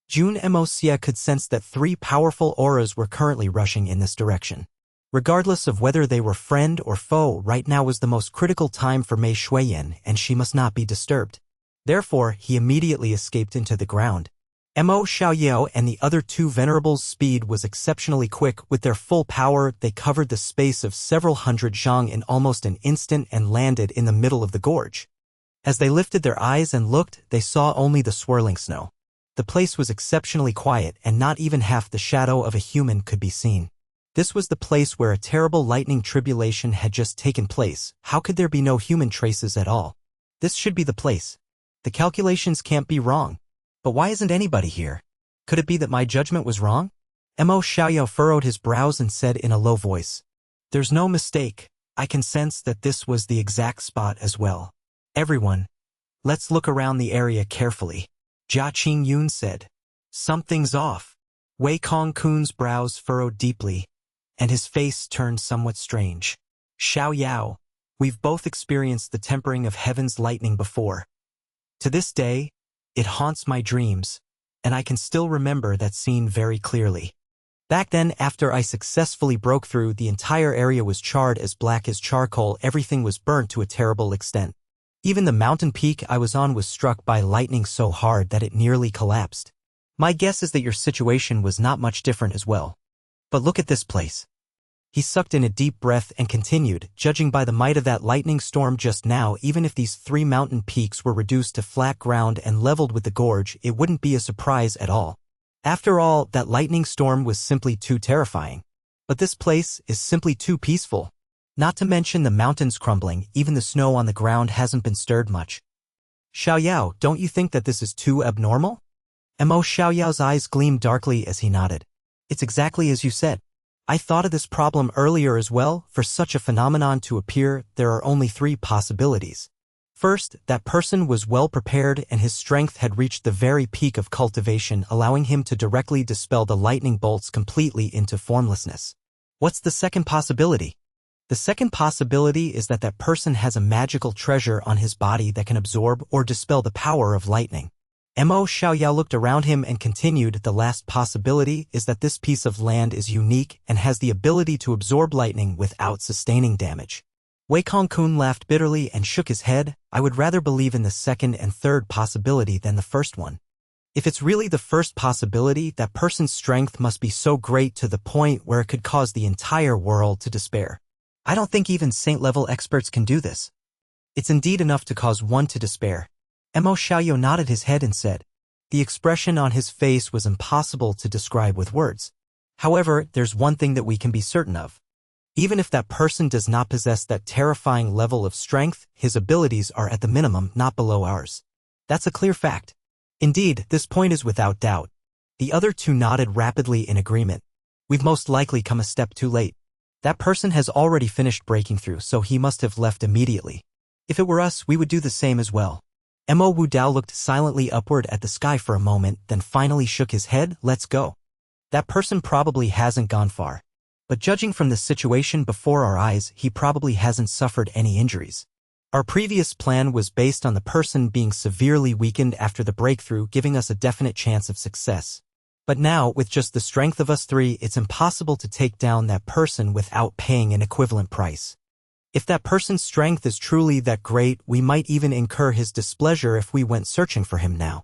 Jun Moxie could sense that three powerful auras were currently rushing in this direction. Regardless of whether they were friend or foe, right now was the most critical time for Mei Shuiyan, and she must not be disturbed. Therefore, he immediately escaped into the ground. Mo Xiaoyao and the other two venerables' speed was exceptionally quick. With their full power, they covered the space of several hundred zhang in almost an instant and landed in the middle of the gorge. As they lifted their eyes and looked, they saw only the swirling snow. The place was exceptionally quiet, and not even half the shadow of a human could be seen. This was the place where a terrible lightning tribulation had just taken place. How could there be no human traces at all? This should be the place. The calculations can't be wrong. But why isn't anybody here? Could it be that my judgment was wrong? Mo Xiaoyao furrowed his brows and said in a low voice, "There's no mistake. I can sense that this was the exact spot as well. Everyone, let's look around the area carefully." Jia Qingyun said. "Something's off." Wei Kongkun's brows furrowed deeply, and his face turned somewhat strange. "Xiaoyao, we've both experienced the tempering of heaven's lightning before. To this day, it haunts my dreams, and I can still remember that scene very clearly. Back then, after I successfully broke through, the entire area was charred as black as charcoal. Everything was burnt to a terrible extent. Even the mountain peak I was on was struck by lightning so hard that it nearly collapsed. My guess is that your situation was not much different as well. But look at this place." He sucked in a deep breath and continued, "Judging by the might of that lightning storm just now, even if these three mountain peaks were reduced to flat ground and leveled with the gorge, it wouldn't be a surprise at all. After all, that lightning storm was simply too terrifying. But this place is simply too peaceful. Not to mention the mountains crumbling, even the snow on the ground hasn't been stirred much. Xiaoyao, don't you think that this is too abnormal?" Mo Xiaoyao's eyes gleamed darkly as he nodded. "It's exactly as you said. I thought of this problem earlier as well. For such a phenomenon to appear, there are only three possibilities. First, that person was well prepared and his strength had reached the very peak of cultivation, allowing him to directly dispel the lightning bolts completely into formlessness. What's the second possibility? The second possibility is that that person has a magical treasure on his body that can absorb or dispel the power of lightning." Mo Xiaoyao looked around him and continued, "The last possibility is that this piece of land is unique and has the ability to absorb lightning without sustaining damage." Wei Kongkun laughed bitterly and shook his head. "I would rather believe in the second and third possibility than the first one. If it's really the first possibility, that person's strength must be so great to the point where it could cause the entire world to despair. I don't think even saint-level experts can do this. It's indeed enough to cause one to despair." Mo Xiaoyao nodded his head and said. The expression on his face was impossible to describe with words. "However, there's one thing that we can be certain of. Even if that person does not possess that terrifying level of strength, his abilities are at the minimum not below ours. That's a clear fact." "Indeed, this point is without doubt." The other two nodded rapidly in agreement. "We've most likely come a step too late. That person has already finished breaking through, so he must have left immediately. If it were us, we would do the same as well." Mo Wudao looked silently upward at the sky for a moment, then finally shook his head. "Let's go. That person probably hasn't gone far. But judging from the situation before our eyes, he probably hasn't suffered any injuries. Our previous plan was based on the person being severely weakened after the breakthrough, giving us a definite chance of success. But now, with just the strength of us three, it's impossible to take down that person without paying an equivalent price. If that person's strength is truly that great, we might even incur his displeasure if we went searching for him now."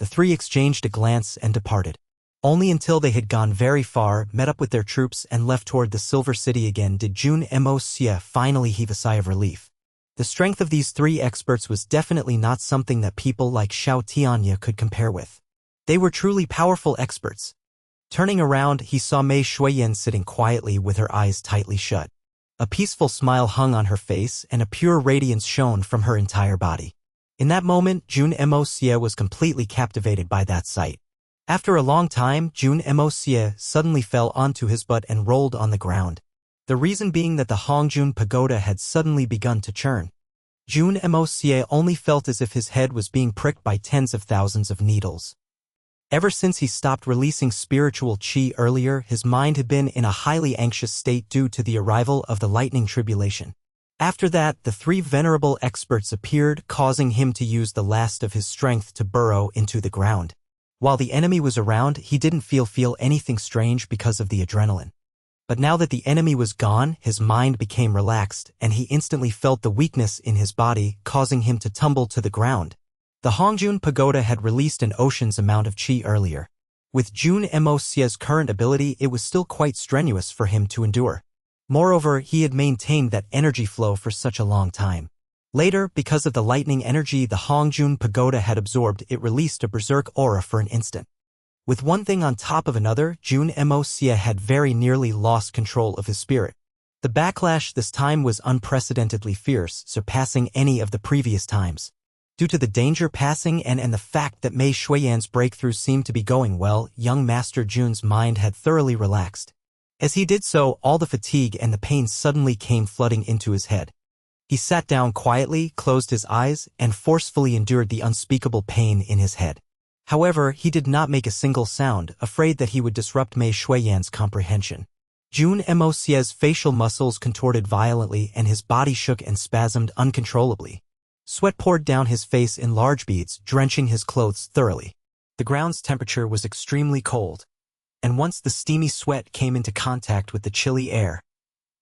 The three exchanged a glance and departed. Only until they had gone very far, met up with their troops, and left toward the Silver City again did Jun Moxie finally heave a sigh of relief. The strength of these three experts was definitely not something that people like Xiao Tianya could compare with. They were truly powerful experts. Turning around, he saw Mei Shuiyan sitting quietly with her eyes tightly shut. A peaceful smile hung on her face, and a pure radiance shone from her entire body. In that moment, Jun Moxie was completely captivated by that sight. After a long time, Jun Moxie suddenly fell onto his butt and rolled on the ground. The reason being that the Hongjun pagoda had suddenly begun to churn. Jun Moxie only felt as if his head was being pricked by tens of thousands of needles. Ever since he stopped releasing spiritual chi earlier, his mind had been in a highly anxious state due to the arrival of the lightning tribulation. After that, the three venerable experts appeared, causing him to use the last of his strength to burrow into the ground. While the enemy was around, he didn't feel anything strange because of the adrenaline. But now that the enemy was gone, his mind became relaxed, and he instantly felt the weakness in his body, causing him to tumble to the ground. The Hongjun Pagoda had released an ocean's amount of chi earlier. With Jun Moxie's current ability, it was still quite strenuous for him to endure. Moreover, he had maintained that energy flow for such a long time. Later, because of the lightning energy the Hongjun Pagoda had absorbed, it released a berserk aura for an instant. With one thing on top of another, Jun Moxie had very nearly lost control of his spirit. The backlash this time was unprecedentedly fierce, surpassing any of the previous times. Due to the danger passing and the fact that Mei Shuiyan's breakthrough seemed to be going well, young Master Jun's mind had thoroughly relaxed. As he did so, all the fatigue and the pain suddenly came flooding into his head. He sat down quietly, closed his eyes, and forcefully endured the unspeakable pain in his head. However, he did not make a single sound, afraid that he would disrupt Mei Shuiyan's comprehension. Jun Moxie's facial muscles contorted violently and his body shook and spasmed uncontrollably. Sweat poured down his face in large beads, drenching his clothes thoroughly. The ground's temperature was extremely cold, and once the steamy sweat came into contact with the chilly air,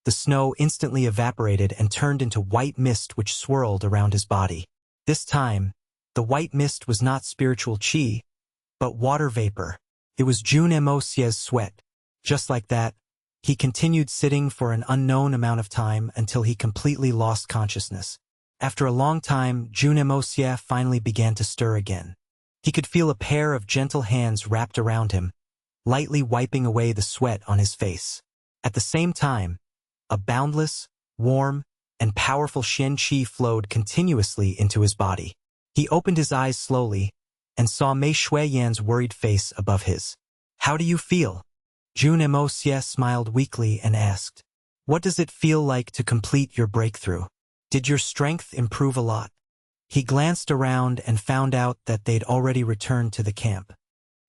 the snow instantly evaporated and turned into white mist which swirled around his body. This time, the white mist was not spiritual chi, but water vapor. It was Jun Moxie's sweat. Just like that, he continued sitting for an unknown amount of time until he completely lost consciousness. After a long time, Jun Moxie finally began to stir again. He could feel a pair of gentle hands wrapped around him, lightly wiping away the sweat on his face. At the same time, a boundless, warm, and powerful Shen Qi flowed continuously into his body. He opened his eyes slowly and saw Mei Shuiyan's worried face above his. "How do you feel?" Jun Moxie smiled weakly and asked, "What does it feel like to complete your breakthrough? Did your strength improve a lot?" He glanced around and found out that they'd already returned to the camp.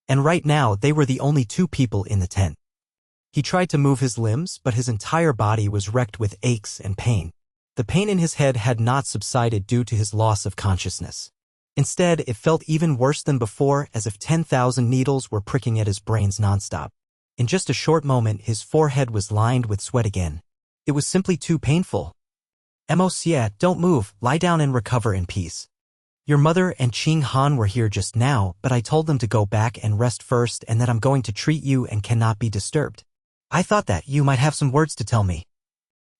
And right now, they were the only two people in the tent. He tried to move his limbs, but his entire body was wrecked with aches and pain. The pain in his head had not subsided due to his loss of consciousness. Instead, it felt even worse than before, as if 10,000 needles were pricking at his brains nonstop. In just a short moment, his forehead was lined with sweat again. It was simply too painful. "Moxie, don't move, lie down and recover in peace. Your mother and Qing Han were here just now, but I told them to go back and rest first and that I'm going to treat you and cannot be disturbed. I thought that you might have some words to tell me."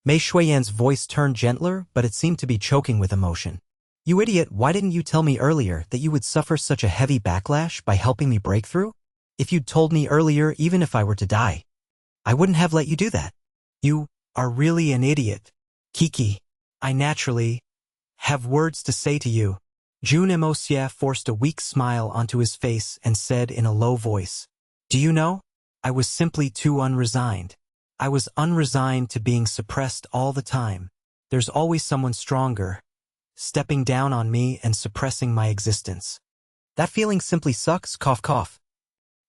Mei Shuiyan's voice turned gentler, but it seemed to be choking with emotion. "You idiot, why didn't you tell me earlier that you would suffer such a heavy backlash by helping me break through? If you'd told me earlier, even if I were to die, I wouldn't have let you do that. You are really an idiot. Kiki, I naturally have words to say to you." Jun Moxie forced a weak smile onto his face and said in a low voice, "Do you know? I was simply too unresigned. I was unresigned to being suppressed all the time. There's always someone stronger, stepping down on me and suppressing my existence. That feeling simply sucks, cough cough.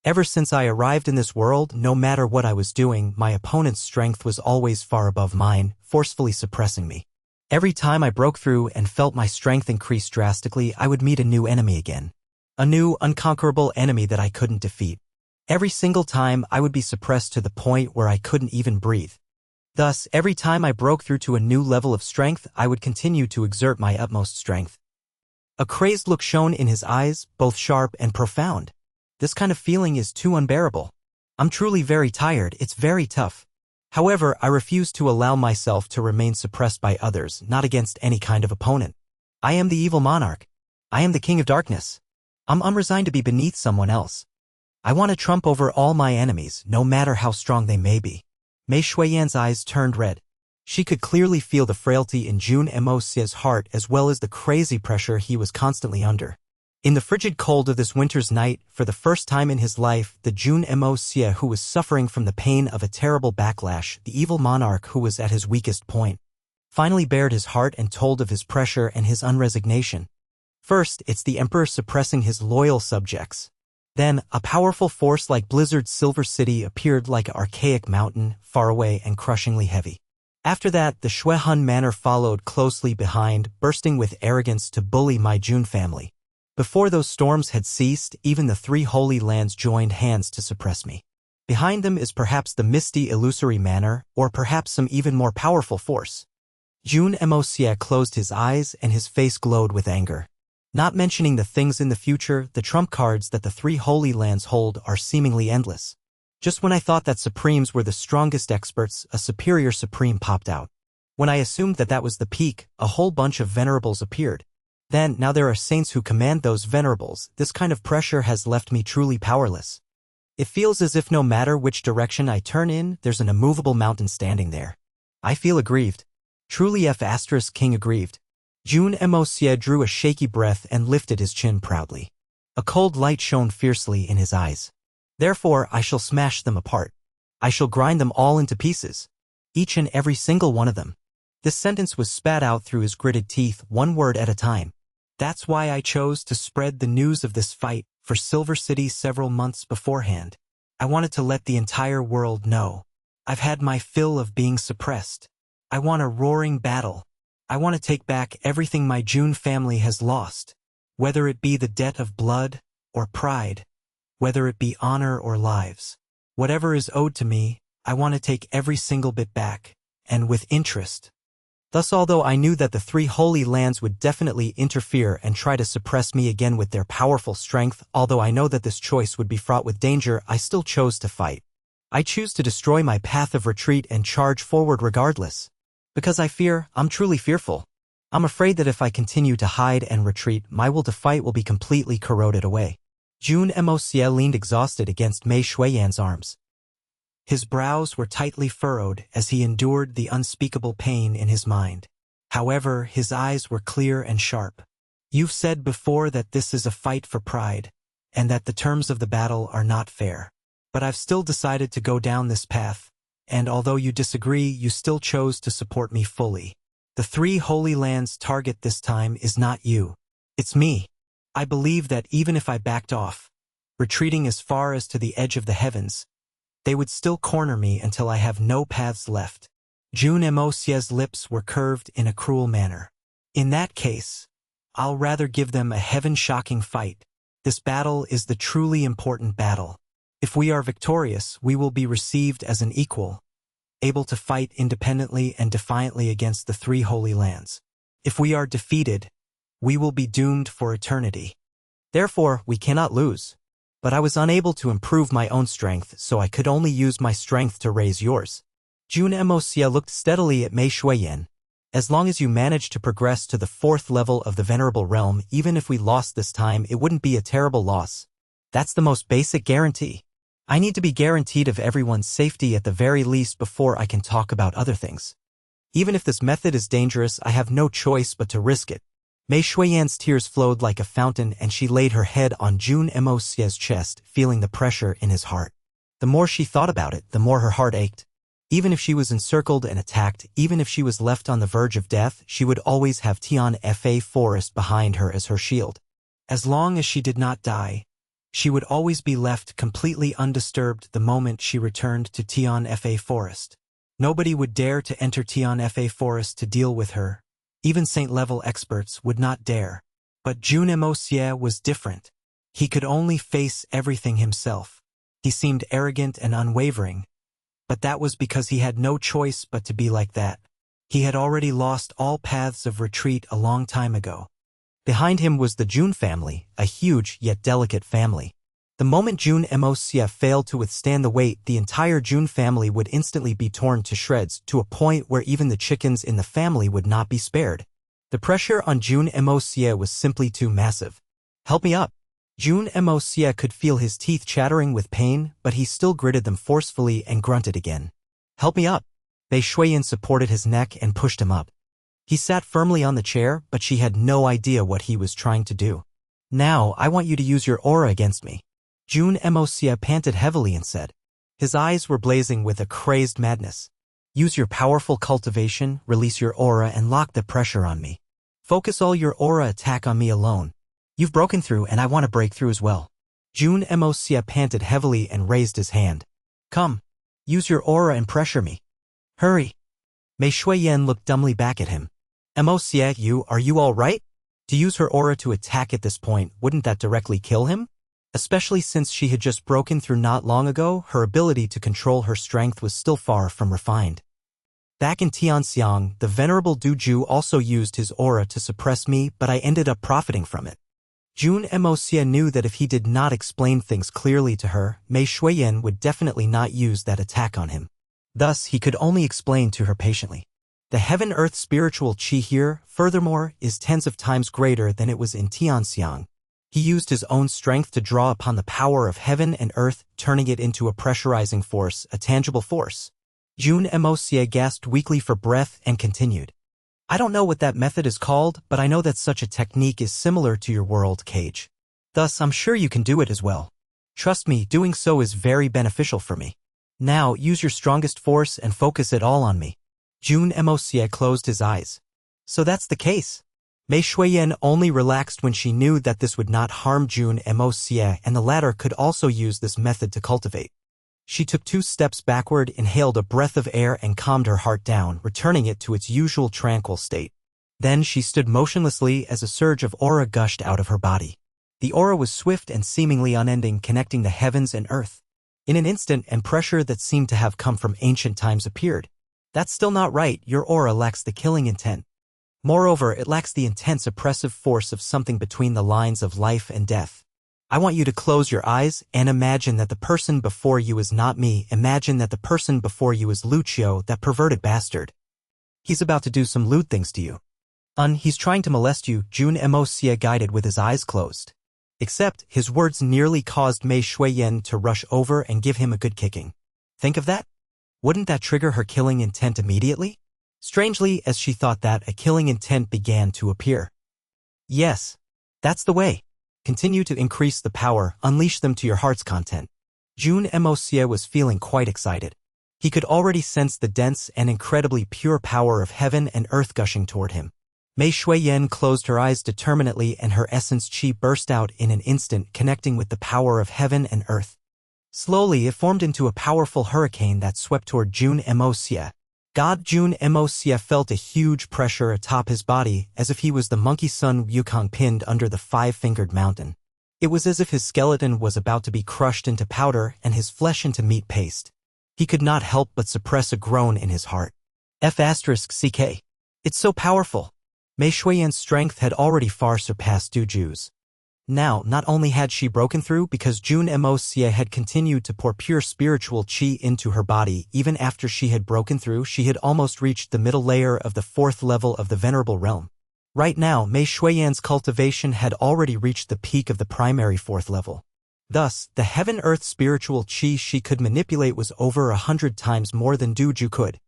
Ever since I arrived in this world, no matter what I was doing, my opponent's strength was always far above mine, forcefully suppressing me. Every time I broke through and felt my strength increase drastically, I would meet a new enemy again. A new, unconquerable enemy that I couldn't defeat. Every single time, I would be suppressed to the point where I couldn't even breathe. Thus, every time I broke through to a new level of strength, I would continue to exert my utmost strength." A crazed look shone in his eyes, both sharp and profound. "This kind of feeling is too unbearable. I'm truly very tired, it's very tough. However, I refuse to allow myself to remain suppressed by others, not against any kind of opponent. I am the evil monarch. I am the king of darkness. I'm unresigned to be beneath someone else. I want to trump over all my enemies, no matter how strong they may be." Mei Shuiyan's eyes turned red. She could clearly feel the frailty in Jun Moxie's heart as well as the crazy pressure he was constantly under. In the frigid cold of this winter's night, for the first time in his life, the Jun Moxie who was suffering from the pain of a terrible backlash, the evil monarch who was at his weakest point, finally bared his heart and told of his pressure and his unresignation. First, it's the emperor suppressing his loyal subjects. Then, a powerful force like Blizzard's Silver City appeared like an archaic mountain, far away and crushingly heavy. After that, the Shuehan Manor followed closely behind, bursting with arrogance to bully my Jun family. Before those storms had ceased, even the three holy lands joined hands to suppress me. Behind them is perhaps the misty illusory manner, or perhaps some even more powerful force. Jun Moxie closed his eyes and his face glowed with anger. Not mentioning the things in the future, the trump cards that the three holy lands hold are seemingly endless. Just when I thought that supremes were the strongest experts, a superior supreme popped out. When I assumed that that was the peak, a whole bunch of venerables appeared. Then, now there are saints who command those venerables. This kind of pressure has left me truly powerless. It feels as if no matter which direction I turn in, there's an immovable mountain standing there. I feel aggrieved. Truly King aggrieved. Jun Moxie drew a shaky breath and lifted his chin proudly. A cold light shone fiercely in his eyes. Therefore, I shall smash them apart. I shall grind them all into pieces. Each and every single one of them. This sentence was spat out through his gritted teeth, one word at a time. That's why I chose to spread the news of this fight for Silver City several months beforehand. I wanted to let the entire world know. I've had my fill of being suppressed. I want a roaring battle. I want to take back everything my Jun family has lost, whether it be the debt of blood or pride, whether it be honor or lives. Whatever is owed to me, I want to take every single bit back, and with interest. Thus, although I knew that the three holy lands would definitely interfere and try to suppress me again with their powerful strength, although I know that this choice would be fraught with danger, I still chose to fight. I choose to destroy my path of retreat and charge forward regardless. Because I'm truly fearful. I'm afraid that if I continue to hide and retreat, my will to fight will be completely corroded away. Jun Moxie leaned exhausted against Mei Shuiyan's arms. His brows were tightly furrowed as he endured the unspeakable pain in his mind. However, his eyes were clear and sharp. You've said before that this is a fight for pride, and that the terms of the battle are not fair. But I've still decided to go down this path, and although you disagree, you still chose to support me fully. The three holy lands' target this time is not you. It's me. I believe that even if I backed off, retreating as far as to the edge of the heavens, they would still corner me until I have no paths left. Jun Moxie's lips were curved in a cruel manner. In that case, I'll rather give them a heaven-shocking fight. This battle is the truly important battle. If we are victorious, we will be received as an equal, able to fight independently and defiantly against the three holy lands. If we are defeated, we will be doomed for eternity. Therefore, we cannot lose. But I was unable to improve my own strength, so I could only use my strength to raise yours. Jun Moxie looked steadily at Mei Shuiyan. As long as you manage to progress to the 4th level of the Venerable Realm, even if we lost this time, it wouldn't be a terrible loss. That's the most basic guarantee. I need to be guaranteed of everyone's safety at the very least before I can talk about other things. Even if this method is dangerous, I have no choice but to risk it. Mei Shuiyan's tears flowed like a fountain and she laid her head on Jun Moxie's chest, feeling the pressure in his heart. The more she thought about it, the more her heart ached. Even if she was encircled and attacked, even if she was left on the verge of death, she would always have Tianfa Forest behind her as her shield. As long as she did not die, she would always be left completely undisturbed the moment she returned to Tianfa Forest. Nobody would dare to enter Tianfa Forest to deal with her. Even saint-level experts would not dare. But Jun Moxie was different. He could only face everything himself. He seemed arrogant and unwavering. But that was because he had no choice but to be like that. He had already lost all paths of retreat a long time ago. Behind him was the Jun family, a huge yet delicate family. The moment Jun Moxie failed to withstand the weight, the entire Jun family would instantly be torn to shreds, to a point where even the chickens in the family would not be spared. The pressure on Jun Moxie was simply too massive. Help me up. Jun Moxie could feel his teeth chattering with pain, but he still gritted them forcefully and grunted again. Help me up. Mei Shuiyan supported his neck and pushed him up. He sat firmly on the chair, but she had no idea what he was trying to do. Now, I want you to use your aura against me. Jun Moxie panted heavily and said. His eyes were blazing with a crazed madness. Use your powerful cultivation, release your aura and lock the pressure on me. Focus all your aura attack on me alone. You've broken through and I want to break through as well. Jun Moxie panted heavily and raised his hand. Come. Use your aura and pressure me. Hurry. Mei Shuiyan looked dumbly back at him. Moxie, are you all right? To use her aura to attack at this point, wouldn't that directly kill him? Especially since she had just broken through not long ago, her ability to control her strength was still far from refined. Back in Tianxiang, the venerable Duju also used his aura to suppress me, but I ended up profiting from it. Jun Moxie knew that if he did not explain things clearly to her, Mei Shuiyan would definitely not use that attack on him. Thus, he could only explain to her patiently. The heaven-earth spiritual qi here, furthermore, is tens of times greater than it was in Tianxiang. He used his own strength to draw upon the power of heaven and earth, turning it into a pressurizing force, a tangible force. Jun Moxie gasped weakly for breath and continued. I don't know what that method is called, but I know that such a technique is similar to your world cage. Thus, I'm sure you can do it as well. Trust me, doing so is very beneficial for me. Now, use your strongest force and focus it all on me. Jun Moxie closed his eyes. So that's the case. Mei Shuiyan only relaxed when she knew that this would not harm Jun Moxie, and the latter could also use this method to cultivate. She took 2 steps backward, inhaled a breath of air, and calmed her heart down, returning it to its usual tranquil state. Then she stood motionlessly as a surge of aura gushed out of her body. The aura was swift and seemingly unending, connecting the heavens and earth. In an instant, and pressure that seemed to have come from ancient times appeared. That's still not right, your aura lacks the killing intent. Moreover, it lacks the intense oppressive force of something between the lines of life and death. I want you to close your eyes and imagine that the person before you is not me. Imagine that the person before you is Lucio, that perverted bastard. He's about to do some lewd things to you. He's trying to molest you, Jun Moxie guided with his eyes closed. Except, his words nearly caused Mei Shuiyan to rush over and give him a good kicking. Think of that? Wouldn't that trigger her killing intent immediately? Strangely, as she thought that, a killing intent began to appear. Yes. That's the way. Continue to increase the power, unleash them to your heart's content. Jun Moxie was feeling quite excited. He could already sense the dense and incredibly pure power of heaven and earth gushing toward him. Mei Shuiyan closed her eyes determinedly, and her essence qi burst out in an instant, connecting with the power of heaven and earth. Slowly, it formed into a powerful hurricane that swept toward Jun Moxie. Jun Moxie felt a huge pressure atop his body, as if he was the monkey son Wukong pinned under the 5-fingered mountain. It was as if his skeleton was about to be crushed into powder and his flesh into meat paste. He could not help but suppress a groan in his heart. F***ck. It's so powerful. Mei Shuiyan's strength had already far surpassed Duju's. Now, not only had she broken through, because Jun Moxie had continued to pour pure spiritual qi into her body, even after she had broken through, she had almost reached the middle layer of the 4th level of the Venerable Realm. Right now, Mei Shuiyan's cultivation had already reached the peak of the primary 4th level. Thus, the heaven-earth spiritual qi she could manipulate was over 100 times more than Duju could.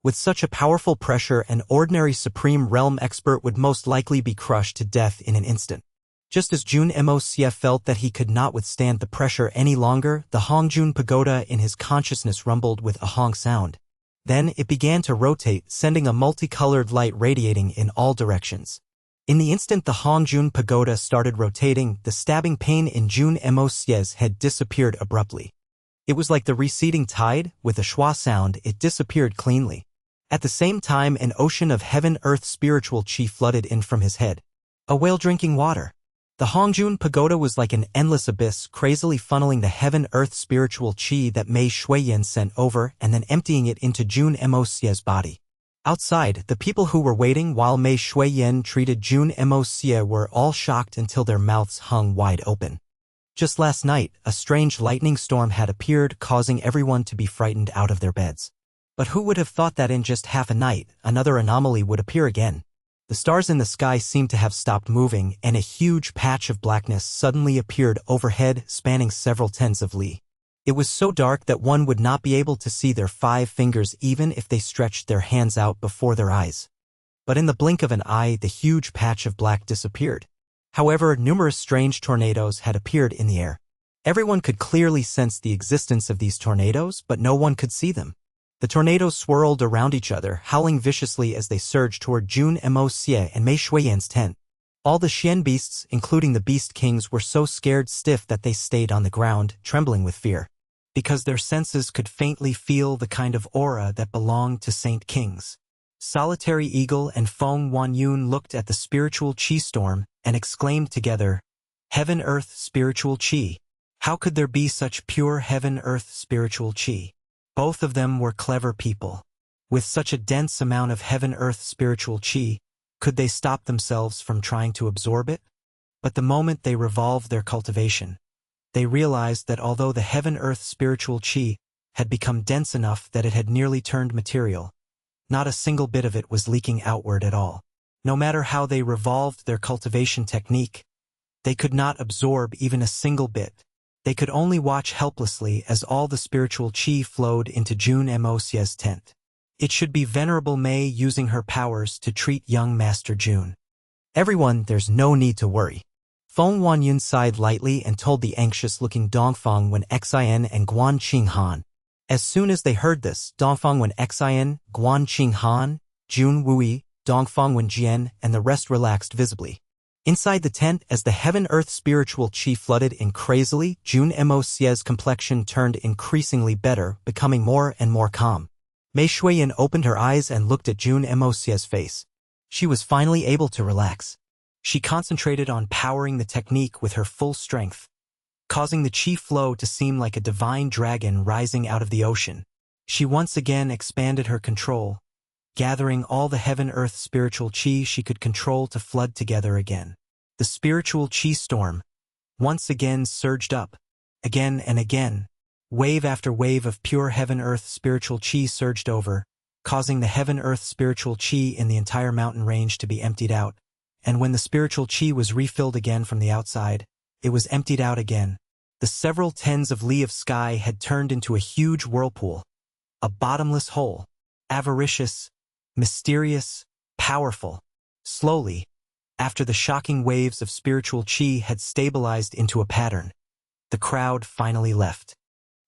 With such a powerful pressure, an ordinary Supreme Realm expert would most likely be crushed to death in an instant. Just as Jun Moxie felt that he could not withstand the pressure any longer, the Hongjun pagoda in his consciousness rumbled with a honk sound. Then it began to rotate, sending a multicolored light radiating in all directions. In the instant the Hongjun pagoda started rotating, the stabbing pain in Jun Moxie's head disappeared abruptly. It was like the receding tide, with a schwa sound, it disappeared cleanly. At the same time, an ocean of heaven-earth spiritual qi flooded in from his head. A whale drinking water. The Hongjun pagoda was like an endless abyss, crazily funneling the heaven-earth spiritual qi that Mei Shuiyan sent over and then emptying it into Jun Moxie's body. Outside, the people who were waiting while Mei Shuiyan treated Jun Moxie were all shocked until their mouths hung wide open. Just last night, a strange lightning storm had appeared, causing everyone to be frightened out of their beds. But who would have thought that in just half a night, another anomaly would appear again? The stars in the sky seemed to have stopped moving, and a huge patch of blackness suddenly appeared overhead, spanning several tens of li. It was so dark that one would not be able to see their 5 fingers even if they stretched their hands out before their eyes. But in the blink of an eye, the huge patch of black disappeared. However, numerous strange tornadoes had appeared in the air. Everyone could clearly sense the existence of these tornadoes, but no one could see them. The tornadoes swirled around each other, howling viciously as they surged toward Jun Moxie and Mei Shuiyan's tent. All the Xian beasts, including the beast kings, were so scared stiff that they stayed on the ground, trembling with fear. Because their senses could faintly feel the kind of aura that belonged to Saint Kings. Solitary Eagle and Feng Wanyun looked at the spiritual chi storm and exclaimed together, Heaven-Earth Spiritual Chi. How could there be such pure Heaven-Earth Spiritual Chi? Both of them were clever people. With such a dense amount of Heaven-Earth Spiritual Chi, could they stop themselves from trying to absorb it? But the moment they revolved their cultivation, they realized that although the Heaven-Earth Spiritual Chi had become dense enough that it had nearly turned material, not a single bit of it was leaking outward at all. No matter how they revolved their cultivation technique, they could not absorb even a single bit. They could only watch helplessly as all the spiritual chi flowed into Jun Moxie's tent. It should be Venerable Mei using her powers to treat young Master Jun. Everyone, there's no need to worry. Feng Wanyun sighed lightly and told the anxious-looking Dongfang Wen Xin and Guan Qinghan. As soon as they heard this, Dongfang Wen Xin, Guan Qinghan, Jun Wui, Dongfang Wen Jian, and the rest relaxed visibly. Inside the tent, as the Heaven-Earth spiritual chi flooded in crazily, Jun Moxie's complexion turned increasingly better, becoming more and more calm. Mei Shuiyan opened her eyes and looked at Jun Moxie's face. She was finally able to relax. She concentrated on powering the technique with her full strength, causing the chi flow to seem like a divine dragon rising out of the ocean. She once again expanded her control, gathering all the Heaven-Earth spiritual chi she could control to flood together again. The spiritual chi storm once again surged up, again and again. Wave after wave of pure Heaven-Earth spiritual chi surged over, causing the Heaven-Earth spiritual chi in the entire mountain range to be emptied out, and when the spiritual chi was refilled again from the outside, it was emptied out again. The several tens of li of sky had turned into a huge whirlpool, a bottomless hole, avaricious, mysterious, powerful. Slowly, after the shocking waves of spiritual chi had stabilized into a pattern, the crowd finally left.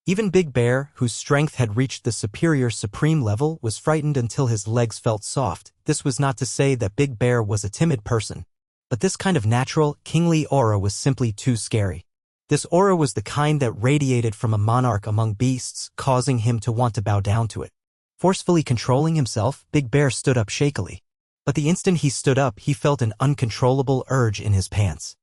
Even Big Bear, whose strength had reached the superior supreme level, was frightened until his legs felt soft. This was not to say that Big Bear was a timid person, but this kind of natural, kingly aura was simply too scary. This aura was the kind that radiated from a monarch among beasts, causing him to want to bow down to it. Forcefully controlling himself, Big Bear stood up shakily. But the instant he stood up, he felt an uncontrollable urge in his pants.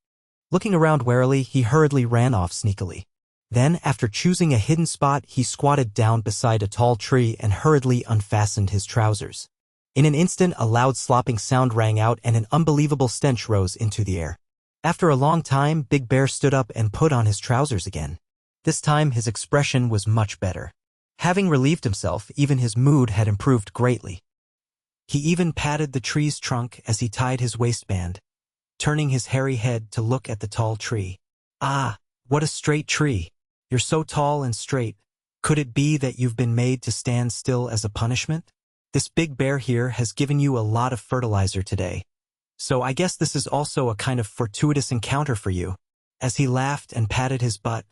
Looking around warily, he hurriedly ran off sneakily. Then, after choosing a hidden spot, he squatted down beside a tall tree and hurriedly unfastened his trousers. In an instant, a loud slopping sound rang out and an unbelievable stench rose into the air. After a long time, Big Bear stood up and put on his trousers again. This time, his expression was much better. Having relieved himself, even his mood had improved greatly. He even patted the tree's trunk as he tied his waistband, turning his hairy head to look at the tall tree. Ah, what a straight tree! You're so tall and straight. Could it be that you've been made to stand still as a punishment? This Big Bear here has given you a lot of fertilizer today. So I guess this is also a kind of fortuitous encounter for you. As he laughed and patted his butt,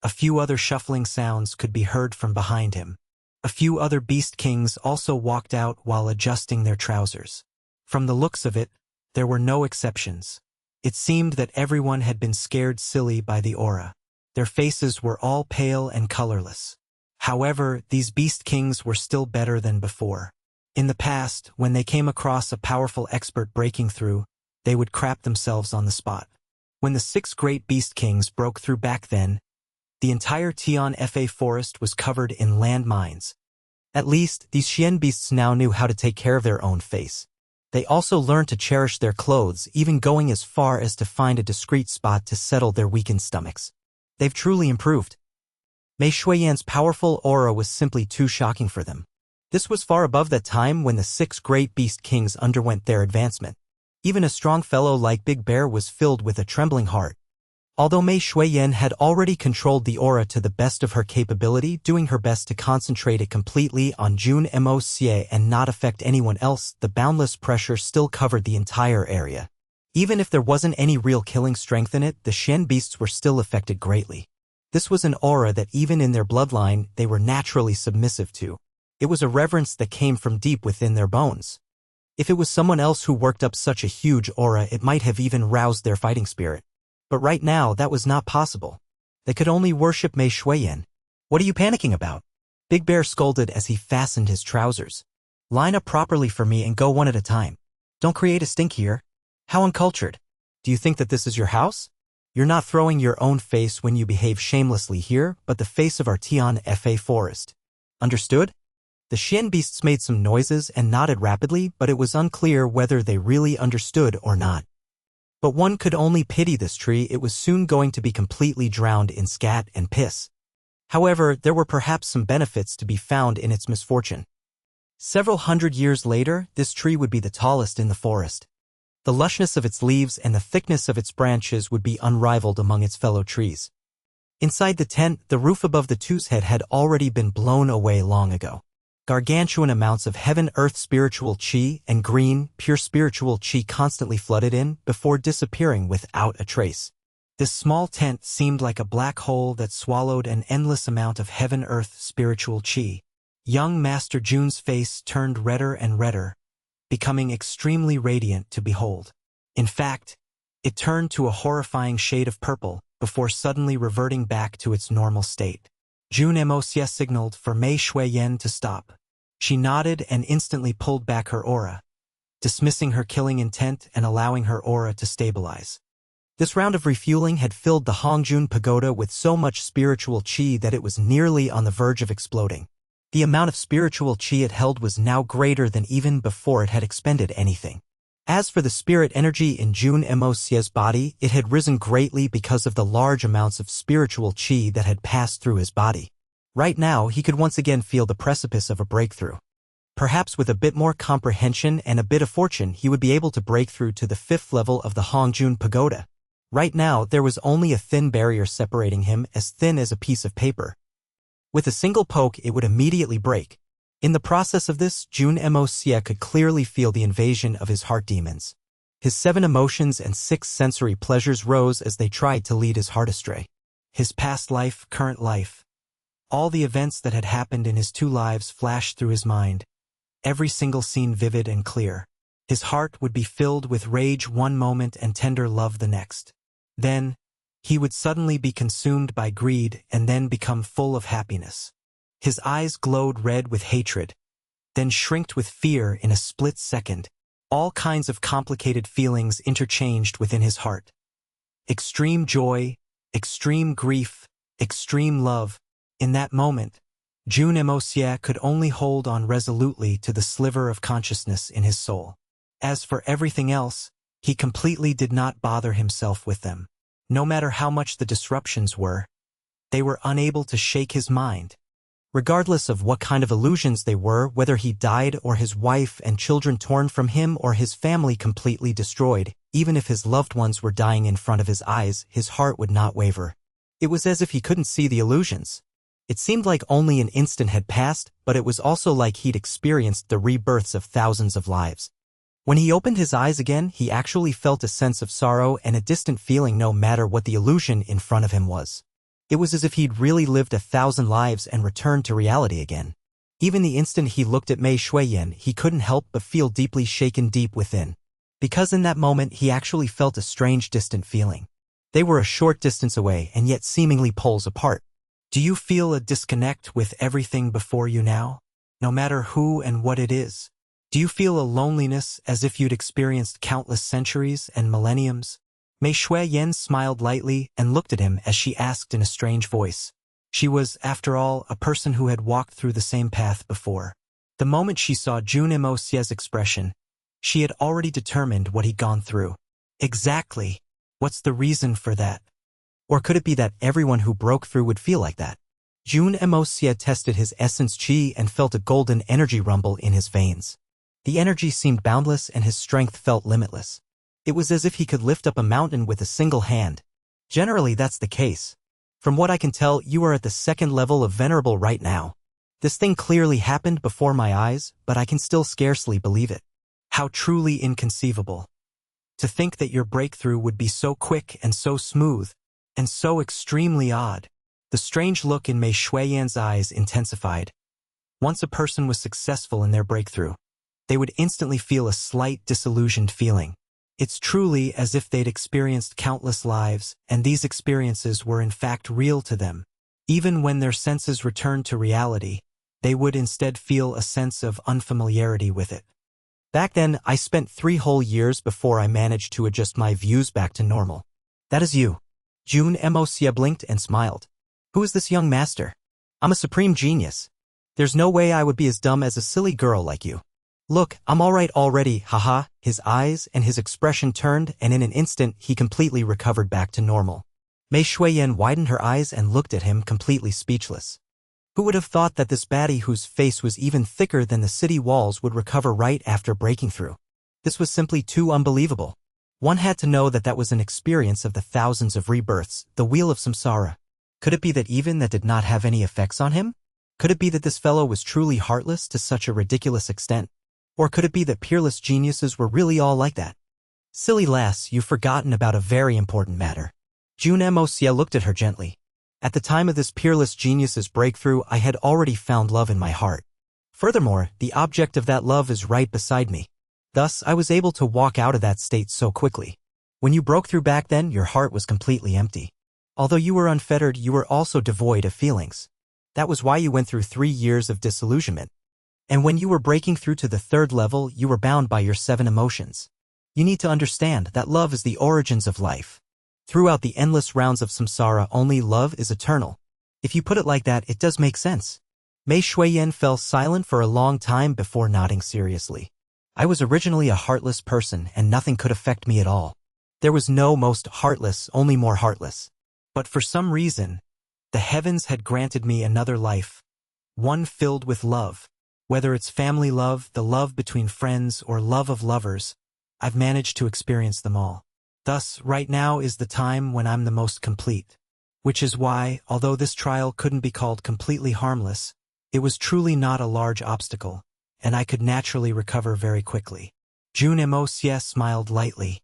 a few other shuffling sounds could be heard from behind him. A few other beast kings also walked out while adjusting their trousers. From the looks of it, there were no exceptions. It seemed that everyone had been scared silly by the aura. Their faces were all pale and colorless. However, these beast kings were still better than before. In the past, when they came across a powerful expert breaking through, they would crap themselves on the spot. When the 6 great beast kings broke through back then, the entire Tian Fa forest was covered in landmines. At least, these Xian beasts now knew how to take care of their own face. They also learned to cherish their clothes, even going as far as to find a discreet spot to settle their weakened stomachs. They've truly improved. Mei Shuiyan's powerful aura was simply too shocking for them. This was far above that time when the 6 great beast kings underwent their advancement. Even a strong fellow like Big Bear was filled with a trembling heart. Although Mei Shuiyan had already controlled the aura to the best of her capability, doing her best to concentrate it completely on Jun Moxie and not affect anyone else, the boundless pressure still covered the entire area. Even if there wasn't any real killing strength in it, the Xian beasts were still affected greatly. This was an aura that even in their bloodline, they were naturally submissive to. It was a reverence that came from deep within their bones. If it was someone else who worked up such a huge aura, it might have even roused their fighting spirit. But right now, that was not possible. They could only worship Mei Shuiyan. What are you panicking about? Big Bear scolded as he fastened his trousers. Line up properly for me and go one at a time. Don't create a stink here. How uncultured. Do you think that this is your house? You're not throwing your own face when you behave shamelessly here, but the face of our Tian Fa forest. Understood? The Xian beasts made some noises and nodded rapidly, but it was unclear whether they really understood or not. But one could only pity this tree. It was soon going to be completely drowned in scat and piss. However, there were perhaps some benefits to be found in its misfortune. Several hundred years later, this tree would be the tallest in the forest. The lushness of its leaves and the thickness of its branches would be unrivaled among its fellow trees. Inside the tent, the roof above the two's head had already been blown away long ago. Gargantuan amounts of heaven-earth spiritual qi and green, pure spiritual qi constantly flooded in before disappearing without a trace. This small tent seemed like a black hole that swallowed an endless amount of heaven-earth spiritual qi. Young Master Jun's face turned redder and redder, becoming extremely radiant to behold. In fact, it turned to a horrifying shade of purple before suddenly reverting back to its normal state. Jun Moxie signaled for Mei Shuiyan to stop. She nodded and instantly pulled back her aura, dismissing her killing intent and allowing her aura to stabilize. This round of refueling had filled the Hongjun Pagoda with so much spiritual qi that it was nearly on the verge of exploding. The amount of spiritual qi it held was now greater than even before it had expended anything. As for the spirit energy in Jun Moxie's body, it had risen greatly because of the large amounts of spiritual qi that had passed through his body. Right now, he could once again feel the precipice of a breakthrough. Perhaps with a bit more comprehension and a bit of fortune, he would be able to break through to the 5th level of the Hongjun Pagoda. Right now, there was only a thin barrier separating him, as thin as a piece of paper. With a single poke, it would immediately break. In the process of this, Jun Moxie could clearly feel the invasion of his heart demons. His 7 emotions and 6 sensory pleasures rose as they tried to lead his heart astray. His past life, current life. All the events that had happened in his 2 lives flashed through his mind, every single scene vivid and clear. His heart would be filled with rage one moment and tender love the next. Then, he would suddenly be consumed by greed and then become full of happiness. His eyes glowed red with hatred, then shrinked with fear in a split second. All kinds of complicated feelings interchanged within his heart. Extreme joy, extreme grief, extreme love. In that moment, Jun Moxie could only hold on resolutely to the sliver of consciousness in his soul. As for everything else, he completely did not bother himself with them. No matter how much the disruptions were, they were unable to shake his mind. Regardless of what kind of illusions they were, whether he died or his wife and children torn from him or his family completely destroyed, even if his loved ones were dying in front of his eyes, his heart would not waver. It was as if he couldn't see the illusions. It seemed like only an instant had passed, but it was also like he'd experienced the rebirths of thousands of lives. When he opened his eyes again, he actually felt a sense of sorrow and a distant feeling no matter what the illusion in front of him was. It was as if he'd really lived 1,000 lives and returned to reality again. Even the instant he looked at Mei Shuiyan, he couldn't help but feel deeply shaken deep within. Because in that moment he actually felt a strange distant feeling. They were a short distance away and yet seemingly poles apart. Do you feel a disconnect with everything before you now? No matter who and what it is? Do you feel a loneliness as if you'd experienced countless centuries and millenniums? Mei Shuiyan smiled lightly and looked at him as she asked in a strange voice. She was, after all, a person who had walked through the same path before. The moment she saw Jun Moxie's expression, she had already determined what he'd gone through. Exactly. What's the reason for that? Or could it be that everyone who broke through would feel like that? Jun Moxie tested his essence qi and felt a golden energy rumble in his veins. The energy seemed boundless and his strength felt limitless. It was as if he could lift up a mountain with a single hand. Generally, that's the case. From what I can tell, you are at the 2nd level of Venerable right now. This thing clearly happened before my eyes, but I can still scarcely believe it. How truly inconceivable. To think that your breakthrough would be so quick and so smooth, and so extremely odd. The strange look in Mei Shuiyan's eyes intensified. Once a person was successful in their breakthrough, they would instantly feel a slight disillusioned feeling. It's truly as if they'd experienced countless lives, and these experiences were in fact real to them. Even when their senses returned to reality, they would instead feel a sense of unfamiliarity with it. Back then, I spent 3 whole years before I managed to adjust my views back to normal. That is you. Jun Moxie blinked and smiled. Who is this young master? I'm a supreme genius. There's no way I would be as dumb as a silly girl like you. Look, I'm alright already, haha. His eyes and his expression turned, and in an instant he completely recovered back to normal. Mei Shuiyan widened her eyes and looked at him completely speechless. Who would have thought that this baddie whose face was even thicker than the city walls would recover right after breaking through? This was simply too unbelievable. One had to know that that was an experience of the thousands of rebirths, the wheel of samsara. Could it be that even that did not have any effects on him? Could it be that this fellow was truly heartless to such a ridiculous extent? Or could it be that peerless geniuses were really all like that? Silly lass, you've forgotten about a very important matter. Jun Moxie looked at her gently. At the time of this peerless genius's breakthrough, I had already found love in my heart. Furthermore, the object of that love is right beside me. Thus, I was able to walk out of that state so quickly. When you broke through back then, your heart was completely empty. Although you were unfettered, you were also devoid of feelings. That was why you went through 3 years of disillusionment. And when you were breaking through to the 3rd level, you were bound by your 7 emotions. You need to understand that love is the origins of life. Throughout the endless rounds of samsara, only love is eternal. If you put it like that, it does make sense. Mei Shuiyan fell silent for a long time before nodding seriously. I was originally a heartless person, and nothing could affect me at all. There was no most heartless, only more heartless. But for some reason, the heavens had granted me another life, one filled with love. Whether it's family love, the love between friends, or love of lovers, I've managed to experience them all. Thus, right now is the time when I'm the most complete. Which is why, although this trial couldn't be called completely harmless, it was truly not a large obstacle, and I could naturally recover very quickly. Jun Moxie smiled lightly.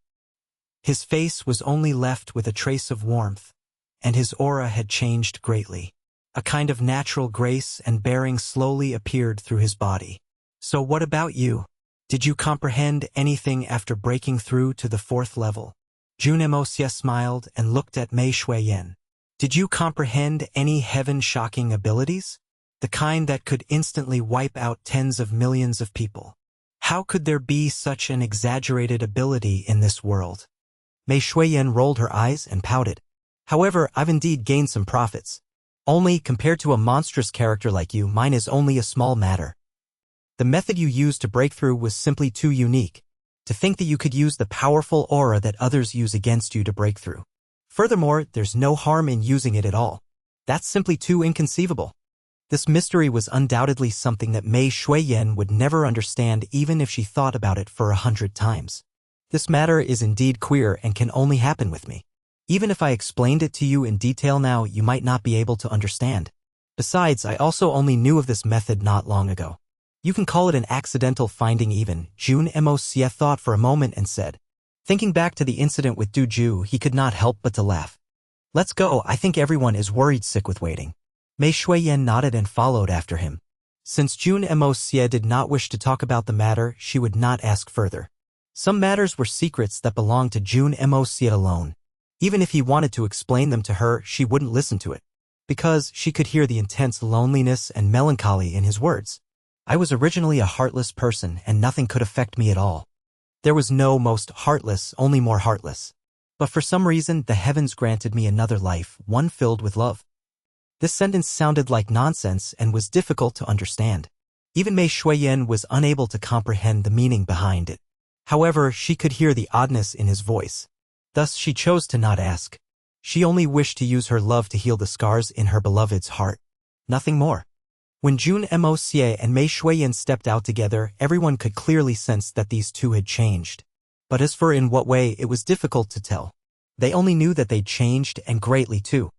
His face was only left with a trace of warmth, and his aura had changed greatly. A kind of natural grace and bearing slowly appeared through his body. So what about you? Did you comprehend anything after breaking through to the 4th level? Jun Moxie smiled and looked at Mei Shuiyan. Did you comprehend any heaven-shocking abilities? The kind that could instantly wipe out tens of millions of people. How could there be such an exaggerated ability in this world? Mei Shuiyan rolled her eyes and pouted. However, I've indeed gained some profits. Only, compared to a monstrous character like you, mine is only a small matter. The method you used to break through was simply too unique. To think that you could use the powerful aura that others use against you to break through. Furthermore, there's no harm in using it at all. That's simply too inconceivable. This mystery was undoubtedly something that Mei Shuiyan would never understand even if she thought about it for 100 times. This matter is indeed queer and can only happen with me. Even if I explained it to you in detail now, you might not be able to understand. Besides, I also only knew of this method not long ago. You can call it an accidental finding even. Jun Moxie thought for a moment and said. Thinking back to the incident with Du Ju, he could not help but to laugh. Let's go, I think everyone is worried sick with waiting. Mei Shuiyan nodded and followed after him. Since Jun Moxie did not wish to talk about the matter, she would not ask further. Some matters were secrets that belonged to Jun Moxie alone. Even if he wanted to explain them to her, she wouldn't listen to it. Because she could hear the intense loneliness and melancholy in his words. I was originally a heartless person and nothing could affect me at all. There was no most heartless, only more heartless. But for some reason, the heavens granted me another life, one filled with love. This sentence sounded like nonsense and was difficult to understand. Even Mei Shuiyan was unable to comprehend the meaning behind it. However, she could hear the oddness in his voice. Thus, she chose to not ask. She only wished to use her love to heal the scars in her beloved's heart. Nothing more. When Jun Moxie and Mei Shuiyan stepped out together, everyone could clearly sense that these two had changed. But as for in what way, it was difficult to tell. They only knew that they'd changed, and greatly too.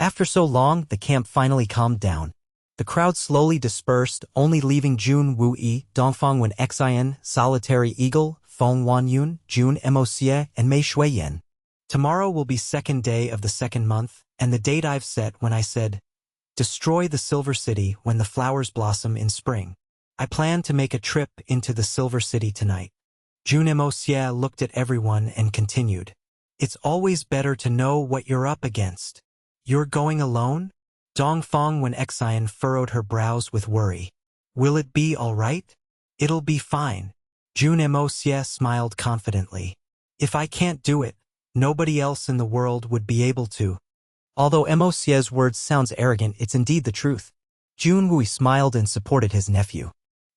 After so long, the camp finally calmed down. The crowd slowly dispersed, only leaving Jun Wuyi, Dongfang Wen Xian, Solitary Eagle, Feng Wanyun, Jun Moxie, and Mei Shuiyan. Tomorrow will be 2nd day of the 2nd month, and the date I've set when I said, destroy the Silver City when the flowers blossom in spring. I plan to make a trip into the Silver City tonight. Jun Moxie looked at everyone and continued. It's always better to know what you're up against. You're going alone? Dongfang Wen Xian furrowed her brows with worry. Will it be all right? It'll be fine. Jun Moxie smiled confidently. If I can't do it, nobody else in the world would be able to. Although Moxie's words sounds arrogant, it's indeed the truth. Jun Wui smiled and supported his nephew.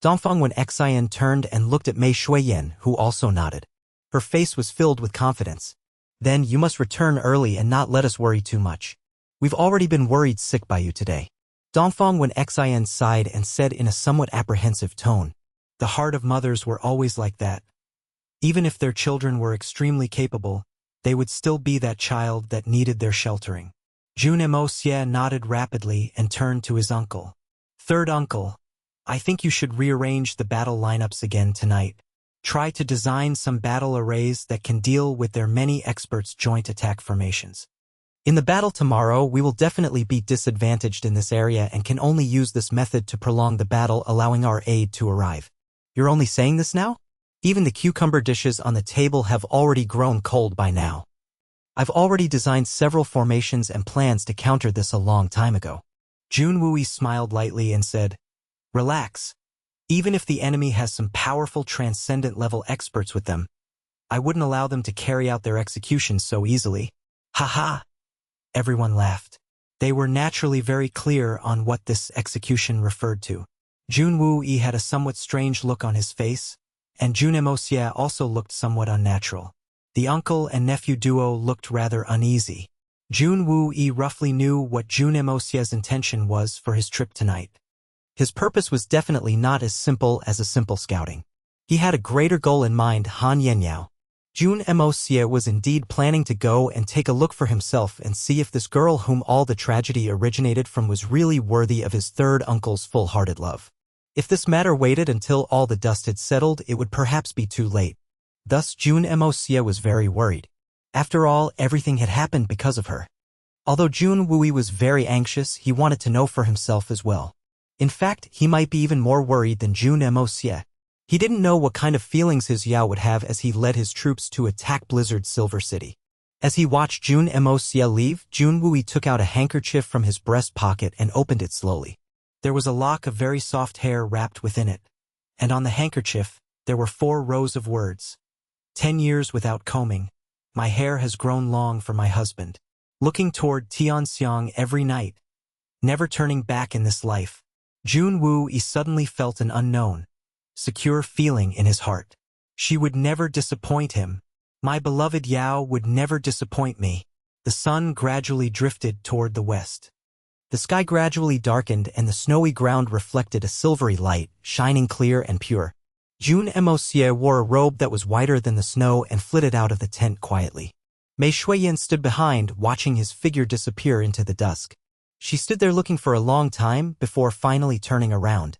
Dongfang Wen Xian turned and looked at Mei Shuiyan, who also nodded. Her face was filled with confidence. Then you must return early and not let us worry too much. We've already been worried sick by you today. Dongfang Wen Xian sighed and said in a somewhat apprehensive tone. The heart of mothers were always like that. Even if their children were extremely capable, they would still be that child that needed their sheltering. Jun Moxie nodded rapidly and turned to his uncle. Third uncle, I think you should rearrange the battle lineups again tonight. Try to design some battle arrays that can deal with their many experts' joint attack formations. In the battle tomorrow, we will definitely be disadvantaged in this area and can only use this method to prolong the battle, allowing our aid to arrive. You're only saying this now? Even the cucumber dishes on the table have already grown cold by now. I've already designed several formations and plans to counter this a long time ago. Jun Wui smiled lightly and said, Relax. Even if the enemy has some powerful transcendent-level experts with them, I wouldn't allow them to carry out their executions so easily. Ha! Everyone laughed. They were naturally very clear on what this execution referred to. Jun Wui had a somewhat strange look on his face, and Jun Moxie also looked somewhat unnatural. The uncle and nephew duo looked rather uneasy. Jun Wui roughly knew what Jun Moxie's intention was for his trip tonight. His purpose was definitely not as simple as a simple scouting. He had a greater goal in mind, Han Yenyao. Jun Moxie was indeed planning to go and take a look for himself and see if this girl whom all the tragedy originated from was really worthy of his third uncle's full-hearted love. If this matter waited until all the dust had settled, it would perhaps be too late. Thus Jun Moxie was very worried. After all, everything had happened because of her. Although Jun Wui was very anxious, he wanted to know for himself as well. In fact, he might be even more worried than Jun Moxie. He didn't know what kind of feelings his Yao would have as he led his troops to attack Blizzard's Silver City. As he watched Jun Moxie leave, Jun Wui took out a handkerchief from his breast pocket and opened it slowly. There was a lock of very soft hair wrapped within it, and on the handkerchief, there were 4 rows of words. 10 years without combing. My hair has grown long for my husband. Looking toward Tianxiang every night. Never turning back in this life. Jun Wui suddenly felt an unknown, secure feeling in his heart. She would never disappoint him. My beloved Yao would never disappoint me. The sun gradually drifted toward the west. The sky gradually darkened and the snowy ground reflected a silvery light, shining clear and pure. Jun Moxie wore a robe that was whiter than the snow and flitted out of the tent quietly. Mei Shuiyan stood behind, watching his figure disappear into the dusk. She stood there looking for a long time before finally turning around.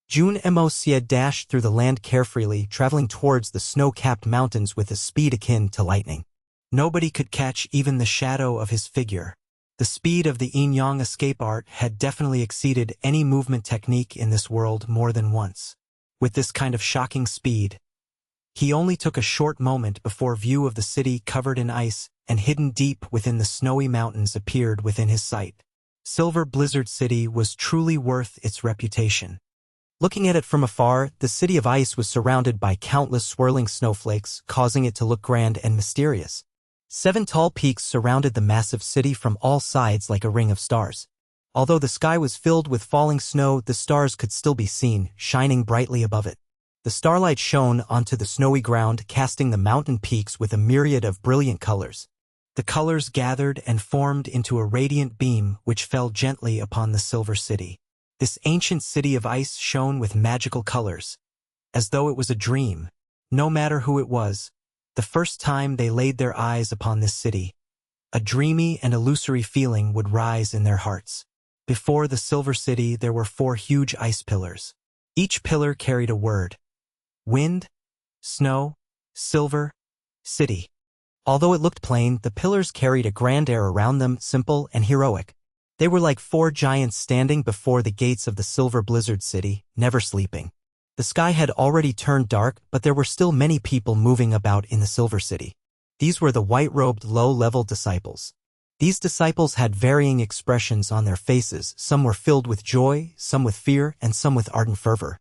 Jun Moxie dashed through the land carefreely, traveling towards the snow-capped mountains with a speed akin to lightning. Nobody could catch even the shadow of his figure. The speed of the yin-yang escape art had definitely exceeded any movement technique in this world more than once. With this kind of shocking speed, he only took a short moment before view of the city covered in ice and hidden deep within the snowy mountains appeared within his sight. Silver Blizzard City was truly worth its reputation. Looking at it from afar, the city of ice was surrounded by countless swirling snowflakes, causing it to look grand and mysterious. 7 tall peaks surrounded the massive city from all sides like a ring of stars. Although the sky was filled with falling snow, the stars could still be seen, shining brightly above it. The starlight shone onto the snowy ground, casting the mountain peaks with a myriad of brilliant colors. The colors gathered and formed into a radiant beam which fell gently upon the Silver City. This ancient city of ice shone with magical colors, as though it was a dream. No matter who it was, the first time they laid their eyes upon this city, a dreamy and illusory feeling would rise in their hearts. Before the Silver City, there were 4 huge ice pillars. Each pillar carried a word. Wind, snow, silver, city. Although it looked plain, the pillars carried a grand air around them, simple and heroic. They were like 4 giants standing before the gates of the Silver Blizzard City, never sleeping. The sky had already turned dark, but there were still many people moving about in the Silver City. These were the white-robed low-level disciples. These disciples had varying expressions on their faces. Some were filled with joy, some with fear, and some with ardent fervor.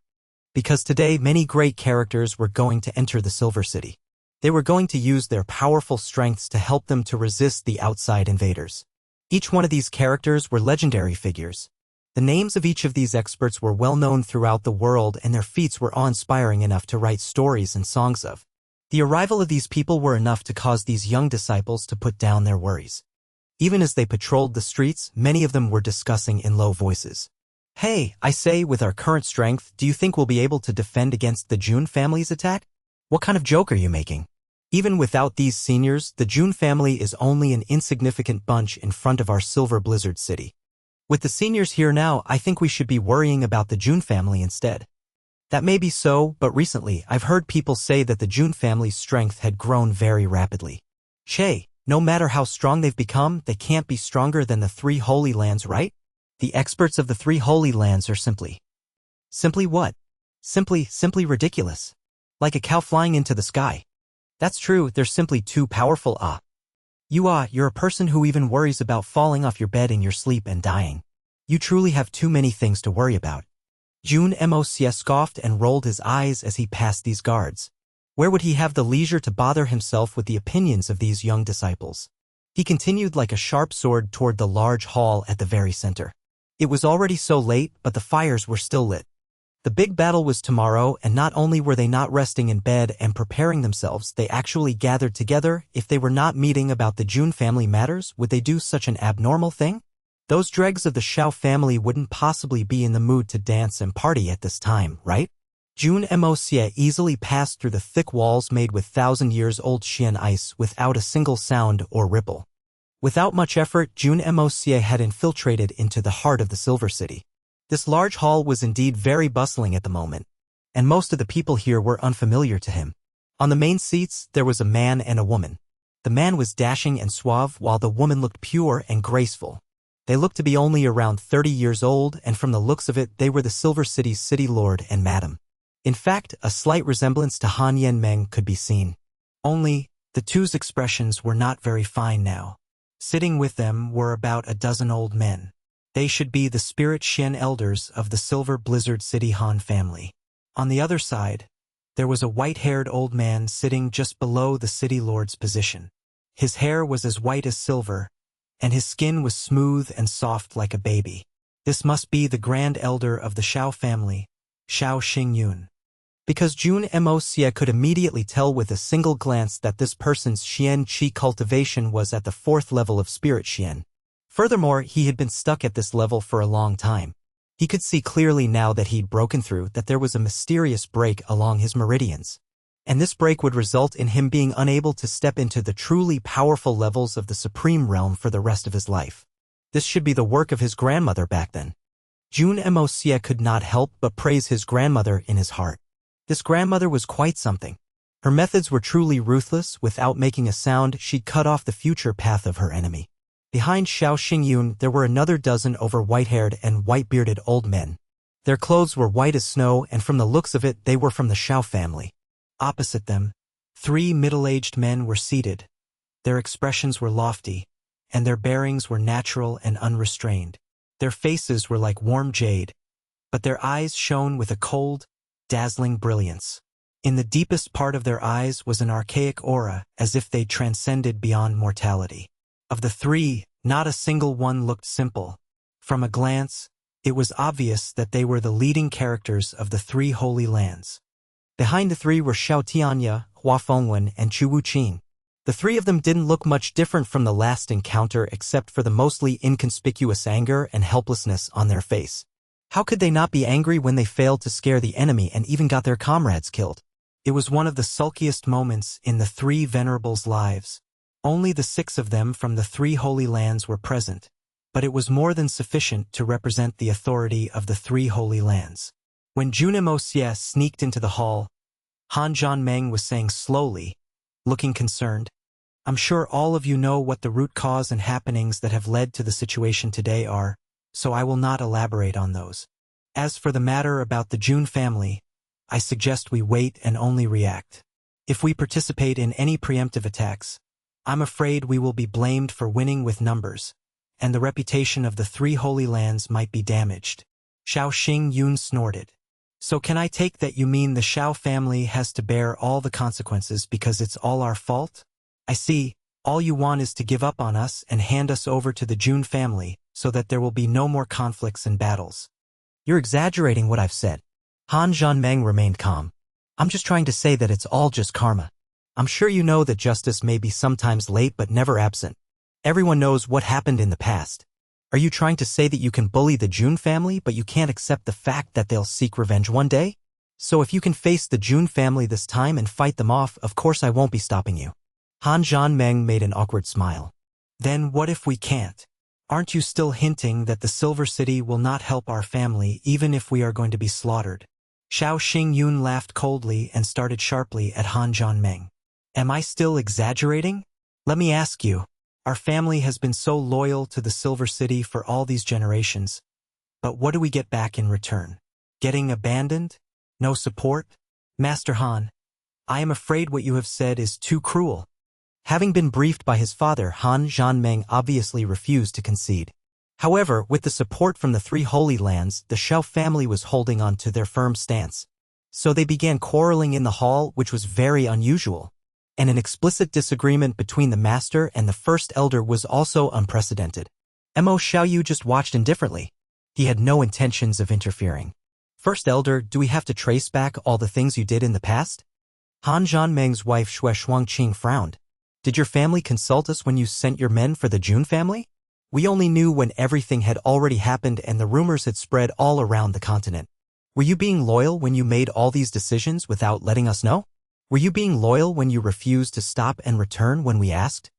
Because today many great characters were going to enter the Silver City. They were going to use their powerful strengths to help them to resist the outside invaders. Each one of these characters were legendary figures. The names of each of these experts were well known throughout the world, and their feats were awe-inspiring enough to write stories and songs of. The arrival of these people were enough to cause these young disciples to put down their worries. Even as they patrolled the streets, many of them were discussing in low voices. "Hey, I say, with our current strength, do you think we'll be able to defend against the Jun family's attack? What kind of joke are you making? Even without these seniors, the Jun family is only an insignificant bunch in front of our Silver Blizzard City. With the seniors here now, I think we should be worrying about the Jun family instead." That may be so, but recently I've heard people say that the Jun family's strength had grown very rapidly. "Che, no matter how strong they've become, they can't be stronger than the three Holy Lands, right? The experts of the three Holy Lands are simply what? Simply ridiculous. Like a cow flying into the sky. That's true, they're simply too powerful. You're a person who even worries about falling off your bed in your sleep and dying. You truly have too many things to worry about." Jun Moxie scoffed and rolled his eyes as he passed these guards. Where would he have the leisure to bother himself with the opinions of these young disciples? He continued like a sharp sword toward the large hall at the very center. It was already so late, but the fires were still lit. The big battle was tomorrow, and not only were they not resting in bed and preparing themselves, they actually gathered together. If they were not meeting about the Jun family matters, would they do such an abnormal thing? Those dregs of the Xiao family wouldn't possibly be in the mood to dance and party at this time, right? Jun Moxie easily passed through the thick walls made with 1,000-years-old Xian ice without a single sound or ripple. Without much effort, Jun Moxie had infiltrated into the heart of the Silver City. This large hall was indeed very bustling at the moment, and most of the people here were unfamiliar to him. On the main seats, there was a man and a woman. The man was dashing and suave, while the woman looked pure and graceful. They looked to be only around 30 years old, and from the looks of it, they were the Silver City's city lord and madam. In fact, a slight resemblance to Han Yanmeng could be seen. Only, the two's expressions were not very fine now. Sitting with them were about a dozen old men. They should be the spirit Xian elders of the Silver Blizzard City Han family. On the other side, there was a white-haired old man sitting just below the city lord's position. His hair was as white as silver, and his skin was smooth and soft like a baby. This must be the grand elder of the Xiao family, Xiao Xingyun. Because Jun Moxie could immediately tell with a single glance that this person's Xian Qi cultivation was at the 4th level of Spirit Xian. Furthermore, he had been stuck at this level for a long time. He could see clearly now that he'd broken through, that there was a mysterious break along his meridians. And this break would result in him being unable to step into the truly powerful levels of the Supreme Realm for the rest of his life. This should be the work of his grandmother back then. Jun Moxie could not help but praise his grandmother in his heart. This grandmother was quite something. Her methods were truly ruthless. Without making a sound, she'd cut off the future path of her enemy. Behind Xiao Xingyun, there were another dozen over white-haired and white-bearded old men. Their clothes were white as snow, and from the looks of it, they were from the Xiao family. Opposite them, 3 middle-aged men were seated. Their expressions were lofty, and their bearings were natural and unrestrained. Their faces were like warm jade, but their eyes shone with a cold, dazzling brilliance. In the deepest part of their eyes was an archaic aura, as if they transcended beyond mortality. Of the 3, not a single one looked simple. From a glance, it was obvious that they were the leading characters of the 3 Holy Lands. Behind the 3 were Xiao Tianya, Hua Fengwen, and Chu Wuqin. The 3 of them didn't look much different from the last encounter except for the mostly inconspicuous anger and helplessness on their face. How could they not be angry when they failed to scare the enemy and even got their comrades killed? It was one of the sulkiest moments in the 3 venerables' lives. Only the 6 of them from the 3 Holy Lands were present, but it was more than sufficient to represent the authority of the 3 Holy Lands. When Jun Moxie sneaked into the hall, Han Zhanmeng was saying slowly, looking concerned, "I'm sure all of you know what the root cause and happenings that have led to the situation today are, so I will not elaborate on those. As for the matter about the Jun family, I suggest we wait and only react. If we participate in any preemptive attacks, I'm afraid we will be blamed for winning with numbers, and the reputation of the three holy lands might be damaged. Xiao Xingyun snorted. So can I take that you mean the Xiao family has to bear all the consequences because it's all our fault? I see, all you want is to give up on us and hand us over to the Jun family so that there will be no more conflicts and battles. You're exaggerating what I've said. Han Zhanmeng remained calm. I'm just trying to say that it's all just karma. I'm sure you know that justice may be sometimes late but never absent. Everyone knows what happened in the past. Are you trying to say that you can bully the Jun family but you can't accept the fact that they'll seek revenge one day? So if you can face the Jun family this time and fight them off, of course I won't be stopping you. Han Zhanmeng made an awkward smile. Then what if we can't? Aren't you still hinting that the Silver City will not help our family even if we are going to be slaughtered? Xiao Xingyun laughed coldly and started sharply at Han Zhanmeng. Am I still exaggerating? Let me ask you. Our family has been so loyal to the Silver City for all these generations. But what do we get back in return? Getting abandoned? No support? Master Han, I am afraid what you have said is too cruel. Having been briefed by his father, Han Zhanmeng obviously refused to concede. However, with the support from the three Holy Lands, the Xiao family was holding on to their firm stance. So they began quarreling in the hall, which was very unusual. And an explicit disagreement between the master and the first elder was also unprecedented. Mo Xiaoyu just watched indifferently. He had no intentions of interfering. First elder, do we have to trace back all the things you did in the past? Han Zhanmeng's wife Xue Shuangqing frowned. Did your family consult us when you sent your men for the Jun family? We only knew when everything had already happened and the rumors had spread all around the continent. Were you being loyal when you made all these decisions without letting us know? Were you being loyal when you refused to stop and return when we asked?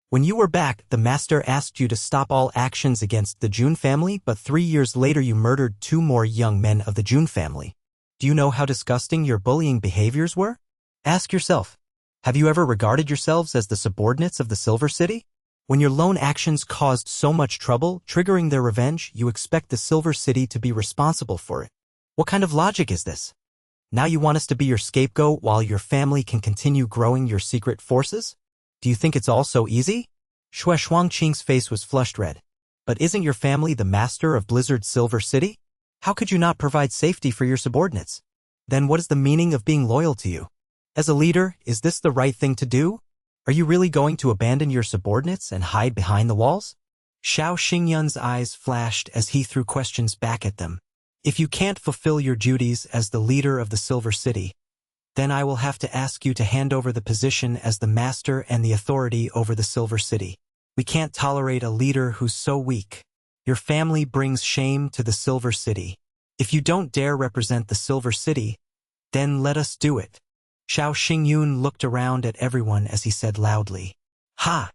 When you were back, the master asked you to stop all actions against the Jun family, but 3 years later you murdered 2 more young men of the Jun family. Do you know how disgusting your bullying behaviors were? Ask yourself, have you ever regarded yourselves as the subordinates of the Silver City? When your lone actions caused so much trouble, triggering their revenge, you expect the Silver City to be responsible for it. What kind of logic is this? Now you want us to be your scapegoat while your family can continue growing your secret forces? Do you think it's all so easy? Xue Shuangqing's face was flushed red. But isn't your family the master of Blizzard Silver City? How could you not provide safety for your subordinates? Then what is the meaning of being loyal to you? As a leader, is this the right thing to do? Are you really going to abandon your subordinates and hide behind the walls? Xiao Xingyun's eyes flashed as he threw questions back at them. If you can't fulfill your duties as the leader of the Silver City, then I will have to ask you to hand over the position as the master and the authority over the Silver City. We can't tolerate a leader who's so weak. Your family brings shame to the Silver City. If you don't dare represent the Silver City, then let us do it. Xiao Xingyun looked around at everyone as he said loudly, Ha!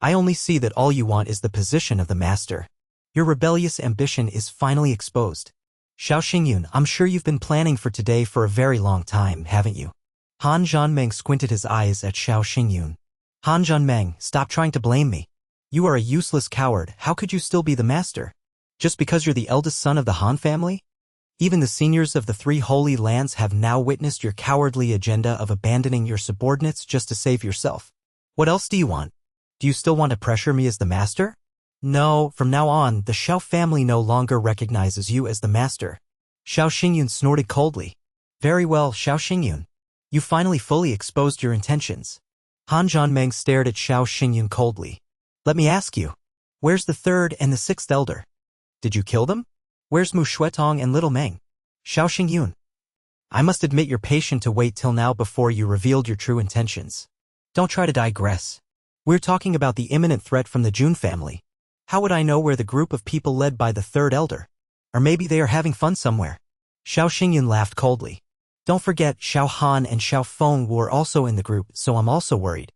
I only see that all you want is the position of the master. Your rebellious ambition is finally exposed. Xiao Xingyun, I'm sure you've been planning for today for a very long time, haven't you? Han Zhanmeng squinted his eyes at Xiao Xingyun. Han Zhanmeng, stop trying to blame me. You are a useless coward. How could you still be the master? Just because you're the eldest son of the Han family? Even the seniors of the 3 Holy Lands have now witnessed your cowardly agenda of abandoning your subordinates just to save yourself. What else do you want? Do you still want to pressure me as the master? No, from now on, the Xiao family no longer recognizes you as the master. Xiao Xingyun snorted coldly. Very well, Xiao Xingyun. You finally fully exposed your intentions. Han Zhanmeng stared at Xiao Xingyun coldly. Let me ask you, where's the 3rd and the 6th elder? Did you kill them? Where's Mu Shuetong and Little Meng? Xiao Xingyun. I must admit you're patient to wait till now before you revealed your true intentions. Don't try to digress. We're talking about the imminent threat from the Jun family. How would I know where the group of people led by the 3rd elder? Or maybe they are having fun somewhere. Xiao Xingyun laughed coldly. Don't forget Xiao Han and Xiao Feng were also in the group, so I'm also worried.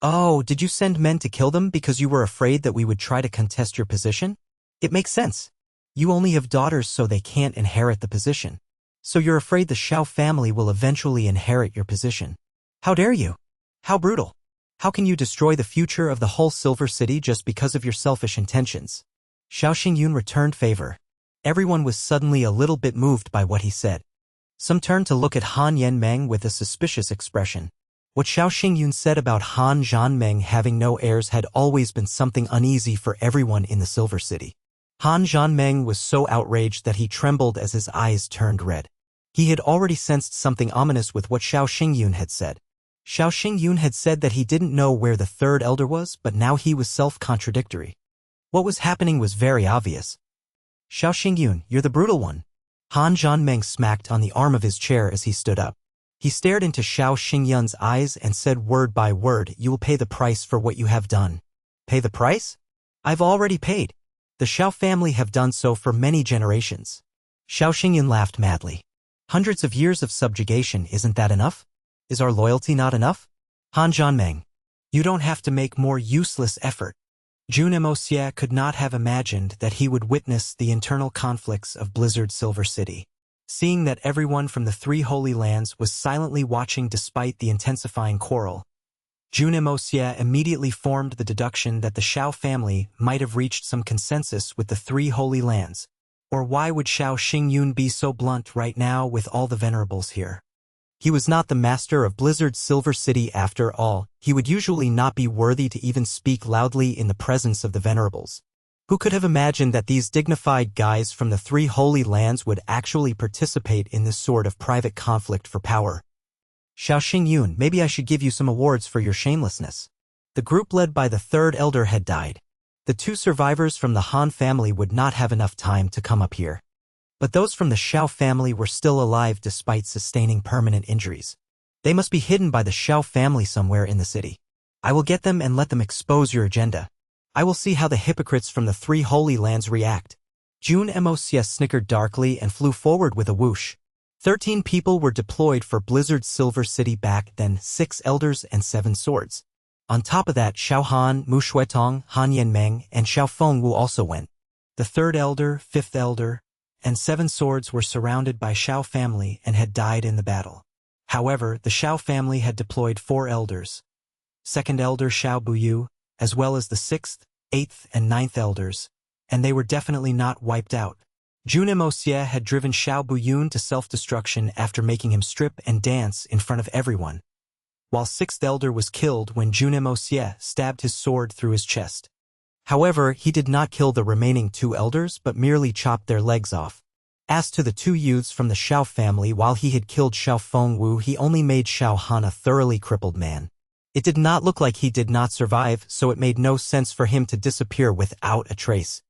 Oh, did you send men to kill them because you were afraid that we would try to contest your position? It makes sense. You only have daughters so they can't inherit the position. So you're afraid the Xiao family will eventually inherit your position. How dare you? How brutal. How can you destroy the future of the whole Silver City just because of your selfish intentions? Xiao Xingyun returned favor. Everyone was suddenly a little bit moved by what he said. Some turned to look at Han Yanmeng with a suspicious expression. What Xiao Xingyun said about Han Zhanmeng having no heirs had always been something uneasy for everyone in the Silver City. Han Zhanmeng was so outraged that he trembled as his eyes turned red. He had already sensed something ominous with what Xiao Xingyun had said. Xiao Xingyun had said that he didn't know where the third elder was, but now he was self-contradictory. What was happening was very obvious. Xiao Xingyun, you're the brutal one. Han Zhanmeng smacked on the arm of his chair as he stood up. He stared into Xiao Xingyun's eyes and said word by word, you will pay the price for what you have done. Pay the price? I've already paid. The Xiao family have done so for many generations. Xiao Xingyun laughed madly. Hundreds of years of subjugation, isn't that enough? Is our loyalty not enough? Han Zhanmeng, you don't have to make more useless effort. Jun Moxie could not have imagined that he would witness the internal conflicts of Blizzard Silver City. Seeing that everyone from the three Holy Lands was silently watching despite the intensifying quarrel, Jun Moxie immediately formed the deduction that the Xiao family might have reached some consensus with the three Holy Lands. Or why would Xiao Xingyun be so blunt right now with all the venerables here? He was not the master of Blizzard Silver City after all. He would usually not be worthy to even speak loudly in the presence of the venerables. Who could have imagined that these dignified guys from the three Holy Lands would actually participate in this sort of private conflict for power? Xiao Xingyun, maybe I should give you some awards for your shamelessness. The group led by the third elder had died. The two survivors from the Han family would not have enough time to come up here. But those from the Xiao family were still alive despite sustaining permanent injuries. They must be hidden by the Xiao family somewhere in the city. I will get them and let them expose your agenda. I will see how the hypocrites from the three Holy Lands react. Jun Moxie snickered darkly and flew forward with a whoosh. 13 people were deployed for Blizzard Silver City back then, 6 elders and 7 swords. On top of that, Xiao Han, Mu Shuitong, Han Yanmeng, and Xiao Fengwu also went. The third elder, fifth elder, and 7 swords were surrounded by Xiao family and had died in the battle. However, the Xiao family had deployed 4 elders. Second elder Xiao Buyu, as well as the 6th, 8th, and 9th elders, and they were definitely not wiped out. Jun Moxie had driven Xiao Buyun to self-destruction after making him strip and dance in front of everyone, while 6th elder was killed when Jun Moxie stabbed his sword through his chest. However, he did not kill the remaining 2 elders but merely chopped their legs off. As to the 2 youths from the Xiao family, while he had killed Xiao Fengwu, he only made Xiao Han a thoroughly crippled man. It did not look like he did not survive, so it made no sense for him to disappear without a trace.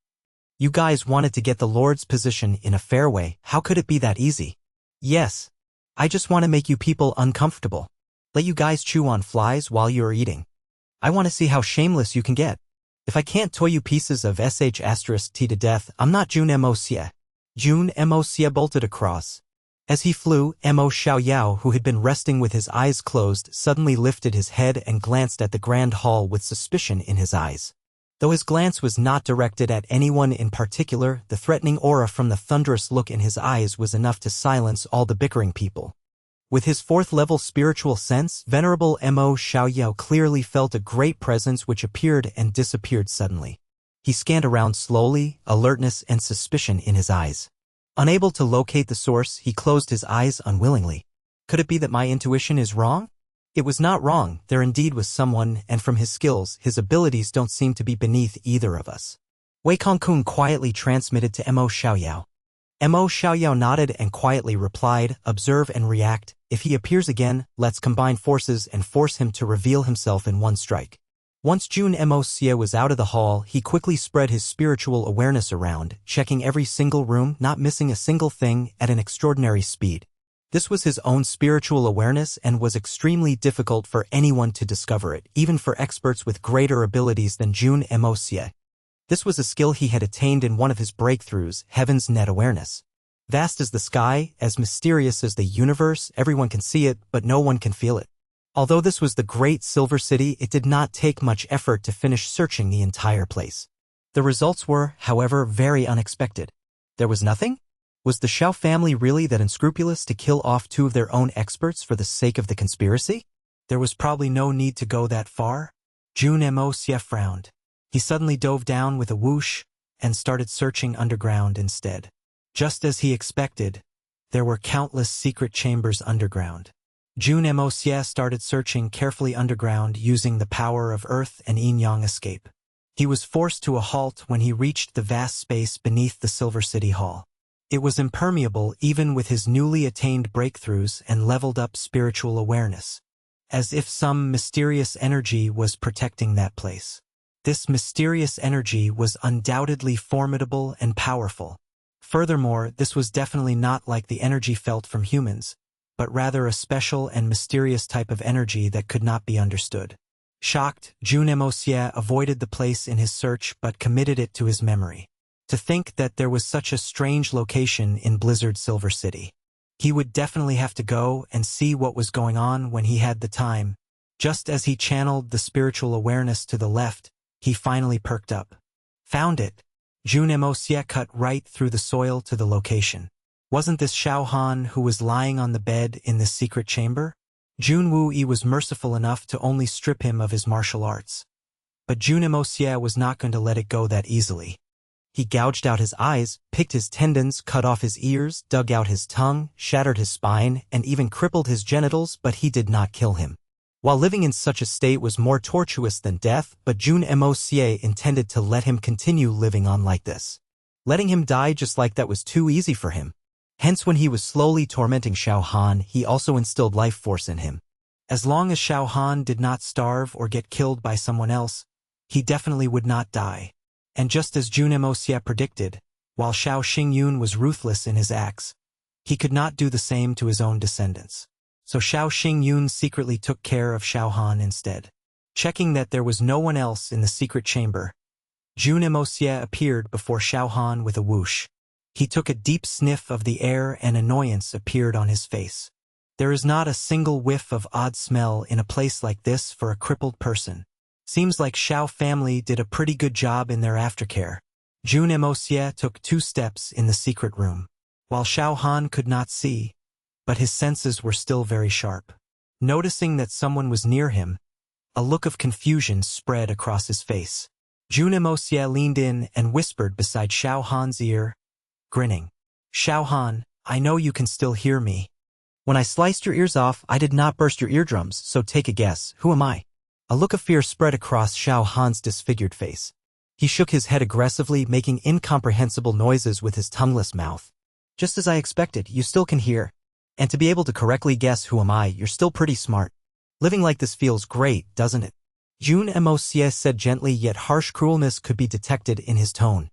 You guys wanted to get the Lord's position in a fair way. How could it be that easy? Yes. I just want to make you people uncomfortable. Let you guys chew on flies while you're eating. I want to see how shameless you can get. If I can't toy you pieces of sh*t to death, I'm not Jun Moxie. Jun Moxie bolted across. As he flew, Mo Xiaoyao, who had been resting with his eyes closed, suddenly lifted his head and glanced at the Grand Hall with suspicion in his eyes. Though his glance was not directed at anyone in particular, the threatening aura from the thunderous look in his eyes was enough to silence all the bickering people. With his 4th-level spiritual sense, Venerable Mo Xiaoyao clearly felt a great presence which appeared and disappeared suddenly. He scanned around slowly, alertness and suspicion in his eyes. Unable to locate the source, he closed his eyes unwillingly. Could it be that my intuition is wrong? It was not wrong, there indeed was someone, and from his skills, his abilities don't seem to be beneath either of us. Wei Kongkun quietly transmitted to Mo Xiaoyao. Mo Xiaoyao nodded and quietly replied, observe and react. If he appears again, let's combine forces and force him to reveal himself in one strike. Once Jun Moxie was out of the hall, he quickly spread his spiritual awareness around, checking every single room, not missing a single thing, at an extraordinary speed. This was his own spiritual awareness and was extremely difficult for anyone to discover it, even for experts with greater abilities than Jun Moxie. This was a skill he had attained in one of his breakthroughs, Heaven's Net Awareness. Vast as the sky, as mysterious as the universe, everyone can see it, but no one can feel it. Although this was the Great Silver City, it did not take much effort to finish searching the entire place. The results were, however, very unexpected. There was nothing? Was the Xiao family really that unscrupulous to kill off 2 of their own experts for the sake of the conspiracy? There was probably no need to go that far. Jun Moxie frowned. He suddenly dove down with a whoosh and started searching underground instead. Just as he expected, there were countless secret chambers underground. Jun Moxie started searching carefully underground using the power of earth and yin-yang escape. He was forced to a halt when he reached the vast space beneath the Silver City Hall. It was impermeable even with his newly attained breakthroughs and leveled-up spiritual awareness, as if some mysterious energy was protecting that place. This mysterious energy was undoubtedly formidable and powerful. Furthermore, this was definitely not like the energy felt from humans, but rather a special and mysterious type of energy that could not be understood. Shocked, Jun Moxie avoided the place in his search but committed it to his memory. To think that there was such a strange location in Blizzard Silver City. He would definitely have to go and see what was going on when he had the time. Just as he channeled the spiritual awareness to the left, he finally perked up. Found it. Jun Moxie cut right through the soil to the location. Wasn't this Xiao Han who was lying on the bed in this secret chamber? Jun Woo-yi was merciful enough to only strip him of his martial arts. But Jun Moxie was not going to let it go that easily. He gouged out his eyes, picked his tendons, cut off his ears, dug out his tongue, shattered his spine, and even crippled his genitals, but he did not kill him. While living in such a state was more tortuous than death, but Jun Moxie intended to let him continue living on like this. Letting him die just like that was too easy for him. Hence when he was slowly tormenting Xiao Han, he also instilled life force in him. As long as Xiao Han did not starve or get killed by someone else, he definitely would not die. And just as Jun Moxie predicted, while Xiao Xingyun was ruthless in his acts, he could not do the same to his own descendants. So Xiao Xingyun secretly took care of Xiao Han instead. Checking that there was no one else in the secret chamber, Jun Moxie appeared before Xiao Han with a whoosh. He took a deep sniff of the air and annoyance appeared on his face. There is not a single whiff of odd smell in a place like this for a crippled person. Seems like Xiao family did a pretty good job in their aftercare. Jun Moxie took 2 steps in the secret room. While Xiao Han could not see, but his senses were still very sharp. Noticing that someone was near him, a look of confusion spread across his face. Jun Moxie leaned in and whispered beside Xiao Han's ear, grinning. Xiao Han, I know you can still hear me. When I sliced your ears off, I did not burst your eardrums, so take a guess, who am I? A look of fear spread across Xiao Han's disfigured face. He shook his head aggressively, making incomprehensible noises with his tongueless mouth. Just as I expected, you still can hear. And to be able to correctly guess who am I, you're still pretty smart. Living like this feels great, doesn't it? Jun Moxie said gently, yet harsh cruelness could be detected in his tone.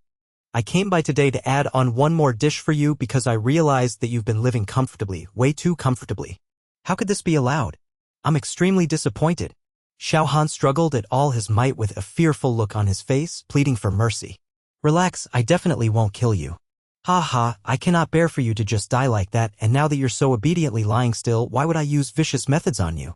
I came by today to add on one more dish for you because I realized that you've been living comfortably, way too comfortably. How could this be allowed? I'm extremely disappointed. Xiao Han struggled at all his might with a fearful look on his face, pleading for mercy. Relax, I definitely won't kill you. Ha ha, I cannot bear for you to just die like that, and now that you're so obediently lying still, why would I use vicious methods on you?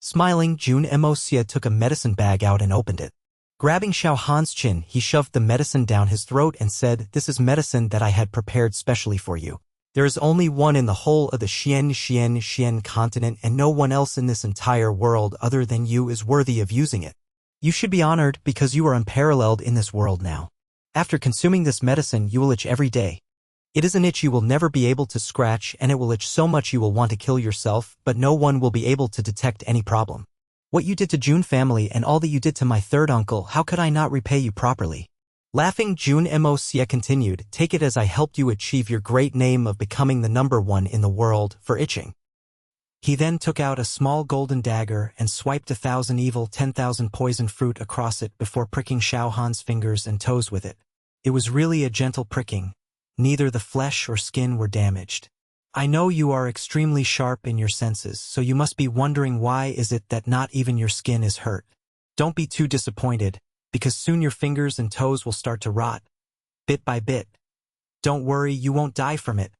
Smiling, Jun Moxie took a medicine bag out and opened it. Grabbing Xiao Han's chin, he shoved the medicine down his throat and said, "This is medicine that I had prepared specially for you. There is only one in the whole of the Xian continent, and no one else in this entire world other than you is worthy of using it. You should be honored because you are unparalleled in this world now. After consuming this medicine, you will itch every day. It is an itch you will never be able to scratch, and it will itch so much you will want to kill yourself, but no one will be able to detect any problem. What you did to Jun family and all that you did to my third uncle, how could I not repay you properly?" Laughing, Jun Moxie continued, "Take it as I helped you achieve your great name of becoming the #1 in the world for itching." He then took out a small golden dagger and swiped 1,000 evil 10,000 poison fruit across it before pricking Xiao Han's fingers and toes with it. It was really a gentle pricking. Neither the flesh or skin were damaged. I know you are extremely sharp in your senses, so you must be wondering why is it that not even your skin is hurt. Don't be too disappointed, because soon your fingers and toes will start to rot, bit by bit. Don't worry, you won't die from it.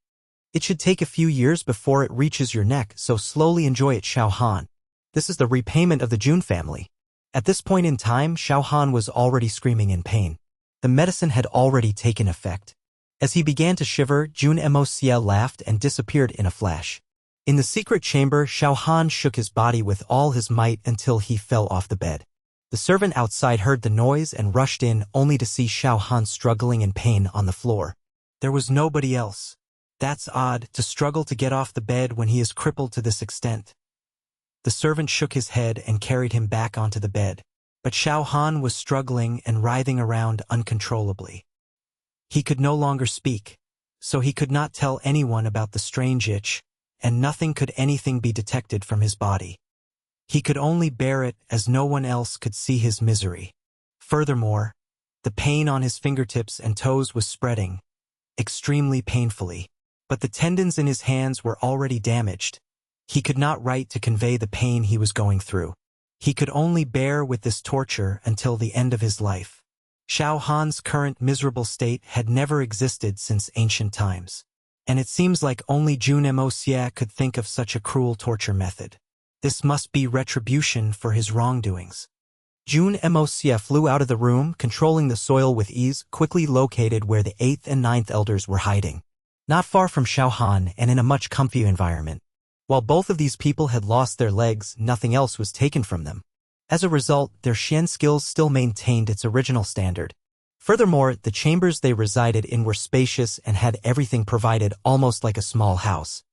It should take a few years before it reaches your neck, so slowly enjoy it, Xiao Han. This is the repayment of the Jun family." At this point in time, Xiao Han was already screaming in pain. The medicine had already taken effect. As he began to shiver, Jun Moxie laughed and disappeared in a flash. In the secret chamber, Xiao Han shook his body with all his might until he fell off the bed. The servant outside heard the noise and rushed in, only to see Xiao Han struggling in pain on the floor. There was nobody else. That's odd, to struggle to get off the bed when he is crippled to this extent. The servant shook his head and carried him back onto the bed. But Xiao Han was struggling and writhing around uncontrollably. He could no longer speak, so he could not tell anyone about the strange itch, and nothing could anything be detected from his body. He could only bear it as no one else could see his misery. Furthermore, the pain on his fingertips and toes was spreading, extremely painfully, but the tendons in his hands were already damaged. He could not write to convey the pain he was going through. He could only bear with this torture until the end of his life. Xiao Han's current miserable state had never existed since ancient times, and it seems like only Jun Moxie could think of such a cruel torture method. This must be retribution for his wrongdoings. Jun Moxie flew out of the room, controlling the soil with ease, quickly located where the 8th and 9th elders were hiding, not far from Xiao Han and in a much comfier environment. While both of these people had lost their legs, nothing else was taken from them. As a result, their Xian skills still maintained its original standard. Furthermore, the chambers they resided in were spacious and had everything provided almost like a small house.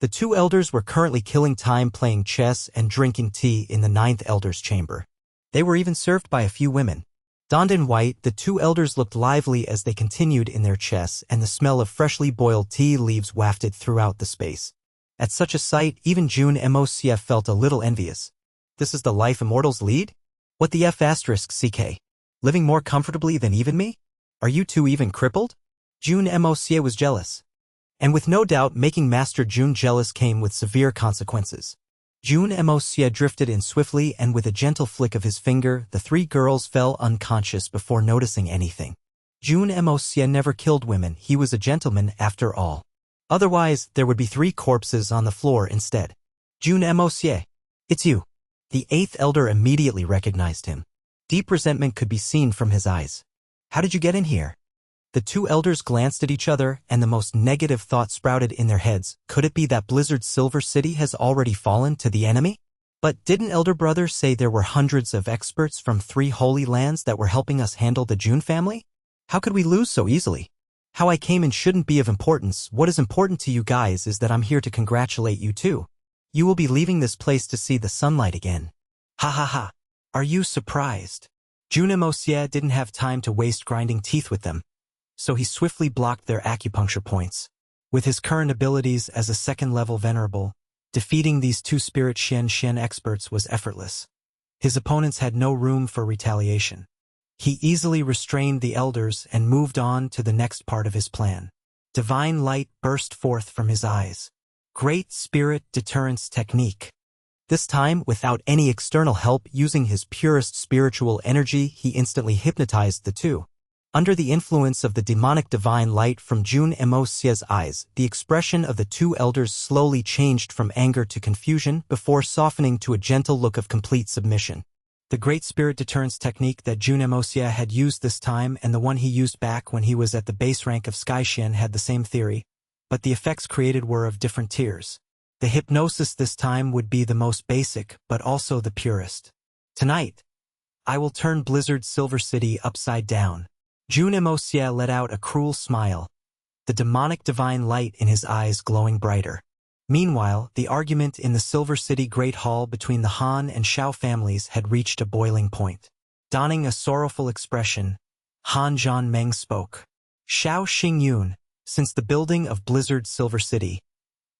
The 2 elders were currently killing time playing chess and drinking tea in the 9th elder's chamber. They were even served by a few women. Donned in white, the 2 elders looked lively as they continued in their chess, and the smell of freshly boiled tea leaves wafted throughout the space. At such a sight, even Jun Moxie felt a little envious. This is the life immortals lead? What the *CK? Living more comfortably than even me? Are you 2 even crippled? Jun Moxie was jealous. And with no doubt making Master Jun jealous came with severe consequences. Jun Moxie drifted in swiftly, and with a gentle flick of his finger, the 3 girls fell unconscious before noticing anything. Jun Moxie never killed women, he was a gentleman after all. Otherwise, there would be 3 corpses on the floor instead. Jun Moxie, it's you. The 8th elder immediately recognized him. Deep resentment could be seen from his eyes. How did you get in here? The 2 elders glanced at each other, and the most negative thought sprouted in their heads. Could it be that Blizzard's Silver City has already fallen to the enemy? But didn't Elder Brother say there were hundreds of experts from 3 holy lands that were helping us handle the Jun family? How could we lose so easily? How I came in shouldn't be of importance. What is important to you guys is that I'm here to congratulate you too. You will be leaving this place to see the sunlight again. Ha ha ha. Are you surprised? Jun Moxie didn't have time to waste grinding teeth with them, so he swiftly blocked their acupuncture points. With his current abilities as a 2nd-level venerable, defeating these 2 spirit Xian experts was effortless. His opponents had no room for retaliation. He easily restrained the elders and moved on to the next part of his plan. Divine light burst forth from his eyes. Great Spirit Deterrence Technique. This time, without any external help, using his purest spiritual energy, he instantly hypnotized the 2. Under the influence of the demonic divine light from Jun Moxie's eyes, the expression of the 2 elders slowly changed from anger to confusion before softening to a gentle look of complete submission. The Great Spirit Deterrence technique that Jun Moxie had used this time and the one he used back when he was at the base rank of Sky Xian had the same theory, but the effects created were of different tiers. The hypnosis this time would be the most basic, but also the purest. Tonight, I will turn Blizzard's Silver City upside down. Jun Moxie let out a cruel smile, the demonic divine light in his eyes glowing brighter. Meanwhile, the argument in the Silver City Great Hall between the Han and Xiao families had reached a boiling point. Donning a sorrowful expression, Han Zhanmeng spoke. Xiao Xingyun, since the building of Blizzard's Silver City,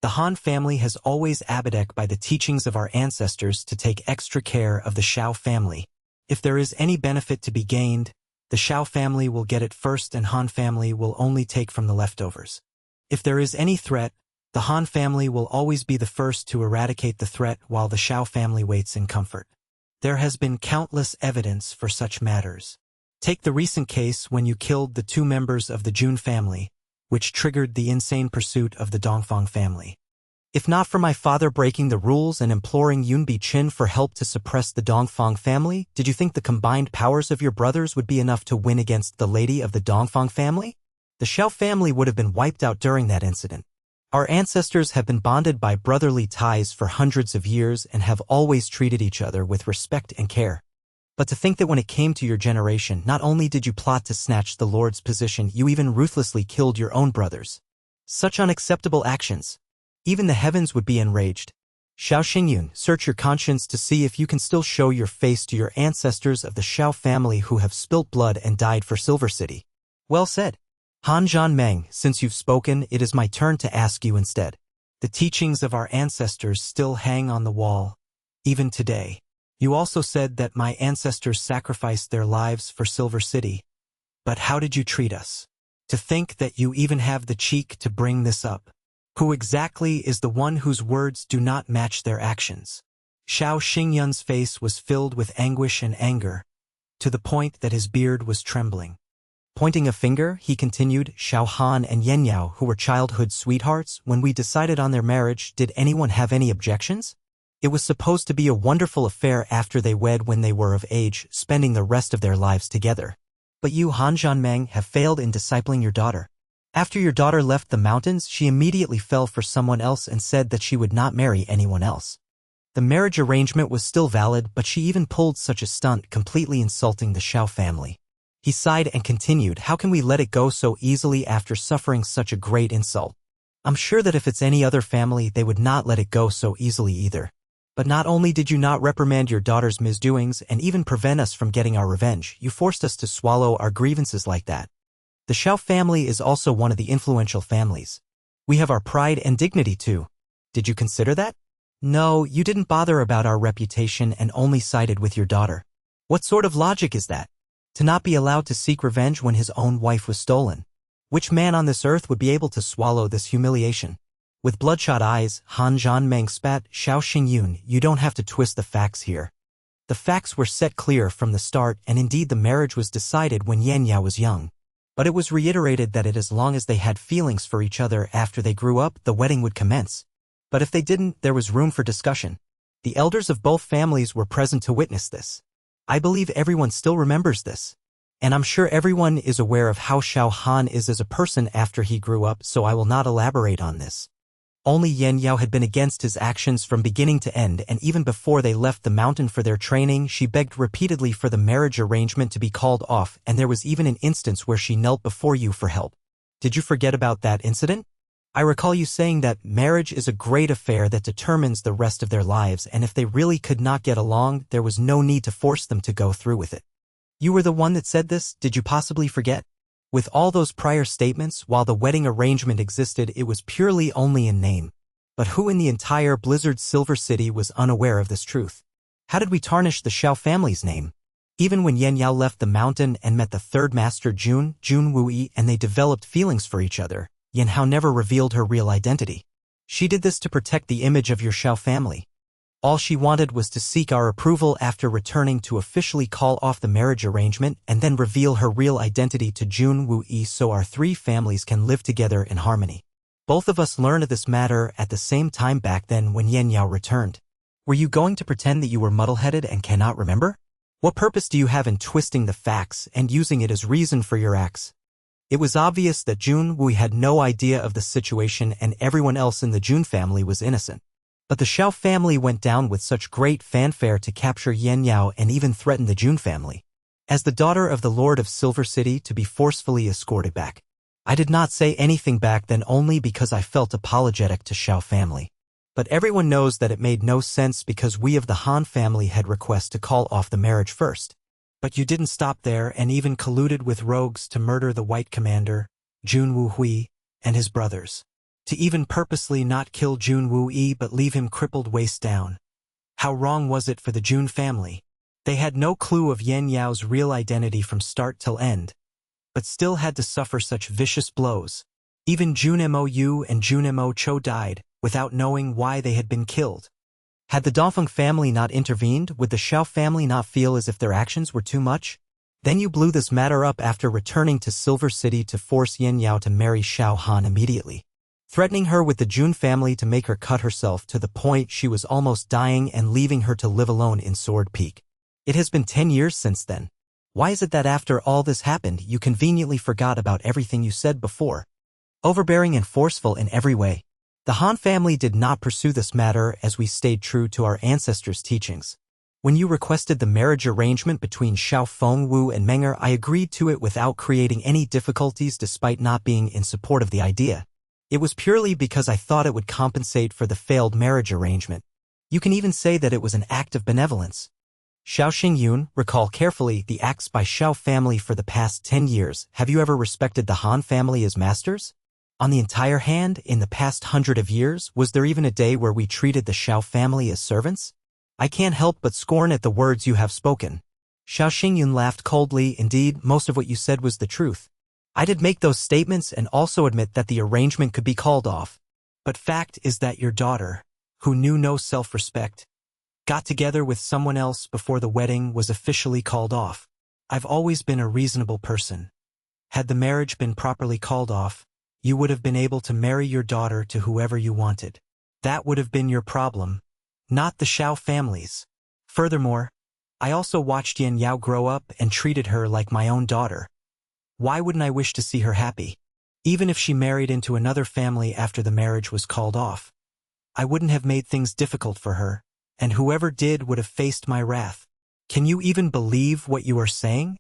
the Han family has always abided by the teachings of our ancestors to take extra care of the Xiao family. If there is any benefit to be gained, the Xiao family will get it first and Han family will only take from the leftovers. If there is any threat, the Han family will always be the first to eradicate the threat while the Xiao family waits in comfort. There has been countless evidence for such matters. Take the recent case when you killed the 2 members of the Jun family, which triggered the insane pursuit of the Dongfang family. If not for my father breaking the rules and imploring Yun Biqin for help to suppress the Dongfang family, did you think the combined powers of your brothers would be enough to win against the lady of the Dongfang family? The Xiao family would have been wiped out during that incident. Our ancestors have been bonded by brotherly ties for hundreds of years and have always treated each other with respect and care. But to think that when it came to your generation, not only did you plot to snatch the Lord's position, you even ruthlessly killed your own brothers. Such unacceptable actions. Even the heavens would be enraged. Xiao Xingyun, search your conscience to see if you can still show your face to your ancestors of the Xiao family who have spilt blood and died for Silver City. Well said. Han Zhanmeng, since you've spoken, it is my turn to ask you instead. The teachings of our ancestors still hang on the wall, even today. You also said that my ancestors sacrificed their lives for Silver City. But how did you treat us? To think that you even have the cheek to bring this up. Who exactly is the one whose words do not match their actions? Xiao Xingyun's face was filled with anguish and anger, to the point that his beard was trembling. Pointing a finger, he continued, Xiao Han and Yenyao, who were childhood sweethearts, when we decided on their marriage, did anyone have any objections? It was supposed to be a wonderful affair after they wed when they were of age, spending the rest of their lives together. But you, Han Zhanmeng, have failed in discipling your daughter. After your daughter left the mountains, she immediately fell for someone else and said that she would not marry anyone else. The marriage arrangement was still valid, but she even pulled such a stunt, completely insulting the Xiao family. He sighed and continued, how can we let it go so easily after suffering such a great insult? I'm sure that if it's any other family, they would not let it go so easily either. But not only did you not reprimand your daughter's misdoings and even prevent us from getting our revenge, you forced us to swallow our grievances like that. The Xiao family is also one of the influential families. We have our pride and dignity too. Did you consider that? No, you didn't bother about our reputation and only sided with your daughter. What sort of logic is that? To not be allowed to seek revenge when his own wife was stolen. Which man on this earth would be able to swallow this humiliation? With bloodshot eyes, Han Zhanmeng spat, Xiao Xingyun, you don't have to twist the facts here. The facts were set clear from the start, and indeed the marriage was decided when Yenyao was young. But it was reiterated that as long as they had feelings for each other after they grew up, the wedding would commence. But if they didn't, there was room for discussion. The elders of both families were present to witness this. I believe everyone still remembers this. And I'm sure everyone is aware of how Xiao Han is as a person after he grew up, so I will not elaborate on this. Only Yenyao had been against his actions from beginning to end, and even before they left the mountain for their training, she begged repeatedly for the marriage arrangement to be called off, and there was even an instance where she knelt before you for help. Did you forget about that incident? I recall you saying that marriage is a great affair that determines the rest of their lives, and if they really could not get along, there was no need to force them to go through with it. You were the one that said this, did you possibly forget? With all those prior statements, while the wedding arrangement existed, it was purely only in name. But who in the entire Blizzard Silver City was unaware of this truth? How did we tarnish the Xiao family's name? Even when Yenyao left the mountain and met the third master Jun Wuyi, and they developed feelings for each other, Yanhao never revealed her real identity. She did this to protect the image of your Xiao family. All she wanted was to seek our approval after returning to officially call off the marriage arrangement and then reveal her real identity to Jun Wuyi so our three families can live together in harmony. Both of us learned of this matter at the same time back then when Yenyao returned. Were you going to pretend that you were muddle-headed and cannot remember? What purpose do you have in twisting the facts and using it as reason for your acts? It was obvious that Jun Wuyi had no idea of the situation and everyone else in the Jun family was innocent. But the Xiao family went down with such great fanfare to capture Yenyao and even threatened the Jun family, as the daughter of the Lord of Silver City, to be forcefully escorted back. I did not say anything back then only because I felt apologetic to Xiao family. But everyone knows that it made no sense because we of the Han family had request to call off the marriage first. But you didn't stop there and even colluded with rogues to murder the White Commander, Jun Wuyi, and his brothers. To even purposely not kill Jun Wuyi but leave him crippled waist down. How wrong was it for the Jun family? They had no clue of Yenyao's real identity from start till end, but still had to suffer such vicious blows. Even Jun Mou and Jun Mo Cho died, without knowing why they had been killed. Had the Dongfeng family not intervened, would the Xiao family not feel as if their actions were too much? Then you blew this matter up after returning to Silver City to force Yenyao to marry Xiao Han immediately, threatening her with the Jun family to make her cut herself to the point she was almost dying and leaving her to live alone in Sword Peak. It has been 10 years since then. Why is it that after all this happened, you conveniently forgot about everything you said before? Overbearing and forceful in every way. The Han family did not pursue this matter as we stayed true to our ancestors' teachings. When you requested the marriage arrangement between Xiao Fengwu and Menger, I agreed to it without creating any difficulties despite not being in support of the idea. It was purely because I thought it would compensate for the failed marriage arrangement. You can even say that it was an act of benevolence. Xiao Xingyun, recall carefully the acts by Xiao family for the past 10 years. Have you ever respected the Han family as masters? On the entire hand, in the past 100 of years, was there even a day where we treated the Xiao family as servants? I can't help but scorn at the words you have spoken. Xiao Xingyun laughed coldly. Indeed, most of what you said was the truth. I did make those statements and also admit that the arrangement could be called off. But fact is that your daughter, who knew no self-respect, got together with someone else before the wedding was officially called off. I've always been a reasonable person. Had the marriage been properly called off, you would have been able to marry your daughter to whoever you wanted. That would have been your problem, not the Xiao families. Furthermore, I also watched Yan Yao grow up and treated her like my own daughter. Why wouldn't I wish to see her happy? Even if she married into another family after the marriage was called off, I wouldn't have made things difficult for her, and whoever did would have faced my wrath. Can you even believe what you are saying?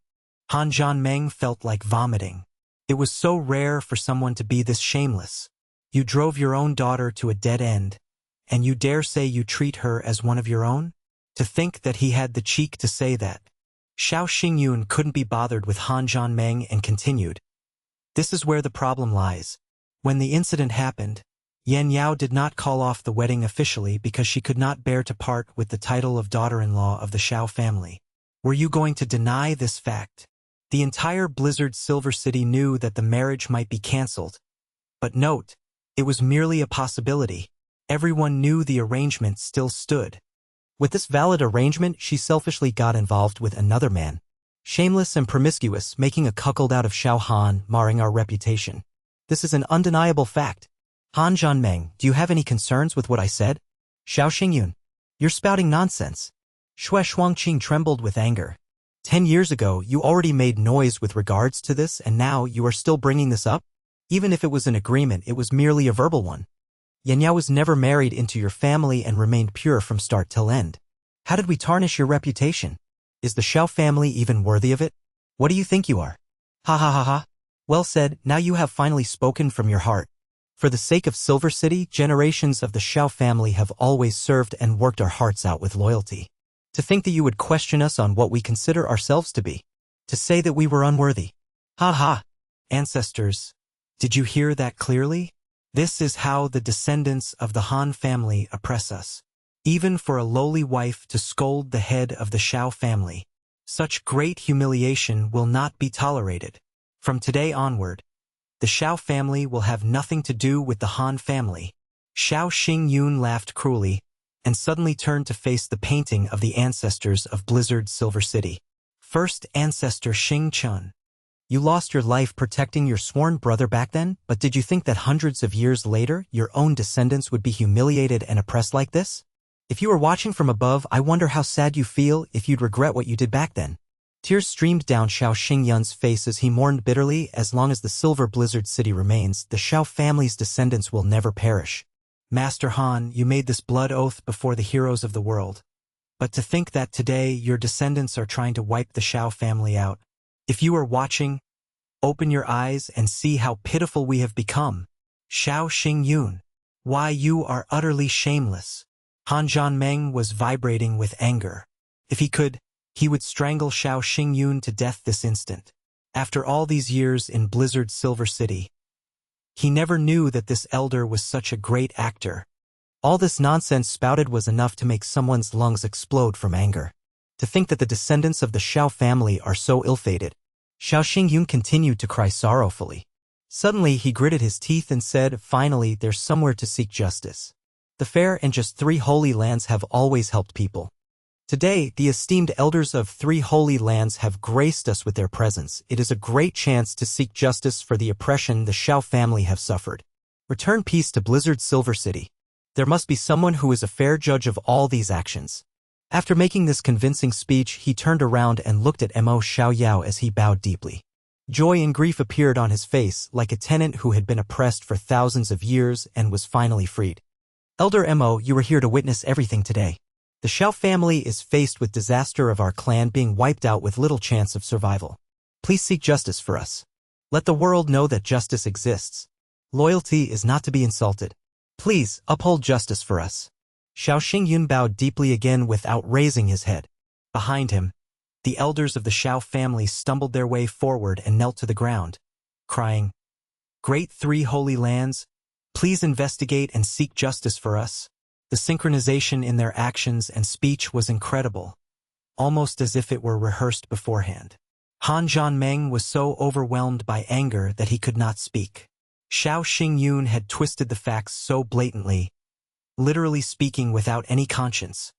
Han Zhanmeng felt like vomiting. It was so rare for someone to be this shameless. You drove your own daughter to a dead end, and you dare say you treat her as one of your own? To think that he had the cheek to say that. Xiao Xingyun couldn't be bothered with Han Zhanmeng and continued. This is where the problem lies. When the incident happened, Yan Yao did not call off the wedding officially because she could not bear to part with the title of daughter-in-law of the Xiao family. Were you going to deny this fact? The entire Blizzard Silver City knew that the marriage might be cancelled. But note, it was merely a possibility. Everyone knew the arrangement still stood. With this valid arrangement, she selfishly got involved with another man. Shameless and promiscuous, making a cuckold out of Xiao Han, marring our reputation. This is an undeniable fact. Han Zhanmeng, do you have any concerns with what I said? Xiao Xingyun, you're spouting nonsense. Xue Shuangqing trembled with anger. 10 years ago, you already made noise with regards to this, and now you are still bringing this up? Even if it was an agreement, it was merely a verbal one. Yan Yao was never married into your family and remained pure from start till end. How did we tarnish your reputation? Is the Xiao family even worthy of it? What do you think you are? Ha ha ha ha. Well said, now you have finally spoken from your heart. For the sake of Silver City, generations of the Xiao family have always served and worked our hearts out with loyalty. To think that you would question us on what we consider ourselves to be. To say that we were unworthy. Ha ha. Ancestors, did you hear that clearly? This is how the descendants of the Han family oppress us. Even for a lowly wife to scold the head of the Xiao family. Such great humiliation will not be tolerated. From today onward, the Xiao family will have nothing to do with the Han family. Xiao Xingyun laughed cruelly, and suddenly turned to face the painting of the ancestors of Blizzard Silver City. First ancestor Xing Chun. You lost your life protecting your sworn brother back then, but did you think that hundreds of years later, your own descendants would be humiliated and oppressed like this? If you were watching from above, I wonder how sad you feel if you'd regret what you did back then. Tears streamed down Xiao Xingyun's face as he mourned bitterly. As long as the Silver Blizzard City remains, the Xiao family's descendants will never perish. Master Han, you made this blood oath before the heroes of the world. But to think that today your descendants are trying to wipe the Xiao family out. If you are watching, open your eyes and see how pitiful we have become. Xiao Xingyun, why you are utterly shameless. Han Zhanmeng was vibrating with anger. If he could, he would strangle Xiao Xingyun to death this instant. After all these years in Blizzard Silver City, he never knew that this elder was such a great actor. All this nonsense spouted was enough to make someone's lungs explode from anger. To think that the descendants of the Xiao family are so ill-fated. Xiao Xingyun continued to cry sorrowfully. Suddenly he gritted his teeth and said, finally, there's somewhere to seek justice. The fair and just 3 holy lands have always helped people. Today, the esteemed elders of 3 holy lands have graced us with their presence. It is a great chance to seek justice for the oppression the Xiao family have suffered. Return peace to Blizzard Silver City. There must be someone who is a fair judge of all these actions. After making this convincing speech, he turned around and looked at Mo Xiaoyao as he bowed deeply. Joy and grief appeared on his face like a tenant who had been oppressed for thousands of years and was finally freed. Elder Mo, you were here to witness everything today. The Xiao family is faced with disaster of our clan being wiped out with little chance of survival. Please seek justice for us. Let the world know that justice exists. Loyalty is not to be insulted. Please, uphold justice for us. Xiao Xingyun bowed deeply again without raising his head. Behind him, the elders of the Xiao family stumbled their way forward and knelt to the ground, crying, "Great Three Holy Lands, please investigate and seek justice for us." The synchronization in their actions and speech was incredible, almost as if it were rehearsed beforehand. Han Zhanmeng was so overwhelmed by anger that he could not speak. Xiao Xingyun had twisted the facts so blatantly, literally speaking without any conscience.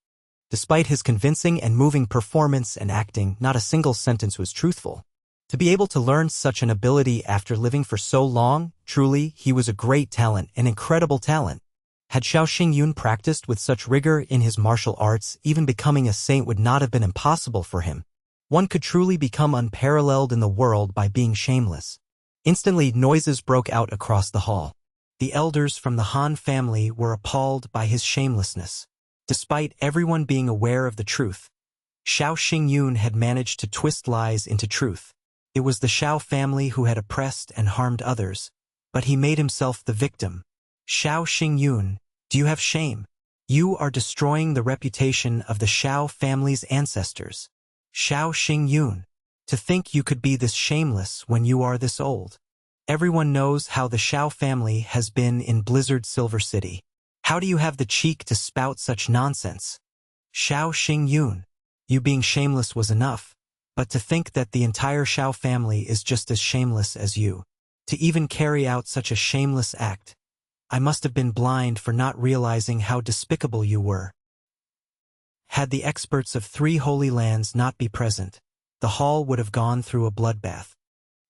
Despite his convincing and moving performance and acting, not a single sentence was truthful. To be able to learn such an ability after living for so long, truly, he was a great talent, an incredible talent. Had Xiao Xingyun practiced with such rigor in his martial arts, even becoming a saint would not have been impossible for him. One could truly become unparalleled in the world by being shameless. Instantly, noises broke out across the hall. The elders from the Han family were appalled by his shamelessness. Despite everyone being aware of the truth, Xiao Xingyun had managed to twist lies into truth. It was the Xiao family who had oppressed and harmed others, but he made himself the victim. Xiao Xingyun, do you have shame? You are destroying the reputation of the Xiao family's ancestors. Xiao Xingyun, to think you could be this shameless when you are this old. Everyone knows how the Xiao family has been in Blizzard Silver City. How do you have the cheek to spout such nonsense? Xiao Xingyun, you being shameless was enough, but to think that the entire Xiao family is just as shameless as you. To even carry out such a shameless act, I must have been blind for not realizing how despicable you were. Had the experts of 3 Holy Lands not be present, the hall would have gone through a bloodbath.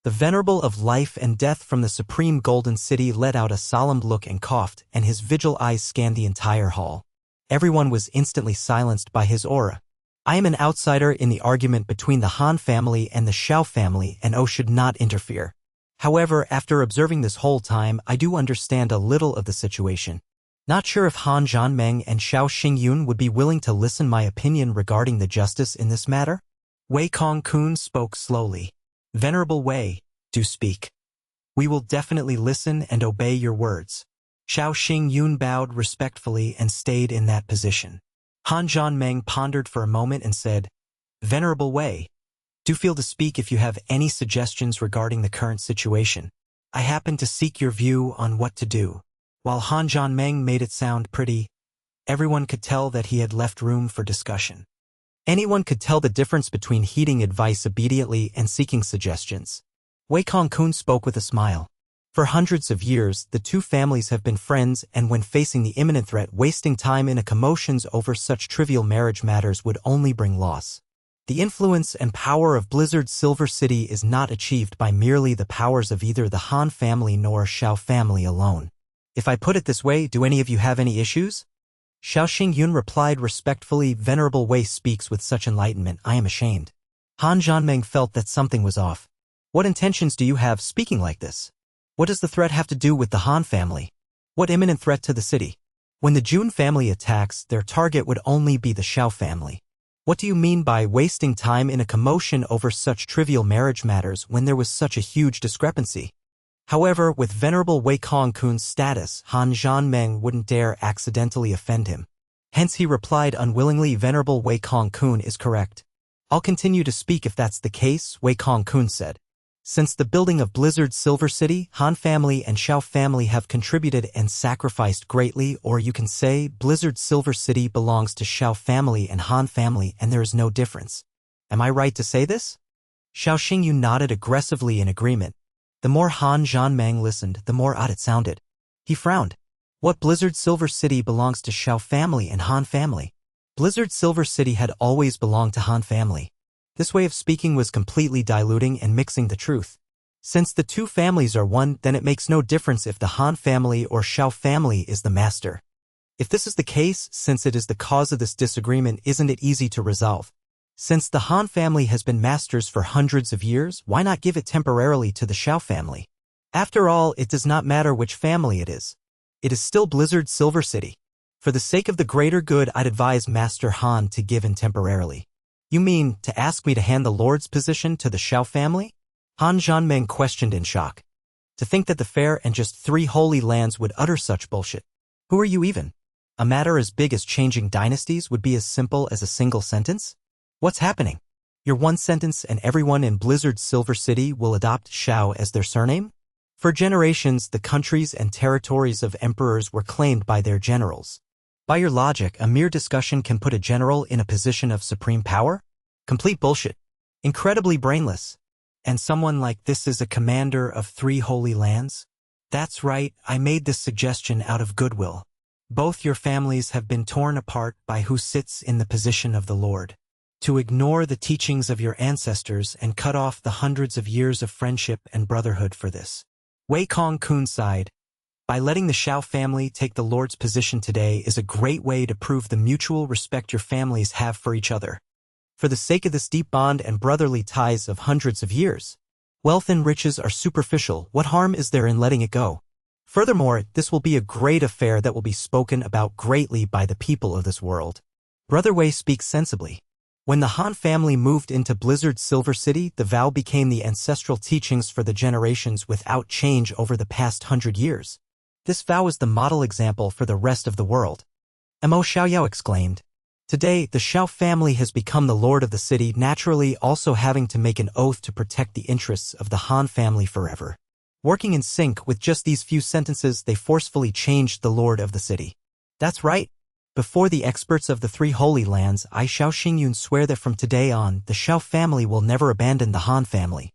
The Venerable of Life and Death from the Supreme Golden City let out a solemn look and coughed, and his vigil eyes scanned the entire hall. Everyone was instantly silenced by his aura. I am an outsider in the argument between the Han family and the Xiao family, and should not interfere. However, after observing this whole time, I do understand a little of the situation. Not sure if Han Zhanmeng and Xiao Xingyun would be willing to listen my opinion regarding the justice in this matter. Wei Kong-kun spoke slowly. Venerable Wei, do speak. We will definitely listen and obey your words. Xiao Xingyun bowed respectfully and stayed in that position. Han Zhanmeng pondered for a moment and said, Venerable Wei, do feel to speak if you have any suggestions regarding the current situation. I happen to seek your view on what to do. While Han Zhanmeng made it sound pretty, everyone could tell that he had left room for discussion. Anyone could tell the difference between heeding advice obediently and seeking suggestions. Wei Kong-kun spoke with a smile. For hundreds of years, the two families have been friends, and when facing the imminent threat, wasting time in commotions over such trivial marriage matters would only bring loss. The influence and power of Blizzard Silver City is not achieved by merely the powers of either the Han family nor Xiao family alone. If I put it this way, do any of you have any issues? Xiao Xingyun replied respectfully, Venerable Wei speaks with such enlightenment, I am ashamed. Han Zhanmeng felt that something was off. What intentions do you have speaking like this? What does the threat have to do with the Han family? What imminent threat to the city? When the Jun family attacks, their target would only be the Xiao family. What do you mean by wasting time in a commotion over such trivial marriage matters when there was such a huge discrepancy? However, with Venerable Wei Kong-kun's status, Han Zhanmeng wouldn't dare accidentally offend him. Hence he replied unwillingly, Venerable Wei Kong-kun is correct. I'll continue to speak if that's the case, Wei Kong-kun said. Since the building of Blizzard Silver City, Han family and Xiao family have contributed and sacrificed greatly, or you can say Blizzard Silver City belongs to Xiao family and Han family, and there is no difference. Am I right to say this? Xiao Xingyun nodded aggressively in agreement. The more Han Zhanmeng listened, the more odd it sounded. He frowned. What Blizzard Silver City belongs to Xiao family and Han family? Blizzard Silver City had always belonged to Han family. This way of speaking was completely diluting and mixing the truth. Since the two families are one, then it makes no difference if the Han family or Xiao family is the master. If this is the case, since it is the cause of this disagreement, isn't it easy to resolve? Since the Han family has been masters for hundreds of years, why not give it temporarily to the Xiao family? After all, it does not matter which family it is. It is still Blizzard Silver City. For the sake of the greater good, I'd advise Master Han to give in temporarily. You mean, to ask me to hand the Lord's position to the Xiao family? Han Zhanmeng questioned in shock. To think that the fair and just 3 holy lands would utter such bullshit. Who are you even? A matter as big as changing dynasties would be as simple as a single sentence? What's happening? Your one sentence and everyone in Blizzard's Silver City will adopt Shao as their surname? For generations, the countries and territories of emperors were claimed by their generals. By your logic, a mere discussion can put a general in a position of supreme power? Complete bullshit. Incredibly brainless. And someone like this is a commander of 3 holy lands? That's right, I made this suggestion out of goodwill. Both your families have been torn apart by who sits in the position of the Lord. To ignore the teachings of your ancestors and cut off the hundreds of years of friendship and brotherhood for this. Wei Kong-kun sighed. By letting the Shao family take the Lord's position today is a great way to prove the mutual respect your families have for each other. For the sake of this deep bond and brotherly ties of hundreds of years. Wealth and riches are superficial, what harm is there in letting it go? Furthermore, this will be a great affair that will be spoken about greatly by the people of this world. Brother Wei speaks sensibly. When the Han family moved into Blizzard's Silver City, the vow became the ancestral teachings for the generations without change over the past 100 years. This vow is the model example for the rest of the world. Mo Xiaoyao exclaimed. Today, the Shao family has become the lord of the city, naturally also having to make an oath to protect the interests of the Han family forever. Working in sync with just these few sentences, they forcefully changed the lord of the city. That's right. Before the experts of the 3 holy lands, I Xiao Xingyun swear that from today on, the Shao family will never abandon the Han family.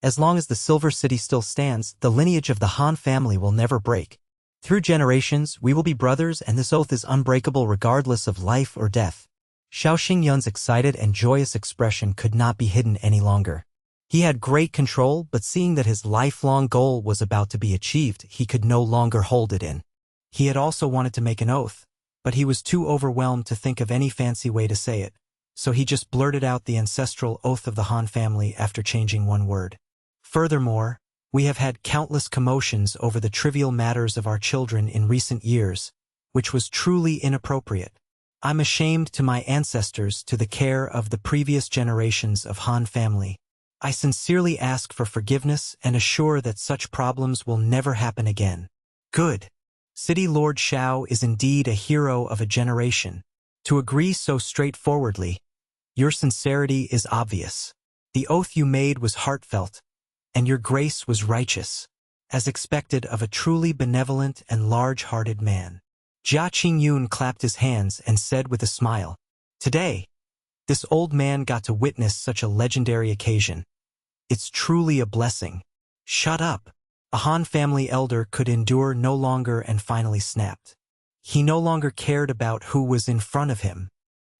As long as the Silver City still stands, the lineage of the Han family will never break. Through generations, we will be brothers, and this oath is unbreakable regardless of life or death. Xiao Xingyun's excited and joyous expression could not be hidden any longer. He had great control, but seeing that his lifelong goal was about to be achieved, he could no longer hold it in. He had also wanted to make an oath, but he was too overwhelmed to think of any fancy way to say it, so he just blurted out the ancestral oath of the Han family after changing one word. Furthermore, we have had countless commotions over the trivial matters of our children in recent years, which was truly inappropriate. I'm ashamed to my ancestors, to the care of the previous generations of Han family. I sincerely ask for forgiveness and assure that such problems will never happen again. Good. City Lord Shao is indeed a hero of a generation. To agree so straightforwardly, your sincerity is obvious. The oath you made was heartfelt, and your grace was righteous, as expected of a truly benevolent and large-hearted man. Jia Qingyun clapped his hands and said with a smile, "Today, this old man got to witness such a legendary occasion. It's truly a blessing." Shut up. A Han family elder could endure no longer and finally snapped. He no longer cared about who was in front of him.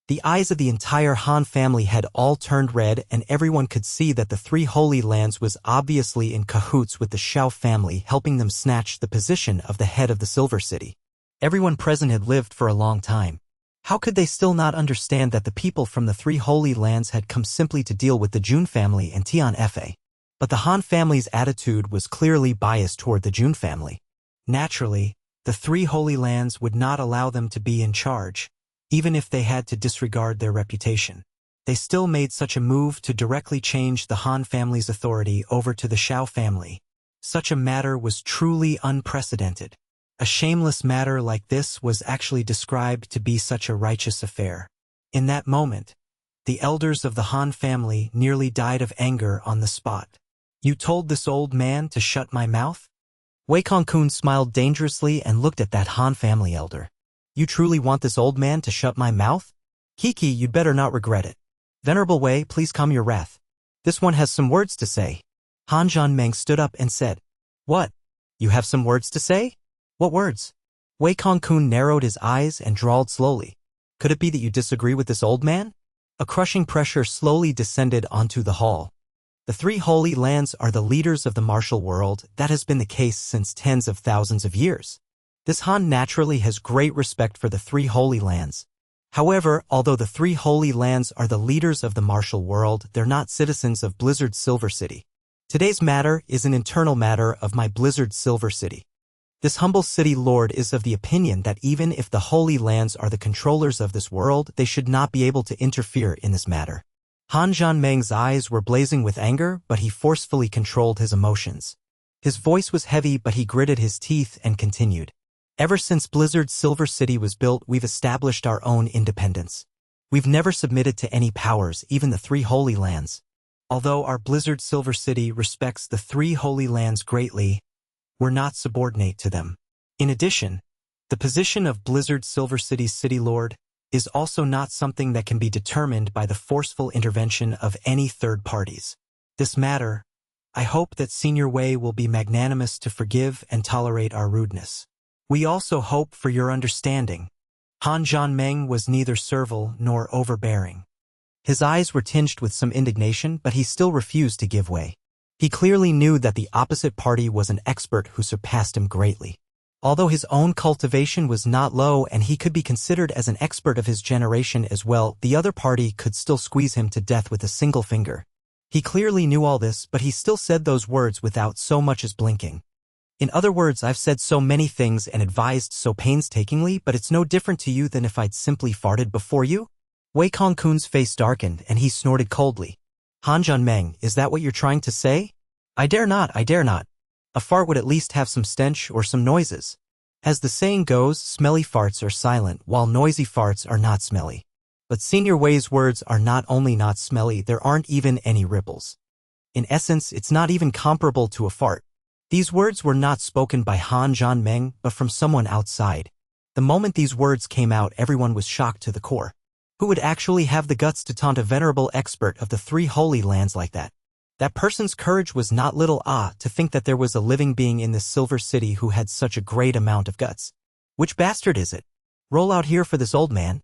The eyes of the entire Han family had all turned red, and everyone could see that the 3 holy lands was obviously in cahoots with the Shao family, helping them snatch the position of the head of the Silver City. Everyone present had lived for a long time. How could they still not understand that the people from the 3 holy lands had come simply to deal with the Jun family and Tian Fa? But the Han family's attitude was clearly biased toward the Jun family. Naturally, the 3 holy lands would not allow them to be in charge, even if they had to disregard their reputation. They still made such a move to directly change the Han family's authority over to the Shao family. Such a matter was truly unprecedented. A shameless matter like this was actually described to be such a righteous affair. In that moment, the elders of the Han family nearly died of anger on the spot. "You told this old man to shut my mouth?" Wei Kong-kun smiled dangerously and looked at that Han family elder. "You truly want this old man to shut my mouth? Kiki, you'd better not regret it. Venerable Wei, please calm your wrath. This one has some words to say." Han Zhanmeng stood up and said, "What? You have some words to say? What words?" Wei Kong-kun narrowed his eyes and drawled slowly. "Could it be that you disagree with this old man?" A crushing pressure slowly descended onto the hall. The 3 holy lands are the leaders of the martial world. That has been the case since tens of thousands of years. This Han naturally has great respect for the 3 holy lands. However, although the 3 holy lands are the leaders of the martial world, they're not citizens of Blizzard Silver City. Today's matter is an internal matter of my Blizzard Silver City. This humble city lord is of the opinion that even if the holy lands are the controllers of this world, they should not be able to interfere in this matter. Han Zhanmeng's eyes were blazing with anger, but he forcefully controlled his emotions. His voice was heavy, but he gritted his teeth and continued. Ever since Blizzard's Silver City was built, we've established our own independence. We've never submitted to any powers, even the three Holy Lands. Although our Blizzard Silver City respects the three Holy Lands greatly, we're not subordinate to them. In addition, the position of Blizzard Silver City's City Lord is also not something that can be determined by the forceful intervention of any third parties. This matter, I hope that Senior Wei will be magnanimous to forgive and tolerate our rudeness. We also hope for your understanding. Han Zhanmeng was neither servile nor overbearing. His eyes were tinged with some indignation, but he still refused to give way. He clearly knew that the opposite party was an expert who surpassed him greatly. Although his own cultivation was not low and he could be considered as an expert of his generation as well, the other party could still squeeze him to death with a single finger. He clearly knew all this, but he still said those words without so much as blinking. In other words, I've said so many things and advised so painstakingly, but it's no different to you than if I'd simply farted before you? Wei Kongkun's face darkened and he snorted coldly. Han Zhanmeng, is that what you're trying to say? I dare not, I dare not. A fart would at least have some stench or some noises. As the saying goes, smelly farts are silent, while noisy farts are not smelly. But Senior Wei's words are not only not smelly, there aren't even any ripples. In essence, it's not even comparable to a fart. These words were not spoken by Han Zhanmeng, but from someone outside. The moment these words came out, everyone was shocked to the core. Who would actually have the guts to taunt a venerable expert of the three Holy Lands like that? That person's courage was not little. To think that there was a living being in this Silver City who had such a great amount of guts. Which bastard is it? Roll out here for this old man.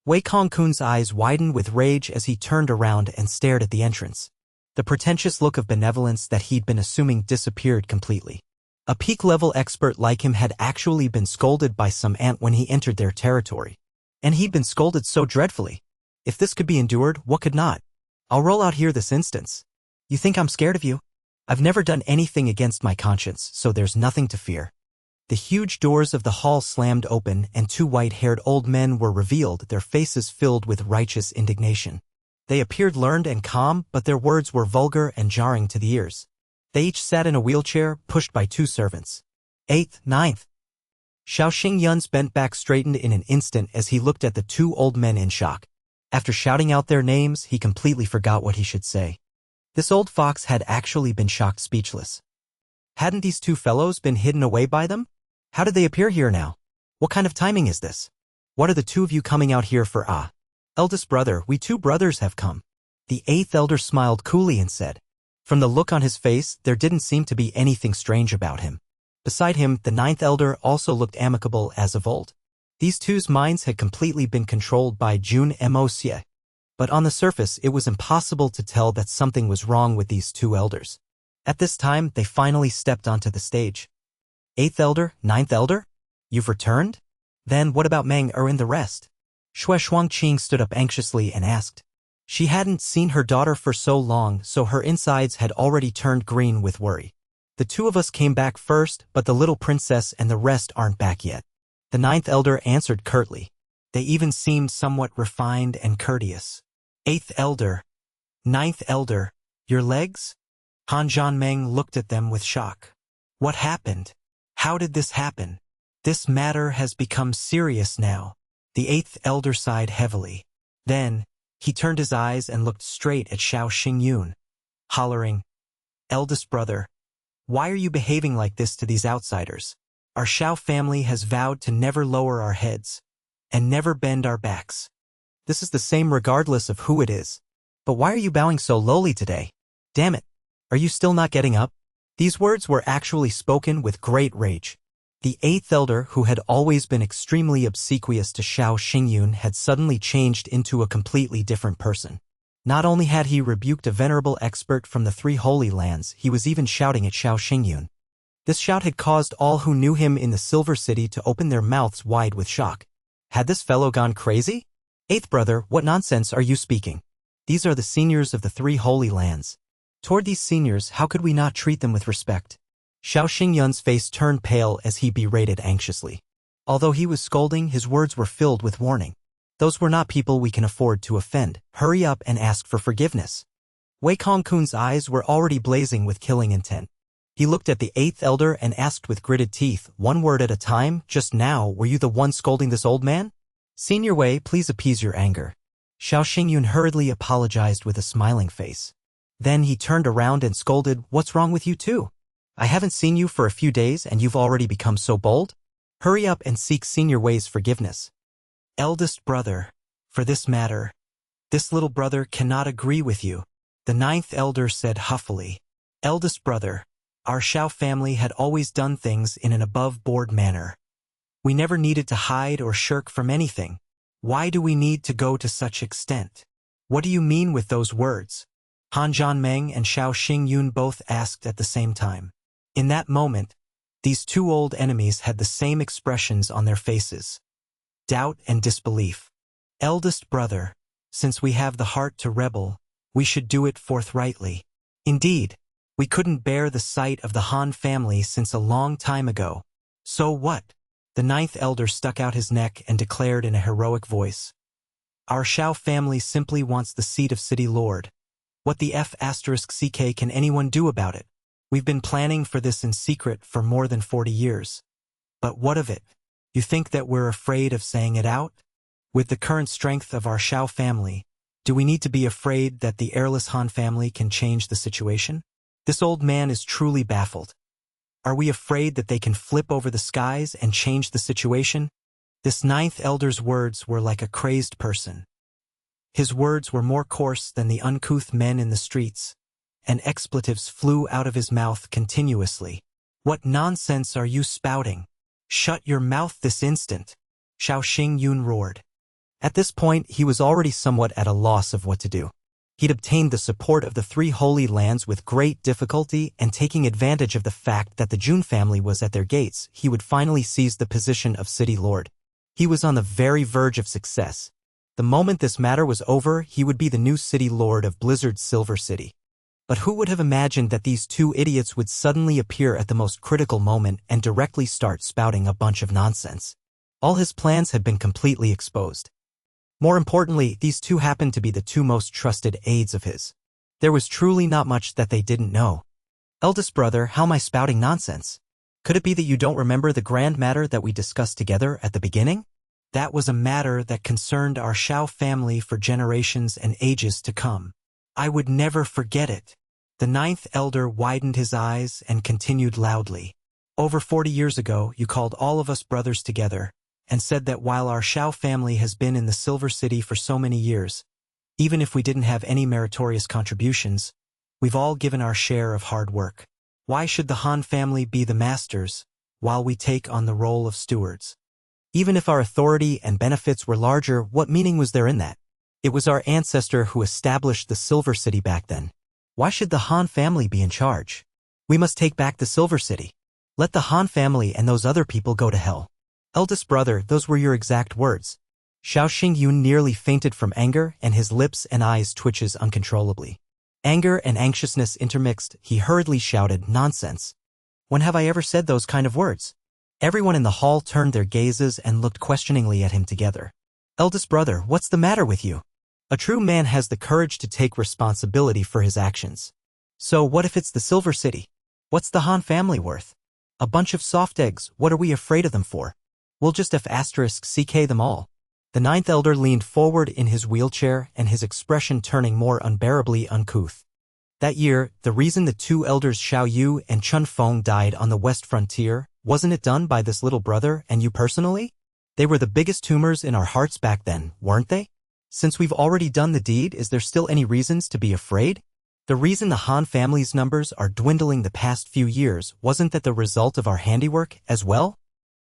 Wei Kongkun's eyes widened with rage as he turned around and stared at the entrance. The pretentious look of benevolence that he'd been assuming disappeared completely. A peak-level expert like him had actually been scolded by some ant when he entered their territory. And he'd been scolded so dreadfully. If this could be endured, what could not? I'll roll out here this instance. You think I'm scared of you? I've never done anything against my conscience, so there's nothing to fear. The huge doors of the hall slammed open and two white-haired old men were revealed, their faces filled with righteous indignation. They appeared learned and calm, but their words were vulgar and jarring to the ears. They each sat in a wheelchair, pushed by two servants. 8th, 9th. Xiao Xingyun's bent back straightened in an instant as he looked at the two old men in shock. After shouting out their names, he completely forgot what he should say. This old fox had actually been shocked speechless. Hadn't these two fellows been hidden away by them? How did they appear here now? What kind of timing is this? What are the two of you coming out here for? Eldest brother, we two brothers have come. The 8th elder smiled coolly and said. From the look on his face, there didn't seem to be anything strange about him. Beside him, the 9th elder also looked amicable as of old. These two's minds had completely been controlled by Jun Moxie. But on the surface, it was impossible to tell that something was wrong with these two elders. At this time, they finally stepped onto the stage. 8th elder, 9th elder? You've returned? Then what about Meng Er and the rest? Xue Shuangqing stood up anxiously and asked. She hadn't seen her daughter for so long, so her insides had already turned green with worry. The two of us came back first, but the little princess and the rest aren't back yet. The 9th elder answered curtly. They even seemed somewhat refined and courteous. 8th elder, 9th elder, your legs? Han Zhanmeng looked at them with shock. What happened? How did this happen? This matter has become serious now. The 8th elder sighed heavily. Then, he turned his eyes and looked straight at Xiao Xingyun, hollering, Eldest brother, why are you behaving like this to these outsiders? Our Xiao family has vowed to never lower our heads and never bend our backs. This is the same regardless of who it is. But why are you bowing so lowly today? Damn it! Are you still not getting up? These words were actually spoken with great rage. The 8th elder, who had always been extremely obsequious to Xiao Xingyun, had suddenly changed into a completely different person. Not only had he rebuked a venerable expert from the three Holy Lands, he was even shouting at Xiao Xingyun. This shout had caused all who knew him in the Silver City to open their mouths wide with shock. Had this fellow gone crazy? 8th brother, what nonsense are you speaking? These are the seniors of the three Holy Lands. Toward these seniors, how could we not treat them with respect? Xiao Xingyun's face turned pale as he berated anxiously. Although he was scolding, his words were filled with warning. Those were not people we can afford to offend. Hurry up and ask for forgiveness. Wei Kongkun's eyes were already blazing with killing intent. He looked at the 8th elder and asked with gritted teeth, one word at a time, just now, were you the one scolding this old man? Senior Wei, please appease your anger. Xiao Xingyun hurriedly apologized with a smiling face. Then he turned around and scolded, what's wrong with you too? I haven't seen you for a few days and you've already become so bold? Hurry up and seek Senior Wei's forgiveness. Eldest brother, for this matter, this little brother cannot agree with you, the 9th elder said huffily. Eldest brother, our Xiao family had always done things in an above-board manner. We never needed to hide or shirk from anything. Why do we need to go to such extent? What do you mean with those words? Han Zhanmeng and Xiao Xingyun both asked at the same time. In that moment, these two old enemies had the same expressions on their faces. Doubt and disbelief. Eldest brother, since we have the heart to rebel, we should do it forthrightly. Indeed, we couldn't bear the sight of the Han family since a long time ago. So what? The 9th elder stuck out his neck and declared in a heroic voice. Our Xiao family simply wants the seat of city lord. What the F***ck can anyone do about it? We've been planning for this in secret for more than 40 years. But what of it? You think that we're afraid of saying it out? With the current strength of our Xiao family, do we need to be afraid that the heirless Han family can change the situation? This old man is truly baffled. Are we afraid that they can flip over the skies and change the situation? This 9th elder's words were like a crazed person. His words were more coarse than the uncouth men in the streets, and expletives flew out of his mouth continuously. What nonsense are you spouting? Shut your mouth this instant, Xiao Xingyun roared. At this point, he was already somewhat at a loss of what to do. He'd obtained the support of the 3 holy lands with great difficulty, and taking advantage of the fact that the Jun family was at their gates, he would finally seize the position of city lord. He was on the very verge of success. The moment this matter was over, he would be the new city lord of Blizzard's Silver City. But who would have imagined that these two idiots would suddenly appear at the most critical moment and directly start spouting a bunch of nonsense? All his plans had been completely exposed. More importantly, these two happened to be the 2 most trusted aides of his. There was truly not much that they didn't know. Eldest brother, how am I spouting nonsense? Could it be that you don't remember the grand matter that we discussed together at the beginning? That was a matter that concerned our Xiao family for generations and ages to come. I would never forget it. The 9th elder widened his eyes and continued loudly. Over 40 years ago, you called all of us brothers together, and said that while our Xiao family has been in the Silver City for so many years, even if we didn't have any meritorious contributions, we've all given our share of hard work. Why should the Han family be the masters, while we take on the role of stewards? Even if our authority and benefits were larger, what meaning was there in that? It was our ancestor who established the Silver City back then. Why should the Han family be in charge? We must take back the Silver City. Let the Han family and those other people go to hell. Eldest brother, those were your exact words. Xiao Xingyun nearly fainted from anger, and his lips and eyes twitches uncontrollably. Anger and anxiousness intermixed, he hurriedly shouted, nonsense. When have I ever said those kind of words? Everyone in the hall turned their gazes and looked questioningly at him together. Eldest brother, what's the matter with you? A true man has the courage to take responsibility for his actions. So what if it's the Silver City? What's the Han family worth? A bunch of soft eggs, what are we afraid of them for? We'll just F***ck them all. The 9th elder leaned forward in his wheelchair, and his expression turning more unbearably uncouth. That year, the reason the 2 elders Xiao Yu and Chun Feng died on the west frontier, wasn't it done by this little brother and you personally? They were the biggest tumors in our hearts back then, weren't they? Since we've already done the deed, is there still any reasons to be afraid? The reason the Han family's numbers are dwindling the past few years, wasn't that the result of our handiwork as well?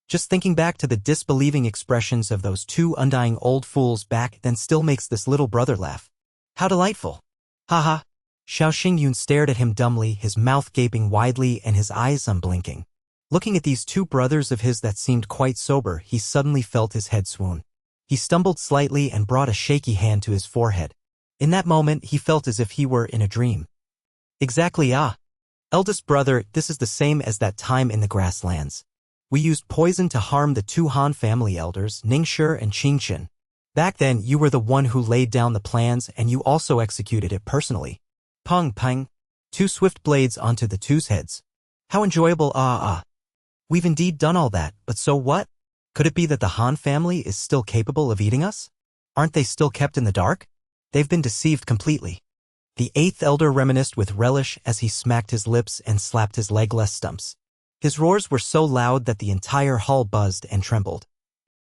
Just thinking back to the disbelieving expressions of those 2 undying old fools back then still makes this little brother laugh. How delightful. Haha. Xiao Xingyun stared at him dumbly, his mouth gaping widely and his eyes unblinking. Looking at these 2 brothers of his that seemed quite sober, he suddenly felt his head swoon. He stumbled slightly and brought a shaky hand to his forehead. In that moment, he felt as if he were in a dream. Exactly, ah. Eldest brother, this is the same as that time in the grasslands. We used poison to harm the 2 Han family elders, Ningshi and Qingchen. Back then, you were the one who laid down the plans and you also executed it personally. Peng peng. 2 swift blades onto the 2's heads. How enjoyable, We've indeed done all that, but so what? Could it be that the Han family is still capable of eating us? Aren't they still kept in the dark? They've been deceived completely. The eighth elder reminisced with relish as he smacked his lips and slapped his legless stumps. His roars were so loud that the entire hall buzzed and trembled.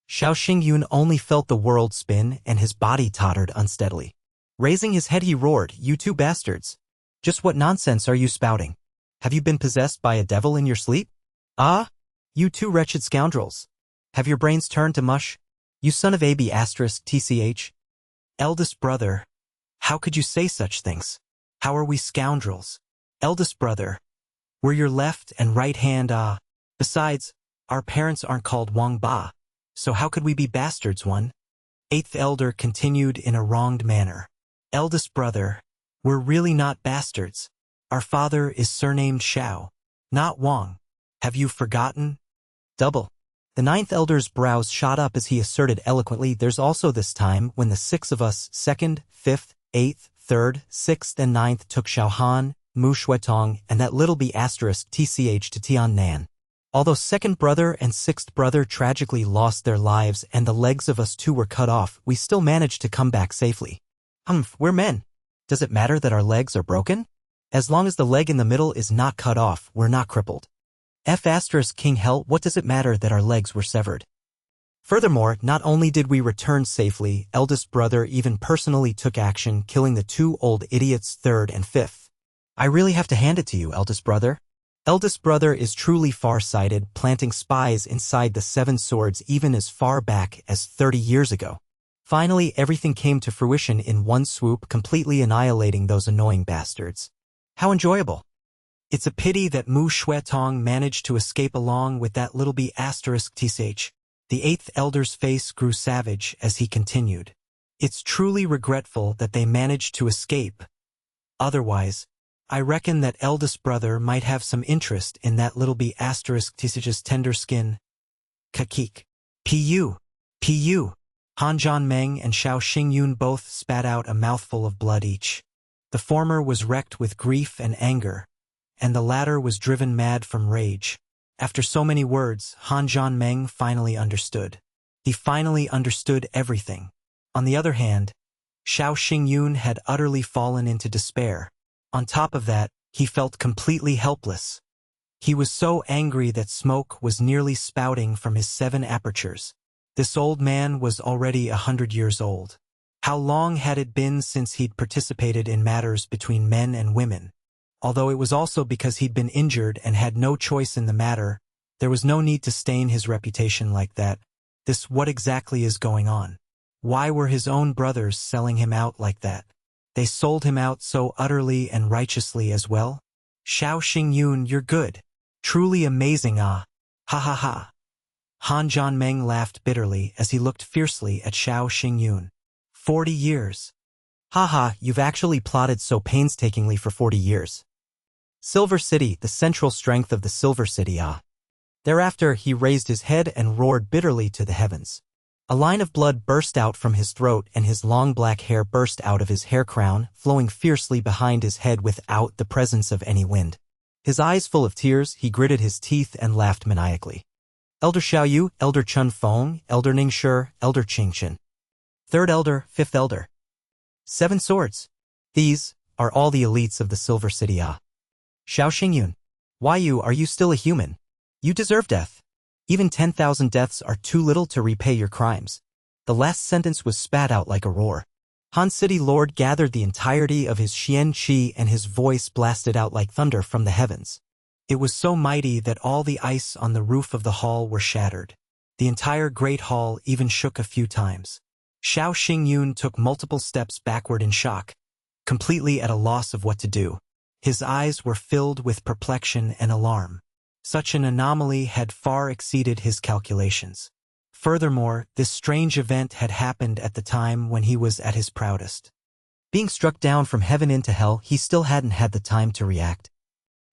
Xiao Xingyun only felt the world spin and his body tottered unsteadily. Raising his head he roared, "You two bastards! Just what nonsense are you spouting? Have you been possessed by a devil in your sleep? Ah? You two wretched scoundrels! Have your brains turned to mush? You son of AB***, tch. Eldest brother, how could you say such things? How are we scoundrels? Eldest brother, we're your left and right hand, Besides, our parents aren't called Wang Ba, so how could we be bastards, one? Eighth elder continued in a wronged manner. Eldest brother, we're really not bastards. Our father is surnamed Xiao, not Wang. Have you forgotten? Double. The ninth elder's brows shot up as he asserted eloquently, there's also this time when the six of us, second, fifth, eighth, third, sixth, and ninth took Xiaohan, Mu Shuetong, and that little b*** tch to Tiannan. Although second brother and sixth brother tragically lost their lives and the legs of us two were cut off, we still managed to come back safely. We're men. Does it matter that our legs are broken? As long as the leg in the middle is not cut off, we're not crippled. King Hell, what does it matter that our legs were severed? Furthermore, not only did we return safely, eldest brother even personally took action, killing the two old idiots third and fifth. I really have to hand it to you, eldest brother. Eldest brother is truly far-sighted, planting spies inside the seven swords even as far back as 30 years ago. Finally, everything came to fruition in one swoop, completely annihilating those annoying bastards. How enjoyable. It's a pity that Mu Shuetong managed to escape along with that little b*** tch. The eighth elder's face grew savage as he continued. It's truly regretful that they managed to escape. Otherwise, I reckon that eldest brother might have some interest in that little b** tch's tender skin. Kakik. Pu. Han Zhanmeng and Xiao Xingyun both spat out a mouthful of blood each. The former was wrecked with grief and anger, and the latter was driven mad from rage. After so many words, Han Zhanmeng finally understood. He finally understood everything. On the other hand, Xiao Xingyun had utterly fallen into despair. On top of that, he felt completely helpless. He was so angry that smoke was nearly spouting from his 7 apertures. This old man was already 100 years old. How long had it been since he'd participated in matters between men and women? Although it was also because he'd been injured and had no choice in the matter, there was no need to stain his reputation like that. What exactly is going on? Why were his own brothers selling him out like that? They sold him out so utterly and righteously as well? Xiao Xingyun, you're good. Truly amazing, ah. Ha ha ha. Han Zhanmeng laughed bitterly as he looked fiercely at Xiao Xingyun. 40 years. Haha, you've actually plotted so painstakingly for 40 years. Silver City, the central strength of the Silver City, ah. Thereafter, he raised his head and roared bitterly to the heavens. A line of blood burst out from his throat and his long black hair burst out of his hair crown, flowing fiercely behind his head without the presence of any wind. His eyes full of tears, he gritted his teeth and laughed maniacally. Elder Xiaoyu, Elder Chun Feng, Elder Ningshi, Elder Qingchen. Third elder, fifth elder. 7 swords. These are all the elites of the Silver City, ah. Xiao Xingyun. Are you still a human? You deserve death. Even 10,000 deaths are too little to repay your crimes. The last sentence was spat out like a roar. Han City Lord gathered the entirety of his Xian Qi and his voice blasted out like thunder from the heavens. It was so mighty that all the ice on the roof of the hall were shattered. The entire great hall even shook a few times. Xiao Xingyun took multiple steps backward in shock, completely at a loss of what to do. His eyes were filled with perplexion and alarm. Such an anomaly had far exceeded his calculations. Furthermore, this strange event had happened at the time when he was at his proudest. Being struck down from heaven into hell, he still hadn't had the time to react.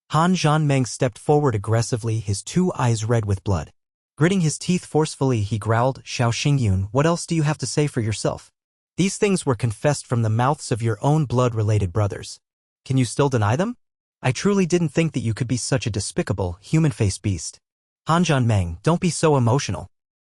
Han Zhanmeng stepped forward aggressively, his 2 eyes red with blood. Gritting his teeth forcefully, he growled, Xiao Xingyun, what else do you have to say for yourself? These things were confessed from the mouths of your own blood-related brothers. Can you still deny them? I truly didn't think that you could be such a despicable, human-faced beast. Han Meng, don't be so emotional.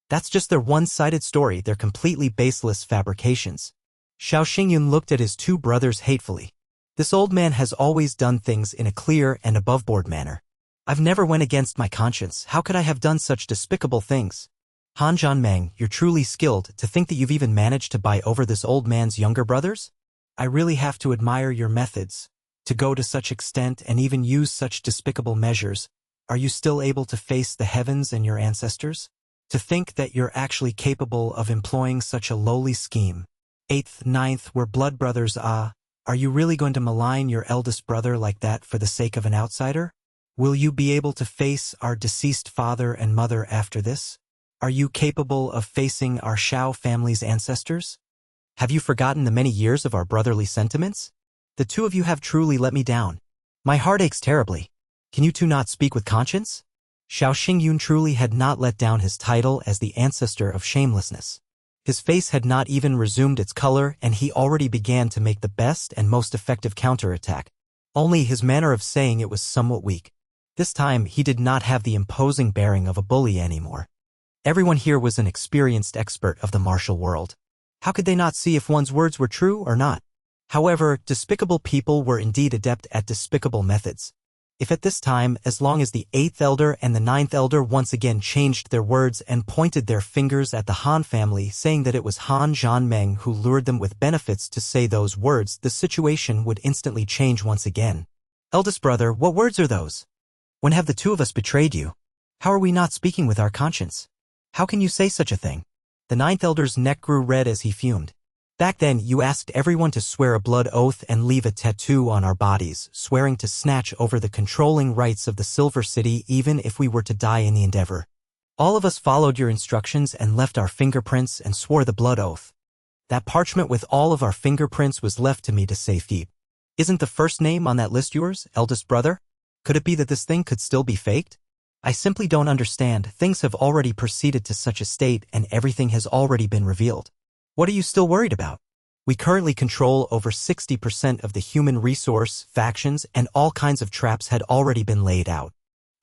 That's just their one-sided story, they're completely baseless fabrications. Xiao Xingyun looked at his two brothers hatefully. This old man has always done things in a clear and above-board manner. I've never went against my conscience, how could I have done such despicable things? Han Meng, you're truly skilled to think that you've even managed to buy over this old man's younger brothers? I really have to admire your methods. To go to such extent and even use such despicable measures, are you still able to face the heavens and your ancestors? To think that you're actually capable of employing such a lowly scheme. 8th, 9th, we're blood brothers, are you really going to malign your eldest brother like that for the sake of an outsider? Will you be able to face our deceased father and mother after this? Are you capable of facing our Xiao family's ancestors? Have you forgotten the many years of our brotherly sentiments? The two of you have truly let me down. My heart aches terribly. Can you two not speak with conscience? Xiao Xingyun truly had not let down his title as the ancestor of shamelessness. His face had not even resumed its color and he already began to make the best and most effective counterattack. Only his manner of saying it was somewhat weak. This time he did not have the imposing bearing of a bully anymore. Everyone here was an experienced expert of the martial world. How could they not see if one's words were true or not? However, despicable people were indeed adept at despicable methods. If at this time, as long as the 8th elder and the 9th elder once again changed their words and pointed their fingers at the Han family, saying that it was Han Meng who lured them with benefits to say those words, the situation would instantly change once again. Eldest brother, what words are those? When have the two of us betrayed you? How are we not speaking with our conscience? How can you say such a thing? The 9th elder's neck grew red as he fumed. Back then, you asked everyone to swear a blood oath and leave a tattoo on our bodies, swearing to snatch over the controlling rights of the Silver City even if we were to die in the endeavor. All of us followed your instructions and left our fingerprints and swore the blood oath. That parchment with all of our fingerprints was left to me to safekeep. Isn't the first name on that list yours, eldest brother? Could it be that this thing could still be faked? I simply don't understand. Things have already proceeded to such a state and everything has already been revealed. What are you still worried about? We currently control over 60% of the human resource, factions, and all kinds of traps had already been laid out.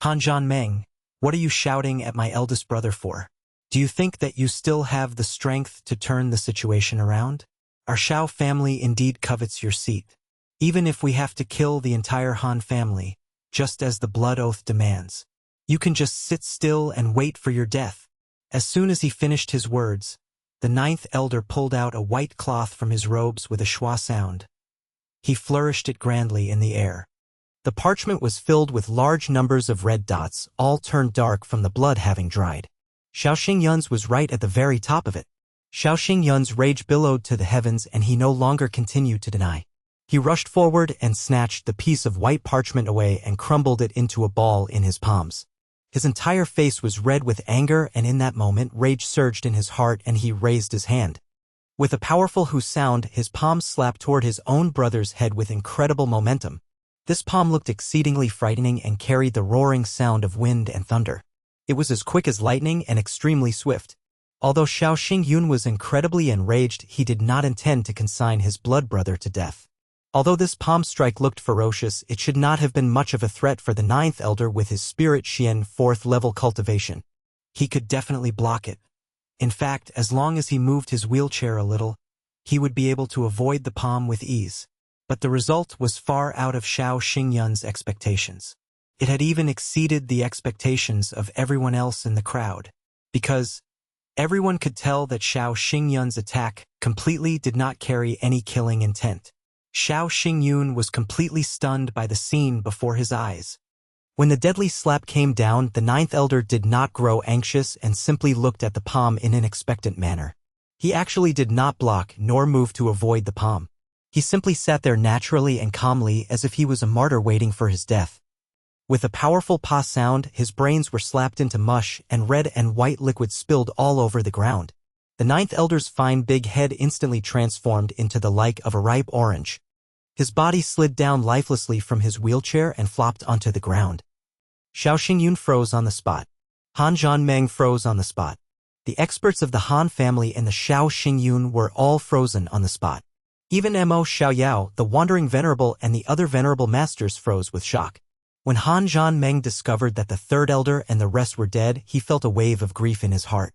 Han Meng, what are you shouting at my eldest brother for? Do you think that you still have the strength to turn the situation around? Our Xiao family indeed covets your seat. Even if we have to kill the entire Han family, just as the blood oath demands. You can just sit still and wait for your death. As soon as he finished his words, the 9th elder pulled out a white cloth from his robes with a schwa sound. He flourished it grandly in the air. The parchment was filled with large numbers of red dots, all turned dark from the blood having dried. Xiao Xingyun's was right at the very top of it. Xiao Xingyun's rage billowed to the heavens and he no longer continued to deny. He rushed forward and snatched the piece of white parchment away and crumbled it into a ball in his palms. His entire face was red with anger and in that moment rage surged in his heart and he raised his hand. With a powerful hoo sound, his palm slapped toward his own brother's head with incredible momentum. This palm looked exceedingly frightening and carried the roaring sound of wind and thunder. It was as quick as lightning and extremely swift. Although Xiao Xingyun was incredibly enraged, he did not intend to consign his blood brother to death. Although this palm strike looked ferocious, it should not have been much of a threat for the 9th elder with his spirit Xian 4th level cultivation. He could definitely block it. In fact, as long as he moved his wheelchair a little, he would be able to avoid the palm with ease. But the result was far out of Xiao Xingyun's expectations. It had even exceeded the expectations of everyone else in the crowd. Because everyone could tell that Xiao Xingyun's attack completely did not carry any killing intent. Xiao Xingyun was completely stunned by the scene before his eyes. When the deadly slap came down, the 9th elder did not grow anxious and simply looked at the palm in an expectant manner. He actually did not block nor move to avoid the palm. He simply sat there naturally and calmly as if he was a martyr waiting for his death. With a powerful pa sound, his brains were slapped into mush and red and white liquid spilled all over the ground. The 9th elder's fine big head instantly transformed into the like of a ripe orange. His body slid down lifelessly from his wheelchair and flopped onto the ground. Xiao Xingyun froze on the spot. Han Meng froze on the spot. The experts of the Han family and the Xiao Xingyun were all frozen on the spot. Even Mo Xiaoyao, the wandering venerable and the other venerable masters froze with shock. When Han Zhanmeng discovered that the third elder and the rest were dead, he felt a wave of grief in his heart.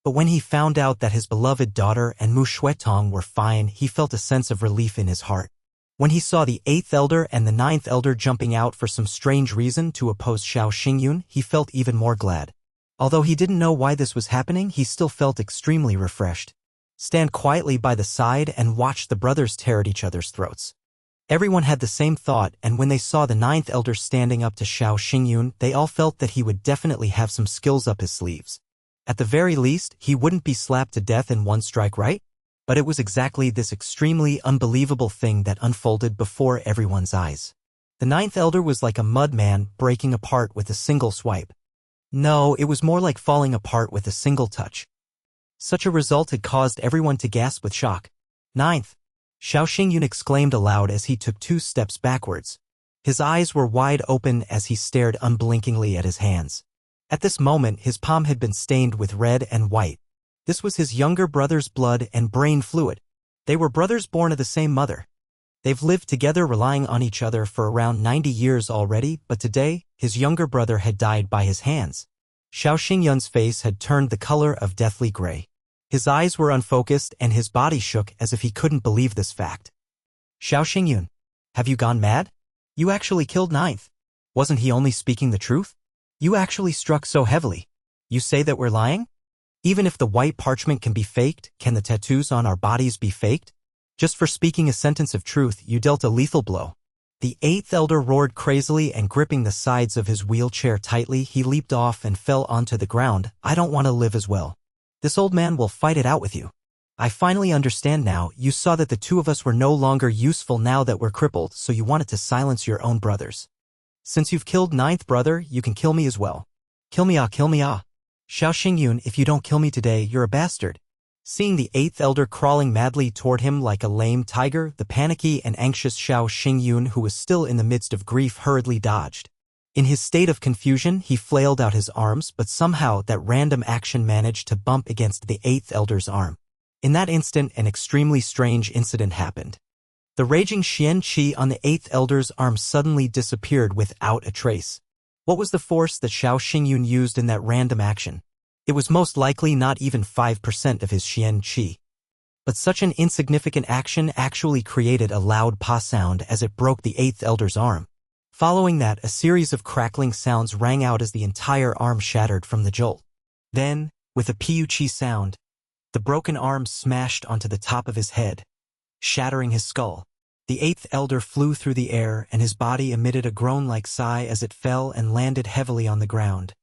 But when he found out that his beloved daughter and Mu Shuetong were fine, he felt a sense of relief in his heart. When he saw the 8th elder and the 9th elder jumping out for some strange reason to oppose Xiao Xingyun, he felt even more glad. Although he didn't know why this was happening, he still felt extremely refreshed. Stand quietly by the side and watch the brothers tear at each other's throats. Everyone had the same thought, and when they saw the 9th elder standing up to Xiao Xingyun, they all felt that he would definitely have some skills up his sleeves. At the very least, he wouldn't be slapped to death in one strike, right? But it was exactly this extremely unbelievable thing that unfolded before everyone's eyes. The 9th elder was like a mud man breaking apart with a single swipe. No, it was more like falling apart with a single touch. Such a result had caused everyone to gasp with shock. 9th. Xiao Xingyun exclaimed aloud as he took 2 steps backwards. His eyes were wide open as he stared unblinkingly at his hands. At this moment, his palm had been stained with red and white. This was his younger brother's blood and brain fluid. They were brothers born of the same mother. They've lived together relying on each other for around 90 years already, but today, his younger brother had died by his hands. Xiao Xingyun's face had turned the color of deathly gray. His eyes were unfocused and his body shook as if he couldn't believe this fact. Xiao Xingyun, have you gone mad? You actually killed 9th. Wasn't he only speaking the truth? You actually struck so heavily. You say that we're lying? Even if the white parchment can be faked, can the tattoos on our bodies be faked? Just for speaking a sentence of truth, you dealt a lethal blow. The 8th elder roared crazily and gripping the sides of his wheelchair tightly, he leaped off and fell onto the ground. I don't want to live as well. This old man will fight it out with you. I finally understand now. You saw that the 2 of us were no longer useful now that we're crippled, so you wanted to silence your own brothers. Since you've killed 9th brother, you can kill me as well. Kill me ah, kill me ah. Xiao Xingyun, if you don't kill me today, you're a bastard. Seeing the 8th elder crawling madly toward him like a lame tiger, the panicky and anxious Xiao Xingyun, who was still in the midst of grief, hurriedly dodged. In his state of confusion, he flailed out his arms, but somehow that random action managed to bump against the 8th elder's arm. In that instant, an extremely strange incident happened. The raging Xian Qi on the 8th elder's arm suddenly disappeared without a trace. What was the force that Xiao Xingyun used in that random action? It was most likely not even 5% of his Xian Qi. But such an insignificant action actually created a loud pa sound as it broke the 8th elder's arm. Following that, a series of crackling sounds rang out as the entire arm shattered from the jolt. Then, with a piu-chi sound, the broken arm smashed onto the top of his head, shattering his skull. The 8th elder flew through the air and his body emitted a groan-like sigh as it fell and landed heavily on the ground,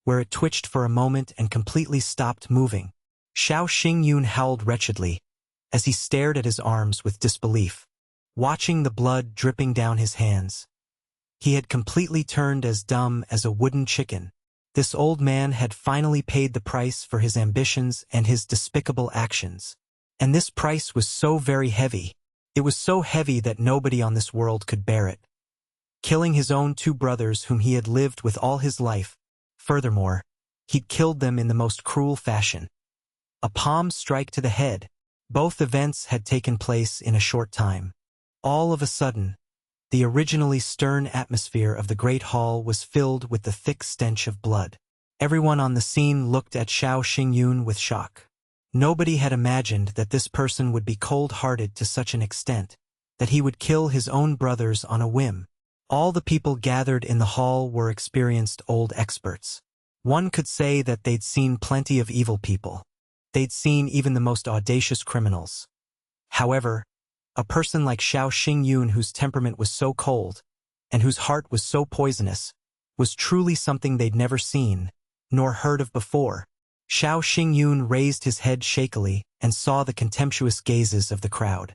where it twitched for a moment and completely stopped moving. Xiao Xingyun howled wretchedly as he stared at his arms with disbelief, watching the blood dripping down his hands. He had completely turned as dumb as a wooden chicken. This old man had finally paid the price for his ambitions and his despicable actions. And this price was so very heavy. It was so heavy that nobody on this world could bear it. Killing his own 2 brothers whom he had lived with all his life. Furthermore, he'd killed them in the most cruel fashion. A palm strike to the head. Both events had taken place in a short time. All of a sudden, the originally stern atmosphere of the great hall was filled with the thick stench of blood. Everyone on the scene looked at Xiao Xingyun with shock. Nobody had imagined that this person would be cold-hearted to such an extent, that he would kill his own brothers on a whim. All the people gathered in the hall were experienced old experts. One could say that they'd seen plenty of evil people. They'd seen even the most audacious criminals. However, a person like Xiao Xingyun, whose temperament was so cold, and whose heart was so poisonous, was truly something they'd never seen, nor heard of before. Xiao Xingyun raised his head shakily and saw the contemptuous gazes of the crowd.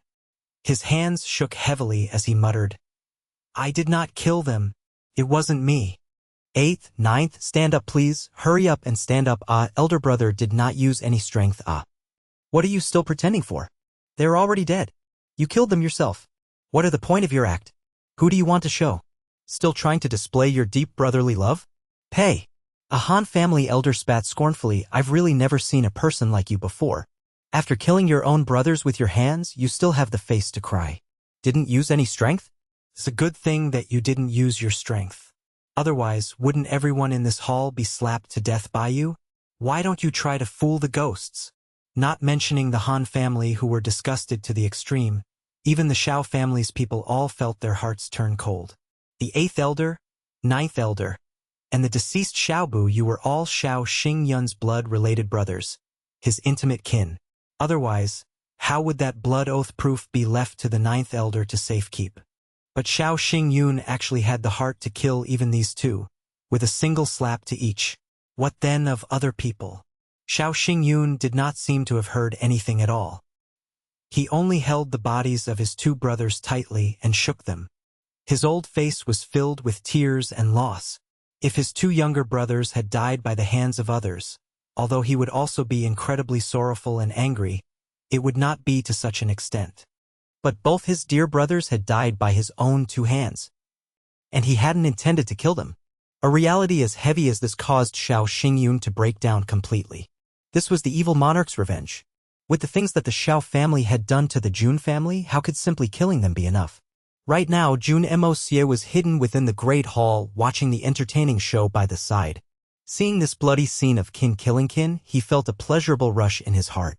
His hands shook heavily as he muttered, I did not kill them. It wasn't me. 8th, 9th, stand up please, hurry up and stand up. Elder brother did not use any strength. What are you still pretending for? They're already dead. You killed them yourself. What are the point of your act? Who do you want to show? Still trying to display your deep brotherly love? Hey! A Han family elder spat scornfully, I've really never seen a person like you before. After killing your own brothers with your hands, you still have the face to cry. Didn't use any strength? It's a good thing that you didn't use your strength. Otherwise, wouldn't everyone in this hall be slapped to death by you? Why don't you try to fool the ghosts? Not mentioning the Han family who were disgusted to the extreme, even the Xiao family's people all felt their hearts turn cold. The 8th elder, 9th elder, and the deceased Xiaobu, you were all Xiao Xingyun's blood-related brothers, his intimate kin. Otherwise, how would that blood oath proof be left to the 9th elder to safekeep? But Xiao Xingyun actually had the heart to kill even these two, with a single slap to each. What then of other people? Xiao Xingyun did not seem to have heard anything at all. He only held the bodies of his 2 brothers tightly and shook them. His old face was filled with tears and loss. If his 2 younger brothers had died by the hands of others, although he would also be incredibly sorrowful and angry, it would not be to such an extent. But both his dear brothers had died by his own 2 hands. And he hadn't intended to kill them. A reality as heavy as this caused Xiao Xingyun to break down completely. This was the evil monarch's revenge. With the things that the Xiao family had done to the Jun family, how could simply killing them be enough? Right now, Jun Moxie was hidden within the Great Hall, watching the entertaining show by the side. Seeing this bloody scene of kin killing kin, he felt a pleasurable rush in his heart.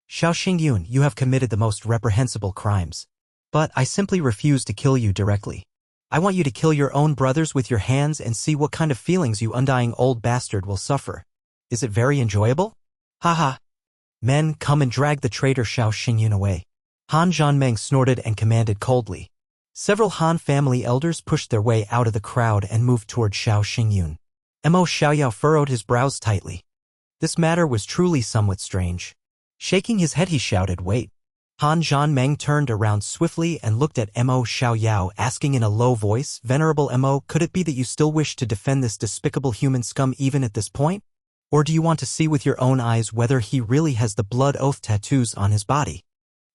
Xiao Xingyun, you have committed the most reprehensible crimes. But I simply refuse to kill you directly. I want you to kill your own brothers with your hands and see what kind of feelings you undying old bastard will suffer. Is it very enjoyable? Haha. Men, come and drag the traitor Xiao Xingyun away. Han Zhanmeng snorted and commanded coldly. Several Han family elders pushed their way out of the crowd and moved toward Xiao Xingyun. Mo Xiaoyao furrowed his brows tightly. This matter was truly somewhat strange. Shaking his head he shouted, "Wait." Han Zhanmeng turned around swiftly and looked at Mo Xiaoyao, asking in a low voice, "Venerable Mo, could it be that you still wish to defend this despicable human scum even at this point? Or do you want to see with your own eyes whether he really has the blood oath tattoos on his body?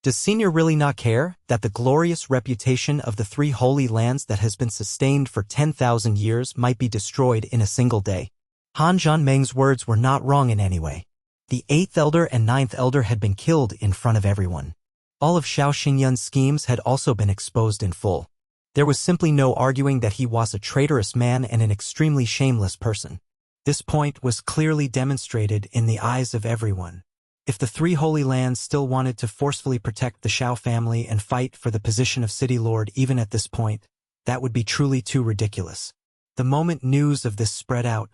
Does Senior really not care that the glorious reputation of the 3 holy lands that has been sustained for 10,000 years might be destroyed in a single day?" Han Zhanmeng's words were not wrong in any way. The 8th elder and 9th elder had been killed in front of everyone. All of Xiao Xingyun's schemes had also been exposed in full. There was simply no arguing that he was a traitorous man and an extremely shameless person. This point was clearly demonstrated in the eyes of everyone. If the 3 holy lands still wanted to forcefully protect the Xiao family and fight for the position of city lord even at this point, that would be truly too ridiculous. The moment news of this spread out,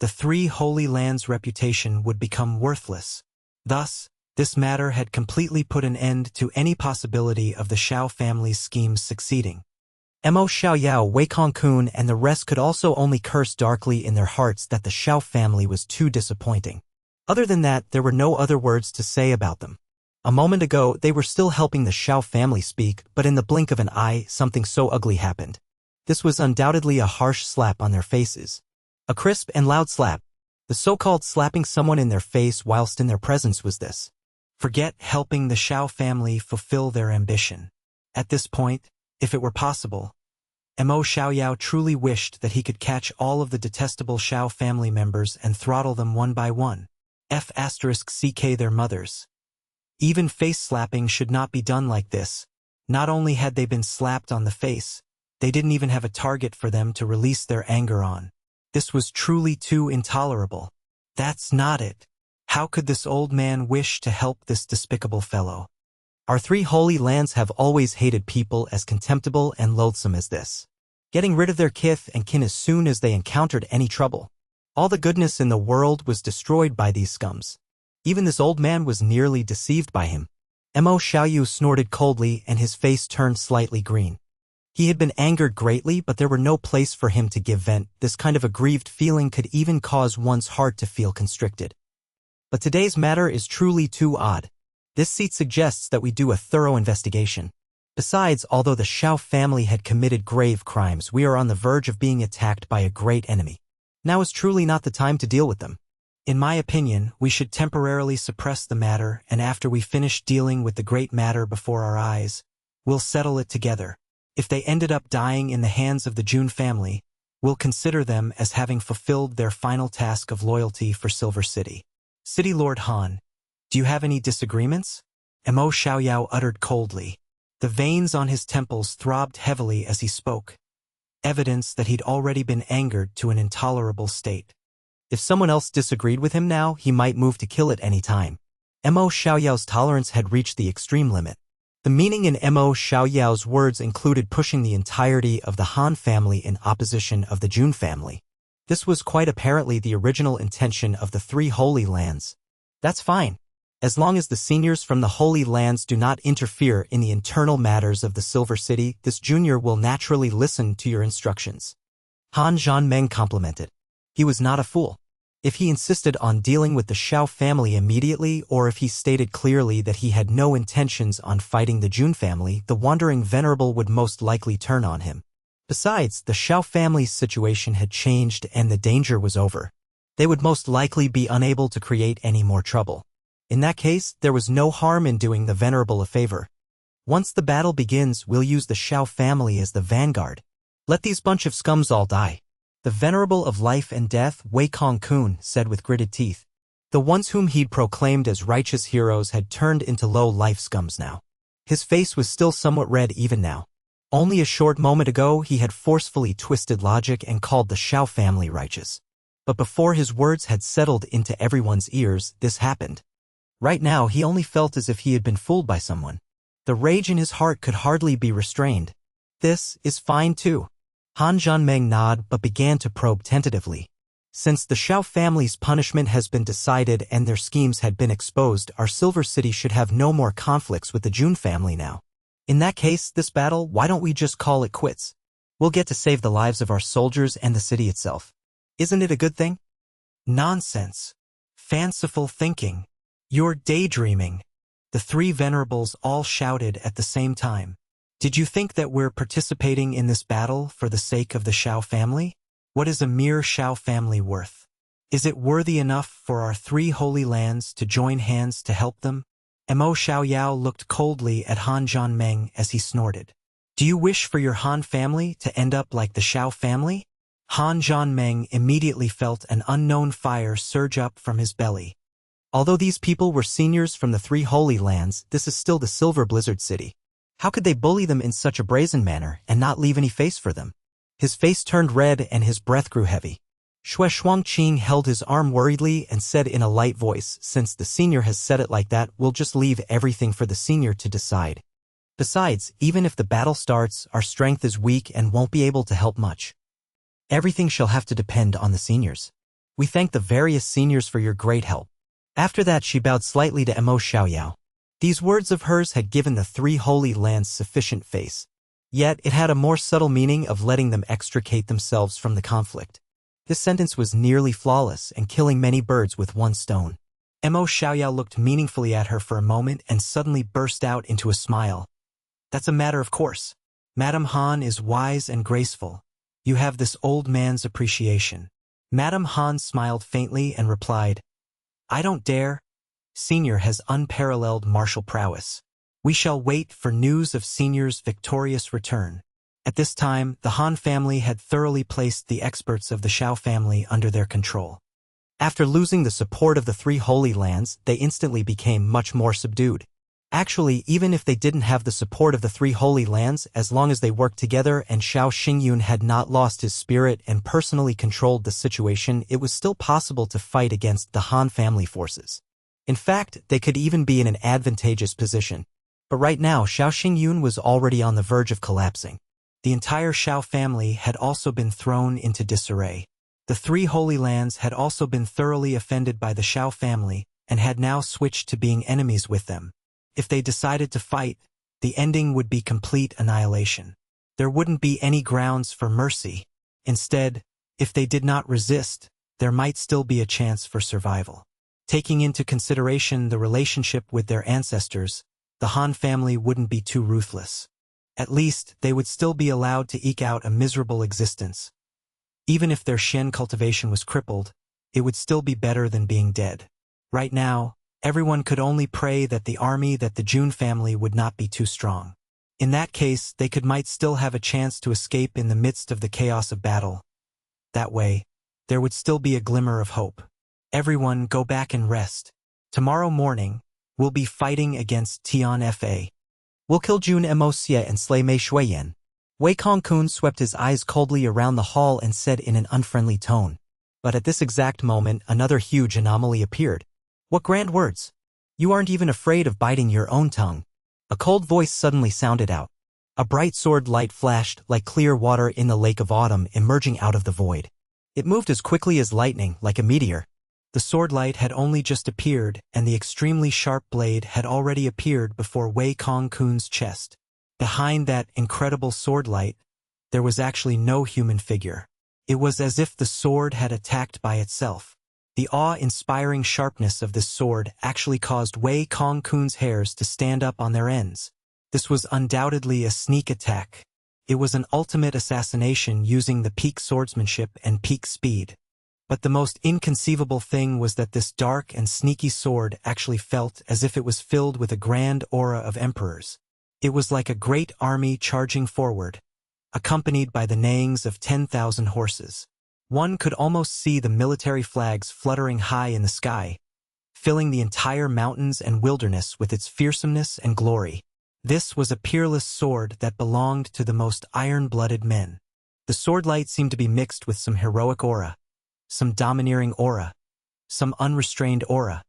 the 3 holy lands' reputation would become worthless. Thus, this matter had completely put an end to any possibility of the Xiao family's schemes succeeding. Mo Xiaoyao, Wei Kongkun, and the rest could also only curse darkly in their hearts that the Xiao family was too disappointing. Other than that, there were no other words to say about them. A moment ago, they were still helping the Xiao family speak, but in the blink of an eye, something so ugly happened. This was undoubtedly a harsh slap on their faces. A crisp and loud slap. The so-called slapping someone in their face whilst in their presence was this. Forget helping the Xiao family fulfill their ambition. At this point, if it were possible, Mo Xiaoyao truly wished that he could catch all of the detestable Xiao family members and throttle them one by one. *CK their mothers. Even face slapping should not be done like this. Not only had they been slapped on the face, they didn't even have a target for them to release their anger on. This was truly too intolerable. That's not it. How could this old man wish to help this despicable fellow? Our 3 holy lands have always hated people as contemptible and loathsome as this. Getting rid of their kith and kin as soon as they encountered any trouble. All the goodness in the world was destroyed by these scums. Even this old man was nearly deceived by him. Mo Xiaoyu snorted coldly and his face turned slightly green. He had been angered greatly, but there were no place for him to give vent. This kind of aggrieved feeling could even cause one's heart to feel constricted. But today's matter is truly too odd. This seat suggests that we do a thorough investigation. Besides, although the Xiao family had committed grave crimes, we are on the verge of being attacked by a great enemy. Now is truly not the time to deal with them. In my opinion, we should temporarily suppress the matter, and after we finish dealing with the great matter before our eyes, we'll settle it together. If they ended up dying in the hands of the Jun family, we'll consider them as having fulfilled their final task of loyalty for Silver City. City Lord Han, Do you have any disagreements? Mo Xiaoyao uttered coldly. The veins on his temples throbbed heavily as he spoke, evidence that he'd already been angered to an intolerable state. If someone else disagreed with him now, he might move to kill at any time. Mo Xiaoyao's tolerance had reached the extreme limit. The meaning in Mo Xiaoyao's words included pushing the entirety of the Han family in opposition of the Jun family. This was quite apparently the original intention of the three Holy Lands. That's fine, as long as the seniors from the Holy Lands do not interfere in the internal matters of the Silver City. This junior will naturally listen to your instructions. Han Zhanmeng complimented. He was not a fool. If he insisted on dealing with the Xiao family immediately, or if he stated clearly that he had no intentions on fighting the Jun family, the wandering venerable would most likely turn on him. Besides, the Xiao family's situation had changed and the danger was over. They would most likely be unable to create any more trouble. In that case, there was no harm in doing the venerable a favor. Once the battle begins, we'll use the Xiao family as the vanguard. Let these bunch of scums all die. The venerable of life and death, Wei Kong-kun, said with gritted teeth. The ones whom he'd proclaimed as righteous heroes had turned into low-life scums now. His face was still somewhat red even now. Only a short moment ago he had forcefully twisted logic and called the Xiao family righteous. But before his words had settled into everyone's ears, this happened. Right now he only felt as if he had been fooled by someone. The rage in his heart could hardly be restrained. This is fine too. Han Zhanmeng nodded but began to probe tentatively. Since the Xiao family's punishment has been decided and their schemes had been exposed, our Silver City should have no more conflicts with the Jun family now. In that case, this battle, why don't we just call it quits? We'll get to save the lives of our soldiers and the city itself. Isn't it a good thing? Nonsense. Fanciful thinking. You're daydreaming. The three venerables all shouted at the same time. Did you think that we're participating in this battle for the sake of the Xiao family? What is a mere Xiao family worth? Is it worthy enough for our three holy lands to join hands to help them? Mo Xiaoyao looked coldly at Han Zhanmeng as he snorted. Do you wish for your Han family to end up like the Xiao family? Han Zhanmeng immediately felt an unknown fire surge up from his belly. Although these people were seniors from the three holy lands, this is still the Silver Blizzard City. How could they bully them in such a brazen manner and not leave any face for them? His face turned red and his breath grew heavy. Xue Shuangqing held his arm worriedly and said in a light voice, since the senior has said it like that, we'll just leave everything for the senior to decide. Besides, even if the battle starts, our strength is weak and won't be able to help much. Everything shall have to depend on the seniors. We thank the various seniors for your great help. After that she bowed slightly to Mo Xiaoyao. These words of hers had given the three holy lands sufficient face. Yet it had a more subtle meaning of letting them extricate themselves from the conflict. This sentence was nearly flawless and killing many birds with one stone. Mo Xiaoyao looked meaningfully at her for a moment and suddenly burst out into a smile. That's a matter of course. Madame Han is wise and graceful. You have this old man's appreciation. Madame Han smiled faintly and replied, I don't dare. Senior has unparalleled martial prowess. We shall wait for news of Senior's victorious return. At this time, the Han family had thoroughly placed the experts of the Xiao family under their control. After losing the support of the three holy lands, they instantly became much more subdued. Actually, even if they didn't have the support of the three holy lands, as long as they worked together and Xiao Xingyun had not lost his spirit and personally controlled the situation, it was still possible to fight against the Han family forces. In fact, they could even be in an advantageous position. But right now, Xiao Xingyun was already on the verge of collapsing. The entire Xiao family had also been thrown into disarray. The three holy lands had also been thoroughly offended by the Xiao family and had now switched to being enemies with them. If they decided to fight, the ending would be complete annihilation. There wouldn't be any grounds for mercy. Instead, if they did not resist, there might still be a chance for survival. Taking into consideration the relationship with their ancestors, the Han family wouldn't be too ruthless. At least, they would still be allowed to eke out a miserable existence. Even if their Shen cultivation was crippled, it would still be better than being dead. Right now, everyone could only pray that the army that the Jun family would not be too strong. In that case, they might still have a chance to escape in the midst of the chaos of battle. That way, there would still be a glimmer of hope. Everyone go back and rest. Tomorrow morning, we'll be fighting against Tian Fa. We'll kill Jun Moxie and slay Mei Shuiyan. Wei Kongkun swept his eyes coldly around the hall and said in an unfriendly tone. But at this exact moment, another huge anomaly appeared. What grand words! You aren't even afraid of biting your own tongue. A cold voice suddenly sounded out. A bright sword light flashed like clear water in the lake of autumn emerging out of the void. It moved as quickly as lightning, like a meteor. The sword light had only just appeared, and the extremely sharp blade had already appeared before Wei Kongkun's chest. Behind that incredible sword light, there was actually no human figure. It was as if the sword had attacked by itself. The awe-inspiring sharpness of this sword actually caused Wei Kongkun's hairs to stand up on their ends. This was undoubtedly a sneak attack. It was an ultimate assassination using the peak swordsmanship and peak speed. But the most inconceivable thing was that this dark and sneaky sword actually felt as if it was filled with a grand aura of emperors. It was like a great army charging forward, accompanied by the neighings of 10,000 horses. One could almost see the military flags fluttering high in the sky, filling the entire mountains and wilderness with its fearsomeness and glory. This was a peerless sword that belonged to the most iron-blooded men. The sword light seemed to be mixed with some heroic aura, some domineering aura, some unrestrained aura,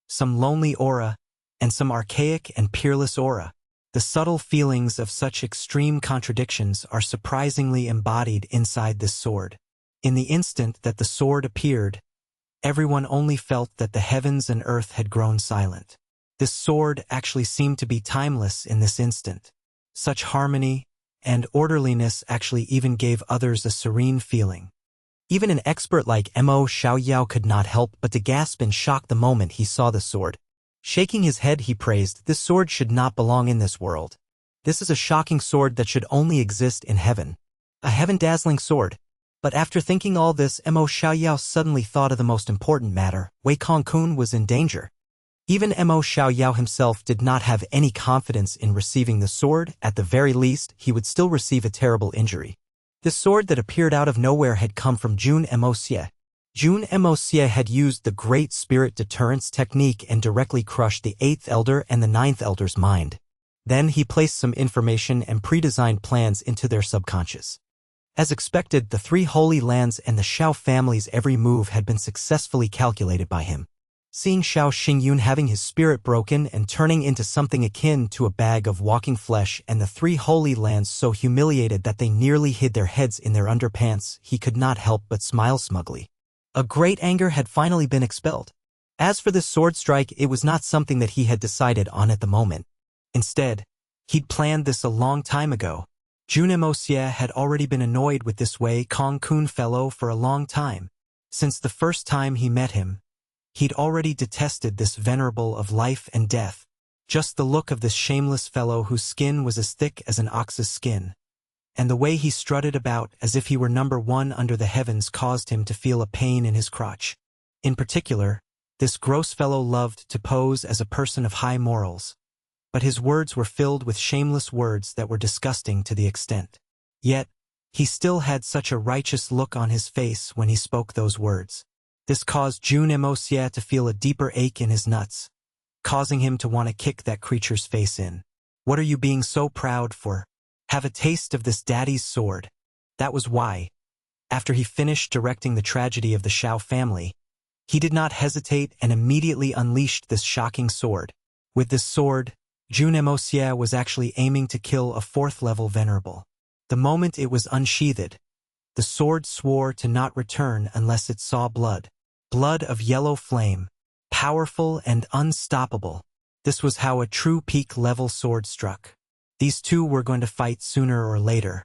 some lonely aura, and some archaic and peerless aura. The subtle feelings of such extreme contradictions are surprisingly embodied inside this sword. In the instant that the sword appeared, everyone only felt that the heavens and earth had grown silent. This sword actually seemed to be timeless in this instant. Such harmony and orderliness actually even gave others a serene feeling. Even an expert like Mo Xiaoyao could not help but to gasp in shock the moment he saw the sword. Shaking his head, he praised, "This sword should not belong in this world. This is a shocking sword that should only exist in heaven. A heaven-dazzling sword." But after thinking all this, Mo Xiaoyao suddenly thought of the most important matter. Wei Kongkun was in danger. Even Mo Xiaoyao himself did not have any confidence in receiving the sword. At the very least, he would still receive a terrible injury. The sword that appeared out of nowhere had come from Jun Moxie. Jun Moxie had used the Great Spirit Deterrence technique and directly crushed the 8th Elder and the 9th Elder's mind. Then he placed some information and pre-designed plans into their subconscious. As expected, the 3 Holy Lands and the Xiao family's every move had been successfully calculated by him. Seeing Xiao Xingyun having his spirit broken and turning into something akin to a bag of walking flesh, and the 3 Holy Lands so humiliated that they nearly hid their heads in their underpants, he could not help but smile smugly. A great anger had finally been expelled. As for this sword strike, it was not something that he had decided on at the moment. Instead, he'd planned this a long time ago. Jun Moxie had already been annoyed with this Wei Kongkun fellow for a long time. Since the first time he met him, he'd already detested this venerable of life and death. Just the look of this shameless fellow whose skin was as thick as an ox's skin, and the way he strutted about as if he were number 1 under the heavens caused him to feel a pain in his crotch. In particular, this gross fellow loved to pose as a person of high morals, but his words were filled with shameless words that were disgusting to the extent. Yet, he still had such a righteous look on his face when he spoke those words. This caused Jun Moxie to feel a deeper ache in his nuts, causing him to want to kick that creature's face in. "What are you being so proud for? Have a taste of this daddy's sword." That was why, after he finished directing the tragedy of the Xiao family, he did not hesitate and immediately unleashed this shocking sword. With this sword, Jun Moxie was actually aiming to kill a 4th-level venerable. The moment it was unsheathed, the sword swore to not return unless it saw blood. Blood of yellow flame, powerful and unstoppable. This was how a true peak-level sword struck. These two were going to fight sooner or later.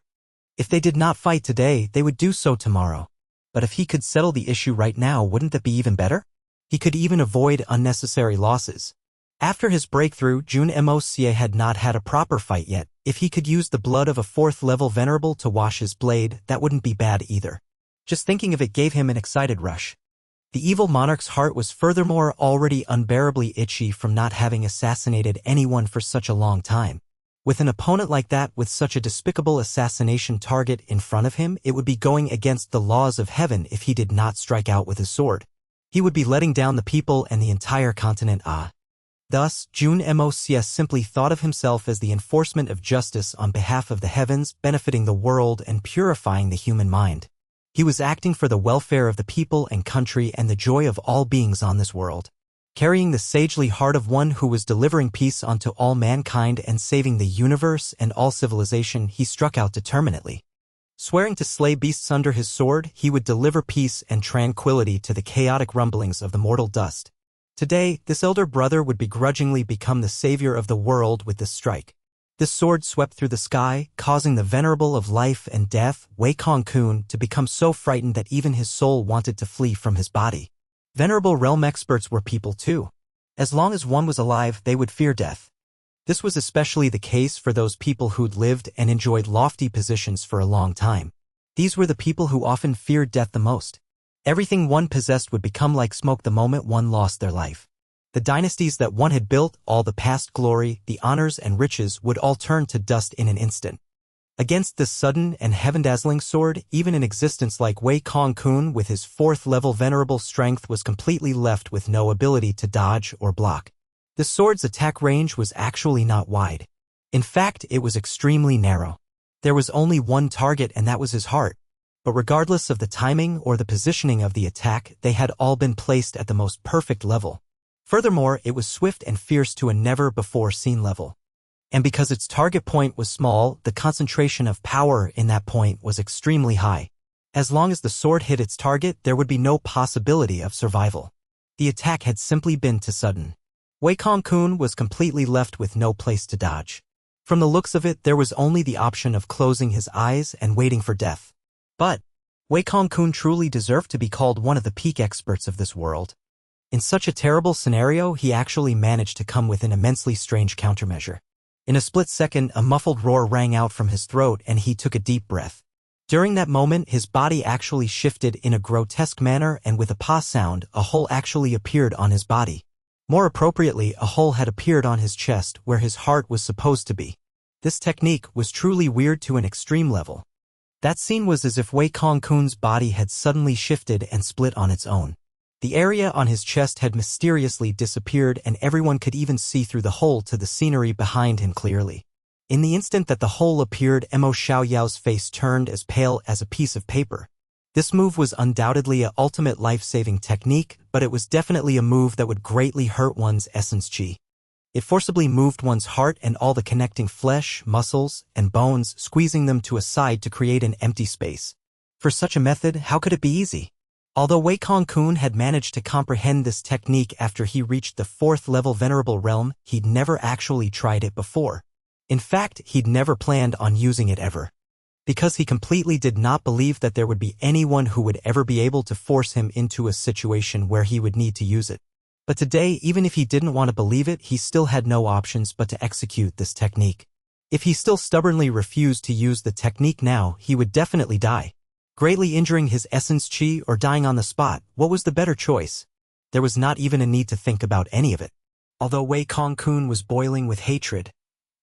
If they did not fight today, they would do so tomorrow. But if he could settle the issue right now, wouldn't that be even better? He could even avoid unnecessary losses. After his breakthrough, Jun Moxie had not had a proper fight yet. If he could use the blood of a 4th-level venerable to wash his blade, that wouldn't be bad either. Just thinking of it gave him an excited rush. The evil monarch's heart was furthermore already unbearably itchy from not having assassinated anyone for such a long time. With an opponent like that, with such a despicable assassination target in front of him, it would be going against the laws of heaven if he did not strike out with his sword. He would be letting down the people and the entire continent. Thus, Jun Moxie simply thought of himself as the enforcement of justice on behalf of the heavens, benefiting the world and purifying the human mind. He was acting for the welfare of the people and country and the joy of all beings on this world. Carrying the sagely heart of one who was delivering peace unto all mankind and saving the universe and all civilization, he struck out determinedly. Swearing to slay beasts under his sword, he would deliver peace and tranquility to the chaotic rumblings of the mortal dust. Today, this elder brother would begrudgingly become the savior of the world with this strike. This sword swept through the sky, causing the venerable of life and death, Wei Kong-kun, to become so frightened that even his soul wanted to flee from his body. Venerable realm experts were people too. As long as one was alive, they would fear death. This was especially the case for those people who'd lived and enjoyed lofty positions for a long time. These were the people who often feared death the most. Everything one possessed would become like smoke the moment one lost their life. The dynasties that one had built, all the past glory, the honors and riches would all turn to dust in an instant. Against this sudden and heaven-dazzling sword, even an existence like Wei Kong-kun with his 4th-level venerable strength was completely left with no ability to dodge or block. The sword's attack range was actually not wide. In fact, it was extremely narrow. There was only one target, and that was his heart. But regardless of the timing or the positioning of the attack, they had all been placed at the most perfect level. Furthermore, it was swift and fierce to a never-before-seen level. And because its target point was small, the concentration of power in that point was extremely high. As long as the sword hit its target, there would be no possibility of survival. The attack had simply been too sudden. Wei Kong-kun was completely left with no place to dodge. From the looks of it, there was only the option of closing his eyes and waiting for death. But Wei Kong-kun truly deserved to be called one of the peak experts of this world. In such a terrible scenario, he actually managed to come with an immensely strange countermeasure. In a split second, a muffled roar rang out from his throat and he took a deep breath. During that moment, his body actually shifted in a grotesque manner, and with a pa sound, a hole actually appeared on his body. More appropriately, a hole had appeared on his chest where his heart was supposed to be. This technique was truly weird to an extreme level. That scene was as if Wei Kong-kun's body had suddenly shifted and split on its own. The area on his chest had mysteriously disappeared, and everyone could even see through the hole to the scenery behind him clearly. In the instant that the hole appeared, Mo Xiaoyao's face turned as pale as a piece of paper. This move was undoubtedly an ultimate life-saving technique, but it was definitely a move that would greatly hurt one's essence chi. It forcibly moved one's heart and all the connecting flesh, muscles, and bones, squeezing them to a side to create an empty space. For such a method, how could it be easy? Although Wei Kong-kun had managed to comprehend this technique after he reached the 4th-level Venerable Realm, he'd never actually tried it before. In fact, he'd never planned on using it ever. Because he completely did not believe that there would be anyone who would ever be able to force him into a situation where he would need to use it. But today, even if he didn't want to believe it, he still had no options but to execute this technique. If he still stubbornly refused to use the technique now, he would definitely die. Greatly injuring his essence chi or dying on the spot, what was the better choice? There was not even a need to think about any of it. Although Wei Kong-kun was boiling with hatred,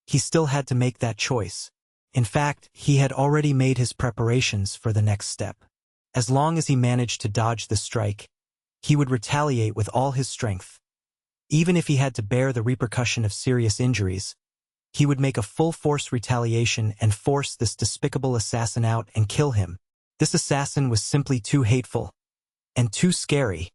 he still had to make that choice. In fact, he had already made his preparations for the next step. As long as he managed to dodge the strike, he would retaliate with all his strength. Even if he had to bear the repercussion of serious injuries, he would make a full-force retaliation and force this despicable assassin out and kill him. This assassin was simply too hateful and too scary.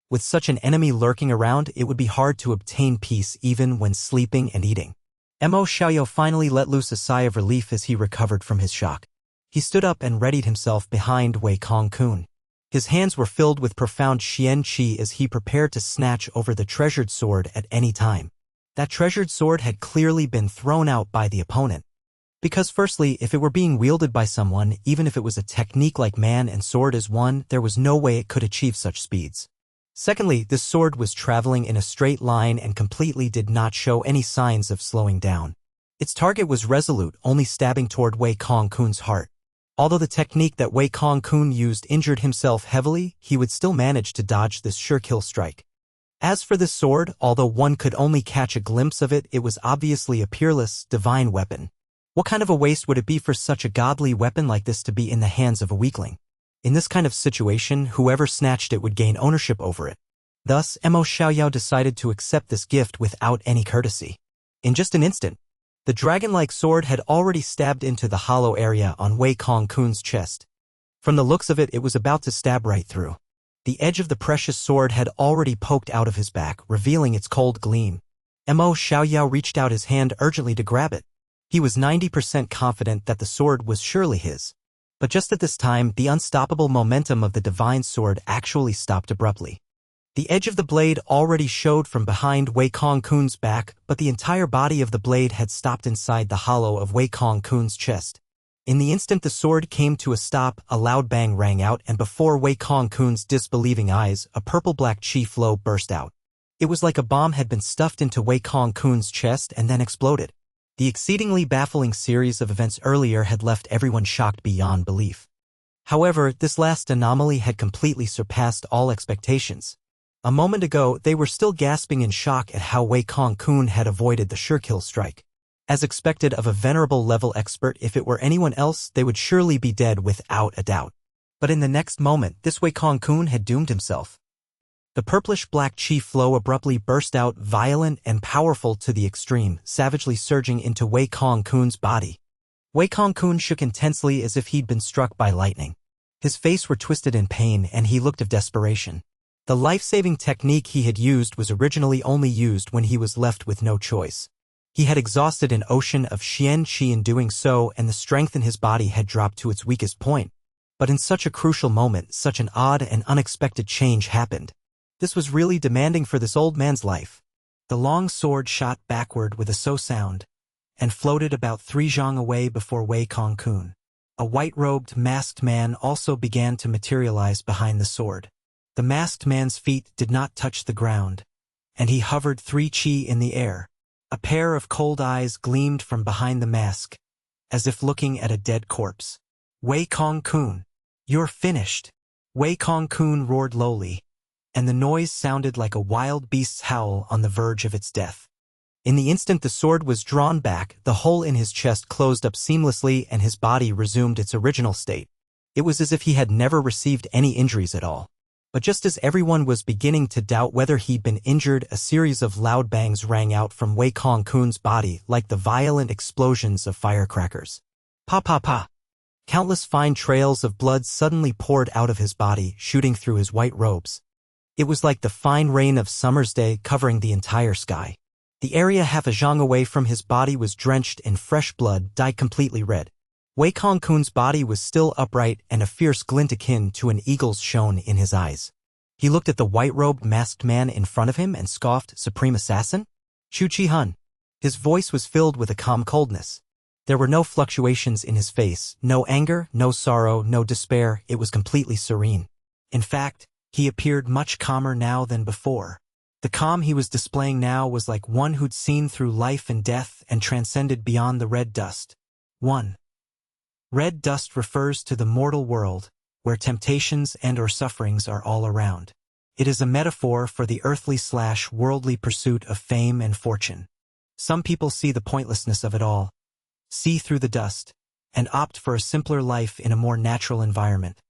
With such an enemy lurking around, it would be hard to obtain peace even when sleeping and eating. Mo Xiaoyao finally let loose a sigh of relief as he recovered from his shock. He stood up and readied himself behind Wei Kong-kun. His hands were filled with profound xian qi as he prepared to snatch over the treasured sword at any time. That treasured sword had clearly been thrown out by the opponent. Because firstly, if it were being wielded by someone, even if it was a technique like man and sword as one, there was no way it could achieve such speeds. Secondly, this sword was traveling in a straight line and completely did not show any signs of slowing down. Its target was resolute, only stabbing toward Wei Kong-kun's heart. Although the technique that Wei Kong-kun used injured himself heavily, he would still manage to dodge this sure-kill strike. As for this sword, although one could only catch a glimpse of it, it was obviously a peerless, divine weapon. What kind of a waste would it be for such a godly weapon like this to be in the hands of a weakling? In this kind of situation, whoever snatched it would gain ownership over it. Thus, Mo Xiaoyao decided to accept this gift without any courtesy. In just an instant, the dragon-like sword had already stabbed into the hollow area on Wei Kong-kun's chest. From the looks of it, it was about to stab right through. The edge of the precious sword had already poked out of his back, revealing its cold gleam. Mo Xiaoyao reached out his hand urgently to grab it. He was 90% confident that the sword was surely his. But just at this time, the unstoppable momentum of the divine sword actually stopped abruptly. The edge of the blade already showed from behind Wei Kong-kun's back, but the entire body of the blade had stopped inside the hollow of Wei Kong-kun's chest. In the instant the sword came to a stop, a loud bang rang out, and before Wei Kong-kun's disbelieving eyes, a purple-black chi flow burst out. It was like a bomb had been stuffed into Wei Kong-kun's chest and then exploded. The exceedingly baffling series of events earlier had left everyone shocked beyond belief. However, this last anomaly had completely surpassed all expectations. A moment ago, they were still gasping in shock at how Wei Kong-kun had avoided the sure-kill strike. As expected of a venerable-level expert, if it were anyone else, they would surely be dead without a doubt. But in the next moment, this Wei Kong-kun had doomed himself. The purplish-black chi flow abruptly burst out, violent and powerful to the extreme, savagely surging into Wei Kong-kun's body. Wei Kong-kun shook intensely as if he'd been struck by lightning. His face were twisted in pain and he looked of desperation. The life-saving technique he had used was originally only used when he was left with no choice. He had exhausted an ocean of Xian Qi in doing so, and the strength in his body had dropped to its weakest point. But in such a crucial moment, such an odd and unexpected change happened. This was really demanding for this old man's life. The long sword shot backward with a so sound, and floated about 3 zhang away before Wei Kong-kun. A white-robed, masked man also began to materialize behind the sword. The masked man's feet did not touch the ground, and he hovered 3 chi in the air. A pair of cold eyes gleamed from behind the mask, as if looking at a dead corpse. Wei Kong-kun, you're finished. Wei Kong-kun roared lowly, and the noise sounded like a wild beast's howl on the verge of its death. In the instant the sword was drawn back, the hole in his chest closed up seamlessly and his body resumed its original state. It was as if he had never received any injuries at all. But just as everyone was beginning to doubt whether he'd been injured, a series of loud bangs rang out from Wei Kong-kun's body like the violent explosions of firecrackers. Pa pa pa! Countless fine trails of blood suddenly poured out of his body, shooting through his white robes. It was like the fine rain of summer's day covering the entire sky. The area half a zhang away from his body was drenched in fresh blood, dyed completely red. Wei Kong-kun's body was still upright and a fierce glint akin to an eagle's shone in his eyes. He looked at the white-robed masked man in front of him and scoffed, "Supreme Assassin? Chu Chi-hun." His voice was filled with a calm coldness. There were no fluctuations in his face, no anger, no sorrow, no despair. It was completely serene. In fact, he appeared much calmer now than before. The calm he was displaying now was like one who'd seen through life and death and transcended beyond the red dust. 1. Red dust refers to the mortal world, where temptations and/or sufferings are all around. It is a metaphor for the earthly/worldly pursuit of fame and fortune. Some people see the pointlessness of it all, see through the dust, and opt for a simpler life in a more natural environment,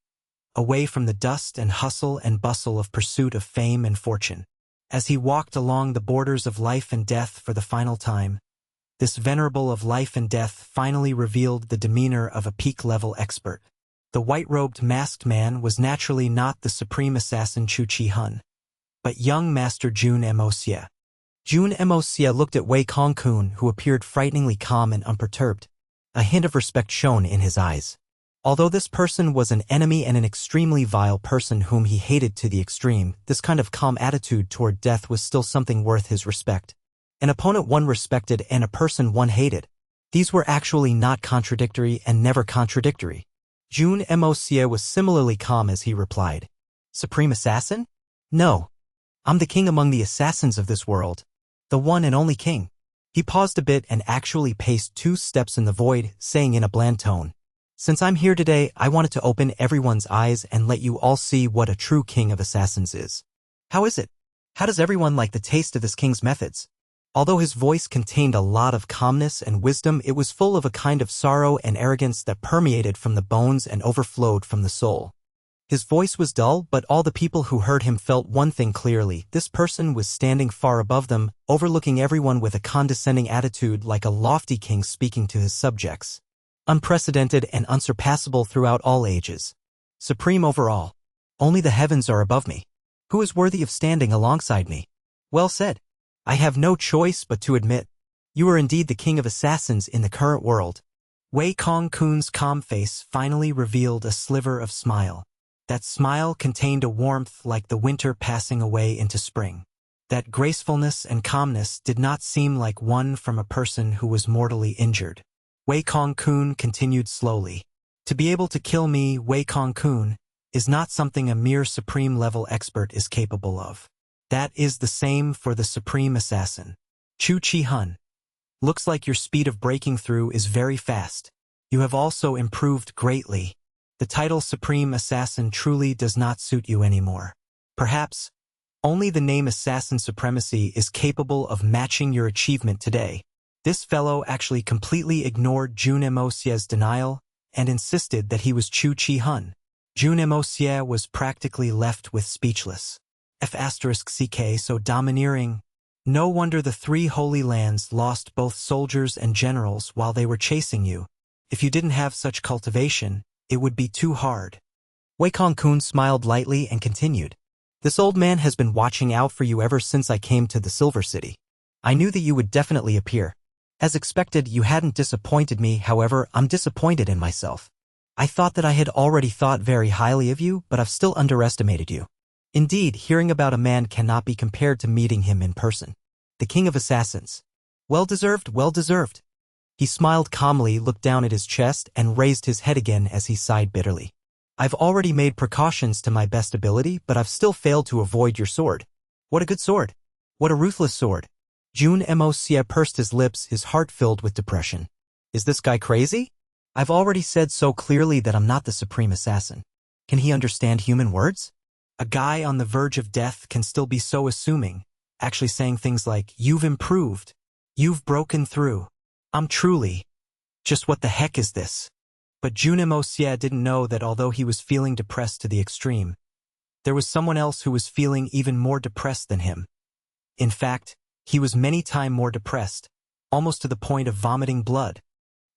away from the dust and hustle and bustle of pursuit of fame and fortune. As he walked along the borders of life and death for the final time, this venerable of life and death finally revealed the demeanor of a peak-level expert. The white-robed masked man was naturally not the supreme assassin Chu Chi-hun, but young Master Jun Moxie. Jun Moxie looked at Wei Kong-kun, who appeared frighteningly calm and unperturbed. A hint of respect shone in his eyes. Although this person was an enemy and an extremely vile person whom he hated to the extreme, this kind of calm attitude toward death was still something worth his respect. An opponent one respected and a person one hated. These were actually not contradictory and never contradictory. Jun Moxie was similarly calm as he replied, "Supreme Assassin? No. I'm the king among the assassins of this world. The one and only king." He paused a bit and actually paced 2 steps in the void, saying in a bland tone, "Since I'm here today, I wanted to open everyone's eyes and let you all see what a true king of assassins is. How is it? How does everyone like the taste of this king's methods?" Although his voice contained a lot of calmness and wisdom, it was full of a kind of sorrow and arrogance that permeated from the bones and overflowed from the soul. His voice was dull, but all the people who heard him felt one thing clearly. This person was standing far above them, overlooking everyone with a condescending attitude like a lofty king speaking to his subjects. Unprecedented and unsurpassable throughout all ages. Supreme over all. Only the heavens are above me. Who is worthy of standing alongside me? Well said. I have no choice but to admit, you are indeed the king of assassins in the current world. Wei Kong Kun's calm face finally revealed a sliver of smile. That smile contained a warmth like the winter passing away into spring. That gracefulness and calmness did not seem like one from a person who was mortally injured. Wei Kong Kun continued slowly. To be able to kill me, Wei Kong Kun, is not something a mere supreme-level expert is capable of. That is the same for the supreme assassin. Chu Chi Hun. Looks like your speed of breaking through is very fast. You have also improved greatly. The title Supreme Assassin truly does not suit you anymore. Perhaps, only the name Assassin Supremacy is capable of matching your achievement today. This fellow actually completely ignored Jun Moxie's denial and insisted that he was Chu Chi Hun. Jun Moxie was practically left with speechless. F*ck so domineering. No wonder the three Holy Lands lost both soldiers and generals while they were chasing you. If you didn't have such cultivation, it would be too hard. Wei Kong Kun smiled lightly and continued. This old man has been watching out for you ever since I came to the Silver City. I knew that you would definitely appear. As expected, you hadn't disappointed me, however, I'm disappointed in myself. I thought that I had already thought very highly of you, but I've still underestimated you. Indeed, hearing about a man cannot be compared to meeting him in person. The king of assassins. Well deserved, well deserved. He smiled calmly, looked down at his chest, and raised his head again as he sighed bitterly. I've already made precautions to my best ability, but I've still failed to avoid your sword. What a good sword. What a ruthless sword. Jun Moxie pursed his lips, his heart filled with depression. Is this guy crazy? I've already said so clearly that I'm not the supreme assassin. Can he understand human words? A guy on the verge of death can still be so assuming, actually saying things like, you've improved. You've broken through. I'm truly. Just what the heck is this? But Jun Moxie didn't know that although he was feeling depressed to the extreme, there was someone else who was feeling even more depressed than him. In fact, he was many times more depressed, almost to the point of vomiting blood.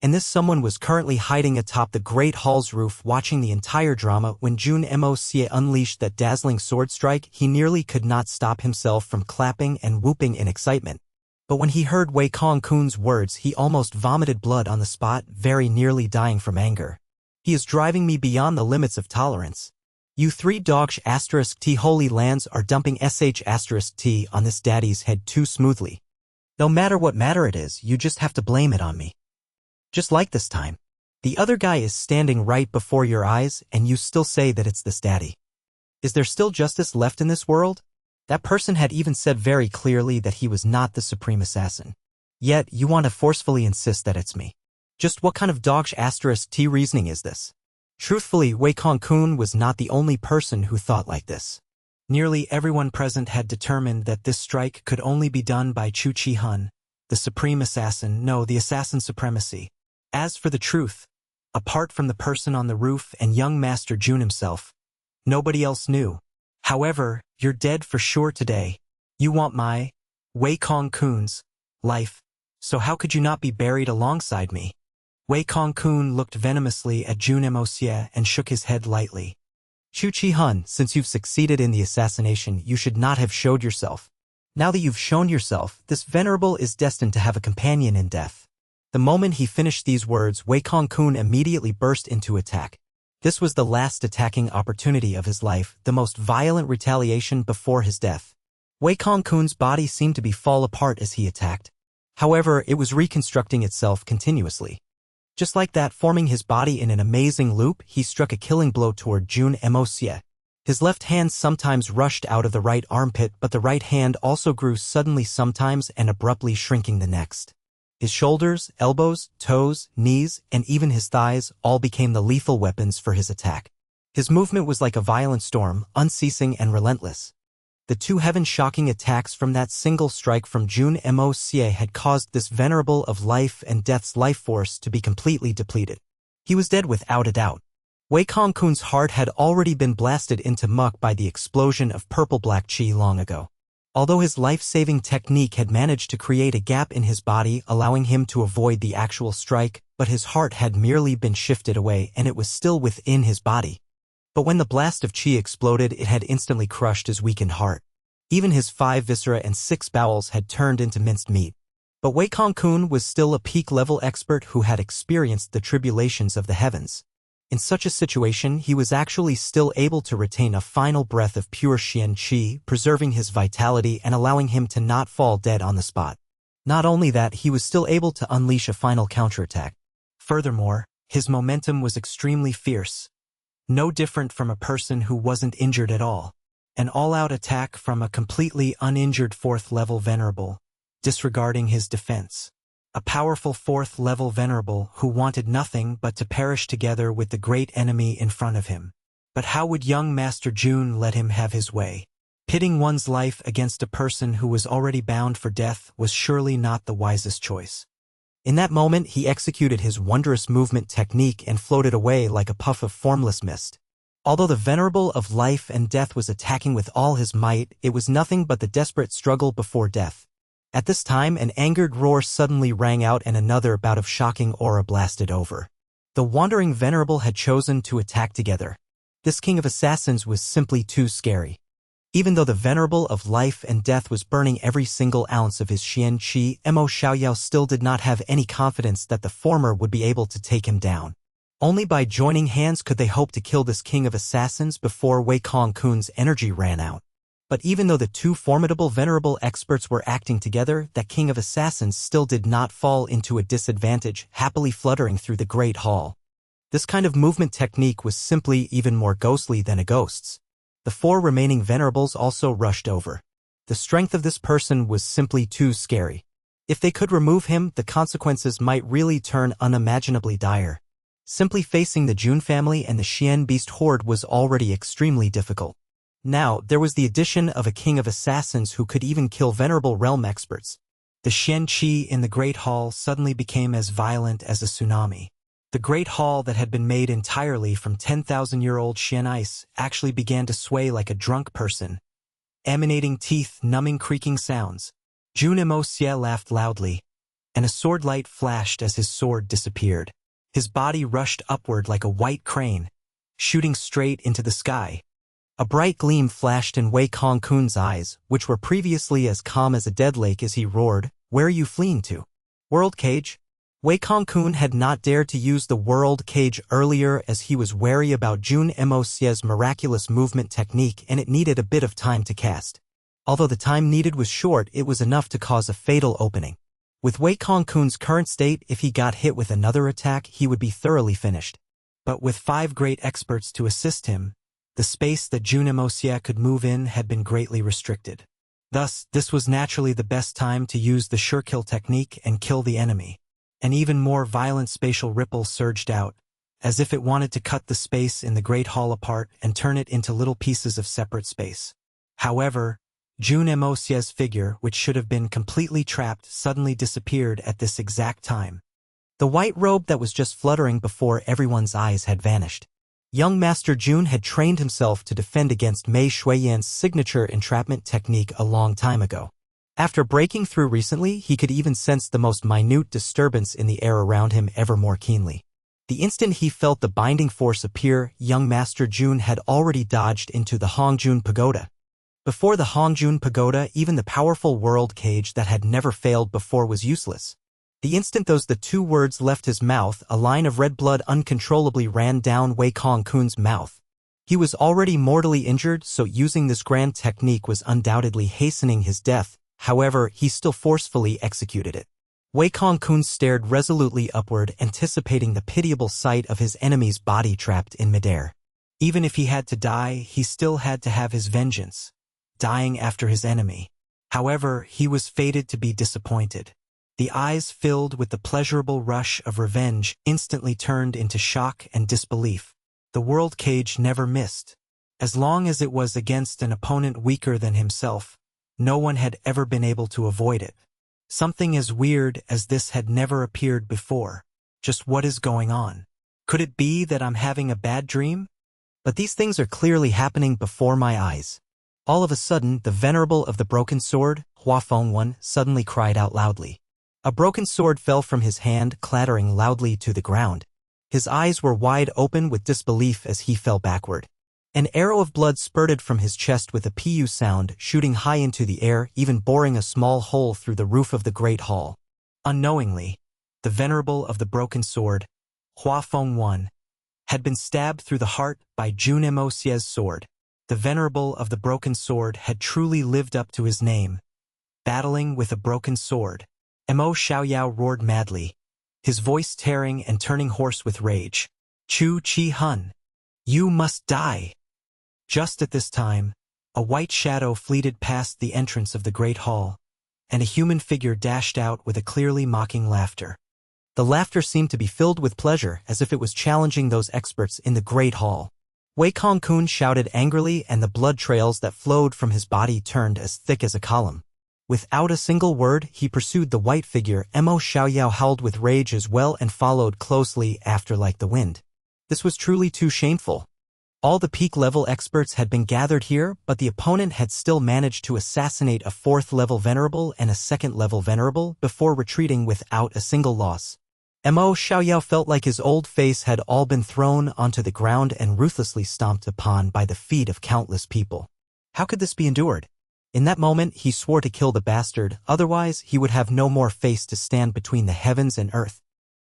And this someone was currently hiding atop the Great Hall's roof watching the entire drama. When Jun Moxie unleashed that dazzling sword strike, he nearly could not stop himself from clapping and whooping in excitement. But when he heard Wei Kong Kun's words, he almost vomited blood on the spot, very nearly dying from anger. He is driving me beyond the limits of tolerance. You three dogs *T Holy Lands are dumping *T on this daddy's head too smoothly. No matter what matter it is, you just have to blame it on me. Just like this time. The other guy is standing right before your eyes, and you still say that it's this daddy. Is there still justice left in this world? That person had even said very clearly that he was not the supreme assassin. Yet, you want to forcefully insist that it's me. Just what kind of dog *T reasoning is this? Truthfully, Wei Kong Kun was not the only person who thought like this. Nearly everyone present had determined that this strike could only be done by Chu Chi Hun, the supreme assassin, no, the assassin supremacy. As for the truth, apart from the person on the roof and young Master Jun himself, nobody else knew. However, you're dead for sure today. You want my, Wei Kong Kun's, life, so how could you not be buried alongside me? Wei Kong Kun looked venomously at Jun Moxie and shook his head lightly. Chu Chi Hun, since you've succeeded in the assassination, you should not have showed yourself. Now that you've shown yourself, this venerable is destined to have a companion in death. The moment he finished these words, Wei Kong Kun immediately burst into attack. This was the last attacking opportunity of his life, the most violent retaliation before his death. Wei Kong Kun's body seemed to be fall apart as he attacked. However, it was reconstructing itself continuously. Just like that, forming his body in an amazing loop, he struck a killing blow toward Jun Moxie. His left hand sometimes rushed out of the right armpit, but the right hand also grew suddenly sometimes and abruptly shrinking the next. His shoulders, elbows, toes, knees, and even his thighs all became the lethal weapons for his attack. His movement was like a violent storm, unceasing and relentless. The two heaven-shocking attacks from that single strike from Jun Moxie had caused this venerable of life and death's life force to be completely depleted. He was dead without a doubt. Wei Kongkun's heart had already been blasted into muck by the explosion of purple-black qi long ago. Although his life-saving technique had managed to create a gap in his body allowing him to avoid the actual strike, but his heart had merely been shifted away and it was still within his body. But when the blast of qi exploded, it had instantly crushed his weakened heart. Even his 5 viscera and 6 bowels had turned into minced meat. But Wei Kongkun was still a peak-level expert who had experienced the tribulations of the heavens. In such a situation, he was actually still able to retain a final breath of pure Xian Qi, preserving his vitality and allowing him to not fall dead on the spot. Not only that, he was still able to unleash a final counterattack. Furthermore, his momentum was extremely fierce. No different from a person who wasn't injured at all. An all-out attack from a completely uninjured 4th-level venerable, disregarding his defense. A powerful 4th-level venerable who wanted nothing but to perish together with the great enemy in front of him. But how would young Master Jun let him have his way? Pitting one's life against a person who was already bound for death was surely not the wisest choice. In that moment, he executed his wondrous movement technique and floated away like a puff of formless mist. Although the venerable of life and death was attacking with all his might, it was nothing but the desperate struggle before death. At this time, an angered roar suddenly rang out and another bout of shocking aura blasted over. The wandering venerable had chosen to attack together. This king of assassins was simply too scary. Even though the venerable of life and death was burning every single ounce of his Xian Qi, Mo Xiaoyao still did not have any confidence that the former would be able to take him down. Only by joining hands could they hope to kill this king of assassins before Wei Kongkun's energy ran out. But even though the two formidable venerable experts were acting together, that king of assassins still did not fall into a disadvantage, happily fluttering through the great hall. This kind of movement technique was simply even more ghostly than a ghost's. The 4 remaining venerables also rushed over. The strength of this person was simply too scary. If they could remove him, the consequences might really turn unimaginably dire. Simply facing the Jun family and the Xian beast horde was already extremely difficult. Now, there was the addition of a king of assassins who could even kill venerable realm experts. The Xian Qi in the Great Hall suddenly became as violent as a tsunami. The Great Hall that had been made entirely from 10,000-year-old Xian ice actually began to sway like a drunk person, emanating teeth-numbing creaking sounds. Jun Moxie laughed loudly, and a sword light flashed as his sword disappeared. His body rushed upward like a white crane, shooting straight into the sky. A bright gleam flashed in Wei Kongkun's eyes, which were previously as calm as a dead lake as he roared, "Where are you fleeing to? World Cage?" Wei Kongkun had not dared to use the World Cage earlier as he was wary about Jun Moxie's miraculous movement technique and it needed a bit of time to cast. Although the time needed was short, it was enough to cause a fatal opening. With Wei Kongkun's current state, if he got hit with another attack, he would be thoroughly finished. But with 5 great experts to assist him, the space that Jun Moxie could move in had been greatly restricted. Thus, this was naturally the best time to use the sure kill technique and kill the enemy. An even more violent spatial ripple surged out, as if it wanted to cut the space in the Great Hall apart and turn it into little pieces of separate space. However, Jun Moxie's figure, which should have been completely trapped, suddenly disappeared at this exact time. The white robe that was just fluttering before everyone's eyes had vanished. Young Master Jun had trained himself to defend against Mei Shuiyan's signature entrapment technique a long time ago. After breaking through recently, he could even sense the most minute disturbance in the air around him ever more keenly. The instant he felt the binding force appear, young Master Jun had already dodged into the Hongjun Pagoda. Before the Hongjun Pagoda, even the powerful world cage that had never failed before was useless. The instant the 2 words left his mouth, a line of red blood uncontrollably ran down Wei Kongkun's mouth. He was already mortally injured, so using this grand technique was undoubtedly hastening his death. However, he still forcefully executed it. Wei Kongkun stared resolutely upward, anticipating the pitiable sight of his enemy's body trapped in midair. Even if he had to die, he still had to have his vengeance, dying after his enemy. However, he was fated to be disappointed. The eyes filled with the pleasurable rush of revenge instantly turned into shock and disbelief. The world cage never missed. As long as it was against an opponent weaker than himself, no one had ever been able to avoid it. Something as weird as this had never appeared before. Just what is going on? Could it be that I'm having a bad dream? But these things are clearly happening before my eyes. All of a sudden, the venerable of the broken sword, Hua Fengwan, suddenly cried out loudly. A broken sword fell from his hand, clattering loudly to the ground. His eyes were wide open with disbelief as he fell backward. An arrow of blood spurted from his chest with a pu sound, shooting high into the air, even boring a small hole through the roof of the great hall. Unknowingly, the venerable of the broken sword, Hua Fengwan, had been stabbed through the heart by Jun Moxie's sword. The venerable of the broken sword had truly lived up to his name. Battling with a broken sword. Mo Xiaoyao roared madly, his voice tearing and turning hoarse with rage. Chu Chi Hun, you must die. Just at this time, a white shadow fleeted past the entrance of the great hall, and a human figure dashed out with a clearly mocking laughter. The laughter seemed to be filled with pleasure, as if it was challenging those experts in the great hall. Wei Kong-kun shouted angrily, and the blood trails that flowed from his body turned as thick as a column. Without a single word, he pursued the white figure. Mo Xiaoyao howled with rage as well and followed closely after like the wind. This was truly too shameful. All the peak-level experts had been gathered here, but the opponent had still managed to assassinate a 4th-level venerable and a 2nd-level venerable before retreating without a single loss. Mo Xiaoyao felt like his old face had all been thrown onto the ground and ruthlessly stomped upon by the feet of countless people. How could this be endured? In that moment, he swore to kill the bastard, otherwise he would have no more face to stand between the heavens and earth.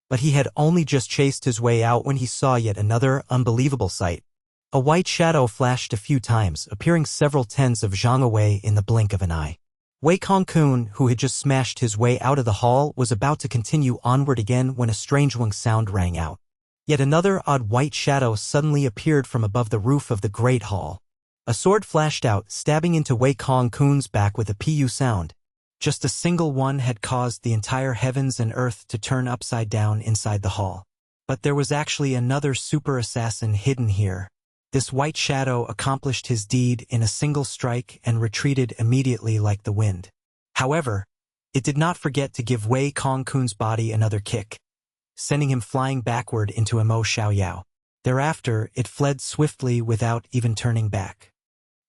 But he had only just chased his way out when he saw yet another unbelievable sight. A white shadow flashed a few times, appearing several tens of zhang away in the blink of an eye. Wei Kong-kun, who had just smashed his way out of the hall, was about to continue onward again when a strange wing sound rang out. Yet another odd white shadow suddenly appeared from above the roof of the great hall. A sword flashed out, stabbing into Wei Kong-kun's back with a pu sound. Just a single one had caused the entire heavens and earth to turn upside down inside the hall. But there was actually another super assassin hidden here. This white shadow accomplished his deed in a single strike and retreated immediately like the wind. However, it did not forget to give Wei Kong-kun's body another kick, sending him flying backward into Mo Xiaoyao. Thereafter, it fled swiftly without even turning back.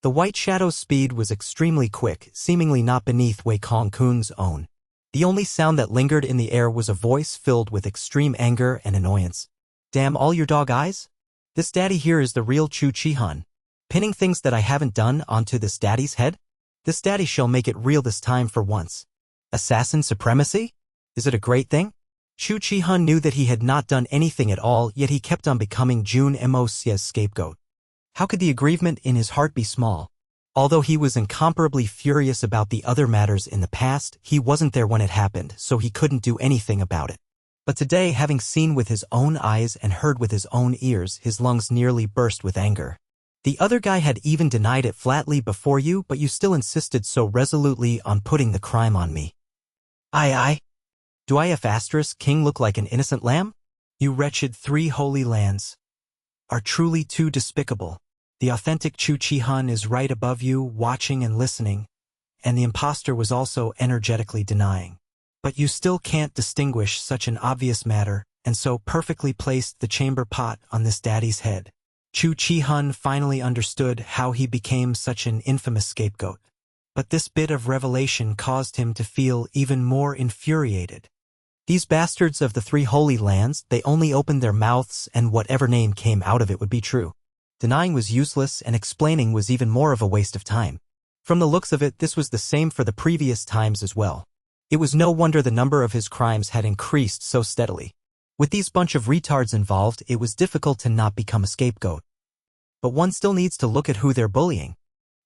The white shadow's speed was extremely quick, seemingly not beneath Wei Kong-kun's own. The only sound that lingered in the air was a voice filled with extreme anger and annoyance. Damn all your dog eyes? This daddy here is the real Chu Chi Hun. Pinning things that I haven't done onto this daddy's head? This daddy shall make it real this time for once. Assassin supremacy? Is it a great thing? Chu Chi Hun knew that he had not done anything at all, yet he kept on becoming Jun Moxie's scapegoat. How could the aggrievement in his heart be small? Although he was incomparably furious about the other matters in the past, he wasn't there when it happened, so he couldn't do anything about it. But today, having seen with his own eyes and heard with his own ears, his lungs nearly burst with anger. The other guy had even denied it flatly before you, but you still insisted so resolutely on putting the crime on me. Aye. Do I F** king look like an innocent lamb? You wretched 3 holy lands are truly too despicable. The authentic Chu Chi Hun is right above you, watching and listening, and the impostor was also energetically denying. But you still can't distinguish such an obvious matter, and so perfectly placed the chamber pot on this daddy's head. Chu Chi Hun finally understood how he became such an infamous scapegoat. But this bit of revelation caused him to feel even more infuriated. These bastards of the 3 holy lands, they only opened their mouths and whatever name came out of it would be true. Denying was useless and explaining was even more of a waste of time. From the looks of it, this was the same for the previous times as well. It was no wonder the number of his crimes had increased so steadily. With these bunch of retards involved, it was difficult to not become a scapegoat. But one still needs to look at who they're bullying.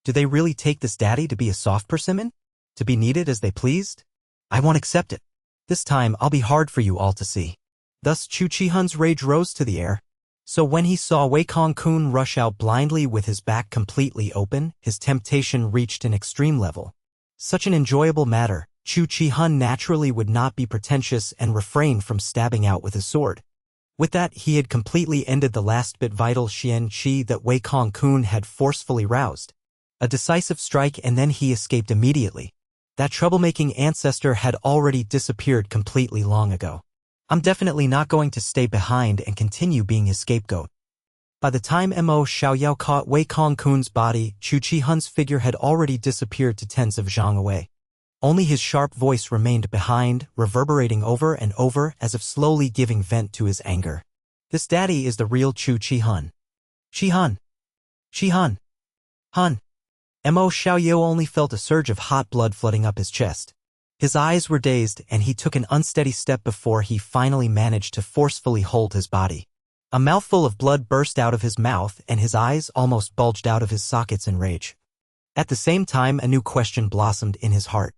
Do they really take this daddy to be a soft persimmon? To be needed as they pleased? I won't accept it. This time I'll be hard for you all to see. Thus Chu Chi Hun's rage rose to the air. So when he saw Wei Kong-kun rush out blindly with his back completely open, his temptation reached an extreme level. Such an enjoyable matter, Chu Chi Hun naturally would not be pretentious and refrain from stabbing out with his sword. With that, he had completely ended the last bit vital Xian Qi that Wei Kong-kun had forcefully roused. A decisive strike and then he escaped immediately. That troublemaking ancestor had already disappeared completely long ago. I'm definitely not going to stay behind and continue being his scapegoat. By the time Mo Xiaoyao caught Wei Kongkun's body, Chu Qihun's figure had already disappeared to tens of zhang away. Only his sharp voice remained behind, reverberating over and over as if slowly giving vent to his anger. This daddy is the real Chu Qihun. Qihun. Qihun. Hun. Mo Xiaoyao only felt a surge of hot blood flooding up his chest. His eyes were dazed and he took an unsteady step before he finally managed to forcefully hold his body. A mouthful of blood burst out of his mouth and his eyes almost bulged out of his sockets in rage. At the same time, a new question blossomed in his heart.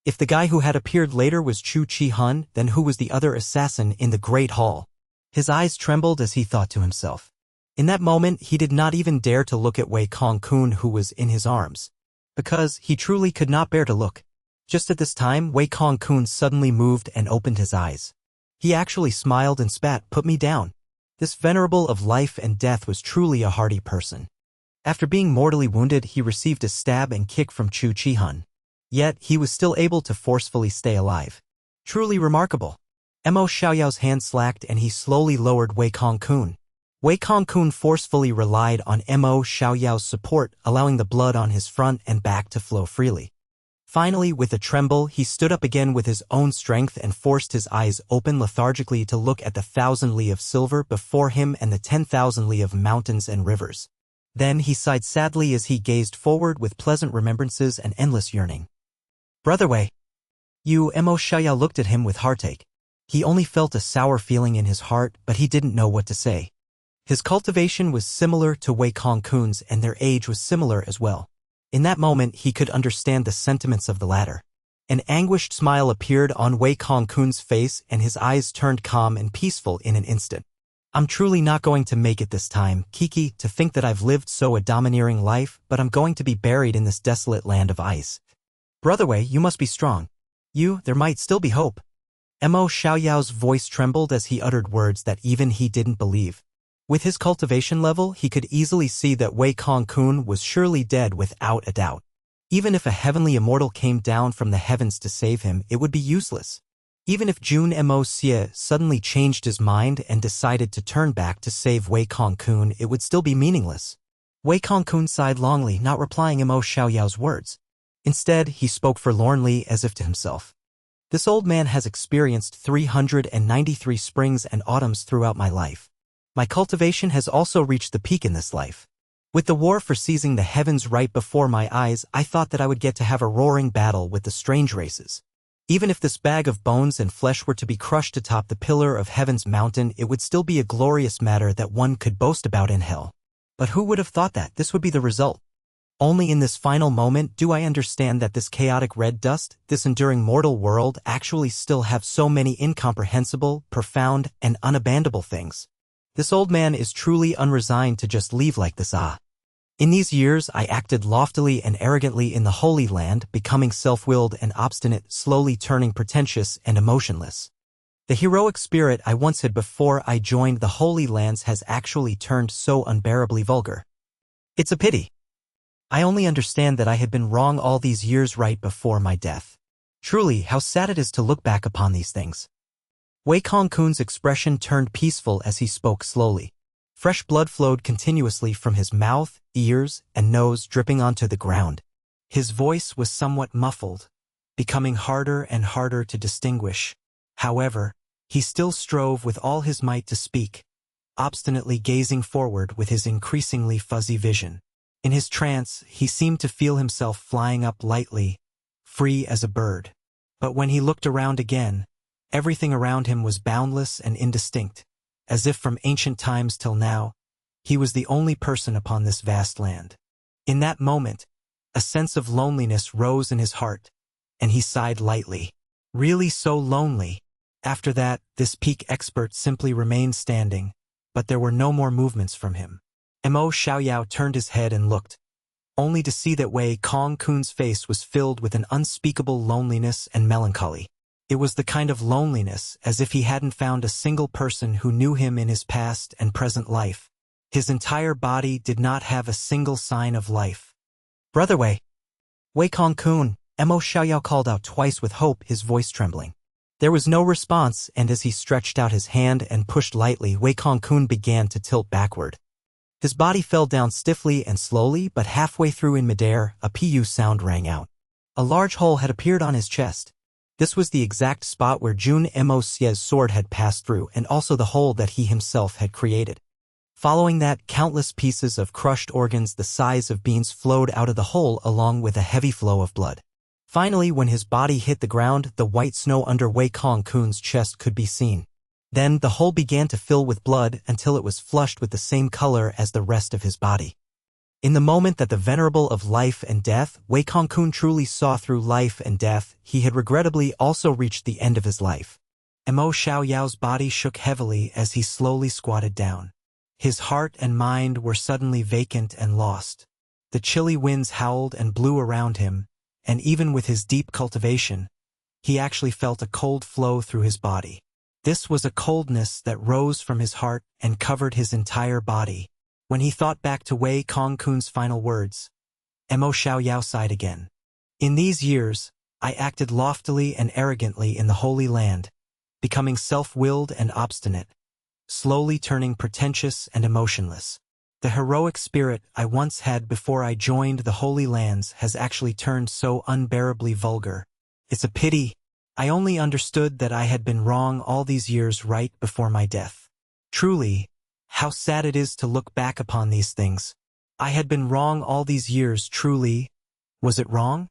If the guy who had appeared later was Chu Qihun, then who was the other assassin in the Great Hall? His eyes trembled as he thought to himself. In that moment, he did not even dare to look at Wei Kongkun who was in his arms, because he truly could not bear to look. Just at this time, Wei Kongkun suddenly moved and opened his eyes. He actually smiled and spat, "Put me down." This venerable of life and death was truly a hardy person. After being mortally wounded, he received a stab and kick from Chu Qihun. Yet, he was still able to forcefully stay alive. Truly remarkable. Mo Xiaoyao's hand slacked and he slowly lowered Wei Kongkun. Wei Kongkun forcefully relied on Mo Xiaoyao's support, allowing the blood on his front and back to flow freely. Finally, with a tremble, he stood up again with his own strength and forced his eyes open lethargically to look at the 1,000 li of silver before him and the 10,000 li of mountains and rivers. Then he sighed sadly as he gazed forward with pleasant remembrances and endless yearning. "Brother Wei." Mo Xiaoyao looked at him with heartache. He only felt a sour feeling in his heart, but he didn't know what to say. His cultivation was similar to Wei Kongkun's and their age was similar as well. In that moment, he could understand the sentiments of the latter. An anguished smile appeared on Wei Kongkun's face and his eyes turned calm and peaceful in an instant. "I'm truly not going to make it this time, Kiki, to think that I've lived so a domineering life, but I'm going to be buried in this desolate land of ice. Brother Wei, you must be strong. There might still be hope." Mo Xiaoyao's voice trembled as he uttered words that even he didn't believe. With his cultivation level, he could easily see that Wei Kongkun was surely dead without a doubt. Even if a heavenly immortal came down from the heavens to save him, it would be useless. Even if Jun Moxie suddenly changed his mind and decided to turn back to save Wei Kongkun, it would still be meaningless. Wei Kongkun sighed longly, not replying Mo Xiaoyao's words. Instead, he spoke forlornly as if to himself. "This old man has experienced 393 springs and autumns throughout my life. My cultivation has also reached the peak in this life. With the war for seizing the heavens right before my eyes, I thought that I would get to have a roaring battle with the strange races. Even if this bag of bones and flesh were to be crushed atop the pillar of heaven's mountain, it would still be a glorious matter that one could boast about in hell. But who would have thought that this would be the result? Only in this final moment do I understand that this chaotic red dust, this enduring mortal world, actually still have so many incomprehensible, profound, and unabandonable things. This old man is truly unresigned to just leave like this. In these years, I acted loftily and arrogantly in the Holy Land, becoming self-willed and obstinate, slowly turning pretentious and emotionless. The heroic spirit I once had before I joined the Holy Lands has actually turned so unbearably vulgar. It's a pity. I only understand that I had been wrong all these years right before my death. Truly, how sad it is to look back upon these things." Wei Kongkun's expression turned peaceful as he spoke slowly. Fresh blood flowed continuously from his mouth, ears, and nose, dripping onto the ground. His voice was somewhat muffled, becoming harder and harder to distinguish. However, he still strove with all his might to speak, obstinately gazing forward with his increasingly fuzzy vision. In his trance, he seemed to feel himself flying up lightly, free as a bird. But when he looked around again, everything around him was boundless and indistinct, as if from ancient times till now, he was the only person upon this vast land. In that moment, a sense of loneliness rose in his heart, and he sighed lightly. Really so lonely. After that, this peak expert simply remained standing, but there were no more movements from him. Mo Xiaoyao turned his head and looked, only to see that Wei Kongkun's face was filled with an unspeakable loneliness and melancholy. It was the kind of loneliness as if he hadn't found a single person who knew him in his past and present life. His entire body did not have a single sign of life. "Brother Wei." "Wei Kongkun," Mo Xiaoyao called out twice with hope, his voice trembling. There was no response, and as he stretched out his hand and pushed lightly, Wei Kong-kun began to tilt backward. His body fell down stiffly and slowly, but halfway through in midair, a pu sound rang out. A large hole had appeared on his chest. This was the exact spot where Jun Moxie's sword had passed through, and also the hole that he himself had created. Following that, countless pieces of crushed organs the size of beans flowed out of the hole along with a heavy flow of blood. Finally, when his body hit the ground, the white snow under Wei Kong-kun's chest could be seen. Then the hole began to fill with blood until it was flushed with the same color as the rest of his body. In the moment that the venerable of life and death, Wei Kong-kun truly saw through life and death, he had regrettably also reached the end of his life. Mo Xiaoyao's body shook heavily as he slowly squatted down. His heart and mind were suddenly vacant and lost. The chilly winds howled and blew around him, and even with his deep cultivation, he actually felt a cold flow through his body. This was a coldness that rose from his heart and covered his entire body. When he thought back to Wei Kong-kun's final words, Mo Xiaoyao sighed again. In these years, I acted loftily and arrogantly in the Holy Land, becoming self-willed and obstinate, slowly turning pretentious and emotionless. The heroic spirit I once had before I joined the Holy Lands has actually turned so unbearably vulgar. It's a pity. I only understood that I had been wrong all these years right before my death. Truly, how sad it is to look back upon these things. I had been wrong all these years, truly. Was it wrong?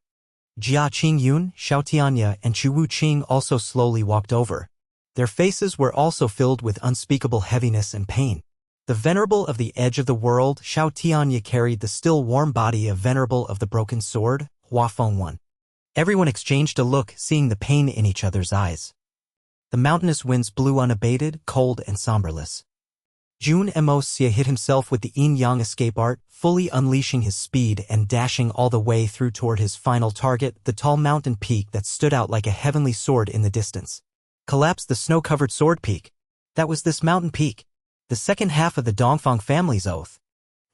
Jia Qingyun, Xiao Tianya, and Chu Wu Qing also slowly walked over. Their faces were also filled with unspeakable heaviness and pain. The Venerable of the Edge of the World, Xiao Tianya, carried the still warm body of Venerable of the Broken Sword, Hua Fengwan. Everyone exchanged a look, seeing the pain in each other's eyes. The mountainous winds blew unabated, cold and somberless. Jun Moxie hit himself with the yin-yang escape art, fully unleashing his speed and dashing all the way through toward his final target, the tall mountain peak that stood out like a heavenly sword in the distance. Collapsed the snow-covered sword peak. That was this mountain peak. The second half of the Dongfang family's oath.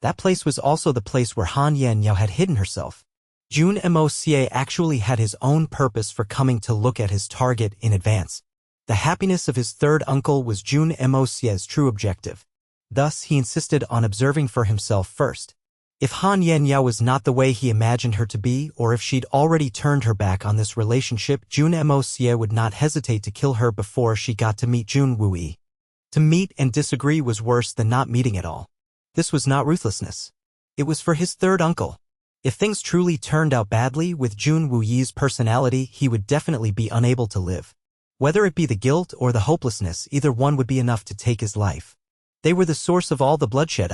That place was also the place where Han Yanyao had hidden herself. Jun Moxie actually had his own purpose for coming to look at his target in advance. The happiness of his third uncle was Jun Moxie's true objective. Thus, he insisted on observing for himself first. If Han Yanyao was not the way he imagined her to be, or if she'd already turned her back on this relationship, Jun Moxie would not hesitate to kill her before she got to meet Jun Wuyi. To meet and disagree was worse than not meeting at all. This was not ruthlessness. It was for his third uncle. If things truly turned out badly with Jun Wuyi's personality, he would definitely be unable to live. Whether it be the guilt or the hopelessness, either one would be enough to take his life. They were the source of all the bloodshed,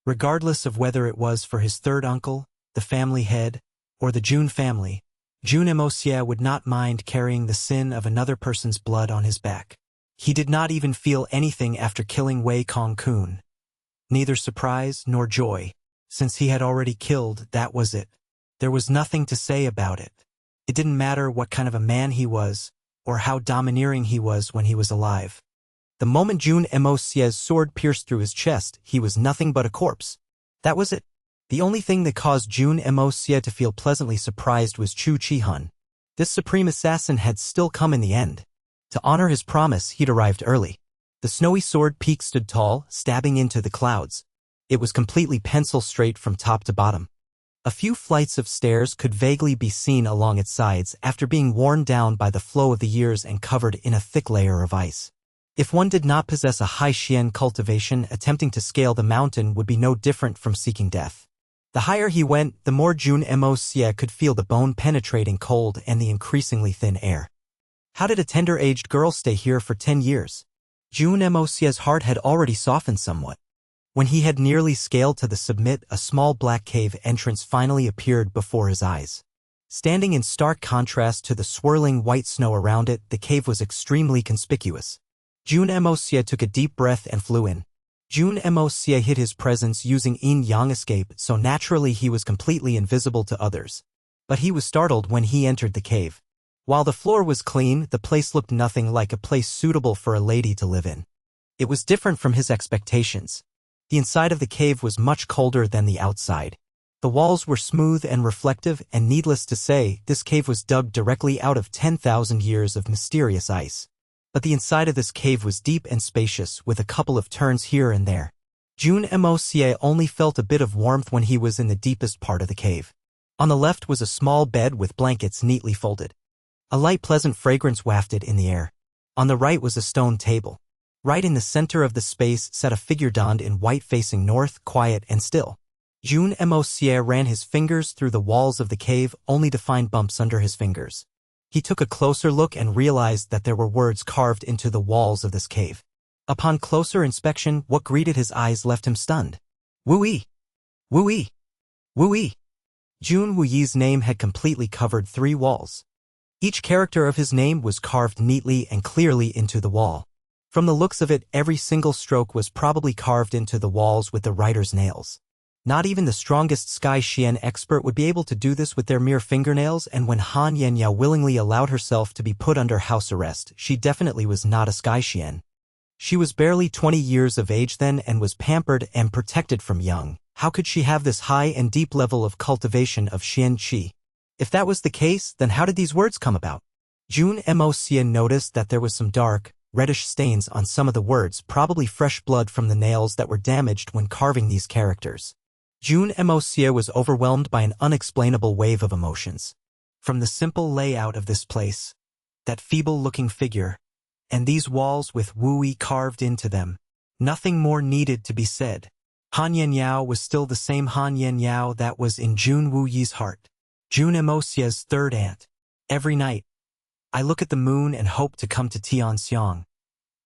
regardless of whether it was for his third uncle, the family head, or the Jun family. Jun Moxie would not mind carrying the sin of another person's blood on his back. He did not even feel anything after killing Wei Kong-kun. Neither surprise nor joy. Since he had already killed, that was it. There was nothing to say about it. It didn't matter what kind of a man he was, or how domineering he was when he was alive. The moment Jun Moxie's sword pierced through his chest, he was nothing but a corpse. That was it. The only thing that caused Jun Moxie to feel pleasantly surprised was Chu Qihun. This supreme assassin had still come in the end. To honor his promise, he'd arrived early. The snowy sword peak stood tall, stabbing into the clouds. It was completely pencil straight from top to bottom. A few flights of stairs could vaguely be seen along its sides after being worn down by the flow of the years and covered in a thick layer of ice. If one did not possess a high Xian cultivation, attempting to scale the mountain would be no different from seeking death. The higher he went, the more Jun Moxie could feel the bone-penetrating cold and the increasingly thin air. How did a tender-aged girl stay here for 10 years? Jun Moxie's heart had already softened somewhat. When he had nearly scaled to the summit, a small black cave entrance finally appeared before his eyes. Standing in stark contrast to the swirling white snow around it, the cave was extremely conspicuous. Jun Moxie took a deep breath and flew in. Jun Moxie hid his presence using yin-yang escape, so naturally he was completely invisible to others. But he was startled when he entered the cave. While the floor was clean, the place looked nothing like a place suitable for a lady to live in. It was different from his expectations. The inside of the cave was much colder than the outside. The walls were smooth and reflective, and needless to say, this cave was dug directly out of 10,000 years of mysterious ice. But the inside of this cave was deep and spacious, with a couple of turns here and there. Jun Moxie only felt a bit of warmth when he was in the deepest part of the cave. On the left was a small bed with blankets neatly folded. A light pleasant fragrance wafted in the air. On the right was a stone table. Right in the center of the space sat a figure donned in white facing north, quiet and still. Jun Moxie ran his fingers through the walls of the cave, only to find bumps under his fingers. He took a closer look and realized that there were words carved into the walls of this cave. Upon closer inspection, what greeted his eyes left him stunned. Wu-yi! Wu-yi! Wu-yi! Jun Wuyi's name had completely covered 3 walls. Each character of his name was carved neatly and clearly into the wall. From the looks of it, every single stroke was probably carved into the walls with the writer's nails. Not even the strongest Sky Xian expert would be able to do this with their mere fingernails, and when Han Yanyao willingly allowed herself to be put under house arrest, she definitely was not a Sky Xian. She was barely 20 years of age then and was pampered and protected from young. How could she have this high and deep level of cultivation of Xian Qi? If that was the case, then how did these words come about? Jun Moxie noticed that there was some dark, reddish stains on some of the words, probably fresh blood from the nails that were damaged when carving these characters. Jun Moxie was overwhelmed by an unexplainable wave of emotions. From the simple layout of this place, that feeble-looking figure, and these walls with Wu-yi carved into them, nothing more needed to be said. Han Yanyao was still the same Han Yanyao that was in Jun Wuyi's heart. Jun Moxie's third aunt. Every night, I look at the moon and hope to come to Tianxiang.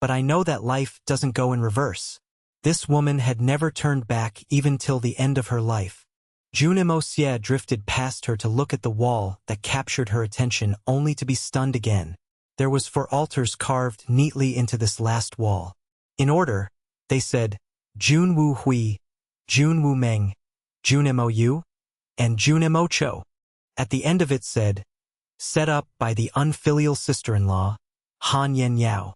But I know that life doesn't go in reverse. This woman had never turned back even till the end of her life. Jun Moxie drifted past her to look at the wall that captured her attention, only to be stunned again. There was 4 altars carved neatly into this last wall. In order, they said, Jun Wu Hui, Jun Wu Meng, Jun Mou, and Jun Mocho. At the end of it said, set up by the unfilial sister-in-law, Han Yanyao.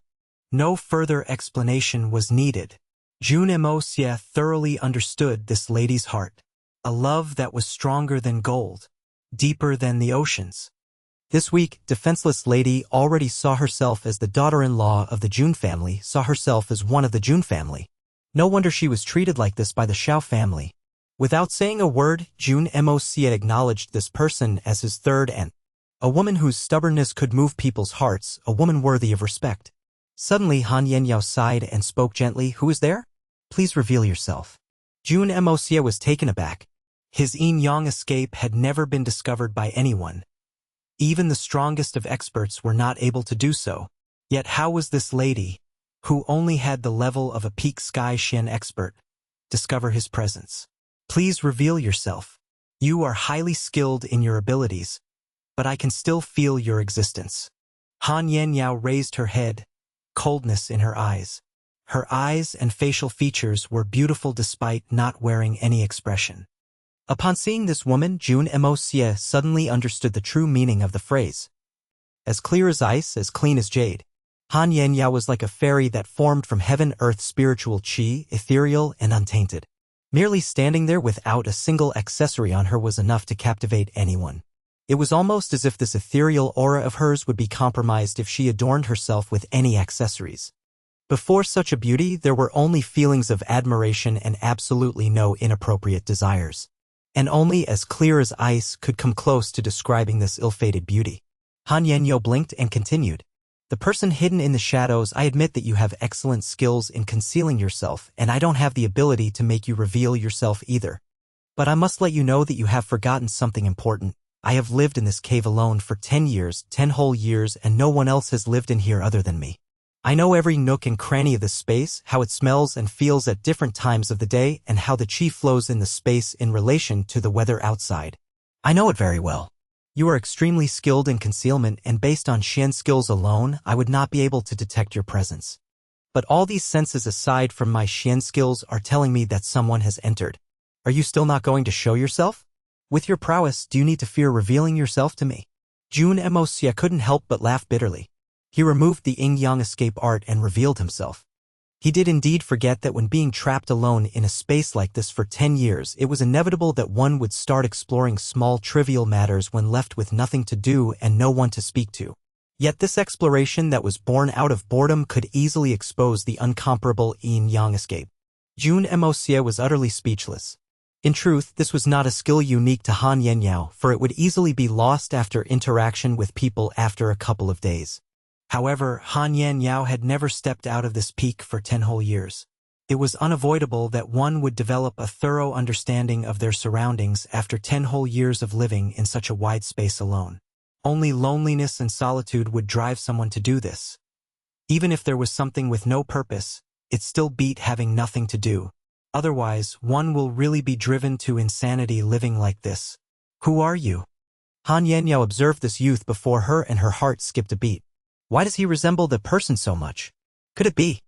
No further explanation was needed. Jun Moxie thoroughly understood this lady's heart. A love that was stronger than gold, deeper than the oceans. This weak, defenseless lady already saw herself as the daughter-in-law of the Jun family, saw herself as one of the Jun family. No wonder she was treated like this by the Xiao family. Without saying a word, Jun Moxie acknowledged this person as his third aunt. A woman whose stubbornness could move people's hearts, a woman worthy of respect. Suddenly Han Yanyao sighed and spoke gently. Who is there? Please reveal yourself. Jun Moxie was taken aback. His yin-yang escape had never been discovered by anyone. Even the strongest of experts were not able to do so. Yet how was this lady, who only had the level of a peak Sky Xian expert, discover his presence? Please reveal yourself. You are highly skilled in your abilities, but I can still feel your existence. Han Yanyao raised her head, coldness in her eyes. Her eyes and facial features were beautiful despite not wearing any expression. Upon seeing this woman, Jun Moxie suddenly understood the true meaning of the phrase. As clear as ice, as clean as jade. Han Yanyao was like a fairy that formed from heaven-earth spiritual qi, ethereal and untainted. Merely standing there without a single accessory on her was enough to captivate anyone. It was almost as if this ethereal aura of hers would be compromised if she adorned herself with any accessories. Before such a beauty, there were only feelings of admiration and absolutely no inappropriate desires. And only as clear as ice could come close to describing this ill-fated beauty. Han Yanyao blinked and continued. The person hidden in the shadows, I admit that you have excellent skills in concealing yourself, and I don't have the ability to make you reveal yourself either. But I must let you know that you have forgotten something important. I have lived in this cave alone for 10 years, 10 whole years, and no one else has lived in here other than me. I know every nook and cranny of this space, how it smells and feels at different times of the day, and how the qi flows in the space in relation to the weather outside. I know it very well. You are extremely skilled in concealment, and based on Xian skills alone, I would not be able to detect your presence. But all these senses aside from my Xian skills are telling me that someone has entered. Are you still not going to show yourself? With your prowess, do you need to fear revealing yourself to me? Jun Moxie couldn't help but laugh bitterly. He removed the yin-yang escape art and revealed himself. He did indeed forget that when being trapped alone in a space like this for 10 years, it was inevitable that one would start exploring small trivial matters when left with nothing to do and no one to speak to. Yet this exploration that was born out of boredom could easily expose the incomparable yin-yang escape. Jun Moxie was utterly speechless. In truth, this was not a skill unique to Han Yenyao, for it would easily be lost after interaction with people after a couple of days. However, Han Yenyao had never stepped out of this peak for 10 whole years. It was unavoidable that one would develop a thorough understanding of their surroundings after 10 whole years of living in such a wide space alone. Only loneliness and solitude would drive someone to do this. Even if there was something with no purpose, it still beat having nothing to do. Otherwise, one will really be driven to insanity living like this. Who are you? Han Yenyao observed this youth before her and her heart skipped a beat. Why does he resemble the person so much? Could it be?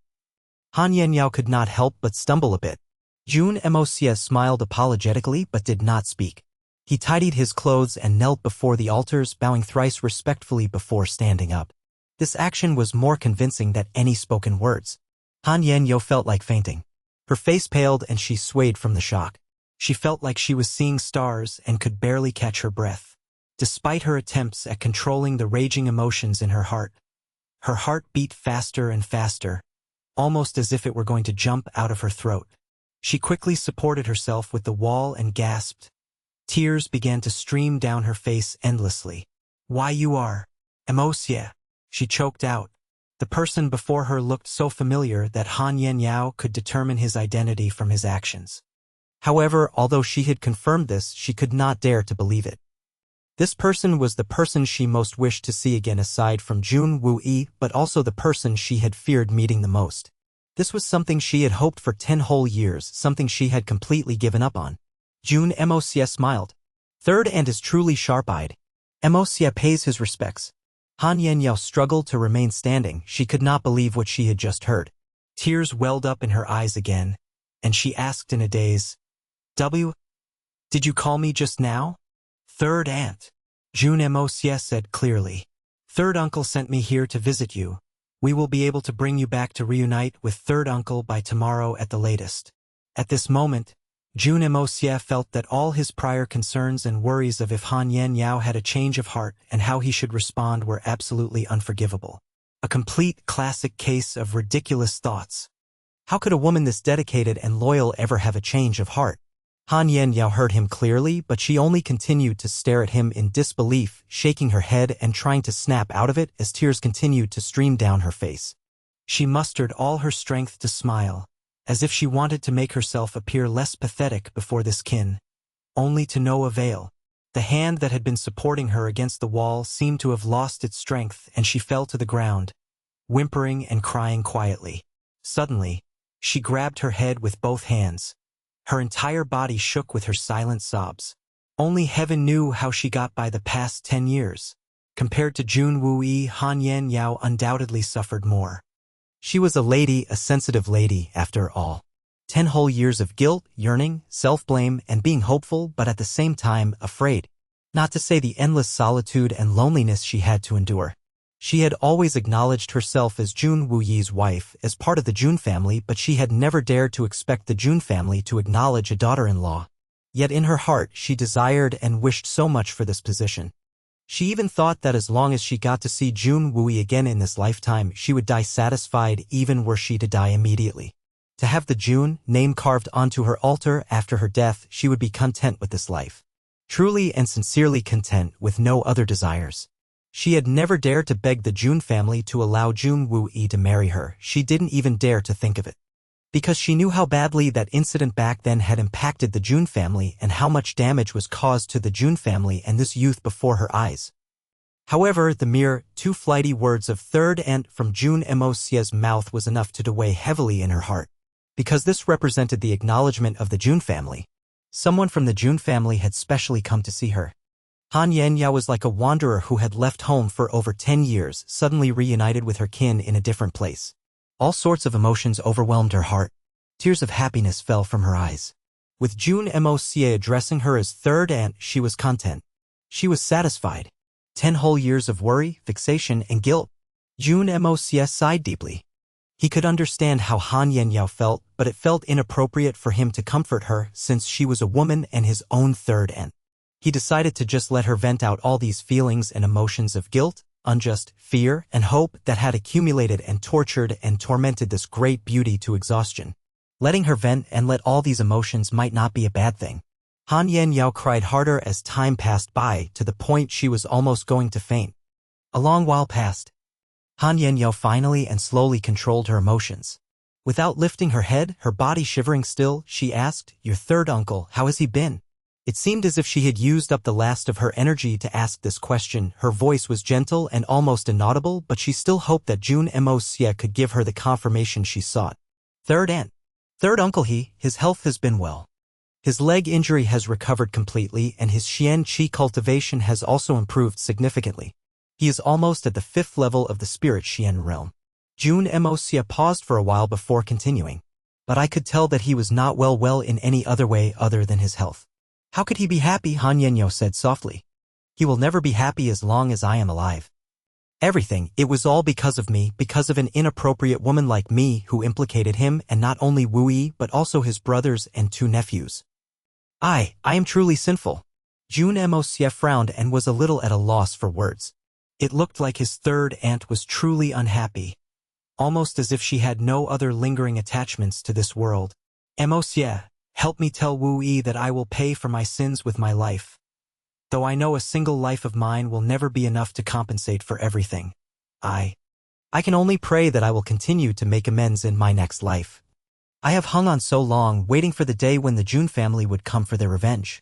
Han Yenyao could not help but stumble a bit. Jun Moxie smiled apologetically but did not speak. He tidied his clothes and knelt before the altars, bowing thrice respectfully before standing up. This action was more convincing than any spoken words. Han Yenyao felt like fainting. Her face paled and she swayed from the shock. She felt like she was seeing stars and could barely catch her breath. Despite her attempts at controlling the raging emotions in her heart beat faster and faster, almost as if it were going to jump out of her throat. She quickly supported herself with the wall and gasped. Tears began to stream down her face endlessly. Why you are? Moxie, she choked out. The person before her looked so familiar that Han Yenyao could determine his identity from his actions. However, although she had confirmed this, she could not dare to believe it. This person was the person she most wished to see again aside from Jun Moxie, but also the person she had feared meeting the most. This was something she had hoped for 10 whole years, something she had completely given up on. Jun Moxie smiled. Third and is truly sharp-eyed. Moxie pays his respects. Han Yenyao struggled to remain standing. She could not believe what she had just heard. Tears welled up in her eyes again, and she asked in a daze, Did you call me just now? Third aunt. Jun Moxie said clearly. Third uncle sent me here to visit you. We will be able to bring you back to reunite with third uncle by tomorrow at the latest. At this moment, Jun Moxie felt that all his prior concerns and worries of if Han Yenyao had a change of heart and how he should respond were absolutely unforgivable. A complete classic case of ridiculous thoughts. How could a woman this dedicated and loyal ever have a change of heart? Han Yenyao heard him clearly, but she only continued to stare at him in disbelief, shaking her head and trying to snap out of it as tears continued to stream down her face. She mustered all her strength to smile, as if she wanted to make herself appear less pathetic before this kin. Only to no avail. The hand that had been supporting her against the wall seemed to have lost its strength and she fell to the ground, whimpering and crying quietly. Suddenly, she grabbed her head with both hands. Her entire body shook with her silent sobs. Only heaven knew how she got by the past 10 years. Compared to Jun Moxie, Han Yenyao undoubtedly suffered more. She was a lady, a sensitive lady, after all. 10 whole years of guilt, yearning, self-blame, and being hopeful, but at the same time, afraid. Not to say the endless solitude and loneliness she had to endure. She had always acknowledged herself as Jun Moxie's wife, as part of the Jun family, but she had never dared to expect the Jun family to acknowledge a daughter-in-law. Yet in her heart, she desired and wished so much for this position. She even thought that as long as she got to see Jun Moxie again in this lifetime, she would die satisfied even were she to die immediately. To have the Jun name carved onto her altar after her death, she would be content with this life. Truly and sincerely content with no other desires. She had never dared to beg the Jun family to allow Jun Moxie to marry her. She didn't even dare to think of it. Because she knew how badly that incident back then had impacted the Jun family and how much damage was caused to the Jun family and this youth before her eyes. However, the mere 2 flighty words of third aunt from Jun Moxie's mouth was enough to weigh heavily in her heart. Because this represented the acknowledgement of the Jun family. Someone from the Jun family had specially come to see her. Han Yenyao was like a wanderer who had left home for over 10 years, suddenly reunited with her kin in a different place. All sorts of emotions overwhelmed her heart. Tears of happiness fell from her eyes. With Jun Moxie addressing her as third aunt, she was content. She was satisfied. 10 whole years of worry, fixation, and guilt. Jun Moxie sighed deeply. He could understand how Han Yenyao felt, but it felt inappropriate for him to comfort her since she was a woman and his own third aunt. He decided to just let her vent out all these feelings and emotions of guilt, unjust, fear, and hope that had accumulated and tortured and tormented this great beauty to exhaustion. Letting her vent and let all these emotions might not be a bad thing. Han Yenyao cried harder as time passed by to the point she was almost going to faint. A long while passed. Han Yenyao finally and slowly controlled her emotions. Without lifting her head, her body shivering still, she asked, "Your third uncle, how has he been?" It seemed as if she had used up the last of her energy to ask this question. Her voice was gentle and almost inaudible, but she still hoped that Jun Moxie could give her the confirmation she sought. "Third aunt. Third uncle, his health has been well. His leg injury has recovered completely and his Xian Qi cultivation has also improved significantly. He is almost at the 5th level of the spirit Xian realm." Jun Moxie paused for a while before continuing. "But I could tell that he was not well in any other way other than his health." "How could he be happy?" Han Yenyao said softly. "He will never be happy as long as I am alive. Everything, it was all because of me, because of an inappropriate woman like me who implicated him and not only Wu Yi but also his brothers and 2 nephews. I am truly sinful." Jun Moxie frowned and was a little at a loss for words. It looked like his third aunt was truly unhappy, almost as if she had no other lingering attachments to this world. "Moxie, help me tell Wu Yi that I will pay for my sins with my life. Though I know a single life of mine will never be enough to compensate for everything. I can only pray that I will continue to make amends in my next life. I have hung on so long, waiting for the day when the Jun family would come for their revenge.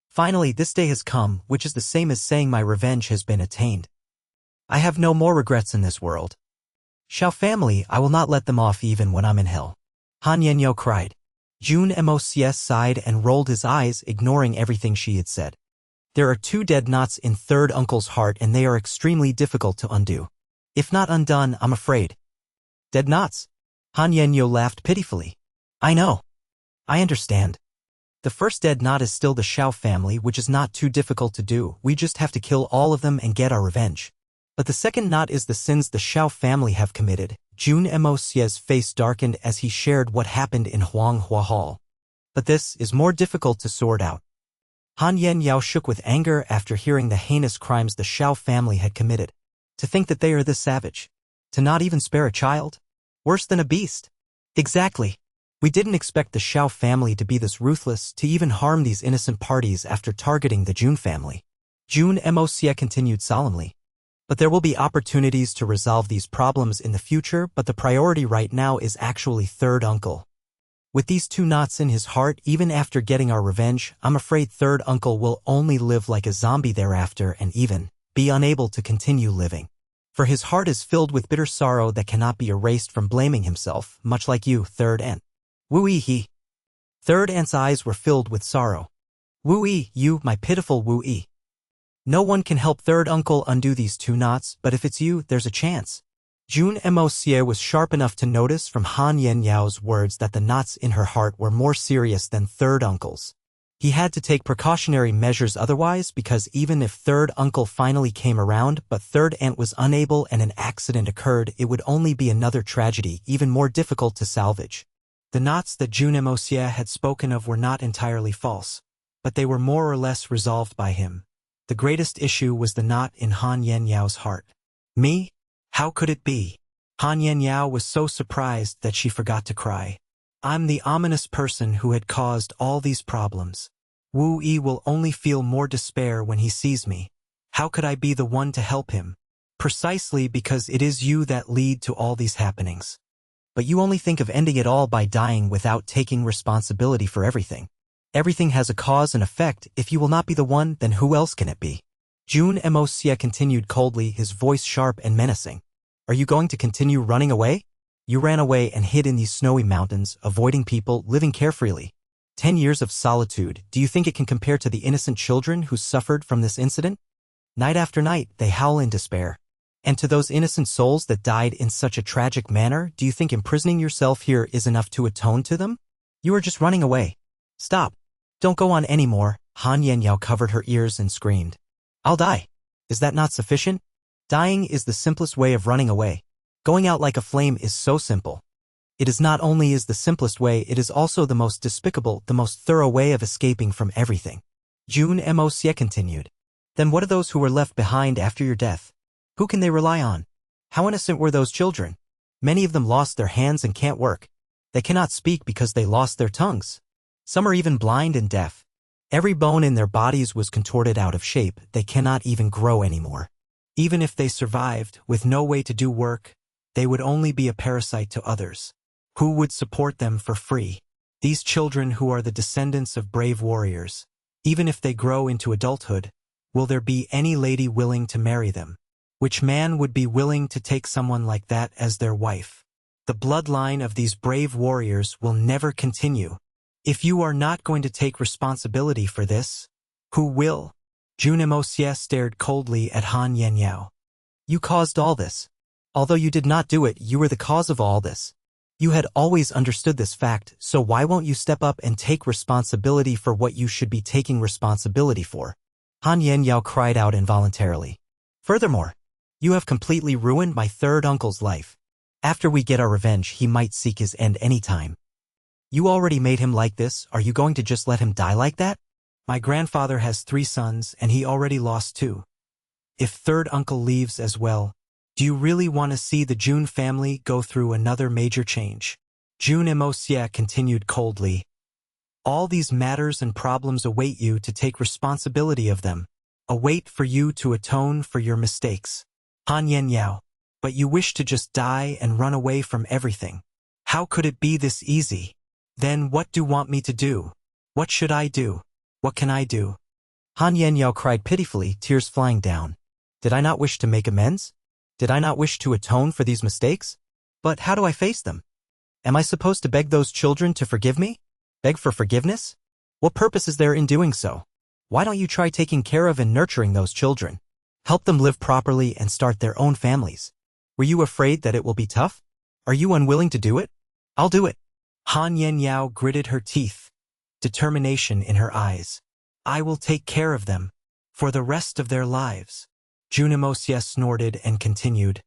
Finally, this day has come, which is the same as saying my revenge has been attained. I have no more regrets in this world. Xiao family, I will not let them off even when I'm in hell." Han Yenyao cried. Jun Moxie sighed and rolled his eyes, ignoring everything she had said. "There are 2 dead knots in third uncle's heart and they are extremely difficult to undo. If not undone, I'm afraid." "Dead knots?" Han Yenyao laughed pitifully. "I know. I understand. The first dead knot is still the Xiao family, which is not too difficult to do. We just have to kill all of them and get our revenge. But the second knot is the sins the Xiao family have committed." Jun Moxie's face darkened as he shared what happened in Huanghua Hall. "But this is more difficult to sort out." Han Yenyao shook with anger after hearing the heinous crimes the Xiao family had committed. To think that they are this savage. To not even spare a child? Worse than a beast. Exactly. We didn't expect the Xiao family to be this ruthless, to even harm these innocent parties after targeting the Jun family. Jun Moxie continued solemnly. "But there will be opportunities to resolve these problems in the future, but the priority right now is actually third uncle. With these 2 knots in his heart, even after getting our revenge, I'm afraid third uncle will only live like a zombie thereafter and even be unable to continue living. For his heart is filled with bitter sorrow that cannot be erased from blaming himself, much like you, third aunt." "Wu Yi." Third aunt's eyes were filled with sorrow. "Wu Yi, you, my pitiful Wu Yi. No one can help third uncle undo these 2 knots, but if it's you, there's a chance." Jun Moxie was sharp enough to notice from Han Yenyao's words that the knots in her heart were more serious than third uncle's. He had to take precautionary measures otherwise, because even if third uncle finally came around but third aunt was unable and an accident occurred, it would only be another tragedy, even more difficult to salvage. The knots that Jun Moxie had spoken of were not entirely false, but they were more or less resolved by him. The greatest issue was the knot in Han Yenyao's heart. "Me? How could it be?" Han Yenyao was so surprised that she forgot to cry. "I'm the ominous person who had caused all these problems. Wu Yi will only feel more despair when he sees me. How could I be the one to help him? Precisely because it is you that lead to all these happenings. But you only think of ending it all by dying without taking responsibility for everything. Everything has a cause and effect. If you will not be the one, then who else can it be?" Jun Moxie continued coldly, his voice sharp and menacing. "Are you going to continue running away? You ran away and hid in these snowy mountains, avoiding people, living carefreely. 10 years of solitude, do you think it can compare to the innocent children who suffered from this incident? Night after night, they howl in despair. And to those innocent souls that died in such a tragic manner, do you think imprisoning yourself here is enough to atone to them? You are just running away. Stop. Don't go on anymore." Han Yenyao covered her ears and screamed. "I'll die. Is that not sufficient? Dying is the simplest way of running away. Going out like a flame is so simple. It is not only is the simplest way, it is also the most despicable, the most thorough way of escaping from everything. Jun Moxie continued. Then what are those who were left behind after your death? Who can they rely on? How innocent were those children? Many of them lost their hands and can't work. They cannot speak because they lost their tongues. Some are even blind and deaf. Every bone in their bodies was contorted out of shape. They cannot even grow anymore. Even if they survived, with no way to do work, they would only be a parasite to others. Who would support them for free? These children who are the descendants of brave warriors. Even if they grow into adulthood, will there be any lady willing to marry them? Which man would be willing to take someone like that as their wife? The bloodline of these brave warriors will never continue. If you are not going to take responsibility for this, who will? Jun Moxie stared coldly at Han Yenyao. You caused all this. Although you did not do it, you were the cause of all this. You had always understood this fact, so why won't you step up and take responsibility for what you should be taking responsibility for? Han Yenyao cried out involuntarily. Furthermore, you have completely ruined my third uncle's life. After we get our revenge, he might seek his end any time. You already made him like this, are you going to just let him die like that? My grandfather has 3 sons and he already lost 2. If third uncle leaves as well, do you really want to see the Jun family go through another major change? Jun Moxie continued coldly. All these matters and problems await you to take responsibility of them. Await for you to atone for your mistakes. Han Yenyao, but you wish to just die and run away from everything. How could it be this easy? Then what do you want me to do? What should I do? What can I do? Han Yenyao cried pitifully, tears flying down. Did I not wish to make amends? Did I not wish to atone for these mistakes? But how do I face them? Am I supposed to beg those children to forgive me? Beg for forgiveness? What purpose is there in doing so? Why don't you try taking care of and nurturing those children? Help them live properly and start their own families. Were you afraid that it will be tough? Are you unwilling to do it? I'll do it. Han Yenyao gritted her teeth, determination in her eyes. I will take care of them for the rest of their lives. Jun Moxie snorted and continued.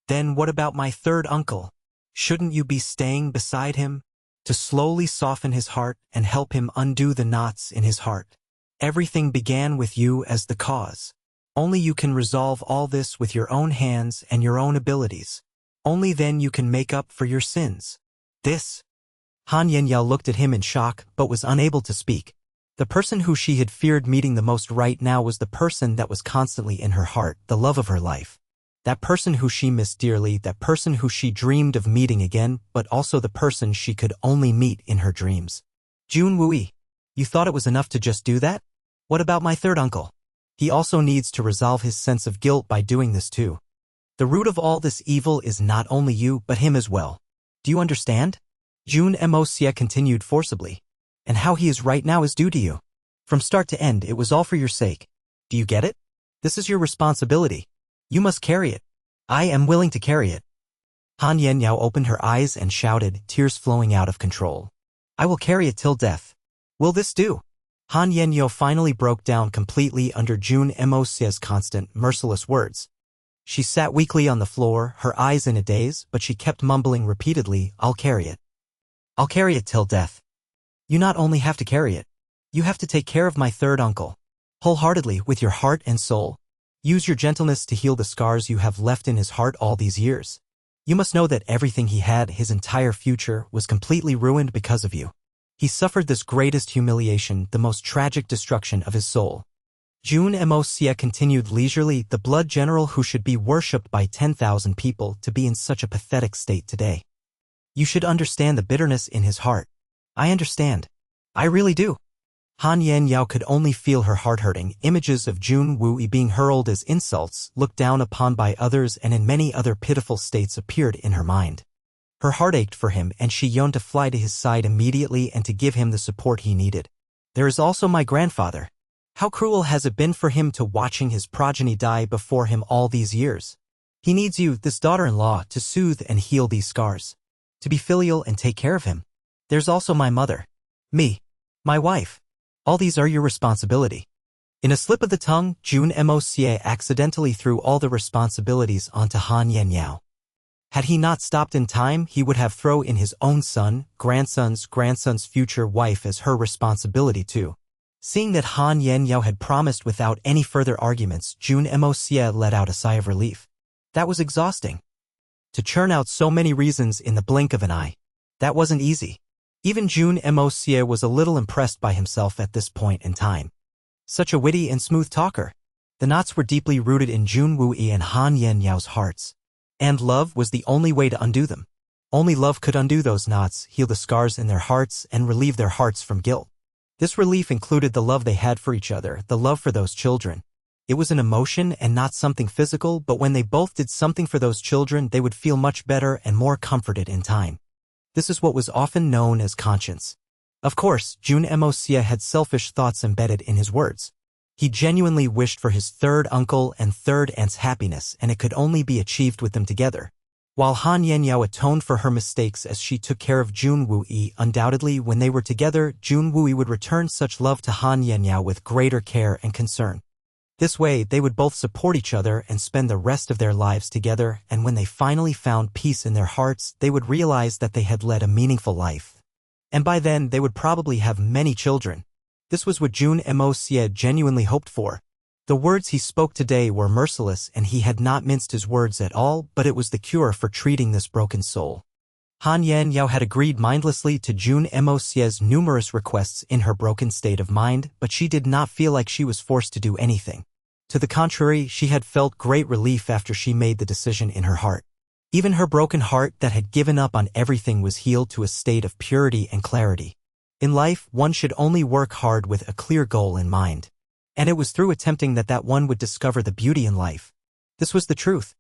Then what about my third uncle? Shouldn't you be staying beside him to slowly soften his heart and help him undo the knots in his heart? Everything began with you as the cause. Only you can resolve all this with your own hands and your own abilities. Only then you can make up for your sins. This. Han Yenyao looked at him in shock but was unable to speak. The person who she had feared meeting the most right now was the person that was constantly in her heart, the love of her life. That person who she missed dearly, that person who she dreamed of meeting again, but also the person she could only meet in her dreams. Jun Wui, you thought it was enough to just do that? What about my third uncle? He also needs to resolve his sense of guilt by doing this too. The root of all this evil is not only you, but him as well. Do you understand? Jun Moxie continued forcibly. And how he is right now is due to you. From start to end, it was all for your sake. Do you get it? This is your responsibility. You must carry it. I am willing to carry it. Han Yenyao opened her eyes and shouted, tears flowing out of control. I will carry it till death. Will this do? Han Yenyao finally broke down completely under Jun Moxie's constant, merciless words. She sat weakly on the floor, her eyes in a daze, but she kept mumbling repeatedly, I'll carry it. I'll carry it till death. You not only have to carry it, you have to take care of my third uncle. Wholeheartedly, with your heart and soul. Use your gentleness to heal the scars you have left in his heart all these years. You must know that everything he had, his entire future, was completely ruined because of you. He suffered this greatest humiliation, the most tragic destruction of his soul. Jun Moxie continued leisurely, the blood general who should be worshipped by 10,000 people to be in such a pathetic state today. You should understand the bitterness in his heart. I understand. I really do. Han Yenyao could only feel her heart hurting. Images of Jun Wui being hurled as insults, looked down upon by others, and in many other pitiful states appeared in her mind. Her heart ached for him, and she yearned to fly to his side immediately and to give him the support he needed. There is also my grandfather. How cruel has it been for him to watching his progeny die before him all these years? He needs you, this daughter-in-law, to soothe and heal these scars. To be filial and take care of him. There's also my mother. Me. My wife. All these are your responsibility. In a slip of the tongue, Jun Moxie accidentally threw all the responsibilities onto Han Yenyao. Had he not stopped in time, he would have thrown in his own son, grandson's future wife as her responsibility too. Seeing that Han Yanyao had promised without any further arguments, Jun Moxie let out a sigh of relief. That was exhausting. To churn out so many reasons in the blink of an eye. That wasn't easy. Even Jun Moxie was a little impressed by himself at this point in time. Such a witty and smooth talker. The knots were deeply rooted in Jun Wuyi and Han Yanyao's hearts. And love was the only way to undo them. Only love could undo those knots, heal the scars in their hearts, and relieve their hearts from guilt. This relief included the love they had for each other, the love for those children. It was an emotion and not something physical, but when they both did something for those children, they would feel much better and more comforted in time. This is what was often known as conscience. Of course, Jun Moxie had selfish thoughts embedded in his words. He genuinely wished for his third uncle and third aunt's happiness, and it could only be achieved with them together. While Han Yanyao atoned for her mistakes as she took care of Jun Wuyi, undoubtedly when they were together, Jun Wuyi would return such love to Han Yanyao with greater care and concern. This way, they would both support each other and spend the rest of their lives together, and when they finally found peace in their hearts, they would realize that they had led a meaningful life. And by then, they would probably have many children. This was what Jun Moxie genuinely hoped for. The words he spoke today were merciless, and he had not minced his words at all, but it was the cure for treating this broken soul. Han Yanyao had agreed mindlessly to Jun Moxie's numerous requests in her broken state of mind, but she did not feel like she was forced to do anything. To the contrary, she had felt great relief after she made the decision in her heart. Even her broken heart that had given up on everything was healed to a state of purity and clarity. In life, one should only work hard with a clear goal in mind. And it was through attempting that one would discover the beauty in life. This was the truth.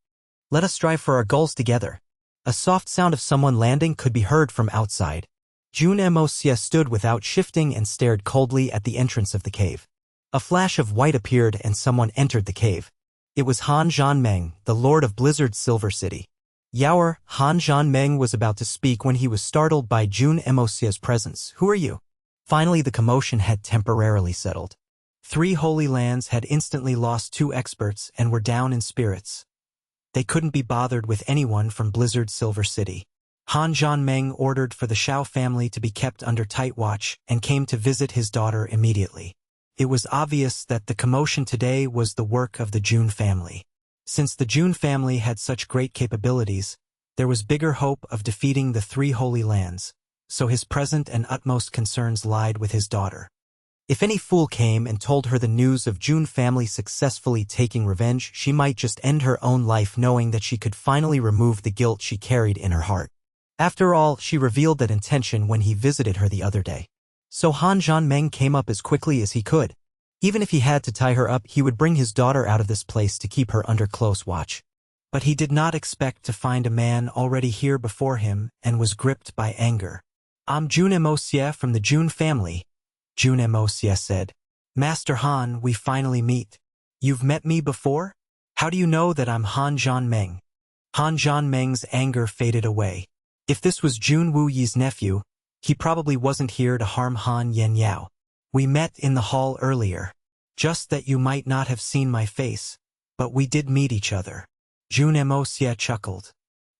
Let us strive for our goals together. A soft sound of someone landing could be heard from outside. Jun Moxie stood without shifting and stared coldly at the entrance of the cave. A flash of white appeared and someone entered the cave. It was Han Zhanmeng, the Lord of Blizzard's Silver City. Yaoer, Han Zhanmeng was about to speak when he was startled by Jun Moxie's presence. Who are you? Finally, the commotion had temporarily settled. 3 holy lands had instantly lost 2 experts and were down in spirits. They couldn't be bothered with anyone from Blizzard's Silver City. Han Zhanmeng ordered for the Shao family to be kept under tight watch and came to visit his daughter immediately. It was obvious that the commotion today was the work of the Jun family. Since the Jun family had such great capabilities, there was bigger hope of defeating the 3 holy lands, so his present and utmost concerns lied with his daughter. If any fool came and told her the news of Jun family successfully taking revenge, she might just end her own life knowing that she could finally remove the guilt she carried in her heart. After all, she revealed that intention when he visited her the other day. So Han Zhanmeng came up as quickly as he could. Even if he had to tie her up, he would bring his daughter out of this place to keep her under close watch. But he did not expect to find a man already here before him and was gripped by anger. I'm Jun Moxie from the Jun family, Jun Moxie said. Master Han, we finally meet. You've met me before? How do you know that I'm Han Zhanmeng? Han Zhanmeng's anger faded away. If this was Jun Wuyi's nephew, he probably wasn't here to harm Han Yanyao. We met in the hall earlier. Just that you might not have seen my face, but we did meet each other. Jun Moxie chuckled.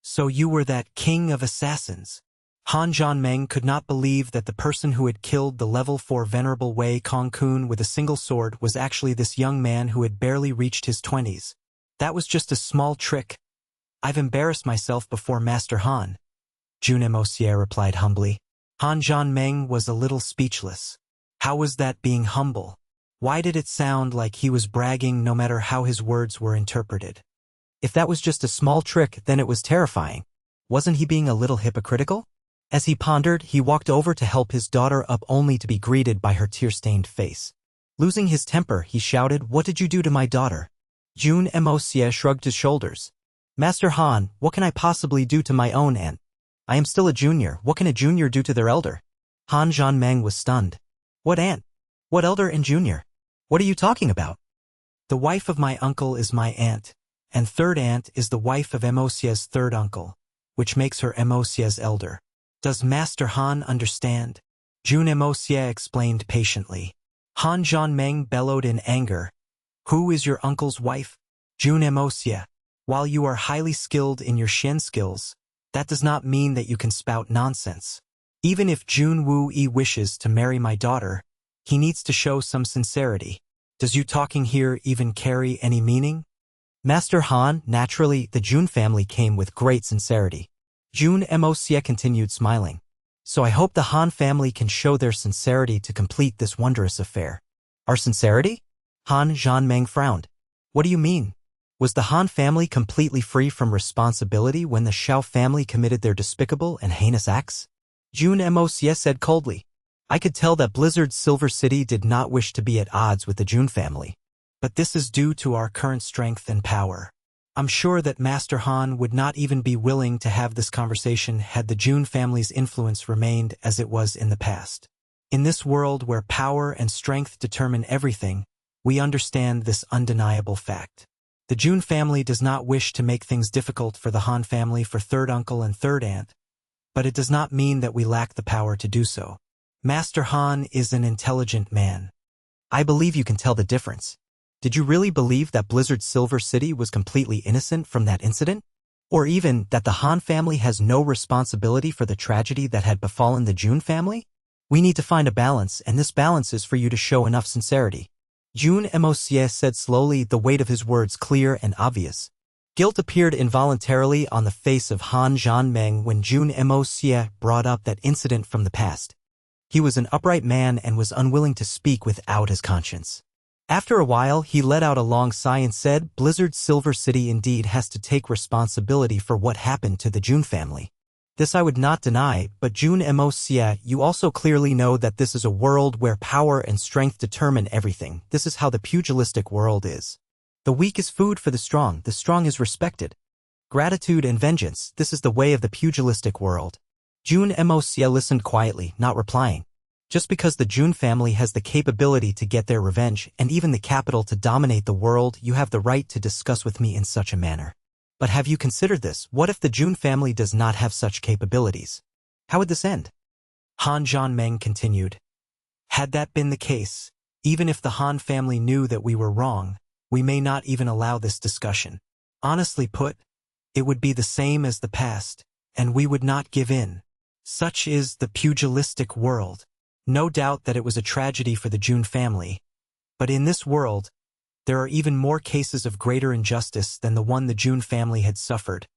So you were that king of assassins. Han Zhanmeng could not believe that the person who had killed the level 4 venerable Wei Kongkun with a single sword was actually this young man who had barely reached his 20s. That was just a small trick. I've embarrassed myself before Master Han. Jun Moxie replied humbly. Han Zhanmeng was a little speechless. How was that being humble? Why did it sound like he was bragging no matter how his words were interpreted? If that was just a small trick, then it was terrifying. Wasn't he being a little hypocritical? As he pondered, he walked over to help his daughter up only to be greeted by her tear-stained face. Losing his temper, he shouted, "What did you do to my daughter?" Jun Moxie shrugged his shoulders. Master Han, what can I possibly do to my own aunt? I am still a junior. What can a junior do to their elder? Han Zhanmeng was stunned. What aunt? What elder and junior? What are you talking about? The wife of my uncle is my aunt, and third aunt is the wife of Moxie's third uncle, which makes her Moxie's elder. Does Master Han understand? Jun Moxie explained patiently. Han Zhanmeng bellowed in anger. Who is your uncle's wife? Jun Moxie. While you are highly skilled in your Shen skills, that does not mean that you can spout nonsense. Even if Jun Wu-yi wishes to marry my daughter, he needs to show some sincerity. Does you talking here even carry any meaning? Master Han, naturally, the Jun family came with great sincerity. Jun Moxie continued smiling. So I hope the Han family can show their sincerity to complete this wondrous affair. Our sincerity? Han Zhanmeng frowned. What do you mean? Was the Han family completely free from responsibility when the Xiao family committed their despicable and heinous acts? Jun Moxie said coldly. I could tell that Blizzard's Silver City did not wish to be at odds with the Jun family. But this is due to our current strength and power. I'm sure that Master Han would not even be willing to have this conversation had the Jun family's influence remained as it was in the past. In this world where power and strength determine everything, we understand this undeniable fact. The Jun family does not wish to make things difficult for the Han family for third uncle and third aunt, but it does not mean that we lack the power to do so. Master Han is an intelligent man. I believe you can tell the difference. Did you really believe that Blizzard's Silver City was completely innocent from that incident? Or even that the Han family has no responsibility for the tragedy that had befallen the Jun family? We need to find a balance, and this balance is for you to show enough sincerity. Jun Moxie said slowly, the weight of his words clear and obvious. Guilt appeared involuntarily on the face of Han Zhanmeng when Jun Moxie brought up that incident from the past. He was an upright man and was unwilling to speak without his conscience. After a while, he let out a long sigh and said, Blizzard's Silver City indeed has to take responsibility for what happened to the Jun family. This I would not deny, but Jun Moxie, you also clearly know that this is a world where power and strength determine everything. This is how the pugilistic world is. The weak is food for the strong is respected. Gratitude and vengeance, this is the way of the pugilistic world. Jun Moxie listened quietly, not replying. Just because the Jun family has the capability to get their revenge and even the capital to dominate the world, you have the right to discuss with me in such a manner. But have you considered this? What if the Jun family does not have such capabilities? How would this end? Han Zhanmeng continued. Had that been the case, even if the Han family knew that we were wrong, we may not even allow this discussion. Honestly put, it would be the same as the past, and we would not give in. Such is the pugilistic world. No doubt that it was a tragedy for the Jun family, but in this world, there are even more cases of greater injustice than the one the Jun family had suffered,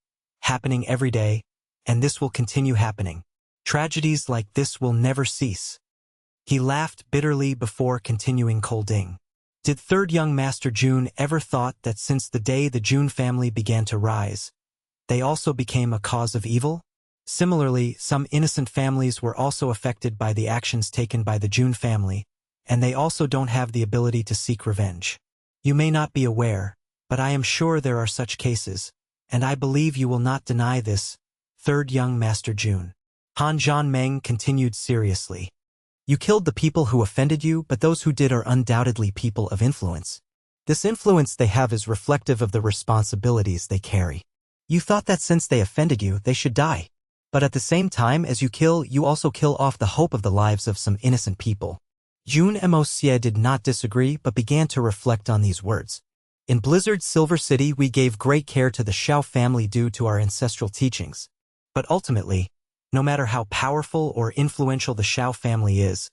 happening every day, and this will continue happening. Tragedies like this will never cease. He laughed bitterly before continuing colding. Did third young Master Jun ever thought that since the day the Jun family began to rise, they also became a cause of evil? Similarly, some innocent families were also affected by the actions taken by the Jun family, and they also don't have the ability to seek revenge. You may not be aware, but I am sure there are such cases, and I believe you will not deny this, third young Master Jun. Han Zhanmeng continued seriously. You killed the people who offended you, but those who did are undoubtedly people of influence. This influence they have is reflective of the responsibilities they carry. You thought that since they offended you, they should die. But at the same time as you kill, you also kill off the hope of the lives of some innocent people. Jun Moxie did not disagree but began to reflect on these words. In Blizzard's Silver City, we gave great care to the Xiao family due to our ancestral teachings. But ultimately, no matter how powerful or influential the Xiao family is,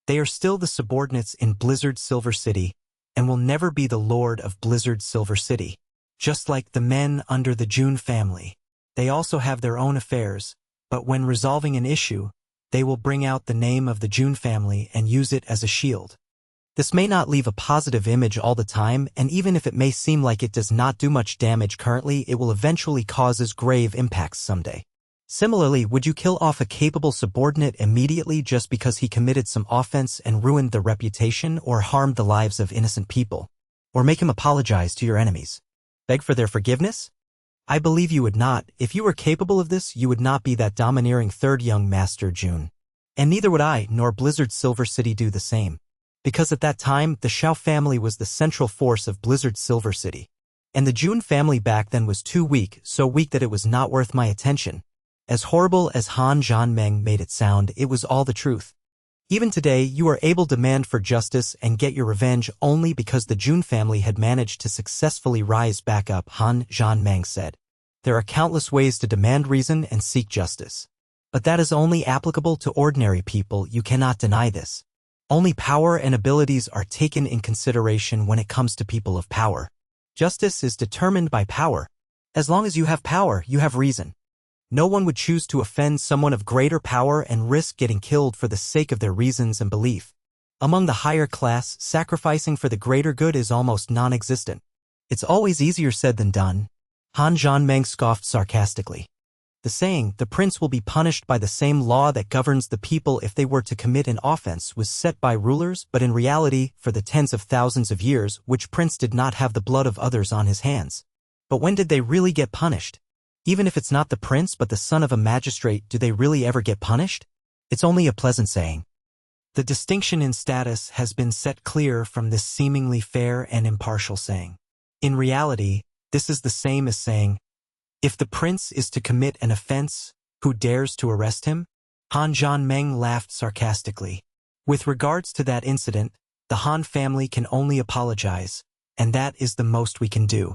they are still the subordinates in Blizzard's Silver City and will never be the lord of Blizzard's Silver City. Just like the men under the Jun family, they also have their own affairs, but when resolving an issue, they will bring out the name of the Jun family and use it as a shield. This may not leave a positive image all the time, and even if it may seem like it does not do much damage currently, it will eventually cause grave impacts someday. Similarly, would you kill off a capable subordinate immediately just because he committed some offense and ruined the reputation or harmed the lives of innocent people? Or make him apologize to your enemies? Beg for their forgiveness? I believe you would not. If you were capable of this, you would not be that domineering third young Master Jun. And neither would I, nor Blizzard's Silver City do the same. Because at that time, the Xiao family was the central force of Blizzard's Silver City. And the Jun family back then was too weak, so weak that it was not worth my attention. As horrible as Han Zhanmeng made it sound, it was all the truth. Even today, you are able to demand for justice and get your revenge only because the Jun family had managed to successfully rise back up, Han Zhanmeng said. There are countless ways to demand reason and seek justice. But that is only applicable to ordinary people, you cannot deny this. Only power and abilities are taken in consideration when it comes to people of power. Justice is determined by power. As long as you have power, you have reason. No one would choose to offend someone of greater power and risk getting killed for the sake of their reasons and belief. Among the higher class, sacrificing for the greater good is almost non-existent. It's always easier said than done. Han Zhanmeng scoffed sarcastically. The saying, the prince will be punished by the same law that governs the people if they were to commit an offense, was set by rulers, but in reality, for the tens of thousands of years, which prince did not have the blood of others on his hands? But when did they really get punished? Even if it's not the prince but the son of a magistrate, do they really ever get punished? It's only a pleasant saying. The distinction in status has been set clear from this seemingly fair and impartial saying. In reality, this is the same as saying, if the prince is to commit an offense, who dares to arrest him? Han Zhanmeng laughed sarcastically. With regards to that incident, the Han family can only apologize, and that is the most we can do.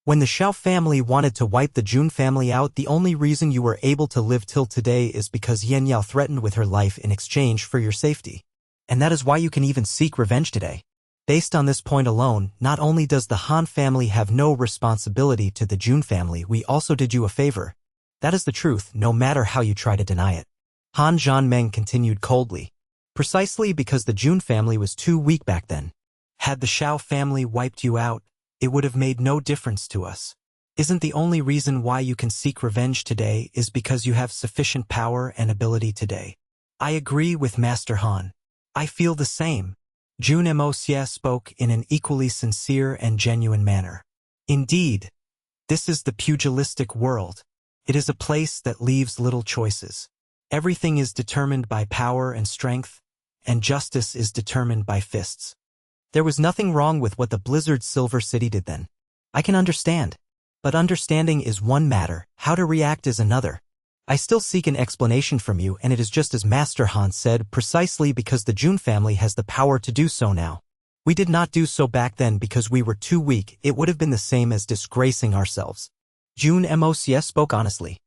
When the Xiao family wanted to wipe the Jun family out, the only reason you were able to live till today is because Yan Yao threatened with her life in exchange for your safety. And that is why you can even seek revenge today. Based on this point alone, not only does the Han family have no responsibility to the Jun family, we also did you a favor. That is the truth, no matter how you try to deny it. Han Zhanmeng continued coldly. Precisely because the Jun family was too weak back then. Had the Xiao family wiped you out, it would have made no difference to us. Isn't the only reason why you can seek revenge today is because you have sufficient power and ability today? I agree with Master Han. I feel the same. Jun Moxie spoke in an equally sincere and genuine manner. Indeed, this is the pugilistic world. It is a place that leaves little choices. Everything is determined by power and strength, and justice is determined by fists. There was nothing wrong with what the Blizzard Silver City did then. I can understand. But understanding is one matter, how to react is another. I still seek an explanation from you, and it is just as Master Han said, precisely because the Jun family has the power to do so now. We did not do so back then because we were too weak. It would have been the same as disgracing ourselves. Jun Moxie spoke honestly.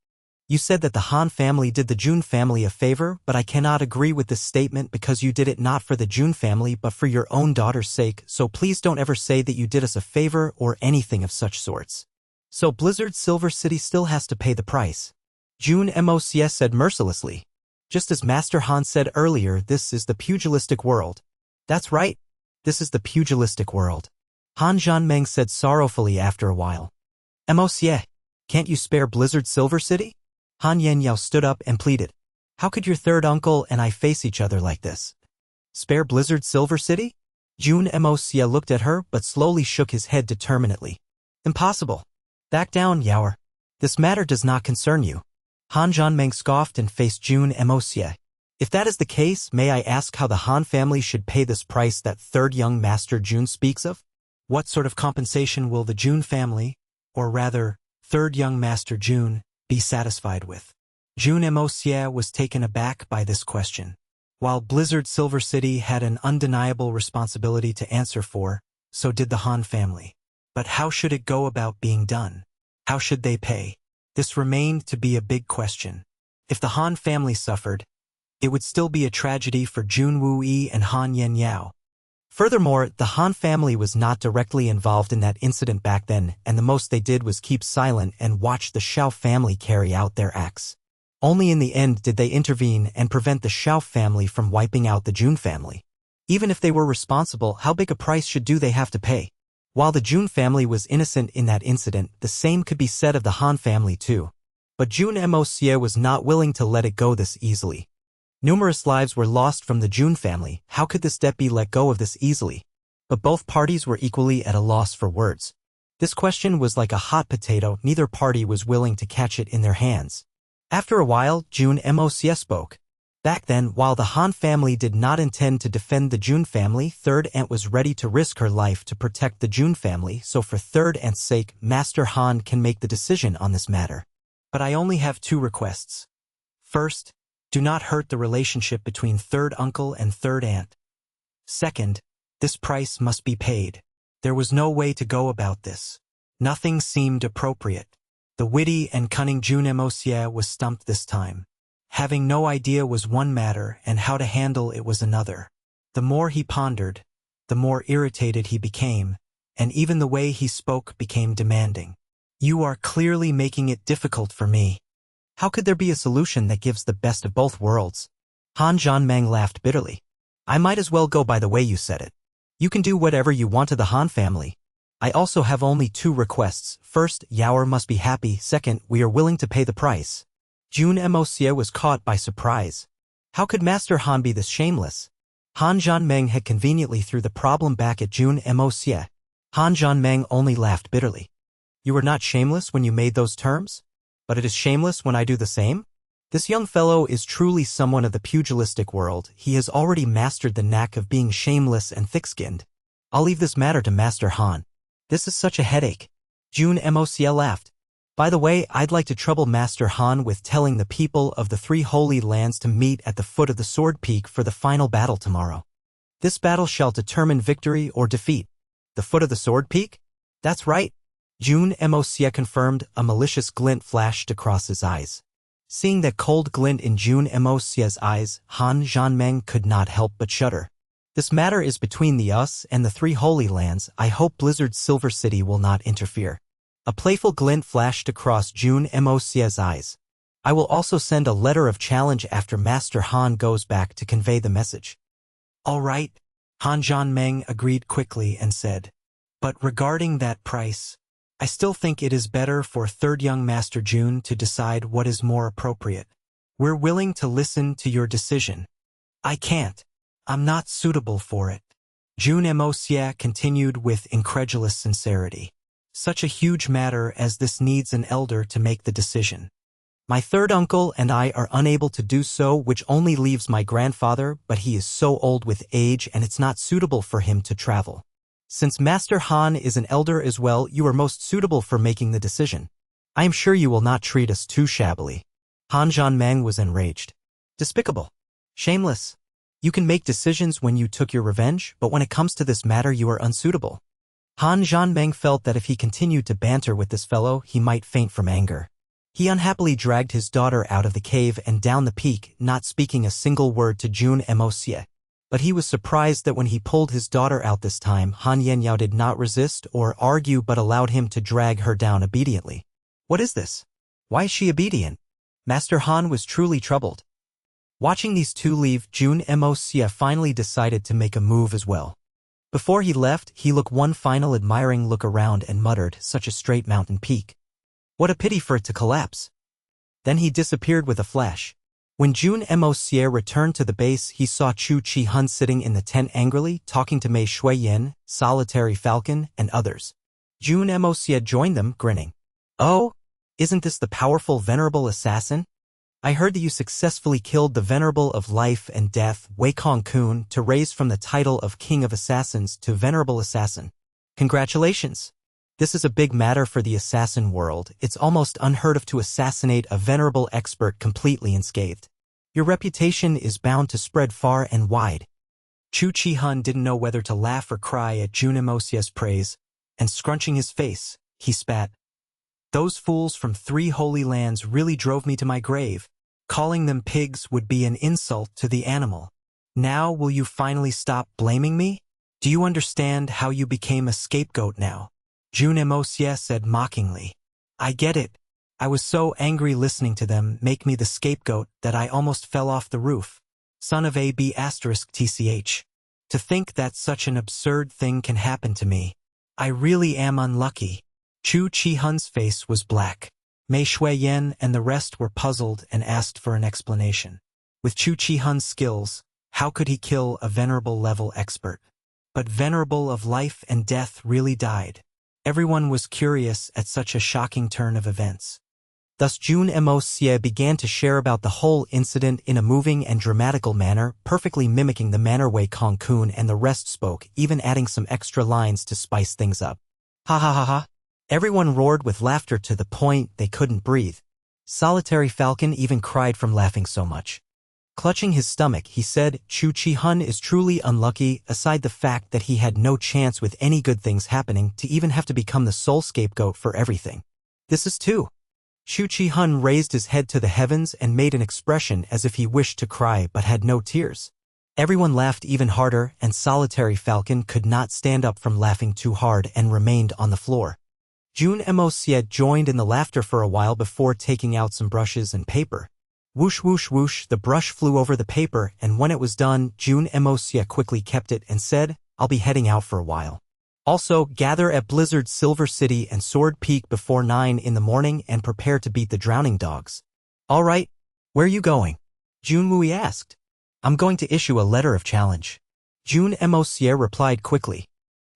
You said that the Han family did the Jun family a favor, but I cannot agree with this statement because you did it not for the Jun family but for your own daughter's sake, so please don't ever say that you did us a favor or anything of such sorts. So Blizzard Silver City still has to pay the price. Jun Moxie said mercilessly. Just as Master Han said earlier, this is the pugilistic world. That's right. This is the pugilistic world. Han Zhanmeng said sorrowfully after a while. Moxie, can't you spare Blizzard Silver City? Han Yanyao stood up and pleaded. How could your third uncle and I face each other like this? Spare Blizzard Silver City? Jun Moxie looked at her but slowly shook his head determinedly. Impossible. Back down, Yaoer. This matter does not concern you. Han Zhanmeng scoffed and faced Jun Moxie. If that is the case, may I ask how the Han family should pay this price that third young Master Jun speaks of? What sort of compensation will the Jun family, or rather, third young Master Jun, be satisfied with? Jun Moxie was taken aback by this question. While Blizzard Silver City had an undeniable responsibility to answer for, so did the Han family. But how should it go about being done? How should they pay? This remained to be a big question. If the Han family suffered, it would still be a tragedy for Jun Wuyi and Han Yanyao. Furthermore, the Han family was not directly involved in that incident back then, and the most they did was keep silent and watch the Xiao family carry out their acts. Only in the end did they intervene and prevent the Xiao family from wiping out the Jun family. Even if they were responsible, how big a price should they have to pay? While the Jun family was innocent in that incident, the same could be said of the Han family too. But Jun Moxie was not willing to let it go this easily. Numerous lives were lost from the Jun family. How could this debt be let go of this easily? But both parties were equally at a loss for words. This question was like a hot potato. Neither party was willing to catch it in their hands. After a while, Jun Moxie spoke. Back then, while the Han family did not intend to defend the Jun family, Third Aunt was ready to risk her life to protect the Jun family, so for Third Aunt's sake, Master Han can make the decision on this matter. But I only have two requests. First, Do not hurt the relationship between third uncle and third aunt. Second, this price must be paid. There was no way to go about this. Nothing seemed appropriate. The witty and cunning Jun Moxie was stumped this time. Having no idea was one matter, and how to handle it was another. The more he pondered, the more irritated he became, and even the way he spoke became demanding. You are clearly making it difficult for me. How could there be a solution that gives the best of both worlds? Han Zhanmeng laughed bitterly. I might as well go by the way you said it. You can do whatever you want to the Han family. I also have only two requests. First, Yaoer must be happy. Second, we are willing to pay the price. Jun Moxie was caught by surprise. How could Master Han be this shameless? Han Zhanmeng had conveniently threw the problem back at Jun Moxie. Han Zhanmeng only laughed bitterly. You were not shameless when you made those terms? But it is shameless when I do the same? This young fellow is truly someone of the pugilistic world. He has already mastered the knack of being shameless and thick-skinned. I'll leave this matter to Master Han. This is such a headache. Jun Moxie laughed. By the way, I'd like to trouble Master Han with telling the people of the three holy lands to meet at the foot of the Sword Peak for the final battle tomorrow. This battle shall determine victory or defeat. The foot of the Sword Peak? That's right. Jun Moxie confirmed. A malicious glint flashed across his eyes. Seeing that cold glint in Jun Moxie's eyes, Han Zhanmeng could not help but shudder. This matter is between us and the three holy lands. I hope Blizzard's Silver City will not interfere. A playful glint flashed across Jun Moxie's eyes. I will also send a letter of challenge after Master Han goes back to convey the message. All right, Han Zhanmeng agreed quickly and said. But regarding that price, I still think it is better for third young Master Jun to decide what is more appropriate. We're willing to listen to your decision. I can't. I'm not suitable for it. Jun Moxie continued with incredulous sincerity. Such a huge matter as this needs an elder to make the decision. My third uncle and I are unable to do so, which only leaves my grandfather, but he is so old with age and it's not suitable for him to travel. Since Master Han is an elder as well, you are most suitable for making the decision. I am sure you will not treat us too shabbily. Han Zhanmeng was enraged. Despicable. Shameless. You can make decisions when you took your revenge, but when it comes to this matter you are unsuitable. Han Zhanmeng felt that if he continued to banter with this fellow, he might faint from anger. He unhappily dragged his daughter out of the cave and down the peak, not speaking a single word to Jun Moxie. But he was surprised that when he pulled his daughter out this time, Han Yenyao did not resist or argue but allowed him to drag her down obediently. What is this? Why is she obedient? Master Han was truly troubled. Watching these two leave, Jun Moxie finally decided to make a move as well. Before he left, he looked one final admiring look around and muttered, such a straight mountain peak. What a pity for it to collapse. Then he disappeared with a flash. When Jun Moxie returned to the base, he saw Chu Chi-hun sitting in the tent angrily, talking to Mei Shui-yen, Solitary Falcon, and others. Jun Moxie joined them, grinning. Oh, isn't this the powerful venerable assassin? I heard that you successfully killed the venerable of life and death, Wei Kong-kun, to raise from the title of King of Assassins to Venerable Assassin. Congratulations. This is a big matter for the assassin world. It's almost unheard of to assassinate a venerable expert completely unscathed. Your reputation is bound to spread far and wide. Chu Chi-hun didn't know whether to laugh or cry at Jun Moxie's praise, and scrunching his face, he spat. Those fools from three holy lands really drove me to my grave. Calling them pigs would be an insult to the animal. Now will you finally stop blaming me? Do you understand how you became a scapegoat now? Jun Moxie said mockingly. I get it. I was so angry listening to them make me the scapegoat that I almost fell off the roof. Son of a b*****. To think that such an absurd thing can happen to me. I really am unlucky. Chu Chi-hun's face was black. Mei Shui-yen and the rest were puzzled and asked for an explanation. With Chu Chi-hun's skills, how could he kill a venerable level expert? But venerable of life and death really died. Everyone was curious at such a shocking turn of events. Thus Jun Moxie began to share about the whole incident in a moving and dramatical manner, perfectly mimicking the manner Wei Kong-kun and the rest spoke, even adding some extra lines to spice things up. Ha ha ha ha. Everyone roared with laughter to the point they couldn't breathe. Solitary Falcon even cried from laughing so much. Clutching his stomach, he said, Chu Chi-hun is truly unlucky, aside the fact that he had no chance with any good things happening to even have to become the sole scapegoat for everything. This is too. Chu Chi-hun raised his head to the heavens and made an expression as if he wished to cry but had no tears. Everyone laughed even harder, and Solitary Falcon could not stand up from laughing too hard and remained on the floor. Jun Moxie joined in the laughter for a while before taking out some brushes and paper. Whoosh whoosh whoosh, the brush flew over the paper, and when it was done, Jun Moxie quickly kept it and said, I'll be heading out for a while. Also, gather at Blizzard Silver City and Sword Peak before 9 in the morning and prepare to beat the drowning dogs. All right, where are you going? Jun Wui asked. I'm going to issue a letter of challenge. Jun Moxie replied quickly.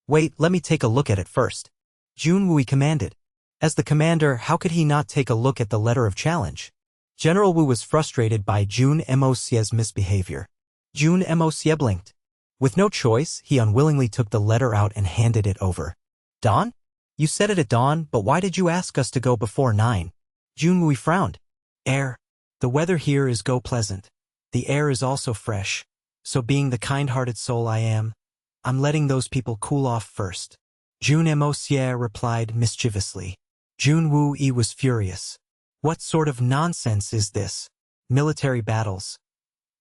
Wait, let me take a look at it first. Jun Wui commanded. As the commander, how could he not take a look at the letter of challenge? General Wu was frustrated by Jun Moxie's misbehavior. Jun Moxie blinked. With no choice, he unwillingly took the letter out and handed it over. Dawn? You said it at dawn, but why did you ask us to go before 9? Jun Wui frowned. Heir. The weather here is pleasant. The air is also fresh. So being the kind-hearted soul I am, I'm letting those people cool off first. Jun Moxie replied mischievously. Jun Wui was furious. What sort of nonsense is this? Military battles.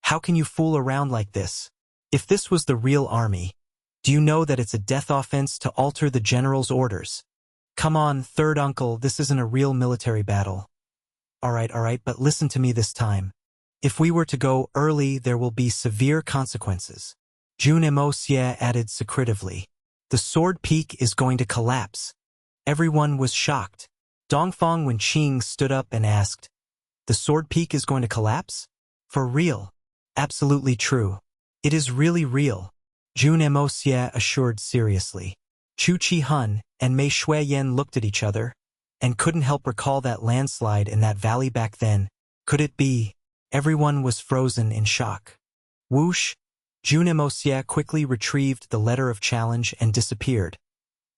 How can you fool around like this? If this was the real army, do you know that it's a death offense to alter the general's orders? Come on, third uncle, this isn't a real military battle. All right, but listen to me this time. If we were to go early, there will be severe consequences. Jun Moxie added secretively. The Sword Peak is going to collapse. Everyone was shocked. Dongfang Wenqing stood up and asked, The Sword Peak is going to collapse? For real? Absolutely true. It is really real. Jun Moxie assured seriously. Chu Chi-hun and Mei Shuiyan looked at each other and couldn't help recall that landslide in that valley back then. Could it be? Everyone was frozen in shock. Whoosh! Jun Moxie quickly retrieved the letter of challenge and disappeared,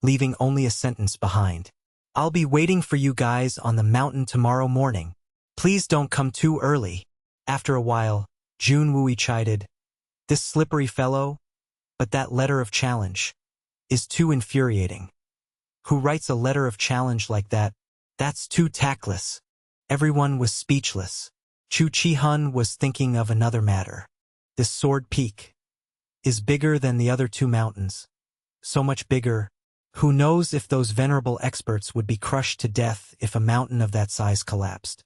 leaving only a sentence behind. I'll be waiting for you guys on the mountain tomorrow morning. Please don't come too early. After a while, Jun Wui chided. This slippery fellow, but that letter of challenge is too infuriating. Who writes a letter of challenge like that? That's too tactless. Everyone was speechless. Chu Chi-hun was thinking of another matter. This Sword Peak is bigger than the other two mountains. So much bigger. Who knows if those venerable experts would be crushed to death if a mountain of that size collapsed.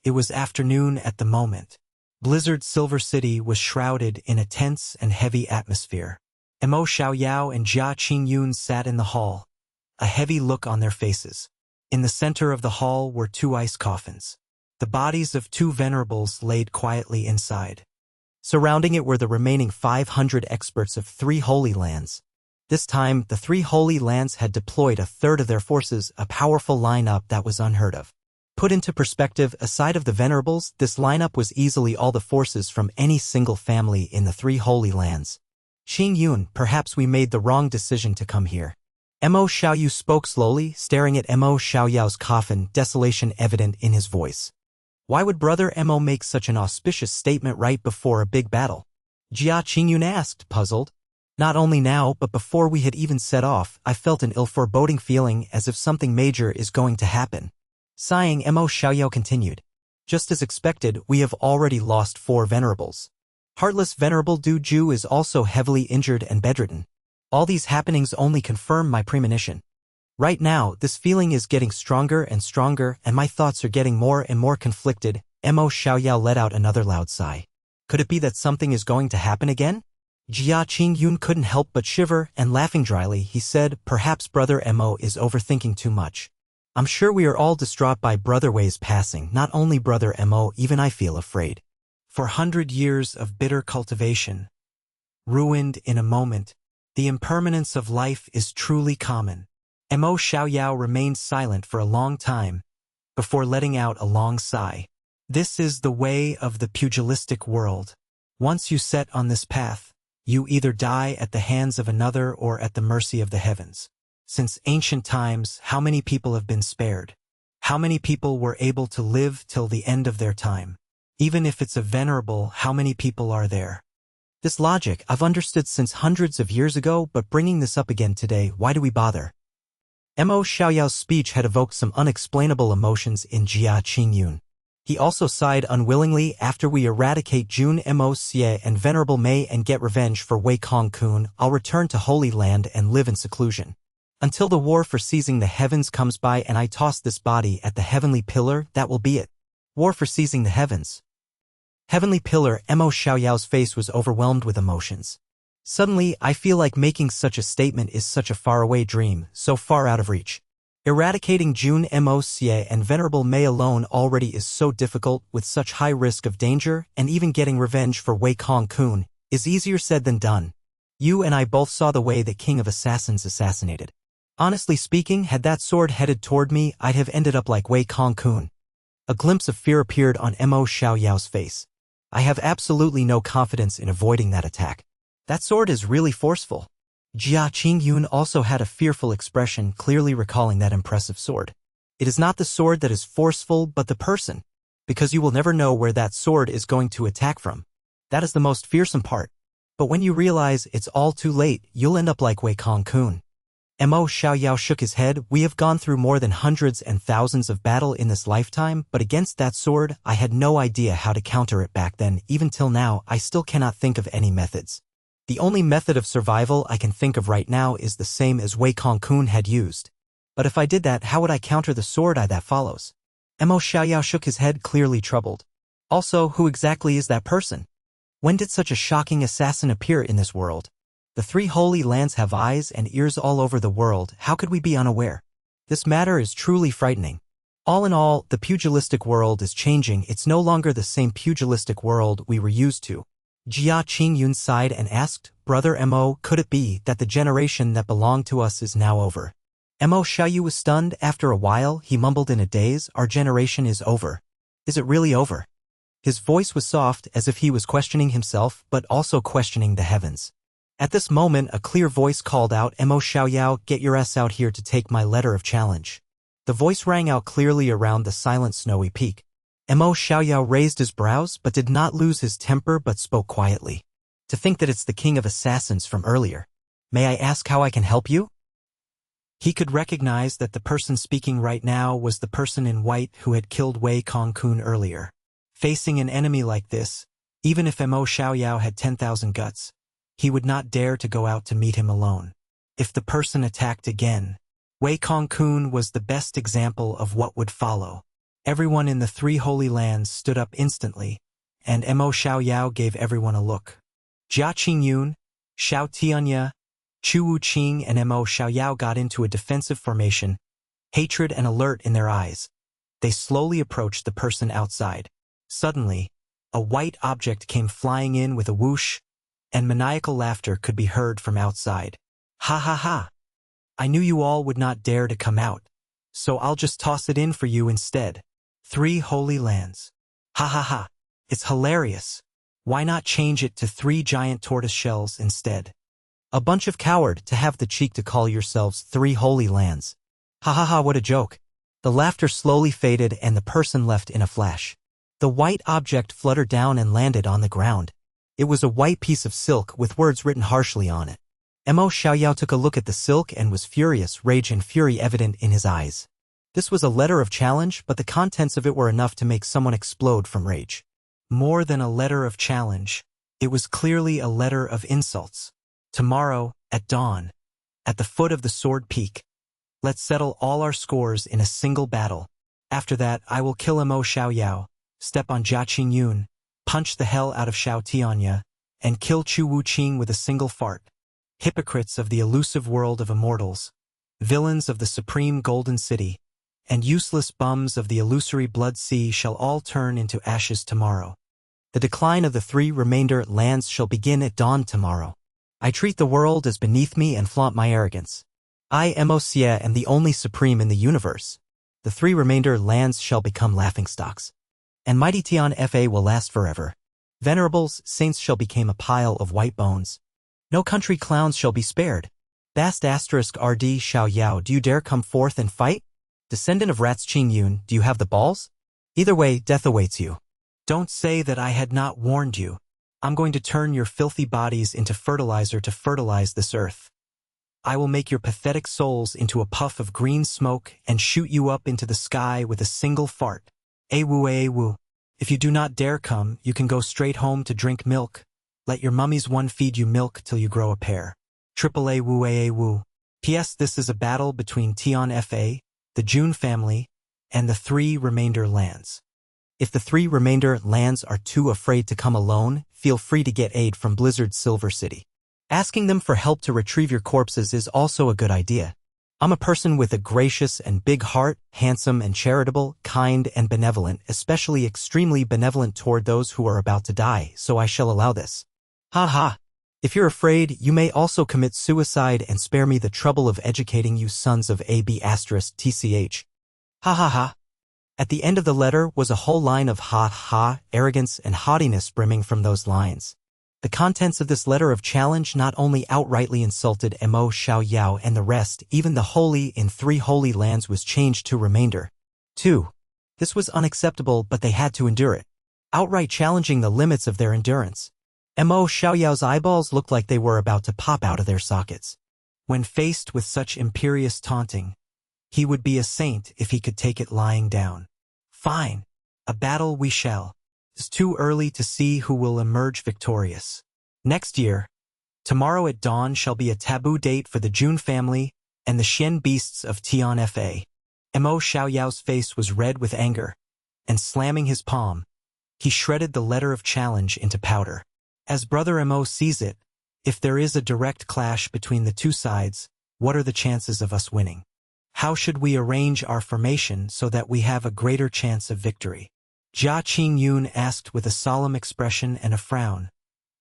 It was afternoon at the moment. Blizzard Silver City was shrouded in a tense and heavy atmosphere. Mo Xiaoyao and Jia Qingyun sat in the hall, a heavy look on their faces. In the center of the hall were two ice coffins. The bodies of two venerables laid quietly inside. Surrounding it were the remaining 500 experts of 3 Holy Lands. This time, the 3 Holy Lands had deployed a third of their forces, a powerful lineup that was unheard of. Put into perspective, aside of the venerables, this lineup was easily all the forces from any single family in the 3 Holy Lands. Xing Yun, perhaps we made the wrong decision to come here. Mo Xiaoyu spoke slowly, staring at Mo Xiaoyao's coffin, desolation evident in his voice. Why would Brother Mo make such an auspicious statement right before a big battle? Jia Qingyun asked, puzzled. Not only now, but before we had even set off, I felt an ill-foreboding feeling as if something major is going to happen. Sighing, Mo Xiaoyao continued. Just as expected, we have already lost 4 venerables. Heartless Venerable Du Ju is also heavily injured and bedridden. All these happenings only confirm my premonition. Right now, this feeling is getting stronger and stronger, and my thoughts are getting more and more conflicted. Mo Xiaoyao let out another loud sigh. Could it be that something is going to happen again? Jia Qingyun couldn't help but shiver, and laughing dryly, he said, perhaps Brother Mo is overthinking too much. I'm sure we are all distraught by Brother Wei's passing. Not only Brother Mo, even I feel afraid. 400 years of bitter cultivation, ruined in a moment. The impermanence of life is truly common. Mo Xiaoyao remained silent for a long time, before letting out a long sigh. This is the way of the pugilistic world. Once you set on this path, you either die at the hands of another or at the mercy of the heavens. Since ancient times, how many people have been spared? How many people were able to live till the end of their time? Even if it's a venerable, how many people are there? This logic I've understood since hundreds of years ago, but bringing this up again today, why do we bother? Mo Xiaoyao's speech had evoked some unexplainable emotions in Jia Qingyun. He also sighed unwillingly. After we eradicate Jun Moxie and Venerable Mei and get revenge for Wei Kong-kun, I'll return to Holy Land and live in seclusion. Until the war for seizing the heavens comes by and I toss this body at the heavenly pillar, that will be it. War for seizing the heavens. Heavenly pillar. Mo Xiaoyao's face was overwhelmed with emotions. Suddenly, I feel like making such a statement is such a faraway dream, so far out of reach. Eradicating Jun Moxie and Venerable Mei alone already is so difficult with such high risk of danger, and even getting revenge for Wei Kong-kun is easier said than done. You and I both saw the way the King of Assassins assassinated. Honestly speaking, had that sword headed toward me, I'd have ended up like Wei Kong-kun. A glimpse of fear appeared on Mo Xiaoyao's face. I have absolutely no confidence in avoiding that attack. That sword is really forceful. Jia Qingyun also had a fearful expression, clearly recalling that impressive sword. It is not the sword that is forceful, but the person. Because you will never know where that sword is going to attack from. That is the most fearsome part. But when you realize it's all too late, you'll end up like Wei Kong-kun. Mo Xiaoyao shook his head. We have gone through more than hundreds and thousands of battle in this lifetime, but against that sword, I had no idea how to counter it back then. Even till now, I still cannot think of any methods. The only method of survival I can think of right now is the same as Wei Kong-kun had used. But if I did that, how would I counter the sword that follows? Mo Xiaoyao shook his head, clearly troubled. Also, who exactly is that person? When did such a shocking assassin appear in this world? The three holy lands have eyes and ears all over the world. How could we be unaware? This matter is truly frightening. All in all, the pugilistic world is changing. It's no longer the same pugilistic world we were used to. Jia Qingyun sighed and asked, Brother Mo, could it be that the generation that belonged to us is now over? Mo Xiaoyu was stunned. After a while, he mumbled in a daze, our generation is over. Is it really over? His voice was soft, as if he was questioning himself, but also questioning the heavens. At this moment, a clear voice called out, Mo Xiaoyao, get your ass out here to take my letter of challenge. The voice rang out clearly around the silent snowy peak. Mo Xiaoyao raised his brows, but did not lose his temper, but spoke quietly. To think that it's the King of Assassins from earlier. May I ask how I can help you? He could recognize that the person speaking right now was the person in white who had killed Wei Kong-kun earlier. Facing an enemy like this, even if Mo Xiaoyao had 10,000 guts, he would not dare to go out to meet him alone. If the person attacked again, Wei Kong-kun was the best example of what would follow. Everyone in the three holy lands stood up instantly, and Mo Xiaoyao gave everyone a look. Jia Qingyun, Xiao Tianya, Chu Wuqing and Mo Xiaoyao got into a defensive formation, hatred and alert in their eyes. They slowly approached the person outside. Suddenly, a white object came flying in with a whoosh, and maniacal laughter could be heard from outside. Ha ha ha! I knew you all would not dare to come out, so I'll just toss it in for you instead. Three holy lands. Ha ha ha! It's hilarious. Why not change it to 3 giant tortoise shells instead? A bunch of coward to have the cheek to call yourselves 3 holy lands. Ha ha ha, what a joke. The laughter slowly faded and the person left in a flash. The white object fluttered down and landed on the ground. It was a white piece of silk with words written harshly on it. Mo Xiaoyao took a look at the silk and was furious, rage and fury evident in his eyes. This was a letter of challenge, but the contents of it were enough to make someone explode from rage. More than a letter of challenge, it was clearly a letter of insults. Tomorrow, at dawn, at the foot of the Sword Peak, let's settle all our scores in a single battle. After that, I will kill Mo Xiaoyao, step on Jia Qingyun, punch the hell out of Xiao Tianya, and kill Chu Wuqing with a single fart. Hypocrites of the elusive world of immortals, villains of the supreme golden city, and useless bums of the illusory blood sea shall all turn into ashes tomorrow. The decline of the 3 remainder lands shall begin at dawn tomorrow. I treat the world as beneath me and flaunt my arrogance. I, Moxie, am the only supreme in the universe. The 3 remainder lands shall become laughingstocks. And mighty Tian Fa will last forever. Venerables, saints shall become a pile of white bones. No country clowns shall be spared. Bast asterisk RD Xiaoyao, do you dare come forth and fight? Descendant of rats Qingyun, do you have the balls? Either way, death awaits you. Don't say that I had not warned you. I'm going to turn your filthy bodies into fertilizer to fertilize this earth. I will make your pathetic souls into a puff of green smoke and shoot you up into the sky with a single fart. Awu awu. If you do not dare come, you can go straight home to drink milk. Let your mummy's one feed you milk till you grow a pair. Triple awu awu. P.S. This is a battle between Tion Fa, the Jun family, and the 3 remainder lands. If the 3 remainder lands are too afraid to come alone, feel free to get aid from Blizzard's Silver City. Asking them for help to retrieve your corpses is also a good idea. I'm a person with a gracious and big heart, handsome and charitable, kind and benevolent, especially extremely benevolent toward those who are about to die, so I shall allow this. Ha ha. If you're afraid, you may also commit suicide and spare me the trouble of educating you sons of AB*TCH. Ha ha ha. At the end of the letter was a whole line of ha ha, arrogance and haughtiness brimming from those lines. The contents of this letter of challenge not only outrightly insulted Mo Xiaoyao and the rest, even the holy in 3 holy lands was changed to remainder. 2. This was unacceptable, but they had to endure it, outright challenging the limits of their endurance. Mo Xiaoyao's eyeballs looked like they were about to pop out of their sockets. When faced with such imperious taunting, he would be a saint if he could take it lying down. Fine. A battle we shall. It's too early to see who will emerge victorious. Next year, tomorrow at dawn shall be a taboo date for the Jun family and the Xian beasts of Tion Fa. Mo Xiaoyao's face was red with anger, and slamming his palm, he shredded the letter of challenge into powder. As Brother Mo sees it, if there is a direct clash between the 2 sides, what are the chances of us winning? How should we arrange our formation so that we have a greater chance of victory? Jia Qingyun asked with a solemn expression and a frown.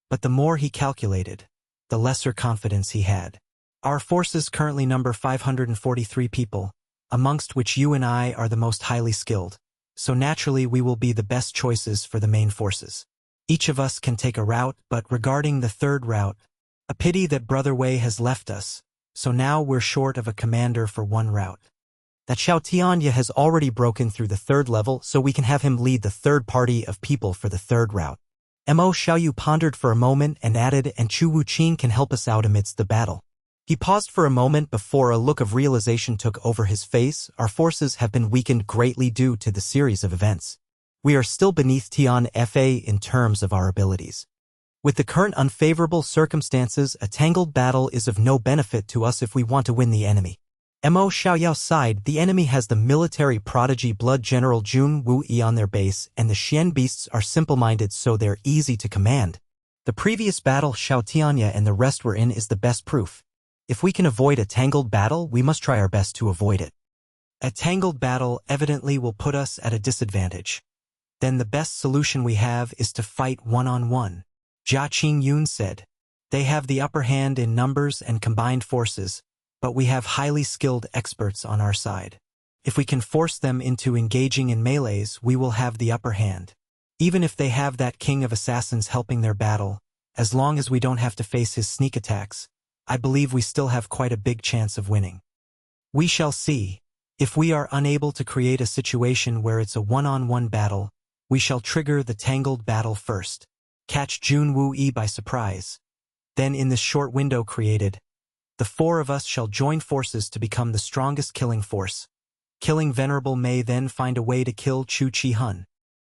But the more he calculated, the lesser confidence he had. Our forces currently number 543 people, amongst which you and I are the most highly skilled, so naturally we will be the best choices for the main forces. Each of us can take a route, but regarding the 3rd route, a pity that Brother Wei has left us, so now we're short of a commander for 1 route. That Xiao Tianya has already broken through the 3rd level, so we can have him lead the 3rd party of people for the 3rd route. Mo Xiaoyu pondered for a moment and added, and Chu Wuqin can help us out amidst the battle. He paused for a moment before a look of realization took over his face. Our forces have been weakened greatly due to the series of events. We are still beneath Tion Fa in terms of our abilities. With the current unfavorable circumstances, a tangled battle is of no benefit to us if we want to win the enemy. Mo Xiaoyao's side, the enemy has the military prodigy Blood General Jun Wuyi on their base, and the Xian beasts are simple-minded, so they're easy to command. The previous battle Xiao Tianya and the rest were in is the best proof. If we can avoid a tangled battle, we must try our best to avoid it. A tangled battle evidently will put us at a disadvantage. Then the best solution we have is to fight one-on-one. Jia Qingyun said. They have the upper hand in numbers and combined forces, but we have highly skilled experts on our side. If we can force them into engaging in melees, we will have the upper hand. Even if they have that king of assassins helping their battle, as long as we don't have to face his sneak attacks, I believe we still have quite a big chance of winning. We shall see. If we are unable to create a situation where it's a one-on-one battle, we shall trigger the tangled battle first. Catch Jun Wuyi by surprise. Then in this short window created, the 4 of us shall join forces to become the strongest killing force. Killing Venerable Mei, then find a way to kill Chu Chi-hun.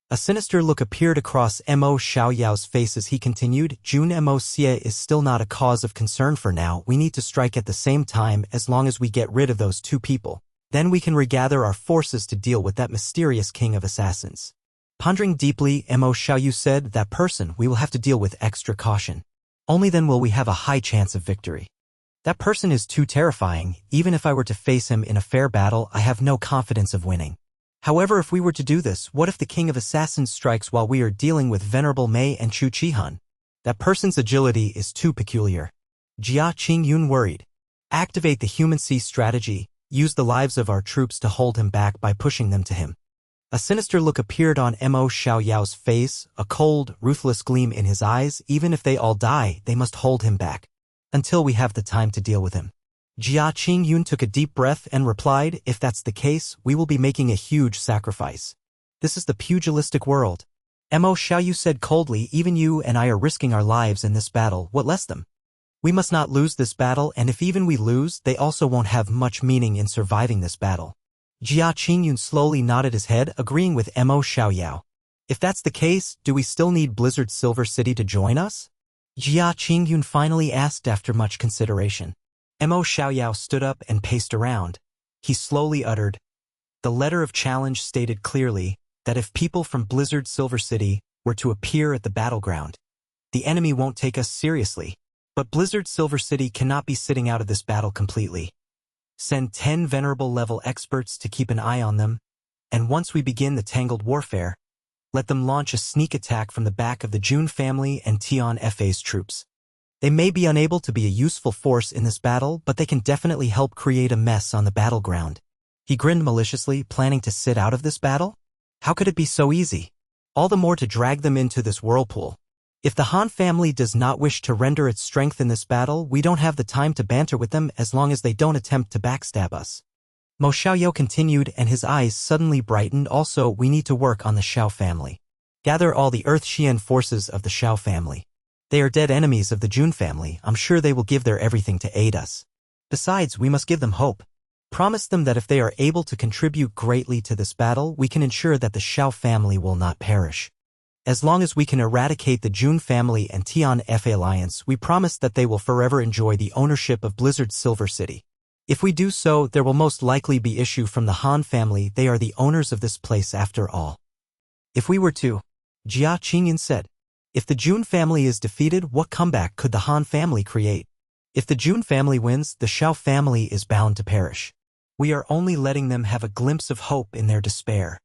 A sinister look appeared across Mo Xiaoyao's face as he continued, Jun Moxie is still not a cause of concern for now. We need to strike at the same time. As long as we get rid of those 2 people, then we can regather our forces to deal with that mysterious king of assassins. Pondering deeply, Mo Xiaoyu said, that person we will have to deal with extra caution. Only then will we have a high chance of victory. That person is too terrifying. Even if I were to face him in a fair battle, I have no confidence of winning. However, if we were to do this, what if the king of assassins strikes while we are dealing with Venerable Mei and Chu Chi-hun? That person's agility is too peculiar. Jia Qingyun worried. Activate the human sea strategy. Use the lives of our troops to hold him back by pushing them to him. A sinister look appeared on Mo Xiaoyao's face, a cold, ruthless gleam in his eyes. Even if they all die, they must hold him back until we have the time to deal with him. Jia Qingyun took a deep breath and replied, if that's the case, we will be making a huge sacrifice. This is the pugilistic world. Mo Xiaoyu said coldly, even you and I are risking our lives in this battle, what less them? We must not lose this battle, and if even we lose, they also won't have much meaning in surviving this battle. Jia Qingyun slowly nodded his head, agreeing with Mo Xiaoyao. If that's the case, do we still need Blizzard Silver City to join us? Jia Qingyun finally asked after much consideration. Mo Xiaoyao stood up and paced around. He slowly uttered. The letter of challenge stated clearly that if people from Blizzard Silver City were to appear at the battleground, the enemy won't take us seriously. But Blizzard Silver City cannot be sitting out of this battle completely. Send 10 venerable level experts to keep an eye on them, and once we begin the tangled warfare, let them launch a sneak attack from the back of the Jun family and Tian Fa's troops. They may be unable to be a useful force in this battle, but they can definitely help create a mess on the battleground. He grinned maliciously, planning to sit out of this battle? How could it be so easy? All the more to drag them into this whirlpool. If the Han family does not wish to render its strength in this battle, we don't have the time to banter with them as long as they don't attempt to backstab us. Mo Xiaoyao continued, and his eyes suddenly brightened. Also, we need to work on the Xiao family. Gather all the Earth Xian forces of the Xiao family. They are dead enemies of the Jun family. I'm sure they will give their everything to aid us. Besides, we must give them hope. Promise them that if they are able to contribute greatly to this battle, we can ensure that the Xiao family will not perish. As long as we can eradicate the Jun family and Tian Fa alliance, we promise that they will forever enjoy the ownership of Blizzard Silver City. If we do so, there will most likely be issue from the Han family. They are the owners of this place after all. If we were to, Jia Qingyun said, if the Jun family is defeated, what comeback could the Han family create? If the Jun family wins, the Xiao family is bound to perish. We are only letting them have a glimpse of hope in their despair.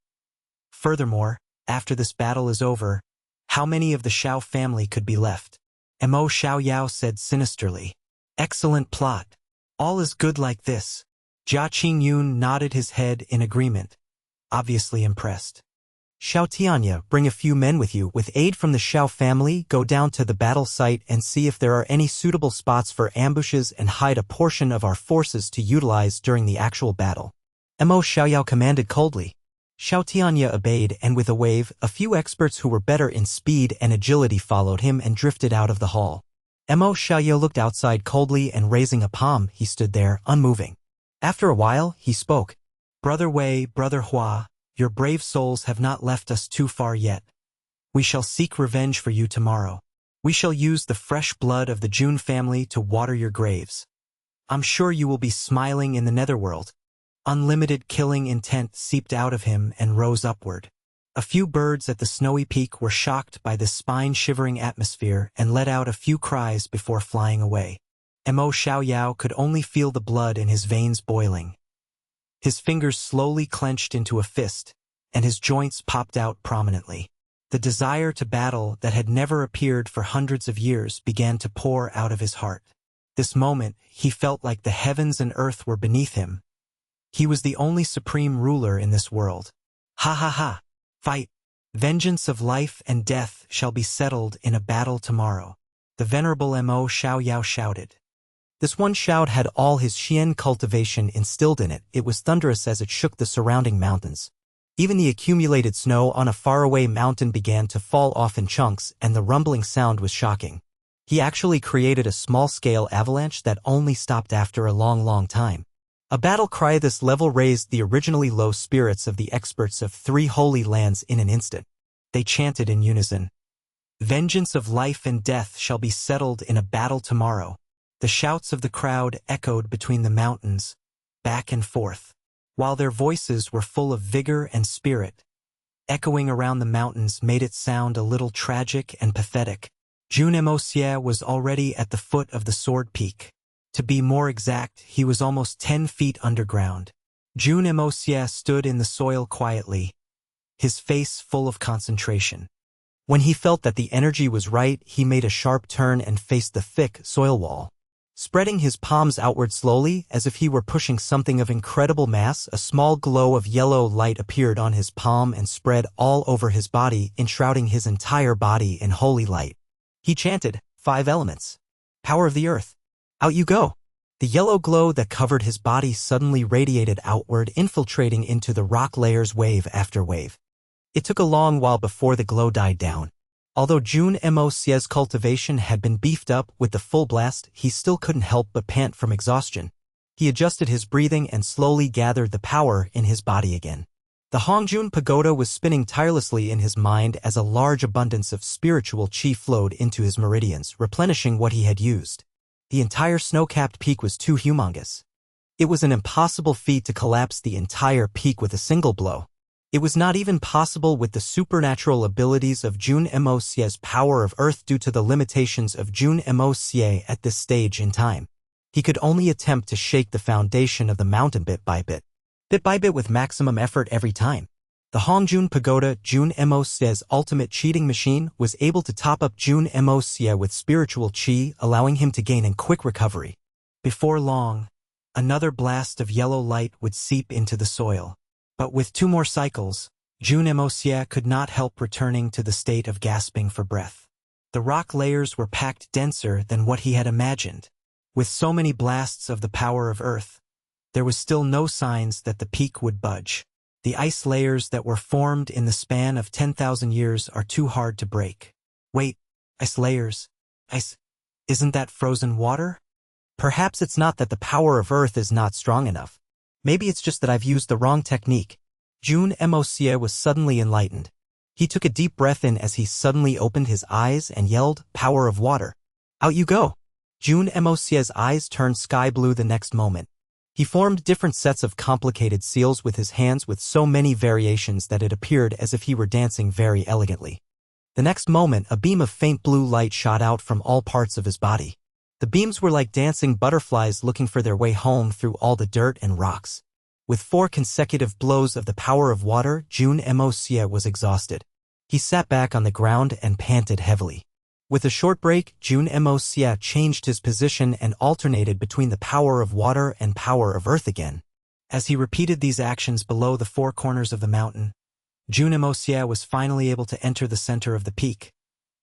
Furthermore, after this battle is over, how many of the Xiao family could be left? Mo Xiaoyao said sinisterly. Excellent plot. All is good like this. Jia Qingyun nodded his head in agreement, obviously impressed. Xiao Tianya, bring a few men with you. With aid from the Xiao family, go down to the battle site and see if there are any suitable spots for ambushes and hide a portion of our forces to utilize during the actual battle. Mo Xiaoyao commanded coldly. Xiao Tianya obeyed, and with a wave, a few experts who were better in speed and agility followed him and drifted out of the hall. Mo Xiaoyao looked outside coldly, and raising a palm, he stood there, unmoving. After a while, he spoke. Brother Wei, Brother Hua, your brave souls have not left us too far yet. We shall seek revenge for you tomorrow. We shall use the fresh blood of the Jun family to water your graves. I'm sure you will be smiling in the netherworld. Unlimited killing intent seeped out of him and rose upward. A few birds at the snowy peak were shocked by this spine-shivering atmosphere and let out a few cries before flying away. Mo Xiaoyao could only feel the blood in his veins boiling. His fingers slowly clenched into a fist, and his joints popped out prominently. The desire to battle that had never appeared for hundreds of years began to pour out of his heart. This moment, he felt like the heavens and earth were beneath him. He was the only supreme ruler in this world. Ha ha ha! Fight! Vengeance of life and death shall be settled in a battle tomorrow. The venerable Mo Xiaoyao shouted. This one shout had all his Xian cultivation instilled in it. It was thunderous as it shook the surrounding mountains. Even the accumulated snow on a faraway mountain began to fall off in chunks, and the rumbling sound was shocking. He actually created a small-scale avalanche that only stopped after a long time. A battle cry this level raised the originally low spirits of the experts of 3 holy lands in an instant. They chanted in unison. Vengeance of life and death shall be settled in a battle tomorrow. The shouts of the crowd echoed between the mountains, back and forth, while their voices were full of vigor and spirit. Echoing around the mountains made it sound a little tragic and pathetic. Jun Moxie was already at the foot of the sword peak. To be more exact, he was almost 10 feet underground. Jun Moxie stood in the soil quietly, his face full of concentration. When he felt that the energy was right, he made a sharp turn and faced the thick soil wall. Spreading his palms outward slowly, as if he were pushing something of incredible mass, a small glow of yellow light appeared on his palm and spread all over his body, enshrouding his entire body in holy light. He chanted, 5 elements. Power of the earth. Out you go. The yellow glow that covered his body suddenly radiated outward, infiltrating into the rock layers wave after wave. It took a long while before the glow died down. Although Jun Moxie's cultivation had been beefed up with the full blast, he still couldn't help but pant from exhaustion. He adjusted his breathing and slowly gathered the power in his body again. The Hongjun Pagoda was spinning tirelessly in his mind as a large abundance of spiritual chi flowed into his meridians, replenishing what he had used. The entire snow-capped peak was too humongous. It was an impossible feat to collapse the entire peak with a single blow. It was not even possible with the supernatural abilities of Jun Moxie's power of earth due to the limitations of Jun Moxie at this stage in time. He could only attempt to shake the foundation of the mountain bit by bit with maximum effort every time. The Hongjun Pagoda, Jun Moxie's ultimate cheating machine, was able to top up Jun Moxie with spiritual chi, allowing him to gain in quick recovery. Before long, another blast of yellow light would seep into the soil. But with 2 more cycles, Jun Moxie could not help returning to the state of gasping for breath. The rock layers were packed denser than what he had imagined. With so many blasts of the power of earth, there was still no signs that the peak would budge. The ice layers that were formed in the span of 10,000 years are too hard to break. Wait, ice layers? Ice? Isn't that frozen water? Perhaps it's not that the power of earth is not strong enough. Maybe it's just that I've used the wrong technique. Jun Moxie was suddenly enlightened. He took a deep breath in as he suddenly opened his eyes and yelled, "Power of water. Out you go!" Jun Moxie's eyes turned sky blue the next moment. He formed different sets of complicated seals with his hands with so many variations that it appeared as if he were dancing very elegantly. The next moment, a beam of faint blue light shot out from all parts of his body. The beams were like dancing butterflies looking for their way home through all the dirt and rocks. With 4 consecutive blows of the power of water, Jun Moxie was exhausted. He sat back on the ground and panted heavily. With a short break, Jun Moxie changed his position and alternated between the power of water and power of earth again. As he repeated these actions below the 4 corners of the mountain, Jun Moxie was finally able to enter the center of the peak,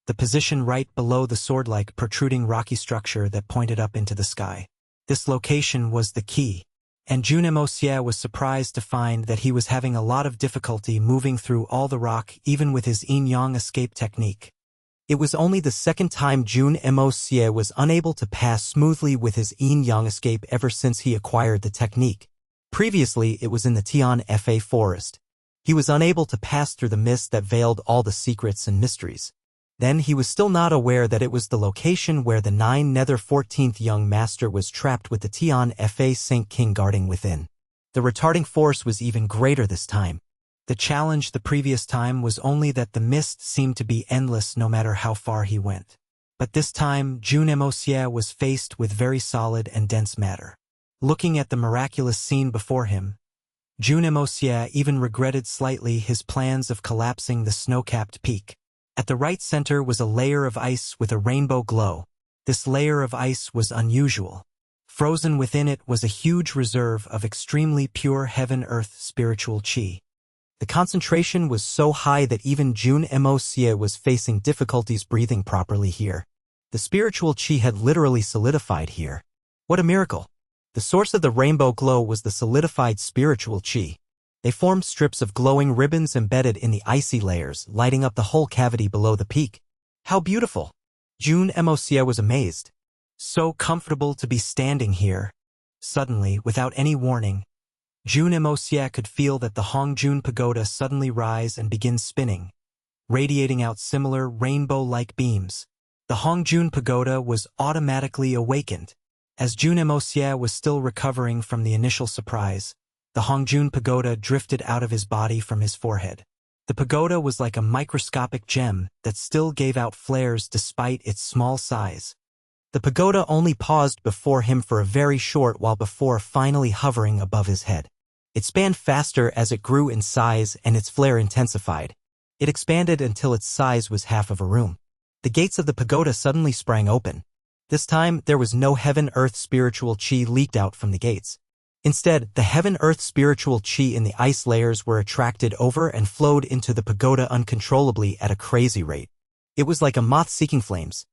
the position right below the sword-like protruding rocky structure that pointed up into the sky. This location was the key, and Jun Moxie was surprised to find that he was having a lot of difficulty moving through all the rock even with his yin-yang escape technique. It was only the second time Jun Moxie was unable to pass smoothly with his yin-yang escape ever since he acquired the technique. Previously, it was in the Tian Fa forest. He was unable to pass through the mist that veiled all the secrets and mysteries. Then he was still not aware that it was the location where the 9 Nether 14th young master was trapped with the Tian Fa Saint King guarding within. The retarding force was even greater this time. The challenge the previous time was only that the mist seemed to be endless no matter how far he went. But this time, Jun Moxie was faced with very solid and dense matter. Looking at the miraculous scene before him, Jun Moxie even regretted slightly his plans of collapsing the snow-capped peak. At the right center was a layer of ice with a rainbow glow. This layer of ice was unusual. Frozen within it was a huge reserve of extremely pure heaven-earth spiritual chi. The concentration was so high that even Jun Moxie was facing difficulties breathing properly here. The spiritual chi had literally solidified here. What a miracle! The source of the rainbow glow was the solidified spiritual chi. They formed strips of glowing ribbons embedded in the icy layers, lighting up the whole cavity below the peak. How beautiful! Jun Moxie was amazed. So comfortable to be standing here. Suddenly, without any warning, Jun Moxie could feel that the Hongjun Pagoda suddenly rise and begin spinning, radiating out similar rainbow-like beams. The Hongjun Pagoda was automatically awakened. As Jun Moxie was still recovering from the initial surprise, the Hongjun Pagoda drifted out of his body from his forehead. The pagoda was like a microscopic gem that still gave out flares despite its small size. The pagoda only paused before him for a very short while before finally hovering above his head. It spanned faster as it grew in size and its flare intensified. It expanded until its size was half of a room. The gates of the pagoda suddenly sprang open. This time, there was no heaven-earth spiritual chi leaked out from the gates. Instead, the heaven-earth spiritual chi in the ice layers were attracted over and flowed into the pagoda uncontrollably at a crazy rate. It was like a moth seeking flames.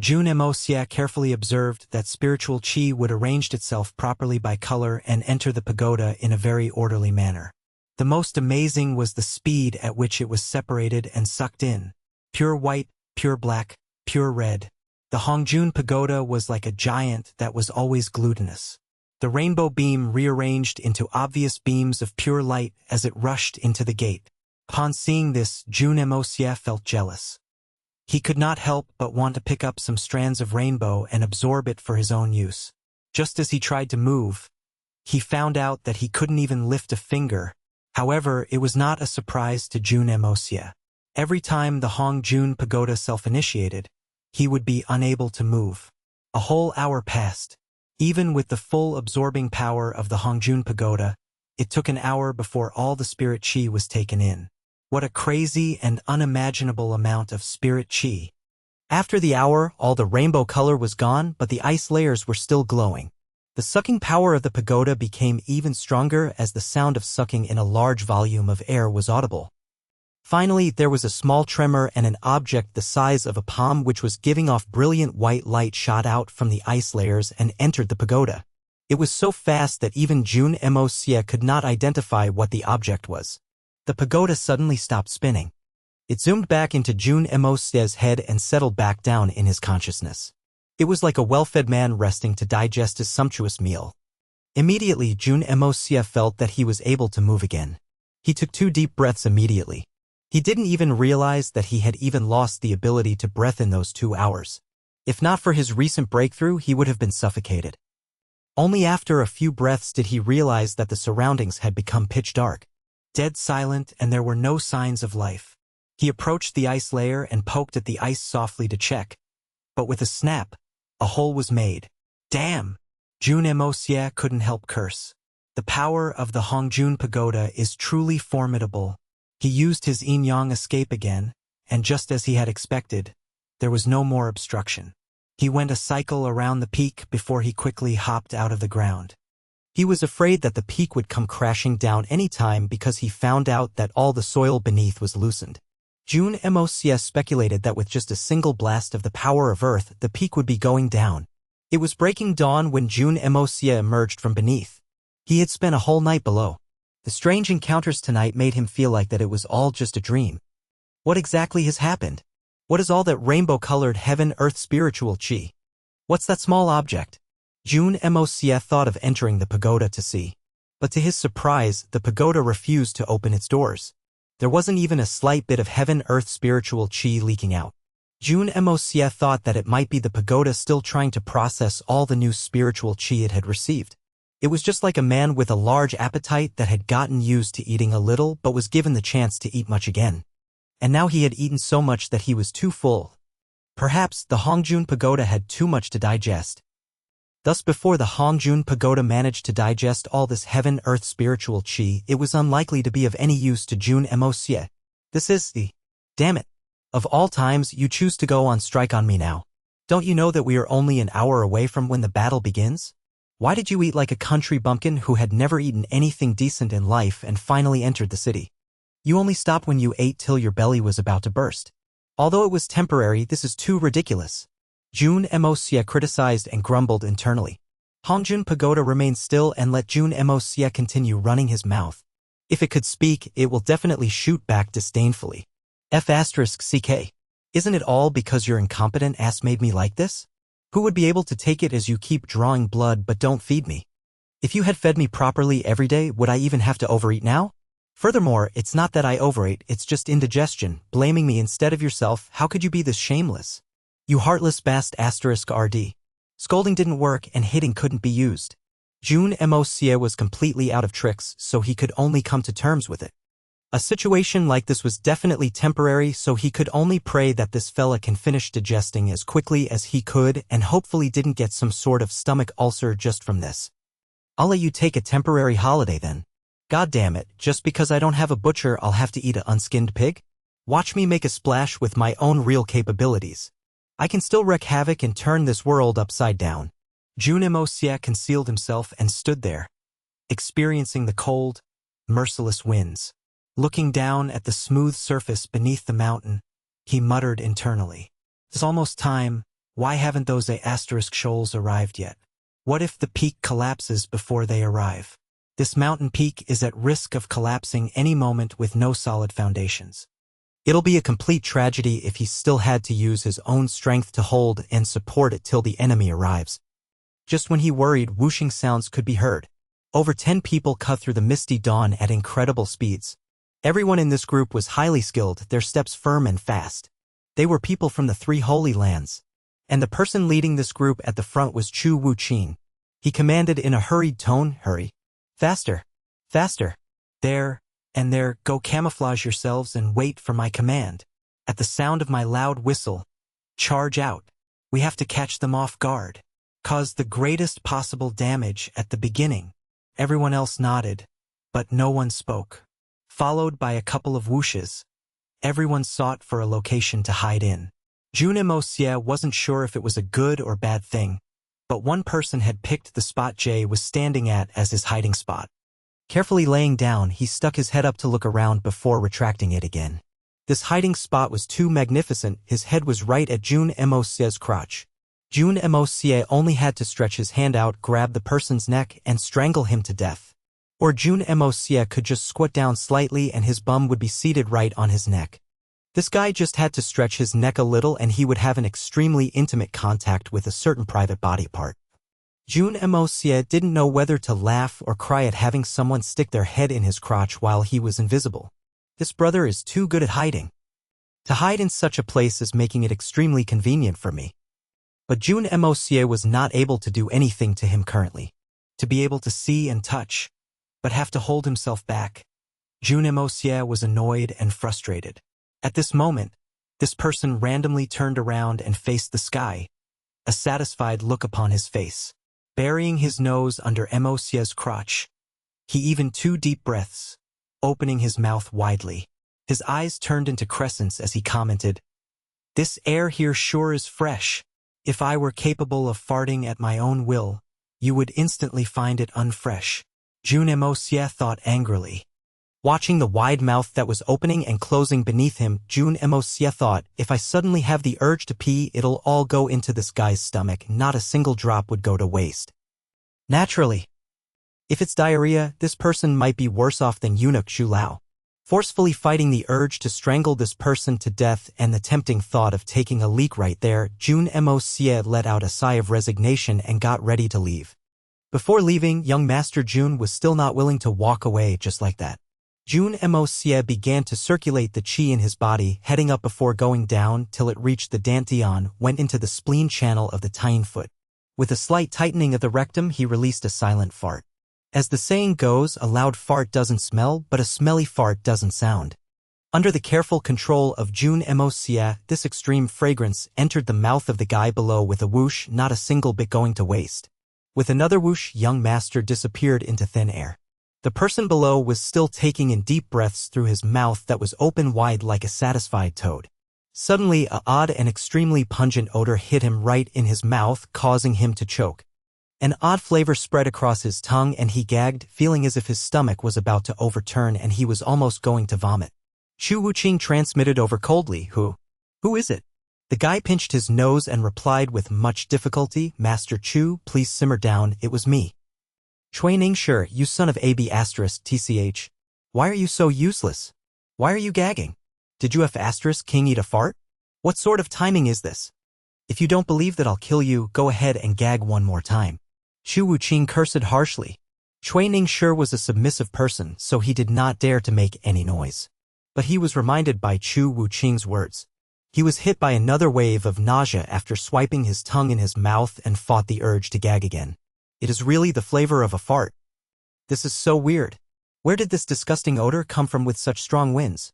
Jun Moxie carefully observed that spiritual chi would arrange itself properly by color and enter the pagoda in a very orderly manner. The most amazing was the speed at which it was separated and sucked in. Pure white, pure black, pure red. The Hongjun Pagoda was like a giant that was always glutinous. The rainbow beam rearranged into obvious beams of pure light as it rushed into the gate. Upon seeing this, Jun Moxie felt jealous. He could not help but want to pick up some strands of rainbow and absorb it for his own use. Just as he tried to move, he found out that he couldn't even lift a finger. However, it was not a surprise to Jun Moxie. Every time the Hongjun Pagoda self-initiated, he would be unable to move. A whole hour passed. Even with the full absorbing power of the Hongjun Pagoda, it took an hour before all the spirit chi was taken in. What a crazy and unimaginable amount of spirit chi. After the hour, all the rainbow color was gone, but the ice layers were still glowing. The sucking power of the pagoda became even stronger as the sound of sucking in a large volume of air was audible. Finally, there was a small tremor and an object the size of a palm which was giving off brilliant white light shot out from the ice layers and entered the pagoda. It was so fast that even Jun Moxie could not identify what the object was. The pagoda suddenly stopped spinning. It zoomed back into Jun Moxie's head and settled back down in his consciousness. It was like a well-fed man resting to digest his sumptuous meal. Immediately, Jun Moxie felt that he was able to move again. He took 2 deep breaths immediately. He didn't even realize that he had even lost the ability to breathe in those 2 hours. If not for his recent breakthrough, he would have been suffocated. Only after a few breaths did he realize that the surroundings had become pitch dark, dead silent, and there were no signs of life. He approached the ice layer and poked at the ice softly to check. But with a snap, a hole was made. Damn! Jun Moxie couldn't help curse. The power of the Hongjun Pagoda is truly formidable. He used his yin-yang escape again, and just as he had expected, there was no more obstruction. He went a cycle around the peak before he quickly hopped out of the ground. He was afraid that the peak would come crashing down any time because he found out that all the soil beneath was loosened. Jun Moxie speculated that with just a single blast of the power of earth, the peak would be going down. It was breaking dawn when Jun Moxie emerged from beneath. He had spent a whole night below. The strange encounters tonight made him feel like that it was all just a dream. What exactly has happened? What is all that rainbow-colored heaven-earth spiritual chi? What's that small object? Jun Moxie thought of entering the pagoda to see. But to his surprise, the pagoda refused to open its doors. There wasn't even a slight bit of heaven-earth spiritual chi leaking out. Jun Moxie thought that it might be the pagoda still trying to process all the new spiritual chi it had received. It was just like a man with a large appetite that had gotten used to eating a little but was given the chance to eat much again. And now he had eaten so much that he was too full. Perhaps the Hongjun Pagoda had too much to digest. Thus before the Hongjun Pagoda managed to digest all this heaven-earth spiritual chi, it was unlikely to be of any use to Jun Moxie. This is the... Damn it. Of all times, you choose to go on strike on me now. Don't you know that we are only an hour away from when the battle begins? Why did you eat like a country bumpkin who had never eaten anything decent in life and finally entered the city? You only stopped when you ate till your belly was about to burst. Although it was temporary, this is too ridiculous. Jun Moxie criticized and grumbled internally. Hongjun Pagoda remained still and let Jun Moxie continue running his mouth. If it could speak, it will definitely shoot back disdainfully. F***ck. Isn't it all because your incompetent ass made me like this? Who would be able to take it as you keep drawing blood but don't feed me? If you had fed me properly every day, would I even have to overeat now? Furthermore, it's not that I overate, it's just indigestion, blaming me instead of yourself. How could you be this shameless? You heartless bast *RD. Scolding didn't work and hitting couldn't be used. Jun Moxie was completely out of tricks, so he could only come to terms with it. A situation like this was definitely temporary, so he could only pray that this fella can finish digesting as quickly as he could and hopefully didn't get some sort of stomach ulcer just from this. I'll let you take a temporary holiday then. God damn it, just because I don't have a butcher I'll have to eat an unskinned pig? Watch me make a splash with my own real capabilities. I can still wreak havoc and turn this world upside down. Jun Moxie concealed himself and stood there, experiencing the cold, merciless winds. Looking down at the smooth surface beneath the mountain, he muttered internally. It's almost time. Why haven't those shoals arrived yet? What if the peak collapses before they arrive? This mountain peak is at risk of collapsing any moment with no solid foundations. It'll be a complete tragedy if he still had to use his own strength to hold and support it till the enemy arrives. Just when he worried, whooshing sounds could be heard. Over 10 people cut through the misty dawn at incredible speeds. Everyone in this group was highly skilled, their steps firm and fast. They were people from the 3 Holy Lands. And the person leading this group at the front was Chu Wuqing. He commanded in a hurried tone, "Hurry. Faster. Faster. There. And there, go camouflage yourselves and wait for my command. At the sound of my loud whistle, charge out. We have to catch them off guard. Cause the greatest possible damage at the beginning." Everyone else nodded, but no one spoke. Followed by a couple of whooshes, everyone sought for a location to hide in. Jun Moxie wasn't sure if it was a good or bad thing, but one person had picked the spot Jay was standing at as his hiding spot. Carefully laying down, he stuck his head up to look around before retracting it again. This hiding spot was too magnificent. His head was right at Jun Moxie's crotch. Jun Moxie only had to stretch his hand out, grab the person's neck, and strangle him to death. Or Jun Moxie could just squat down slightly and his bum would be seated right on his neck. This guy just had to stretch his neck a little and he would have an extremely intimate contact with a certain private body part. Jun Moxie didn't know whether to laugh or cry at having someone stick their head in his crotch while he was invisible. This brother is too good at hiding. To hide in such a place is making it extremely convenient for me. But Jun Moxie was not able to do anything to him currently. To be able to see and touch, but have to hold himself back. Jun Moxie was annoyed and frustrated. At this moment, this person randomly turned around and faced the sky, a satisfied look upon his face. Burying his nose under Moxie's crotch, he even 2 deep breaths, opening his mouth widely. His eyes turned into crescents as he commented, "This air here sure is fresh. If I were capable of farting at my own will, you would instantly find it unfresh." Jun Moxie thought angrily. Watching the wide mouth that was opening and closing beneath him, Jun Moxie thought, if I suddenly have the urge to pee, it'll all go into this guy's stomach, not a single drop would go to waste. Naturally. If it's diarrhea, this person might be worse off than eunuch Zhu Lao. Forcefully fighting the urge to strangle this person to death and the tempting thought of taking a leak right there, Jun Moxie let out a sigh of resignation and got ready to leave. Before leaving, young Master Jun was still not willing to walk away just like that. Jun Moxie began to circulate the qi in his body, heading up before going down till it reached the dantian, went into the spleen channel of the tying foot. With a slight tightening of the rectum, he released a silent fart. As the saying goes, a loud fart doesn't smell, but a smelly fart doesn't sound. Under the careful control of Jun Moxie, this extreme fragrance entered the mouth of the guy below with a whoosh, not a single bit going to waste. With another whoosh, young master disappeared into thin air. The person below was still taking in deep breaths through his mouth that was open wide like a satisfied toad. Suddenly, an odd and extremely pungent odor hit him right in his mouth, causing him to choke. An odd flavor spread across his tongue and he gagged, feeling as if his stomach was about to overturn and he was almost going to vomit. Chu Wuqing transmitted over coldly, Who is it?" The guy pinched his nose and replied with much difficulty, "Master Chu, please simmer down, it was me. Cui Ningshi, you son of AB***, tch. Why are you so useless? Why are you gagging? Did you have *king eat a fart? What sort of timing is this? If you don't believe that I'll kill you, go ahead and gag one more time." Chu Wuqing cursed harshly. Cui Ningshi was a submissive person, so he did not dare to make any noise. But he was reminded by Chu Wuqing's words. He was hit by another wave of nausea after swiping his tongue in his mouth and fought the urge to gag again. It is really the flavor of a fart. This is so weird. Where did this disgusting odor come from with such strong winds?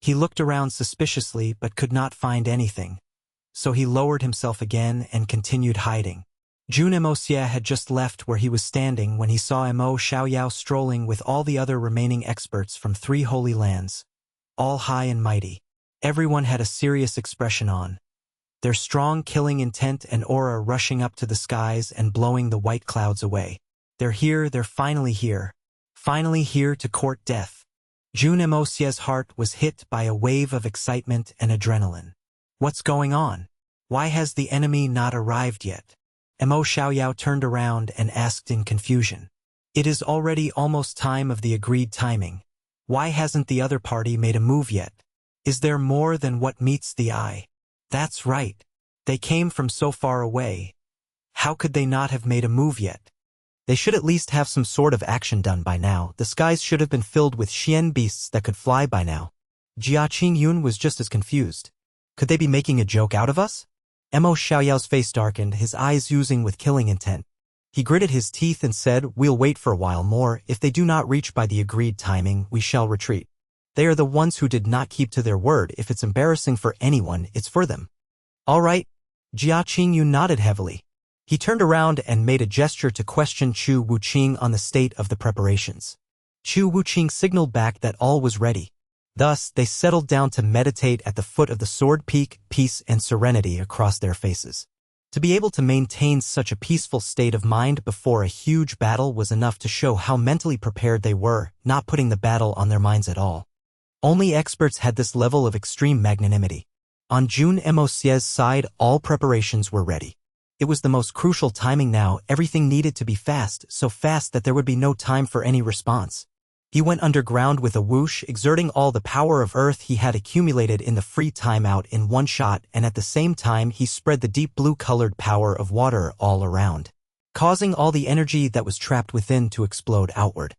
He looked around suspiciously but could not find anything. So he lowered himself again and continued hiding. Jun Moxie had just left where he was standing when he saw Mo Xiaoyao strolling with all the other remaining experts from 3 Holy Lands. All high and mighty. Everyone had a serious expression on. Their strong killing intent and aura rushing up to the skies and blowing the white clouds away. They're here, they're finally here. Finally here to court death. Jun Moxie's heart was hit by a wave of excitement and adrenaline. What's going on? Why has the enemy not arrived yet? Mo Xiaoyao turned around and asked in confusion. It is already almost time of the agreed timing. Why hasn't the other party made a move yet? Is there more than what meets the eye? That's right. They came from so far away. How could they not have made a move yet? They should at least have some sort of action done by now. The skies should have been filled with Xian beasts that could fly by now. Jia Qingyun was just as confused. Could they be making a joke out of us? Mo Xiaoyao's face darkened, his eyes oozing with killing intent. He gritted his teeth and said, "We'll wait for a while more. If they do not reach by the agreed timing, we shall retreat. They are the ones who did not keep to their word. If it's embarrassing for anyone, it's for them." "All right." Jia Qingyun nodded heavily. He turned around and made a gesture to question Chu Wuqing on the state of the preparations. Chu Wuqing signaled back that all was ready. Thus, they settled down to meditate at the foot of the sword peak, peace and serenity across their faces. To be able to maintain such a peaceful state of mind before a huge battle was enough to show how mentally prepared they were, not putting the battle on their minds at all. Only experts had this level of extreme magnanimity. On Jun Moxie's side, all preparations were ready. It was the most crucial timing now. Everything needed to be fast, so fast that there would be no time for any response. He went underground with a whoosh, exerting all the power of earth he had accumulated in the free timeout in one shot, and at the same time he spread the deep blue-colored power of water all around, causing all the energy that was trapped within to explode outward.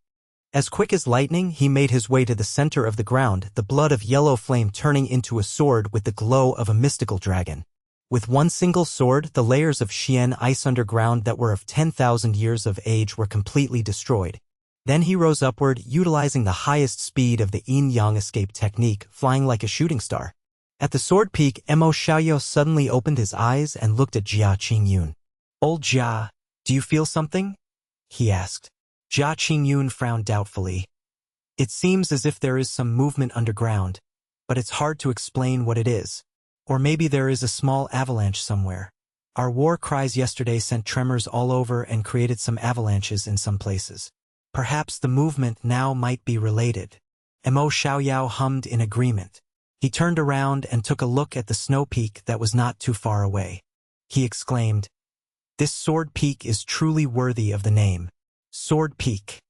As quick as lightning, he made his way to the center of the ground, the blood of yellow flame turning into a sword with the glow of a mystical dragon. With one single sword, the layers of Xian ice underground that were of 10,000 years of age were completely destroyed. Then he rose upward, utilizing the highest speed of the yin-yang escape technique, flying like a shooting star. At the sword peak, Mo Xiaoyao suddenly opened his eyes and looked at Jia Qingyun. "Old Jia, do you feel something?" he asked. Jia Qingyun frowned doubtfully. "It seems as if there is some movement underground, but it's hard to explain what it is. Or maybe there is a small avalanche somewhere. Our war cries yesterday sent tremors all over and created some avalanches in some places. Perhaps the movement now might be related." Mo Xiaoyao hummed in agreement. He turned around and took a look at the snow peak that was not too far away. He exclaimed, "This sword peak is truly worthy of the name. Sword Peak.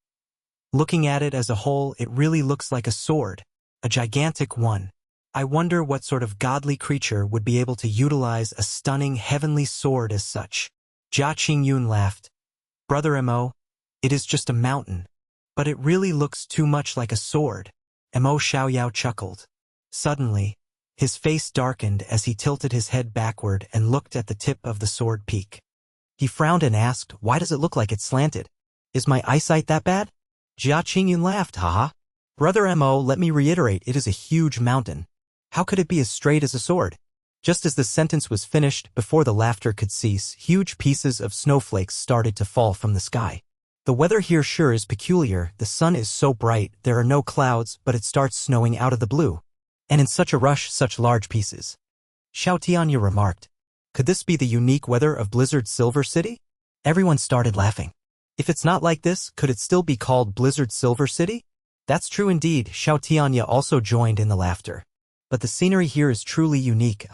Looking at it as a whole, it really looks like a sword, a gigantic one. I wonder what sort of godly creature would be able to utilize a stunning heavenly sword as such." Jia Qingyun laughed. "Brother Mo, it is just a mountain, but it really looks too much like a sword." Mo Xiaoyao chuckled. Suddenly, his face darkened as he tilted his head backward and looked at the tip of the sword peak. He frowned and asked, "Why does it look like it's slanted? Is my eyesight that bad?" Jia Qingyun laughed, "Haha. Brother Mo, let me reiterate, it is a huge mountain. How could it be as straight as a sword?" Just as the sentence was finished, before the laughter could cease, huge pieces of snowflakes started to fall from the sky. The weather here sure is peculiar. The sun is so bright, there are no clouds, but it starts snowing out of the blue. And in such a rush, such large pieces. Xiao Tianya remarked, "Could this be the unique weather of Blizzard Silver City?" Everyone started laughing. If it's not like this, could it still be called Blizzard Silver City? That's true indeed. Xiao Tianya also joined in the laughter. But the scenery here is truly unique.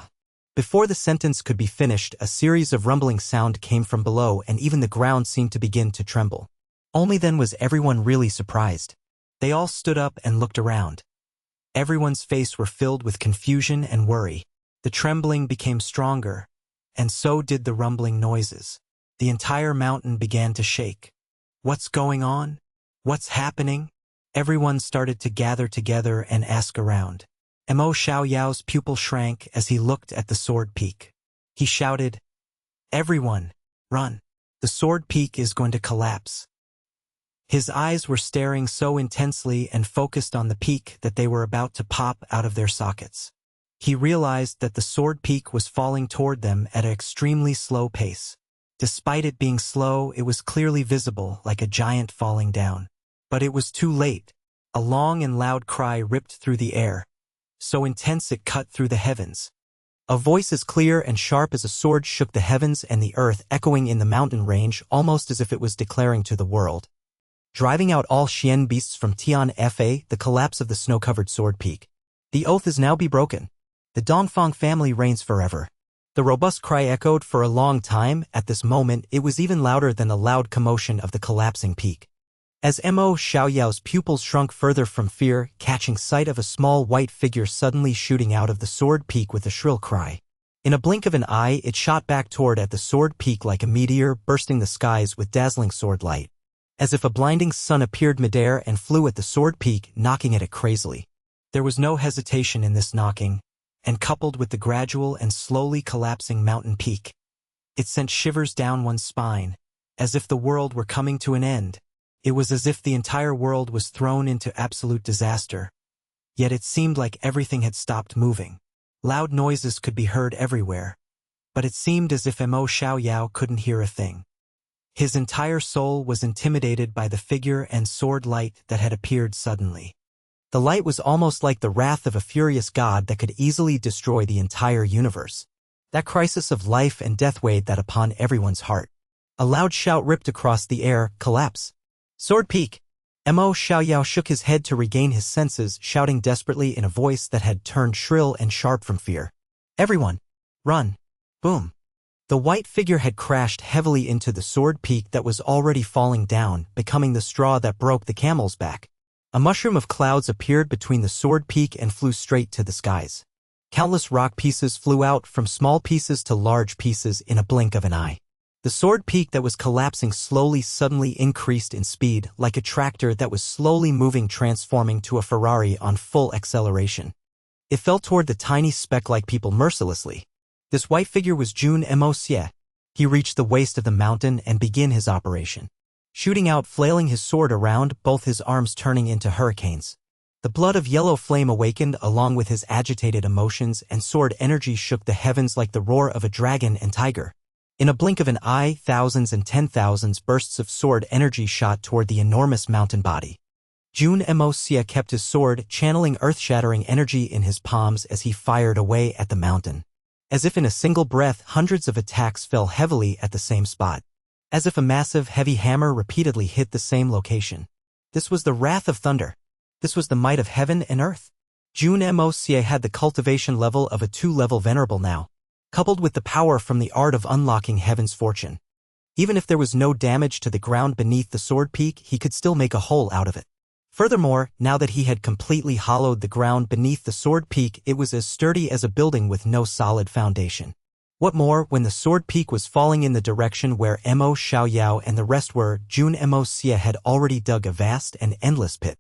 Before the sentence could be finished, a series of rumbling sound came from below and even the ground seemed to begin to tremble. Only then was everyone really surprised. They all stood up and looked around. Everyone's face were filled with confusion and worry. The trembling became stronger, and so did the rumbling noises. The entire mountain began to shake. What's going on? What's happening? Everyone started to gather together and ask around. Mo Xiaoyao's pupil shrank as he looked at the sword peak. He shouted, "Everyone, run! The sword peak is going to collapse." His eyes were staring so intensely and focused on the peak that they were about to pop out of their sockets. He realized that the sword peak was falling toward them at an extremely slow pace. Despite it being slow, it was clearly visible, like a giant falling down. But it was too late. A long and loud cry ripped through the air, so intense it cut through the heavens. A voice as clear and sharp as a sword shook the heavens and the earth, echoing in the mountain range, almost as if it was declaring to the world, driving out all Xian beasts from Tian Fa, the collapse of the snow-covered sword peak. The oath is now be broken. The Dongfang family reigns forever. The robust cry echoed for a long time. At this moment, it was even louder than the loud commotion of the collapsing peak. As Mo Xiaoyao's pupils shrunk further from fear, catching sight of a small white figure suddenly shooting out of the sword peak with a shrill cry. In a blink of an eye, it shot back toward at the sword peak like a meteor, bursting the skies with dazzling sword light. As if a blinding sun appeared midair and flew at the sword peak, knocking at it crazily. There was no hesitation in this knocking, and coupled with the gradual and slowly collapsing mountain peak, it sent shivers down one's spine, as if the world were coming to an end. It was as if the entire world was thrown into absolute disaster. Yet it seemed like everything had stopped moving. Loud noises could be heard everywhere, but it seemed as if Mo Xiaoyao couldn't hear a thing. His entire soul was intimidated by the figure and sword light that had appeared suddenly. The light was almost like the wrath of a furious god that could easily destroy the entire universe. That crisis of life and death weighed that upon everyone's heart. A loud shout ripped across the air, collapse. Sword peak! Mo Xiaoyao shook his head to regain his senses, shouting desperately in a voice that had turned shrill and sharp from fear. Everyone! Run! Boom! The white figure had crashed heavily into the sword peak that was already falling down, becoming the straw that broke the camel's back. A mushroom of clouds appeared between the sword peak and flew straight to the skies. Countless rock pieces flew out from small pieces to large pieces in a blink of an eye. The sword peak that was collapsing slowly suddenly increased in speed, like a tractor that was slowly moving, transforming to a Ferrari on full acceleration. It fell toward the tiny speck-like people mercilessly. This white figure was Jun Moxie. He reached the waist of the mountain and began his operation. Shooting out, flailing his sword around, both his arms turning into hurricanes. The blood of yellow flame awakened along with his agitated emotions, and sword energy shook the heavens like the roar of a dragon and tiger. In a blink of an eye, thousands and 10,000s bursts of sword energy shot toward the enormous mountain body. Jun Moxie kept his sword, channeling earth-shattering energy in his palms as he fired away at the mountain. As if in a single breath, hundreds of attacks fell heavily at the same spot. As if a massive, heavy hammer repeatedly hit the same location. This was the wrath of thunder. This was the might of heaven and earth. Jun Moxie had the cultivation level of a 2-level venerable now, coupled with the power from the art of unlocking heaven's fortune. Even if there was no damage to the ground beneath the sword peak, he could still make a hole out of it. Furthermore, now that he had completely hollowed the ground beneath the sword peak, it was as sturdy as a building with no solid foundation. What more, when the sword peak was falling in the direction where Mo Xiaoyao and the rest were, Jun Moxie had already dug a vast and endless pit.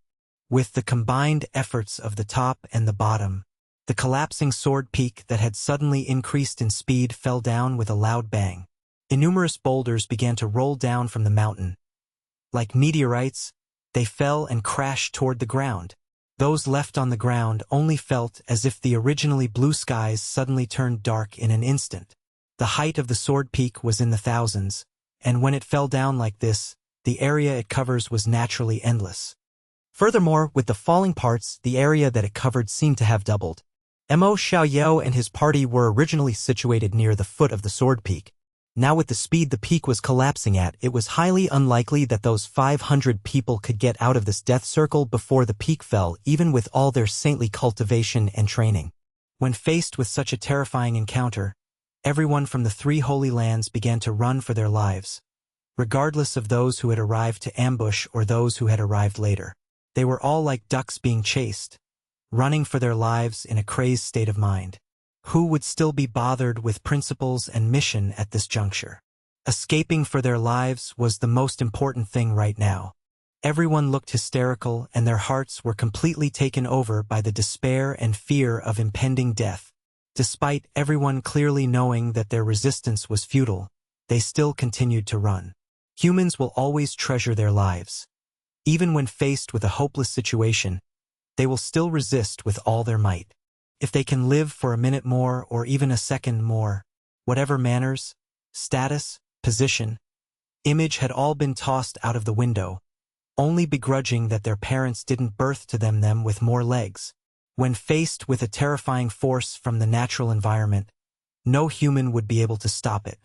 With the combined efforts of the top and the bottom, the collapsing sword peak that had suddenly increased in speed fell down with a loud bang. Innumerous boulders began to roll down from the mountain. Like meteorites, they fell and crashed toward the ground. Those left on the ground only felt as if the originally blue skies suddenly turned dark in an instant. The height of the sword peak was in the thousands, and when it fell down like this, the area it covers was naturally endless. Furthermore, with the falling parts, the area that it covered seemed to have doubled. Mo Xiaoyao and his party were originally situated near the foot of the sword peak. Now with the speed the peak was collapsing at, it was highly unlikely that those 500 people could get out of this death circle before the peak fell, even with all their saintly cultivation and training. When faced with such a terrifying encounter, everyone from the 3 holy lands began to run for their lives, regardless of those who had arrived to ambush or those who had arrived later. They were all like ducks being chased, running for their lives in a crazed state of mind. Who would still be bothered with principles and mission at this juncture? Escaping for their lives was the most important thing right now. Everyone looked hysterical, and their hearts were completely taken over by the despair and fear of impending death. Despite everyone clearly knowing that their resistance was futile, they still continued to run. Humans will always treasure their lives. Even when faced with a hopeless situation, they will still resist with all their might. If they can live for a minute more or even a second more, whatever manners, status, position, image had all been tossed out of the window, only begrudging that their parents didn't birth to them with more legs. When faced with a terrifying force from the natural environment, no human would be able to stop it.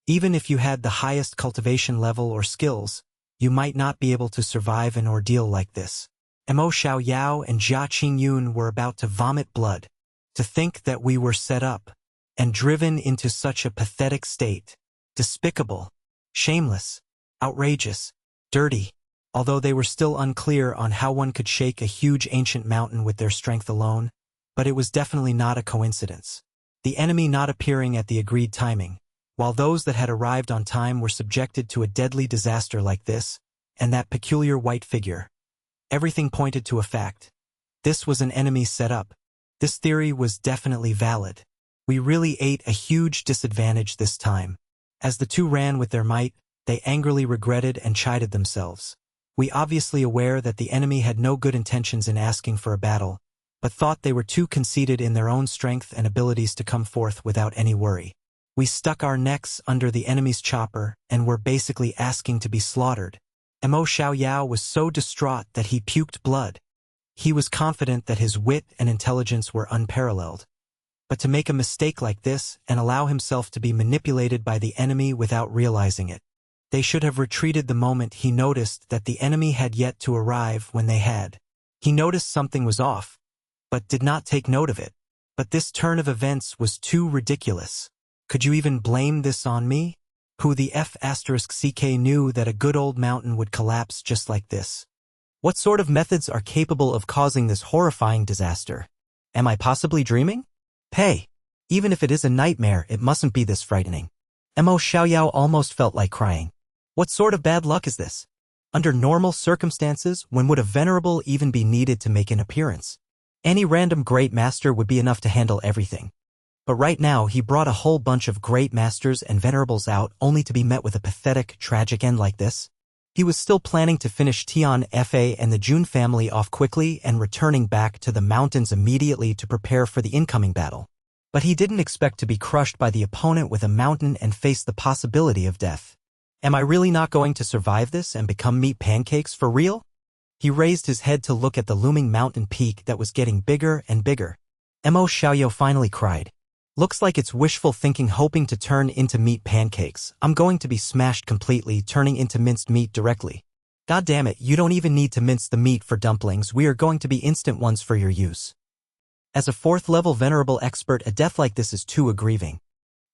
Even if you had the highest cultivation level or skills, you might not be able to survive an ordeal like this. Mo Xiaoyao and Jia Qingyun were about to vomit blood. To think that we were set up and driven into such a pathetic state, despicable, shameless, outrageous, dirty. although they were still unclear on how one could shake a huge ancient mountain with their strength alone, but it was definitely not a coincidence. The enemy not appearing at the agreed timing, while those that had arrived on time were subjected to a deadly disaster like this, and that peculiar white figure. Everything pointed to a fact. This was an enemy set up. This theory was definitely valid. We really ate a huge disadvantage this time. As the two ran with their might, they angrily regretted and chided themselves. We obviously aware that the enemy had no good intentions in asking for a battle, but thought they were too conceited in their own strength and abilities to come forth without any worry. We stuck our necks under the enemy's chopper and were basically asking to be slaughtered. Mo Xiaoyao was so distraught that he puked blood. He was confident that his wit and intelligence were unparalleled. But to make a mistake like this and allow himself to be manipulated by the enemy without realizing it. They should have retreated the moment he noticed that the enemy had yet to arrive when they had. He noticed something was off, but did not take note of it. But this turn of events was too ridiculous. Could you even blame this on me? Who the F***ck knew that a good old mountain would collapse just like this? What sort of methods are capable of causing this horrifying disaster? Am I possibly dreaming? Hey, even if it is a nightmare, it mustn't be this frightening. Mo Xiaoyao almost felt like crying. What sort of bad luck is this? Under normal circumstances, when would a venerable even be needed to make an appearance? Any random great master would be enough to handle everything. But right now, he brought a whole bunch of great masters and venerables out only to be met with a pathetic, tragic end like this. He was still planning to finish Tian Fa and the Jun family off quickly and returning back to the mountains immediately to prepare for the incoming battle. But he didn't expect to be crushed by the opponent with a mountain and face the possibility of death. Am I really not going to survive this and become meat pancakes for real? He raised his head to look at the looming mountain peak that was getting bigger and bigger. Mo Xiaoyao finally cried. Looks like it's wishful thinking, hoping to turn into meat pancakes. I'm going to be smashed completely, turning into minced meat directly. God damn it, you don't even need to mince the meat for dumplings. We are going to be instant ones for your use. As a 4th level venerable expert, a death like this is too aggrieving.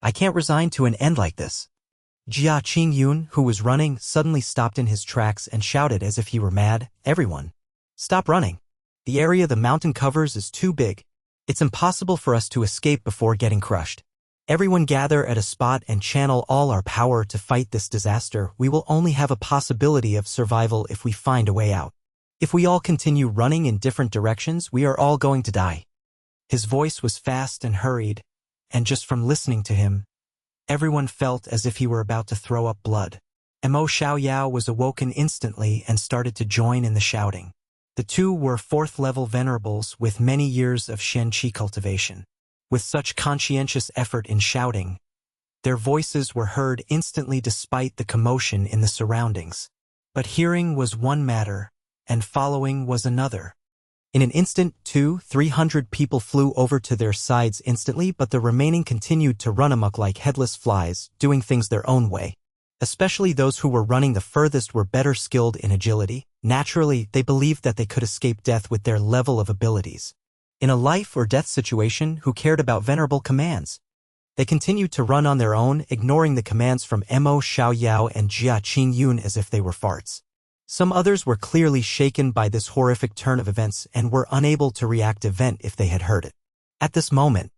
I can't resign to an end like this. Jia Qingyun, who was running, suddenly stopped in his tracks and shouted as if he were mad, "Everyone, stop running. The area the mountain covers is too big. It's impossible for us to escape before getting crushed. Everyone gather at a spot and channel all our power to fight this disaster. We will only have a possibility of survival if we find a way out. If we all continue running in different directions, we are all going to die." His voice was fast and hurried, and just from listening to him, everyone felt as if he were about to throw up blood. Mo Xiaoyao was awoken instantly and started to join in the shouting. The two were 4th level venerables with many years of Shen Qi cultivation. With such conscientious effort in shouting, their voices were heard instantly despite the commotion in the surroundings. But hearing was one matter, and following was another. In an instant, 200-300 people flew over to their sides instantly, but the remaining continued to run amok like headless flies, doing things their own way. Especially those who were running the furthest were better skilled in agility. Naturally, they believed that they could escape death with their level of abilities. In a life or death situation, who cared about venerable commands? They continued to run on their own, ignoring the commands from Mo Xiaoyao and Jia Qingyun as if they were farts. Some others were clearly shaken by this horrific turn of events and were unable to react event if they had heard it. At this moment,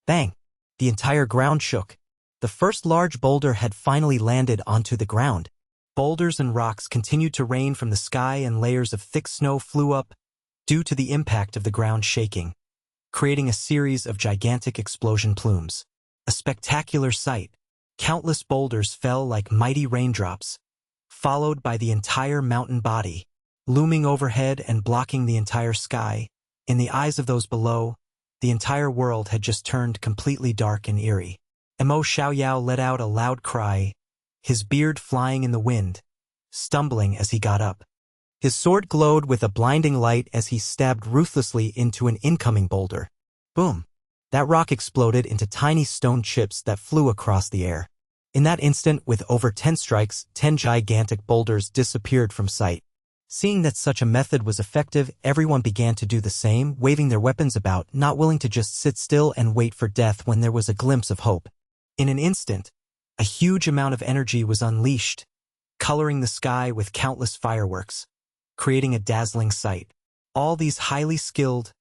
bang! The entire ground shook. The first large boulder had finally landed onto the ground. Boulders and rocks continued to rain from the sky and layers of thick snow flew up due to the impact of the ground shaking, creating a series of gigantic explosion plumes. A spectacular sight. Countless boulders fell like mighty raindrops, followed by the entire mountain body, looming overhead and blocking the entire sky. In the eyes of those below, the entire world had just turned completely dark and eerie. Mo Xiaoyao let out a loud cry, his beard flying in the wind, stumbling as he got up. His sword glowed with a blinding light as he stabbed ruthlessly into an incoming boulder. Boom! That rock exploded into tiny stone chips that flew across the air. In that instant, with over 10 strikes, 10 gigantic boulders disappeared from sight. Seeing that such a method was effective, everyone began to do the same, waving their weapons about, not willing to just sit still and wait for death when there was a glimpse of hope. In an instant, a huge amount of energy was unleashed, coloring the sky with countless fireworks, creating a dazzling sight. All these highly skilled,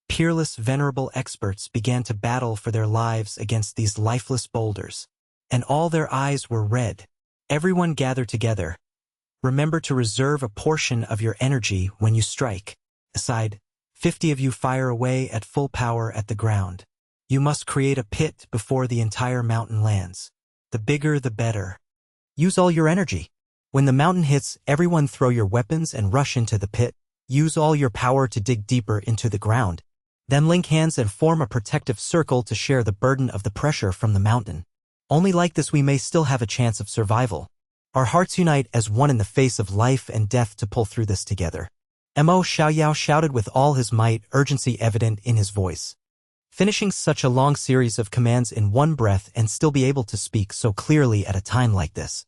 peerless, venerable experts began to battle for their lives against these lifeless boulders. And all their eyes were red. Everyone gathered together. Remember to reserve a portion of your energy when you strike. Aside, 50 of you fire away at full power at the ground. You must create a pit before the entire mountain lands. The bigger the better. Use all your energy. When the mountain hits, everyone throw your weapons and rush into the pit. Use all your power to dig deeper into the ground. Then link hands and form a protective circle to share the burden of the pressure from the mountain. Only like this we may still have a chance of survival. Our hearts unite as one in the face of life and death to pull through this together. Mo Xiaoyao shouted with all his might, urgency evident in his voice. Finishing such a long series of commands in one breath and still be able to speak so clearly at a time like this.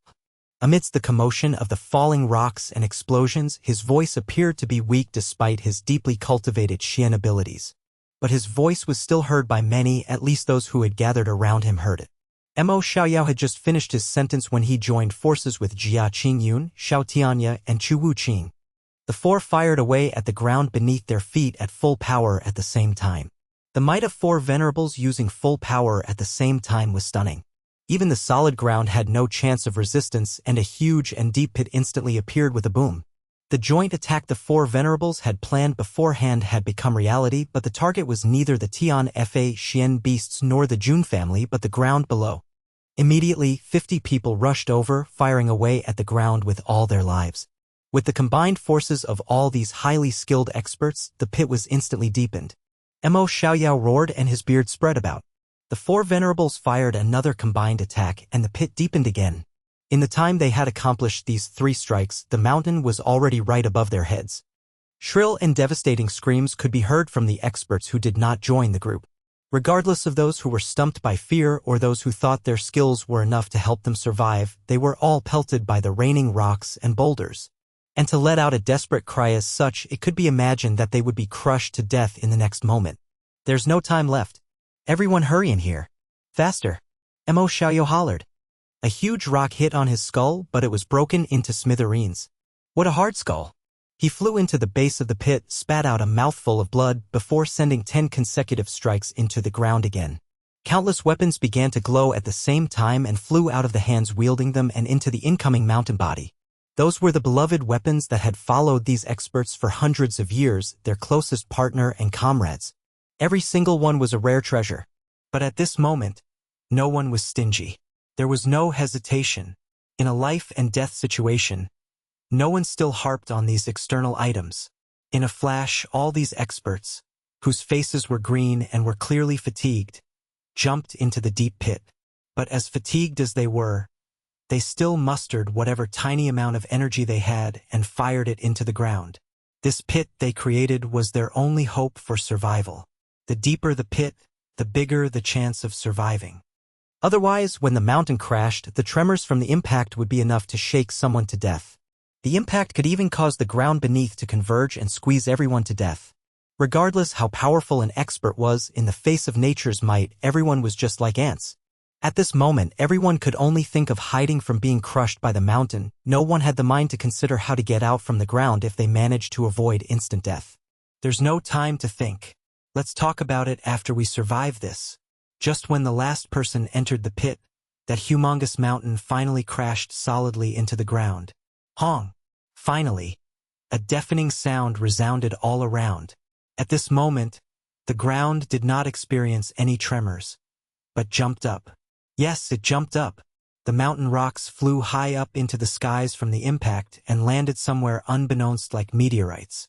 Amidst the commotion of the falling rocks and explosions, his voice appeared to be weak despite his deeply cultivated Xian abilities. But his voice was still heard by many, at least those who had gathered around him heard it. Mo Xiaoyao had just finished his sentence when he joined forces with Jia Qingyun, Xiao Tianya, and Chu Wuqing. The four fired away at the ground beneath their feet at full power at the same time. The might of four venerables using full power at the same time was stunning. Even the solid ground had no chance of resistance, and a huge and deep pit instantly appeared with a boom. The joint attack the four venerables had planned beforehand had become reality, but the target was neither the Tian Fa Xian beasts nor the Jun family but the ground below. Immediately, 50 people rushed over, firing away at the ground with all their lives. With the combined forces of all these highly skilled experts, the pit was instantly deepened. Mo Xiaoyao roared and his beard spread about. The four venerables fired another combined attack and the pit deepened again. In the time they had accomplished these 3 strikes, the mountain was already right above their heads. Shrill and devastating screams could be heard from the experts who did not join the group. Regardless of those who were stumped by fear or those who thought their skills were enough to help them survive, they were all pelted by the raining rocks and boulders. And to let out a desperate cry as such, it could be imagined that they would be crushed to death in the next moment. There's no time left. Everyone hurry in here. Faster. Mo Xiaoyao hollered. A huge rock hit on his skull, but it was broken into smithereens. What a hard skull. He flew into the base of the pit, spat out a mouthful of blood, before sending 10 consecutive strikes into the ground again. Countless weapons began to glow at the same time and flew out of the hands wielding them and into the incoming mountain body. Those were the beloved weapons that had followed these experts for hundreds of years, their closest partner and comrades. Every single one was a rare treasure. But at this moment, no one was stingy. There was no hesitation. In a life and death situation, no one still harped on these external items. In a flash, all these experts, whose faces were green and were clearly fatigued, jumped into the deep pit. But as fatigued as they were, they still mustered whatever tiny amount of energy they had and fired it into the ground. This pit they created was their only hope for survival. The deeper the pit, the bigger the chance of surviving. Otherwise, when the mountain crashed, the tremors from the impact would be enough to shake someone to death. The impact could even cause the ground beneath to converge and squeeze everyone to death. Regardless how powerful an expert was, in the face of nature's might, everyone was just like ants. At this moment, everyone could only think of hiding from being crushed by the mountain. No one had the mind to consider how to get out from the ground if they managed to avoid instant death. There's no time to think. Let's talk about it after we survive this. Just when the last person entered the pit, that humongous mountain finally crashed solidly into the ground. Hong! Finally, a deafening sound resounded all around. At this moment, the ground did not experience any tremors, but jumped up. Yes, it jumped up. The mountain rocks flew high up into the skies from the impact and landed somewhere unbeknownst like meteorites.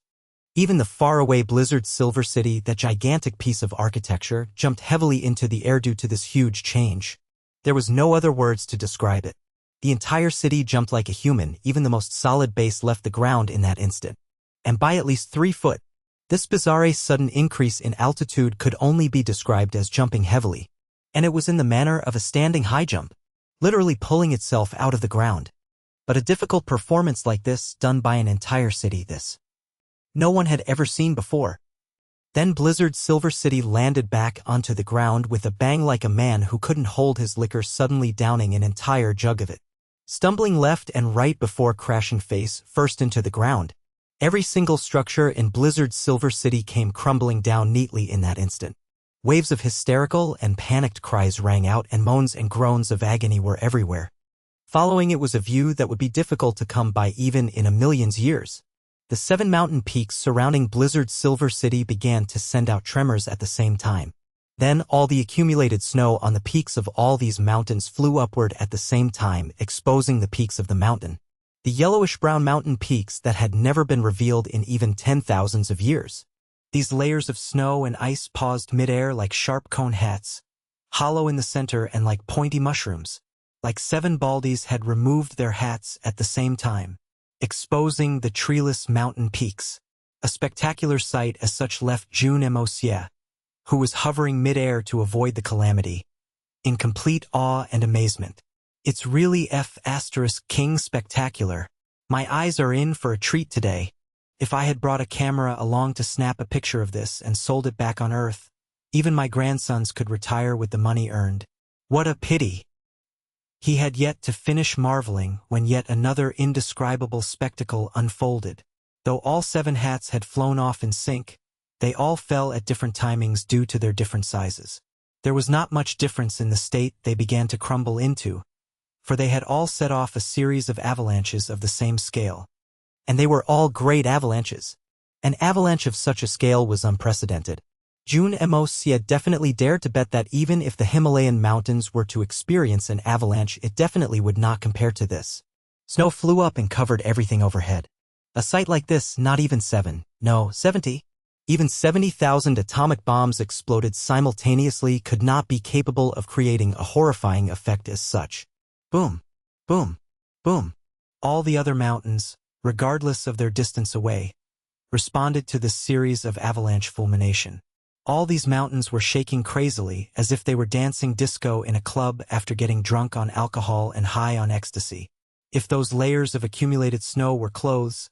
Even the faraway Blizzard Silver City, that gigantic piece of architecture, jumped heavily into the air due to this huge change. There was no other words to describe it. The entire city jumped like a human, even the most solid base left the ground in that instant. And by at least 3 foot. This bizarre sudden increase in altitude could only be described as jumping heavily. And it was in the manner of a standing high jump, literally pulling itself out of the ground. But a difficult performance like this, done by an entire city, no one had ever seen before. Then Blizzard Silver City landed back onto the ground with a bang like a man who couldn't hold his liquor suddenly downing an entire jug of it. stumbling left and right before crashing face first into the ground. Every single structure in Blizzard's Silver City came crumbling down neatly in that instant. Waves of hysterical and panicked cries rang out, and moans and groans of agony were everywhere. Following it was a view that would be difficult to come by even in a million's years. The 7 mountain peaks surrounding Blizzard's Silver City began to send out tremors at the same time. Then all the accumulated snow on the peaks of all these mountains flew upward at the same time, exposing the peaks of the mountain. The yellowish-brown mountain peaks that had never been revealed in even 10,000s of years. These layers of snow and ice paused midair like sharp cone hats, hollow in the center and like pointy mushrooms. Like 7 baldies had removed their hats at the same time, exposing the treeless mountain peaks. A spectacular sight as such left Jun Moxie, who was hovering midair to avoid the calamity, in complete awe and amazement. It's really King spectacular. My eyes are in for a treat today. If I had brought a camera along to snap a picture of this and sold it back on Earth, even my grandsons could retire with the money earned. What a pity! He had yet to finish marveling when yet another indescribable spectacle unfolded. Though all 7 hats had flown off in sync, they all fell at different timings due to their different sizes. There was not much difference in the state they began to crumble into, for they had all set off a series of avalanches of the same scale. And they were all great avalanches. An avalanche of such a scale was unprecedented. Jun Moxie definitely dared to bet that even if the Himalayan mountains were to experience an avalanche, it definitely would not compare to this. Snow flew up and covered everything overhead. A sight like this, not even 70, even 70,000 atomic bombs exploded simultaneously could not be capable of creating a horrifying effect as such. Boom, boom, boom. All the other mountains, regardless of their distance away, responded to this series of avalanche fulmination. All these mountains were shaking crazily as if they were dancing disco in a club after getting drunk on alcohol and high on ecstasy. If those layers of accumulated snow were clothes,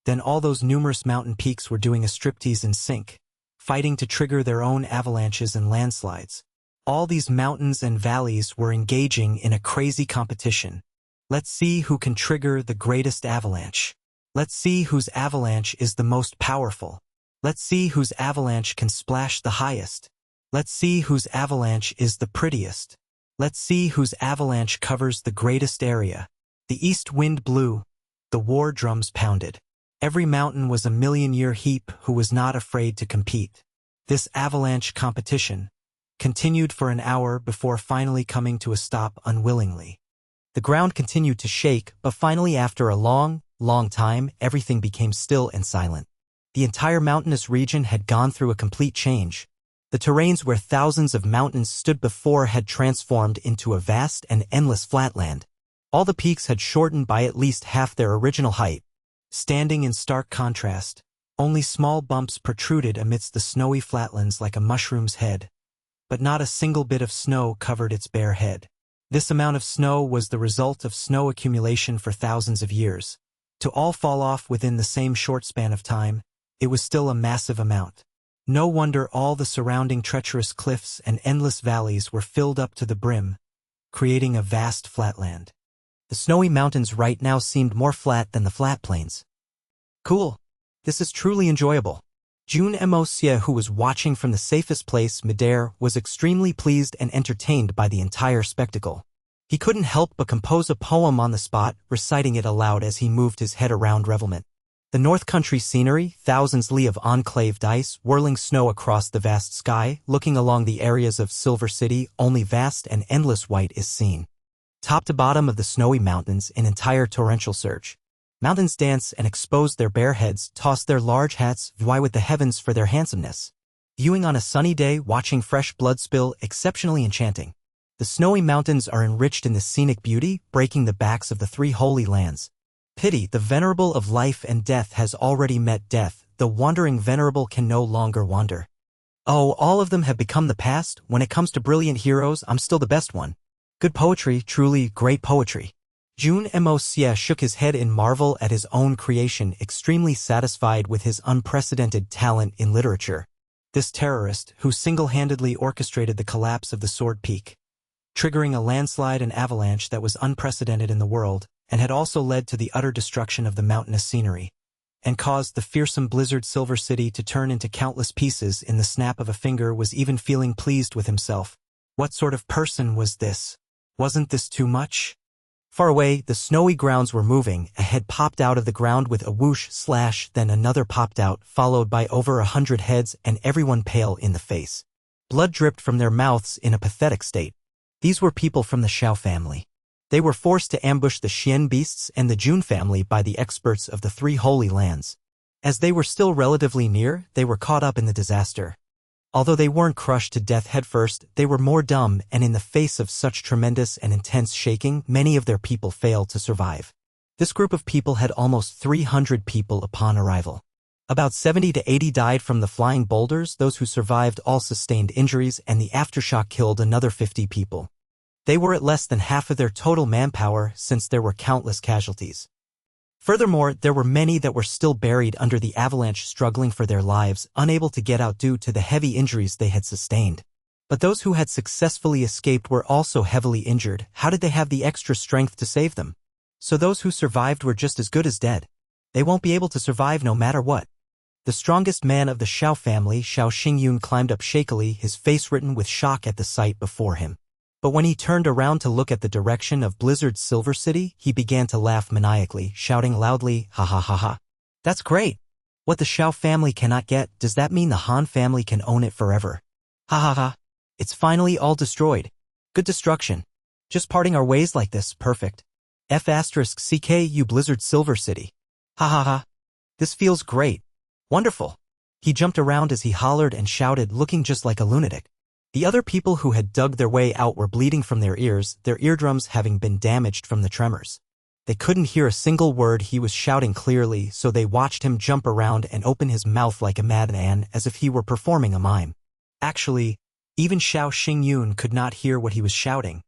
then all those numerous mountain peaks were doing a striptease in sync, fighting to trigger their own avalanches and landslides. All these mountains and valleys were engaging in a crazy competition. Let's see who can trigger the greatest avalanche. Let's see whose avalanche is the most powerful. Let's see whose avalanche can splash the highest. Let's see whose avalanche is the prettiest. Let's see whose avalanche covers the greatest area. The east wind blew. The war drums pounded. Every mountain was a million-year heap who was not afraid to compete. This avalanche competition continued for an hour before finally coming to a stop unwillingly. The ground continued to shake, but finally after a long time, everything became still and silent. The entire mountainous region had gone through a complete change. The terrains where thousands of mountains stood before had transformed into a vast and endless flatland. All the peaks had shortened by at least half their original height. Standing in stark contrast, only small bumps protruded amidst the snowy flatlands like a mushroom's head. But not a single bit of snow covered its bare head. This amount of snow was the result of snow accumulation for thousands of years. To all fall off within the same short span of time, it was still a massive amount. No wonder all the surrounding treacherous cliffs and endless valleys were filled up to the brim, creating a vast flatland. The snowy mountains right now seemed more flat than the flat plains. Cool. This is truly enjoyable. Jun Moxie, who was watching from the safest place midair, was extremely pleased and entertained by the entire spectacle. He couldn't help but compose a poem on the spot, reciting it aloud as he moved his head around revelment. The North Country scenery, thousands li of enclaved ice, whirling snow across the vast sky, looking along the areas of Silver City, only vast and endless white is seen. Top to bottom of the snowy mountains, an entire torrential surge. Mountains dance and expose their bare heads, toss their large hats, vie with the heavens for their handsomeness. Viewing on a sunny day, watching fresh blood spill, exceptionally enchanting. The snowy mountains are enriched in the scenic beauty, breaking the backs of the 3 holy lands. Pity, the venerable of life and death has already met death, the wandering venerable can no longer wander. Oh, all of them have become the past. When it comes to brilliant heroes, I'm still the best one. Good poetry, truly great poetry. Jun Moxie shook his head in marvel at his own creation, extremely satisfied with his unprecedented talent in literature. This terrorist, who single-handedly orchestrated the collapse of the Sword Peak, triggering a landslide and avalanche that was unprecedented in the world, and had also led to the utter destruction of the mountainous scenery, and caused the fearsome blizzard Silver City to turn into countless pieces in the snap of a finger. Was even feeling pleased with himself. What sort of person was this? Wasn't this too much? Far away, the snowy grounds were moving. A head popped out of the ground with a whoosh slash, then another popped out, followed by over 100 heads, and everyone pale in the face. Blood dripped from their mouths in a pathetic state. These were people from the Xiao family. They were forced to ambush the Xian beasts and the Jun family by the experts of the Three Holy Lands. As they were still relatively near, they were caught up in the disaster. Although they weren't crushed to death headfirst, they were more dumb, and in the face of such tremendous and intense shaking, many of their people failed to survive. This group of people had almost 300 people upon arrival. About 70 to 80 died from the flying boulders. Those who survived all sustained injuries, and the aftershock killed another 50 people. They were at less than half of their total manpower, since there were countless casualties. Furthermore, there were many that were still buried under the avalanche, struggling for their lives, unable to get out due to the heavy injuries they had sustained. But those who had successfully escaped were also heavily injured. How did they have the extra strength to save them? So those who survived were just as good as dead. They won't be able to survive no matter what. The strongest man of the Xiao family, Xiao Xingyun, climbed up shakily, his face written with shock at the sight before him. But when he turned around to look at the direction of Blizzard's Silver City, he began to laugh maniacally, shouting loudly, "Ha ha ha ha. That's great! What the Xiao family cannot get, does that mean the Han family can own it forever? Ha ha ha. It's finally all destroyed. Good destruction. Just parting our ways like this, perfect. F***CKU Blizzard Silver City. Ha ha ha. This feels great. Wonderful." He jumped around as he hollered and shouted, looking just like a lunatic. The other people who had dug their way out were bleeding from their eardrums having been damaged from the tremors. They couldn't hear a single word he was shouting clearly, so they watched him jump around and open his mouth like a madman, as if he were performing a mime. Actually, even Xiao Xingyun could not hear what he was shouting,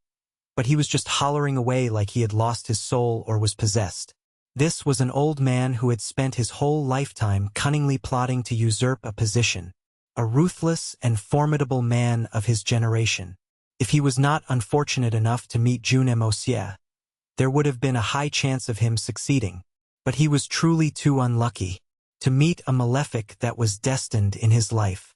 but he was just hollering away like he had lost his soul or was possessed. This was an old man who had spent his whole lifetime cunningly plotting to usurp a position. A ruthless and formidable man of his generation. If he was not unfortunate enough to meet Jun Moxie, there would have been a high chance of him succeeding. But he was truly too unlucky to meet a malefic that was destined in his life.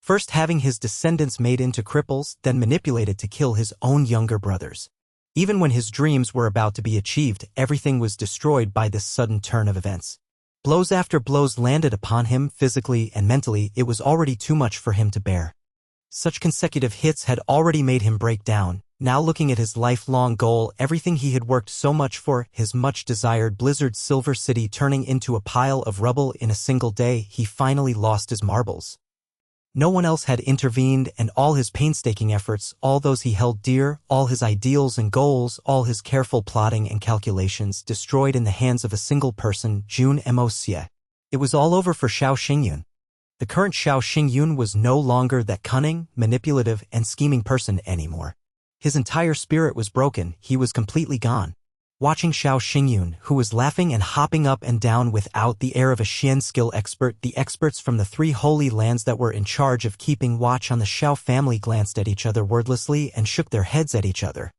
First having his descendants made into cripples, then manipulated to kill his own younger brothers. Even when his dreams were about to be achieved, everything was destroyed by this sudden turn of events. Blows after blows landed upon him physically and mentally. It was already too much for him to bear. Such consecutive hits had already made him break down. Now looking at his lifelong goal, everything he had worked so much for, his much-desired Blizzard Silver City turning into a pile of rubble in a single day, he finally lost his marbles. No one else had intervened, and all his painstaking efforts, all those he held dear, all his ideals and goals, all his careful plotting and calculations, destroyed in the hands of a single person, Jun Moxie. It was all over for Xiao Xingyun. The current Xiao Xingyun was no longer that cunning, manipulative, and scheming person anymore. His entire spirit was broken. He was completely gone. Watching Xiao Xingyun, who was laughing and hopping up and down without the air of a Xian skill expert, the experts from the Three Holy Lands that were in charge of keeping watch on the Xiao family glanced at each other wordlessly and shook their heads at each other.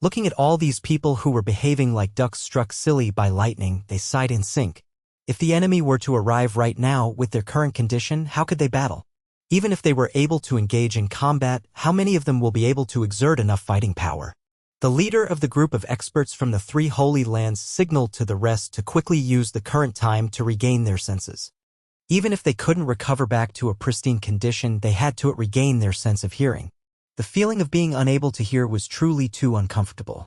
Looking at all these people who were behaving like ducks struck silly by lightning, they sighed in sync. If the enemy were to arrive right now with their current condition, how could they battle? Even if they were able to engage in combat, how many of them will be able to exert enough fighting power? The leader of the group of experts from the Three Holy Lands signaled to the rest to quickly use the current time to regain their senses. Even if they couldn't recover back to a pristine condition, they had to regain their sense of hearing. The feeling of being unable to hear was truly too uncomfortable.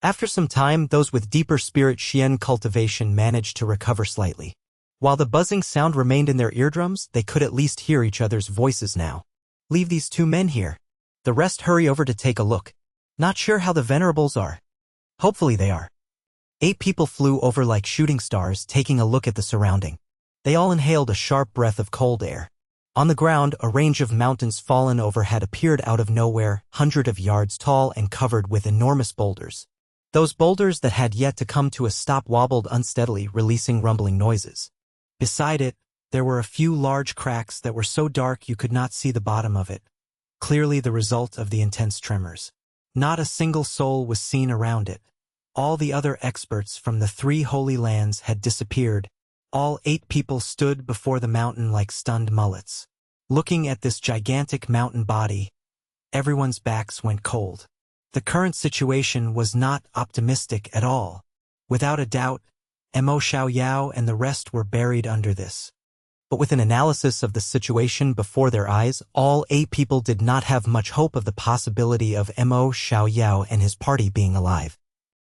After some time, those with deeper spirit Xian cultivation managed to recover slightly. While the buzzing sound remained in their eardrums, they could at least hear each other's voices now. "Leave these two men here. The rest hurry over to take a look. Not sure how the venerables are. Hopefully they are." 8 people flew over like shooting stars, taking a look at the surrounding. They all inhaled a sharp breath of cold air. On the ground, a range of mountains fallen over had appeared out of nowhere, hundreds of yards tall and covered with enormous boulders. Those boulders that had yet to come to a stop wobbled unsteadily, releasing rumbling noises. Beside it, there were a few large cracks that were so dark you could not see the bottom of it, clearly the result of the intense tremors. Not a single soul was seen around it. All the other experts from the 3 Holy Lands had disappeared. All 8 people stood before the mountain like stunned mullets. Looking at this gigantic mountain body, everyone's backs went cold. The current situation was not optimistic at all. Without a doubt, Mo Xiaoyao and the rest were buried under this. But with an analysis of the situation before their eyes, all 8 people did not have much hope of the possibility of Mo Xiaoyao and his party being alive.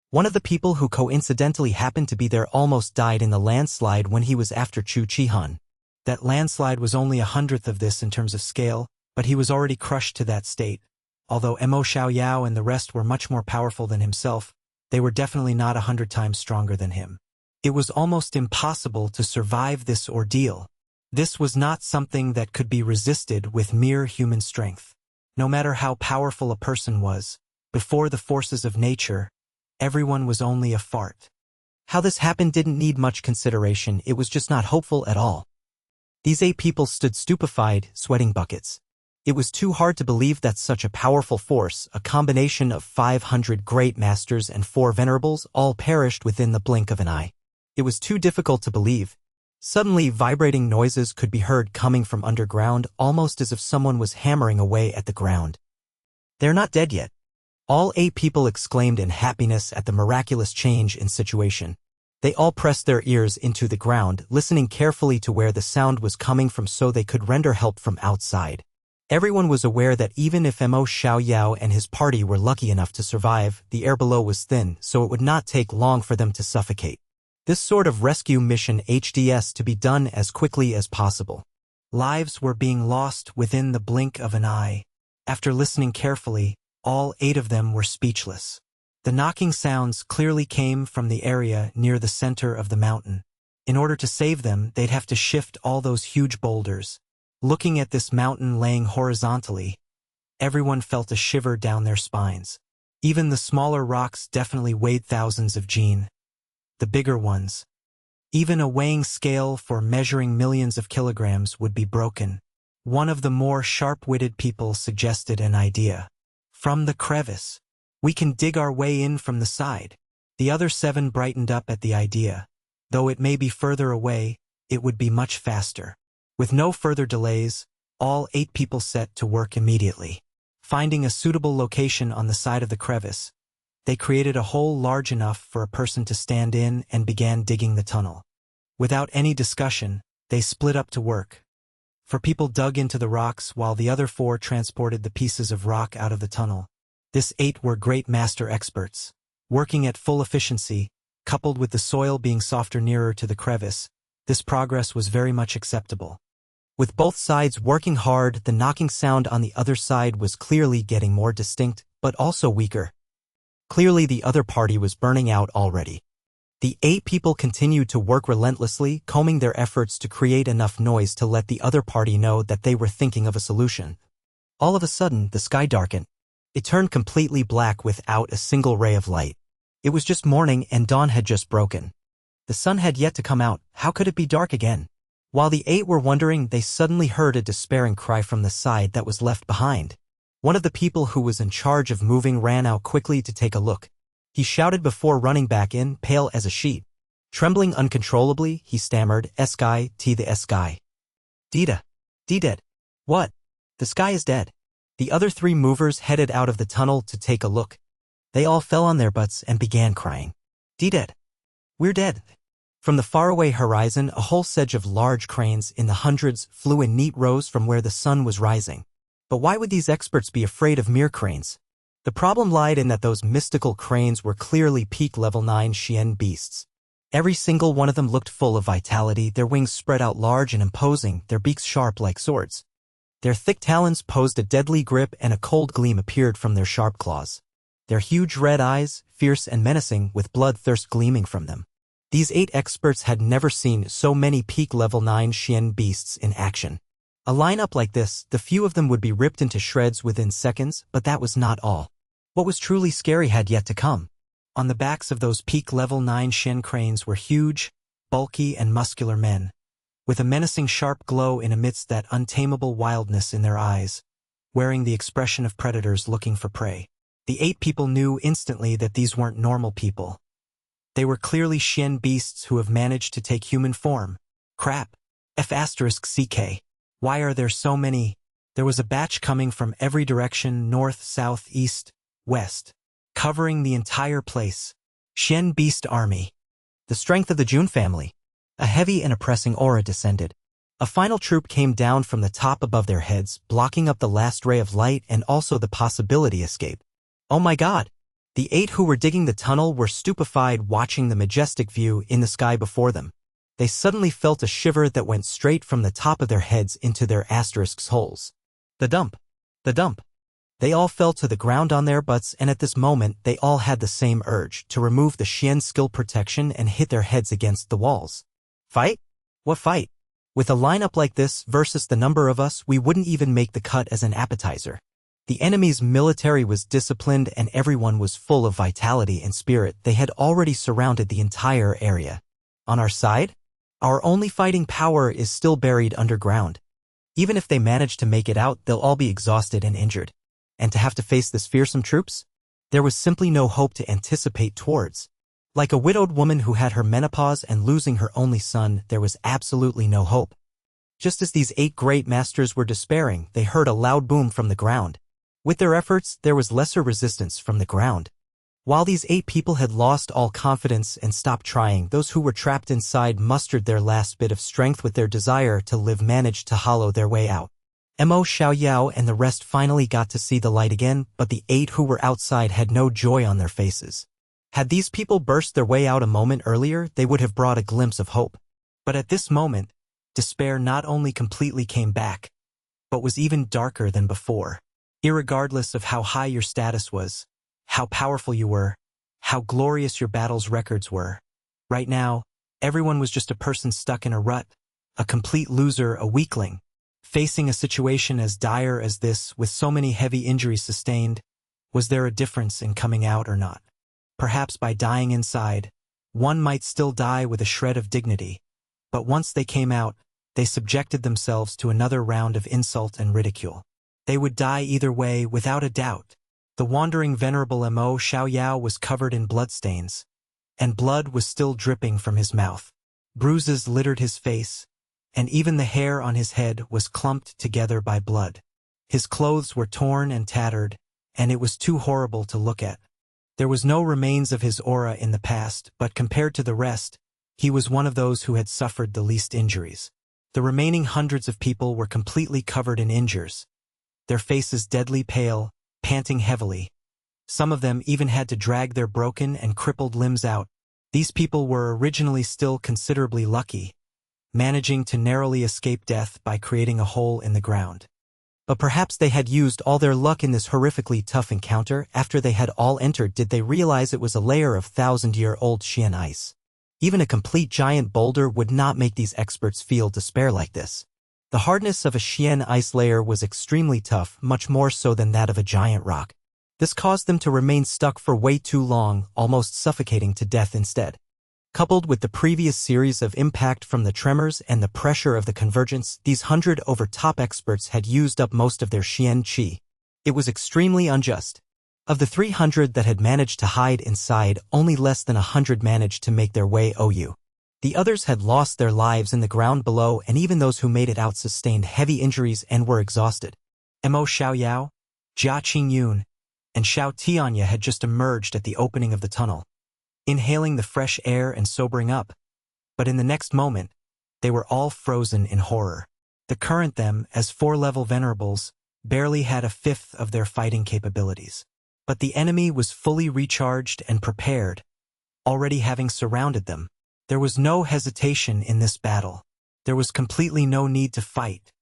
One of the people who coincidentally happened to be there almost died in the landslide when he was after Chu Chihan. That landslide was only 1/100th of this in terms of scale, but he was already crushed to that state. Although Mo Xiaoyao and the rest were much more powerful than himself, they were definitely not 100 times stronger than him. It was almost impossible to survive this ordeal. This was not something that could be resisted with mere human strength. No matter how powerful a person was, before the forces of nature, everyone was only a fart. How this happened didn't need much consideration, it was just not hopeful at all. These 8 people stood stupefied, sweating buckets. It was too hard to believe that such a powerful force, a combination of 500 great masters and 4 venerables, all perished within the blink of an eye. It was too difficult to believe. Suddenly, vibrating noises could be heard coming from underground, almost as if someone was hammering away at the ground. "They're not dead yet." All 8 people exclaimed in happiness at the miraculous change in situation. They all pressed their ears into the ground, listening carefully to where the sound was coming from so they could render help from outside. Everyone was aware that even if Mo Xiaoyao and his party were lucky enough to survive, the air below was thin, so it would not take long for them to suffocate. This sort of rescue mission HDS to be done as quickly as possible. Lives were being lost within the blink of an eye. After listening carefully, all 8 of them were speechless. The knocking sounds clearly came from the area near the center of the mountain. In order to save them, they'd have to shift all those huge boulders. Looking at this mountain laying horizontally, everyone felt a shiver down their spines. Even the smaller rocks definitely weighed thousands of jin. The bigger ones, even a weighing scale for measuring millions of kilograms, would be broken. One of the more sharp-witted people suggested an idea. "From the crevice. We can dig our way in from the side." The other 7 brightened up at the idea. Though it may be further away, it would be much faster. With no further delays, all 8 people set to work immediately. Finding a suitable location on the side of the crevice, they created a hole large enough for a person to stand in and began digging the tunnel. Without any discussion, they split up to work. 4 people dug into the rocks while the other 4 transported the pieces of rock out of the tunnel. This 8 were great master experts. Working at full efficiency, coupled with the soil being softer nearer to the crevice, this progress was very much acceptable. With both sides working hard, the knocking sound on the other side was clearly getting more distinct, but also weaker. Clearly the other party was burning out already. The 8 people continued to work relentlessly, combing their efforts to create enough noise to let the other party know that they were thinking of a solution. All of a sudden, the sky darkened. It turned completely black without a single ray of light. It was just morning and dawn had just broken. The sun had yet to come out. How could it be dark again? While the 8 were wondering, they suddenly heard a despairing cry from the side that was left behind. One of the people who was in charge of moving ran out quickly to take a look. He shouted before running back in, pale as a sheet. Trembling uncontrollably, he stammered, "Sky, the sky. Dita. D-dead. What? The sky is dead." The other 3 movers headed out of the tunnel to take a look. They all fell on their butts and began crying. "D-dead. We're dead." From the faraway horizon, a whole sedge of large cranes in the hundreds flew in neat rows from where the sun was rising. But why would these experts be afraid of mere cranes? The problem lied in that those mystical cranes were clearly peak level 9 Xian beasts. Every single one of them looked full of vitality, their wings spread out large and imposing, their beaks sharp like swords. Their thick talons posed a deadly grip and a cold gleam appeared from their sharp claws. Their huge red eyes, fierce and menacing, with bloodthirst gleaming from them. These 8 experts had never seen so many peak level 9 Xian beasts in action. A lineup like this, the few of them would be ripped into shreds within seconds, but that was not all. What was truly scary had yet to come. On the backs of those peak level 9 Xian cranes were huge, bulky and muscular men, with a menacing sharp glow in amidst that untamable wildness in their eyes, wearing the expression of predators looking for prey. The 8 people knew instantly that these weren't normal people. They were clearly Xian beasts who have managed to take human form. Crap. F***CK. Why are there so many? There was a batch coming from every direction, north, south, east, west, covering the entire place. Xian beast army. The strength of the Jun family. A heavy and oppressing aura descended. A final troop came down from the top above their heads, blocking up the last ray of light and also the possibility escape. Oh my god! The 8 who were digging the tunnel were stupefied watching the majestic view in the sky before them. They suddenly felt a shiver that went straight from the top of their heads into their asterisks holes. The dump. The dump. They all fell to the ground on their butts, and at this moment they all had the same urge to remove the Xian skill protection and hit their heads against the walls. Fight? What fight? With a lineup like this versus the number of us, we wouldn't even make the cut as an appetizer. The enemy's military was disciplined and everyone was full of vitality and spirit. They had already surrounded the entire area. On our side, our only fighting power is still buried underground. Even if they manage to make it out, they'll all be exhausted and injured. And to have to face this fearsome troops? There was simply no hope to anticipate towards. Like a widowed woman who had her menopause and losing her only son, there was absolutely no hope. Just as these 8 great masters were despairing, they heard a loud boom from the ground. With their efforts, there was lesser resistance from the ground. While these 8 people had lost all confidence and stopped trying, those who were trapped inside mustered their last bit of strength. With their desire to live managed to hollow their way out. Mo Xiaoyao and the rest finally got to see the light again, but the 8 who were outside had no joy on their faces. Had these people burst their way out a moment earlier, they would have brought a glimpse of hope. But at this moment, despair not only completely came back, but was even darker than before. Irregardless of how high your status was, how powerful you were, how glorious your battles records were. Right now, everyone was just a person stuck in a rut, a complete loser, a weakling. Facing a situation as dire as this, with so many heavy injuries sustained, was there a difference in coming out or not? Perhaps by dying inside, one might still die with a shred of dignity. But once they came out, they subjected themselves to another round of insult and ridicule. They would die either way, without a doubt. The wandering venerable Mo Xiaoyao was covered in bloodstains, and blood was still dripping from his mouth. Bruises littered his face, and even the hair on his head was clumped together by blood. His clothes were torn and tattered, and it was too horrible to look at. There was no remains of his aura in the past, but compared to the rest, he was one of those who had suffered the least injuries. The remaining hundreds of people were completely covered in injures, their faces deadly pale, panting heavily. Some of them even had to drag their broken and crippled limbs out. These people were originally still considerably lucky, managing to narrowly escape death by creating a hole in the ground. But perhaps they had used all their luck in this horrifically tough encounter. After they had all entered, did they realize it was a layer of 1,000-year-old Xian ice. Even a complete giant boulder would not make these experts feel despair like this. The hardness of a Xian ice layer was extremely tough, much more so than that of a giant rock. This caused them to remain stuck for way too long, almost suffocating to death instead. Coupled with the previous series of impact from the tremors and the pressure of the convergence, these 100 over-top experts had used up most of their Xian qi. It was extremely unjust. Of the 300 that had managed to hide inside, only less than 100 managed to make their way out. The others had lost their lives in the ground below, and even those who made it out sustained heavy injuries and were exhausted. Mo Xiaoyao, Jia Qingyun, and Xiao Tianya had just emerged at the opening of the tunnel, inhaling the fresh air and sobering up. But in the next moment, they were all frozen in horror. The current them, as 4-level venerables, barely had a fifth of their fighting capabilities. But the enemy was fully recharged and prepared, already having surrounded them. There was no hesitation in this battle. There was completely no need to fight.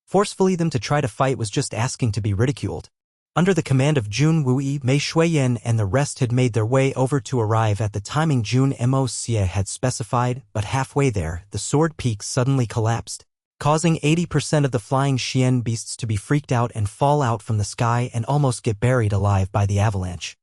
Forcefully them to try to fight was just asking to be ridiculed. Under the command of Jun Wuyi, Mei Shuiyan and the rest had made their way over to arrive at the timing Jun Moxie had specified, but halfway there, the sword peak suddenly collapsed, causing 80% of the flying Xian beasts to be freaked out and fall out from the sky and almost get buried alive by the avalanche.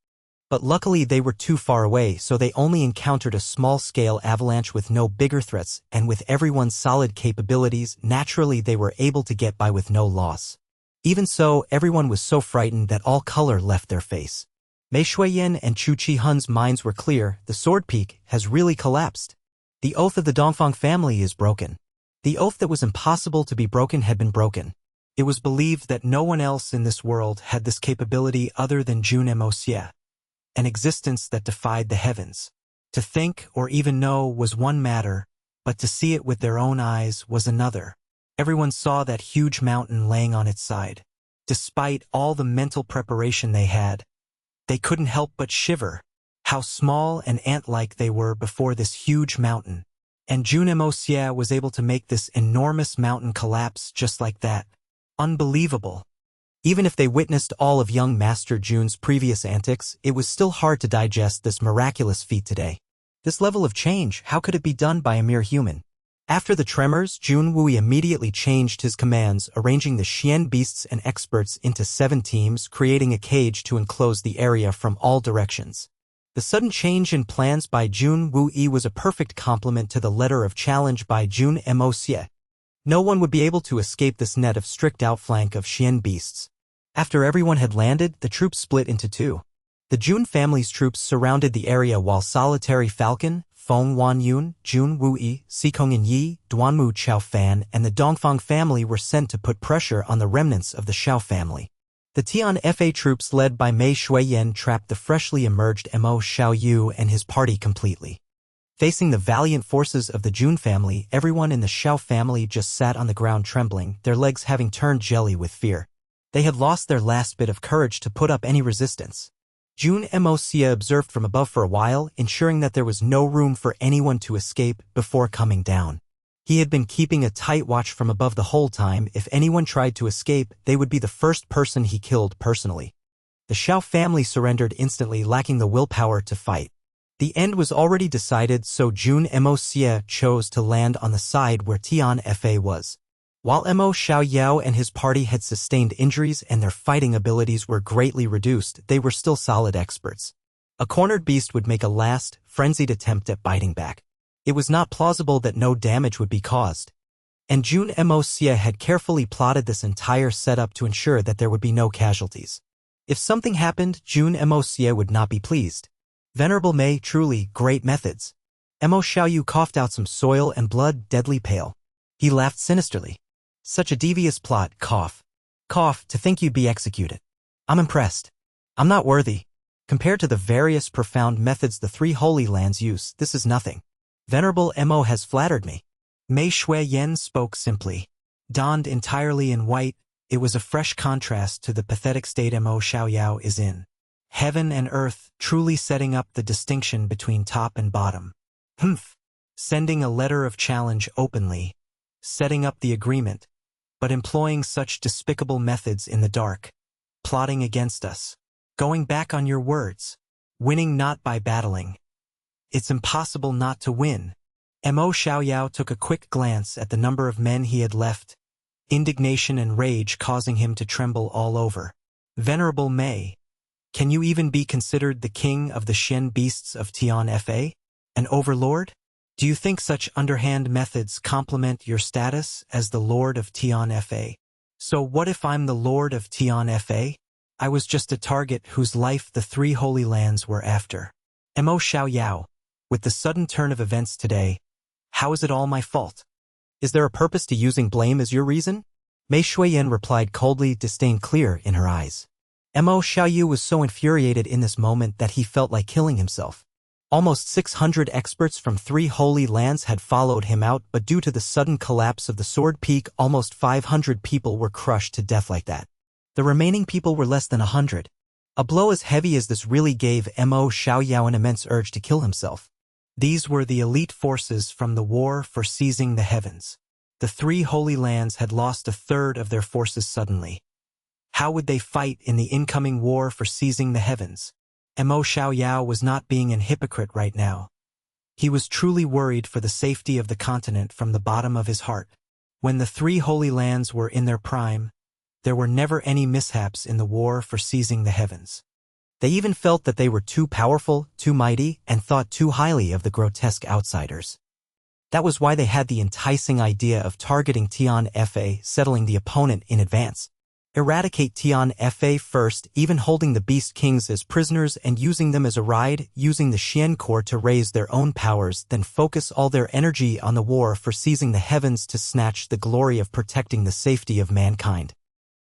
But luckily they were too far away, so they only encountered a small-scale avalanche with no bigger threats, and with everyone's solid capabilities, naturally they were able to get by with no loss. Even so, everyone was so frightened that all color left their face. Mei Shuiyan and Chu Qihun's minds were clear. The sword peak has really collapsed. The oath of the Dongfang family is broken. The oath that was impossible to be broken had been broken. It was believed that no one else in this world had this capability other than Jun Moxie, an existence that defied the heavens. To think or even know was one matter, but to see it with their own eyes was another. Everyone saw that huge mountain laying on its side. Despite all the mental preparation they had, they couldn't help but shiver. How small and ant-like they were before this huge mountain. And Jun Moxie was able to make this enormous mountain collapse just like that. Unbelievable. Even if they witnessed all of young Master Jun's previous antics, it was still hard to digest this miraculous feat today. This level of change, how could it be done by a mere human? After the tremors, Jun Wui immediately changed his commands, arranging the Xian beasts and experts into 7 teams, creating a cage to enclose the area from all directions. The sudden change in plans by Jun Wui was a perfect complement to the letter of challenge by Jun Moxie. No one would be able to escape this net of strict outflank of Xian beasts. After everyone had landed, the troops split into 2. The Jun family's troops surrounded the area while Solitary Falcon, Feng Wanyun, Jun Wui, Xikongin Yi, Duanmu Chaofan, and the Dongfang family were sent to put pressure on the remnants of the Xiao family. The Tian Fa troops led by Mei Shuiyan trapped the freshly emerged Mo Xiaoyu and his party completely. Facing the valiant forces of the Jun family, everyone in the Xiao family just sat on the ground trembling, their legs having turned jelly with fear. They had lost their last bit of courage to put up any resistance. Jun Moxie observed from above for a while, ensuring that there was no room for anyone to escape before coming down. He had been keeping a tight watch from above the whole time. If anyone tried to escape, they would be the first person he killed personally. The Xiao family surrendered instantly, lacking the willpower to fight. The end was already decided, so Jun Moxie chose to land on the side where Tian Fa was. While Mo Xiaoyao and his party had sustained injuries and their fighting abilities were greatly reduced, they were still solid experts. A cornered beast would make a last, frenzied attempt at biting back. It was not plausible that no damage would be caused. And Jun Moxie had carefully plotted this entire setup to ensure that there would be no casualties. If something happened, Jun Moxie would not be pleased. Venerable Mei, truly great methods. Mo Xiaoyu coughed out some soil and blood, deadly pale. He laughed sinisterly. Such a devious plot, cough. Cough, to think you'd be executed. I'm impressed. I'm not worthy. Compared to the various profound methods the 3 Holy Lands use, this is nothing. Venerable Mo has flattered me. Mei Shuiyan spoke simply. Donned entirely in white, it was a fresh contrast to the pathetic state Mo Xiaoyao is in. Heaven and earth, truly setting up the distinction between top and bottom. Sending a letter of challenge openly. Setting up the agreement. But employing such despicable methods in the dark. Plotting against us. Going back on your words. Winning not by battling. It's impossible not to win. Mo Xiaoyao took a quick glance at the number of men he had left. Indignation and rage causing him to tremble all over. Venerable Mei. Can you even be considered the king of the Shen beasts of Tian Fa? An overlord? Do you think such underhand methods complement your status as the Lord of Tian Fa? So what if I'm the Lord of Tian Fa? I was just a target whose life the 3 Holy Lands were after. Mo Xiaoyao, with the sudden turn of events today, how is it all my fault? Is there a purpose to using blame as your reason? Mei Shuiyan replied coldly, disdain clear in her eyes. Mo Xiaoyu was so infuriated in this moment that he felt like killing himself. Almost 600 experts from 3 Holy Lands had followed him out, but due to the sudden collapse of the Sword Peak, almost 500 people were crushed to death like that. The remaining people were less than 100. A blow as heavy as this really gave Mo Xiaoyao an immense urge to kill himself. These were the elite forces from the war for seizing the heavens. The 3 Holy Lands had lost 1/3 of their forces suddenly. How would they fight in the incoming war for seizing the heavens? Mo Xiaoyao was not being an hypocrite right now. He was truly worried for the safety of the continent from the bottom of his heart. When the 3 Holy Lands were in their prime, there were never any mishaps in the war for seizing the heavens. They even felt that they were too powerful, too mighty, and thought too highly of the grotesque outsiders. That was why they had the enticing idea of targeting Tian Fa, settling the opponent in advance. Eradicate Tian Fa first, even holding the Beast Kings as prisoners and using them as a ride, using the Xian Core to raise their own powers, then focus all their energy on the war for seizing the heavens to snatch the glory of protecting the safety of mankind.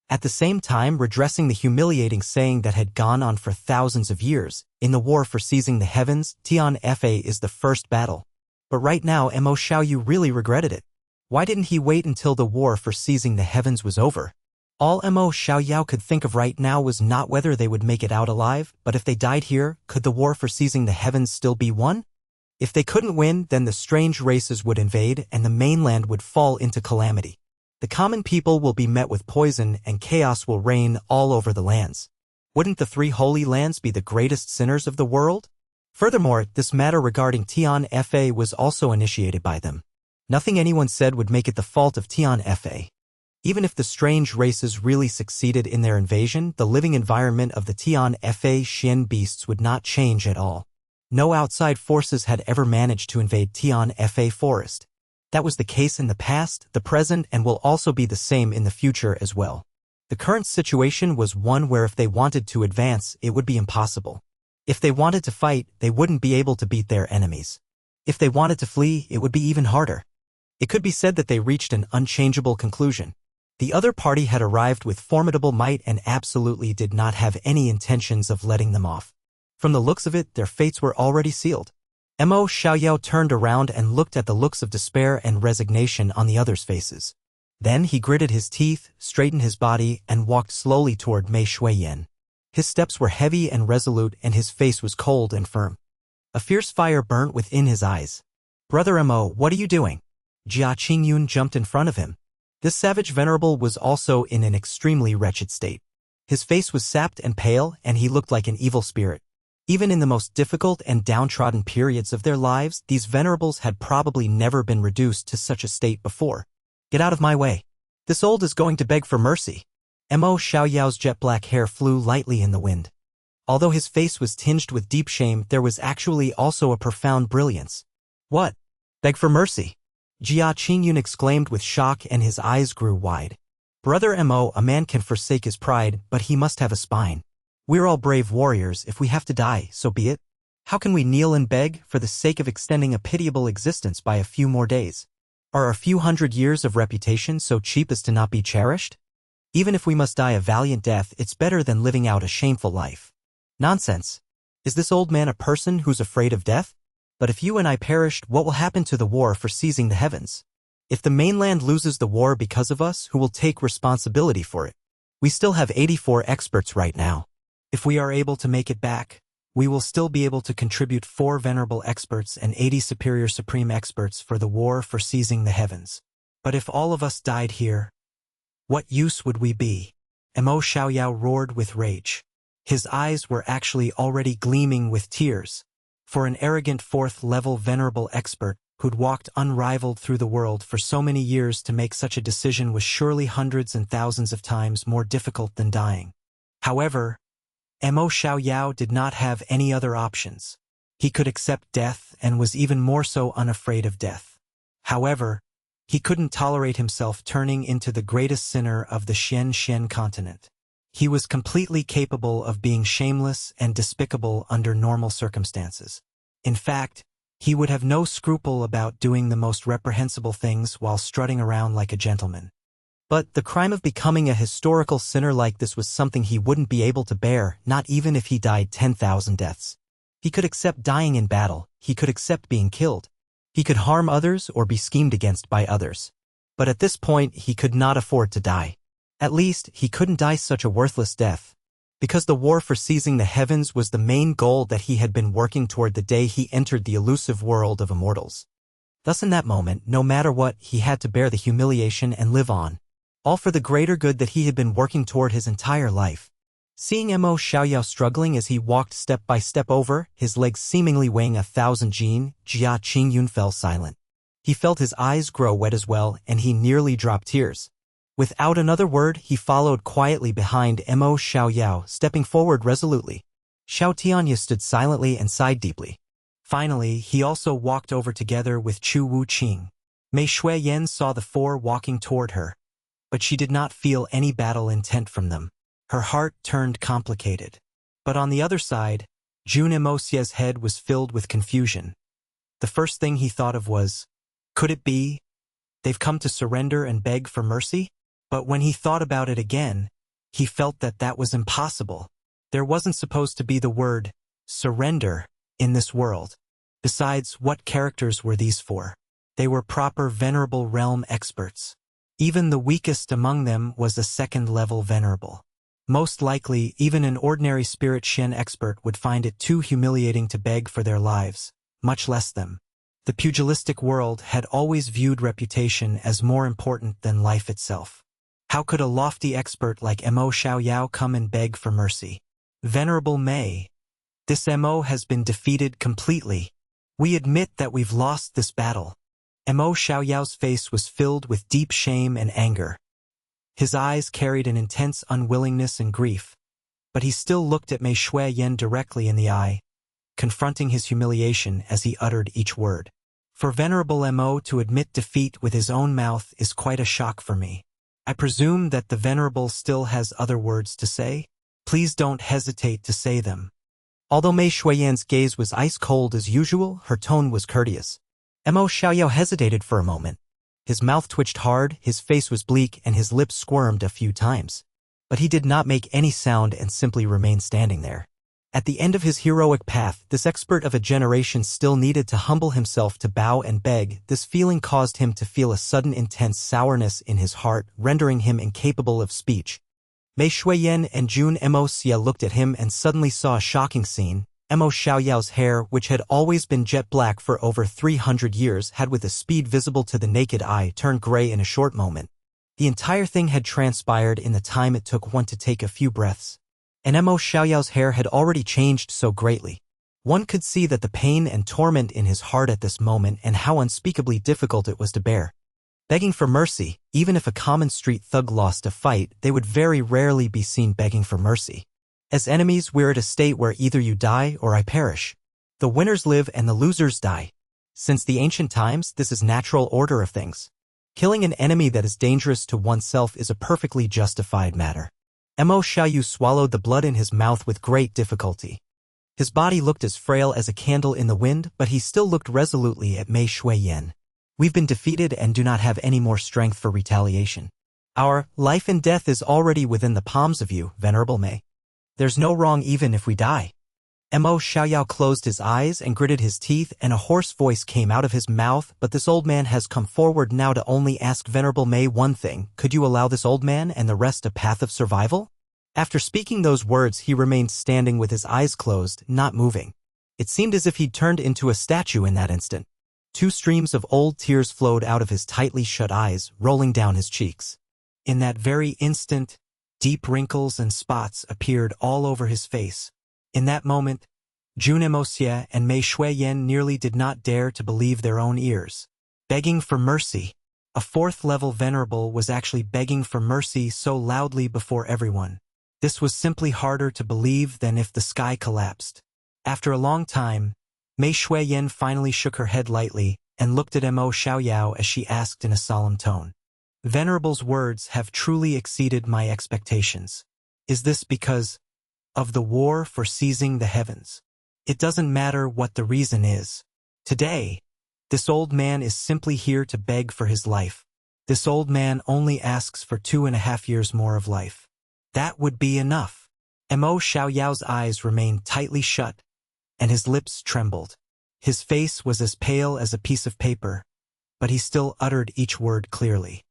At the same time redressing the humiliating saying that had gone on for thousands of years, in the war for seizing the heavens, Tian Fa is the first battle. But right now Mo Xiaoyu really regretted it. Why didn't he wait until the war for seizing the heavens was over? All Mo Xiaoyao could think of right now was not whether they would make it out alive, but if they died here, could the war for seizing the heavens still be won? If they couldn't win, then the strange races would invade and the mainland would fall into calamity. The common people will be met with poison and chaos will reign all over the lands. Wouldn't the three holy lands be the greatest sinners of the world? Furthermore, this matter regarding Tian Fa was also initiated by them. Nothing anyone said would make it the fault of Tian Fa. Even if the strange races really succeeded in their invasion, the living environment of the Tian Fa Xian beasts would not change at all. No outside forces had ever managed to invade Tian Fa forest. That was the case in the past, the present, and will also be the same in the future as well. The current situation was one where if they wanted to advance, it would be impossible. If they wanted to fight, they wouldn't be able to beat their enemies. If they wanted to flee, it would be even harder. It could be said that they reached an unchangeable conclusion. The other party had arrived with formidable might and absolutely did not have any intentions of letting them off. From the looks of it, their fates were already sealed. Mo Xiaoyao turned around and looked at the looks of despair and resignation on the others' faces. Then he gritted his teeth, straightened his body, and walked slowly toward Mei Shuiyan. His steps were heavy and resolute and his face was cold and firm. A fierce fire burnt within his eyes. "Brother Mo, what are you doing?" Jia Qingyun jumped in front of him. This savage venerable was also in an extremely wretched state. His face was sapped and pale, and he looked like an evil spirit. Even in the most difficult and downtrodden periods of their lives, these venerables had probably never been reduced to such a state before. "Get out of my way. This old is going to beg for mercy." Mo Xiaoyao's jet-black hair flew lightly in the wind. Although his face was tinged with deep shame, there was actually also a profound brilliance. "What? Beg for mercy?" Jia Qingyun exclaimed with shock and his eyes grew wide. "Brother Mo, a man can forsake his pride, but he must have a spine. We're all brave warriors. If we have to die, so be it. How can we kneel and beg for the sake of extending a pitiable existence by a few more days? Are a few hundred years of reputation so cheap as to not be cherished? Even if we must die a valiant death, it's better than living out a shameful life." "Nonsense. Is this old man a person who's afraid of death? But if you and I perished, what will happen to the war for seizing the heavens? If the mainland loses the war because of us, who will take responsibility for it? We still have 84 experts right now. If we are able to make it back, we will still be able to contribute 4 venerable experts and 80 superior supreme experts for the war for seizing the heavens. But if all of us died here, what use would we be?" Mo Xiaoyao roared with rage. His eyes were actually already gleaming with tears. For an arrogant 4th-level venerable expert who'd walked unrivaled through the world for so many years, to make such a decision was surely hundreds and thousands of times more difficult than dying. However, Mo Xiaoyao did not have any other options. He could accept death and was even more so unafraid of death. However, he couldn't tolerate himself turning into the greatest sinner of the Xian continent. He was completely capable of being shameless and despicable under normal circumstances. In fact, he would have no scruple about doing the most reprehensible things while strutting around like a gentleman. But the crime of becoming a historical sinner like this was something he wouldn't be able to bear, not even if he died 10,000 deaths. He could accept dying in battle, he could accept being killed. He could harm others or be schemed against by others. But at this point, he could not afford to die. At least, he couldn't die such a worthless death. Because the war for seizing the heavens was the main goal that he had been working toward the day he entered the elusive world of immortals. Thus in that moment, no matter what, he had to bear the humiliation and live on. All for the greater good that he had been working toward his entire life. Seeing Mo Xiaoyao struggling as he walked step by step over, his legs seemingly weighing 1,000 jin, Jia Qingyun fell silent. He felt his eyes grow wet as well, and he nearly dropped tears. Without another word, he followed quietly behind Mo Xiaoyao, stepping forward resolutely. Xiao Tianya stood silently and sighed deeply. Finally, he also walked over together with Chu Wuqing. Mei Shuiyan saw the 4 walking toward her. but she did not feel any battle intent from them. Her heart turned complicated. But on the other side, Jun Moxie's head was filled with confusion. The first thing he thought of was, could it be they've come to surrender and beg for mercy? But when he thought about it again, he felt that that was impossible. There wasn't supposed to be the word surrender in this world. Besides, what characters were these for? They were proper venerable realm experts. Even the weakest among them was a second-level venerable. Most likely, even an ordinary spirit Shen expert would find it too humiliating to beg for their lives, much less them. The pugilistic world had always viewed reputation as more important than life itself. How could a lofty expert like Mo Xiaoyao come and beg for mercy? Venerable Mei, this Mo has been defeated completely. We admit that we've lost this battle. Mo Xiaoyao's face was filled with deep shame and anger. His eyes carried an intense unwillingness and grief, but he still looked at Mei Shuiyan directly in the eye, confronting his humiliation as he uttered each word. For Venerable Mo to admit defeat with his own mouth is quite a shock for me. I presume that the Venerable still has other words to say? Please don't hesitate to say them. Although Mei Shuiyan's gaze was ice-cold as usual, her tone was courteous. Mo Xiaoyao hesitated for a moment. His mouth twitched hard, his face was bleak, and his lips squirmed a few times. But he did not make any sound and simply remained standing there. At the end of his heroic path, this expert of a generation still needed to humble himself to bow and beg. This feeling caused him to feel a sudden intense sourness in his heart, rendering him incapable of speech. Mei Shuiyan and Jun Moxie looked at him and suddenly saw a shocking scene. Mo Xiaoyao's hair, which had always been jet black for over 300 years, had with a speed visible to the naked eye turned gray in a short moment. The entire thing had transpired in the time it took one to take a few breaths. And Mo Xiaoyao's hair had already changed so greatly. One could see that the pain and torment in his heart at this moment and how unspeakably difficult it was to bear. Begging for mercy, even if a common street thug lost a fight, they would very rarely be seen begging for mercy. As enemies, we're at a state where either you die or I perish. The winners live and the losers die. Since the ancient times, this is natural order of things. Killing an enemy that is dangerous to oneself is a perfectly justified matter. Mo Xiaoyu swallowed the blood in his mouth with great difficulty. His body looked as frail as a candle in the wind, but he still looked resolutely at Mei Shuiyan. We've been defeated and do not have any more strength for retaliation. Our life and death is already within the palms of you, Venerable Mei. There's no wrong even if we die. Mo Xiaoyao closed his eyes and gritted his teeth, and a hoarse voice came out of his mouth, but this old man has come forward now to only ask Venerable Mei one thing. Could you allow this old man and the rest a path of survival? After speaking those words, he remained standing with his eyes closed, not moving. It seemed as if he'd turned into a statue in that instant. 2 streams of old tears flowed out of his tightly shut eyes, rolling down his cheeks. In that very instant, deep wrinkles and spots appeared all over his face. In that moment, Jun Moxie and Mei Shuiyan nearly did not dare to believe their own ears. Begging for mercy. A 4th-level venerable was actually begging for mercy so loudly before everyone. This was simply harder to believe than if the sky collapsed. After a long time, Mei Shuiyan finally shook her head lightly and looked at Mo Xiaoyao as she asked in a solemn tone. Venerable's words have truly exceeded my expectations. Is this because of the war for seizing the heavens? It doesn't matter what the reason is. Today, this old man is simply here to beg for his life. This old man only asks for 2.5 years more of life. That would be enough. Mo Xiaoyao's eyes remained tightly shut, and his lips trembled. His face was as pale as a piece of paper, but he still uttered each word clearly.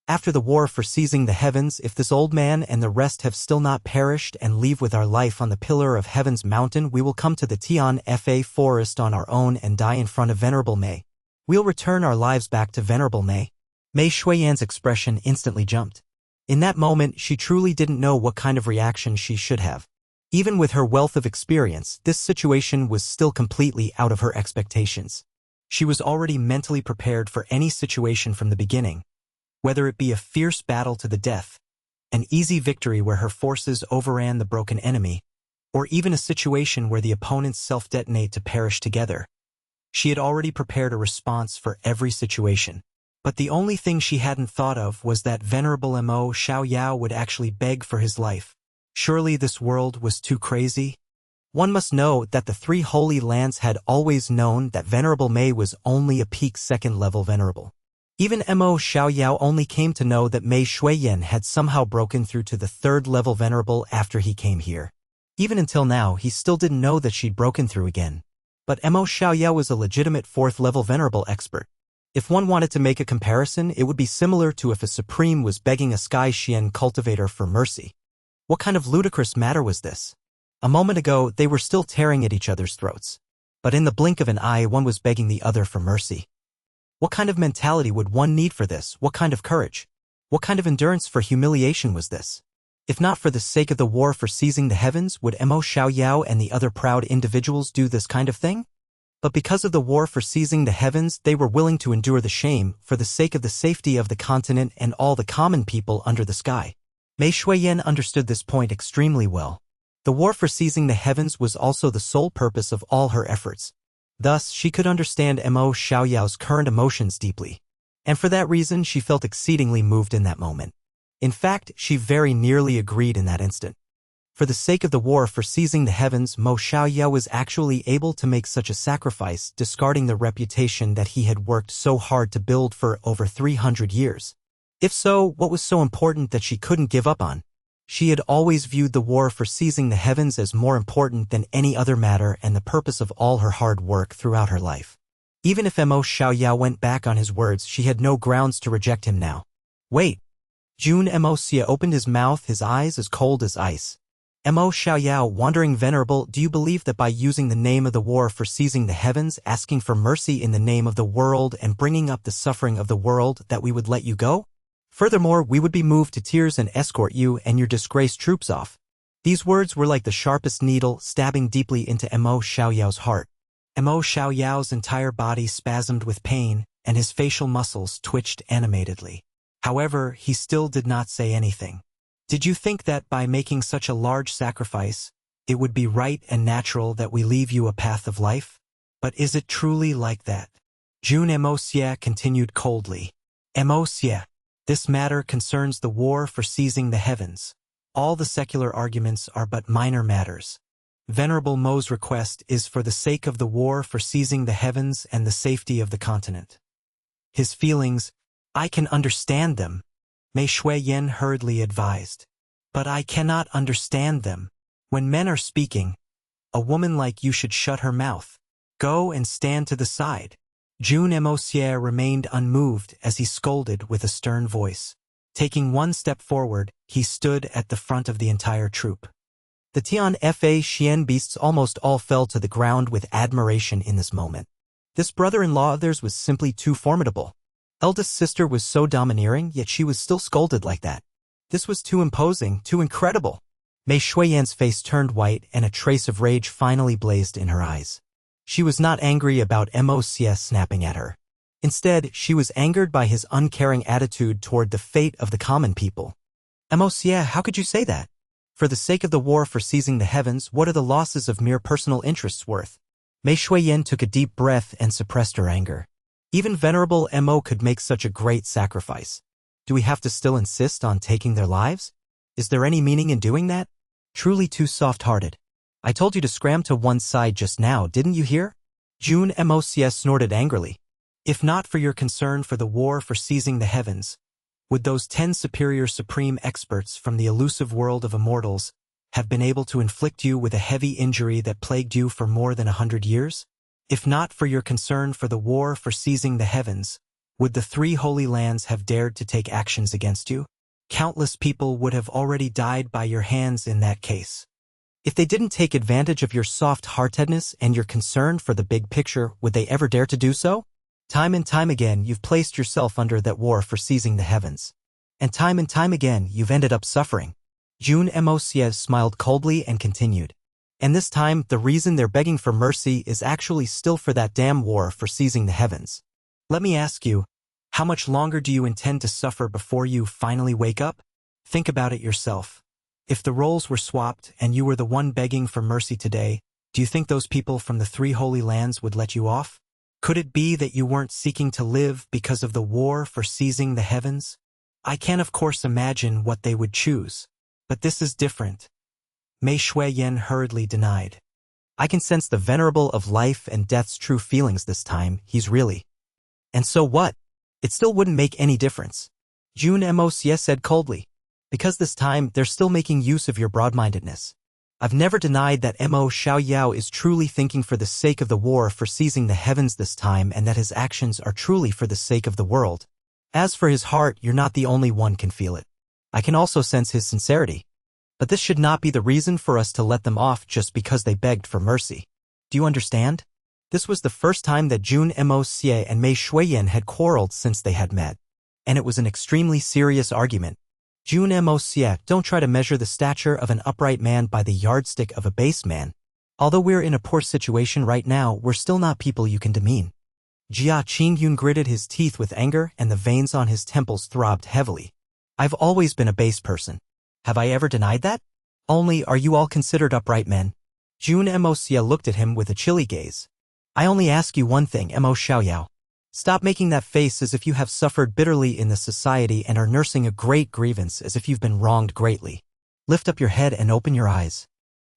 After the war for seizing the heavens, if this old man and the rest have still not perished and leave with our life on the pillar of heaven's mountain, we will come to the Tian Fa forest on our own and die in front of Venerable Mei. We'll return our lives back to Venerable Mei. Mei Shuiyan's expression instantly jumped. In that moment, she truly didn't know what kind of reaction she should have. Even with her wealth of experience, this situation was still completely out of her expectations. She was already mentally prepared for any situation from the beginning, whether it be a fierce battle to the death, an easy victory where her forces overran the broken enemy, or even a situation where the opponents self-detonate to perish together. She had already prepared a response for every situation. But the only thing she hadn't thought of was that venerable Mo Xiaoyao would actually beg for his life. Surely this world was too crazy? One must know that the three holy lands had always known that Venerable Mei was only a peak second-level venerable. Even Mo Xiaoyao only came to know that Mei Shuiyan had somehow broken through to the third-level venerable after he came here. Even until now, he still didn't know that she'd broken through again. But Mo Xiaoyao was a legitimate fourth-level venerable expert. If one wanted to make a comparison, it would be similar to if a supreme was begging a Sky Xian cultivator for mercy. What kind of ludicrous matter was this? A moment ago, they were still tearing at each other's throats. But in the blink of an eye, one was begging the other for mercy. What kind of mentality would one need for this? What kind of courage? What kind of endurance for humiliation was this? If not for the sake of the war for seizing the heavens, would Mo Xiaoyao and the other proud individuals do this kind of thing? But because of the war for seizing the heavens, they were willing to endure the shame for the sake of the safety of the continent and all the common people under the sky. Mei Shuiyan understood this point extremely well. The war for seizing the heavens was also the sole purpose of all her efforts. Thus, she could understand Mo Xiaoyao's current emotions deeply. And for that reason, she felt exceedingly moved in that moment. In fact, she very nearly agreed in that instant. For the sake of the war for seizing the heavens, Mo Xiaoyao was actually able to make such a sacrifice, discarding the reputation that he had worked so hard to build for over 300 years. If so, what was so important that she couldn't give up on? She had always viewed the war for seizing the heavens as more important than any other matter and the purpose of all her hard work throughout her life. Even if Mo Xiaoyao went back on his words, she had no grounds to reject him now. Wait. Jun Moxie opened his mouth, his eyes as cold as ice. Mo Xiaoyao, wandering venerable, do you believe that by using the name of the war for seizing the heavens, asking for mercy in the name of the world and bringing up the suffering of the world, that we would let you go? Furthermore, we would be moved to tears and escort you and your disgraced troops off. These words were like the sharpest needle, stabbing deeply into Mo Xiaoyao's heart. Mo Xiaoyao's entire body spasmed with pain, and his facial muscles twitched animatedly. However, he still did not say anything. Did you think that by making such a large sacrifice, it would be right and natural that we leave you a path of life? But is it truly like that? Jun Moxie continued coldly. Moxie, this matter concerns the war for seizing the heavens. All the secular arguments are but minor matters. Venerable Mo's request is for the sake of the war for seizing the heavens and the safety of the continent. His feelings, I can understand them, Mei Shuiyan hurriedly advised. But I cannot understand them. When men are speaking, a woman like you should shut her mouth. Go and stand to the side. Jun Moxie remained unmoved as he scolded with a stern voice. Taking one step forward, he stood at the front of the entire troop. The Tian Fa Xian beasts almost all fell to the ground with admiration in this moment. This brother-in-law of theirs was simply too formidable. Eldest sister was so domineering, yet she was still scolded like that. This was too imposing, too incredible. Mei Shuiyan's face turned white and a trace of rage finally blazed in her eyes. She was not angry about Moxie snapping at her. Instead, she was angered by his uncaring attitude toward the fate of the common people. Moxie, how could you say that? For the sake of the war for seizing the heavens, what are the losses of mere personal interests worth? Mei Shuiyan took a deep breath and suppressed her anger. Even Venerable Mo could make such a great sacrifice. Do we have to still insist on taking their lives? Is there any meaning in doing that? Truly too soft-hearted. I told you to scram to one side just now, didn't you hear? Jun Moxie snorted angrily. If not for your concern for the war for seizing the heavens, would those 10 superior supreme experts from the elusive world of immortals have been able to inflict you with a heavy injury that plagued you for more than 100 years? If not for your concern for the war for seizing the heavens, would the 3 holy lands have dared to take actions against you? Countless people would have already died by your hands in that case. If they didn't take advantage of your soft-heartedness and your concern for the big picture, would they ever dare to do so? Time and time again, you've placed yourself under that war for seizing the heavens. And time again, you've ended up suffering. Jun Moxie smiled coldly and continued. And this time, the reason they're begging for mercy is actually still for that damn war for seizing the heavens. Let me ask you, how much longer do you intend to suffer before you finally wake up? Think about it yourself. If the roles were swapped and you were the one begging for mercy today, do you think those people from the 3 holy lands would let you off? Could it be that you weren't seeking to live because of the war for seizing the heavens? I can of course imagine what they would choose. But this is different. Mei Shuiyan hurriedly denied. I can sense the venerable of life and death's true feelings this time, he's really. And so what? It still wouldn't make any difference. Jun Moxie said coldly. Because this time, they're still making use of your broad-mindedness. I've never denied that Mo Xiaoyao is truly thinking for the sake of the war for seizing the heavens this time and that his actions are truly for the sake of the world. As for his heart, you're not the only one can feel it. I can also sense his sincerity. But this should not be the reason for us to let them off just because they begged for mercy. Do you understand? This was the first time that Jun Moxie and Mei Shuiyan had quarreled since they had met. And it was an extremely serious argument. Jun Moxie, don't try to measure the stature of an upright man by the yardstick of a base man. Although we're in a poor situation right now, we're still not people you can demean. Jia Qingyun gritted his teeth with anger and the veins on his temples throbbed heavily. I've always been a base person. Have I ever denied that? Only, are you all considered upright men? Jun Moxie looked at him with a chilly gaze. I only ask you one thing, Mo Xiaoyao. Stop making that face as if you have suffered bitterly in the society and are nursing a great grievance as if you've been wronged greatly. Lift up your head and open your eyes.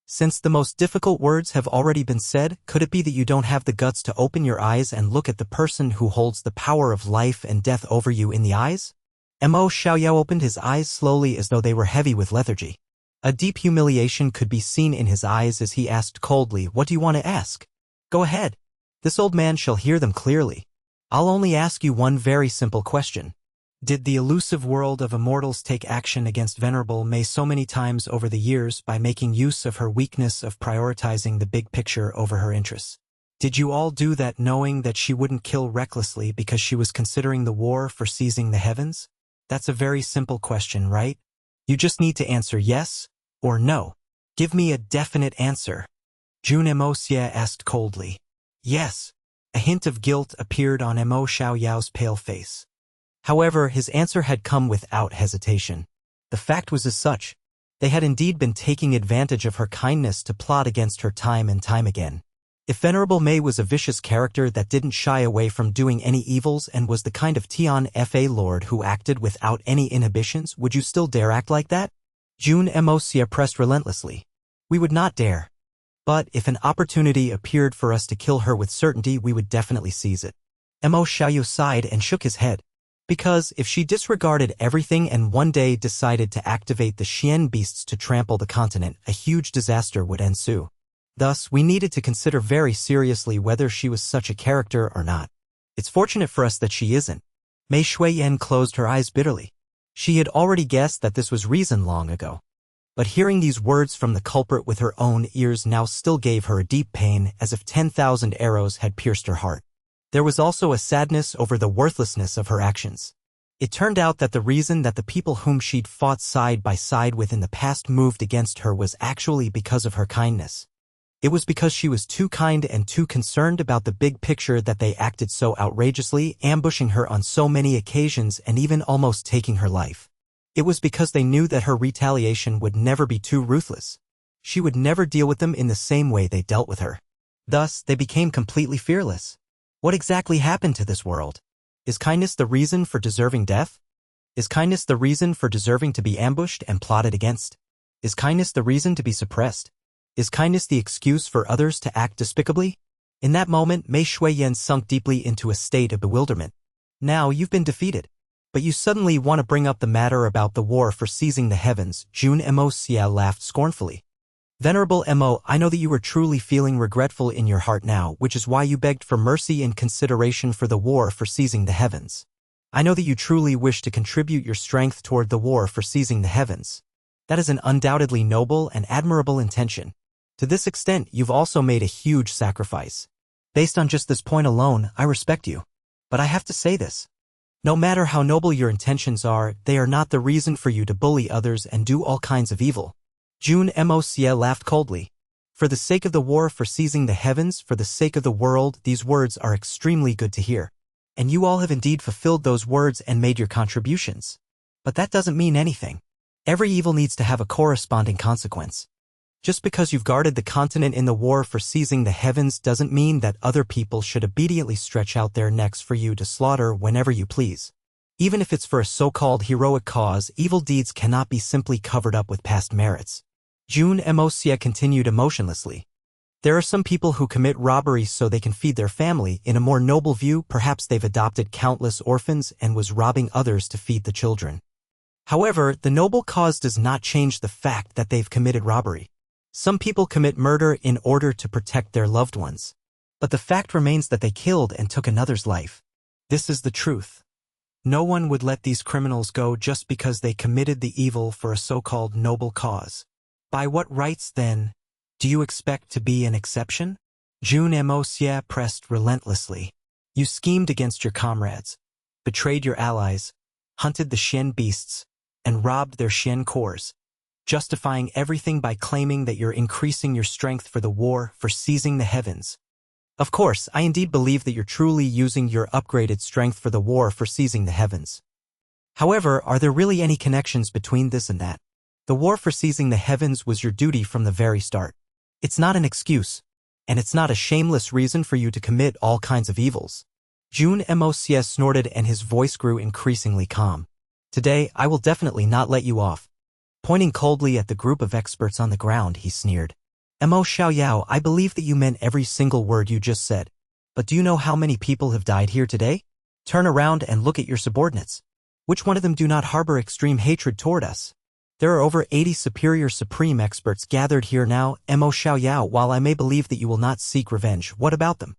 Since the most difficult words have already been said, could it be that you don't have the guts to open your eyes and look at the person who holds the power of life and death over you in the eyes? Mo Xiaoyao opened his eyes slowly as though they were heavy with lethargy. A deep humiliation could be seen in his eyes as he asked coldly, what do you want to ask? Go ahead. This old man shall hear them clearly. I'll only ask you one very simple question. Did the elusive world of immortals take action against Venerable Mei so many times over the years by making use of her weakness of prioritizing the big picture over her interests? Did you all do that knowing that she wouldn't kill recklessly because she was considering the war for seizing the heavens? That's a very simple question, right? You just need to answer yes or no. Give me a definite answer. Jun Moxie asked coldly. Yes. A hint of guilt appeared on Mo Xiaoyao's pale face. However, his answer had come without hesitation. The fact was as such. They had indeed been taking advantage of her kindness to plot against her time and time again. If Venerable Mei was a vicious character that didn't shy away from doing any evils and was the kind of Tian Fa Lord who acted without any inhibitions, would you still dare act like that? Jun Moxie pressed relentlessly. We would not dare. But if an opportunity appeared for us to kill her with certainty, we would definitely seize it. Mo Xiaoyao sighed and shook his head. Because if she disregarded everything and one day decided to activate the Xian beasts to trample the continent, a huge disaster would ensue. Thus, we needed to consider very seriously whether she was such a character or not. It's fortunate for us that she isn't. Mei Shuiyan closed her eyes bitterly. She had already guessed that this was reason long ago. But hearing these words from the culprit with her own ears now still gave her a deep pain, as if 10,000 arrows had pierced her heart. There was also a sadness over the worthlessness of her actions. It turned out that the reason that the people whom she'd fought side by side with in the past moved against her was actually because of her kindness. It was because she was too kind and too concerned about the big picture that they acted so outrageously, ambushing her on so many occasions and even almost taking her life. It was because they knew that her retaliation would never be too ruthless. She would never deal with them in the same way they dealt with her. Thus, they became completely fearless. What exactly happened to this world? Is kindness the reason for deserving death? Is kindness the reason for deserving to be ambushed and plotted against? Is kindness the reason to be suppressed? Is kindness the excuse for others to act despicably? In that moment, Mei Shuiyan sunk deeply into a state of bewilderment. Now you've been defeated. But you suddenly want to bring up the matter about the war for seizing the heavens, Jun Moxie laughed scornfully. Venerable Mo, I know that you are truly feeling regretful in your heart now, which is why you begged for mercy in consideration for the war for seizing the heavens. I know that you truly wish to contribute your strength toward the war for seizing the heavens. That is an undoubtedly noble and admirable intention. To this extent, you've also made a huge sacrifice. Based on just this point alone, I respect you. But I have to say this. No matter how noble your intentions are, they are not the reason for you to bully others and do all kinds of evil. Jun Moxie laughed coldly. For the sake of the war for seizing the heavens, for the sake of the world, these words are extremely good to hear. And you all have indeed fulfilled those words and made your contributions. But that doesn't mean anything. Every evil needs to have a corresponding consequence. Just because you've guarded the continent in the war for seizing the heavens doesn't mean that other people should obediently stretch out their necks for you to slaughter whenever you please. Even if it's for a so-called heroic cause, evil deeds cannot be simply covered up with past merits. Jun Moxie continued emotionlessly. There are some people who commit robbery so they can feed their family. In a more noble view, perhaps they've adopted countless orphans and was robbing others to feed the children. However, the noble cause does not change the fact that they've committed robbery. Some people commit murder in order to protect their loved ones. But the fact remains that they killed and took another's life. This is the truth. No one would let these criminals go just because they committed the evil for a so-called noble cause. By what rights, then, do you expect to be an exception? Jun Moxie pressed relentlessly. You schemed against your comrades, betrayed your allies, hunted the Xian beasts, and robbed their Xian cores, justifying everything by claiming that you're increasing your strength for the war, for seizing the heavens. Of course, I indeed believe that you're truly using your upgraded strength for the war for seizing the heavens. However, are there really any connections between this and that? The war for seizing the heavens was your duty from the very start. It's not an excuse, and it's not a shameless reason for you to commit all kinds of evils. Jun Moxie snorted and his voice grew increasingly calm. Today, I will definitely not let you off. Pointing coldly at the group of experts on the ground, he sneered. Mo Xiaoyao, I believe that you meant every single word you just said. But do you know how many people have died here today? Turn around and look at your subordinates. Which one of them do not harbor extreme hatred toward us? There are over 80 superior supreme experts gathered here now. Mo Xiaoyao, while I may believe that you will not seek revenge, what about them?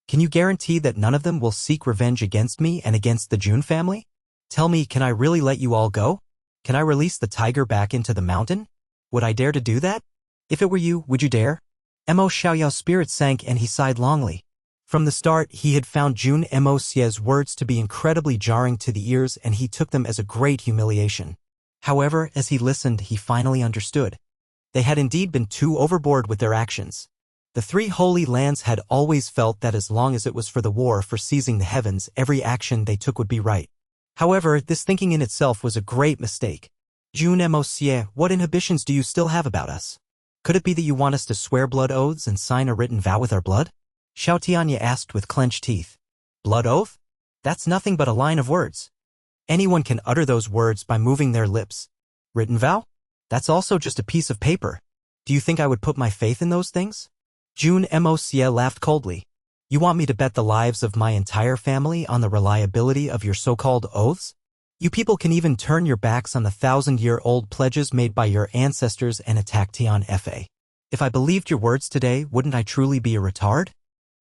Can you guarantee that none of them will seek revenge against me and against the Jun family? Tell me, can I really let you all go? Can I release the tiger back into the mountain? Would I dare to do that? If it were you, would you dare? Mo Xiaoyao's spirit sank and he sighed longly. From the start, he had found Jun Moxie's words to be incredibly jarring to the ears and he took them as a great humiliation. However, as he listened, he finally understood. They had indeed been too overboard with their actions. The three holy lands had always felt that as long as it was for the war for seizing the heavens, every action they took would be right. However, this thinking in itself was a great mistake. Jun Moxie, what inhibitions do you still have about us? Could it be that you want us to swear blood oaths and sign a written vow with our blood? Xiao Tianya asked with clenched teeth. Blood oath? That's nothing but a line of words. Anyone can utter those words by moving their lips. Written vow? That's also just a piece of paper. Do you think I would put my faith in those things? Jun Moxie laughed coldly. You want me to bet the lives of my entire family on the reliability of your so-called oaths? You people can even turn your backs on the 1,000-year-old pledges made by your ancestors and attack Tian Fa. If I believed your words today, wouldn't I truly be a retard?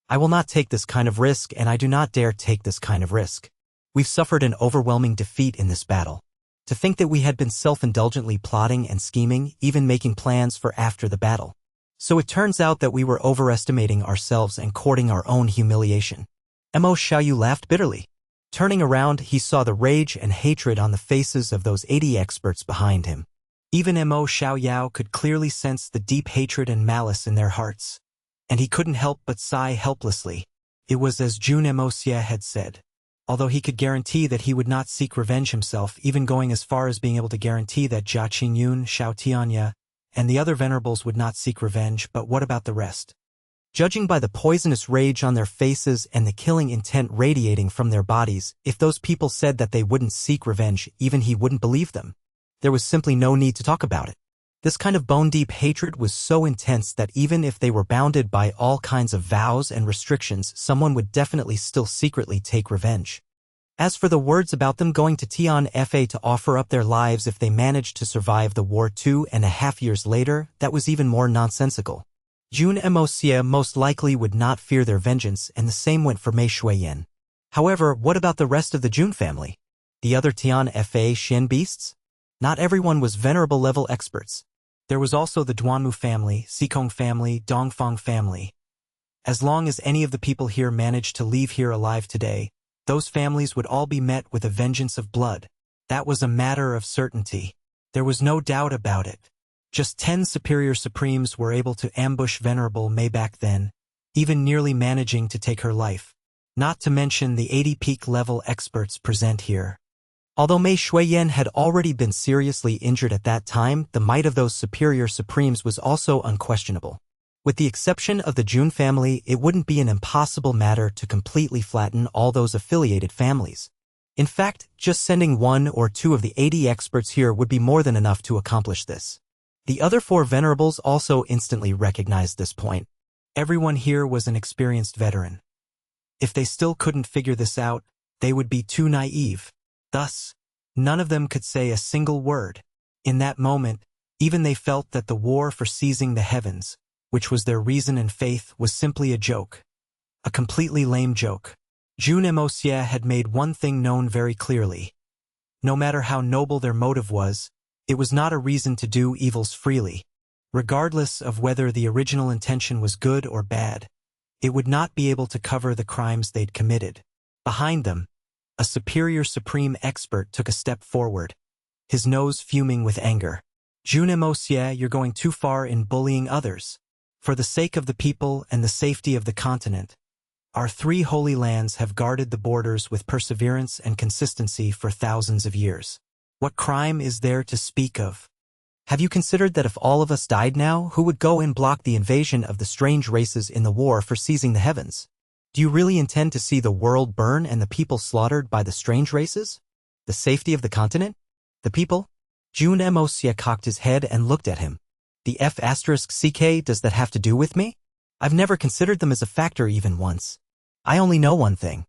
I will not take this kind of risk, and I do not dare take this kind of risk. We've suffered an overwhelming defeat in this battle. To think that we had been self-indulgently plotting and scheming, even making plans for after the battle. So it turns out that we were overestimating ourselves and courting our own humiliation. Mo Xiaoyu laughed bitterly. Turning around, he saw the rage and hatred on the faces of those 80 experts behind him. Even Mo Xiaoyao could clearly sense the deep hatred and malice in their hearts. And he couldn't help but sigh helplessly. It was as Jun Moxie had said. Although he could guarantee that he would not seek revenge himself, even going as far as being able to guarantee that Jia Qingyun, Xiao Tianya, and the other venerables would not seek revenge, but what about the rest? Judging by the poisonous rage on their faces and the killing intent radiating from their bodies, if those people said that they wouldn't seek revenge, even he wouldn't believe them. There was simply no need to talk about it. This kind of bone-deep hatred was so intense that even if they were bounded by all kinds of vows and restrictions, someone would definitely still secretly take revenge. As for the words about them going to Tian Fa to offer up their lives if they managed to survive the war 2.5 years later, that was even more nonsensical. Jun Moxie most likely would not fear their vengeance, and the same went for Mei Shuiyan. However, what about the rest of the Jun family? The other Tian Fa Xian beasts? Not everyone was venerable-level experts. There was also the Duanmu family, Xikong family, Dongfang family. As long as any of the people here managed to leave here alive today, those families would all be met with a vengeance of blood. That was a matter of certainty. There was no doubt about it. Just 10 superior supremes were able to ambush Venerable Mei back then, even nearly managing to take her life. Not to mention the 80 peak-level experts present here. Although Mei Shuiyan had already been seriously injured at that time, the might of those superior supremes was also unquestionable. With the exception of the Jun family, it wouldn't be an impossible matter to completely flatten all those affiliated families. In fact, just sending 1 or 2 of the 80 experts here would be more than enough to accomplish this. The other 4 venerables also instantly recognized this point. Everyone here was an experienced veteran. If they still couldn't figure this out, they would be too naive. Thus, none of them could say a single word. In that moment, even they felt that the war for seizing the heavens, which was their reason and faith, was simply a joke. A completely lame joke. Jun Moxie had made one thing known very clearly. No matter how noble their motive was, it was not a reason to do evils freely. Regardless of whether the original intention was good or bad, it would not be able to cover the crimes they'd committed. Behind them, a superior supreme expert took a step forward, his nose fuming with anger. Jun Moxie, you're going too far in bullying others. For the sake of the people and the safety of the continent, our 3 holy lands have guarded the borders with perseverance and consistency for thousands of years. What crime is there to speak of? Have you considered that if all of us died now, who would go and block the invasion of the strange races in the war for seizing the heavens? Do you really intend to see the world burn and the people slaughtered by the strange races? The safety of the continent? The people? Jun Moxie cocked his head and looked at him. The F***ck, does that have to do with me? I've never considered them as a factor even once. I only know one thing.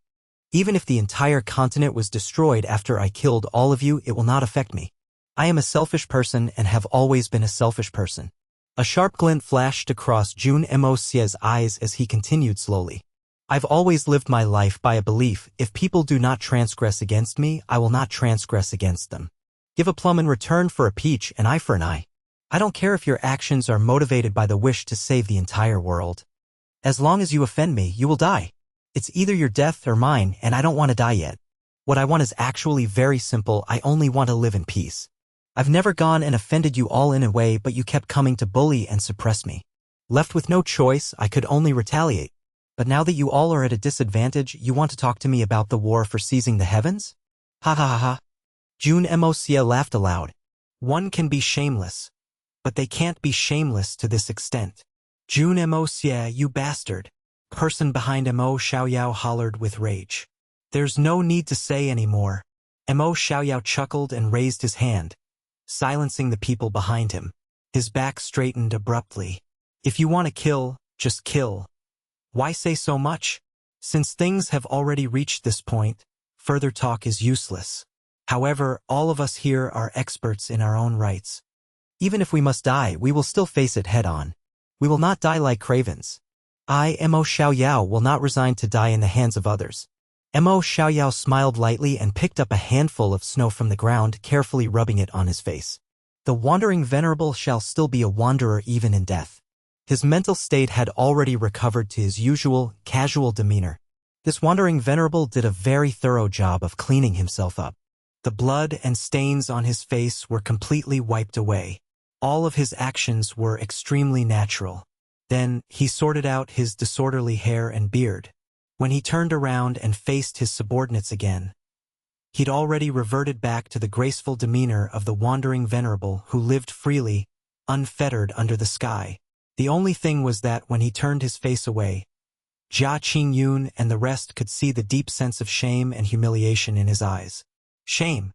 Even if the entire continent was destroyed after I killed all of you, it will not affect me. I am a selfish person and have always been a selfish person. A sharp glint flashed across Jun Moxie's eyes as he continued slowly. I've always lived my life by a belief: if people do not transgress against me, I will not transgress against them. Give a plum in return for a peach, an eye for an eye. I don't care if your actions are motivated by the wish to save the entire world. As long as you offend me, you will die. It's either your death or mine, and I don't want to die yet. What I want is actually very simple. I only want to live in peace. I've never gone and offended you all in a way, but you kept coming to bully and suppress me. Left with no choice, I could only retaliate. But now that you all are at a disadvantage, you want to talk to me about the war for seizing the heavens? Ha ha ha ha. Jun Moxie laughed aloud. One can be shameless, but they can't be shameless to this extent. Jun Moxie, you bastard. Person behind Mo Xiaoyao hollered with rage. There's no need to say any more. Mo Xiaoyao chuckled and raised his hand, silencing the people behind him. His back straightened abruptly. If you want to kill, just kill. Why say so much? Since things have already reached this point, further talk is useless. However, all of us here are experts in our own rights. Even if we must die, we will still face it head-on. We will not die like cravens. I, Mo Xiaoyao, will not resign to die in the hands of others. Mo Xiaoyao smiled lightly and picked up a handful of snow from the ground, carefully rubbing it on his face. The wandering venerable shall still be a wanderer even in death. His mental state had already recovered to his usual, casual demeanor. This wandering venerable did a very thorough job of cleaning himself up. The blood and stains on his face were completely wiped away. All of his actions were extremely natural. Then, he sorted out his disorderly hair and beard. When he turned around and faced his subordinates again, he'd already reverted back to the graceful demeanor of the wandering venerable who lived freely, unfettered under the sky. The only thing was that when he turned his face away, Jia Qingyun and the rest could see the deep sense of shame and humiliation in his eyes. Shame.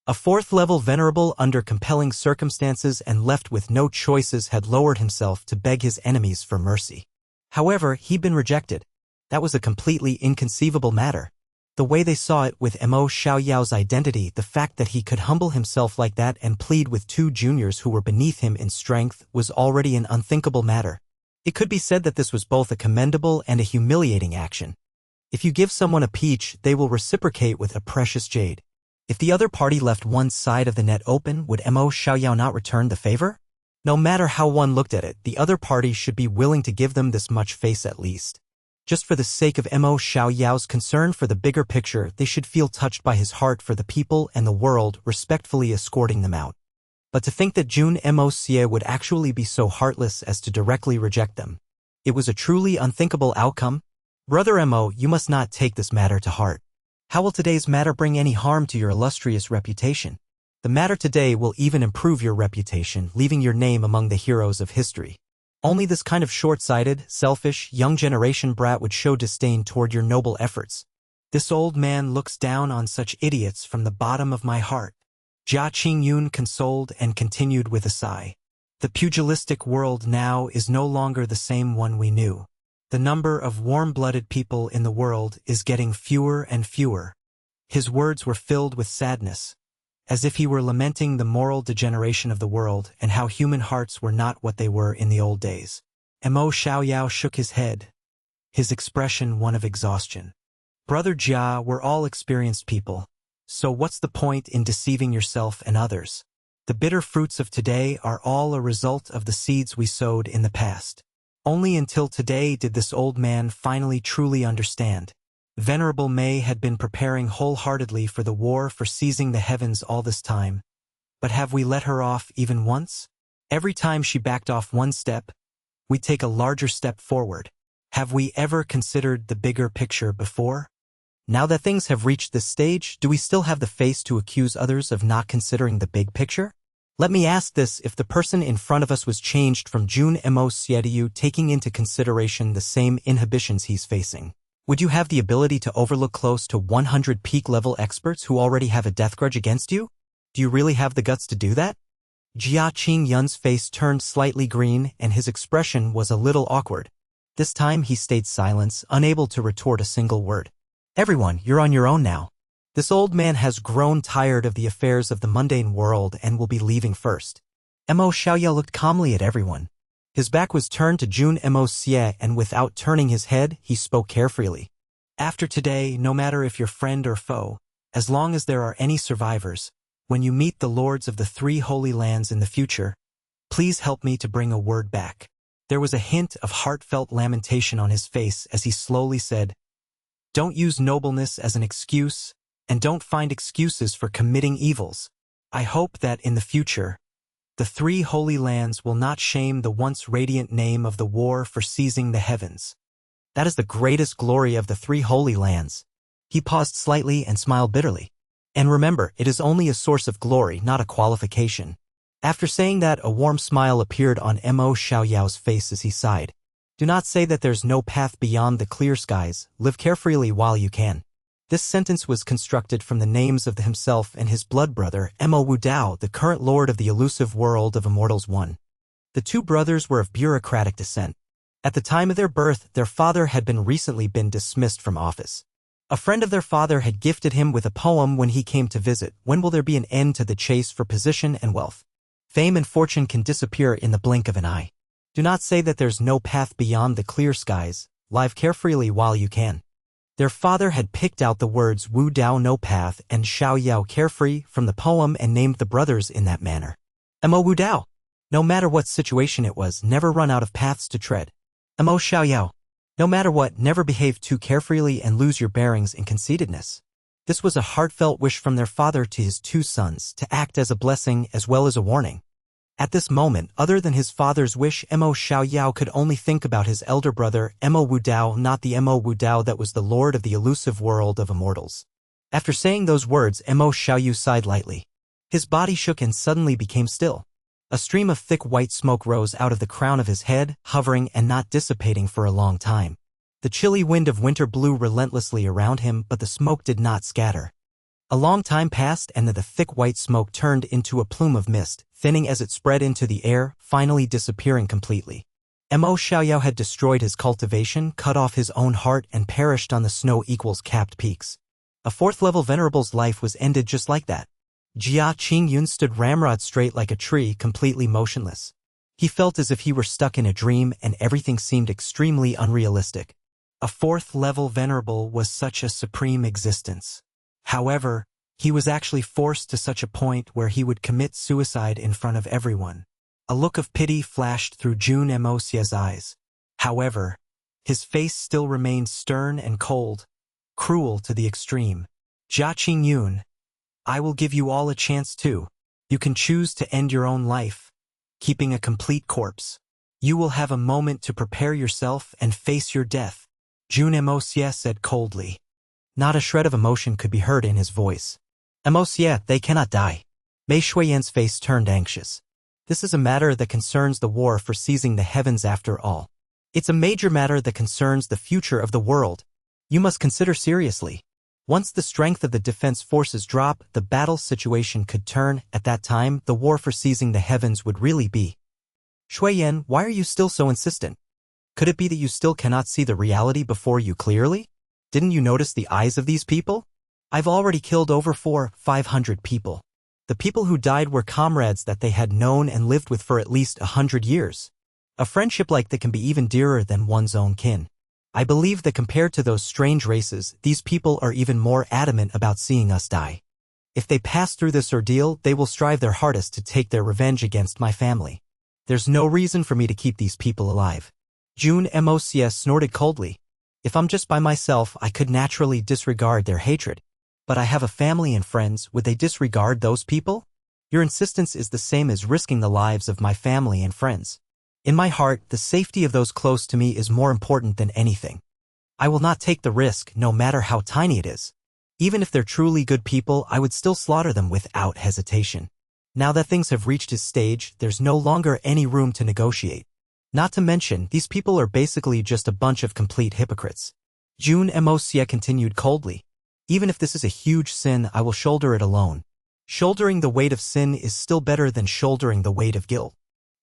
A 4th-level venerable under compelling circumstances and left with no choices had lowered himself to beg his enemies for mercy. However, he'd been rejected. That was a completely inconceivable matter. The way they saw it with Mo Xiaoyao's identity, the fact that he could humble himself like that and plead with 2 juniors who were beneath him in strength was already an unthinkable matter. It could be said that this was both a commendable and a humiliating action. If you give someone a peach, they will reciprocate with a precious jade. If the other party left one side of the net open, would Mo Xiaoyao not return the favor? No matter how one looked at it, the other party should be willing to give them this much face at least. Just for the sake of Mo Xiaoyao's concern for the bigger picture, they should feel touched by his heart for the people and the world, respectfully escorting them out. But to think that Jun Moxie would actually be so heartless as to directly reject them. It was a truly unthinkable outcome. Brother Mo, you must not take this matter to heart. How will today's matter bring any harm to your illustrious reputation? The matter today will even improve your reputation, leaving your name among the heroes of history. Only this kind of short-sighted, selfish, young generation brat would show disdain toward your noble efforts. This old man looks down on such idiots from the bottom of my heart. Jia Qingyun consoled and continued with a sigh. The pugilistic world now is no longer the same one we knew. The number of warm-blooded people in the world is getting fewer and fewer. His words were filled with sadness, as if he were lamenting the moral degeneration of the world and how human hearts were not what they were in the old days. Mo Xiaoyao shook his head, his expression one of exhaustion. Brother Jia, we're all experienced people, so what's the point in deceiving yourself and others? The bitter fruits of today are all a result of the seeds we sowed in the past. Only until today did this old man finally truly understand. Venerable Mei had been preparing wholeheartedly for the war for seizing the heavens all this time. But have we let her off even once? Every time she backed off one step, we take a larger step forward. Have we ever considered the bigger picture before? Now that things have reached this stage, do we still have the face to accuse others of not considering the big picture? Let me ask this: if the person in front of us was changed from Jun Moxie, taking into consideration the same inhibitions he's facing, would you have the ability to overlook close to 100 peak-level experts who already have a death grudge against you? Do you really have the guts to do that? Jia Qingyun's face turned slightly green and his expression was a little awkward. This time he stayed silent, unable to retort a single word. Everyone, you're on your own now. This old man has grown tired of the affairs of the mundane world and will be leaving first. Mo Xiaoyao looked calmly at everyone. His back was turned to Jun Moxie, and without turning his head, he spoke carefreely. After today, no matter if you're friend or foe, as long as there are any survivors, when you meet the lords of the 3 holy lands in the future, please help me to bring a word back. There was a hint of heartfelt lamentation on his face as he slowly said, "Don't use nobleness as an excuse, and don't find excuses for committing evils. I hope that in the future, the 3 holy lands will not shame the once radiant name of the war for seizing the heavens. That is the greatest glory of the 3 holy lands." He paused slightly and smiled bitterly. And remember, it is only a source of glory, not a qualification. After saying that, a warm smile appeared on Mo Xiaoyao's face as he sighed. Do not say that there's no path beyond the clear skies. Live carefully while you can. This sentence was constructed from the names of himself and his blood brother, Mo Wudao, the current lord of the elusive world of Immortals I. The 2 brothers were of bureaucratic descent. At the time of their birth, their father had recently been dismissed from office. A friend of their father had gifted him with a poem when he came to visit. When will there be an end to the chase for position and wealth? Fame and fortune can disappear in the blink of an eye. Do not say that there's no path beyond the clear skies. Live carefully while you can. Their father had picked out the words Wu Dao no path and Xiao Yao carefree from the poem and named the brothers in that manner. Mo Wu Dao. No matter what situation it was, never run out of paths to tread. Mo Xiao Yao. No matter what, never behave too carefreely and lose your bearings in conceitedness. This was a heartfelt wish from their father to his 2 sons, to act as a blessing as well as a warning. At this moment, other than his father's wish, Mo Xiaoyao could only think about his elder brother, Mo Wudao, not the Mo Wudao that was the lord of the elusive world of immortals. After saying those words, Mo Xiaoyu sighed lightly. His body shook and suddenly became still. A stream of thick white smoke rose out of the crown of his head, hovering and not dissipating for a long time. The chilly wind of winter blew relentlessly around him, but the smoke did not scatter. A long time passed and the thick white smoke turned into a plume of mist, thinning as it spread into the air, finally disappearing completely. Mo Xiaoyao had destroyed his cultivation, cut off his own heart, and perished on the snow-capped peaks. A 4th-level venerable's life was ended just like that. Jia Qingyun stood ramrod straight like a tree, completely motionless. He felt as if he were stuck in a dream and everything seemed extremely unrealistic. A 4th-level venerable was such a supreme existence. However, he was actually forced to such a point where he would commit suicide in front of everyone. A look of pity flashed through Jun Moxie's eyes. However, his face still remained stern and cold, cruel to the extreme. Jia Qingyun, I will give you all a chance too. You can choose to end your own life, keeping a complete corpse. You will have a moment to prepare yourself and face your death, Jun Moxie said coldly. Not a shred of emotion could be heard in his voice. Moxie, they cannot die. Mei Shuiyan's face turned anxious. This is a matter that concerns the war for seizing the heavens after all. It's a major matter that concerns the future of the world. You must consider seriously. Once the strength of the defense forces drop, the battle situation could turn. At that time, the war for seizing the heavens would really be. Shuiyan, why are you still so insistent? Could it be that you still cannot see the reality before you clearly? Didn't you notice the eyes of these people? I've already killed over 400-500 people. The people who died were comrades that they had known and lived with for at least 100 years. A friendship like that can be even dearer than one's own kin. I believe that compared to those strange races, these people are even more adamant about seeing us die. If they pass through this ordeal, they will strive their hardest to take their revenge against my family. There's no reason for me to keep these people alive. Jun Moxie snorted coldly. If I'm just by myself, I could naturally disregard their hatred. But I have a family and friends, would they disregard those people? Your insistence is the same as risking the lives of my family and friends. In my heart, the safety of those close to me is more important than anything. I will not take the risk, no matter how tiny it is. Even if they're truly good people, I would still slaughter them without hesitation. Now that things have reached this stage, there's no longer any room to negotiate. Not to mention, these people are basically just a bunch of complete hypocrites. Jun Moxie continued coldly. Even if this is a huge sin, I will shoulder it alone. Shouldering the weight of sin is still better than shouldering the weight of guilt.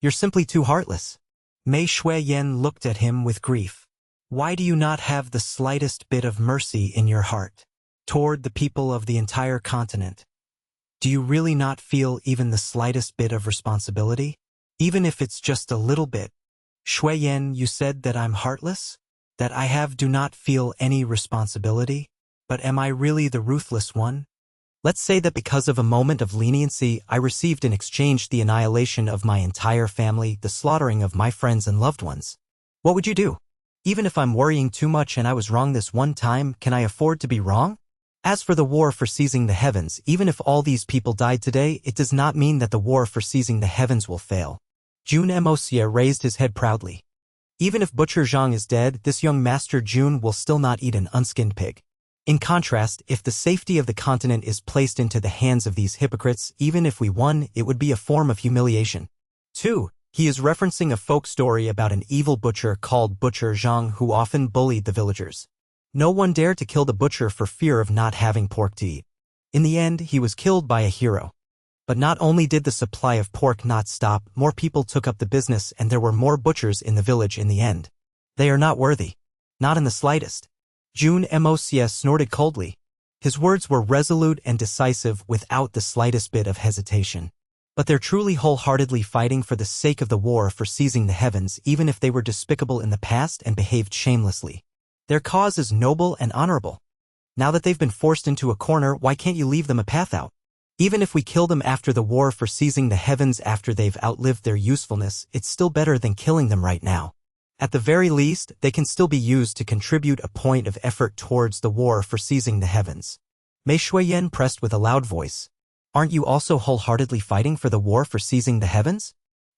You're simply too heartless. Mei Shuiyan looked at him with grief. Why do you not have the slightest bit of mercy in your heart toward the people of the entire continent? Do you really not feel even the slightest bit of responsibility? Even if it's just a little bit. Shuiyan, you said that I'm heartless? That I do not feel any responsibility? But am I really the ruthless one? Let's say that because of a moment of leniency, I received in exchange the annihilation of my entire family, the slaughtering of my friends and loved ones. What would you do? Even if I'm worrying too much and I was wrong this one time, can I afford to be wrong? As for the war for seizing the heavens, even if all these people died today, it does not mean that the war for seizing the heavens will fail. Jun Moxie raised his head proudly. Even if Butcher Zhang is dead, this young Master Jun will still not eat an unskinned pig. In contrast, if the safety of the continent is placed into the hands of these hypocrites, even if we won, it would be a form of humiliation. 2. He is referencing a folk story about an evil butcher called Butcher Zhang who often bullied the villagers. No one dared to kill the butcher for fear of not having pork to eat. In the end, he was killed by a hero. But not only did the supply of pork not stop, more people took up the business and there were more butchers in the village in the end. They are not worthy. Not in the slightest. Jun Moxie snorted coldly. His words were resolute and decisive without the slightest bit of hesitation. But they're truly wholeheartedly fighting for the sake of the war for seizing the heavens, even if they were despicable in the past and behaved shamelessly. Their cause is noble and honorable. Now that they've been forced into a corner, why can't you leave them a path out? Even if we kill them after the war for seizing the heavens after they've outlived their usefulness, it's still better than killing them right now. At the very least, they can still be used to contribute a point of effort towards the war for seizing the heavens. Mei Shuiyan pressed with a loud voice. Aren't you also wholeheartedly fighting for the war for seizing the heavens?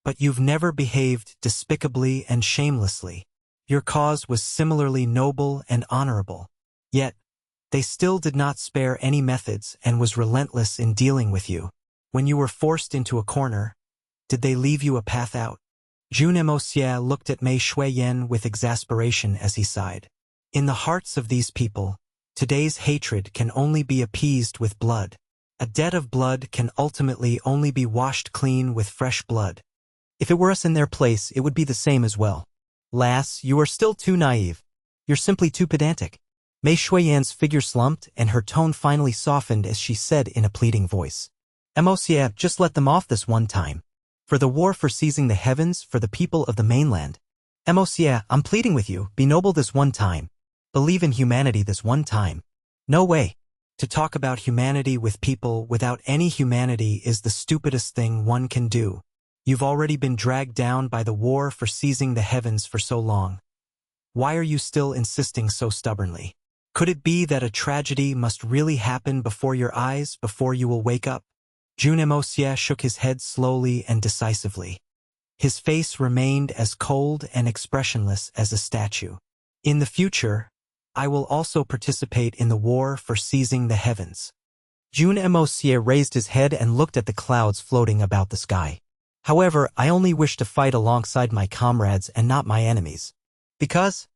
But you've never behaved despicably and shamelessly. Your cause was similarly noble and honorable. Yet, they still did not spare any methods and was relentless in dealing with you. When you were forced into a corner, did they leave you a path out? Jun Moxie looked at Mei Shuiyan with exasperation as he sighed. In the hearts of these people, today's hatred can only be appeased with blood. A debt of blood can ultimately only be washed clean with fresh blood. If it were us in their place, it would be the same as well. Lass, you are still too naive. You're simply too pedantic. Mei Shuiyan's figure slumped and her tone finally softened as she said in a pleading voice. Moxie, just let them off this one time. For the war for seizing the heavens, for the people of the mainland. Moxie, I'm pleading with you, be noble this one time. Believe in humanity this one time. No way. To talk about humanity with people without any humanity is the stupidest thing one can do. You've already been dragged down by the war for seizing the heavens for so long. Why are you still insisting so stubbornly? Could it be that a tragedy must really happen before your eyes before you will wake up? Jun Moxie shook his head slowly and decisively. His face remained as cold and expressionless as a statue. In the future, I will also participate in the war for seizing the heavens. Jun Moxie raised his head and looked at the clouds floating about the sky. However, I only wish to fight alongside my comrades and not my enemies. Because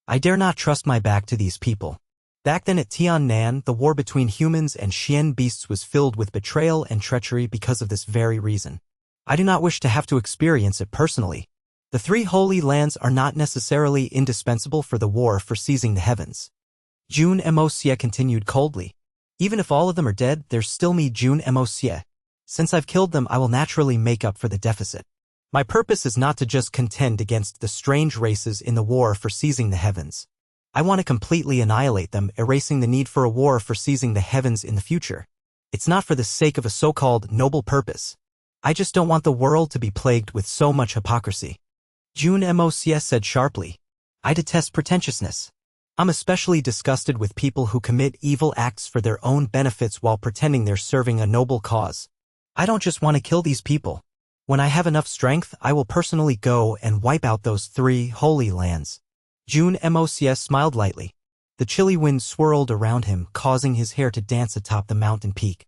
I dare not trust my back to these people. Back then at Tiannan, the war between humans and Xian beasts was filled with betrayal and treachery because of this very reason. I do not wish to have to experience it personally. The three holy lands are not necessarily indispensable for the war for seizing the heavens. Jun Moxie continued coldly. Even if all of them are dead, there's still me, Jun Moxie. Since I've killed them, I will naturally make up for the deficit. My purpose is not to just contend against the strange races in the war for seizing the heavens. I want to completely annihilate them, erasing the need for a war for seizing the heavens in the future. It's not for the sake of a so-called noble purpose. I just don't want the world to be plagued with so much hypocrisy. Jun Moxie said sharply. I detest pretentiousness. I'm especially disgusted with people who commit evil acts for their own benefits while pretending they're serving a noble cause. I don't just want to kill these people. When I have enough strength, I will personally go and wipe out those three holy lands. Jun Moxie smiled lightly. The chilly wind swirled around him, causing his hair to dance atop the mountain peak.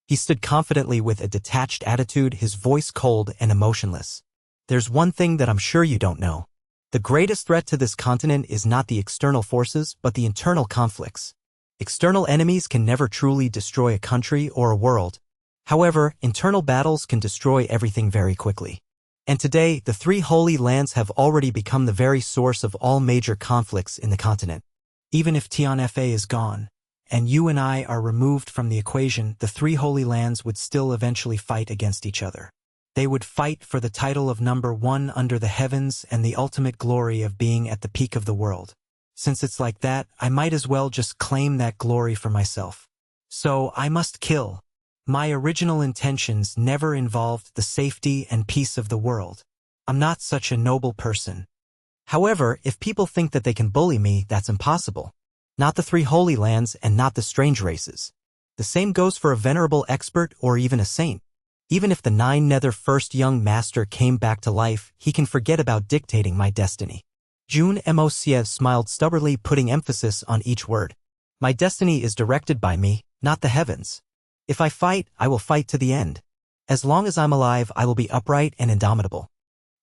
He stood confidently with a detached attitude, his voice cold and emotionless. There's one thing that I'm sure you don't know. The greatest threat to this continent is not the external forces, but the internal conflicts. External enemies can never truly destroy a country or a world. However, internal battles can destroy everything very quickly. And today, the three holy lands have already become the very source of all major conflicts in the continent. Even if Tianfa is gone, and you and I are removed from the equation, the three holy lands would still eventually fight against each other. They would fight for the title of number one under the heavens and the ultimate glory of being at the peak of the world. Since it's like that, I might as well just claim that glory for myself. So I must kill. My original intentions never involved the safety and peace of the world. I'm not such a noble person. However, if people think that they can bully me, that's impossible. Not the three holy lands and not the strange races. The same goes for a venerable expert or even a saint. Even if the Nine Nether First Young Master came back to life, he can forget about dictating my destiny. Jun Moxie smiled stubbornly, putting emphasis on each word. My destiny is directed by me, not the heavens. If I fight, I will fight to the end. As long as I'm alive, I will be upright and indomitable.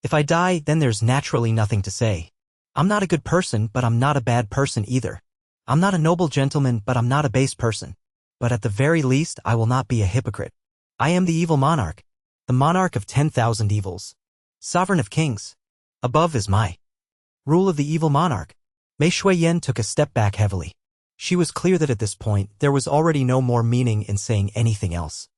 If I die, then there's naturally nothing to say. I'm not a good person, but I'm not a bad person either. I'm not a noble gentleman, but I'm not a base person. But at the very least, I will not be a hypocrite. I am the evil monarch, the monarch of 10,000 evils. Sovereign of kings. Above is my rule of the evil monarch. Mei Shuiyan took a step back heavily. She was clear that at this point, there was already no more meaning in saying anything else.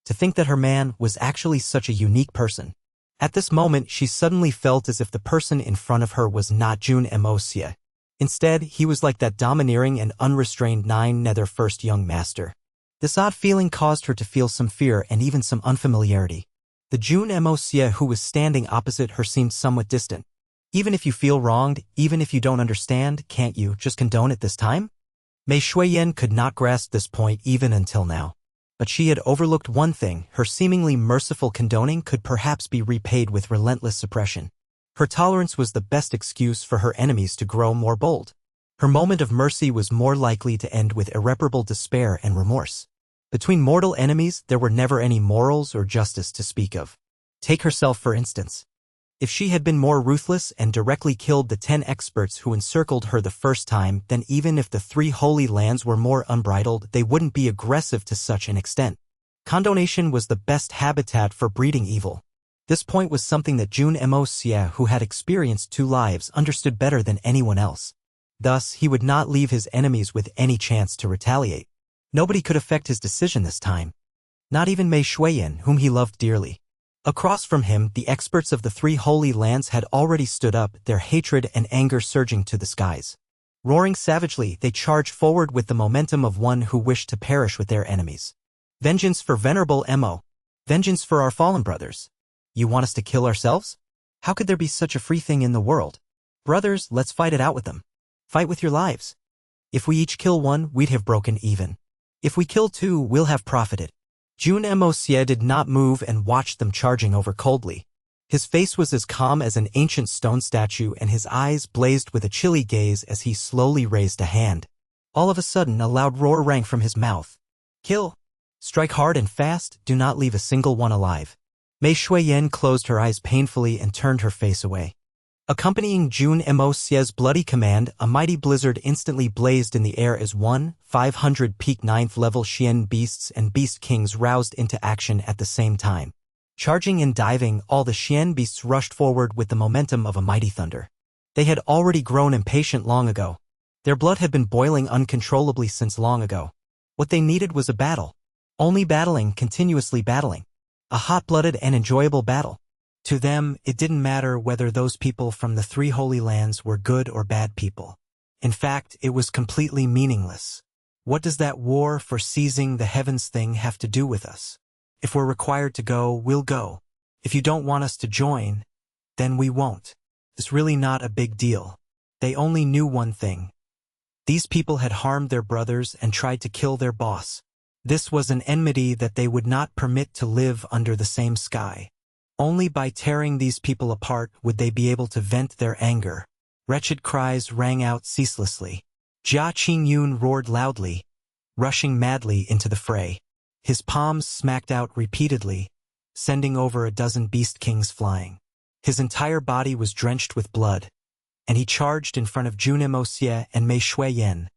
To think that her man was actually such a unique person. At this moment, she suddenly felt as if the person in front of her was not Jun Moxie. Instead, he was like that domineering and unrestrained Nine Nether First Young Master. This odd feeling caused her to feel some fear and even some unfamiliarity. The Jun Moxie who was standing opposite her seemed somewhat distant. Even if you feel wronged, even if you don't understand, can't you just condone it this time? Mei Shuiyan could not grasp this point even until now. But she had overlooked one thing: her seemingly merciful condoning could perhaps be repaid with relentless suppression. Her tolerance was the best excuse for her enemies to grow more bold. Her moment of mercy was more likely to end with irreparable despair and remorse. Between mortal enemies, there were never any morals or justice to speak of. Take herself, for instance. If she had been more ruthless and directly killed the 10 experts who encircled her the first time, then even if the three holy lands were more unbridled, they wouldn't be aggressive to such an extent. Condonation was the best habitat for breeding evil. This point was something that Jun Moxie, who had experienced 2 lives, understood better than anyone else. Thus, he would not leave his enemies with any chance to retaliate. Nobody could affect his decision this time. Not even Mei Shuiyan, whom he loved dearly. Across from him, the experts of the three holy lands had already stood up, their hatred and anger surging to the skies. Roaring savagely, they charged forward with the momentum of one who wished to perish with their enemies. Vengeance for Venerable Mo. Vengeance for our fallen brothers. You want us to kill ourselves? How could there be such a free thing in the world? Brothers, let's fight it out with them. Fight with your lives. If we each kill one, we'd have broken even. If we kill 2, we'll have profited. Jun Moxie did not move and watched them charging over coldly. His face was as calm as an ancient stone statue and his eyes blazed with a chilly gaze as he slowly raised a hand. All of a sudden, a loud roar rang from his mouth. Kill! Strike hard and fast, do not leave a single one alive. Mei Shuiyan closed her eyes painfully and turned her face away. Accompanying Jun Moxie's bloody command, a mighty blizzard instantly blazed in the air as 500 peak 9th level Xian beasts and beast kings roused into action at the same time. Charging and diving, all the Xian beasts rushed forward with the momentum of a mighty thunder. They had already grown impatient long ago. Their blood had been boiling uncontrollably since long ago. What they needed was a battle. Only battling, continuously battling. A hot-blooded and enjoyable battle. To them, it didn't matter whether those people from the three holy lands were good or bad people. In fact, it was completely meaningless. What does that war for seizing the heavens thing have to do with us? If we're required to go, we'll go. If you don't want us to join, then we won't. It's really not a big deal. They only knew one thing. These people had harmed their brothers and tried to kill their boss. This was an enmity that they would not permit to live under the same sky. Only by tearing these people apart would they be able to vent their anger. Wretched cries rang out ceaselessly. Jia Qingyun roared loudly, rushing madly into the fray. His palms smacked out repeatedly, sending over a dozen beast kings flying. His entire body was drenched with blood, and he charged in front of Jun Moxie and Mei Shuiyan,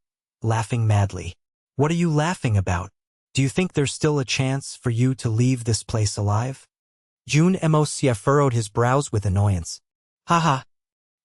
laughing madly. What are you laughing about? Do you think there's still a chance for you to leave this place alive? Jun Moxie furrowed his brows with annoyance. Haha.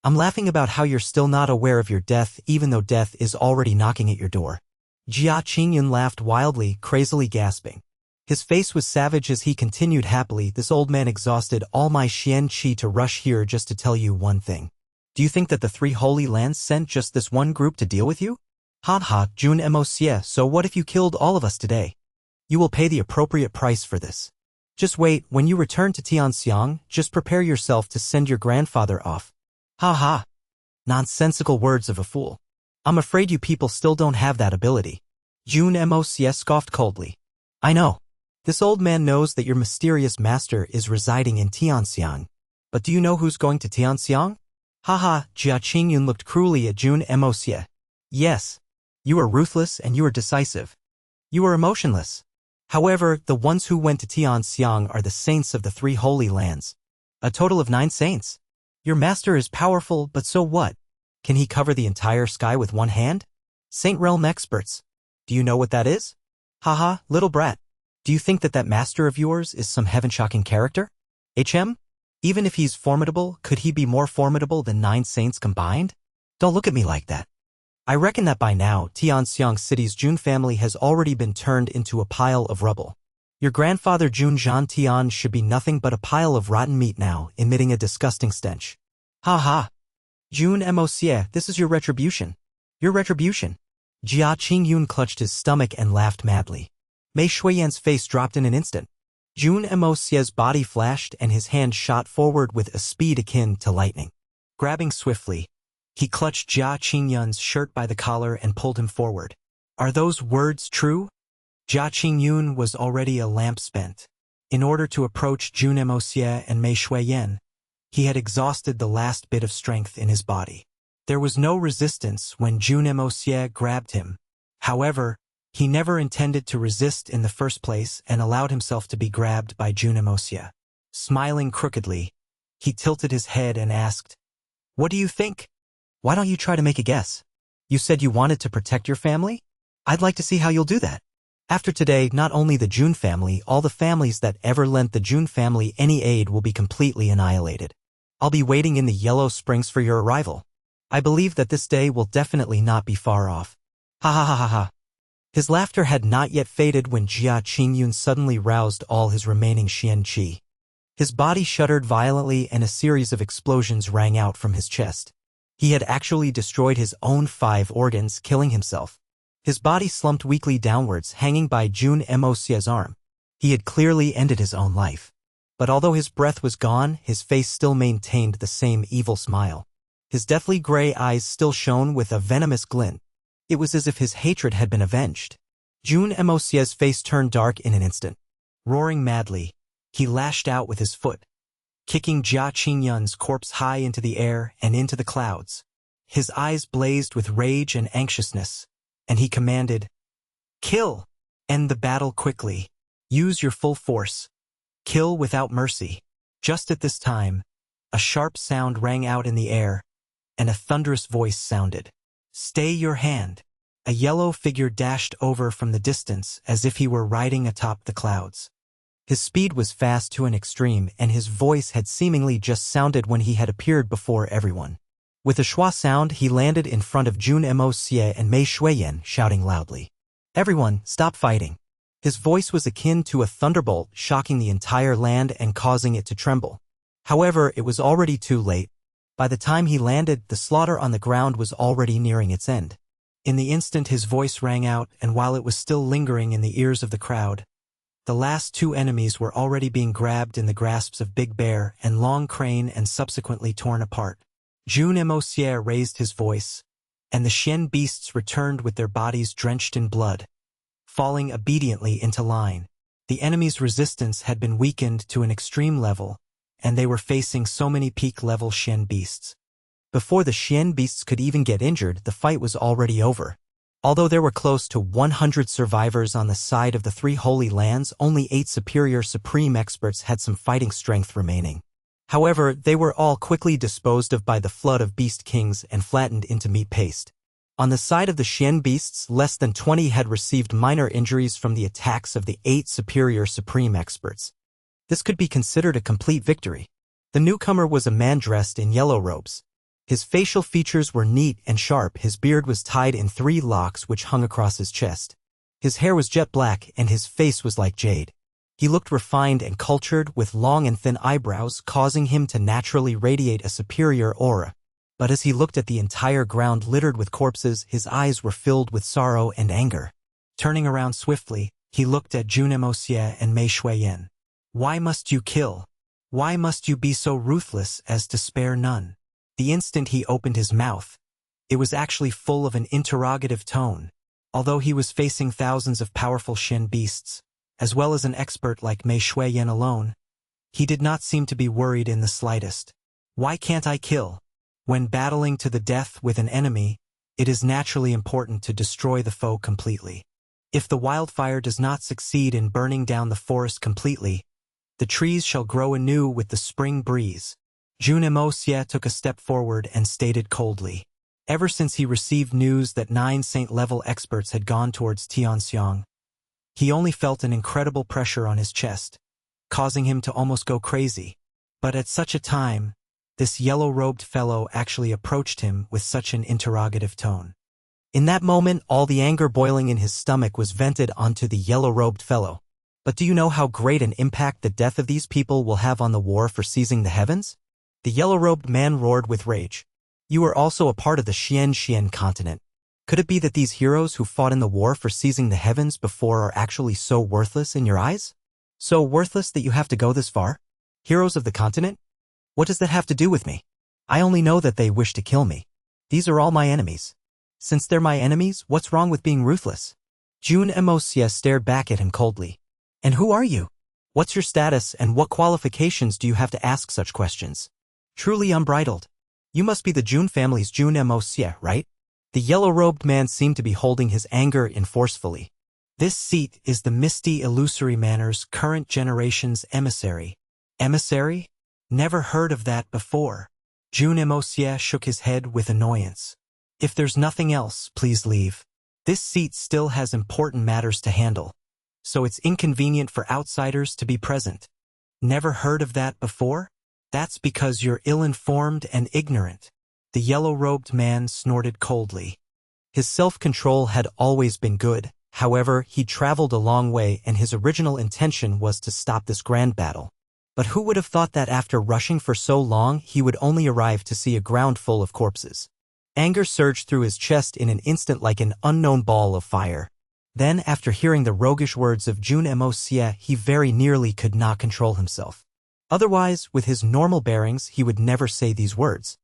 I'm laughing about how you're still not aware of your death even though death is already knocking at your door. Jia Qingyun laughed wildly, crazily gasping. His face was savage as he continued happily. This old man exhausted all my Xian Qi to rush here just to tell you one thing. Do you think that the three holy lands sent just this one group to deal with you? Ha, Jun Moxie, so what if you killed all of us today? You will pay the appropriate price for this. Just wait, when you return to Tianxiang, just prepare yourself to send your grandfather off. Ha. Nonsensical words of a fool. I'm afraid you people still don't have that ability. Jun Moxie scoffed coldly. I know. This old man knows that your mysterious master is residing in Tianxiang. But do you know who's going to Tianxiang? Haha, Jia Qingyun looked cruelly at Jun Moxie. Yes. You are ruthless and you are decisive. You are emotionless. However, the ones who went to Tianxiang are the saints of the three holy lands. A total of 9 saints. Your master is powerful, but so what? Can he cover the entire sky with one hand? Saint realm experts. Do you know what that is? Haha, little brat. Do you think that master of yours is some heaven-shocking character? Even if he's formidable, could he be more formidable than 9 saints combined? Don't look at me like that. I reckon that by now, Tianxiang City's Jun family has already been turned into a pile of rubble. Your grandfather Jun Tian should be nothing but a pile of rotten meat now, emitting a disgusting stench. Ha. Jun Moxie, this is your retribution. Your retribution. Jia Qingyun clutched his stomach and laughed madly. Mei Shuiyan's face dropped in an instant. Jun Moxie's body flashed and his hand shot forward with a speed akin to lightning. Grabbing swiftly, he clutched Jia Qingyun's shirt by the collar and pulled him forward. Are those words true? Jia Qingyun was already a lamp spent. In order to approach Jun Moxie and Mei Shuiyan, he had exhausted the last bit of strength in his body. There was no resistance when Jun Moxie grabbed him. However, he never intended to resist in the first place and allowed himself to be grabbed by Jun Moxie. Smiling crookedly, he tilted his head and asked, "What do you think? Why don't you try to make a guess? You said you wanted to protect your family? I'd like to see how you'll do that. After today, not only the Jun family, all the families that ever lent the Jun family any aid will be completely annihilated. I'll be waiting in the Yellow Springs for your arrival. I believe that this day will definitely not be far off." Ha. His laughter had not yet faded when Jia Qingyun suddenly roused all his remaining Xian Qi. His body shuddered violently and a series of explosions rang out from his chest. He had actually destroyed his own 5 organs, killing himself. His body slumped weakly downwards, hanging by Jun Moxie's arm. He had clearly ended his own life. But although his breath was gone, his face still maintained the same evil smile. His deathly gray eyes still shone with a venomous glint. It was as if his hatred had been avenged. Jun Moxie's face turned dark in an instant. Roaring madly, he lashed out with his foot. kicking Jia Qingyun's corpse high into the air and into the clouds. His eyes blazed with rage and anxiousness, and he commanded, "Kill! End the battle quickly. Use your full force. Kill without mercy." Just at this time, a sharp sound rang out in the air, and a thunderous voice sounded. "Stay your hand." A yellow figure dashed over from the distance as if he were riding atop the clouds. His speed was fast to an extreme, and his voice had seemingly just sounded when he had appeared before everyone. With a schwa sound, he landed in front of Jun Moxie and Mei Shuiyan, shouting loudly, "Everyone, stop fighting." His voice was akin to a thunderbolt, shocking the entire land and causing it to tremble. However, it was already too late. By the time he landed, the slaughter on the ground was already nearing its end. In the instant his voice rang out, and while it was still lingering in the ears of the crowd, the last two enemies were already being grabbed in the grasps of Big Bear and Long Crane and subsequently torn apart. Jun Moxie raised his voice, and the Xian beasts returned with their bodies drenched in blood, falling obediently into line. The enemy's resistance had been weakened to an extreme level, and they were facing so many peak-level Xian beasts. Before the Xian beasts could even get injured, the fight was already over. Although there were close to 100 survivors on the side of the three Holy Lands, only 8 superior supreme experts had some fighting strength remaining. However, they were all quickly disposed of by the flood of beast kings and flattened into meat paste. On the side of the Xian beasts, less than 20 had received minor injuries from the attacks of the 8 superior supreme experts. This could be considered a complete victory. The newcomer was a man dressed in yellow robes. His facial features were neat and sharp. His beard was tied in 3 locks which hung across his chest. His hair was jet black and his face was like jade. He looked refined and cultured with long and thin eyebrows, causing him to naturally radiate a superior aura. But as he looked at the entire ground littered with corpses, his eyes were filled with sorrow and anger. Turning around swiftly, he looked at Jun Moxie and Mei Shuiyan. "Why must you kill? Why must you be so ruthless as to spare none?" The instant he opened his mouth, it was actually full of an interrogative tone. Although he was facing thousands of powerful Xian beasts, as well as an expert like Mei Shuiyan alone, he did not seem to be worried in the slightest. "Why can't I kill? When battling to the death with an enemy, it is naturally important to destroy the foe completely. If the wildfire does not succeed in burning down the forest completely, the trees shall grow anew with the spring breeze." Jun Moxie took a step forward and stated coldly. Ever since he received news that 9 saint-level experts had gone towards Tianxiang, he only felt an incredible pressure on his chest, causing him to almost go crazy. But at such a time, this yellow-robed fellow actually approached him with such an interrogative tone. In that moment, all the anger boiling in his stomach was vented onto the yellow-robed fellow. "But do you know how great an impact the death of these people will have on the war for seizing the heavens?" The yellow-robed man roared with rage. "You are also a part of the Xian continent. Could it be that these heroes who fought in the war for seizing the heavens before are actually so worthless in your eyes? So worthless that you have to go this far? Heroes of the continent? What does that have to do with me? I only know that they wish to kill me. These are all my enemies. Since they're my enemies, what's wrong with being ruthless?" Jun Moxie stared back at him coldly. "And who are you? What's your status and what qualifications do you have to ask such questions? Truly unbridled. You must be the Jun family's Jun Moxie, right?" The yellow-robed man seemed to be holding his anger in forcefully. "This seat is the misty, illusory manner's current generation's emissary." "Emissary? Never heard of that before." Jun Moxie shook his head with annoyance. "If there's nothing else, please leave. This seat still has important matters to handle, so it's inconvenient for outsiders to be present." "Never heard of that before? That's because you're ill-informed and ignorant." The yellow-robed man snorted coldly. His self-control had always been good. However, he traveled a long way and his original intention was to stop this grand battle. But who would have thought that after rushing for so long, he would only arrive to see a ground full of corpses? Anger surged through his chest in an instant like an unknown ball of fire. Then, after hearing the roguish words of Jun Moxie, he very nearly could not control himself. Otherwise, with his normal bearings, he would never say these words.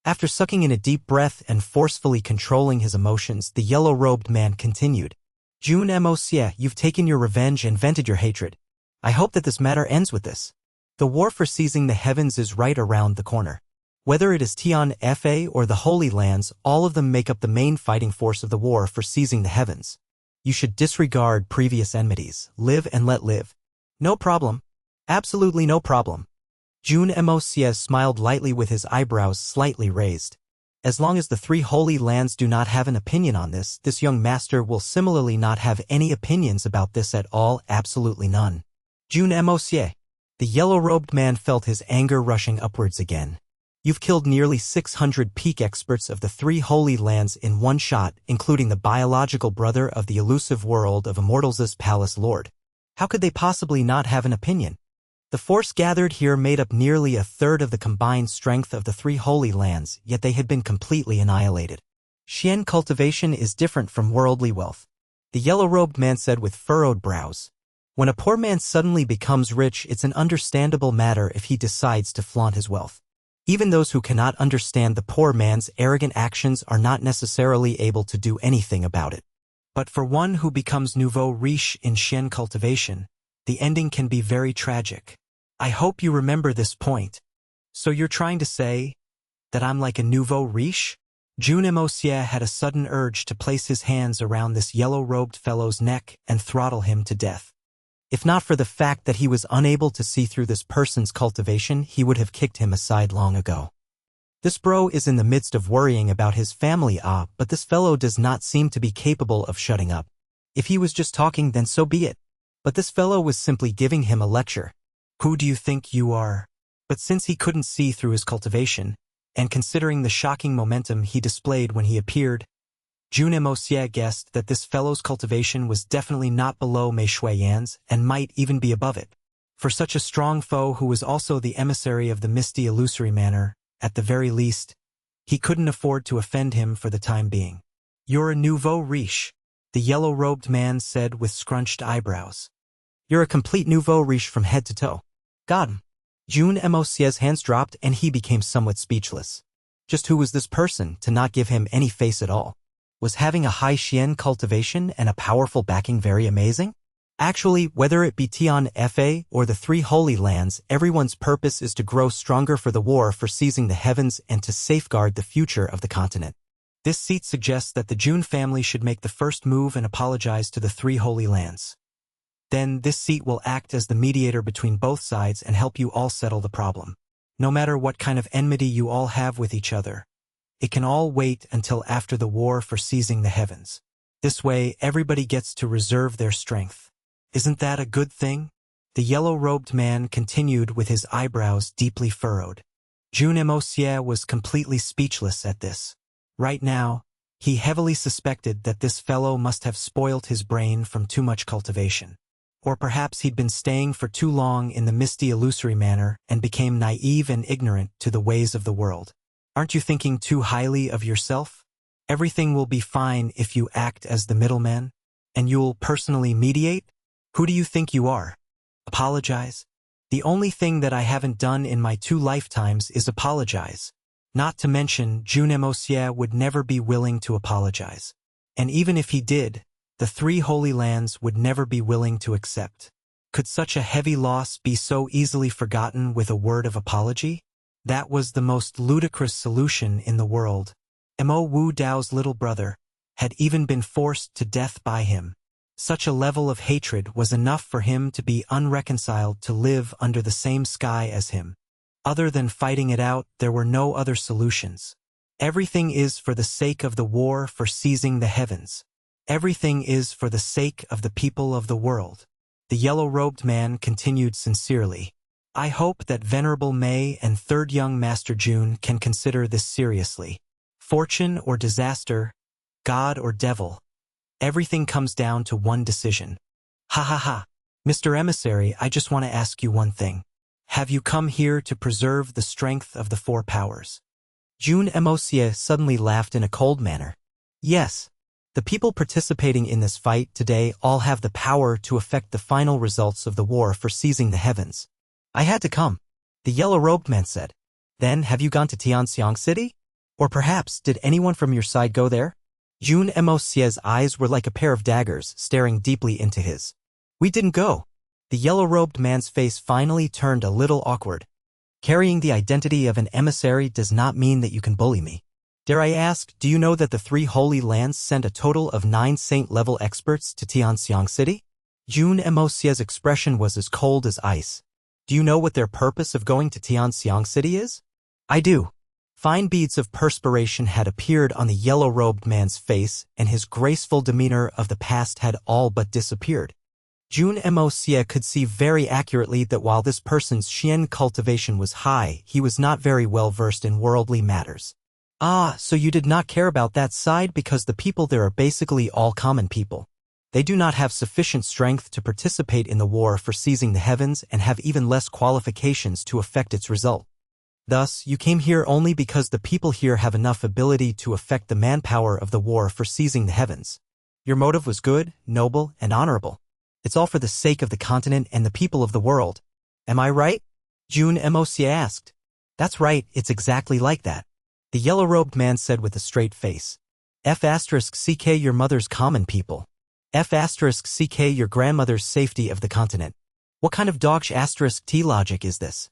After sucking in a deep breath and forcefully controlling his emotions, the yellow-robed man continued. "Jun Moxie, you've taken your revenge and vented your hatred. I hope that this matter ends with this. The war for seizing the heavens is right around the corner. Whether it is Tian Fa or the Holy Lands, all of them make up the main fighting force of the war for seizing the heavens. You should disregard previous enmities, live and let live. No problem. Absolutely no problem. Jun Moxie smiled lightly with his eyebrows slightly raised. As long as the three Holy Lands do not have an opinion on this young master will similarly not have any opinions about this at all, absolutely none. Jun Moxie. The yellow-robed man felt his anger rushing upwards again. You've killed nearly 600 peak experts of the three Holy Lands in one shot, including the biological brother of the elusive world of Immortals' Palace Lord. How could they possibly not have an opinion? The force gathered here made up nearly a third of the combined strength of the three Holy Lands, yet they had been completely annihilated. Xian cultivation is different from worldly wealth, the yellow-robed man said with furrowed brows. When a poor man suddenly becomes rich, it's an understandable matter if he decides to flaunt his wealth. Even those who cannot understand the poor man's arrogant actions are not necessarily able to do anything about it. But for one who becomes nouveau riche in Xian cultivation, the ending can be very tragic. I hope you remember this point. So you're trying to say that I'm like a nouveau riche? Jun Moxie had a sudden urge to place his hands around this yellow-robed fellow's neck and throttle him to death. If not for the fact that he was unable to see through this person's cultivation, he would have kicked him aside long ago. This bro is in the midst of worrying about his family, but this fellow does not seem to be capable of shutting up. If he was just talking, then so be it. But this fellow was simply giving him a lecture. Who do you think you are? But since he couldn't see through his cultivation, and considering the shocking momentum he displayed when he appeared, Jun Moxie guessed that this fellow's cultivation was definitely not below Mei Shuiyan's and might even be above it. For such a strong foe who was also the emissary of the misty illusory manor, at the very least, he couldn't afford to offend him for the time being. You're a nouveau riche, the yellow-robed man said with scrunched eyebrows. You're a complete nouveau riche from head to toe. Got him. Jun Moxie's hands dropped and he became somewhat speechless. Just who was this person to not give him any face at all? Was having a high Xian cultivation and a powerful backing very amazing? Actually, whether it be Tian Fa or the three Holy Lands, everyone's purpose is to grow stronger for the war for seizing the heavens and to safeguard the future of the continent. This seat suggests that the Jun family should make the first move and apologize to the three Holy Lands. Then this seat will act as the mediator between both sides and help you all settle the problem. No matter what kind of enmity you all have with each other, it can all wait until after the war for seizing the heavens. This way, everybody gets to reserve their strength. Isn't that a good thing? The yellow-robed man continued with his eyebrows deeply furrowed. Jun Moxie was completely speechless at this. Right now, he heavily suspected that this fellow must have spoilt his brain from too much cultivation. Or perhaps he'd been staying for too long in the misty illusory manor and became naive and ignorant to the ways of the world. Aren't you thinking too highly of yourself? Everything will be fine if you act as the middleman, and you'll personally mediate? Who do you think you are? Apologize? The only thing that I haven't done in my 2 lifetimes is apologize. Not to mention, Jun Moxie would never be willing to apologize. And even if he did, the 3 Holy Lands would never be willing to accept. Could such a heavy loss be so easily forgotten with a word of apology? That was the most ludicrous solution in the world. Mo Wu Dao's little brother had even been forced to death by him. Such a level of hatred was enough for him to be unreconciled to live under the same sky as him. Other than fighting it out, there were no other solutions. Everything is for the sake of the war for seizing the heavens. Everything is for the sake of the people of the world. The yellow-robed man continued sincerely. I hope that Venerable Mei and Third Young Master Jun can consider this seriously. Fortune or disaster, God or devil, everything comes down to one decision. Ha ha ha. Mr. Emissary, I just want to ask you one thing. Have you come here to preserve the strength of the 4 powers? Jun Moxie suddenly laughed in a cold manner. Yes. The people participating in this fight today all have the power to affect the final results of the war for seizing the heavens. I had to come, the yellow-robed man said. Then, have you gone to Tianxiang City? Or perhaps, did anyone from your side go there? Jun Moxie's eyes were like a pair of daggers staring deeply into his. We didn't go. The yellow-robed man's face finally turned a little awkward. Carrying the identity of an emissary does not mean that you can bully me. Dare I ask, do you know that the 3 Holy Lands sent a total of 9 saint-level experts to Tianxiang City? Jun Moxie's expression was as cold as ice. Do you know what their purpose of going to Tianxiang City is? I do. Fine beads of perspiration had appeared on the yellow-robed man's face, and his graceful demeanor of the past had all but disappeared. Jun Moxie could see very accurately that while this person's Xian cultivation was high, he was not very well versed in worldly matters. Ah, so you did not care about that side because the people there are basically all common people. They do not have sufficient strength to participate in the war for seizing the heavens and have even less qualifications to affect its result. Thus, you came here only because the people here have enough ability to affect the manpower of the war for seizing the heavens. Your motive was good, noble, and honorable. It's all for the sake of the continent and the people of the world. Am I right? Jun Moxie asked. That's right, it's exactly like that. The yellow-robed man said with a straight face. F***ck your mother's common people. F***ck your grandmother's safety of the continent. What kind of dog**t logic is this?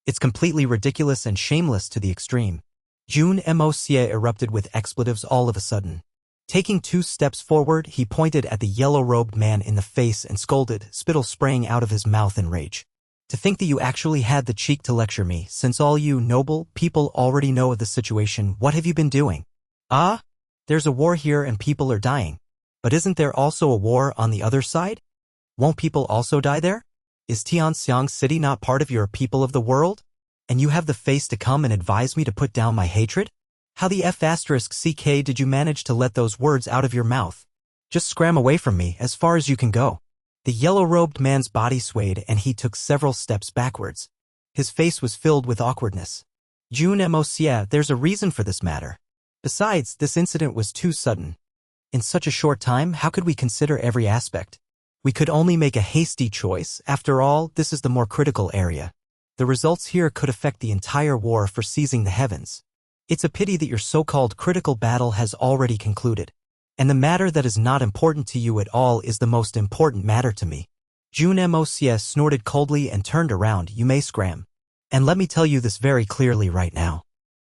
It's completely ridiculous and shameless to the extreme. Jun Moxie erupted with expletives all of a sudden. Taking 2 steps forward, he pointed at the yellow-robed man in the face and scolded, spittle spraying out of his mouth in rage. To think that you actually had the cheek to lecture me, since all you noble people already know of the situation, what have you been doing? Ah? There's a war here and people are dying. But isn't there also a war on the other side? Won't people also die there? Is Tianxiang City not part of your people of the world? And you have the face to come and advise me to put down my hatred? How the F***ck did you manage to let those words out of your mouth? Just scram away from me as far as you can go. The yellow-robed man's body swayed and he took several steps backwards. His face was filled with awkwardness. Jun Moxie, there's a reason for this matter. Besides, this incident was too sudden. In such a short time, how could we consider every aspect? We could only make a hasty choice. After all, this is the more critical area. The results here could affect the entire war for seizing the heavens. It's a pity that your so-called critical battle has already concluded. And the matter that is not important to you at all is the most important matter to me. Jun Moxie snorted coldly and turned around. You may scram. And let me tell you this very clearly right now.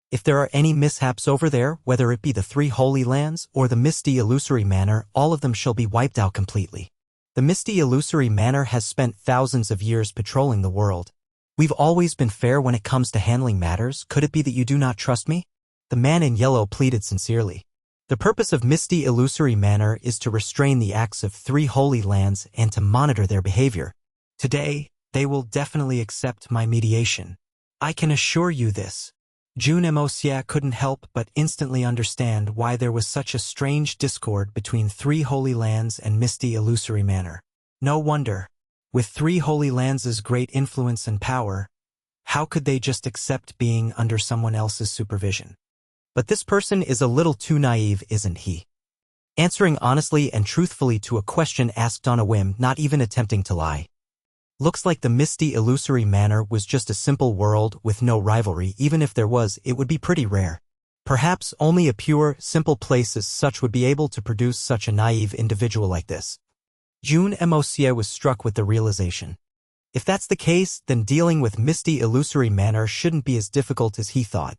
If there are any mishaps over there, whether it be the 3 Holy Lands or the Misty Illusory Manor, all of them shall be wiped out completely. The Misty Illusory Manor has spent thousands of years patrolling the world. We've always been fair when it comes to handling matters. Could it be that you do not trust me? The man in yellow pleaded sincerely. The purpose of Misty Illusory Manor is to restrain the acts of 3 Holy Lands and to monitor their behavior. Today, they will definitely accept my mediation. I can assure you this. Jun Moxie couldn't help but instantly understand why there was such a strange discord between 3 Holy Lands and Misty Illusory Manor. No wonder. With 3 Holy Lands' great influence and power, how could they just accept being under someone else's supervision? But this person is a little too naive, isn't he? Answering honestly and truthfully to a question asked on a whim, not even attempting to lie. Looks like the Misty Illusory Manor was just a simple world with no rivalry. Even if there was, it would be pretty rare. Perhaps only a pure, simple place as such would be able to produce such a naive individual like this. Jun Moxie was struck with the realization. If that's the case, then dealing with Misty Illusory Manor shouldn't be as difficult as he thought.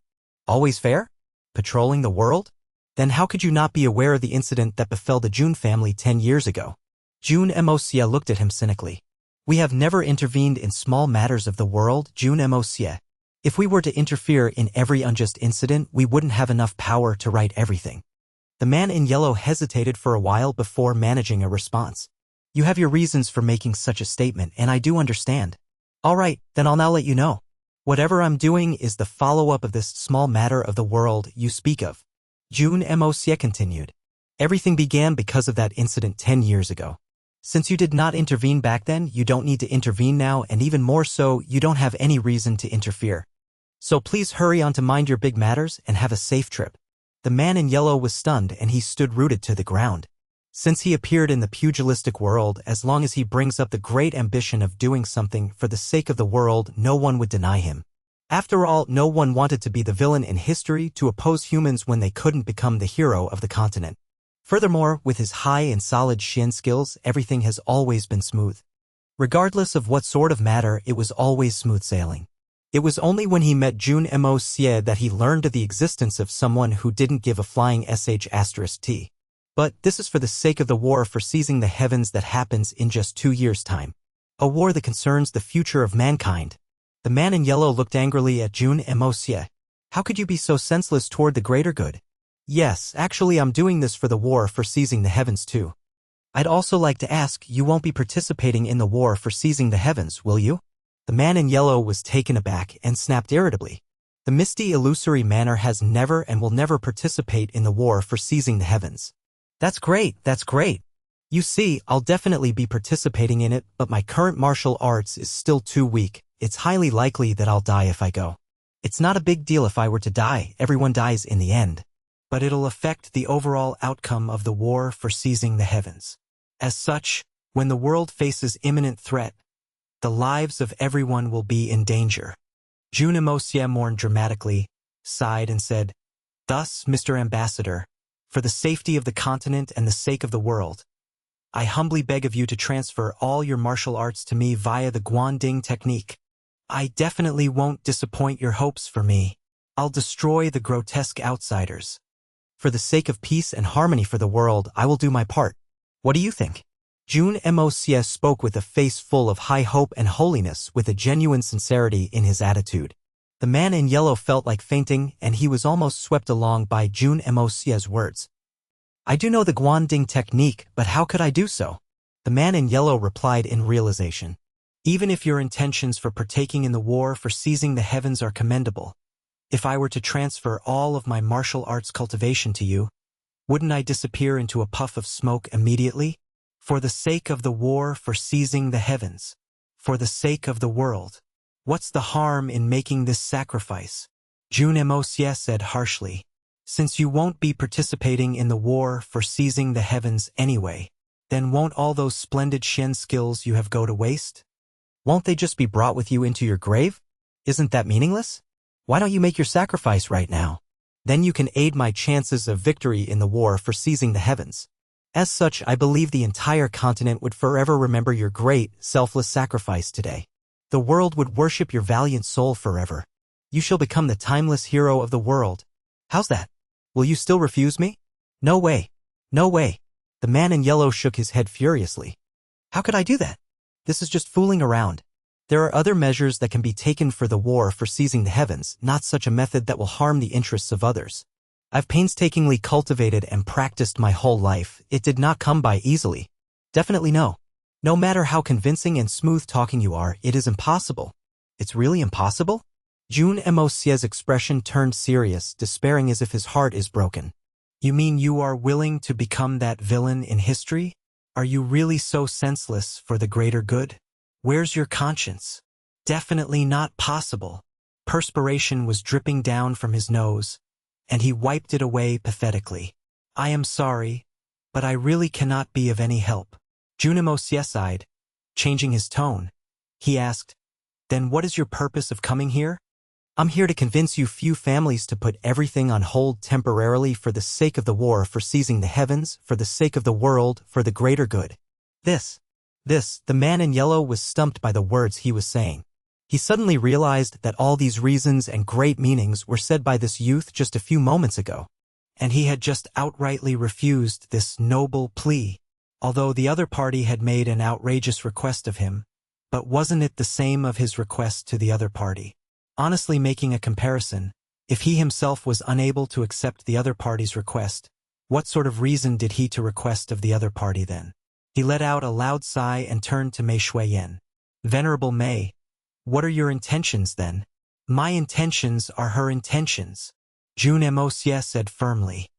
Always fair? Patrolling the world? Then how could you not be aware of the incident that befell the Jun family 10 years ago? Jun Moxie looked at him cynically. We have never intervened in small matters of the world, Jun Moxie. If we were to interfere in every unjust incident, we wouldn't have enough power to right everything. The man in yellow hesitated for a while before managing a response. You have your reasons for making such a statement, and I do understand. All right, then I'll now let you know. Whatever I'm doing is the follow-up of this small matter of the world you speak of. Jun Moxie continued. Everything began because of that incident 10 years ago. Since you did not intervene back then, you don't need to intervene now, and even more so, you don't have any reason to interfere. So please hurry on to mind your big matters and have a safe trip. The man in yellow was stunned and he stood rooted to the ground. Since he appeared in the pugilistic world, as long as he brings up the great ambition of doing something for the sake of the world, no one would deny him. After all, no one wanted to be the villain in history to oppose humans when they couldn't become the hero of the continent. Furthermore, with his high and solid Xian skills, everything has always been smooth. Regardless of what sort of matter, it was always smooth sailing. It was only when he met Jun Moxie that he learned of the existence of someone who didn't give a flying sh*t. But this is for the sake of the war for seizing the heavens that happens in just 2 years' time. A war that concerns the future of mankind. The man in yellow looked angrily at Jun Moxie. How could you be so senseless toward the greater good? Yes, actually I'm doing this for the war for seizing the heavens too. I'd also like to ask, you won't be participating in the war for seizing the heavens, will you? The man in yellow was taken aback and snapped irritably. The misty illusory manner has never and will never participate in the war for seizing the heavens. That's great, that's great. You see, I'll definitely be participating in it, but my current martial arts is still too weak. It's highly likely that I'll die if I go. It's not a big deal if I were to die, everyone dies in the end. But it'll affect the overall outcome of the war for seizing the heavens. As such, when the world faces imminent threat, the lives of everyone will be in danger. Jun Moxie mourned dramatically, sighed and said, Thus, Mr. Ambassador, for the safety of the continent and the sake of the world, I humbly beg of you to transfer all your martial arts to me via the Guanding technique. I definitely won't disappoint your hopes for me. I'll destroy the grotesque outsiders. For the sake of peace and harmony for the world, I will do my part. What do you think? Jun Moxie spoke with a face full of high hope and holiness, with a genuine sincerity in his attitude. The man in yellow felt like fainting, and he was almost swept along by Jun Moxie's words. I do know the Guanding technique, but how could I do so? The man in yellow replied in realization. Even if your intentions for partaking in the war for seizing the heavens are commendable, if I were to transfer all of my martial arts cultivation to you, wouldn't I disappear into a puff of smoke immediately? For the sake of the war for seizing the heavens, for the sake of the world, what's the harm in making this sacrifice? Jun Moxie said harshly. Since you won't be participating in the war for seizing the heavens anyway, then won't all those splendid Shen skills you have go to waste? Won't they just be brought with you into your grave? Isn't that meaningless? Why don't you make your sacrifice right now? Then you can aid my chances of victory in the war for seizing the heavens. As such, I believe the entire continent would forever remember your great, selfless sacrifice today. The world would worship your valiant soul forever. You shall become the timeless hero of the world. How's that? Will you still refuse me? No way. No way. The man in yellow shook his head furiously. How could I do that? This is just fooling around. There are other measures that can be taken for the war for seizing the heavens, not such a method that will harm the interests of others. I've painstakingly cultivated and practiced my whole life. It did not come by easily. Definitely no. No matter how convincing and smooth-talking you are, it is impossible. It's really impossible? Jun Moxie's expression turned serious, despairing as if his heart is broken. You mean you are willing to become that villain in history? Are you really so senseless for the greater good? Where's your conscience? Definitely not possible. Perspiration was dripping down from his nose, and he wiped it away pathetically. I am sorry, but I really cannot be of any help. Jun Moxie sighed, changing his tone. He asked, Then what is your purpose of coming here? I'm here to convince you few families to put everything on hold temporarily for the sake of the war for seizing the heavens, for the sake of the world, for the greater good. The man in yellow was stumped by the words he was saying. He suddenly realized that all these reasons and great meanings were said by this youth just a few moments ago, and he had just outrightly refused this noble plea, although the other party had made an outrageous request of him. But wasn't it the same of his request to the other party? Honestly, making a comparison, if he himself was unable to accept the other party's request, what sort of reason did he to request of the other party then? He let out a loud sigh and turned to Mei Shuiyan. Venerable Mei, what are your intentions then? My intentions are her intentions, Jun Moxie said firmly.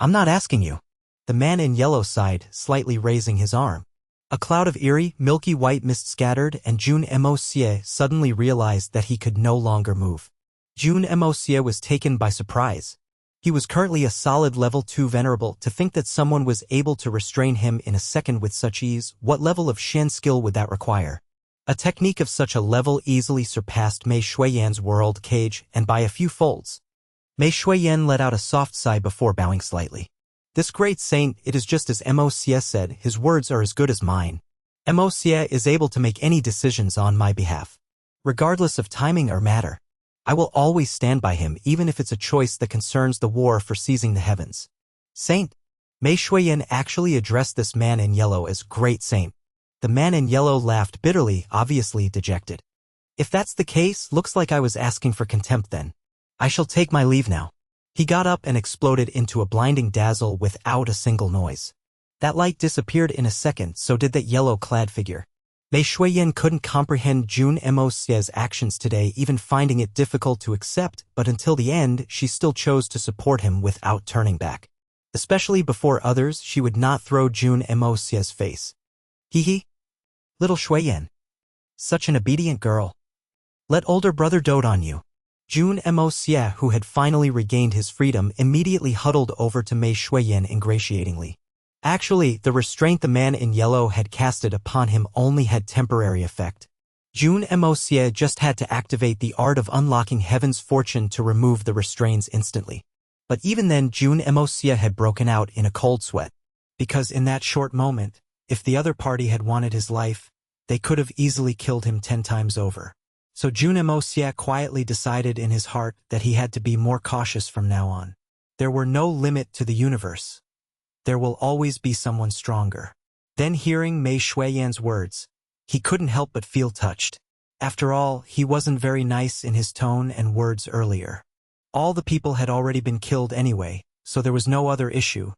I'm not asking you. The man in yellow sighed, slightly raising his arm. A cloud of eerie, milky white mist scattered, and Jun Moxie suddenly realized that he could no longer move. Jun Moxie was taken by surprise. He was currently a solid level 2 venerable. To think that someone was able to restrain him in a second with such ease, what level of Shen skill would that require? A technique of such a level easily surpassed Mei Shuiyan's world cage, and by a few folds. Mei Shuiyan let out a soft sigh before bowing slightly. This great saint, it is just as Moxie said, his words are as good as mine. Moxie is able to make any decisions on my behalf. Regardless of timing or matter, I will always stand by him even if it's a choice that concerns the war for seizing the heavens. Saint. Mei Shuiyan actually addressed this man in yellow as Great Saint. The man in yellow laughed bitterly, obviously dejected. If that's the case, looks like I was asking for contempt then. I shall take my leave now. He got up and exploded into a blinding dazzle without a single noise. That light disappeared in a second, so did that yellow-clad figure. Mei Shuiyan couldn't comprehend Jun Moxie's actions today, even finding it difficult to accept, but until the end, she still chose to support him without turning back. Especially before others, she would not throw Jun Moxie's face. Hee. Little Shuiyan. Such an obedient girl. Let older brother dote on you. Jun Moxie, who had finally regained his freedom, immediately huddled over to Mei Shuiyan ingratiatingly. Actually, the restraint the man in yellow had casted upon him only had temporary effect. Jun Moxie just had to activate the art of unlocking heaven's fortune to remove the restraints instantly. But even then, Jun Moxie had broken out in a cold sweat. Because in that short moment, if the other party had wanted his life, they could have easily killed him 10 times over. So Jun Moxie quietly decided in his heart that he had to be more cautious from now on. There were no limit to the universe. There will always be someone stronger. Then hearing Mei Shuiyan's words, he couldn't help but feel touched. After all, he wasn't very nice in his tone and words earlier. All the people had already been killed anyway, so there was no other issue.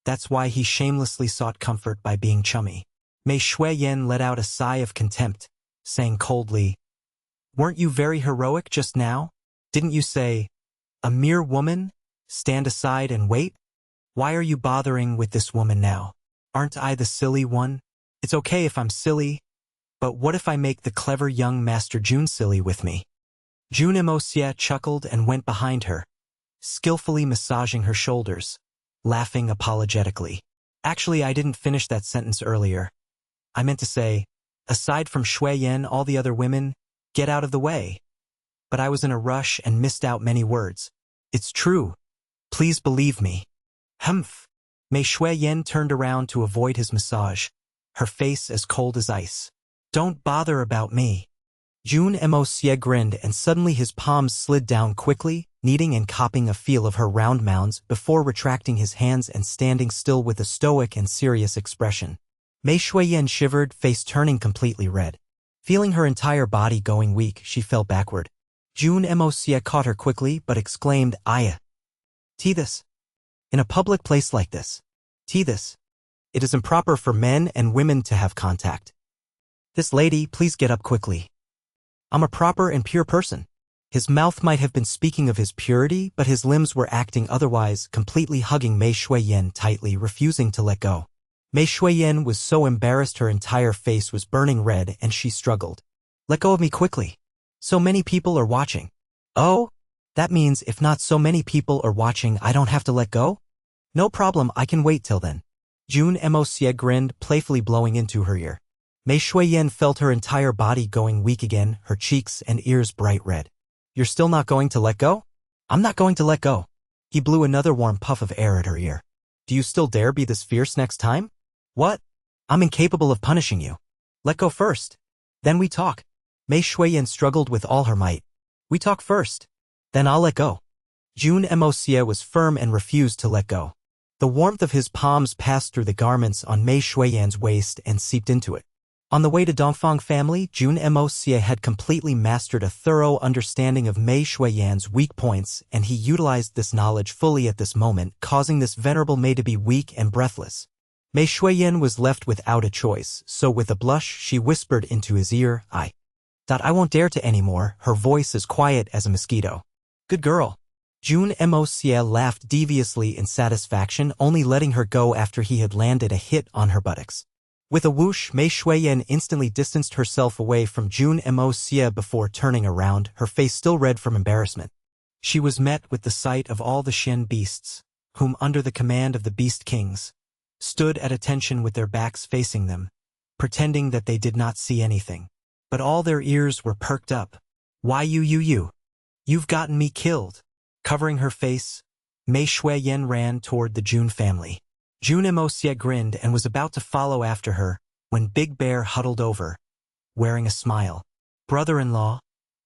That's why he shamelessly sought comfort by being chummy. Mei Shuiyan let out a sigh of contempt, saying coldly, "Weren't you very heroic just now? Didn't you say, 'A mere woman? Stand aside and wait'? Why are you bothering with this woman now? Aren't I the silly one? It's okay if I'm silly, but what if I make the clever young Master Jun silly with me?" Jun Moxie chuckled and went behind her, skillfully massaging her shoulders, laughing apologetically. Actually, I didn't finish that sentence earlier. I meant to say, aside from Shuiyan, all the other women, get out of the way. But I was in a rush and missed out many words. It's true. Please believe me. Humph. Mei Shuiyan turned around to avoid his massage, her face as cold as ice. Don't bother about me. Jun Moxie grinned and suddenly his palms slid down quickly, kneading and copping a feel of her round mounds before retracting his hands and standing still with a stoic and serious expression. Mei Shuiyan shivered, face turning completely red. Feeling her entire body going weak, she fell backward. Jun Moxie caught her quickly but exclaimed, "Aya. This. In a public place like this. This. It is improper for men and women to have contact. This lady, please get up quickly. I'm a proper and pure person." His mouth might have been speaking of his purity, but his limbs were acting otherwise, completely hugging Mei Shuiyan tightly, refusing to let go. Mei Shuiyan was so embarrassed her entire face was burning red and she struggled. "Let go of me quickly. So many people are watching." "Oh? That means if not so many people are watching, I don't have to let go? No problem, I can wait till then." Jun Moxie grinned, playfully blowing into her ear. Mei Shuiyan felt her entire body going weak again, her cheeks and ears bright red. "You're still not going to let go?" "I'm not going to let go." He blew another warm puff of air at her ear. "Do you still dare be this fierce next time?" "What? I'm incapable of punishing you. Let go first. Then we talk." Mei Shuiyan struggled with all her might. "We talk first. Then I'll let go." Jun Moxie was firm and refused to let go. The warmth of his palms passed through the garments on Mei Shuiyan's waist and seeped into it. On the way to Dongfang family, Jun Moxie had completely mastered a thorough understanding of Mei Shuiyan's weak points, and he utilized this knowledge fully at this moment, causing this venerable Mei to be weak and breathless. Mei Shuiyan was left without a choice, so with a blush she whispered into his ear, I won't dare to anymore," her voice as quiet as a mosquito. "Good girl." Jun Moxie laughed deviously in satisfaction, only letting her go after he had landed a hit on her buttocks. With a whoosh, Mei Shuiyan instantly distanced herself away from Jun Moxie before turning around, her face still red from embarrassment. She was met with the sight of all the Shen beasts, whom under the command of the Beast Kings, stood at attention with their backs facing them, pretending that they did not see anything. But all their ears were perked up. "Why you've gotten me killed." Covering her face, Mei Shuiyan ran toward the Jun family. Jun Moxie grinned and was about to follow after her, when Big Bear huddled over, wearing a smile. "Brother-in-law,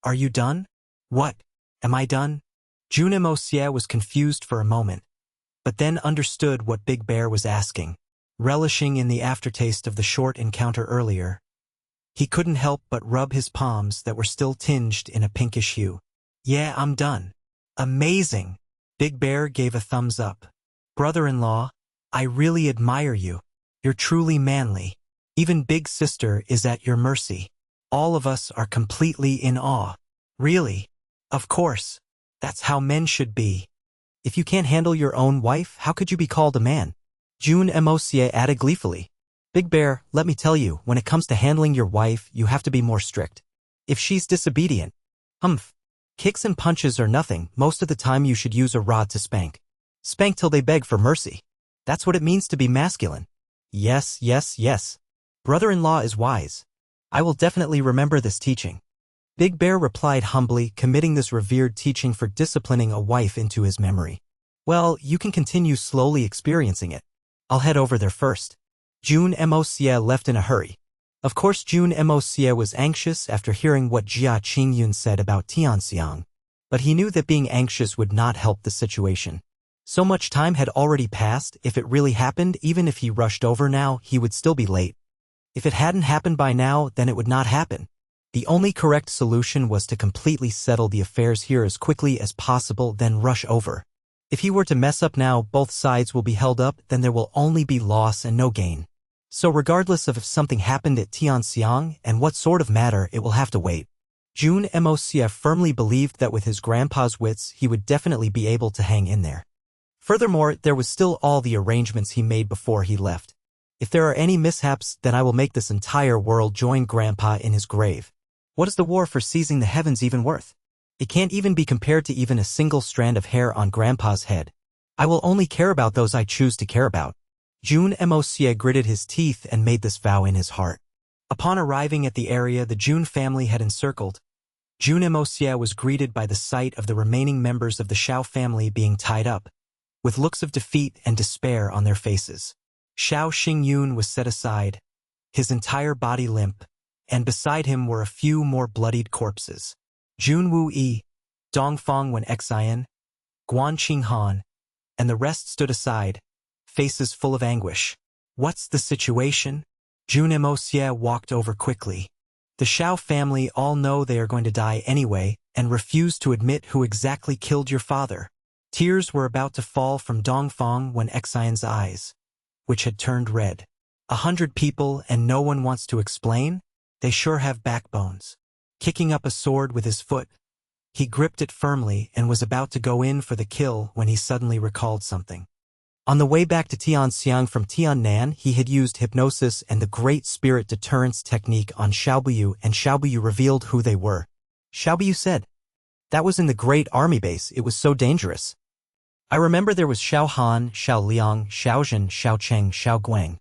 are you done?" "What? Am I done?" Jun Moxie was confused for a moment, but then understood what Big Bear was asking. Relishing in the aftertaste of the short encounter earlier, he couldn't help but rub his palms that were still tinged in a pinkish hue. "Yeah, I'm done." "Amazing!" Big Bear gave a thumbs up. "Brother-in-law, I really admire you. You're truly manly. Even Big Sister is at your mercy. All of us are completely in awe." "Really? Of course. That's how men should be. If you can't handle your own wife, how could you be called a man?" Jun Moxie added gleefully. "Big Bear, let me tell you, when it comes to handling your wife, you have to be more strict. If she's disobedient, kicks and punches are nothing. Most of the time you should use a rod to spank. Spank till they beg for mercy. That's what it means to be masculine." Yes, yes, yes. Brother-in-law is wise. I will definitely remember this teaching." Big Bear replied humbly, committing this revered teaching for disciplining a wife into his memory. "Well, you can continue slowly experiencing it. I'll head over there first." Jun Moxie left in a hurry. Of course, Jun Moxie was anxious after hearing what Jia Qingyun said about Tianxiang, but he knew that being anxious would not help the situation. So much time had already passed. If it really happened, even if he rushed over now, he would still be late. If it hadn't happened by now, then it would not happen. The only correct solution was to completely settle the affairs here as quickly as possible, then rush over. If he were to mess up now, both sides will be held up, then there will only be loss and no gain. So regardless of if something happened at Tianxiang and what sort of matter, it will have to wait. Jun Moxie firmly believed that with his grandpa's wits, he would definitely be able to hang in there. Furthermore, there was still all the arrangements he made before he left. If there are any mishaps, then I will make this entire world join Grandpa in his grave. What is the war for seizing the heavens even worth? It can't even be compared to even a single strand of hair on Grandpa's head. I will only care about those I choose to care about. Jun Moxie gritted his teeth and made this vow in his heart. Upon arriving at the area the Jun family had encircled, Jun Moxie was greeted by the sight of the remaining members of the Shao family being tied up, with looks of defeat and despair on their faces. Shao Xingyun was set aside, his entire body limp, and beside him were a few more bloodied corpses. Jun Wuyi, Dongfang Wen Xian, Guan Qinghan, and the rest stood aside, faces full of anguish. "What's the situation?" Jun Moxie walked over quickly. The Shao family all know they are going to die anyway and refuse to admit who exactly killed your father. Tears were about to fall from Dongfang Wen Xian's eyes, which had turned red. 100 people and no one wants to explain? They sure have backbones. Kicking up a sword with his foot, he gripped it firmly and was about to go in for the kill when he suddenly recalled something. On the way back to Tianxiang from Tiannan, he had used hypnosis and the Great Spirit Deterrence technique on Xiaobuyu, and Xiaobuyu revealed who they were. Xiaobuyu said, "That was in the Great Army base. It was so dangerous. I remember there was Xiao Han, Xiao Liang, Xiao Zhen, Xiao Cheng, Xiao Guang."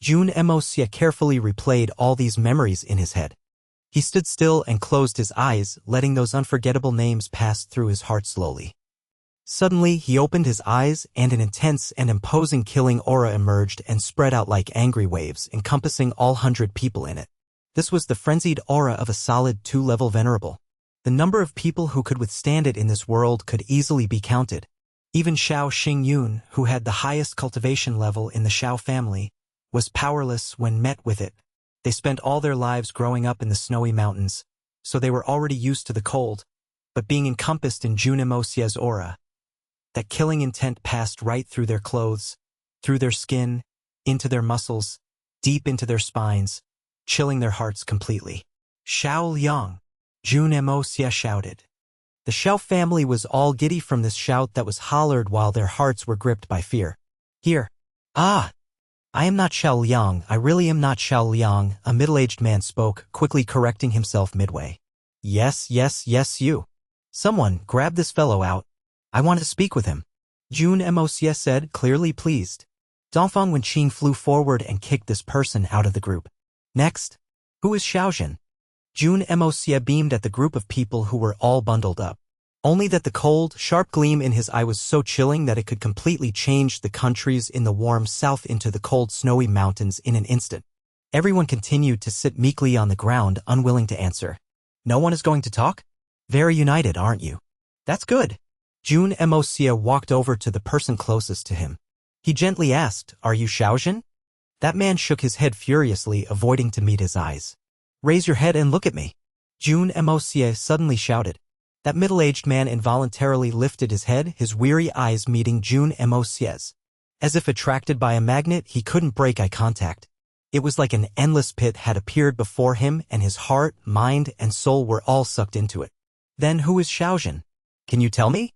Jun Moxie carefully replayed all these memories in his head. He stood still and closed his eyes, letting those unforgettable names pass through his heart slowly. Suddenly, he opened his eyes and an intense and imposing killing aura emerged and spread out like angry waves, encompassing all 100 people in it. This was the frenzied aura of a solid 2-level venerable. The number of people who could withstand it in this world could easily be counted. Even Shao Xingyun, who had the highest cultivation level in the Shao family, was powerless when met with it. They spent all their lives growing up in the snowy mountains, so they were already used to the cold, but being encompassed in Jun Moxie's aura, that killing intent passed right through their clothes, through their skin, into their muscles, deep into their spines, chilling their hearts completely. "Xiao Liang!" Jun Moxie shouted. The Xiao family was all giddy from this shout that was hollered while their hearts were gripped by fear. "Here! Ah! I am not Xiao Liang, I really am not Xiao Liang," a middle-aged man spoke, quickly correcting himself midway. Yes, you. Someone, grab this fellow out. I want to speak with him." Jun Moxie said, clearly pleased. Dongfang Wenqing flew forward and kicked this person out of the group. "Next. Who is Xiaozhen?" Jun Moxie beamed at the group of people who were all bundled up. Only that the cold, sharp gleam in his eye was so chilling that it could completely change the countries in the warm south into the cold, snowy mountains in an instant. Everyone continued to sit meekly on the ground, unwilling to answer. No one is going to talk? Very united, aren't you? That's good. Jun Moxie walked over to the person closest to him. He gently asked, Are you Xiaojun? That man shook his head furiously, avoiding to meet his eyes. Raise your head and look at me. Jun Moxie suddenly shouted. That middle-aged man involuntarily lifted his head, his weary eyes meeting Jun Moxie's. As if attracted by a magnet, he couldn't break eye contact. It was like an endless pit had appeared before him, and his heart, mind, and soul were all sucked into it. Then who is Xiaojun? Can you tell me?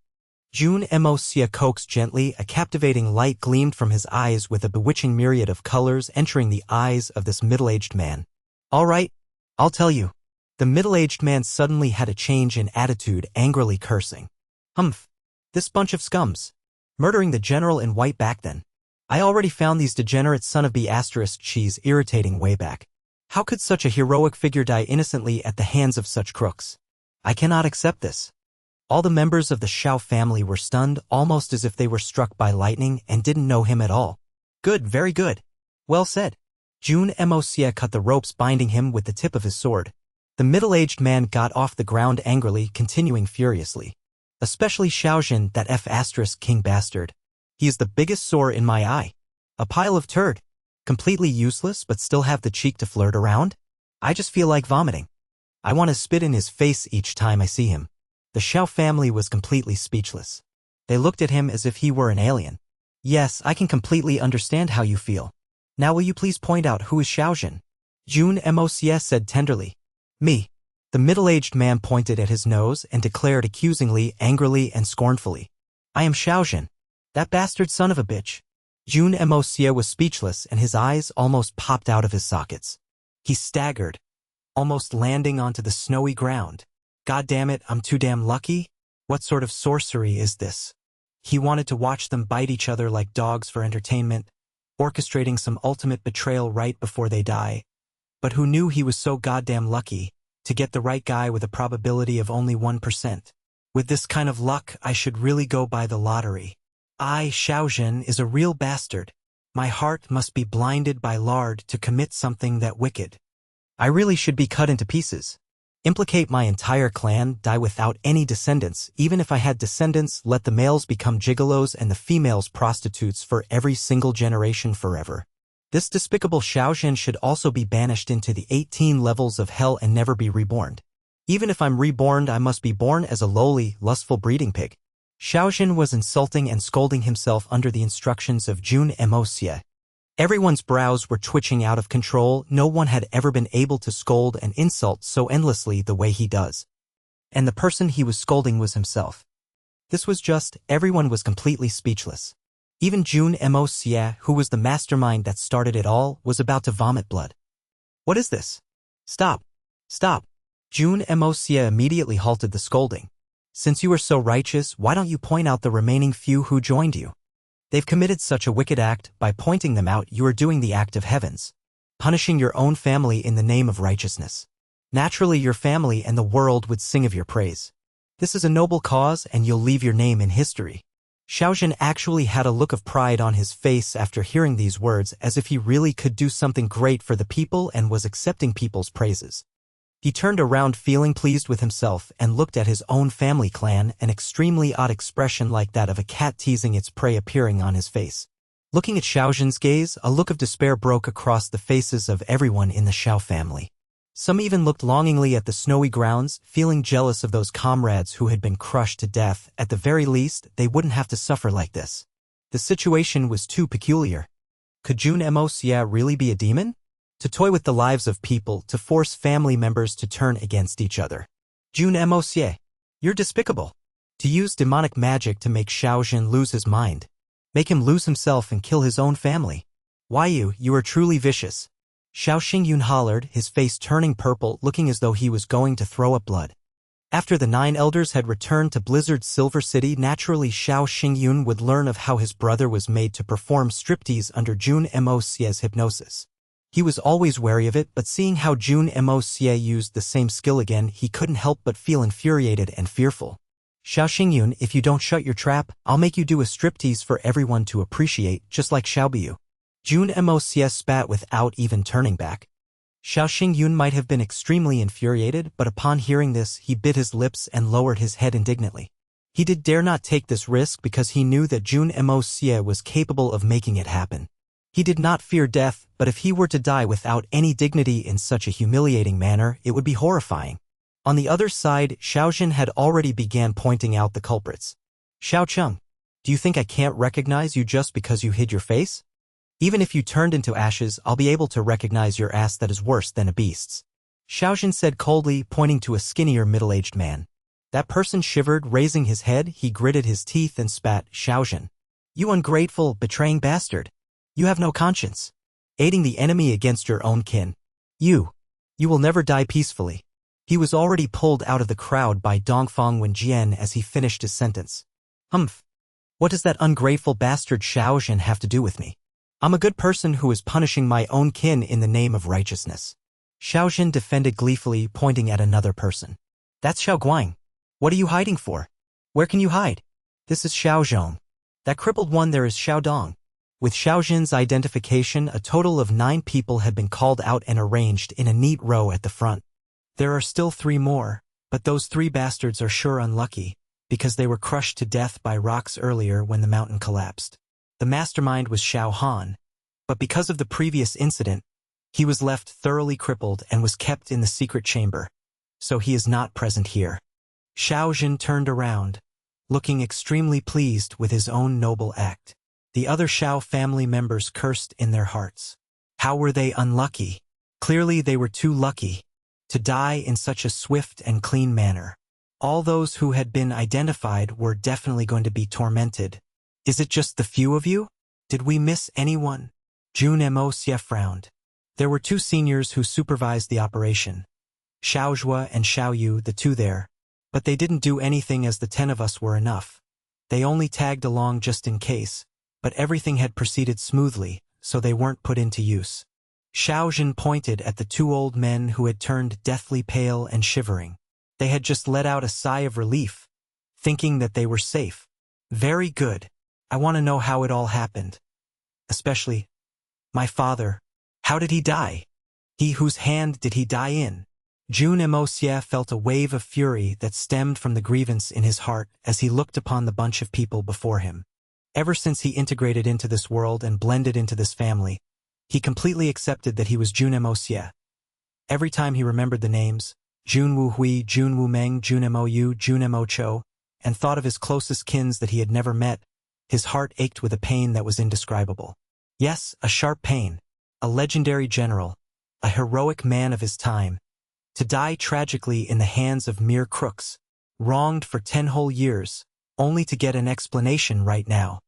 Jun Moxie coaxed gently. A captivating light gleamed from his eyes with a bewitching myriad of colors entering the eyes of this middle-aged man. All right, I'll tell you. The middle-aged man suddenly had a change in attitude, angrily cursing. Humph! This bunch of scums. Murdering the general in white back then. I already found these degenerate son of B***cheese irritating way back. How could such a heroic figure die innocently at the hands of such crooks? I cannot accept this. All the members of the Xiao family were stunned, almost as if they were struck by lightning and didn't know him at all. Good, very good. Well said. Jun Moxie cut the ropes binding him with the tip of his sword. The middle-aged man got off the ground angrily, continuing furiously. Especially Xiaojun, that F***king bastard. He is the biggest sore in my eye. A pile of turd. Completely useless but still have the cheek to flirt around? I just feel like vomiting. I want to spit in his face each time I see him. The Xiao family was completely speechless. They looked at him as if he were an alien. Yes, I can completely understand how you feel. Now will you please point out who is Xiaojun? Jun Moxie said tenderly. Me. The middle-aged man pointed at his nose and declared accusingly, angrily, and scornfully. I am Xiaojun. That bastard son of a bitch. Jun Moxie was speechless and his eyes almost popped out of his sockets. He staggered, almost landing onto the snowy ground. God damn it, I'm too damn lucky? What sort of sorcery is this? He wanted to watch them bite each other like dogs for entertainment, orchestrating some ultimate betrayal right before they die. But who knew he was so goddamn lucky to get the right guy with a probability of only 1%? With this kind of luck, I should really go buy the lottery. Xiaojun is a real bastard. My heart must be blinded by lard to commit something that wicked. I really should be cut into pieces. Implicate my entire clan, die without any descendants. Even if I had descendants, let the males become gigolos and the females prostitutes for every single generation forever. This despicable Xiaojun should also be banished into the 18 levels of hell and never be reborn. Even if I'm reborn, I must be born as a lowly, lustful breeding pig. Xiaojun was insulting and scolding himself under the instructions of Jun Moxie. Everyone's brows were twitching out of control. No one had ever been able to scold and insult so endlessly the way he does. And the person he was scolding was himself. This was just, everyone was completely speechless. Even Jun Moxie, who was the mastermind that started it all, was about to vomit blood. What is this? Stop. Stop. Jun Moxie immediately halted the scolding. Since you are so righteous, why don't you point out the remaining few who joined you? They've committed such a wicked act. By pointing them out, you are doing the act of heavens, punishing your own family in the name of righteousness. Naturally, your family and the world would sing of your praise. This is a noble cause, and you'll leave your name in history. Xiaojun actually had a look of pride on his face after hearing these words, as if he really could do something great for the people and was accepting people's praises. He turned around feeling pleased with himself and looked at his own family clan, an extremely odd expression like that of a cat teasing its prey appearing on his face. Looking at Xiaojun's gaze, a look of despair broke across the faces of everyone in the Xiao family. Some even looked longingly at the snowy grounds, feeling jealous of those comrades who had been crushed to death. At the very least, they wouldn't have to suffer like this. The situation was too peculiar. Could Jun Moxie really be a demon? To toy with the lives of people, to force family members to turn against each other. Jun Moxie, you're despicable. To use demonic magic to make Xiaojun lose his mind. Make him lose himself and kill his own family. Why you are truly vicious. Xiao Xingyun hollered, his face turning purple, looking as though he was going to throw up blood. After the 9 elders had returned to Blizzard's Silver City, naturally Xiao Xingyun would learn of how his brother was made to perform striptease under Jun Moxie's hypnosis. He was always wary of it, but seeing how Jun Moxie used the same skill again, he couldn't help but feel infuriated and fearful. Xiao Xingyun, if you don't shut your trap, I'll make you do a striptease for everyone to appreciate, just like Xiaobiu. Jun Moxie spat without even turning back. Xiao Xingyun might have been extremely infuriated, but upon hearing this, he bit his lips and lowered his head indignantly. He dare not take this risk because he knew that Jun Moxie was capable of making it happen. He did not fear death, but if he were to die without any dignity in such a humiliating manner, it would be horrifying. On the other side, Xiaojin had already began pointing out the culprits. Xiao Cheng, do you think I can't recognize you just because you hid your face? Even if you turned into ashes, I'll be able to recognize your ass that is worse than a beast's. Xiaojin said coldly, pointing to a skinnier middle-aged man. That person shivered, raising his head. He gritted his teeth and spat. Xiaojin, you ungrateful, betraying bastard. You have no conscience. Aiding the enemy against your own kin. You will never die peacefully. He was already pulled out of the crowd by Dongfang Wenjian as he finished his sentence. Humph. What does that ungrateful bastard Xiaojin have to do with me? I'm a good person who is punishing my own kin in the name of righteousness. Xiaojin defended gleefully, pointing at another person. That's Xiao Guang. What are you hiding for? Where can you hide? This is Xiao Zhong. That crippled one there is Xiao Dong. With Xiaojin's identification, a total of 9 people had been called out and arranged in a neat row at the front. There are still 3 more, but those 3 bastards are sure unlucky, because they were crushed to death by rocks earlier when the mountain collapsed. The mastermind was Xiao Han, but because of the previous incident, he was left thoroughly crippled and was kept in the secret chamber, so he is not present here. Xiaojin turned around, looking extremely pleased with his own noble act. The other Xiao family members cursed in their hearts. How were they unlucky? Clearly they were too lucky to die in such a swift and clean manner. All those who had been identified were definitely going to be tormented. Is it just the few of you? Did we miss anyone? Jun Moxie frowned. There were 2 seniors who supervised the operation. Xiao Zhua and Xiao Yu, the 2 there. But they didn't do anything as the 10 of us were enough. They only tagged along just in case, but everything had proceeded smoothly, so they weren't put into use. Xiaojin pointed at the 2 old men who had turned deathly pale and shivering. They had just let out a sigh of relief, thinking that they were safe. Very good. I want to know how it all happened. Especially my father. How did he die? He whose hand did he die in? Jun Moxie felt a wave of fury that stemmed from the grievance in his heart as he looked upon the bunch of people before him. Ever since he integrated into this world and blended into this family, he completely accepted that he was Jun Moxie. Every time he remembered the names, Jun Wuhui, Jun Wumeng, Jun Mo Yu, Jun Mo Cho, and thought of his closest kins that he had never met, his heart ached with a pain that was indescribable. Yes, a sharp pain. A legendary general, a heroic man of his time, to die tragically in the hands of mere crooks, wronged for 10 whole years, only to get an explanation right now.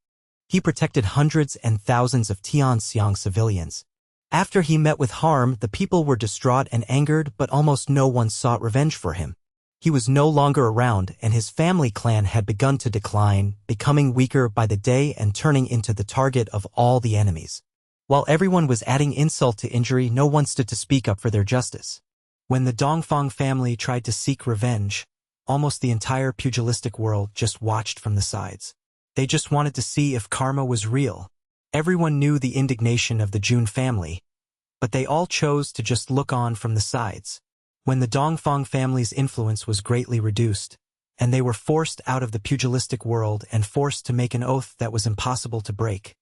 He protected hundreds and thousands of Tianxiang civilians. After he met with harm, the people were distraught and angered, but almost no one sought revenge for him. He was no longer around, and his family clan had begun to decline, becoming weaker by the day and turning into the target of all the enemies. While everyone was adding insult to injury, no one stood to speak up for their justice. When the Dongfang family tried to seek revenge, almost the entire pugilistic world just watched from the sides. They just wanted to see if karma was real. Everyone knew the indignation of the Jun family, but they all chose to just look on from the sides. When the Dongfang family's influence was greatly reduced, and they were forced out of the pugilistic world and forced to make an oath that was impossible to break,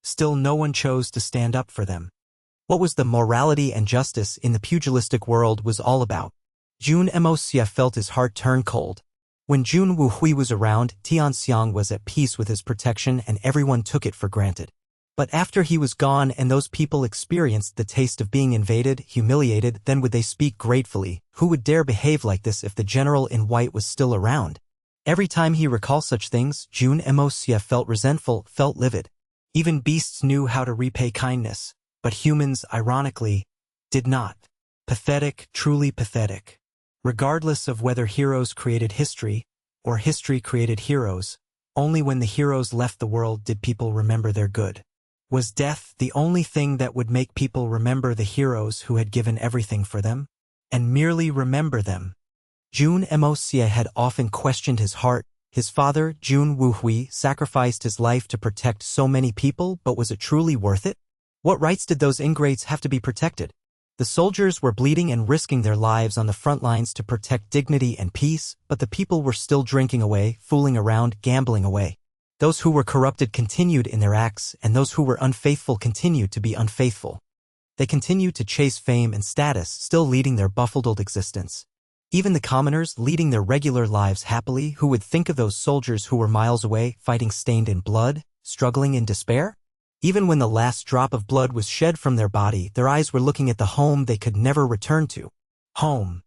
still no one chose to stand up for them. What was the morality and justice in the pugilistic world was all about? Jun Moxie felt his heart turn cold. When Jun Wuhui was around, Tianxiang was at peace with his protection and everyone took it for granted. But after he was gone and those people experienced the taste of being invaded, humiliated, then would they speak gratefully? Who would dare behave like this if the general in white was still around? Every time he recalled such things, Jun Moxie felt resentful, felt livid. Even beasts knew how to repay kindness, but humans, ironically, did not. Pathetic, truly pathetic. Regardless of whether heroes created history, or history created heroes, only when the heroes left the world did people remember their good. Was death the only thing that would make people remember the heroes who had given everything for them? And merely remember them? Jun Moxie had often questioned his heart. His father, Jun Wuhui, sacrificed his life to protect so many people, but was it truly worth it? What rights did those ingrates have to be protected? The soldiers were bleeding and risking their lives on the front lines to protect dignity and peace, but the people were still drinking away, fooling around, gambling away. Those who were corrupted continued in their acts, and those who were unfaithful continued to be unfaithful. They continued to chase fame and status, still leading their befuddled existence. Even the commoners, leading their regular lives happily, who would think of those soldiers who were miles away, fighting stained in blood, struggling in despair? Even when the last drop of blood was shed from their body, their eyes were looking at the home they could never return to. Home.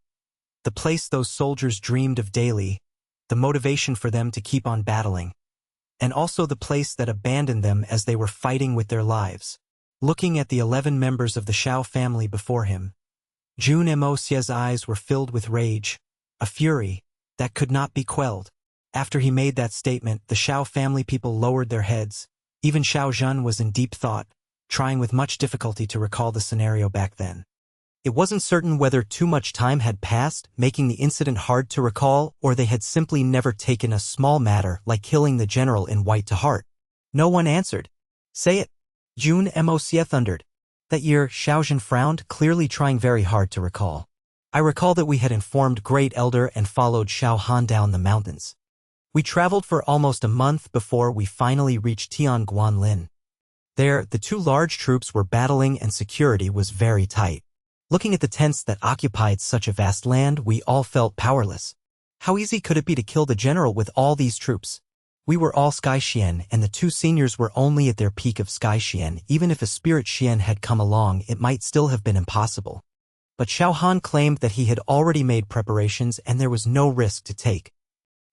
The place those soldiers dreamed of daily, the motivation for them to keep on battling. And also the place that abandoned them as they were fighting with their lives. Looking at the 11 members of the Shao family before him, Jun Moxie's eyes were filled with rage, a fury that could not be quelled. After he made that statement, the Shao family people lowered their heads. Even Xiao Zhen was in deep thought, trying with much difficulty to recall the scenario back then. It wasn't certain whether too much time had passed, making the incident hard to recall, or they had simply never taken a small matter like killing the general in white to heart. No one answered. Say it. Jun Moxie thundered. That year, Xiao Zhen frowned, clearly trying very hard to recall. I recall that we had informed Great Elder and followed Xiao Han down the mountains. We traveled for almost a month before we finally reached Tianguanlin. There, the two large troops were battling and security was very tight. Looking at the tents that occupied such a vast land, we all felt powerless. How easy could it be to kill the general with all these troops? We were all Sky Xian, and the two seniors were only at their peak of Sky Xian. Even if a Spirit Xian had come along, it might still have been impossible. But Xiao Han claimed that he had already made preparations and there was no risk to take.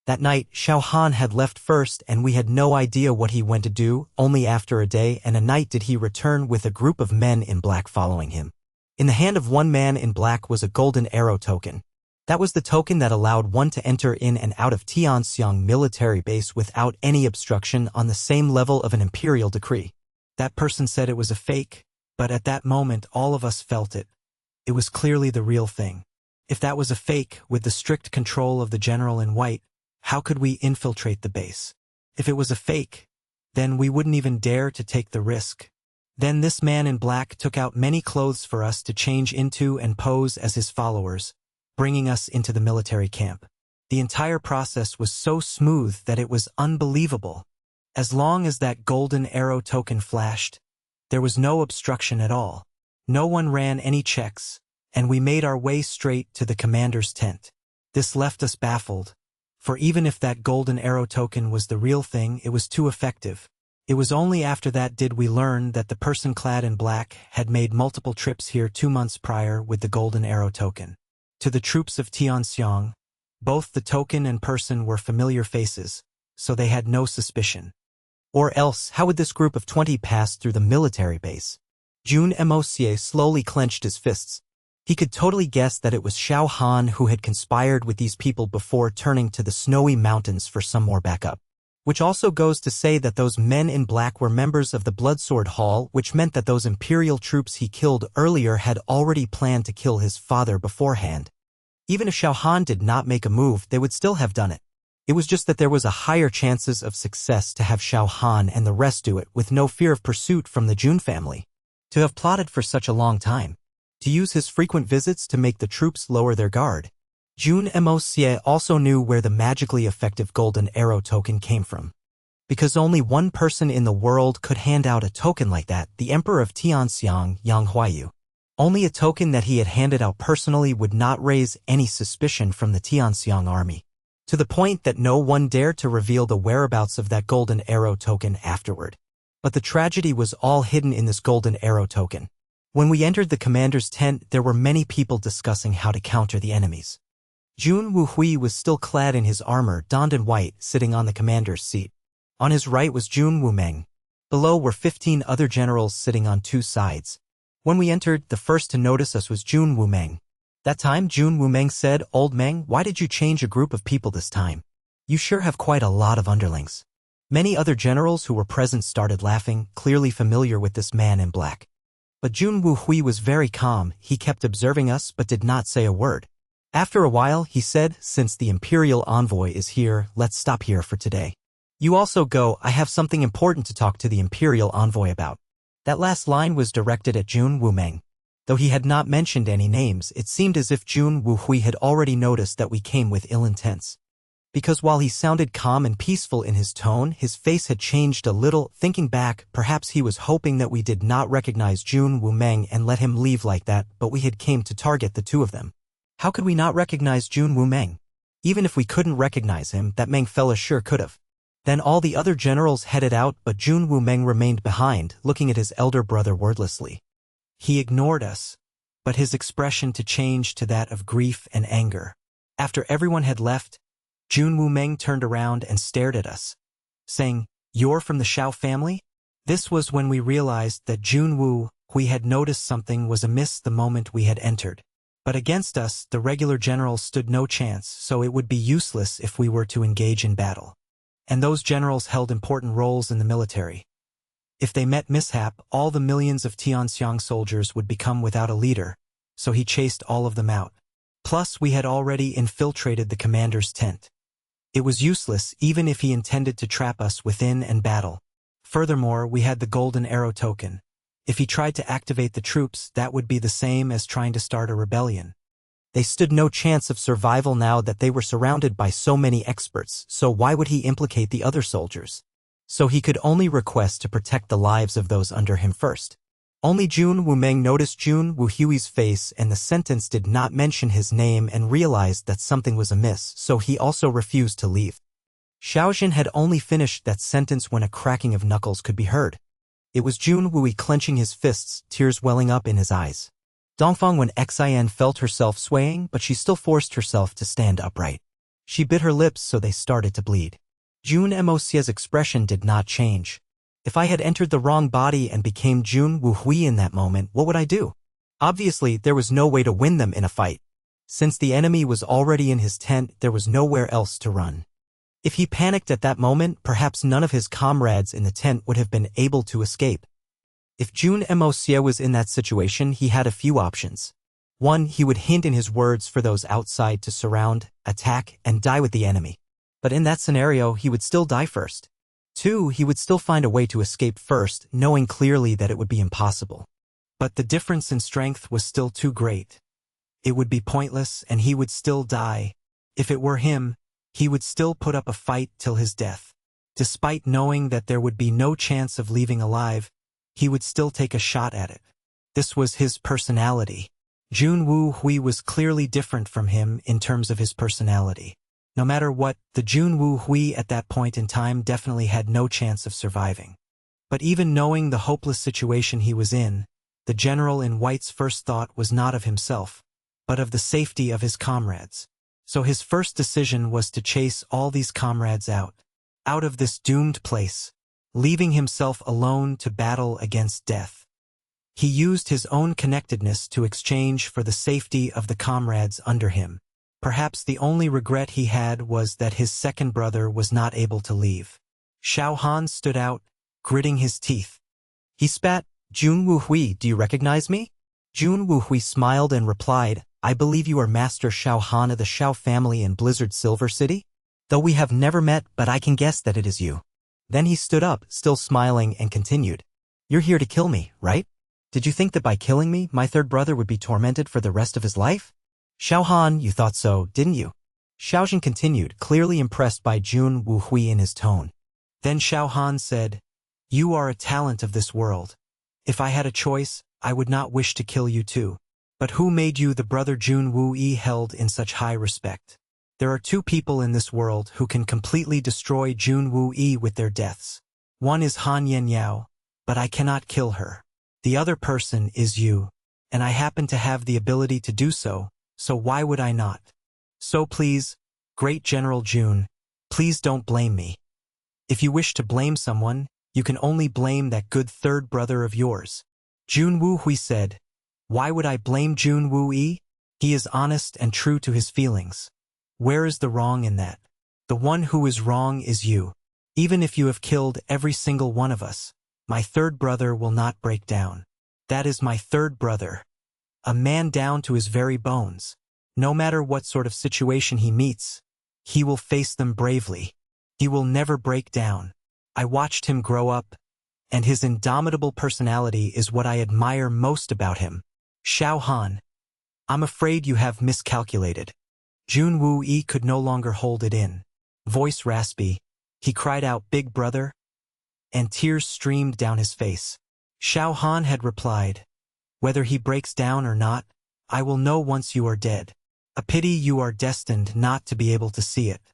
That night, Xiao Han had left first and we had no idea what he went to do. Only after a day and a night did he return with a group of men in black following him. In the hand of one man in black was a golden arrow token. That was the token that allowed one to enter in and out of Tianxiang military base without any obstruction, on the same level of an imperial decree. That person said it was a fake, but at that moment all of us felt it. It was clearly the real thing. If that was a fake, with the strict control of the general in white, how could we infiltrate the base? If it was a fake, then we wouldn't even dare to take the risk. Then this man in black took out many clothes for us to change into and pose as his followers, bringing us into the military camp. The entire process was so smooth that it was unbelievable. As long as that golden arrow token flashed, there was no obstruction at all. No one ran any checks, and we made our way straight to the commander's tent. This left us baffled, for even if that golden arrow token was the real thing, it was too effective. It was only after that did we learn that the person clad in black had made multiple trips here 2 months prior with the golden arrow token. To the troops of Tianxiang, both the token and person were familiar faces, so they had no suspicion. Or else, how would this group of 20 pass through the military base? Jun Moxie slowly clenched his fists. He could totally guess that it was Xiao Han who had conspired with these people before turning to the snowy mountains for some more backup. Which also goes to say that those men in black were members of the Bloodsword Hall, which meant that those imperial troops he killed earlier had already planned to kill his father beforehand. Even if Xiao Han did not make a move, they would still have done it. It was just that there was a higher chances of success to have Xiao Han and the rest do it with no fear of pursuit from the Jun family. To have plotted for such a long time. To use his frequent visits to make the troops lower their guard. Jun Moxie also knew where the magically effective golden arrow token came from. Because only one person in the world could hand out a token like that, the Emperor of Tianxiang, Yang Huayu. Only a token that he had handed out personally would not raise any suspicion from the Tianxiang army. To the point that no one dared to reveal the whereabouts of that golden arrow token afterward. But the tragedy was all hidden in this golden arrow token. When we entered the commander's tent, there were many people discussing how to counter the enemies. Jun Wuhui was still clad in his armor, donned in white, sitting on the commander's seat. On his right was Jun Wumeng. Below were 15 other generals sitting on 2 sides. When we entered, the first to notice us was Jun Wumeng. That time, Jun Wumeng said, "Old Meng, why did you change a group of people this time? You sure have quite a lot of underlings." Many other generals who were present started laughing, clearly familiar with this man in black. But Jun Wuhui was very calm. He kept observing us but did not say a word. After a while, he said, "Since the imperial envoy is here, let's stop here for today. You also go, I have something important to talk to the imperial envoy about." That last line was directed at Jun Wumeng. Though he had not mentioned any names, it seemed as if Jun Wuhui had already noticed that we came with ill intents. Because while he sounded calm and peaceful in his tone, his face had changed a little. Thinking back, perhaps he was hoping that we did not recognize Jun Wumeng and let him leave like that, but we had came to target the two of them. How could we not recognize Jun Wumeng? Even if we couldn't recognize him, that Meng fella sure could have. Then all the other generals headed out, but Jun Wumeng remained behind, looking at his elder brother wordlessly. He ignored us, but his expression changed to that of grief and anger. After everyone had left, Jun Wumeng turned around and stared at us, saying, "You're from the Xiao family?" This was when we realized that Jun Wuhui had noticed something was amiss the moment we had entered. But against us, the regular generals stood no chance, so it would be useless if we were to engage in battle. And those generals held important roles in the military. If they met mishap, all the millions of Tianxiang soldiers would become without a leader, so he chased all of them out. Plus, we had already infiltrated the commander's tent. It was useless even if he intended to trap us within and battle. Furthermore, we had the golden arrow token. If he tried to activate the troops, that would be the same as trying to start a rebellion. They stood no chance of survival now that they were surrounded by so many experts, so why would he implicate the other soldiers? So he could only request to protect the lives of those under him first. Only Jun Wumeng noticed Jun Wuhui's face, and the sentence did not mention his name, and realized that something was amiss, so he also refused to leave. Xiaojin had only finished that sentence when a cracking of knuckles could be heard. It was Jun Wui clenching his fists, tears welling up in his eyes. Dongfang when Xin felt herself swaying, but she still forced herself to stand upright. She bit her lips so they started to bleed. Jun Moxie's expression did not change. If I had entered the wrong body and became Jun Wuhui in that moment, what would I do? Obviously, there was no way to win them in a fight. Since the enemy was already in his tent, there was nowhere else to run. If he panicked at that moment, perhaps none of his comrades in the tent would have been able to escape. If Jun Moxie was in that situation, he had a few options. 1. He would hint in his words for those outside to surround, attack, and die with the enemy. But in that scenario, he would still die first. 2. He would still find a way to escape first, knowing clearly that it would be impossible. But the difference in strength was still too great. It would be pointless, and he would still die. If it were him, he would still put up a fight till his death. Despite knowing that there would be no chance of leaving alive, he would still take a shot at it. This was his personality. Jun Wuhui was clearly different from him in terms of his personality. No matter what, the Jun Wuhui at that point in time definitely had no chance of surviving. But even knowing the hopeless situation he was in, the general in white's first thought was not of himself, but of the safety of his comrades. So his first decision was to chase all these comrades out of this doomed place, leaving himself alone to battle against death. He used his own connectedness to exchange for the safety of the comrades under him. Perhaps the only regret he had was that his second brother was not able to leave. Xiao Han stood out, gritting his teeth. He spat, "Jun Wuhui, do you recognize me?" Jun Wuhui smiled and replied, "I believe you are Master Xiao Han of the Xiao family in Blizzard Silver City? Though we have never met, but I can guess that it is you." Then he stood up, still smiling, and continued, "You're here to kill me, right? Did you think that by killing me, my third brother would be tormented for the rest of his life? Xiao Han, you thought so, didn't you?" Xiaojin continued, clearly impressed by Jun Wuhui in his tone. Then Xiao Han said, "You are a talent of this world. If I had a choice, I would not wish to kill you too. But who made you the brother Jun Wuyi held in such high respect? There are two people in this world who can completely destroy Jun Wuyi with their deaths. One is Han Yenyao, but I cannot kill her. The other person is you, and I happen to have the ability to do so, so why would I not? So please, great General Jun, please don't blame me. If you wish to blame someone, you can only blame that good third brother of yours." Jun Wuhui said, "Why would I blame Jun Wuyi? He is honest and true to his feelings. Where is the wrong in that? The one who is wrong is you. Even if you have killed every single one of us, my third brother will not break down. That is my third brother. A man down to his very bones. No matter what sort of situation he meets, he will face them bravely. He will never break down. I watched him grow up, and his indomitable personality is what I admire most about him. Xiao Han. I'm afraid you have miscalculated. Jun Wu-yi could no longer hold it in. Voice raspy, he cried out, "Big brother?" And tears streamed down his face. Xiao Han had replied, "Whether he breaks down or not, I will know once you are dead. A pity you are destined not to be able to see it."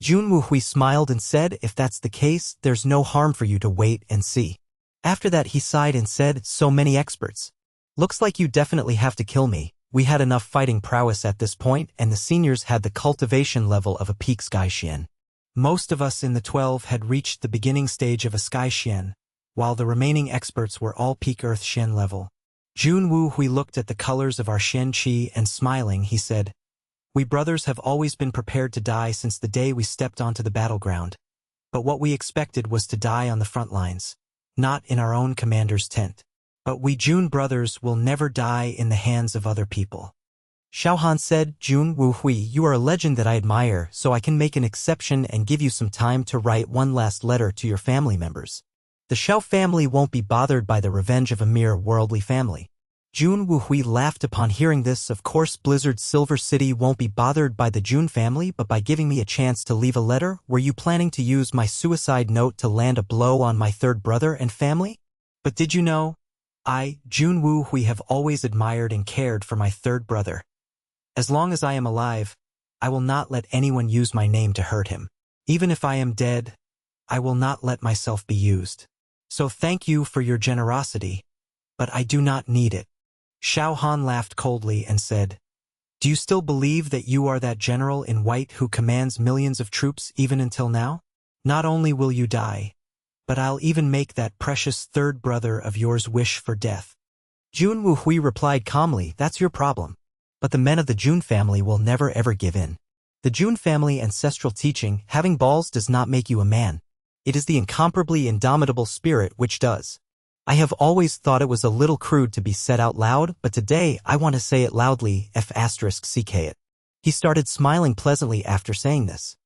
Jun Wuhui smiled and said, "If that's the case, there's no harm for you to wait and see." After that he sighed and said, "So many experts. Looks like you definitely have to kill me. We had enough fighting prowess at this point, and the seniors had the cultivation level of a peak Sky Xian. Most of us in the 12 had reached the beginning stage of a Sky Xian, while the remaining experts were all peak Earth Xian level." Jun Wuhui looked at the colors of our Xian Qi and smiling, he said, "We brothers have always been prepared to die since the day we stepped onto the battleground. But what we expected was to die on the front lines, not in our own commander's tent. But we Jun brothers will never die in the hands of other people." Xiao Han said, "Jun Wuhui, you are a legend that I admire, so I can make an exception and give you some time to write one last letter to your family members. The Xiao family won't be bothered by the revenge of a mere worldly family." Jun Wuhui laughed upon hearing this. "Of course Blizzard Silver City won't be bothered by the Jun family, but by giving me a chance to leave a letter, were you planning to use my suicide note to land a blow on my third brother and family? But did you know? I, Jun Wuhui, have always admired and cared for my third brother. As long as I am alive, I will not let anyone use my name to hurt him. Even if I am dead, I will not let myself be used. So thank you for your generosity, but I do not need it." Xiao Han laughed coldly and said, "Do you still believe that you are that general in white who commands millions of troops even until now? Not only will you die, but I'll even make that precious third brother of yours wish for death." Jun Wuhui replied calmly, "That's your problem. But the men of the Jun family will never ever give in. The Jun family ancestral teaching, having balls does not make you a man. It is the incomparably indomitable spirit which does. I have always thought it was a little crude to be said out loud, but today I want to say it loudly, *ck it." He started smiling pleasantly after saying this.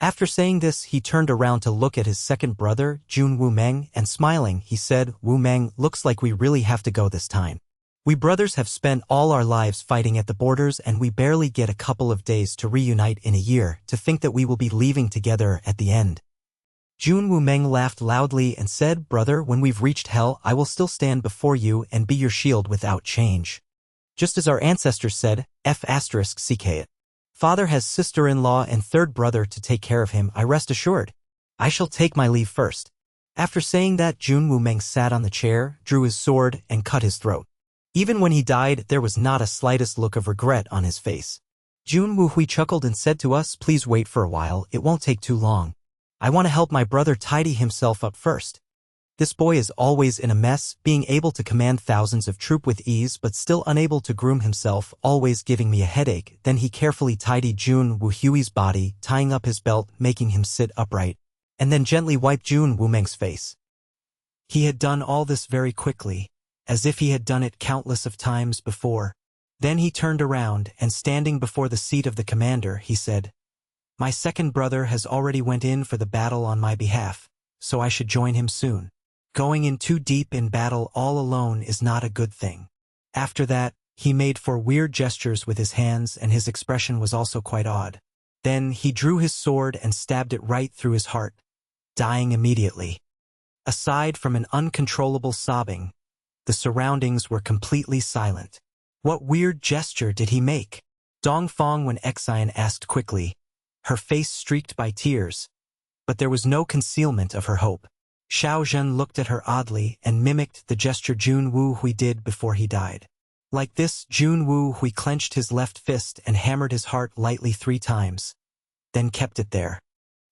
After saying this, he turned around to look at his second brother, Jun Wumeng, and smiling, he said, "Wumeng, looks like we really have to go this time. We brothers have spent all our lives fighting at the borders, and we barely get a couple of days to reunite in a year. To think that we will be leaving together at the end." Jun Wumeng laughed loudly and said, "Brother, when we've reached hell, I will still stand before you and be your shield without change. Just as our ancestors said, *ck it. Father has sister-in-law and third brother to take care of him, I rest assured. I shall take my leave first." After saying that, Jun Wumeng sat on the chair, drew his sword, and cut his throat. Even when he died, there was not a slightest look of regret on his face. Jun Wuhui chuckled and said to us, "Please wait for a while, it won't take too long. I want to help my brother tidy himself up first. This boy is always in a mess, being able to command thousands of troops with ease but still unable to groom himself, always giving me a headache." Then he carefully tidied Jun Wuhui's body, tying up his belt, making him sit upright, and then gently wiped Jun Wumeng's face. He had done all this very quickly, as if he had done it countless of times before. Then he turned around, and standing before the seat of the commander, he said, "My second brother has already went in for the battle on my behalf, so I should join him soon. Going in too deep in battle all alone is not a good thing." After that, he made four weird gestures with his hands, and his expression was also quite odd. Then he drew his sword and stabbed it right through his heart, dying immediately. Aside from an uncontrollable sobbing, the surroundings were completely silent. "What weird gesture did he make?" Dongfang Wen Xian asked quickly, her face streaked by tears, but there was no concealment of her hope. Xiao Zhen looked at her oddly and mimicked the gesture Jun Wuhui did before he died. Like this, Jun Wuhui clenched his left fist and hammered his heart lightly 3 times, then kept it there.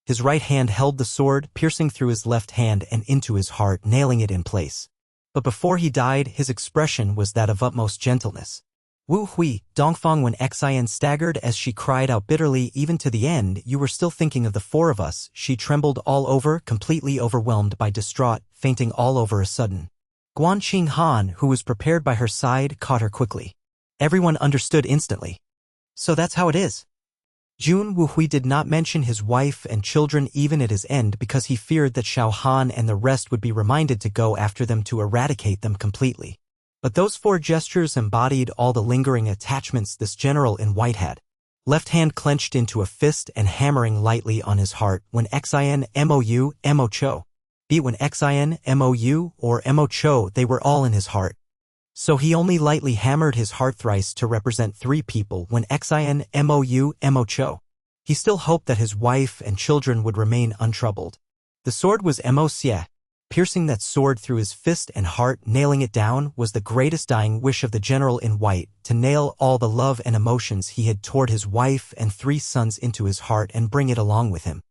His right hand held the sword, piercing through his left hand and into his heart, nailing it in place. But before he died, his expression was that of utmost gentleness. "Wu Hui," Dongfang Wen Xian staggered as she cried out bitterly, "Even to the end, you were still thinking of the 4 of us." She trembled all over, completely overwhelmed by distraught, fainting all over a sudden. Guanqing Han, who was prepared by her side, caught her quickly. Everyone understood instantly. "So that's how it is." Jun Wuhui did not mention his wife and children even at his end because he feared that Xiao Han and the rest would be reminded to go after them to eradicate them completely. But those 4 gestures embodied all the lingering attachments this general in white had. Left hand clenched into a fist and hammering lightly on his heart when xin mou mo cho. Be it when xin mou or mo cho, they were all in his heart. So he only lightly hammered his heart thrice to represent 3 people when xin mou mo cho. He still hoped that his wife and children would remain untroubled. The sword was Moxie. Piercing that sword through his fist and heart, nailing it down, was the greatest dying wish of the general in white, to nail all the love and emotions he had toward his wife and 3 sons into his heart and bring it along with him.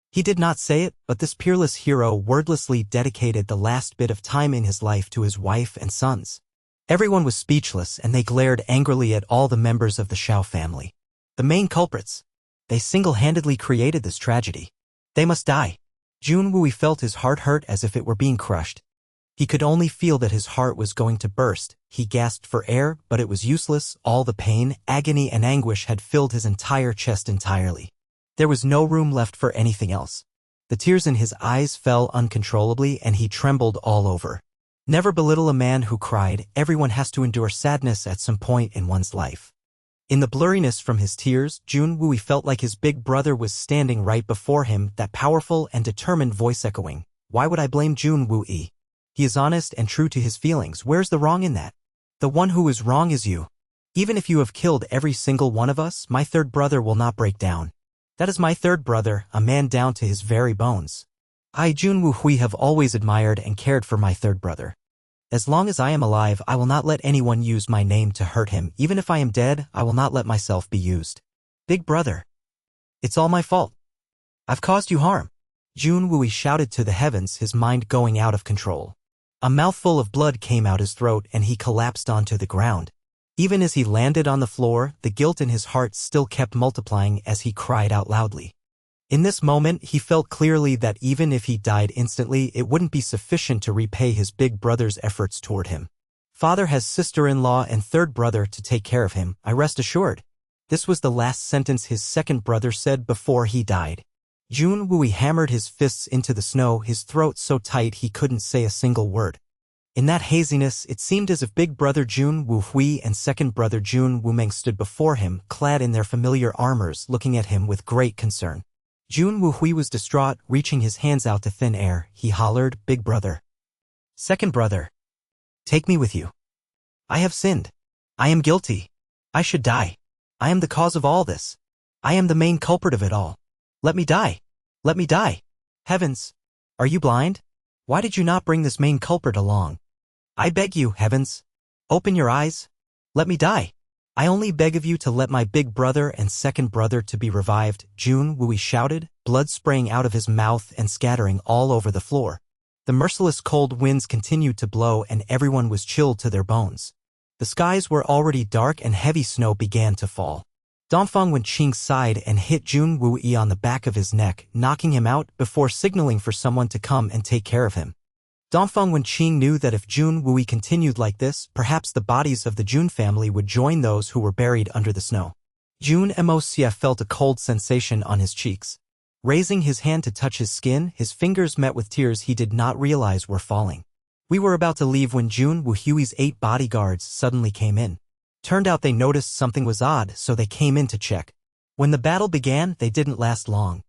He did not say it, but this peerless hero wordlessly dedicated the last bit of time in his life to his wife and sons. Everyone was speechless, and they glared angrily at all the members of the Xiao family. The main culprits. They single-handedly created this tragedy. They must die. Jun Wuhui felt his heart hurt as if it were being crushed. He could only feel that his heart was going to burst. He gasped for air, but it was useless. All the pain, agony, and anguish had filled his entire chest entirely. There was no room left for anything else. The tears in his eyes fell uncontrollably, and he trembled all over. Never belittle a man who cried. Everyone has to endure sadness at some point in one's life. In the blurriness from his tears, Jun Wuhui felt like his big brother was standing right before him, that powerful and determined voice echoing, "Why would I blame Jun Wuhui? He is honest and true to his feelings. Where's the wrong in that? The one who is wrong is you. Even if you have killed every single one of us, my 3rd brother will not break down. That is my 3rd brother, a man down to his very bones. I, Jun Wuhui, have always admired and cared for my 3rd brother. As long as I am alive, I will not let anyone use my name to hurt him. Even if I am dead, I will not let myself be used. Big brother. It's all my fault. I've caused you harm." Jun Wuhui shouted to the heavens, his mind going out of control. A mouthful of blood came out his throat and he collapsed onto the ground. Even as he landed on the floor, the guilt in his heart still kept multiplying as he cried out loudly. In this moment, he felt clearly that even if he died instantly, it wouldn't be sufficient to repay his big brother's efforts toward him. Father has sister-in-law and 3rd brother to take care of him, I rest assured. This was the last sentence his 2nd brother said before he died. Jun Wuhui hammered his fists into the snow, his throat so tight he couldn't say a single word. In that haziness, it seemed as if big brother Jun Wuhui and 2nd brother Jun Wumeng stood before him, clad in their familiar armors, looking at him with great concern. Jun Wuhui was distraught, reaching his hands out to thin air. He hollered, "Big brother. 2nd brother. Take me with you. I have sinned. I am guilty. I should die. I am the cause of all this. I am the main culprit of it all. Let me die. Let me die. Heavens. Are you blind? Why did you not bring this main culprit along? I beg you, heavens. Open your eyes. Let me die. I only beg of you to let my big brother and 2nd brother to be revived," Jun Wuhui shouted, blood spraying out of his mouth and scattering all over the floor. The merciless cold winds continued to blow and everyone was chilled to their bones. The skies were already dark and heavy snow began to fall. Dongfang Wenqing sighed and hit Jun Wuhui on the back of his neck, knocking him out before signaling for someone to come and take care of him. Dongfang Wenqing knew that if Jun Wuhui continued like this, perhaps the bodies of the Jun family would join those who were buried under the snow. Jun Moxie felt a cold sensation on his cheeks. Raising his hand to touch his skin, his fingers met with tears he did not realize were falling. We were about to leave when Jun Wuhui's 8 bodyguards suddenly came in. Turned out they noticed something was odd, so they came in to check. When the battle began, they didn't last long.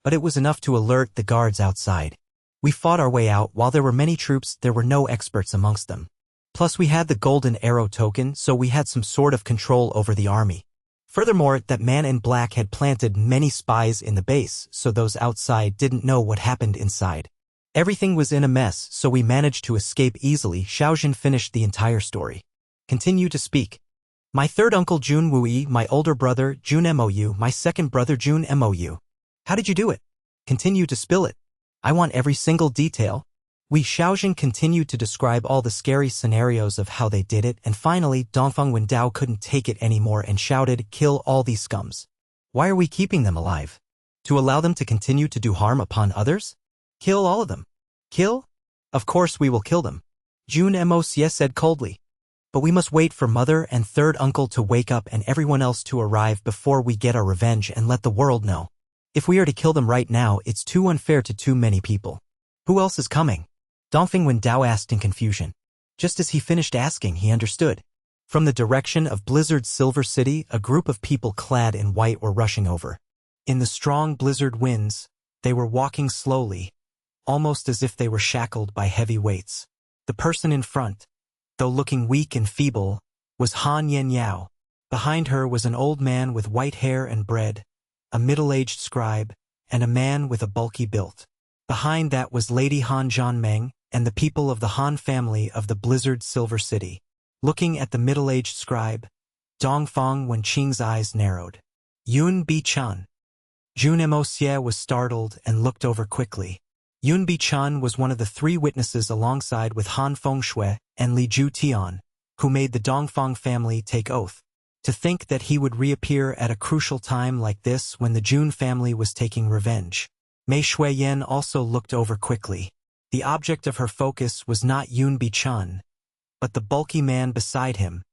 But it was enough to alert the guards outside. We fought our way out. While there were many troops, there were no experts amongst them. Plus we had the golden arrow token, so we had some sort of control over the army. Furthermore, that man in black had planted many spies in the base, so those outside didn't know what happened inside. Everything was in a mess, so we managed to escape easily. Xiaojin finished the entire story. Continue to speak. My 3rd uncle Jun Wuhui, my older brother Jun Mou, my 2nd brother Jun Mou. How did you do it? Continue to spill it. I want every single detail. Xiaojin continued to describe all the scary scenarios of how they did it, and finally Dongfang Wendao couldn't take it anymore and shouted, "Kill all these scums. Why are we keeping them alive? To allow them to continue to do harm upon others? Kill all of them. Kill? Of course we will kill them," Jun Moxie said coldly. But we must wait for mother and third uncle to wake up and everyone else to arrive before we get our revenge and let the world know. If we are to kill them right now, it's too unfair to too many people. Who else is coming? Dongfeng Wen Dao asked in confusion. Just as he finished asking, he understood. From the direction of Blizzard's Silver City, a group of people clad in white were rushing over. In the strong blizzard winds, they were walking slowly, almost as if they were shackled by heavy weights. The person in front, though looking weak and feeble, was Han Yen Yao. Behind her was an old man with white hair and bread, a middle-aged scribe, and a man with a bulky build. Behind that was Lady Han Zhanmeng and the people of the Han family of the Blizzard Silver City. Looking at the middle-aged scribe, Dongfeng Wenqing's eyes narrowed. Yun Bi-chan. Jun Moxie was startled and looked over quickly. Yun Bi-chan was one of the three witnesses alongside with Han Fengshui and Li Ju Tian, who made the Dongfeng family take oath. To think that he would reappear at a crucial time like this when the Jun family was taking revenge. Mei Shuiyan also looked over quickly. The object of her focus was not Yun Bi-chan, but the bulky man beside him.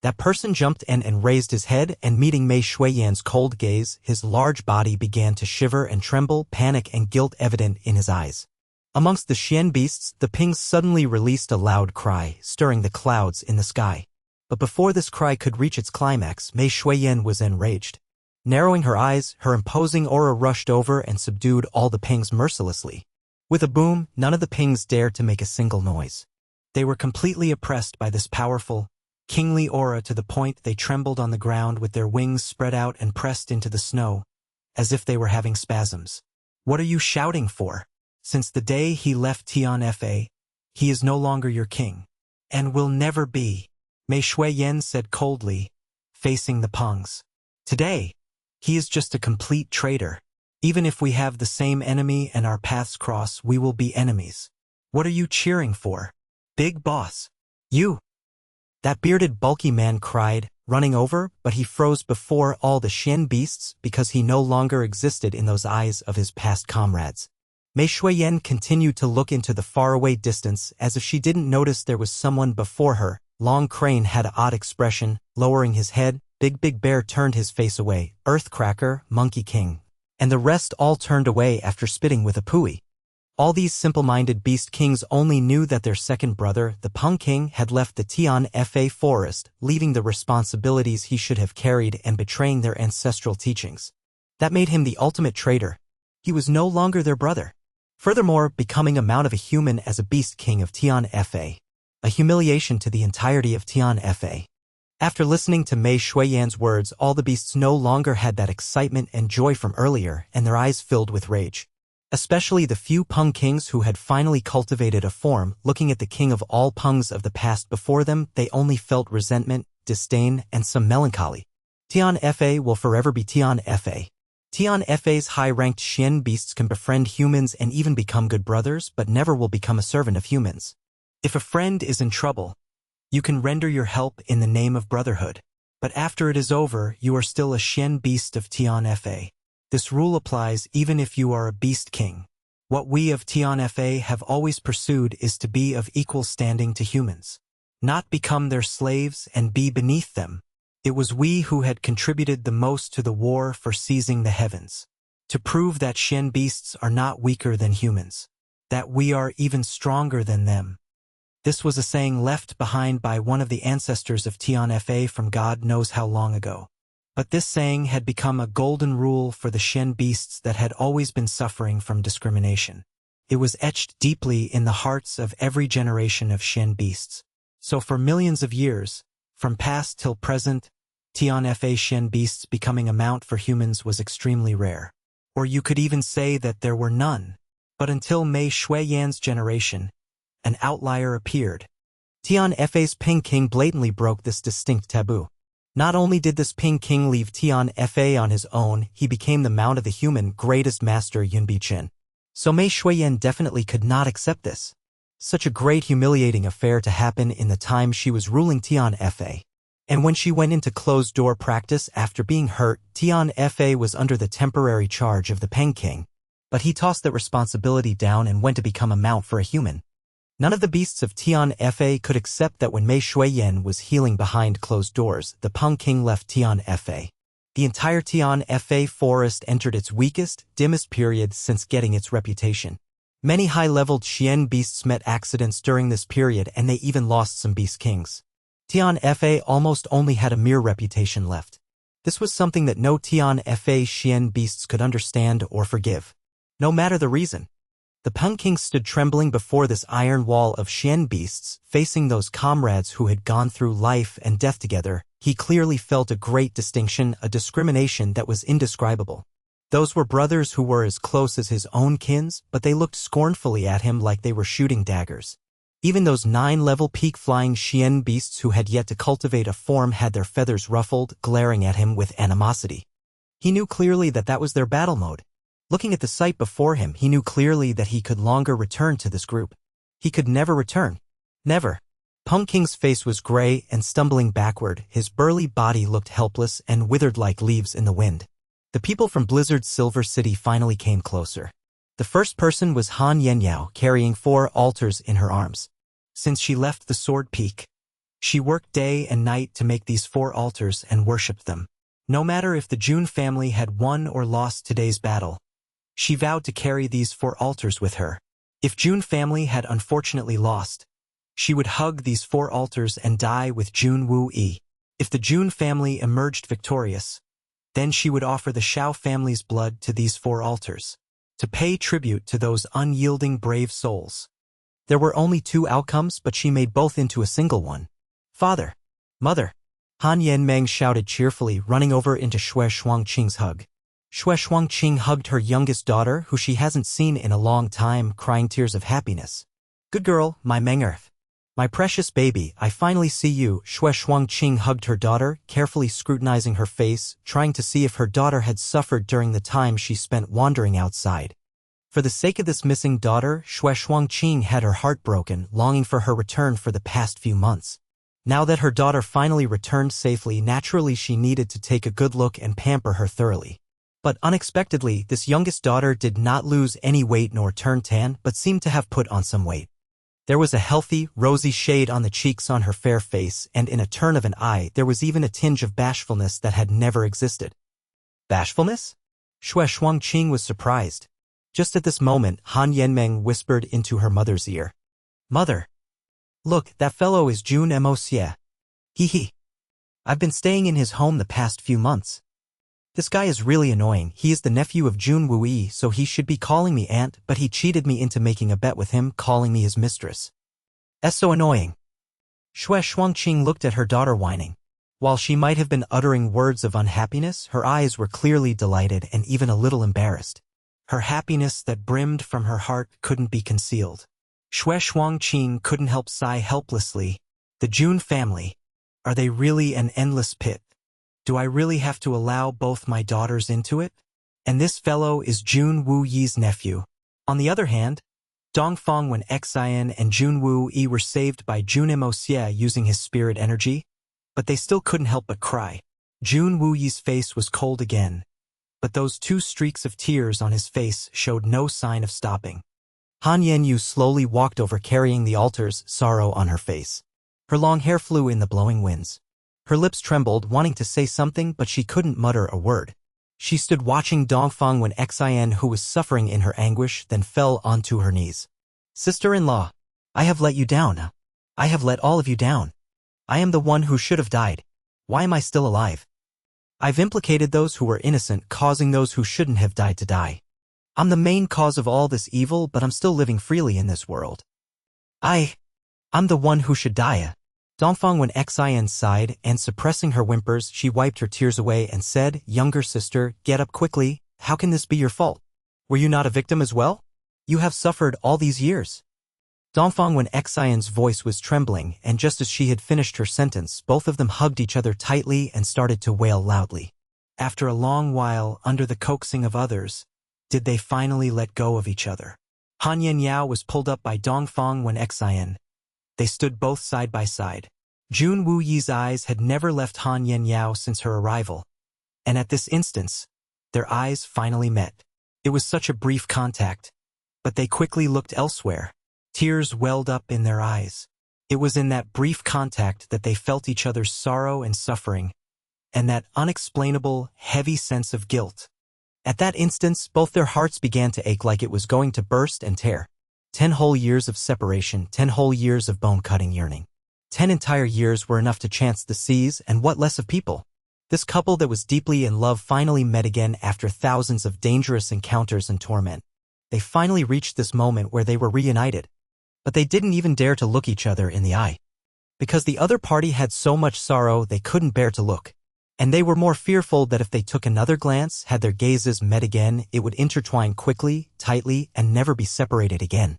That person jumped in and raised his head, and meeting Mei Shuiyan's cold gaze, his large body began to shiver and tremble, panic and guilt evident in his eyes. Amongst the Xian beasts, the pings suddenly released a loud cry, stirring the clouds in the sky. But before this cry could reach its climax, Mei Shuiyan was enraged. Narrowing her eyes, her imposing aura rushed over and subdued all the pings mercilessly. With a boom, none of the pings dared to make a single noise. They were completely oppressed by this powerful, kingly aura to the point they trembled on the ground with their wings spread out and pressed into the snow, as if they were having spasms. What are you shouting for? Since the day he left Tianfa, he is no longer your king, and will never be, Mei Shuiyan said coldly, facing the Pungs. Today, he is just a complete traitor. Even if we have the same enemy and our paths cross, we will be enemies. What are you cheering for? Big boss. You. That bearded bulky man cried, running over, but he froze before all the Xian beasts because he no longer existed in those eyes of his past comrades. Mei Shuiyan continued to look into the faraway distance as if she didn't notice there was someone before her. Long Crane had an odd expression, lowering his head. Big Bear turned his face away, Earthcracker, Monkey King, and the rest all turned away after spitting with a pooey. All these simple-minded beast kings only knew that their second brother, the Peng King, had left the Tianfa forest, leaving the responsibilities he should have carried and betraying their ancestral teachings. That made him the ultimate traitor. He was no longer their brother. Furthermore, becoming a mount of a human as a beast king of Tianfa. A humiliation to the entirety of Tianfa. After listening to Mei Shuiyan's words, all the beasts no longer had that excitement and joy from earlier, and their eyes filled with rage. Especially the few Peng kings who had finally cultivated a form. Looking at the king of all Pengs of the past before them, they only felt resentment, disdain, and some melancholy. Tianfa will forever be Tianfa. Tianfa's high-ranked Xian beasts can befriend humans and even become good brothers, but never will become a servant of humans. If a friend is in trouble, you can render your help in the name of brotherhood. But after it is over, you are still a Xian beast of Tianfa. This rule applies even if you are a beast king. What we of Tianfa have always pursued is to be of equal standing to humans. Not become their slaves and be beneath them. It was we who had contributed the most to the war for seizing the heavens. To prove that Xian beasts are not weaker than humans. That we are even stronger than them. This was a saying left behind by one of the ancestors of Tianfa from God knows how long ago. But this saying had become a golden rule for the Xian beasts that had always been suffering from discrimination. It was etched deeply in the hearts of every generation of Xian beasts. So for millions of years, from past till present, Tianfa Xian beasts becoming a mount for humans was extremely rare. Or you could even say that there were none. But until Mei Shuiyan's generation, an outlier appeared. Tianfa's Ping King blatantly broke this distinct taboo. Not only did this Ping King leave Tianfa on his own, he became the mount of the human greatest master Yun Bichen. So Mei Shuiyan definitely could not accept this. Such a great humiliating affair to happen in the time she was ruling Tianfa. And when she went into closed-door practice after being hurt, Tianfa was under the temporary charge of the Peng King. But he tossed that responsibility down and went to become a mount for a human. None of the beasts of Tian Fa could accept that when Mei Shuiyan was healing behind closed doors, the Peng King left Tian Fa. The entire Tian Fa forest entered its weakest, dimmest period since getting its reputation. Many high-leveled Xian beasts met accidents during this period, and they even lost some beast kings. Tian Fa almost only had a mere reputation left. This was something that no Tian Fa Xian beasts could understand or forgive. No matter the reason. The Peng King stood trembling before this iron wall of Xian beasts, facing those comrades who had gone through life and death together. He clearly felt a great distinction, a discrimination that was indescribable. Those were brothers who were as close as his own kins, but they looked scornfully at him like they were shooting daggers. Even those 9-level peak-flying Xian beasts who had yet to cultivate a form had their feathers ruffled, glaring at him with animosity. He knew clearly that that was their battle mode. Looking at the sight before him, he knew clearly that he could longer return to this group. He could never return. Never. Peng King's face was gray and stumbling backward, his burly body looked helpless and withered like leaves in the wind. The people from Blizzard's Silver City finally came closer. The first person was Han Yenyao, carrying 4 altars in her arms. Since she left the Sword Peak, she worked day and night to make these 4 altars and worshipped them. No matter if the Jun family had won or lost today's battle, she vowed to carry these 4 altars with her. If Jun family had unfortunately lost, she would hug these 4 altars and die with Jun Wu-yi. If the Jun family emerged victorious, then she would offer the Shao family's blood to these 4 altars, to pay tribute to those unyielding brave souls. There were only 2 outcomes, but she made both into a single one. Father! Mother! Han Yanmeng shouted cheerfully, running over into Xue Shuangqing's hug. Xue Shuangqing hugged her youngest daughter, who she hasn't seen in a long time, crying tears of happiness. Good girl, my Mengearth. My precious baby, I finally see you. Xue Shuangqing hugged her daughter, carefully scrutinizing her face, trying to see if her daughter had suffered during the time she spent wandering outside. For the sake of this missing daughter, Xue Shuangqing had her heart broken, longing for her return for the past few months. Now that her daughter finally returned safely, naturally she needed to take a good look and pamper her thoroughly. But unexpectedly, this youngest daughter did not lose any weight nor turn tan, but seemed to have put on some weight. There was a healthy, rosy shade on the cheeks on her fair face, and in a turn of an eye there was even a tinge of bashfulness that had never existed. Bashfulness? Xue Shuangqing was surprised. Just at this moment, Han Yanmeng whispered into her mother's ear. Mother! Look, that fellow is Jun Moxie. Hee. I've been staying in his home the past few months. This guy is really annoying. He is the nephew of Jun Wu-yi, so he should be calling me aunt, but he cheated me into making a bet with him, calling me his mistress. That's so annoying. Xue Shuangqing looked at her daughter whining. While she might have been uttering words of unhappiness, her eyes were clearly delighted and even a little embarrassed. Her happiness that brimmed from her heart couldn't be concealed. Xue Shuangqing couldn't help sigh helplessly. The Jun family. Are they really an endless pit? Do I really have to allow both my daughters into it? And this fellow is Jun Wu-yi's nephew. On the other hand, Dongfang Wen Xian and Jun Wu-yi were saved by Jun Moxie using his spirit energy, but they still couldn't help but cry. Jun Wu-yi's face was cold again, but those 2 streaks of tears on his face showed no sign of stopping. Han Yanyu slowly walked over carrying the altars, sorrow on her face. Her long hair flew in the blowing winds. Her lips trembled, wanting to say something, but she couldn't mutter a word. She stood watching Dongfang Wen Xian, who was suffering in her anguish, then fell onto her knees. Sister-in-law, I have let you down. I have let all of you down. I am the one who should have died. Why am I still alive? I've implicated those who were innocent, causing those who shouldn't have died to die. I'm the main cause of all this evil, but I'm still living freely in this world. I'm the one who should die. Dongfang Wen Xian sighed, and suppressing her whimpers, she wiped her tears away and said, Younger sister, get up quickly. How can this be your fault? Were you not a victim as well? You have suffered all these years. Dongfang Wen Xian's voice was trembling, and just as she had finished her sentence, both of them hugged each other tightly and started to wail loudly. After a long while, under the coaxing of others, did they finally let go of each other. Han Yenyao was pulled up by Dongfang Wen Xian. They stood both side by side. Jun Wu-yi's eyes had never left Han Yenyao since her arrival, and at this instance, their eyes finally met. It was such a brief contact, but they quickly looked elsewhere. Tears welled up in their eyes. It was in that brief contact that they felt each other's sorrow and suffering, and that unexplainable, heavy sense of guilt. At that instant, both their hearts began to ache like it was going to burst and tear. 10 whole years of separation, 10 whole years of bone-cutting yearning. 10 entire years were enough to chance the seas, and what less of people? This couple that was deeply in love finally met again after thousands of dangerous encounters and torment. They finally reached this moment where they were reunited. But they didn't even dare to look each other in the eye. Because the other party had so much sorrow they couldn't bear to look. And they were more fearful that if they took another glance, had their gazes met again, it would intertwine quickly, tightly, and never be separated again.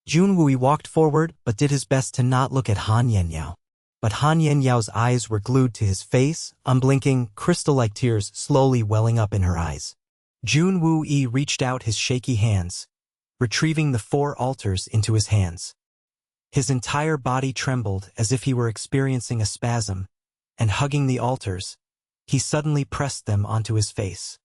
Jun Wui walked forward, but did his best to not look at Han Yenyao. But Han Yenyao's eyes were glued to his face, unblinking, crystal-like tears slowly welling up in her eyes. Jun Wui reached out his shaky hands, retrieving the 4 altars into his hands. His entire body trembled as if he were experiencing a spasm, and hugging the altars, he suddenly pressed them onto his face.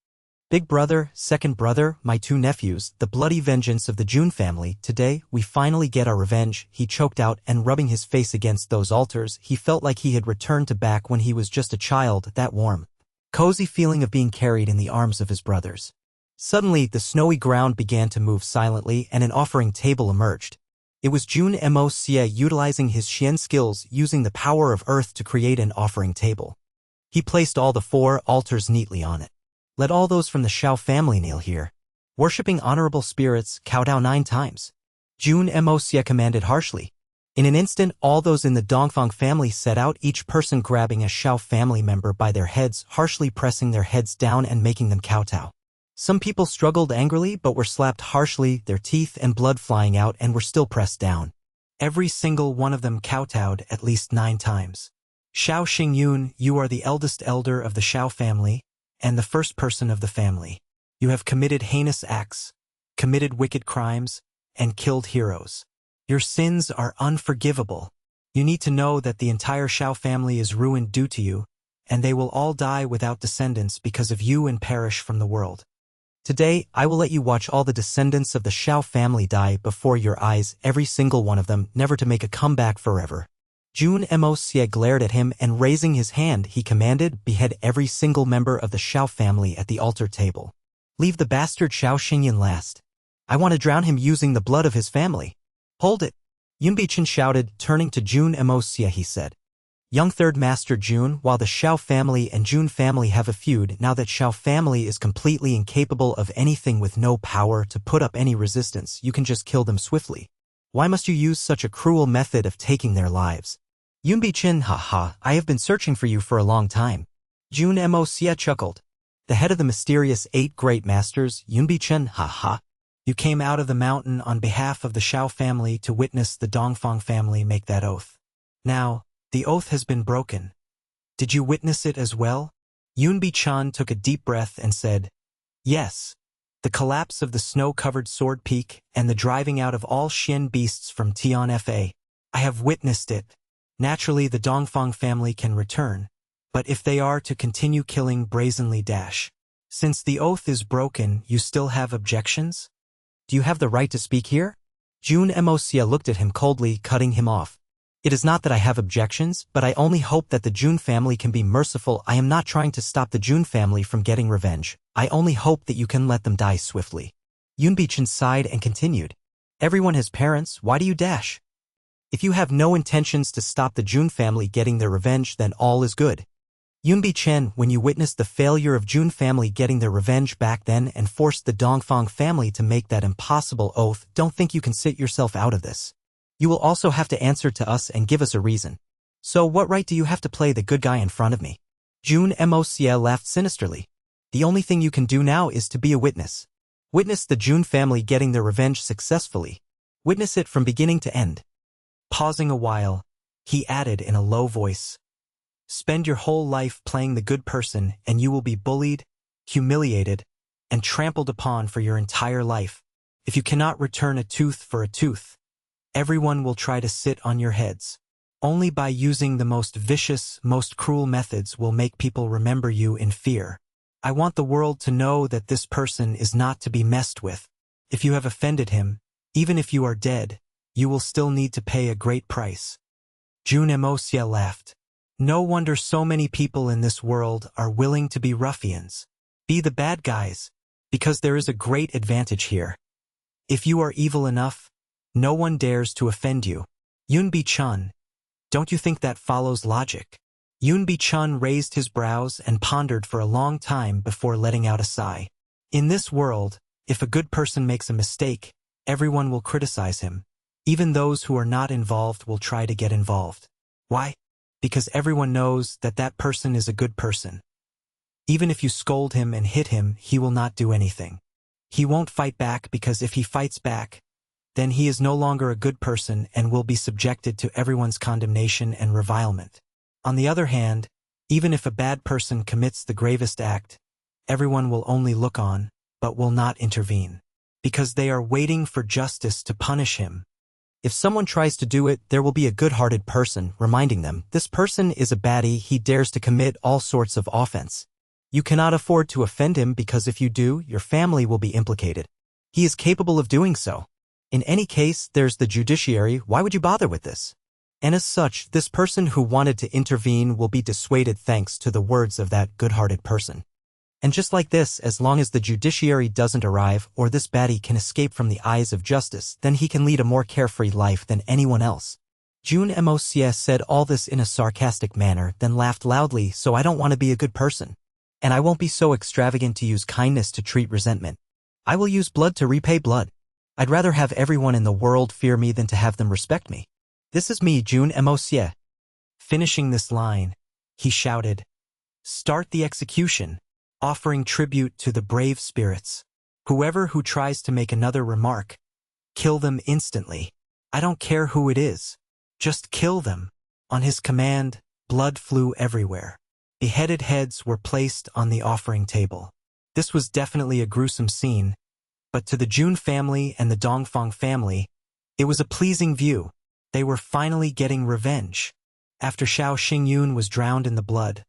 Big brother, second brother, my 2 nephews, the bloody vengeance of the Jun family, today we finally get our revenge, he choked out, and rubbing his face against those altars, he felt like he had returned to back when he was just a child, that warm, cozy feeling of being carried in the arms of his brothers. Suddenly, the snowy ground began to move silently and an offering table emerged. It was Jun Moxie utilizing his Xian skills, using the power of earth to create an offering table. He placed all the 4 altars neatly on it. Let all those from the Shao family kneel here. Worshipping honorable spirits, kowtow 9 times. Jun Moxie commanded harshly. In an instant, all those in the Dongfang family set out, each person grabbing a Shao family member by their heads, harshly pressing their heads down and making them kowtow. Some people struggled angrily but were slapped harshly, their teeth and blood flying out, and were still pressed down. Every single one of them kowtowed at least 9 times. Shao Xingyun, you are the eldest elder of the Shao family, and the first person of the family. You have committed heinous acts, committed wicked crimes, and killed heroes. Your sins are unforgivable. You need to know that the entire Shao family is ruined due to you, and they will all die without descendants because of you and perish from the world. Today, I will let you watch all the descendants of the Shao family die before your eyes, every single one of them, never to make a comeback forever. Jun Moxie glared at him, and raising his hand, he commanded, behead every single member of the Shao family at the altar table. Leave the bastard Shao Xinyan last. I want to drown him using the blood of his family. Hold it. Yunbichen shouted, turning to Jun Moxie he said. Young Third Master Jun, while the Shao family and Jun family have a feud, now that Shao family is completely incapable of anything with no power to put up any resistance, you can just kill them swiftly. Why must you use such a cruel method of taking their lives? Yunbichen, haha, I have been searching for you for a long time. Jun Moxie chuckled. The head of the mysterious 8 great masters, Yunbichen, haha. You came out of the mountain on behalf of the Shao family to witness the Dongfang family make that oath. Now, the oath has been broken. Did you witness it as well? Yunbi-chan took a deep breath and said, yes. The collapse of the snow-covered sword peak and the driving out of all Xian beasts from Tian Fa. I have witnessed it. Naturally, the Dongfang family can return, but if they are to continue killing brazenly dash. Since the oath is broken, you still have objections? Do you have the right to speak here? Jun Moxie looked at him coldly, cutting him off. It is not that I have objections, but I only hope that the Jun family can be merciful. I am not trying to stop the Jun family from getting revenge. I only hope that you can let them die swiftly. Yunbichen sighed and continued. Everyone has parents, why do you dash? If you have no intentions to stop the Jun family getting their revenge, then all is good. Yunbi-chen, when you witnessed the failure of Jun family getting their revenge back then and forced the Dongfang family to make that impossible oath, don't think you can sit yourself out of this. You will also have to answer to us and give us a reason. So what right do you have to play the good guy in front of me? Jun Moxie laughed sinisterly. The only thing you can do now is to be a witness. Witness the Jun family getting their revenge successfully. Witness it from beginning to end. Pausing a while, he added in a low voice. Spend your whole life playing the good person and you will be bullied, humiliated, and trampled upon for your entire life. If you cannot return a tooth for a tooth, everyone will try to sit on your heads. Only by using the most vicious, most cruel methods will make people remember you in fear. I want the world to know that this person is not to be messed with. If you have offended him, even if you are dead, you will still need to pay a great price. Jun Moxie laughed. No wonder so many people in this world are willing to be ruffians. Be the bad guys, because there is a great advantage here. If you are evil enough, no one dares to offend you. Yun Bi-chun, don't you think that follows logic? Yun Bi-chun raised his brows and pondered for a long time before letting out a sigh. In this world, if a good person makes a mistake, everyone will criticize him. Even those who are not involved will try to get involved. Why? Because everyone knows that that person is a good person. Even if you scold him and hit him, he will not do anything. He won't fight back because if he fights back, then he is no longer a good person and will be subjected to everyone's condemnation and revilement. On the other hand, even if a bad person commits the gravest act, everyone will only look on, but will not intervene. Because they are waiting for justice to punish him. If someone tries to do it, there will be a good-hearted person reminding them, this person is a baddie, he dares to commit all sorts of offense. You cannot afford to offend him because if you do, your family will be implicated. He is capable of doing so. In any case, there's the judiciary, why would you bother with this? And as such, this person who wanted to intervene will be dissuaded thanks to the words of that good-hearted person. And just like this, as long as the judiciary doesn't arrive or this baddie can escape from the eyes of justice, then he can lead a more carefree life than anyone else. Jun Moxie said all this in a sarcastic manner, then laughed loudly, so I don't want to be a good person. And I won't be so extravagant to use kindness to treat resentment. I will use blood to repay blood. I'd rather have everyone in the world fear me than to have them respect me. This is me, Jun Moxie. Finishing this line, he shouted, "Start the execution," offering tribute to the brave spirits. Whoever who tries to make another remark, kill them instantly. I don't care who it is. Just kill them. On his command, blood flew everywhere. Beheaded heads were placed on the offering table. This was definitely a gruesome scene, but to the Jun family and the Dongfang family, it was a pleasing view. They were finally getting revenge. After Xiao Xingyun was drowned in the blood,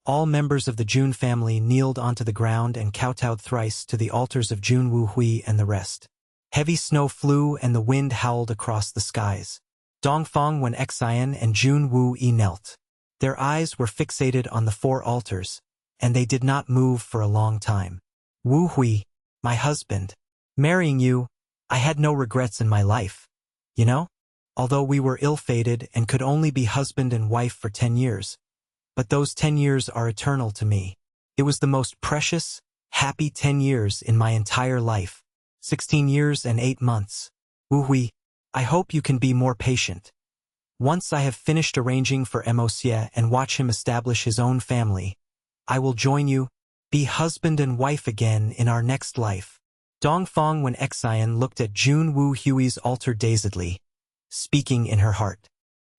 all members of the Jun family kneeled onto the ground and kowtowed thrice to the altars of Jun Wuhui and the rest. Heavy snow flew and the wind howled across the skies. Dongfang Wen Xian and Jun Wuyi knelt. Their eyes were fixated on the 4 altars, and they did not move for a long time. Wuhui, my husband. Marrying you, I had no regrets in my life. You know? Although we were ill-fated and could only be husband and wife for 10 years. But those 10 years are eternal to me. It was the most precious, happy 10 years in my entire life. 16 years and 8 months. Wuhui, I hope you can be more patient. Once I have finished arranging for Moxie and watch him establish his own family, I will join you, be husband and wife again in our next life. Dongfang Wen Xian looked at Jun Wuhui's altar dazedly, speaking in her heart.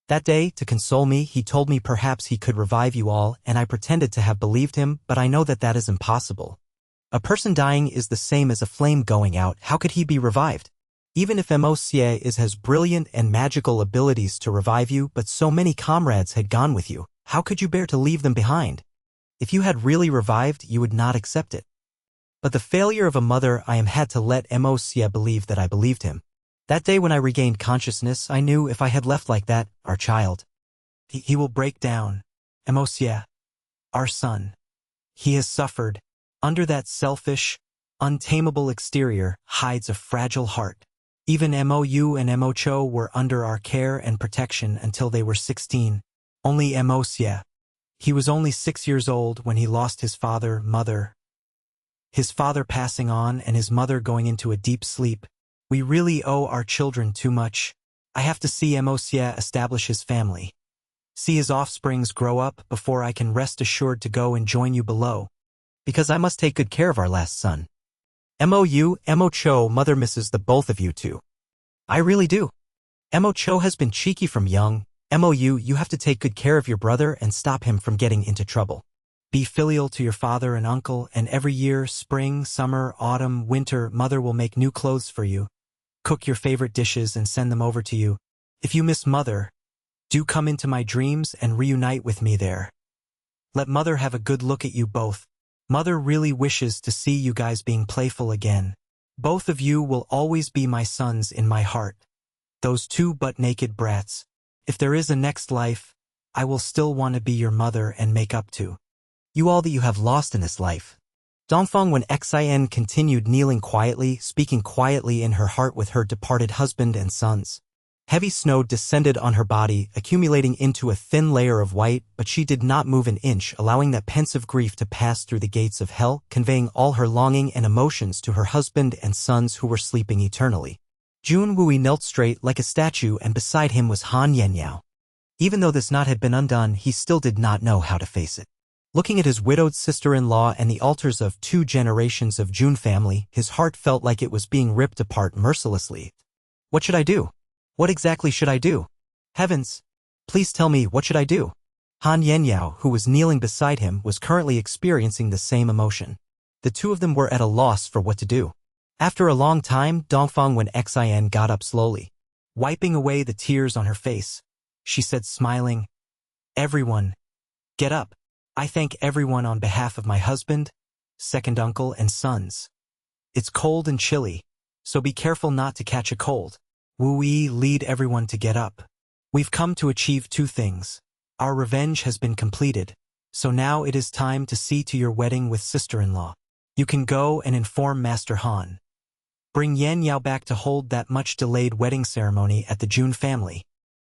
That day, to console me, he told me perhaps he could revive you all, and I pretended to have believed him, but I know that that is impossible. A person dying is the same as a flame going out, how could he be revived? Even if Moxie has brilliant and magical abilities to revive you, but so many comrades had gone with you, how could you bear to leave them behind? If you had really revived, you would not accept it. But the failure of a mother I am had to let Moxie believe that I believed him. That day when I regained consciousness, I knew if I had left like that, our child, he will break down. Moxie, our son. He has suffered. Under that selfish, untamable exterior hides a fragile heart. Even Mou and Mocho were under our care and protection until they were 16. Only Moxie. He was only 6 years old when he lost his father, mother. His father passing on and his mother going into a deep sleep. We really owe our children too much. I have to see Moxie establish his family. See his offsprings grow up before I can rest assured to go and join you below. Because I must take good care of our last son. Mocho, mother misses the both of you too. I really do. Mocho has been cheeky from young. You have to take good care of your brother and stop him from getting into trouble. Be filial to your father and uncle, and every year, spring, summer, autumn, winter, mother will make new clothes for you. Cook your favorite dishes and send them over to you. If you miss mother, do come into my dreams and reunite with me there. Let mother have a good look at you both. Mother really wishes to see you guys being playful again. Both of you will always be my sons in my heart. Those two butt-naked brats. If there is a next life, I will still want to be your mother and make up to you all that you have lost in this life. Dongfang Wen Xin continued kneeling quietly, speaking quietly in her heart with her departed husband and sons. Heavy snow descended on her body, accumulating into a thin layer of white, but she did not move an inch, allowing that pensive grief to pass through the gates of hell, conveying all her longing and emotions to her husband and sons who were sleeping eternally. Jun Wui knelt straight like a statue, and beside him was Han Yenyao. Even though this knot had been undone, he still did not know how to face it. Looking at his widowed sister-in-law and the altars of 2 generations of Jun family, his heart felt like it was being ripped apart mercilessly. What should I do? What exactly should I do? Heavens! Please tell me, what should I do? Han Yenyao, who was kneeling beside him, was currently experiencing the same emotion. The two of them were at a loss for what to do. After a long time, Dongfang Wen Xin got up slowly. Wiping away the tears on her face, she said smiling, "Everyone, get up. I thank everyone on behalf of my husband, second uncle, and sons. It's cold and chilly, so be careful not to catch a cold. Wu Yi, lead everyone to get up. We've come to achieve 2 things. Our revenge has been completed, so now it is time to see to your wedding with sister-in-law. You can go and inform Master Han. Bring Yan Yao back to hold that much-delayed wedding ceremony at the Jun family.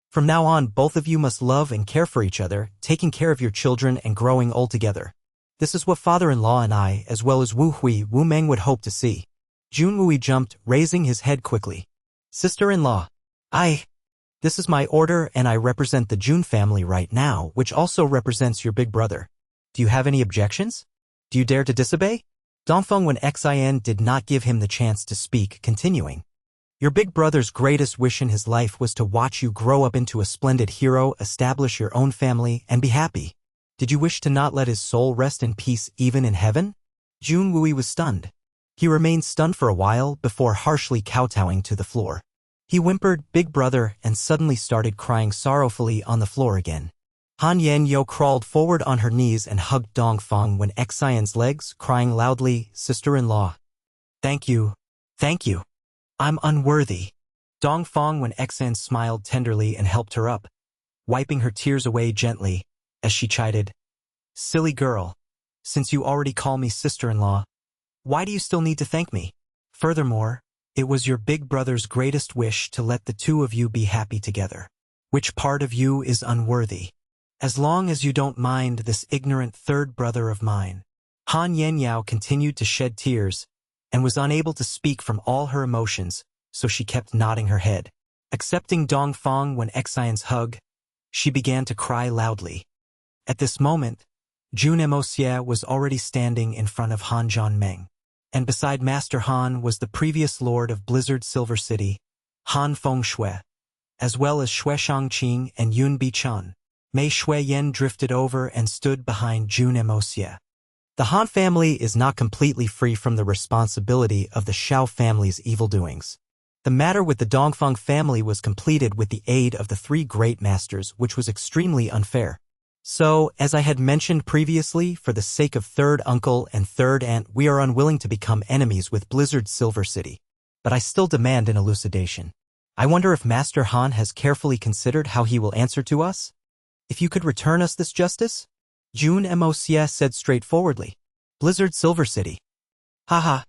From now on, both of you must love and care for each other, taking care of your children and growing old together. This is what father-in-law and I, as well as Wu Hui, Wu Meng would hope to see." Jun Wui jumped, raising his head quickly. "Sister-in-law, this is my order, and I represent the Jun family right now, which also represents your big brother. Do you have any objections? Do you dare to disobey?" Dongfeng Wen Xin did not give him the chance to speak, continuing. "Your big brother's greatest wish in his life was to watch you grow up into a splendid hero, establish your own family, and be happy. Did you wish to not let his soul rest in peace even in heaven?" Jun Wui was stunned. He remained stunned for a while before harshly kowtowing to the floor. He whimpered, "Big brother," and suddenly started crying sorrowfully on the floor again. Han Yenyao crawled forward on her knees and hugged Dongfang Wen Xion's legs, crying loudly, "Sister-in-law, thank you. Thank you. I'm unworthy." Dongfang Wen Xian smiled tenderly and helped her up, wiping her tears away gently, as she chided, "Silly girl, since you already call me sister-in-law, why do you still need to thank me? Furthermore, it was your big brother's greatest wish to let the 2 of you be happy together. Which part of you is unworthy? As long as you don't mind this ignorant 3rd brother of mine." Han Yenyao continued to shed tears, and was unable to speak from all her emotions, so she kept nodding her head. Accepting Dongfang Wen Xion's hug, she began to cry loudly. At this moment, Jun Moxie was already standing in front of Han Zhanmeng, and beside Master Han was the previous lord of Blizzard Silver City, Han Fengshui, as well as Xue Shangqing and Yun Bichun. Mei Shuiyan drifted over and stood behind Jun Moxie. The Han family is not completely free from the responsibility of the Xiao family's evil doings. The matter with the Dongfang family was completed with the aid of the 3 great masters, which was extremely unfair. So, as I had mentioned previously, for the sake of 3rd uncle and 3rd aunt, we are unwilling to become enemies with Blizzard Silver City. But I still demand an elucidation. I wonder if Master Han has carefully considered how he will answer to us? If you could return us this justice? Jun Moxie said straightforwardly. "Blizzard Silver City. Haha.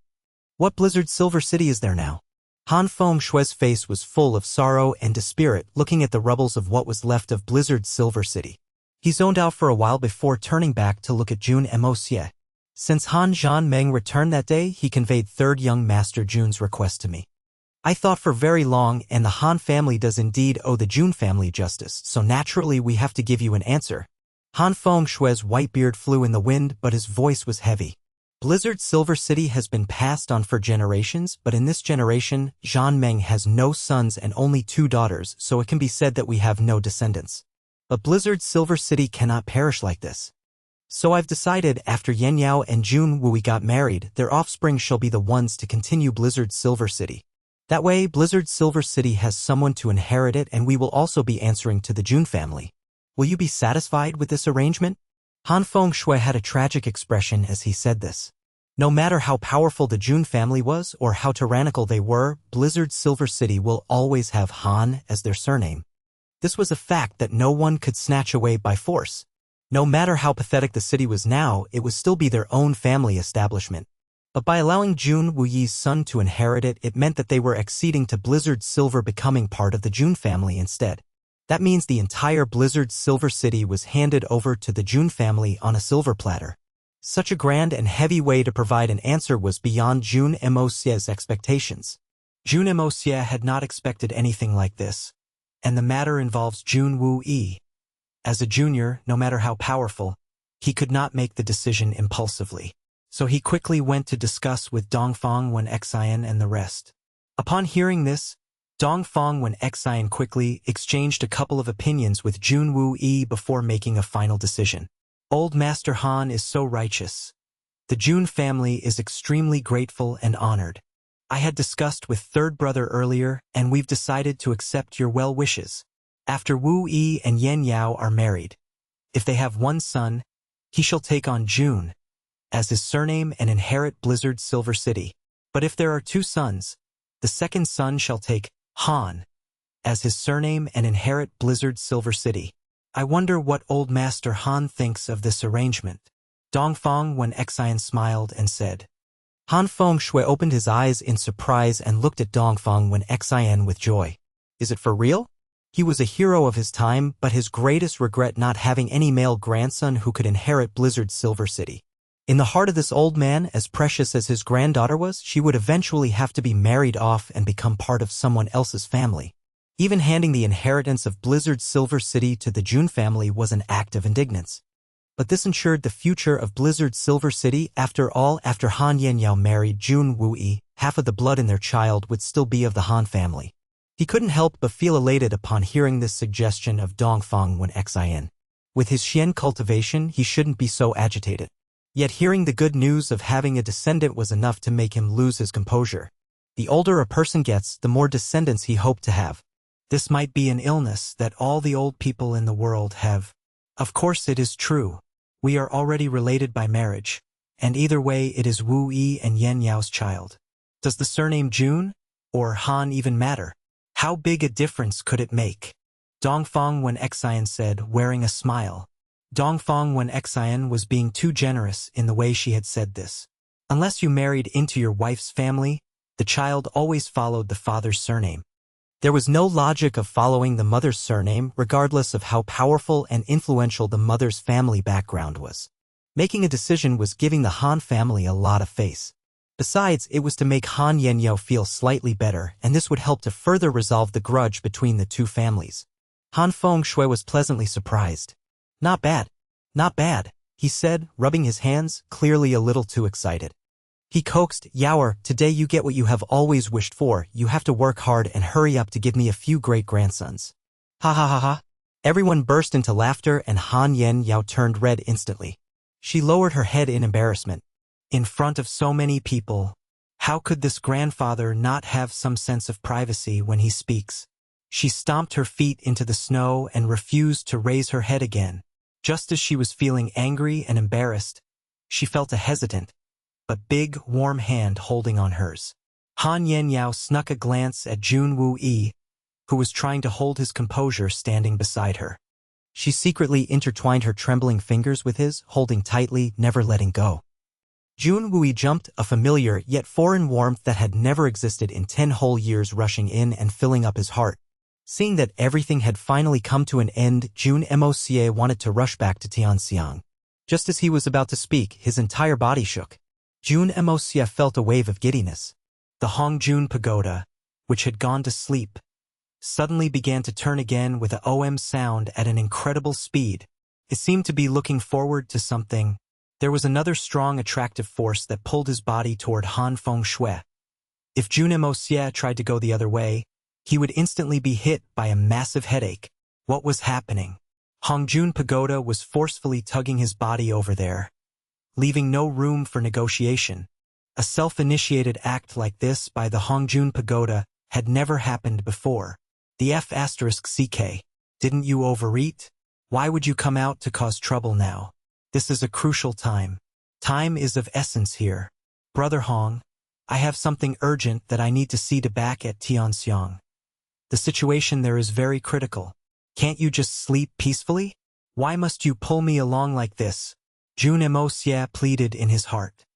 What Blizzard Silver City is there now?" Han Fengshui's face was full of sorrow and despair, looking at the rubbles of what was left of Blizzard Silver City. He zoned out for a while before turning back to look at Jun Moxie. Since Han Zhanmeng returned that day, he conveyed 3rd young Master Jun's request to me. I thought for very long, and the Han family does indeed owe the Jun family justice, so naturally we have to give you an answer. Han Fengshui's white beard flew in the wind, but his voice was heavy. Blizzard Silver City has been passed on for generations, but in this generation, Zhanmeng has no sons and only 2 daughters, so it can be said that we have no descendants. But Blizzard Silver City cannot perish like this. So I've decided, after Yan Yao and Jun Wui got married, their offspring shall be the ones to continue Blizzard Silver City. That way, Blizzard Silver City has someone to inherit it, and we will also be answering to the Jun family. Will you be satisfied with this arrangement?" Han Fengshui had a tragic expression as he said this. No matter how powerful the Jun family was or how tyrannical they were, Blizzard Silver City will always have Han as their surname. This was a fact that no one could snatch away by force. No matter how pathetic the city was now, it would still be their own family establishment. But by allowing Jun Wuyi's son to inherit it, it meant that they were acceding to Blizzard Silver becoming part of the Jun family instead. That means the entire Blizzard Silver City was handed over to the Jun family on a silver platter. Such a grand and heavy way to provide an answer was beyond Jun Moxie's expectations. Jun Moxie had not expected anything like this, and the matter involves Jun Wuyi. As a junior, no matter how powerful, he could not make the decision impulsively. So he quickly went to discuss with Dongfang Wen Xian and the rest. Upon hearing this, Dongfang Wen Xian quickly exchanged a couple of opinions with Jun Wuyi before making a final decision. Old Master Han is so righteous. The Jun family is extremely grateful and honored. I had discussed with third brother earlier, and we've decided to accept your well wishes. After Wu Yi and Yan Yao are married, if they have one son, he shall take on Jun as his surname and inherit Blizzard Silver City. But if there are two sons, the second son shall take Han as his surname and inherit Blizzard Silver City. I wonder what Old Master Han thinks of this arrangement. Dongfang Wen Xian smiled and said. Han Fengshui opened his eyes in surprise and looked at Dongfang Wen Xian with joy. Is it for real? He was a hero of his time, but his greatest regret not having any male grandson who could inherit Blizzard Silver City. In the heart of this old man, as precious as his granddaughter was, she would eventually have to be married off and become part of someone else's family. Even handing the inheritance of Blizzard Silver City to the Jun family was an act of indignance. But this ensured the future of Blizzard Silver City. After all, after Han Yanyao married Jun Wuyi, half of the blood in their child would still be of the Han family. He couldn't help but feel elated upon hearing this suggestion of Dongfang Wen Xian. With his Xian cultivation, he shouldn't be so agitated. Yet hearing the good news of having a descendant was enough to make him lose his composure. The older a person gets, the more descendants he hoped to have. This might be an illness that all the old people in the world have. Of course it is true. We are already related by marriage, and either way it is Wu Yi and Yan Yao's child. Does the surname Jun or Han even matter? How big a difference could it make? Dongfang Wen Xian said, wearing a smile. Dongfang Wen Xian was being too generous in the way she had said this. Unless you married into your wife's family, the child always followed the father's surname. There was no logic of following the mother's surname, regardless of how powerful and influential the mother's family background was. Making a decision was giving the Han family a lot of face. Besides, it was to make Han Yanyao feel slightly better, and this would help to further resolve the grudge between the two families. Han Fengshui was pleasantly surprised. Not bad, he said, rubbing his hands, clearly a little too excited. He coaxed, Yaoer, today you get what you have always wished for. You have to work hard and hurry up to give me a few great-grandsons. Ha ha ha ha. Everyone burst into laughter and Han Yanyao turned red instantly. She lowered her head in embarrassment. In front of so many people, how could this grandfather not have some sense of privacy when he speaks? She stomped her feet into the snow and refused to raise her head again. Just as she was feeling angry and embarrassed, she felt a hesitant, but big, warm hand holding on hers. Han Yanyao snuck a glance at Jun Wuyi, who was trying to hold his composure standing beside her. She secretly intertwined her trembling fingers with his, holding tightly, never letting go. Jun Wuyi jumped, a familiar yet foreign warmth that had never existed in 10 whole years rushing in and filling up his heart. Seeing that everything had finally come to an end, Jun Moxie wanted to rush back to Tianxiang. Just as he was about to speak, his entire body shook. Jun Moxie felt a wave of giddiness. The Hongjun Pagoda, which had gone to sleep, suddenly began to turn again with a OM sound at an incredible speed. It seemed to be looking forward to something. There was another strong attractive force that pulled his body toward Han Fengshui. If Jun Moxie tried to go the other way, he would instantly be hit by a massive headache. What was happening? Hongjun Pagoda was forcefully tugging his body over there, leaving no room for negotiation. A self-initiated act like this by the Hongjun Pagoda had never happened before. The F***CK. Didn't you overeat? Why would you come out to cause trouble now? This is a crucial time. Time is of essence here. Brother Hong, I have something urgent that I need to see to back at Tianxiang. The situation there is very critical. Can't you just sleep peacefully? Why must you pull me along like this? Jun Moxie pleaded in his heart.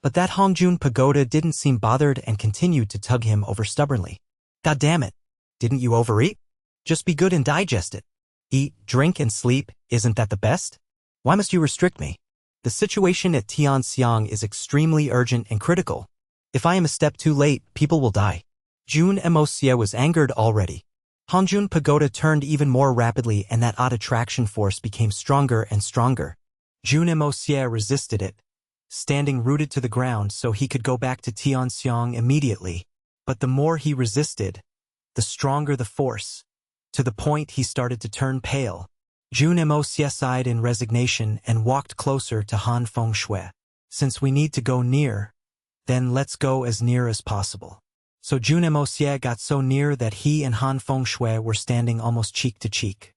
But that Hongjun Pagoda didn't seem bothered and continued to tug him over stubbornly. God damn it. Didn't you overeat? Just be good and digest it. Eat, drink, and sleep, isn't that the best? Why must you restrict me? The situation at Tianxiang is extremely urgent and critical. If I am a step too late, people will die. Jun Moxie was angered already. Hongjun Pagoda turned even more rapidly and that odd attraction force became stronger and stronger. Jun Moxie resisted it, standing rooted to the ground so he could go back to Tianxiang immediately. But the more he resisted, the stronger the force, to the point he started to turn pale. Jun Moxie sighed in resignation and walked closer to Han Fengshui. Since we need to go near, then let's go as near as possible. So Jun Moxie got so near that he and Han Fengshui were standing almost cheek to cheek.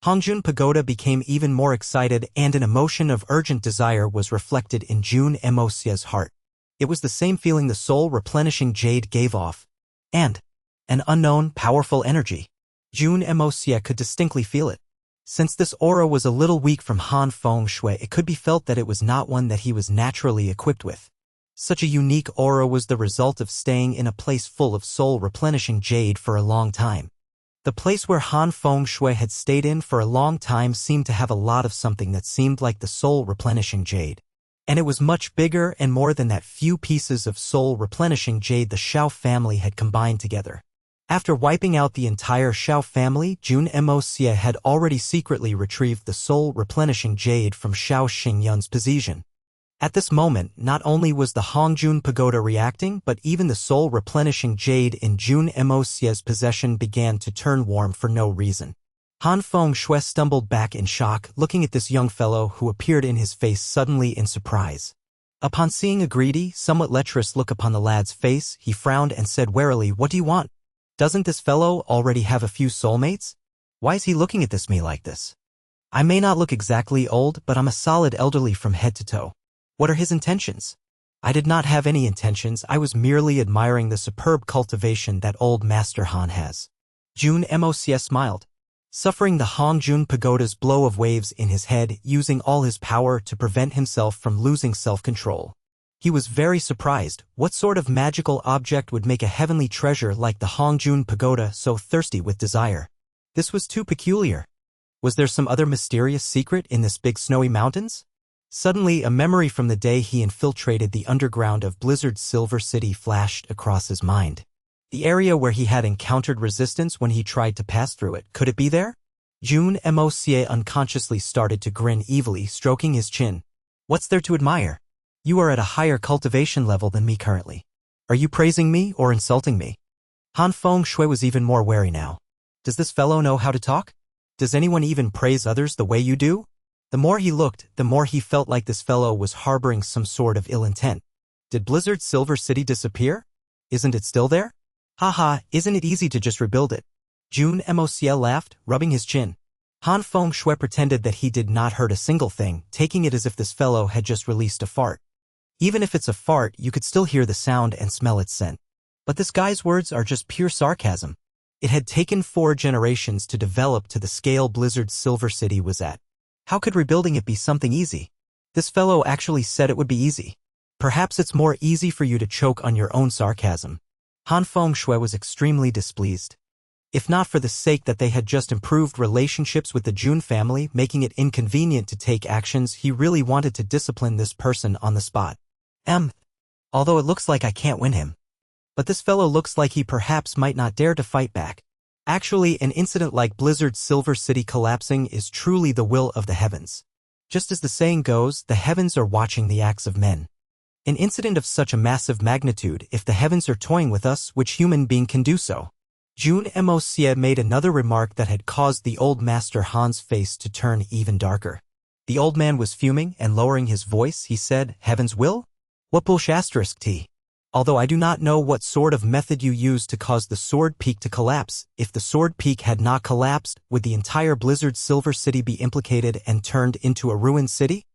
Hongjun Pagoda became even more excited and an emotion of urgent desire was reflected in Jun Moxie's heart. It was the same feeling the soul-replenishing jade gave off. And an unknown, powerful energy. Jun Moxie could distinctly feel it. Since this aura was a little weak from Han Fengshui, it could be felt that it was not one that he was naturally equipped with. Such a unique aura was the result of staying in a place full of soul-replenishing jade for a long time. The place where Han Fengshui had stayed in for a long time seemed to have a lot of something that seemed like the soul-replenishing jade. And it was much bigger and more than that few pieces of soul-replenishing jade the Xiao family had combined together. After wiping out the entire Xiao family, Jun Moxie had already secretly retrieved the soul-replenishing jade from Xiao Xingyun's possession. At this moment, not only was the Hongjun Pagoda reacting, but even the soul-replenishing jade in Jun Moxie's possession began to turn warm for no reason. Han Fengshui stumbled back in shock, looking at this young fellow who appeared in his face suddenly in surprise. Upon seeing a greedy, somewhat lecherous look upon the lad's face, he frowned and said warily, "What do you want? Doesn't this fellow already have a few soulmates? Why is he looking at me like this? I may not look exactly old, but I'm a solid elderly from head to toe. What are his intentions?" "I did not have any intentions, I was merely admiring the superb cultivation that old Master Han has." Jun Moxie smiled. Suffering the Hongjun Pagoda's blow of waves in his head, using all his power to prevent himself from losing self-control. He was very surprised. What sort of magical object would make a heavenly treasure like the Hongjun Pagoda so thirsty with desire? This was too peculiar. Was there some other mysterious secret in this big snowy mountains? Suddenly, a memory from the day he infiltrated the underground of Blizzard's Silver City flashed across his mind. The area where he had encountered resistance when he tried to pass through it. Could it be there? Jun Moxie unconsciously started to grin evilly, stroking his chin. "What's there to admire? You are at a higher cultivation level than me currently. Are you praising me or insulting me?" Han Fengshui was even more wary now. Does this fellow know how to talk? Does anyone even praise others the way you do? The more he looked, the more he felt like this fellow was harboring some sort of ill intent. Did Blizzard's Silver City disappear? Isn't it still there? Haha, isn't it easy to just rebuild it? Jun Moxie laughed, rubbing his chin. Han Fengshui pretended that he did not hurt a single thing, taking it as if this fellow had just released a fart. Even if it's a fart, you could still hear the sound and smell its scent. But this guy's words are just pure sarcasm. It had taken 4 generations to develop to the scale Blizzard's Silver City was at. How could rebuilding it be something easy? This fellow actually said it would be easy. Perhaps it's more easy for you to choke on your own sarcasm. Han Fengshui was extremely displeased. If not for the sake that they had just improved relationships with the Jun family, making it inconvenient to take actions, he really wanted to discipline this person on the spot. Although it looks like I can't win him. But this fellow looks like he perhaps might not dare to fight back. Actually, an incident like Blizzard's Silver City collapsing is truly the will of the heavens. Just as the saying goes, the heavens are watching the acts of men. An incident of such a massive magnitude, if the heavens are toying with us, which human being can do so? Jun Moxie made another remark that had caused the old Master Han's face to turn even darker. The old man was fuming, and lowering his voice, he said, "Heaven's will? What bullshit tea? Although I do not know what sort of method you used to cause the sword peak to collapse, if the sword peak had not collapsed, would the entire Blizzard Silver City be implicated and turned into a ruined city?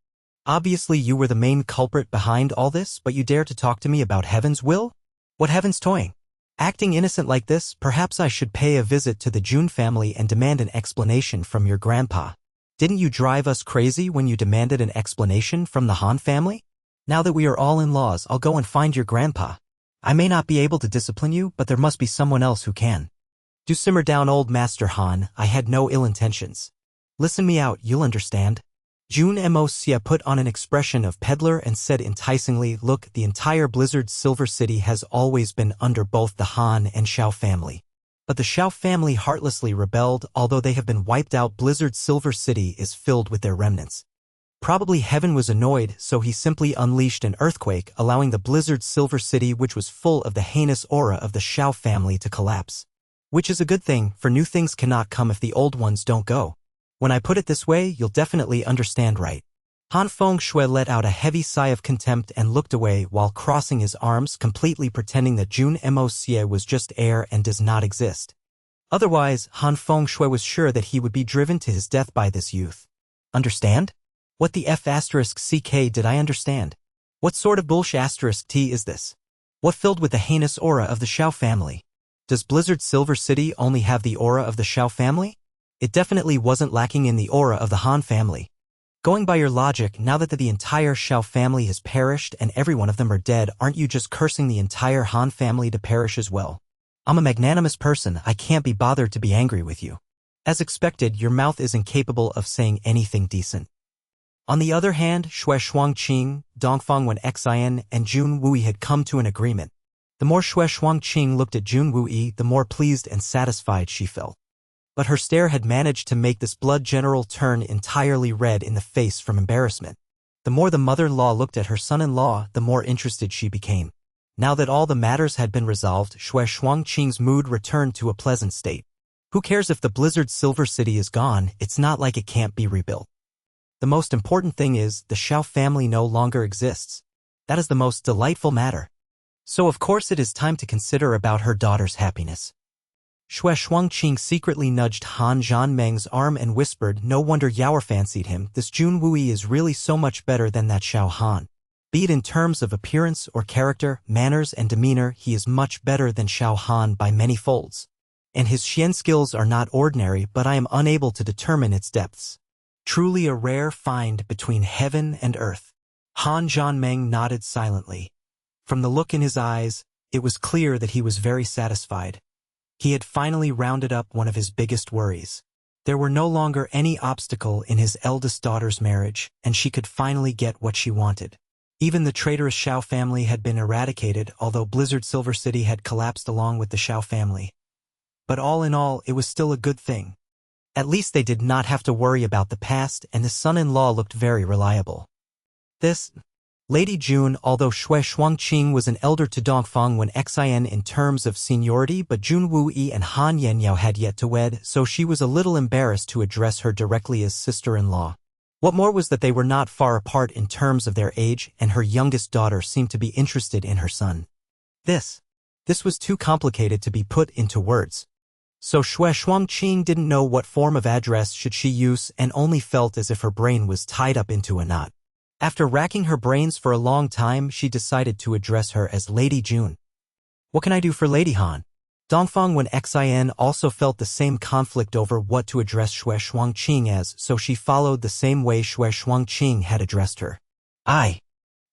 Obviously you were the main culprit behind all this, but you dare to talk to me about heaven's will? What heaven's toying? Acting innocent like this, perhaps I should pay a visit to the Jun family and demand an explanation from your grandpa. Didn't you drive us crazy when you demanded an explanation from the Han family? Now that we are all in-laws, I'll go and find your grandpa. I may not be able to discipline you, but there must be someone else who can. Do simmer down, old Master Han, I had no ill intentions. Listen me out, you'll understand. Jun Moxie put on an expression of peddler and said enticingly, look, the entire Blizzard Silver City has always been under both the Han and Xiao family. But the Xiao family heartlessly rebelled, although they have been wiped out. Blizzard Silver City is filled with their remnants. Probably heaven was annoyed, so he simply unleashed an earthquake, allowing the Blizzard Silver City, which was full of the heinous aura of the Xiao family, to collapse. Which is a good thing, for new things cannot come if the old ones don't go. When I put it this way, you'll definitely understand, right? Han Fengshui let out a heavy sigh of contempt and looked away while crossing his arms, completely pretending that Jun Moxie was just air and does not exist. Otherwise, Han Fengshui was sure that he would be driven to his death by this youth. Understand? What the F***ck did I understand? What sort of bullshit*T is this? What filled with the heinous aura of the Xiao family? Does Blizzard Silver City only have the aura of the Xiao family? It definitely wasn't lacking in the aura of the Han family. Going by your logic, now that the entire Xiao family has perished and every one of them are dead, aren't you just cursing the entire Han family to perish as well? I'm a magnanimous person, I can't be bothered to be angry with you. As expected, your mouth is incapable of saying anything decent. On the other hand, Xue Shuangqing, Dongfang Wen Xin, and Jun Wui had come to an agreement. The more Xue Shuangqing looked at Jun Wui, the more pleased and satisfied she felt. But her stare had managed to make this blood general turn entirely red in the face from embarrassment. The more the mother-in-law looked at her son-in-law, the more interested she became. Now that all the matters had been resolved, Xue Shuangqing's mood returned to a pleasant state. Who cares if the Blizzard Silver City is gone? It's not like it can't be rebuilt. The most important thing is, the Xiao family no longer exists. That is the most delightful matter. So of course it is time to consider about her daughter's happiness. Xue Shuangqing secretly nudged Han Zhanmeng's arm and whispered, no wonder Yaoer fancied him, this Jun Wui is really so much better than that Xiao Han. Be it in terms of appearance or character, manners and demeanor, he is much better than Xiao Han by many folds. And his Xian skills are not ordinary, but I am unable to determine its depths. Truly a rare find between heaven and earth. Han Zhanmeng nodded silently. From the look in his eyes, it was clear that he was very satisfied. He had finally rounded up one of his biggest worries. There were no longer any obstacle in his eldest daughter's marriage, and she could finally get what she wanted. Even the traitorous Xiao family had been eradicated, although Blizzard Silver City had collapsed along with the Xiao family. But all in all, it was still a good thing. At least they did not have to worry about the past, and the son-in-law looked very reliable. This Lady Jun, although Xue Shuangqing was an elder to Dongfang Wen Xin in terms of seniority, but Jun Wui and Han Yenyao had yet to wed, so she was a little embarrassed to address her directly as sister-in-law. What more was that they were not far apart in terms of their age, and her youngest daughter seemed to be interested in her son. This was too complicated to be put into words. So Xue Shuangqing didn't know what form of address should she use and only felt as if her brain was tied up into a knot. After racking her brains for a long time, she decided to address her as Lady Jun. What can I do for Lady Han? Dongfang Wen Xin also felt the same conflict over what to address Xue Shuangqing as, so she followed the same way Xue Shuangqing had addressed her. I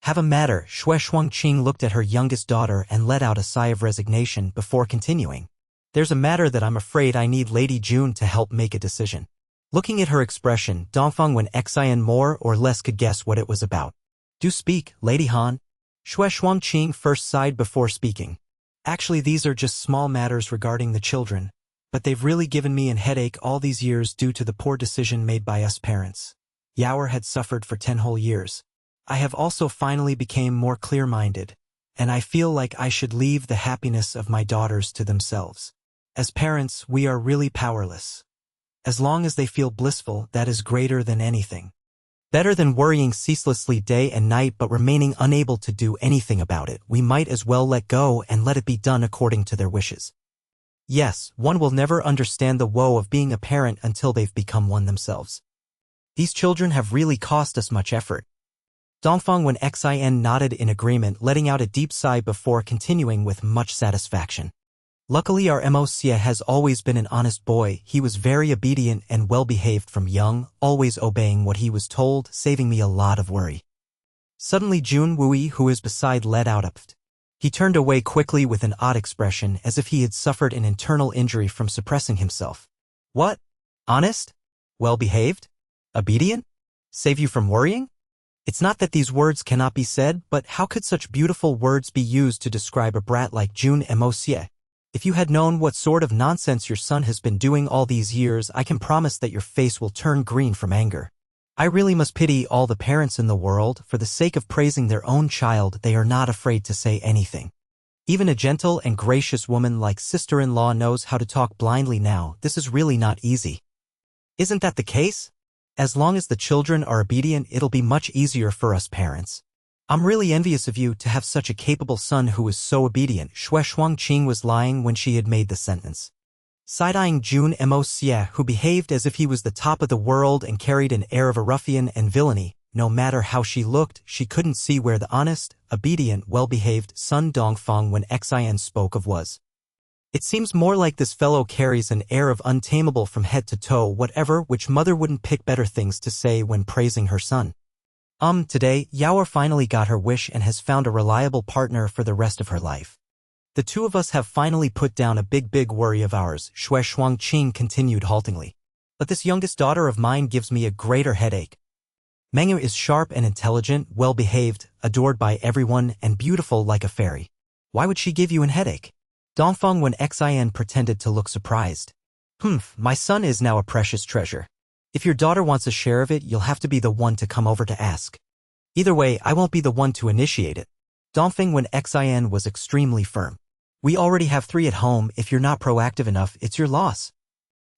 have a matter. Xue Shuangqing looked at her youngest daughter and let out a sigh of resignation before continuing. There's a matter that I'm afraid I need Lady Jun to help make a decision. Looking at her expression, Dongfang Wen Xin more or less could guess what it was about. Do speak, Lady Han. Xue Shuangqing first sighed before speaking. Actually, these are just small matters regarding the children, but they've really given me a headache all these years due to the poor decision made by us parents. Yaoer had suffered for 10 whole years. I have also finally became more clear-minded, and I feel like I should leave the happiness of my daughters to themselves. As parents, we are really powerless. As long as they feel blissful, that is greater than anything. Better than worrying ceaselessly day and night but remaining unable to do anything about it. We might as well let go and let it be done according to their wishes. Yes, one will never understand the woe of being a parent until they've become one themselves. These children have really cost us much effort. Dongfeng when Xin nodded in agreement, letting out a deep sigh before continuing with much satisfaction. Luckily our Moxie has always been an honest boy. He was very obedient and well-behaved from young, always obeying what he was told, saving me a lot of worry. Suddenly Jun Wui, who is beside, let out a pft. He turned away quickly with an odd expression, as if he had suffered an internal injury from suppressing himself. What? Honest? Well-behaved? Obedient? Save you from worrying? It's not that these words cannot be said, but how could such beautiful words be used to describe a brat like Jun Moxie? If you had known what sort of nonsense your son has been doing all these years, I can promise that your face will turn green from anger. I really must pity all the parents in the world. For the sake of praising their own child, they are not afraid to say anything. Even a gentle and gracious woman like sister-in-law knows how to talk blindly now. This is really not easy. Isn't that the case? As long as the children are obedient, it'll be much easier for us parents. I'm really envious of you to have such a capable son who is so obedient. Shuangqing was lying when she had made the sentence. Side-eyeing Jun Moxie, who behaved as if he was the top of the world and carried an air of a ruffian and villainy, no matter how she looked, she couldn't see where the honest, obedient, well-behaved son Dongfeng when Xin spoke of was. It seems more like this fellow carries an air of untamable from head to toe. Whatever, which mother wouldn't pick better things to say when praising her son? Today, Yaoer finally got her wish and has found a reliable partner for the rest of her life. The two of us have finally put down a big worry of ours, Shuangqing continued haltingly. But this youngest daughter of mine gives me a greater headache. Manhwa is sharp and intelligent, well-behaved, adored by everyone, and beautiful like a fairy. Why would she give you an headache? Dongfeng when Xin pretended to look surprised. My son is now a precious treasure. If your daughter wants a share of it, you'll have to be the one to come over to ask. Either way, I won't be the one to initiate it. Dongfeng when Xin was extremely firm. We already have 3 at home. If you're not proactive enough, it's your loss.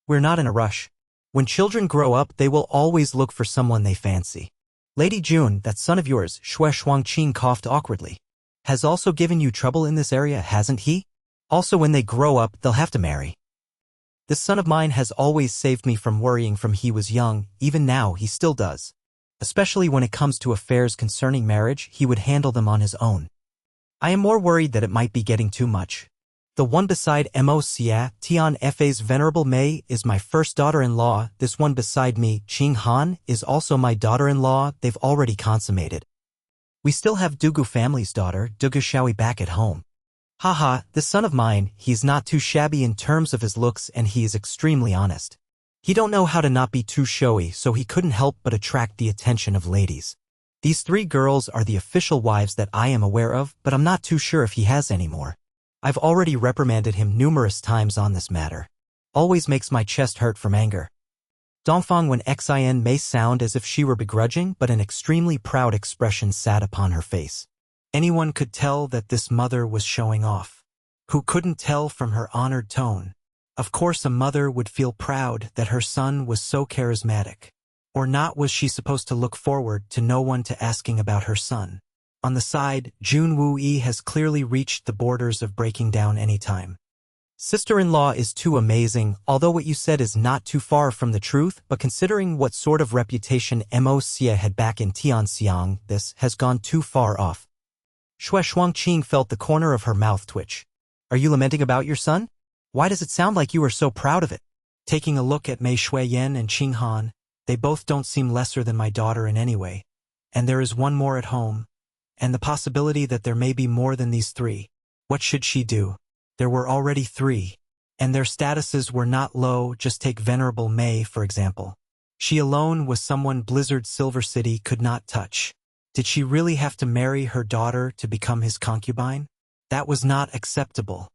We're not in a rush. When children grow up, they will always look for someone they fancy. Lady Jun, that son of yours, Shuangqing coughed awkwardly, has also given you trouble in this area, hasn't he? Also, when they grow up, they'll have to marry. This son of mine has always saved me from worrying from he was young. Even now, he still does. Especially when it comes to affairs concerning marriage, he would handle them on his own. I am more worried that it might be getting too much. The one beside Moxie, Tian Fa's venerable Mei, is my first daughter-in-law. This one beside me, Qing Han, is also my daughter-in-law. They've already consummated. We still have Dugu family's daughter, Dugu Xiaoi, back at home. Haha, this son of mine, he's not too shabby in terms of his looks, and he is extremely honest. He don't know how to not be too showy, so he couldn't help but attract the attention of ladies. These 3 girls are the official wives that I am aware of, but I'm not too sure if he has any more. I've already reprimanded him numerous times on this matter. Always makes my chest hurt from anger. Dongfeng when Xin may sound as if she were begrudging, but an extremely proud expression sat upon her face. Anyone could tell that this mother was showing off. Who couldn't tell from her honored tone? Of course a mother would feel proud that her son was so charismatic. Or not was she supposed to look forward to no one to asking about her son? On the side, Jun Wui has clearly reached the borders of breaking down any time. Sister-in-law is too amazing, although what you said is not too far from the truth, but considering what sort of reputation Moxie had back in Tianxiang, this has gone too far off. Shuangqing felt the corner of her mouth twitch. Are you lamenting about your son? Why does it sound like you are so proud of it? Taking a look at Mei Shuiyan and Qing Han, they both don't seem lesser than my daughter in any way. And there is one more at home. And the possibility that there may be more than these 3. What should she do? There were already 3. And their statuses were not low. Just take Venerable Mei, for example. She alone was someone Blizzard Silver City could not touch. Did she really have to marry her daughter to become his concubine? That was not acceptable.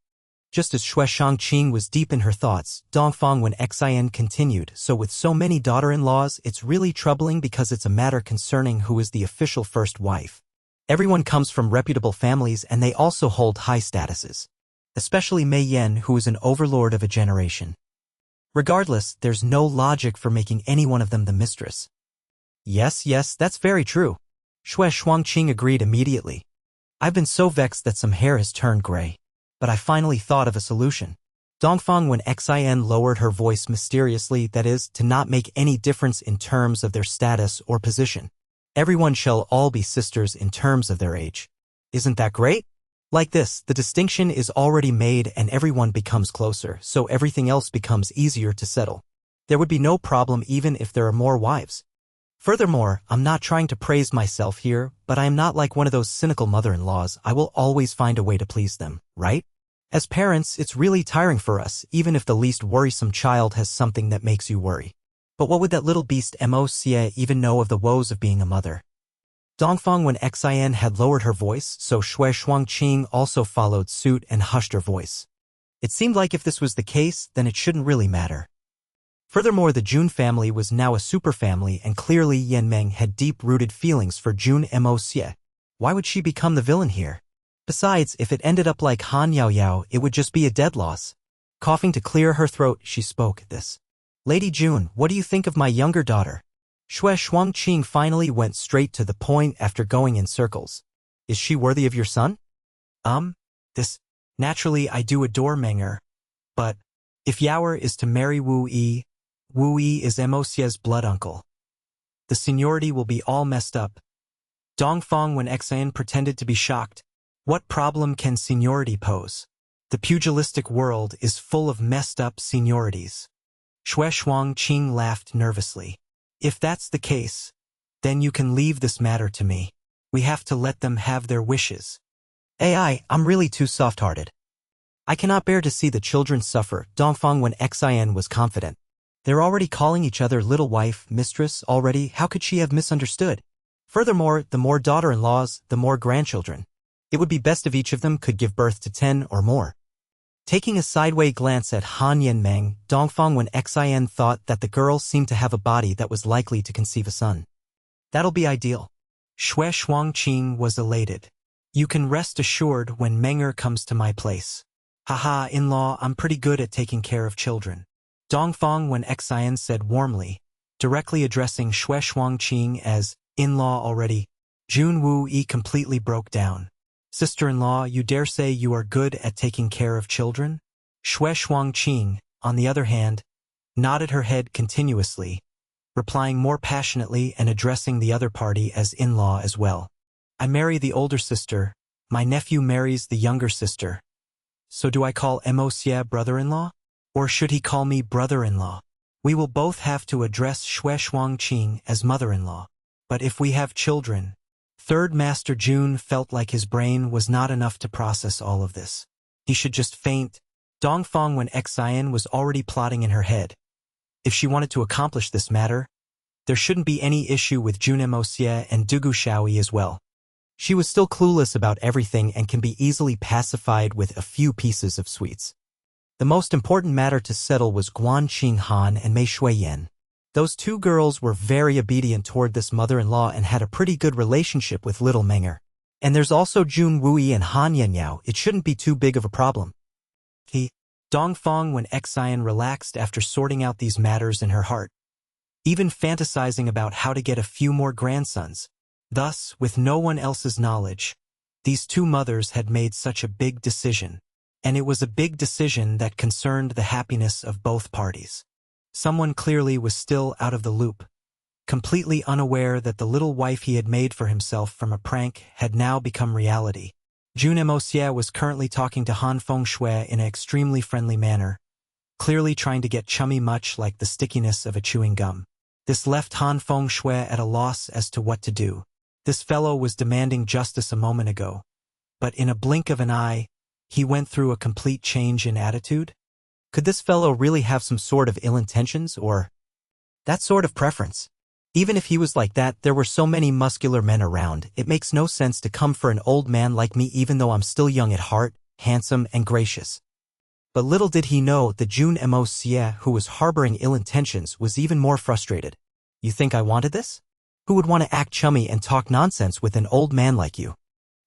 Just as Shuangqing was deep in her thoughts, Dongfeng when Xin continued, so with so many daughter-in-laws, it's really troubling because it's a matter concerning who is the official first wife. Everyone comes from reputable families and they also hold high statuses. Especially Mei Yan, who is an overlord of a generation. Regardless, there's no logic for making any one of them the mistress. Yes, that's very true. Shuangqing agreed immediately. I've been so vexed that some hair has turned gray. But I finally thought of a solution. Dongfeng when Xin lowered her voice mysteriously, that is, to not make any difference in terms of their status or position. Everyone shall all be sisters in terms of their age. Isn't that great? Like this, the distinction is already made and everyone becomes closer, so everything else becomes easier to settle. There would be no problem even if there are more wives. Furthermore, I'm not trying to praise myself here, but I am not like one of those cynical mother-in-laws. I will always find a way to please them, right? As parents, it's really tiring for us, even if the least worrisome child has something that makes you worry. But what would that little beast Moxie even know of the woes of being a mother? Dongfang when Xin had lowered her voice, so Shui Shuangqing also followed suit and hushed her voice. It seemed like if this was the case, then it shouldn't really matter. Furthermore, the Jun family was now a superfamily and clearly Yan Meng had deep-rooted feelings for Jun Moxie. Why would she become the villain here? Besides, if it ended up like Han Yaoyao, it would just be a dead loss. Coughing to clear her throat, she spoke this. Lady Jun, what do you think of my younger daughter? Shui Shuangqing finally went straight to the point after going in circles. Is she worthy of your son? Naturally I do adore Meng'er. But, if Yaoer is to marry Wu Yi is Moxie's blood uncle. The seniority will be all messed up. Dongfang when Xin pretended to be shocked. What problem can seniority pose? The pugilistic world is full of messed up seniorities. Shui Shuangqing laughed nervously. If that's the case, then you can leave this matter to me. We have to let them have their wishes. I'm really too soft-hearted. I cannot bear to see the children suffer. Dongfang when Xin was confident. They're already calling each other little wife, mistress already. How could she have misunderstood? Furthermore, the more daughter-in-laws, the more grandchildren. It would be best if each of them could give birth to 10 or more. Taking a sideway glance at Han Yanmeng, Dongfang when Xin thought that the girl seemed to have a body that was likely to conceive a son. That'll be ideal. Shui Shuangqing was elated. You can rest assured when Meng'er comes to my place. Haha, in-law, I'm pretty good at taking care of children. Dongfang when Xin said warmly, directly addressing Shui Shuangqing as in-law already. Jun Wu Yi completely broke down. Sister-in-law, you dare say you are good at taking care of children? Shui Shuangqing, on the other hand, nodded her head continuously, replying more passionately and addressing the other party as in-law as well. I marry the older sister, my nephew marries the younger sister. So do I call Moxie brother-in-law? Or should he call me brother-in-law? We will both have to address Shui Shuangqing as mother-in-law. But if we have children, Third Master Jun felt like his brain was not enough to process all of this. He should just faint. Dongfang when Xin was already plotting in her head. If she wanted to accomplish this matter, there shouldn't be any issue with Jun Moxie and Dugu Shaoyi as well. She was still clueless about everything and can be easily pacified with a few pieces of sweets. The most important matter to settle was Guan Qinghan and Mei Shuiyan. Those two girls were very obedient toward this mother-in-law and had a pretty good relationship with little Meng'er. And there's also Jun Wuyi and Han Yanyao. It shouldn't be too big of a problem. Dongfang when Xin relaxed after sorting out these matters in her heart, even fantasizing about how to get a few more grandsons. Thus, with no one else's knowledge, these two mothers had made such a big decision. And it was a big decision that concerned the happiness of both parties. Someone clearly was still out of the loop, completely unaware that the little wife he had made for himself from a prank had now become reality. Jun Moxie was currently talking to Han Fengshui in an extremely friendly manner, clearly trying to get chummy much like the stickiness of a chewing gum. This left Han Fengshui at a loss as to what to do. This fellow was demanding justice a moment ago, but in a blink of an eye, he went through a complete change in attitude? Could this fellow really have some sort of ill intentions or that sort of preference? Even if he was like that, there were so many muscular men around, it makes no sense to come for an old man like me even though I'm still young at heart, handsome and gracious. But little did he know that Jun Moxie, who was harboring ill intentions, was even more frustrated. You think I wanted this? Who would want to act chummy and talk nonsense with an old man like you?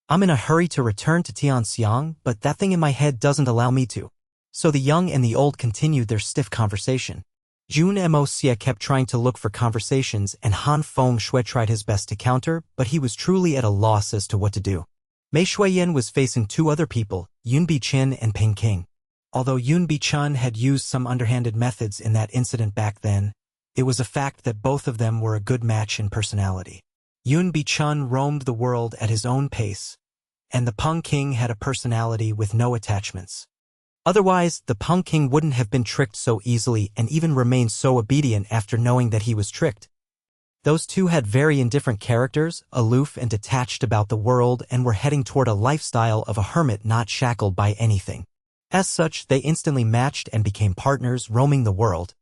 I'm in a hurry to return to Tianxiang, but that thing in my head doesn't allow me to. So the young and the old continued their stiff conversation. Jun Moxie kept trying to look for conversations and Han Fengshui tried his best to counter, but he was truly at a loss as to what to do. Mei Shuiyan was facing two other people, Yun Bichen and Ping King. Although Yun Bichen had used some underhanded methods in that incident back then, it was a fact that both of them were a good match in personality. Yun Bichun roamed the world at his own pace, and the Peng King had a personality with no attachments. Otherwise, the Peng King wouldn't have been tricked so easily and even remained so obedient after knowing that he was tricked. Those two had very indifferent characters, aloof and detached about the world, and were heading toward a lifestyle of a hermit not shackled by anything. As such, they instantly matched and became partners roaming the world.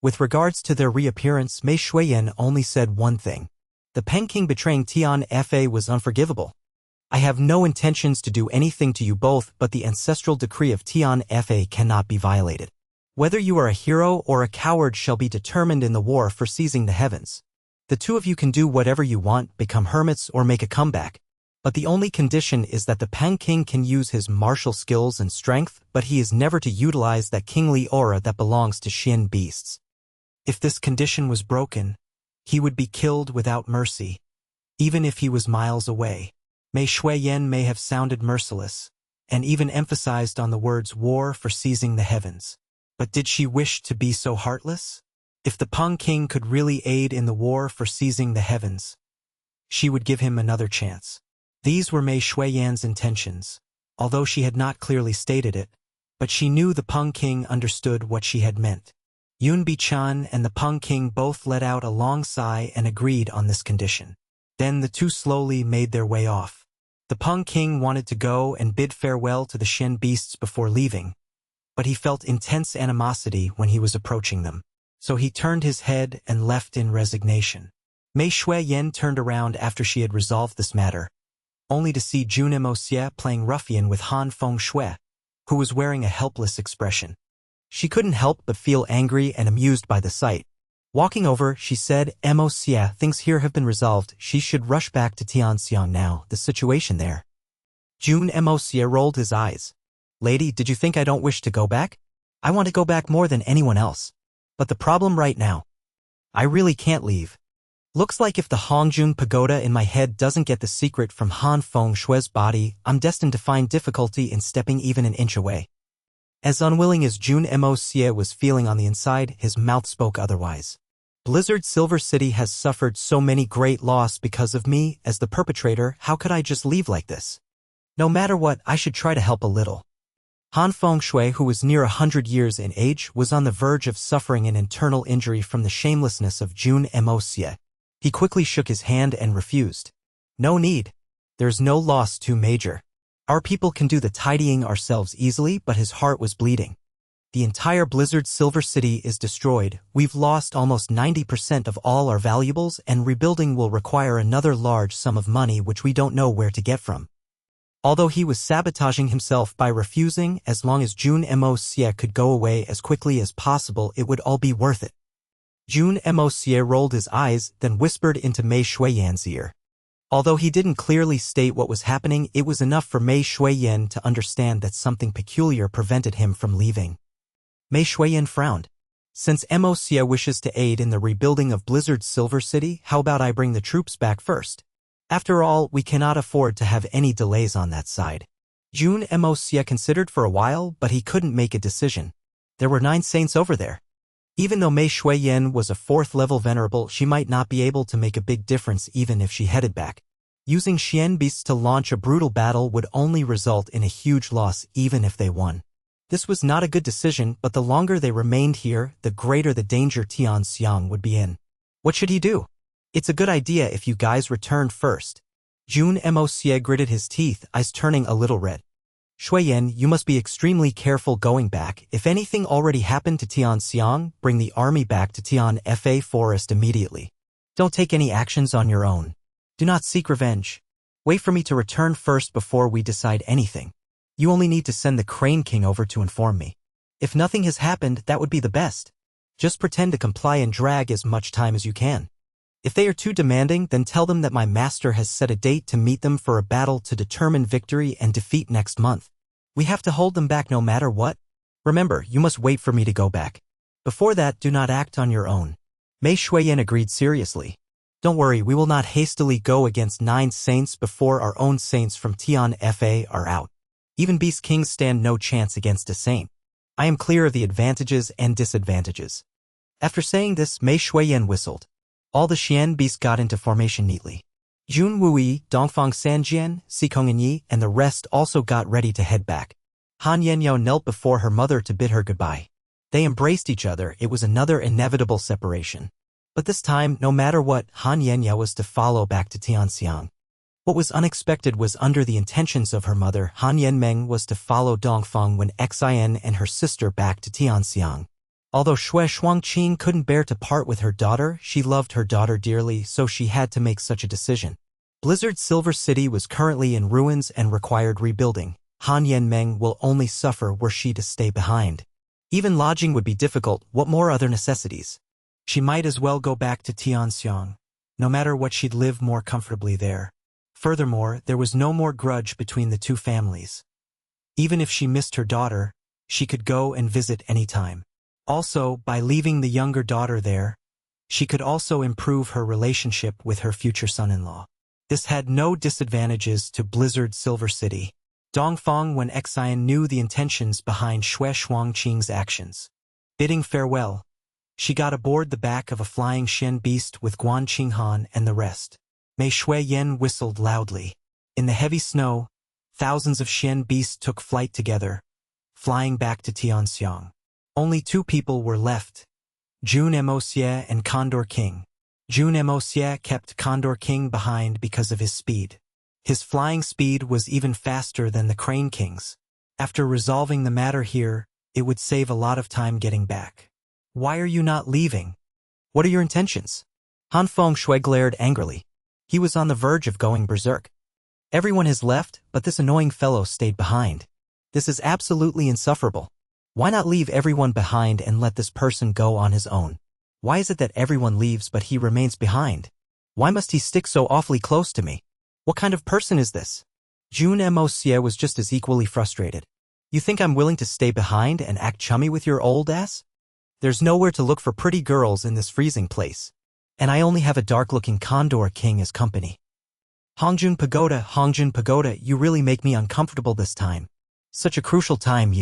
With regards to their reappearance, Mei Shuiyan only said one thing. The Peng King betraying Tian Fa was unforgivable. I have no intentions to do anything to you both, but the ancestral decree of Tian Fa cannot be violated. Whether you are a hero or a coward shall be determined in the war for seizing the heavens. The two of you can do whatever you want, become hermits or make a comeback. But the only condition is that the Peng King can use his martial skills and strength, but he is never to utilize that kingly aura that belongs to Xian beasts. If this condition was broken, he would be killed without mercy, even if he was miles away. Mei Shuiyan may have sounded merciless, and even emphasized on the words war for seizing the heavens. But did she wish to be so heartless? If the Peng King could really aid in the war for seizing the heavens, she would give him another chance. These were Mei Shuiyan's intentions, although she had not clearly stated it, but she knew the Peng King understood what she had meant. Yun Bichun and the Peng King both let out a long sigh and agreed on this condition. Then the two slowly made their way off. The Peng King wanted to go and bid farewell to the Xian beasts before leaving, but he felt intense animosity when he was approaching them. So he turned his head and left in resignation. Mei Shuiyan turned around after she had resolved this matter, only to see Jun Moxie playing ruffian with Han Fengshui, who was wearing a helpless expression. She couldn't help but feel angry and amused by the sight. Walking over, she said, Moxie, things here have been resolved. She should rush back to Tianxiang now, the situation there. Jun Moxie rolled his eyes. Lady, did you think I don't wish to go back? I want to go back more than anyone else. But the problem right now, I really can't leave. Looks like if the Hongjun pagoda in my head doesn't get the secret from Han Fengshui's body, I'm destined to find difficulty in stepping even an inch away. As unwilling as Jun Moxie was feeling on the inside, his mouth spoke otherwise. Blizzard Silver City has suffered so many great loss because of me. As the perpetrator, how could I just leave like this? No matter what, I should try to help a little. Han Fengshui, who was near 100 years in age, was on the verge of suffering an internal injury from the shamelessness of Jun Moxie. He quickly shook his hand and refused. No need. There's no loss too major. Our people can do the tidying ourselves easily, but his heart was bleeding. The entire Blizzard Silver City is destroyed. We've lost almost 90% of all our valuables, and rebuilding will require another large sum of money which we don't know where to get from. Although he was sabotaging himself by refusing, as long as Jun Moxie could go away as quickly as possible, it would all be worth it. Jun Moxie rolled his eyes, then whispered into Mei Shuiyan's ear. Although he didn't clearly state what was happening, it was enough for Mei Shuiyan to understand that something peculiar prevented him from leaving. Mei Shuiyan frowned. Since Moxie wishes to aid in the rebuilding of Blizzard Silver City, how about I bring the troops back first? After all, we cannot afford to have any delays on that side. Jun Moxie considered for a while, but he couldn't make a decision. There were 9 saints over there. Even though Mei Shuiyan was a 4th-level venerable, she might not be able to make a big difference even if she headed back. Using Xian beasts to launch a brutal battle would only result in a huge loss even if they won. This was not a good decision, but the longer they remained here, the greater the danger Tianxiang would be in. What should he do? It's a good idea if you guys returned first. Jun Moxie gritted his teeth, eyes turning a little red. Shuiyan, you must be extremely careful going back. If anything already happened to Tianxiang, bring the army back to Tian Fa Forest immediately. Don't take any actions on your own. Do not seek revenge. Wait for me to return first before we decide anything. You only need to send the Crane King over to inform me. If nothing has happened, that would be the best. Just pretend to comply and drag as much time as you can. If they are too demanding, then tell them that my master has set a date to meet them for a battle to determine victory and defeat next month. We have to hold them back no matter what. Remember, you must wait for me to go back. Before that, do not act on your own. Mei Shuiyan agreed seriously. Don't worry, we will not hastily go against 9 saints before our own saints from Tian Fa are out. Even Beast Kings stand no chance against a saint. I am clear of the advantages and disadvantages. After saying this, Mei Shuiyan whistled. All the Xian beasts got into formation neatly. Jun Wui, Dongfang Sanjian, Sikongenyi, and the rest also got ready to head back. Han Yenyao knelt before her mother to bid her goodbye. They embraced each other. It was another inevitable separation. But this time, no matter what, Han Yenyao was to follow back to Tianxiang. What was unexpected was under the intentions of her mother, Han Yenmeng was to follow Dongfang when Xin and her sister back to Tianxiang. Although Xue Shuangqing couldn't bear to part with her daughter, she loved her daughter dearly, so she had to make such a decision. Blizzard Silver City was currently in ruins and required rebuilding. Han Yenmeng will only suffer were she to stay behind. Even lodging would be difficult, what more other necessities? She might as well go back to Tianxiang. No matter what, she'd live more comfortably there. Furthermore, there was no more grudge between the two families. Even if she missed her daughter, she could go and visit anytime. Also, by leaving the younger daughter there, she could also improve her relationship with her future son-in-law. This had no disadvantages to Blizzard Silver City. Dongfang when Xin knew the intentions behind Xue Shuangqing's actions. Bidding farewell, she got aboard the back of a flying Shen beast with Guan Qinghan and the rest. Mei Shuiyan whistled loudly. In the heavy snow, thousands of Shen beasts took flight together, flying back to Tianxiang. Only two people were left, Jun Moxie and Condor King. Jun Moxie kept Condor King behind because of his speed. His flying speed was even faster than the Crane King's. After resolving the matter here, it would save a lot of time getting back. Why are you not leaving? What are your intentions? Han Fengshui glared angrily. He was on the verge of going berserk. Everyone has left, but this annoying fellow stayed behind. This is absolutely insufferable. Why not leave everyone behind and let this person go on his own? Why is it that everyone leaves but he remains behind? Why must he stick so awfully close to me? What kind of person is this? Jun Moxie was just as equally frustrated. You think I'm willing to stay behind and act chummy with your old ass? There's nowhere to look for pretty girls in this freezing place. And I only have a dark-looking Condor King as company. Hongjun Pagoda, you really make me uncomfortable this time. Such a crucial time,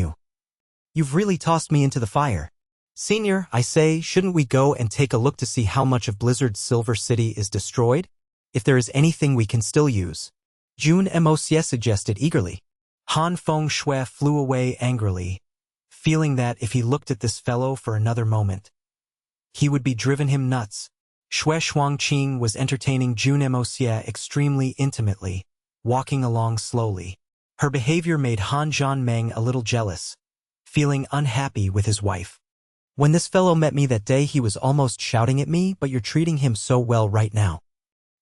You've really tossed me into the fire. Senior, I say, shouldn't we go and take a look to see how much of Blizzard's Silver City is destroyed? If there is anything we can still use. Jun Moxie suggested eagerly. Han Fengshui flew away angrily, feeling that if he looked at this fellow for another moment, he would be driven him nuts. Xue Shuangqing was entertaining Jun Moxie extremely intimately, walking along slowly. Her behavior made Han Zhanmeng a little jealous, feeling unhappy with his wife. When this fellow met me that day, he was almost shouting at me, but you're treating him so well right now.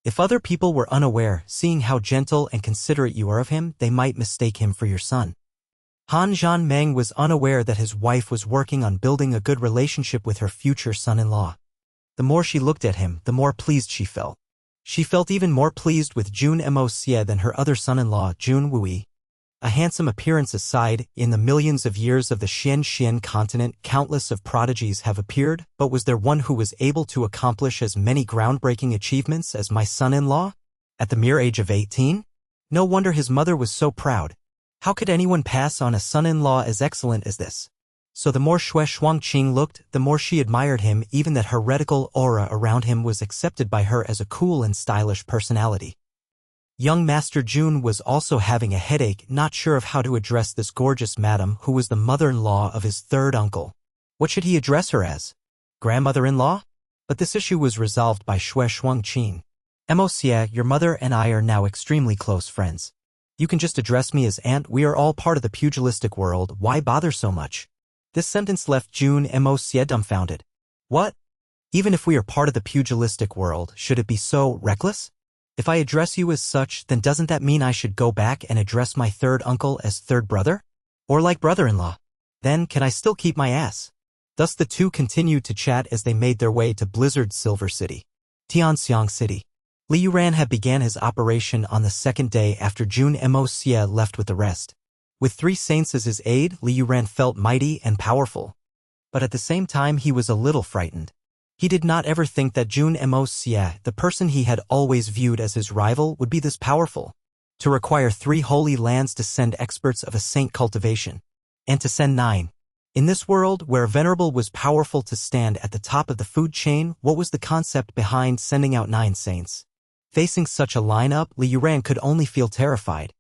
If other people were unaware, seeing how gentle and considerate you are of him, they might mistake him for your son. Han Zhanmeng was unaware that his wife was working on building a good relationship with her future son-in-law. The more she looked at him, the more pleased she felt. She felt even more pleased with Jun Moxie than her other son-in-law, Jun Wui. A handsome appearance aside, in the millions of years of the Xian continent, countless of prodigies have appeared, but was there one who was able to accomplish as many groundbreaking achievements as my son-in-law? At the mere age of 18? No wonder his mother was so proud. How could anyone pass on a son-in-law as excellent as this? So the more Xue Shuangqing looked, the more she admired him, even that heretical aura around him was accepted by her as a cool and stylish personality. Young Master Jun was also having a headache, not sure of how to address this gorgeous madam who was the mother-in-law of his third uncle. What should he address her as? Grandmother-in-law? But this issue was resolved by Xue Shuangqing. Moxie, your mother and I are now extremely close friends. You can just address me as aunt. We are all part of the pugilistic world. Why bother so much? This sentence left Jun Moxie dumbfounded. What? Even if we are part of the pugilistic world, should it be so reckless? If I address you as such, then doesn't that mean I should go back and address my third uncle as third brother? Or like brother-in-law? Then can I still keep my ass? Thus the two continued to chat as they made their way to Blizzard Silver City. Tianxiang City. Li Yuran had began his operation on the second day after Jun Moxie left with the rest. With 3 saints as his aide, Li Yuran felt mighty and powerful. But at the same time he was a little frightened. He did not ever think that Jun Moxie, the person he had always viewed as his rival, would be this powerful. To require 3 holy lands to send experts of a saint cultivation. And to send 9. In this world, where a venerable was powerful to stand at the top of the food chain, what was the concept behind sending out 9 saints? Facing such a lineup, Li Yuran could only feel terrified.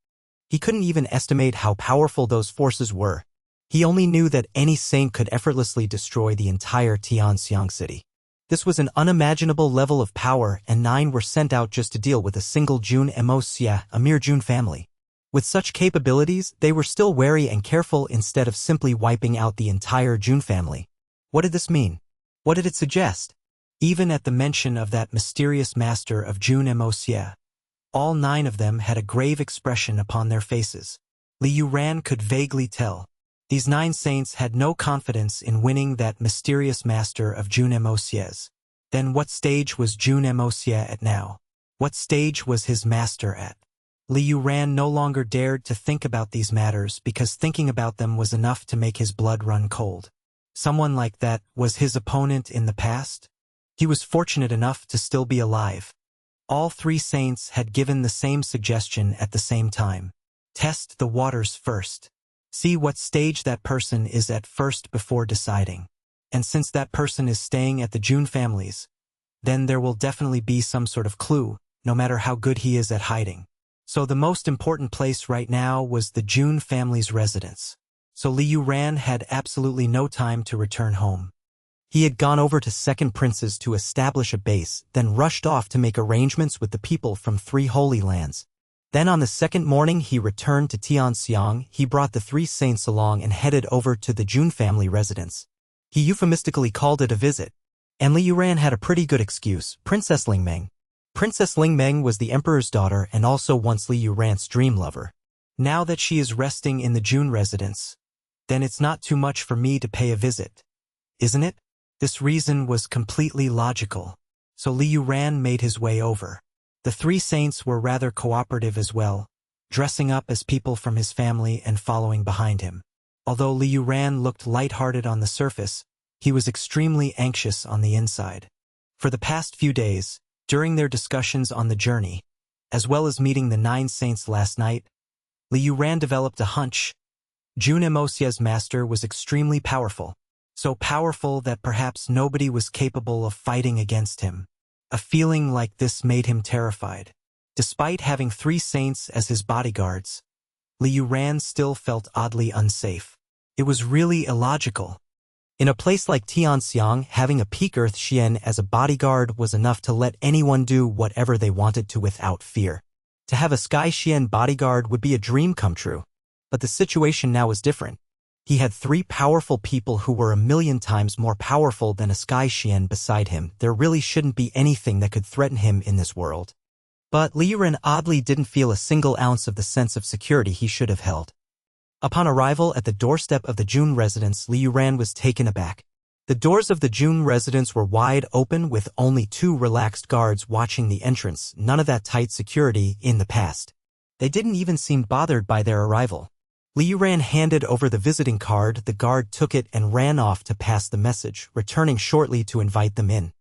He couldn't even estimate how powerful those forces were. He only knew that any saint could effortlessly destroy the entire Tianxiang city. This was an unimaginable level of power, and 9 were sent out just to deal with a single Jun Moxie, a mere Jun family. With such capabilities, they were still wary and careful instead of simply wiping out the entire Jun family. What did this mean? What did it suggest? Even at the mention of that mysterious master of Jun Moxie, all 9 of them had a grave expression upon their faces. Li Yuran could vaguely tell. These 9 saints had no confidence in winning that mysterious master of Jun Moxie. Then what stage was Jun Moxie at now? What stage was his master at? Li Yuran no longer dared to think about these matters because thinking about them was enough to make his blood run cold. Someone like that was his opponent in the past? He was fortunate enough to still be alive. All 3 saints had given the same suggestion at the same time. Test the waters first. See what stage that person is at first before deciding. And since that person is staying at the Jun families, then there will definitely be some sort of clue, no matter how good he is at hiding. So the most important place right now was the Jun family's residence. So Li Yuran had absolutely no time to return home. He had gone over to Second Prince's to establish a base, then rushed off to make arrangements with the people from 3 holy lands. Then on the second morning he returned to Tianxiang. He brought the 3 saints along and headed over to the Jun family residence. He euphemistically called it a visit. And Li Yuran had a pretty good excuse, Princess Lingmeng. Princess Lingmeng was the emperor's daughter and also once Li Yuran's dream lover. Now that she is resting in the Jun residence, then it's not too much for me to pay a visit. Isn't it? This reason was completely logical. So Li Yuran made his way over. The 3 saints were rather cooperative as well, dressing up as people from his family and following behind him. Although Li Yuran looked light-hearted on the surface, he was extremely anxious on the inside. For the past few days, during their discussions on the journey, as well as meeting the 9 saints last night, Li Yuran developed a hunch. Jun Moxie's master was extremely powerful, so powerful that perhaps nobody was capable of fighting against him. A feeling like this made him terrified. Despite having 3 saints as his bodyguards, Li Yuran still felt oddly unsafe. It was really illogical. In a place like Tianxiang, having a peak Earth Xian as a bodyguard was enough to let anyone do whatever they wanted to without fear. To have a Sky Xian bodyguard would be a dream come true. But the situation now was different. He had 3 powerful people who were 1,000,000 times more powerful than a Sky Xian beside him. There really shouldn't be anything that could threaten him in this world. But Li Yuran oddly didn't feel a single ounce of the sense of security he should have held. Upon arrival at the doorstep of the Jun residence, Li Yuran was taken aback. The doors of the Jun residence were wide open with only 2 relaxed guards watching the entrance, none of that tight security in the past. They didn't even seem bothered by their arrival. Li Yuran handed over the visiting card, the guard took it and ran off to pass the message, returning shortly to invite them in.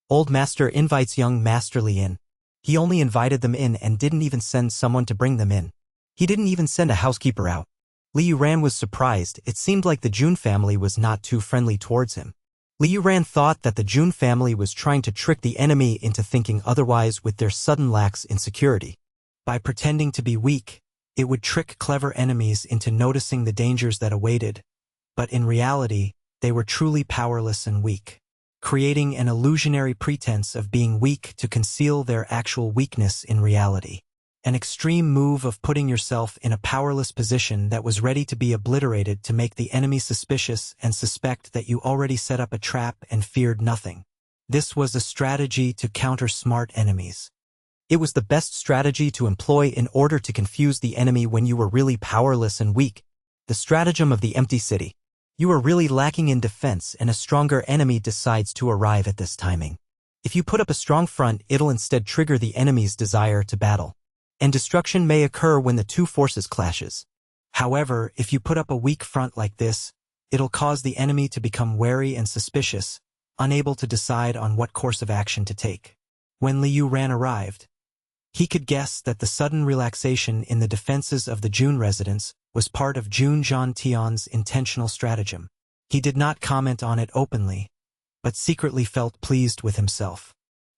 Old Master invites young Master Li in. He only invited them in and didn't even send someone to bring them in. He didn't even send a housekeeper out. Li Yuran was surprised. It seemed like the Jun family was not too friendly towards him. Li Yuran thought that the Jun family was trying to trick the enemy into thinking otherwise with their sudden lax in security. By pretending to be weak, it would trick clever enemies into noticing the dangers that awaited, but in reality, they were truly powerless and weak, creating an illusionary pretense of being weak to conceal their actual weakness in reality. An extreme move of putting yourself in a powerless position that was ready to be obliterated to make the enemy suspicious and suspect that you already set up a trap and feared nothing. This was a strategy to counter smart enemies. It was the best strategy to employ in order to confuse the enemy when you were really powerless and weak. The stratagem of the empty city. You are really lacking in defense and a stronger enemy decides to arrive at this timing. If you put up a strong front, it'll instead trigger the enemy's desire to battle. And destruction may occur when the 2 forces clashes. However, if you put up a weak front like this, it'll cause the enemy to become wary and suspicious, unable to decide on what course of action to take. When Li Yuran arrived, he could guess that the sudden relaxation in the defenses of the Jun residence was part of Jun Zhantian's intentional stratagem. He did not comment on it openly, but secretly felt pleased with himself.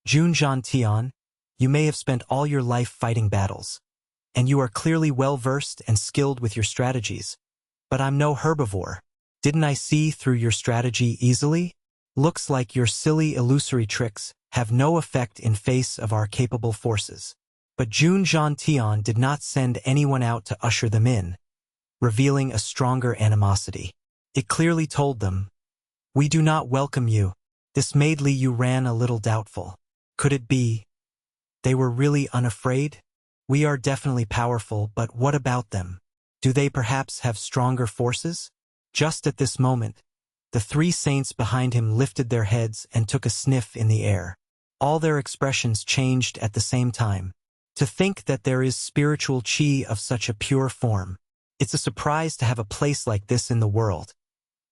Jun Tian, you may have spent all your life fighting battles, and you are clearly well-versed and skilled with your strategies. But I'm no herbivore. Didn't I see through your strategy easily? Looks like your silly illusory tricks have no effect in face of our capable forces. But Jun Tian did not send anyone out to usher them in, revealing a stronger animosity. It clearly told them, "We do not welcome you." This made Liu Ran a little doubtful. Could it be they were really unafraid? We are definitely powerful, but what about them? Do they perhaps have stronger forces? Just at this moment, the three saints behind him lifted their heads and took a sniff in the air. All their expressions changed at the same time. To think that there is spiritual chi of such a pure form. It's a surprise to have a place like this in the world.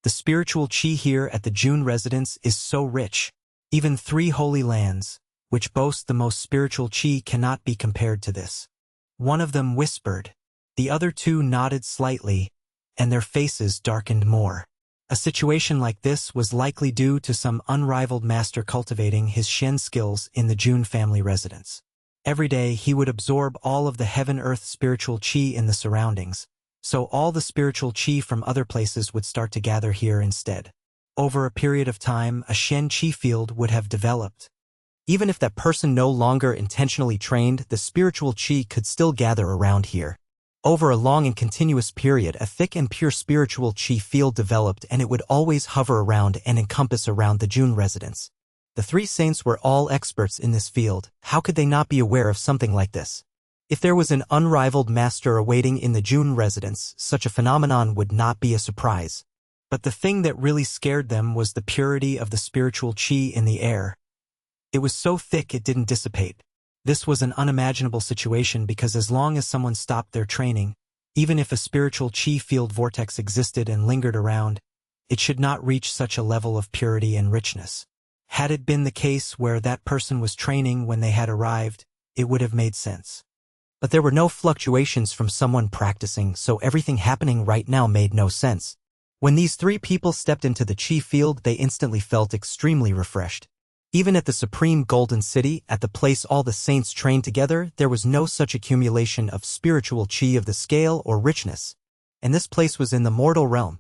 The spiritual chi here at the Jun residence is so rich. Even 3 holy lands, which boast the most spiritual chi, cannot be compared to this. One of them whispered. The other 2 nodded slightly, and their faces darkened more. A situation like this was likely due to some unrivaled master cultivating his Shen skills in the Jun family residence. Every day he would absorb all of the heaven-earth spiritual chi in the surroundings, so all the spiritual chi from other places would start to gather here instead. Over a period of time, a Shen chi field would have developed. Even if that person no longer intentionally trained, the spiritual chi could still gather around here. Over a long and continuous period, a thick and pure spiritual chi field developed, and it would always hover around and encompass around the Jun residence. The 3 saints were all experts in this field. How could they not be aware of something like this? If there was an unrivaled master awaiting in the Jun residence, such a phenomenon would not be a surprise. But the thing that really scared them was the purity of the spiritual chi in the air. It was so thick it didn't dissipate. This was an unimaginable situation because as long as someone stopped their training, even if a spiritual chi field vortex existed and lingered around, it should not reach such a level of purity and richness. Had it been the case where that person was training when they had arrived, it would have made sense. But there were no fluctuations from someone practicing, so everything happening right now made no sense. When these 3 people stepped into the chi field, they instantly felt extremely refreshed. Even at the Supreme Golden City, at the place all the saints trained together, there was no such accumulation of spiritual chi of the scale or richness. And this place was in the mortal realm.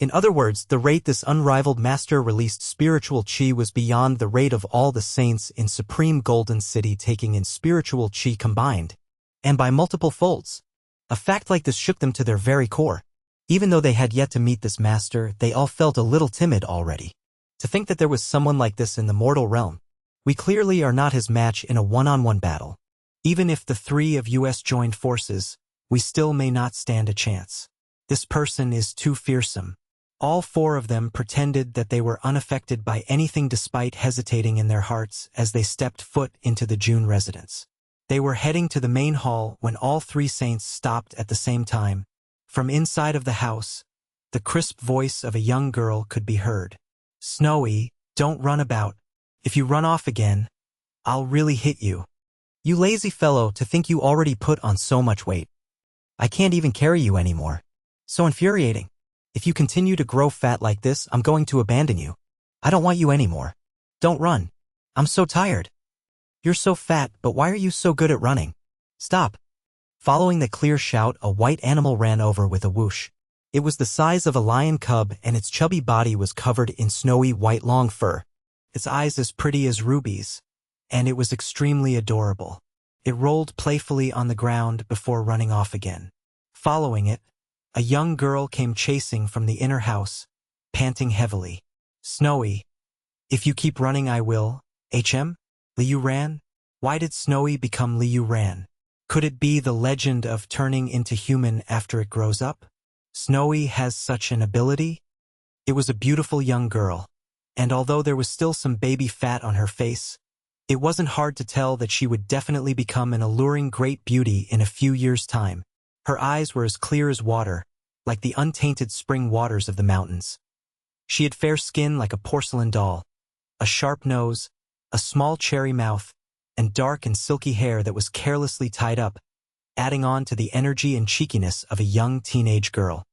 In other words, the rate this unrivaled master released spiritual chi was beyond the rate of all the saints in Supreme Golden City taking in spiritual chi combined, and by multiple folds. A fact like this shook them to their very core. Even though they had yet to meet this master, they all felt a little timid already. To think that there was someone like this in the mortal realm. We clearly are not his match in a one-on-one battle. Even if the 3 of us joined forces, we still may not stand a chance. This person is too fearsome. All 4 of them pretended that they were unaffected by anything despite hesitating in their hearts as they stepped foot into the Jun residence. They were heading to the main hall when all 3 saints stopped at the same time. From inside of the house, the crisp voice of a young girl could be heard. "Snowy, don't run about. If you run off again, I'll really hit you. You lazy fellow, to think you already put on so much weight. I can't even carry you anymore. So infuriating. If you continue to grow fat like this, I'm going to abandon you. I don't want you anymore. Don't run. I'm so tired. You're so fat, but why are you so good at running? Stop." Following the clear shout, a white animal ran over with a whoosh. It was the size of a lion cub, and its chubby body was covered in snowy white long fur. Its eyes as pretty as rubies, and it was extremely adorable. It rolled playfully on the ground before running off again. Following it, a young girl came chasing from the inner house, panting heavily. "Snowy, if you keep running I will." Liu Ran? Why did Snowy become Liu Ran? Could it be the legend of turning into human after it grows up? Snowy has such an ability? It was a beautiful young girl, and although there was still some baby fat on her face, it wasn't hard to tell that she would definitely become an alluring great beauty in a few years' time. Her eyes were as clear as water, like the untainted spring waters of the mountains. She had fair skin like a porcelain doll, a sharp nose, a small cherry mouth, and dark and silky hair that was carelessly tied up, adding on to the energy and cheekiness of a young teenage girl.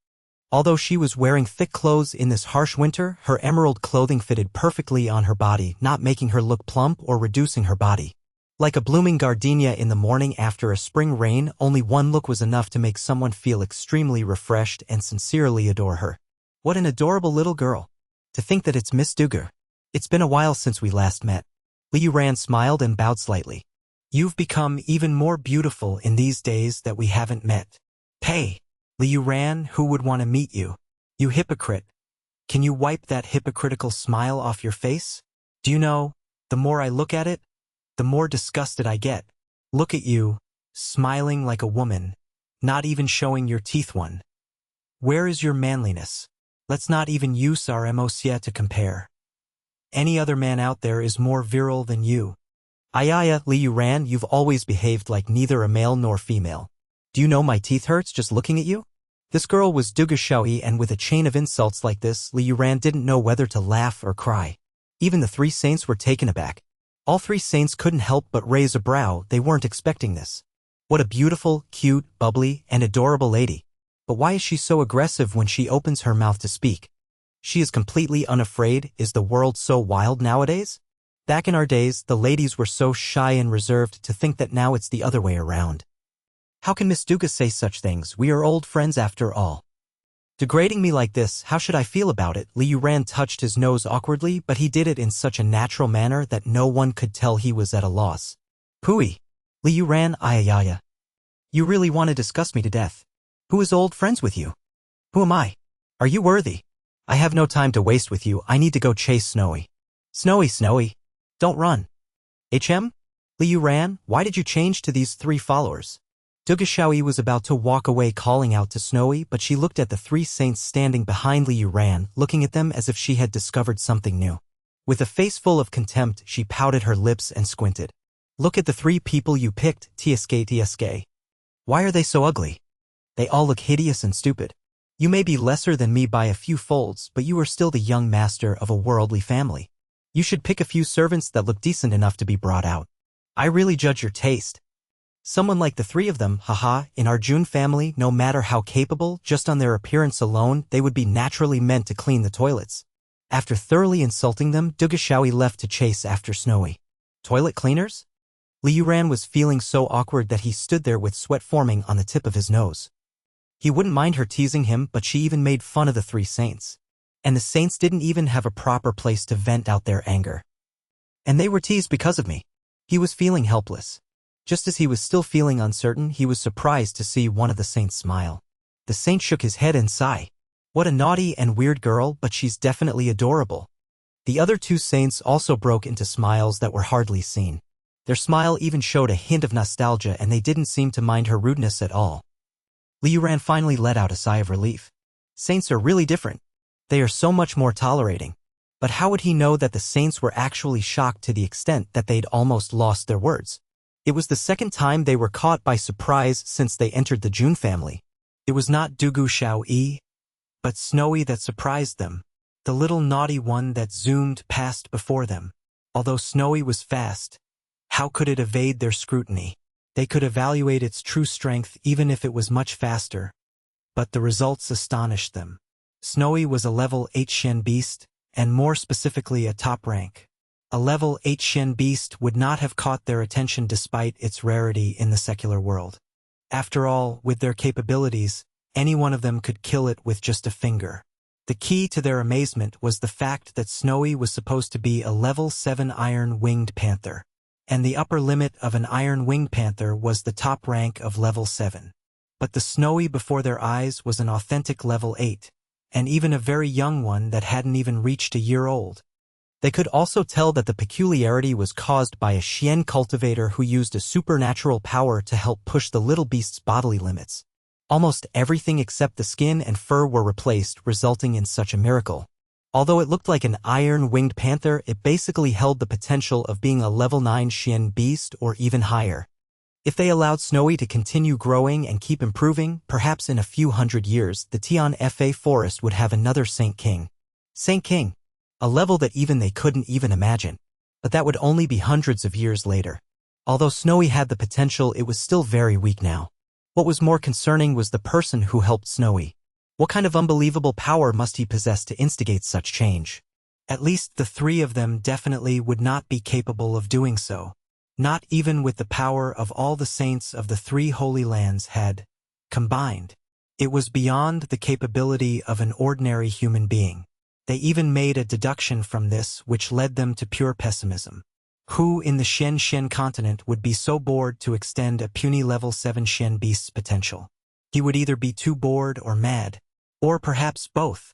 Although she was wearing thick clothes in this harsh winter, her emerald clothing fitted perfectly on her body, not making her look plump or reducing her body. Like a blooming gardenia in the morning after a spring rain, only one look was enough to make someone feel extremely refreshed and sincerely adore her. What an adorable little girl. To think that it's Miss Duger. It's been a while since we last met. Liu Ran smiled and bowed slightly. You've become even more beautiful in these days that we haven't met. Hey, Liu Ran, who would want to meet you? You hypocrite. Can you wipe that hypocritical smile off your face? Do you know, the more I look at it, the more disgusted I get. Look at you, smiling like a woman, not even showing your teeth one. Where is your manliness? Let's not even use our emotion to compare. Any other man out there is more virile than you. Ayaya, Liu Ran, you've always behaved like neither a male nor female. Do you know my teeth hurts just looking at you? This girl was Duga Xiaoyi, and with a chain of insults like this, Liu Ran didn't know whether to laugh or cry. Even the three saints were taken aback. All three saints couldn't help but raise a brow. They weren't expecting this. What a beautiful, cute, bubbly, and adorable lady. But why is she so aggressive when she opens her mouth to speak? She is completely unafraid. Is the world so wild nowadays? Back in our days, the ladies were so shy and reserved. To think that now it's the other way around. How can Miss Duga say such things? We are old friends after all. Degrading me like this, how should I feel about it? Liu Ran touched his nose awkwardly, but he did it in such a natural manner that no one could tell he was at a loss. Pooey. Liu Ran, ayayaya. You really want to disgust me to death. Who is old friends with you? Who am I? Are you worthy? I have no time to waste with you. I need to go chase Snowy. Snowy. Don't run. Liu Ran, why did you change to these three followers? Duga Xiaoyi was about to walk away calling out to Snowy, but she looked at the three saints standing behind Liu Ran, looking at them as if she had discovered something new. With a face full of contempt, she pouted her lips and squinted. Look at the three people you picked, TSK. Why are they so ugly? They all look hideous and stupid. You may be lesser than me by a few folds, but you are still the young master of a worldly family. You should pick a few servants that look decent enough to be brought out. I really judge your taste. Someone like the three of them, haha, in our Jun family, no matter how capable, just on their appearance alone, they would be naturally meant to clean the toilets. After thoroughly insulting them, Duga Xiaoyi left to chase after Snowy. Toilet cleaners? Liu Ran was feeling so awkward that he stood there with sweat forming on the tip of his nose. He wouldn't mind her teasing him, but she even made fun of the three saints. And the saints didn't even have a proper place to vent out their anger. And they were teased because of me. He was feeling helpless. Just as he was still feeling uncertain, he was surprised to see one of the saints smile. The saint shook his head and sighed. What a naughty and weird girl, but she's definitely adorable. The other two saints also broke into smiles that were hardly seen. Their smile even showed a hint of nostalgia, and they didn't seem to mind her rudeness at all. Liu Ran finally let out a sigh of relief. Saints are really different. They are so much more tolerating. But how would he know that the saints were actually shocked to the extent that they'd almost lost their words? It was the second time they were caught by surprise since they entered the Jun family. It was not Dugu Xiaoyi, but Snowy that surprised them, the little naughty one that zoomed past before them. Although Snowy was fast, how could it evade their scrutiny? They could evaluate its true strength even if it was much faster. But the results astonished them. Snowy was a level 8 Shen beast, and more specifically a top rank. A level 8 Shen beast would not have caught their attention despite its rarity in the secular world. After all, with their capabilities, any one of them could kill it with just a finger. The key to their amazement was the fact that Snowy was supposed to be a level 7 iron-winged panther, and the upper limit of an iron-winged panther was the top rank of level 7. But the Snowy before their eyes was an authentic level 8, and even a very young one that hadn't even reached a year old. They could also tell that the peculiarity was caused by a Xian cultivator who used a supernatural power to help push the little beast's bodily limits. Almost everything except the skin and fur were replaced, resulting in such a miracle. Although it looked like an iron-winged panther, it basically held the potential of being a level 9 Xian beast or even higher. If they allowed Snowy to continue growing and keep improving, perhaps in a few hundred years, the Tian Fa forest would have another Saint King. Saint King. A level that even they couldn't even imagine. But that would only be hundreds of years later. Although Snowy had the potential, it was still very weak now. What was more concerning was the person who helped Snowy. What kind of unbelievable power must he possess to instigate such change? At least the three of them definitely would not be capable of doing so. Not even with the power of all the saints of the three holy lands had combined. It was beyond the capability of an ordinary human being. They even made a deduction from this which led them to pure pessimism. Who in the Shen continent would be so bored to extend a puny level 7 Shen beast's potential? He would either be too bored or mad, or perhaps both.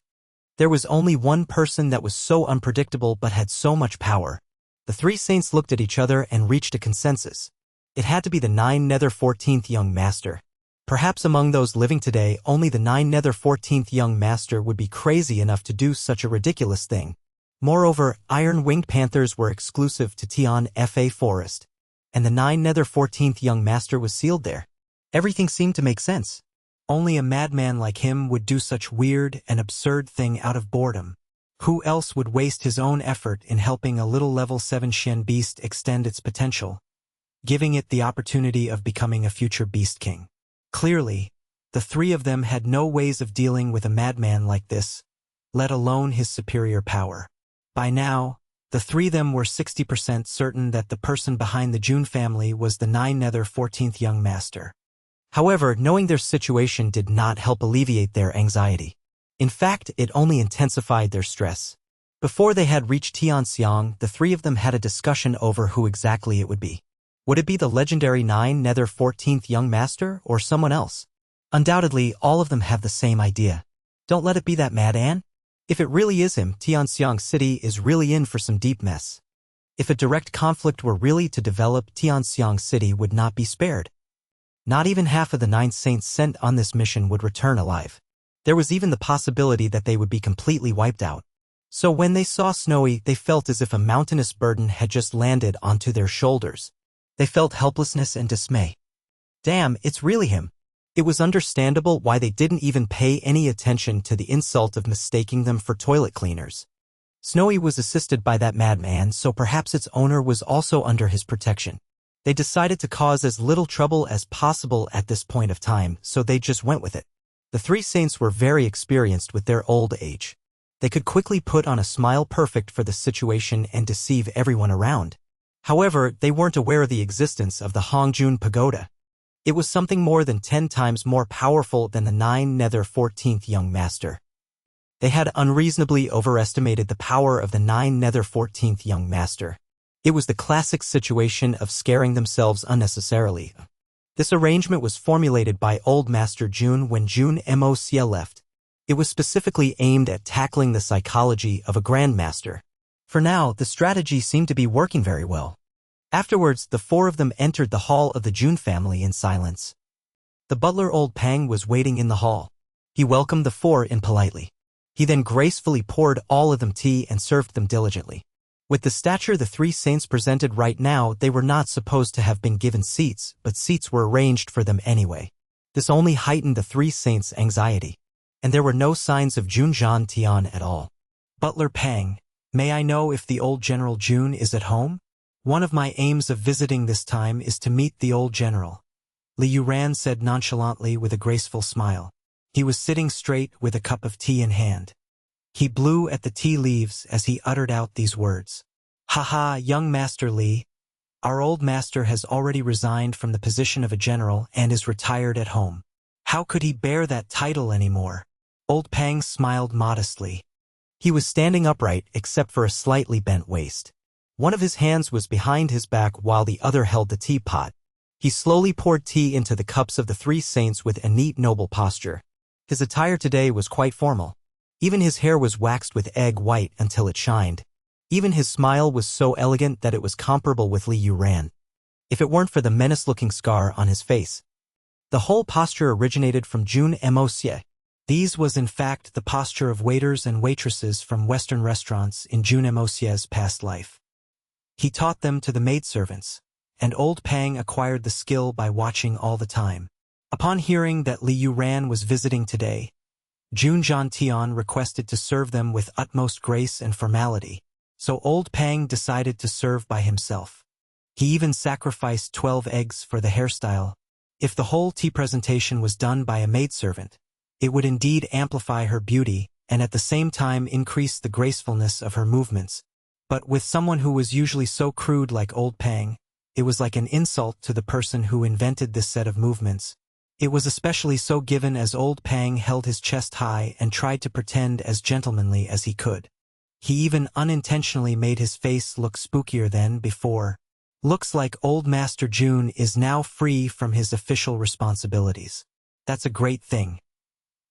There was only one person that was so unpredictable but had so much power. The three saints looked at each other and reached a consensus. It had to be the 9 Nether 14th young master. Perhaps among those living today, only the 9 Nether 14th young master would be crazy enough to do such a ridiculous thing. Moreover, iron-winged panthers were exclusive to Tian Fa Forest, and the 9 Nether 14th young master was sealed there. Everything seemed to make sense. Only a madman like him would do such weird and absurd thing out of boredom. Who else would waste his own effort in helping a little level 7 Shen beast extend its potential, giving it the opportunity of becoming a future beast king? Clearly, the three of them had no ways of dealing with a madman like this, let alone his superior power. By now, the three of them were 60% certain that the person behind the Jun family was the 9 Nether 14th young master. However, knowing their situation did not help alleviate their anxiety. In fact, it only intensified their stress. Before they had reached Tianxiang, the three of them had a discussion over who exactly it would be. Would it be the legendary 9 Nether 14th young master or someone else? Undoubtedly, all of them have the same idea. Don't let it be that mad Ann. If it really is him, Tianxiang City is really in for some deep mess. If a direct conflict were really to develop, Tianxiang City would not be spared. Not even half of the 9 saints sent on this mission would return alive. There was even the possibility that they would be completely wiped out. So when they saw Snowy, they felt as if a mountainous burden had just landed onto their shoulders. They felt helplessness and dismay. Damn, it's really him. It was understandable why they didn't even pay any attention to the insult of mistaking them for toilet cleaners. Snowy was assisted by that madman, so perhaps its owner was also under his protection. They decided to cause as little trouble as possible at this point of time, so they just went with it. The three saints were very experienced with their old age. They could quickly put on a smile perfect for the situation and deceive everyone around. However, they weren't aware of the existence of the Hongjun Pagoda. It was something more than 10 times more powerful than the 9 Nether 14th young master. They had unreasonably overestimated the power of the 9 Nether 14th young master. It was the classic situation of scaring themselves unnecessarily. This arrangement was formulated by Old Master Jun when Jun Moxie left. It was specifically aimed at tackling the psychology of a grandmaster. For now, the strategy seemed to be working very well. Afterwards, the four of them entered the hall of the Jun family in silence. The butler Old Pang was waiting in the hall. He welcomed the four in politely. He then gracefully poured all of them tea and served them diligently. With the stature the three saints presented right now, they were not supposed to have been given seats, but seats were arranged for them anyway. This only heightened the three saints' anxiety. And there were no signs of Jun Tian at all. Butler Pang, may I know if the old General Jun is at home? One of my aims of visiting this time is to meet the old general. Li Yuran said nonchalantly with a graceful smile. He was sitting straight with a cup of tea in hand. He blew at the tea leaves as he uttered out these words. Haha, young Master Li. Our old master has already resigned from the position of a general and is retired at home. How could he bear that title anymore? Old Pang smiled modestly. He was standing upright except for a slightly bent waist. One of his hands was behind his back while the other held the teapot. He slowly poured tea into the cups of the three saints with a neat, noble posture. His attire today was quite formal. Even his hair was waxed with egg white until it shined. Even his smile was so elegant that it was comparable with Li Yuran. If it weren't for the menace-looking scar on his face. The whole posture originated from Jun Moxie. These was in fact the posture of waiters and waitresses from Western restaurants in Jun Moxie's past life. He taught them to the maidservants, and Old Pang acquired the skill by watching all the time. Upon hearing that Li Yuran was visiting today, Jun Tian requested to serve them with utmost grace and formality, so Old Pang decided to serve by himself. He even sacrificed 12 eggs for the hairstyle. If the whole tea presentation was done by a maidservant, It would indeed amplify her beauty, and at the same time increase the gracefulness of her movements. But with someone who was usually so crude like old Pang, it was like an insult to the person who invented this set of movements. It was especially so given as old Pang held his chest high and tried to pretend as gentlemanly as he could. He even unintentionally made his face look spookier than before. Looks like old Master Jun is now free from his official responsibilities. That's a great thing.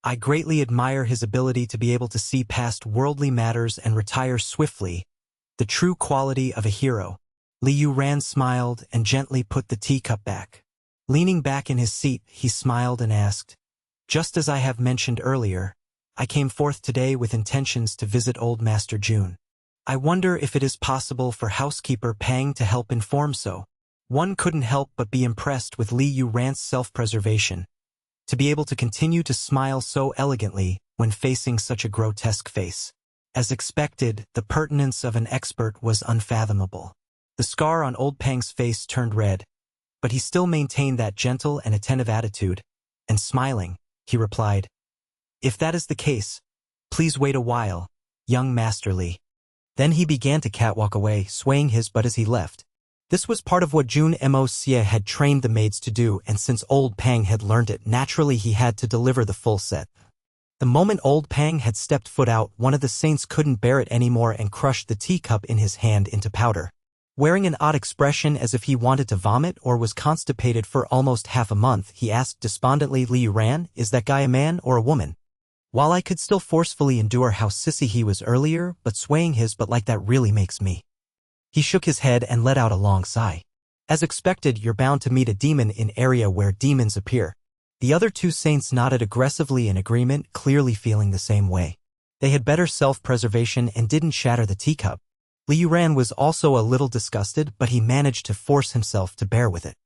I greatly admire his ability to be able to see past worldly matters and retire swiftly, the true quality of a hero. Liu Ran smiled and gently put the teacup back. Leaning back in his seat, he smiled and asked, "Just as I have mentioned earlier, I came forth today with intentions to visit old Master Jun. I wonder if it is possible for housekeeper Pang to help inform so." One couldn't help but be impressed with Liu Ran's self-preservation. To be able to continue to smile so elegantly when facing such a grotesque face. As expected, the pertinence of an expert was unfathomable. The scar on old Pang's face turned red, but he still maintained that gentle and attentive attitude, and smiling, he replied, "If that is the case, please wait a while, young Master Li." Then he began to catwalk away, swaying his butt as he left. This was part of what Jun Moxie had trained the maids to do, and since old Pang had learned it, naturally he had to deliver the full set. The moment old Pang had stepped foot out, one of the saints couldn't bear it anymore and crushed the teacup in his hand into powder. Wearing an odd expression as if he wanted to vomit or was constipated for almost half a month, he asked despondently, "Liu Ran, is that guy a man or a woman?" While I could still forcefully endure how sissy he was earlier, but swaying his butt like that really makes me. He shook his head and let out a long sigh. As expected, you're bound to meet a demon in area where demons appear. The other two saints nodded aggressively in agreement, clearly feeling the same way. They had better self-preservation and didn't shatter the teacup. Liu Ran was also a little disgusted, but he managed to force himself to bear with it.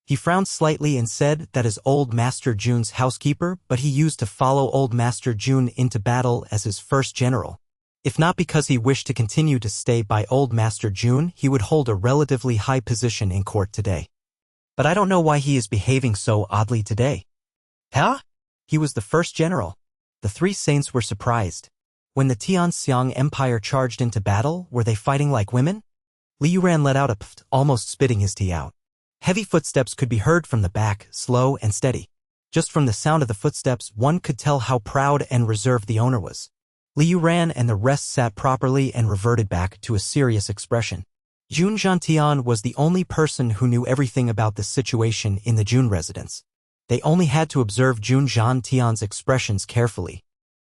He frowned slightly and said that is old Master Jun's housekeeper, but he used to follow old Master Jun into battle as his first general. If not because he wished to continue to stay by old Master Jun, he would hold a relatively high position in court today. But I don't know why he is behaving so oddly today. Huh? He was the first general. The three saints were surprised. When the Tianxiang Empire charged into battle, were they fighting like women? Liu Ran let out a pft, almost spitting his tea out. Heavy footsteps could be heard from the back, slow and steady. Just from the sound of the footsteps, one could tell how proud and reserved the owner was. Liu Ran and the rest sat properly and reverted back to a serious expression. Jun Zhantian was the only person who knew everything about the situation in the Jun residence. They only had to observe Jun Zhantian's expressions carefully.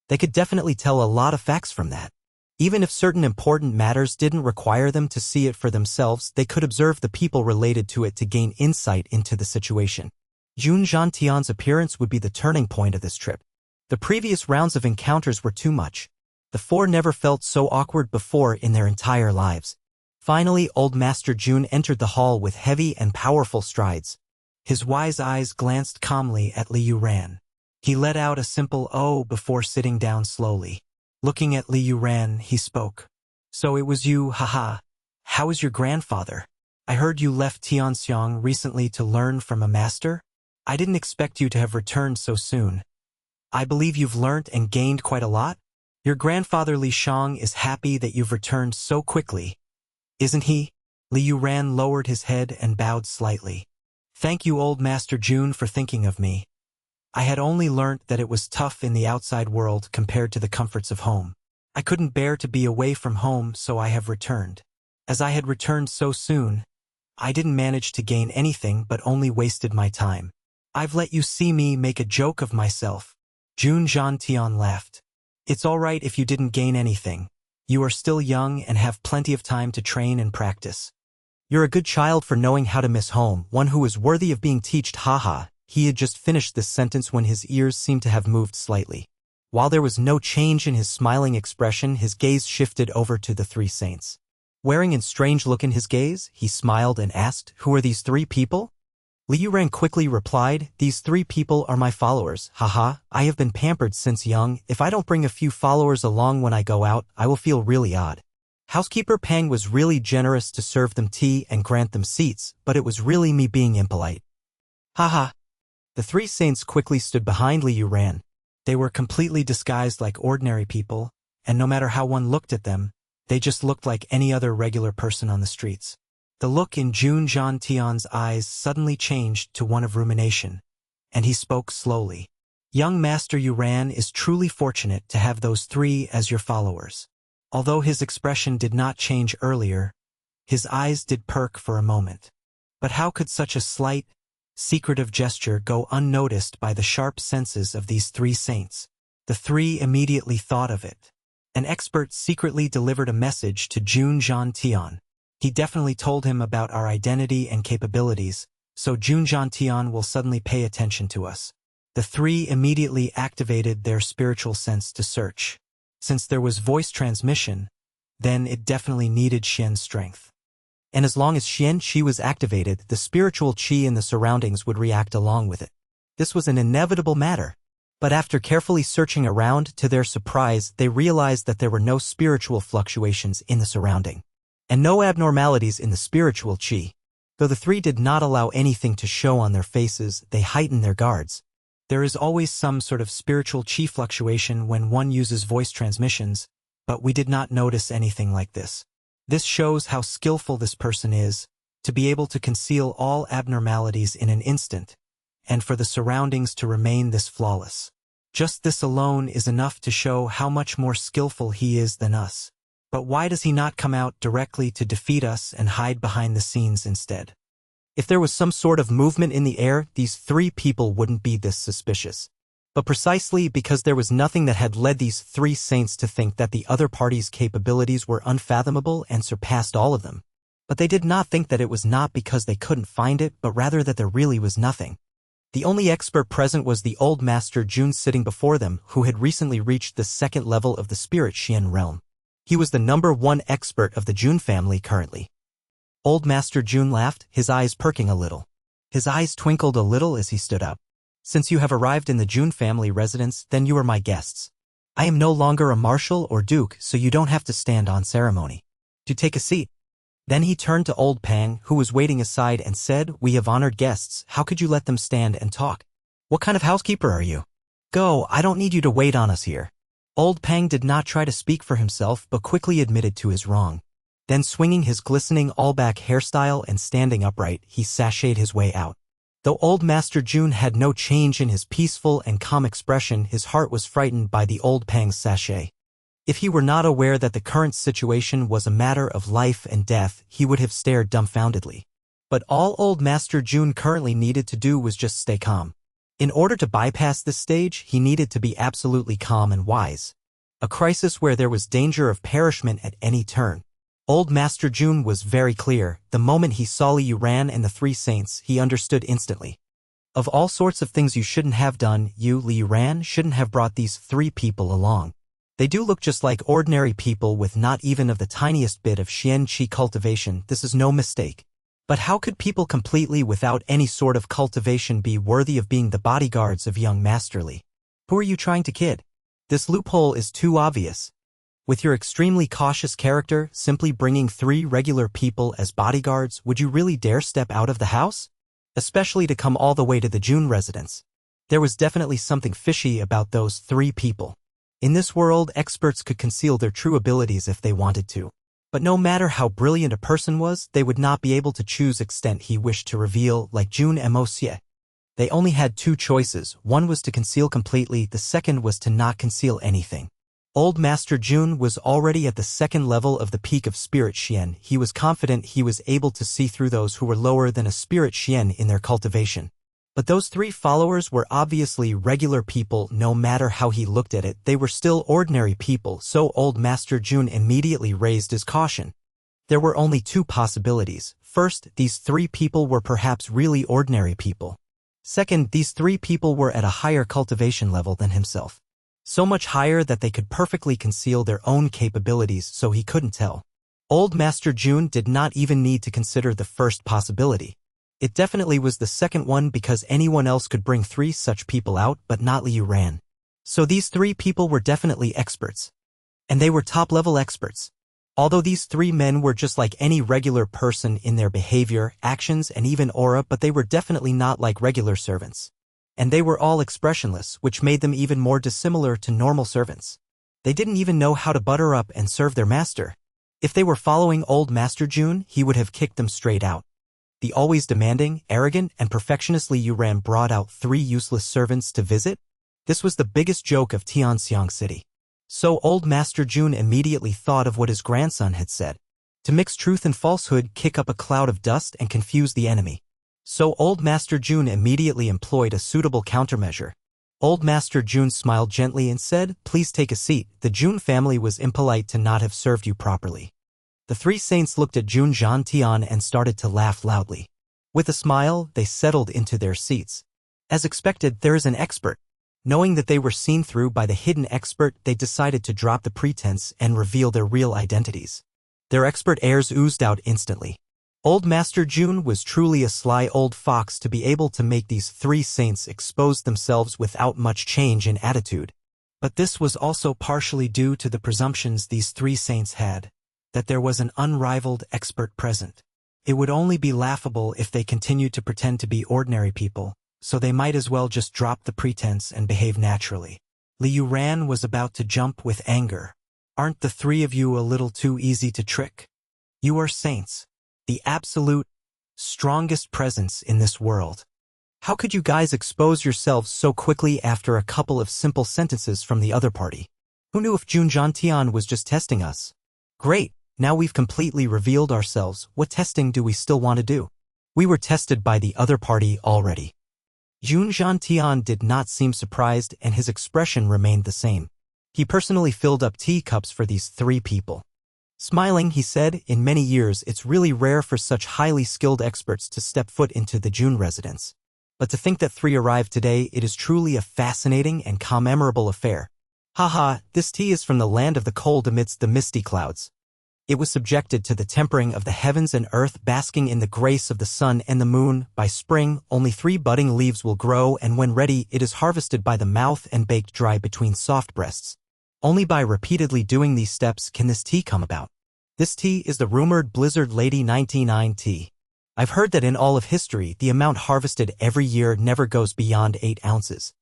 They could definitely tell a lot of facts from that. Even if certain important matters didn't require them to see it for themselves, they could observe the people related to it to gain insight into the situation. Jun Zhantian's appearance would be the turning point of this trip. The previous rounds of encounters were too much. The four never felt so awkward before in their entire lives. Finally, old Master Jun entered the hall with heavy and powerful strides. His wise eyes glanced calmly at Liu Ran. He let out a simple "oh" before sitting down slowly. Looking at Liu Ran, he spoke. "So it was you, haha. How is your grandfather? I heard you left Tianxiang recently to learn from a master? I didn't expect you to have returned so soon. I believe you've learnt and gained quite a lot? Your grandfather Li Shang is happy that you've returned so quickly. Isn't he?" Liu Ran lowered his head and bowed slightly. "Thank you, old Master Jun, for thinking of me. I had only learnt that it was tough in the outside world compared to the comforts of home. I couldn't bear to be away from home, so I have returned. As I had returned so soon, I didn't manage to gain anything but only wasted my time. I've let you see me make a joke of myself." Jun Zhantian laughed. "It's all right if you didn't gain anything. You are still young and have plenty of time to train and practice. You're a good child for knowing how to miss home, one who is worthy of being taught, haha." He had just finished this sentence when his ears seemed to have moved slightly. While there was no change in his smiling expression, his gaze shifted over to the three saints. Wearing a strange look in his gaze, he smiled and asked, "Who are these three people?" Liu Ran quickly replied, "These three people are my followers, haha. I have been pampered since young. If I don't bring a few followers along when I go out, I will feel really odd." Housekeeper Pang was really generous to serve them tea and grant them seats, but it was really me being impolite. Haha. The three saints quickly stood behind Liu Ran. They were completely disguised like ordinary people, and no matter how one looked at them, they just looked like any other regular person on the streets. The look in Jun Tian's eyes suddenly changed to one of rumination, and he spoke slowly. Young Master Yuran is truly fortunate to have those three as your followers. Although his expression did not change earlier, his eyes did perk for a moment. But how could such a slight, secretive gesture go unnoticed by the sharp senses of these three saints? The three immediately thought of it. An expert secretly delivered a message to Jun Tian. He definitely told him about our identity and capabilities, so Jun Tian will suddenly pay attention to us. The three immediately activated their spiritual sense to search. Since there was voice transmission, then it definitely needed Xian's strength. And as long as Xian Qi was activated, the spiritual qi in the surroundings would react along with it. This was an inevitable matter. But after carefully searching around, to their surprise, they realized that there were no spiritual fluctuations in the surrounding, and no abnormalities in the spiritual qi. Though the three did not allow anything to show on their faces, they heightened their guards. There is always some sort of spiritual qi fluctuation when one uses voice transmissions, but we did not notice anything like this. This shows how skillful this person is, to be able to conceal all abnormalities in an instant, and for the surroundings to remain this flawless. Just this alone is enough to show how much more skillful he is than us. But why does he not come out directly to defeat us and hide behind the scenes instead? If there was some sort of movement in the air, these three people wouldn't be this suspicious. But precisely because there was nothing that had led these three saints to think that the other party's capabilities were unfathomable and surpassed all of them. But they did not think that it was not because they couldn't find it, but rather that there really was nothing. The only expert present was the old master Jun sitting before them, who had recently reached the second level of the spirit Xian realm. He was the #1 expert of the Jun family currently. Old Master Jun laughed, his eyes perking a little. His eyes twinkled a little as he stood up. Since you have arrived in the Jun family residence, then you are my guests. I am no longer a marshal or duke, so you don't have to stand on ceremony. Do take a seat. Then he turned to old Pang, who was waiting aside, and said, "We have honored guests, how could you let them stand and talk? What kind of housekeeper are you? Go, I don't need you to wait on us here." Old Pang did not try to speak for himself, but quickly admitted to his wrong. Then swinging his glistening all-back hairstyle and standing upright, he sashayed his way out. Though old Master Jun had no change in his peaceful and calm expression, his heart was frightened by the old Pang's sachet. If he were not aware that the current situation was a matter of life and death, he would have stared dumbfoundedly. But all old Master Jun currently needed to do was just stay calm. In order to bypass this stage, he needed to be absolutely calm and wise. A crisis where there was danger of perishment at any turn. Old Master Jun was very clear. The moment he saw Li Yuran and the three saints, he understood instantly. Of all sorts of things you shouldn't have done, you, Li Yuran, shouldn't have brought these three people along. They do look just like ordinary people with not even of the tiniest bit of Xian Qi cultivation, this is no mistake. But how could people completely without any sort of cultivation be worthy of being the bodyguards of young Master Li? Who are you trying to kid? This loophole is too obvious. With your extremely cautious character, simply bringing three regular people as bodyguards, would you really dare step out of the house? Especially to come all the way to the Jun residence. There was definitely something fishy about those three people. In this world, experts could conceal their true abilities if they wanted to. But no matter how brilliant a person was, they would not be able to choose extent he wished to reveal, like Jun Moxie. They only had two choices, one was to conceal completely, the second was to not conceal anything. Old Master Jun was already at the second level of the peak of Spirit Xian. He was confident he was able to see through those who were lower than a Spirit Xian in their cultivation. But those three followers were obviously regular people. No matter how he looked at it, they were still ordinary people, so old Master Jun immediately raised his caution. There were only two possibilities. First, these three people were perhaps really ordinary people. Second, these three people were at a higher cultivation level than himself. So much higher that they could perfectly conceal their own capabilities so he couldn't tell. Old Master Jun did not even need to consider the first possibility. It definitely was the second one because anyone else could bring three such people out, but not Li Yuran. So these three people were definitely experts. And they were top-level experts. Although these three men were just like any regular person in their behavior, actions, and even aura, but they were definitely not like regular servants. and they were all expressionless, which made them even more dissimilar to normal servants. They didn't even know how to butter up and serve their master. If they were following old Master Jun, he would have kicked them straight out. The always demanding, arrogant, and perfectionist Li Yuran brought out 3 useless servants to visit? This was the biggest joke of Tianxiang City. So old Master Jun immediately thought of what his grandson had said. To mix truth and falsehood, kick up a cloud of dust and confuse the enemy. So old Master Jun immediately employed a suitable countermeasure. Old Master Jun smiled gently and said, "Please take a seat. The Jun family was impolite to not have served you properly." The 3 saints looked at Jun Zhantian and started to laugh loudly. With a smile, they settled into their seats. As expected, there is an expert. Knowing that they were seen through by the hidden expert, they decided to drop the pretense and reveal their real identities. Their expert heirs oozed out instantly. Old Master Jun was truly a sly old fox to be able to make these 3 saints expose themselves without much change in attitude. But this was also partially due to the presumptions these 3 saints had, that there was an unrivaled expert present. It would only be laughable if they continued to pretend to be ordinary people, so they might as well just drop the pretense and behave naturally. Li Yuran was about to jump with anger. "Aren't the 3 of you a little too easy to trick? You are saints, the absolute, strongest presence in this world. How could you guys expose yourselves so quickly after a couple of simple sentences from the other party? Who knew if Jun Zhantian was just testing us? Great, now we've completely revealed ourselves. What testing do we still want to do? We were tested by the other party already." Jun Zhantian did not seem surprised, and his expression remained the same. He personally filled up teacups for these 3 people. Smiling, he said, "In many years, it's really rare for such highly skilled experts to step foot into the Jun residence. But to think that 3 arrived today, it is truly a fascinating and commemorable affair. Haha, this tea is from the land of the cold amidst the misty clouds. It was subjected to the tempering of the heavens and earth, basking in the grace of the sun and the moon. By spring, only 3 budding leaves will grow, and when ready, it is harvested by the mouth and baked dry between soft breasts. Only by repeatedly doing these steps can this tea come about. This tea is the rumored Blizzard Lady 99 tea. I've heard that in all of history, the amount harvested every year never goes beyond 8 ounces.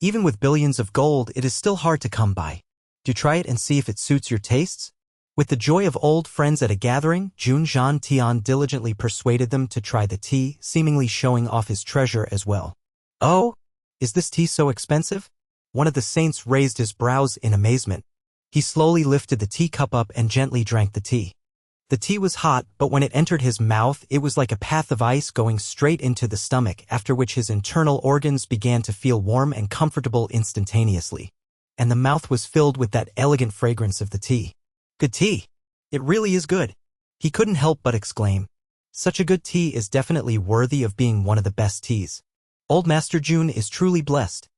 Even with billions of gold, it is still hard to come by. Do try it and see if it suits your tastes." With the joy of old friends at a gathering, Jun Zhantian diligently persuaded them to try the tea, seemingly showing off his treasure as well. "Oh, is this tea so expensive?" One of the saints raised his brows in amazement. He slowly lifted the teacup up and gently drank the tea. The tea was hot, but when it entered his mouth, it was like a path of ice going straight into the stomach, after which his internal organs began to feel warm and comfortable instantaneously. And the mouth was filled with that elegant fragrance of the tea. "Good tea. It really is good." He couldn't help but exclaim. Such a good tea is definitely worthy of being one of the best teas. Old Master Jun is truly blessed.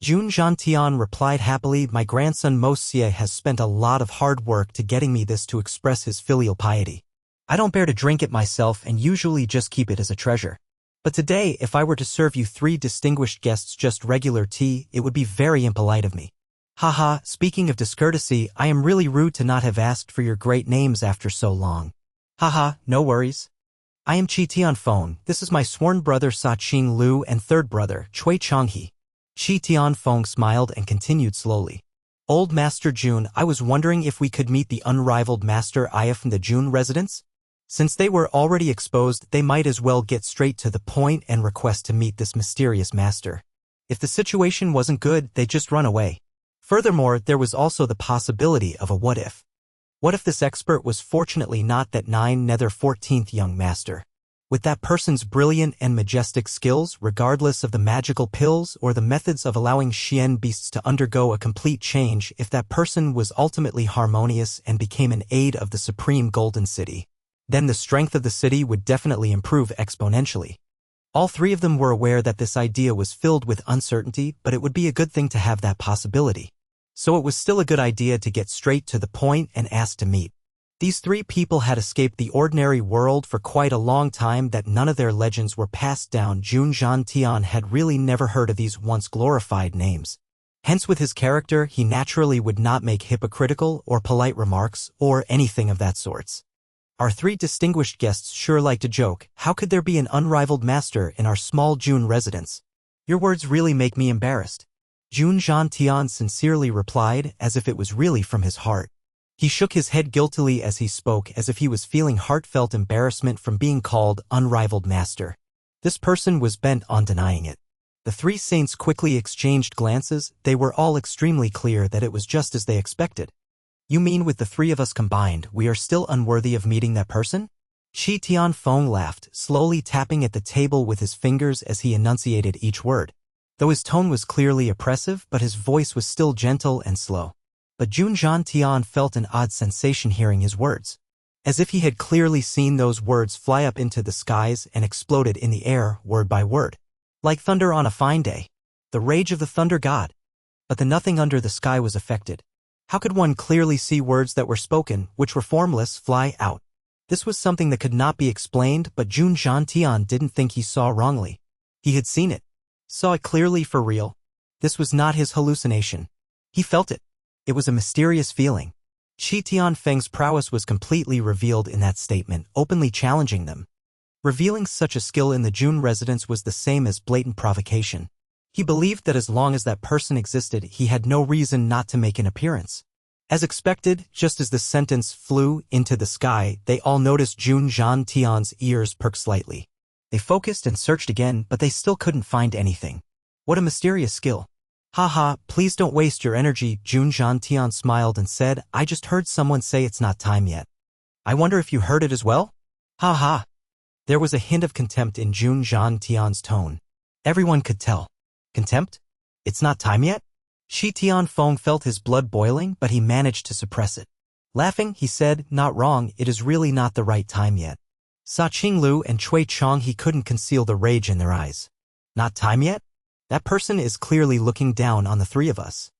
Jun Zhantian replied happily, "My grandson Moxie has spent a lot of hard work to getting me this to express his filial piety. I don't bear to drink it myself and usually just keep it as a treasure. But today, if I were to serve you 3 distinguished guests just regular tea, it would be very impolite of me. Haha, speaking of discourtesy, I am really rude to not have asked for your great names after so long. Haha, no worries. I am Qi Tianfeng. This is my sworn brother Sa Qing Lu and 3rd brother, Cui Changhe." Qi Tianfeng smiled and continued slowly. "Old Master Jun, I was wondering if we could meet the unrivaled Master Aya from the Jun residence? Since they were already exposed, they might as well get straight to the point and request to meet this mysterious master. If the situation wasn't good, they'd just run away." Furthermore, there was also the possibility of a what if. What if this expert was fortunately not that 9 nether 14th young master? With that person's brilliant and majestic skills, regardless of the magical pills or the methods of allowing Xian beasts to undergo a complete change, if that person was ultimately harmonious and became an aid of the supreme Golden City, then the strength of the city would definitely improve exponentially. All 3 of them were aware that this idea was filled with uncertainty, but it would be a good thing to have that possibility. So it was still a good idea to get straight to the point and ask to meet. These 3 people had escaped the ordinary world for quite a long time, that none of their legends were passed down. Jun Zhantian had really never heard of these once glorified names. Hence with his character, he naturally would not make hypocritical or polite remarks or anything of that sorts. Our 3 distinguished guests sure like to joke. How could there be an unrivaled master in our small Jun residence? Your words really make me embarrassed. Jun Tian sincerely replied, as if it was really from his heart. He shook his head guiltily as he spoke, as if he was feeling heartfelt embarrassment from being called unrivaled master. This person was bent on denying it. The three saints quickly exchanged glances. They were all extremely clear that it was just as they expected. You mean with the three of us combined, we are still unworthy of meeting that person? Shi Tianfeng laughed, slowly tapping at the table with his fingers as he enunciated each word. Though his tone was clearly oppressive, but his voice was still gentle and slow. But Jun Tian felt an odd sensation hearing his words. As if he had clearly seen those words fly up into the skies and exploded in the air, word by word. Like thunder on a fine day. The rage of the thunder god. But the nothing under the sky was affected. How could one clearly see words that were spoken, which were formless, fly out? This was something that could not be explained, but Jun Tian didn't think he saw wrongly. He had seen it. Saw it clearly for real. This was not his hallucination. He felt it. It was a mysterious feeling. Shi Tianfeng's prowess was completely revealed in that statement, openly challenging them. Revealing such a skill in the Jun residence was the same as blatant provocation. He believed that as long as that person existed, he had no reason not to make an appearance. As expected, just as the sentence flew into the sky, they all noticed Jun Tian's ears perk slightly. They focused and searched again, but they still couldn't find anything. What a mysterious skill. Haha, please don't waste your energy, Jun Tian smiled and said, I just heard someone say it's not time yet. I wonder if you heard it as well? Haha. There was a hint of contempt in Jun Tian's tone. Everyone could tell. Contempt? It's not time yet? Shi Tianfeng felt his blood boiling, but he managed to suppress it. Laughing, he said, not wrong, it is really not the right time yet. Sa Qinglu and Cui Chong, he couldn't conceal the rage in their eyes. Not time yet? That person is clearly looking down on the three of us.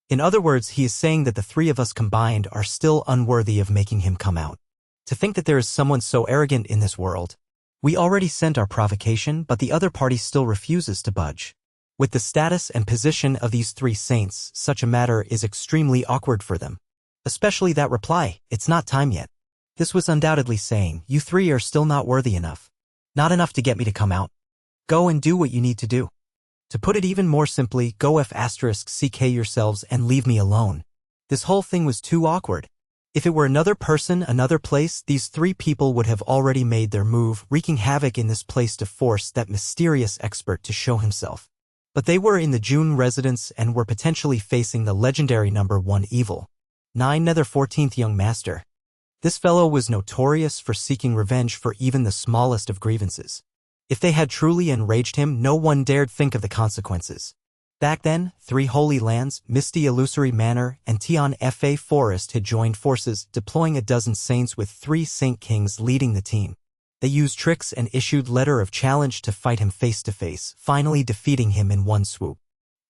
In other words, he is saying that the three of us combined are still unworthy of making him come out. To think that there is someone so arrogant in this world. We already sent our provocation, but the other party still refuses to budge. With the status and position of these three saints, such a matter is extremely awkward for them. Especially that reply, it's not time yet. This was undoubtedly saying, you three are still not worthy enough. Not enough to get me to come out. Go and do what you need to do. To put it even more simply, go *CK yourselves and leave me alone. This whole thing was too awkward. If it were another person, another place, these three people would have already made their move, wreaking havoc in this place to force that mysterious expert to show himself. But they were in the Jun residence and were potentially facing the legendary number 1 evil. 9 Nether 14th Young Master. This fellow was notorious for seeking revenge for even the smallest of grievances. If they had truly enraged him, no one dared think of the consequences. Back then, 3 Holy Lands, Misty Illusory Manor, and Tian Fa Forest had joined forces, deploying a dozen saints with 3 Saint Kings leading the team. They used tricks and issued letter of challenge to fight him face to face, finally defeating him in one swoop.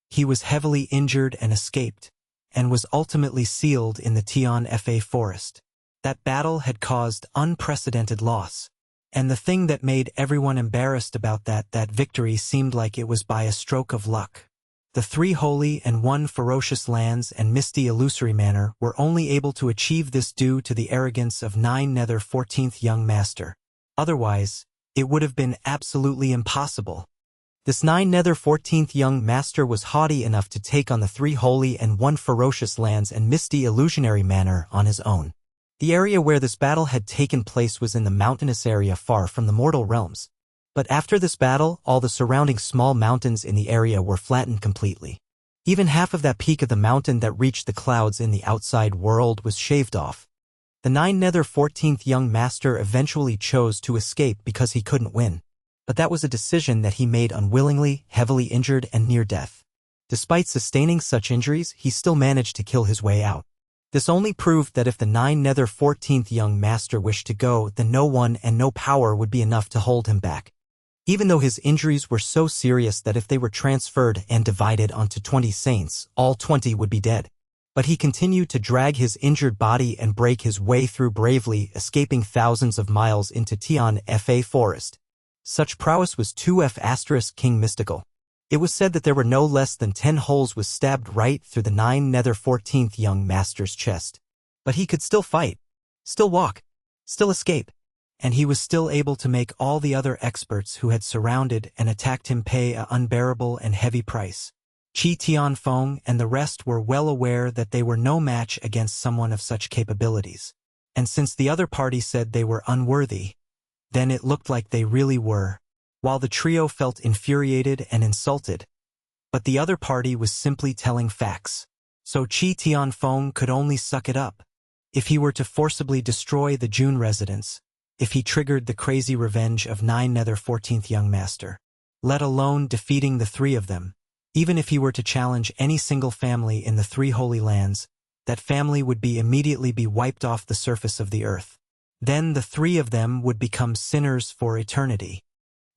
He was heavily injured and escaped, and was ultimately sealed in the Tian Fa Forest. That battle had caused unprecedented loss. And the thing that made everyone embarrassed about that victory seemed like it was by a stroke of luck. The 3 Holy and 1 Ferocious Lands and Misty Illusory Manor were only able to achieve this due to the arrogance of 9 Nether 14th Young Master. Otherwise, it would have been absolutely impossible. This 9 Nether 14th Young Master was haughty enough to take on the 3 Holy and 1 Ferocious Lands and Misty Illusionary Manor on his own. The area where this battle had taken place was in the mountainous area far from the mortal realms. But after this battle, all the surrounding small mountains in the area were flattened completely. Even half of that peak of the mountain that reached the clouds in the outside world was shaved off. The 9 Nether 14th Young Master eventually chose to escape because he couldn't win. But that was a decision that he made unwillingly, heavily injured and near death. Despite sustaining such injuries, he still managed to kill his way out. This only proved that if the 9 Nether 14th Young Master wished to go, then no one and no power would be enough to hold him back. Even though his injuries were so serious that if they were transferred and divided onto 20 saints, all 20 would be dead. But he continued to drag his injured body and break his way through bravely, escaping thousands of miles into Tian Fa Forest. Such prowess was 2F** King mystical. It was said that there were no less than 10 holes was stabbed right through the 9 Nether 14th Young Master's chest. But he could still fight, still walk, still escape. and he was still able to make all the other experts who had surrounded and attacked him pay an unbearable and heavy price. Qi Tianfeng and the rest were well aware that they were no match against someone of such capabilities. And since the other party said they were unworthy, then it looked like they really were, while the trio felt infuriated and insulted. But the other party was simply telling facts. So Qi Tianfeng could only suck it up. If he were to forcibly destroy the Jun residence, if he triggered the crazy revenge of 9 Nether 14th Young Master, let alone defeating the 3 of them, even if he were to challenge any single family in the 3 Holy Lands, that family would immediately be wiped off the surface of the earth. Then the 3 of them would become sinners for eternity.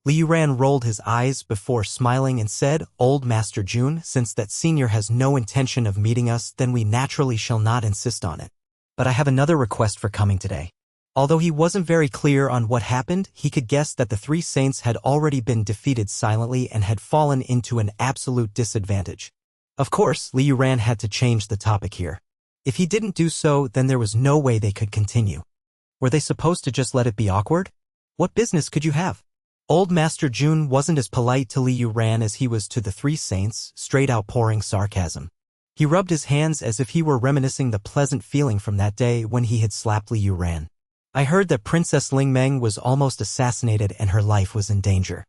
Li Yuran rolled his eyes before smiling and said, "Old Master Jun, since that senior has no intention of meeting us, then we naturally shall not insist on it. But I have another request for coming today." Although he wasn't very clear on what happened, he could guess that the 3 saints had already been defeated silently and had fallen into an absolute disadvantage. Of course, Li Yuran had to change the topic here. If he didn't do so, then there was no way they could continue. Were they supposed to just let it be awkward? What business could you have? Old Master Jun wasn't as polite to Li Yuran as he was to the 3 saints, straight out pouring sarcasm. He rubbed his hands as if he were reminiscing the pleasant feeling from that day when he had slapped Li Yuran. "I heard that Princess Lingmeng was almost assassinated and her life was in danger.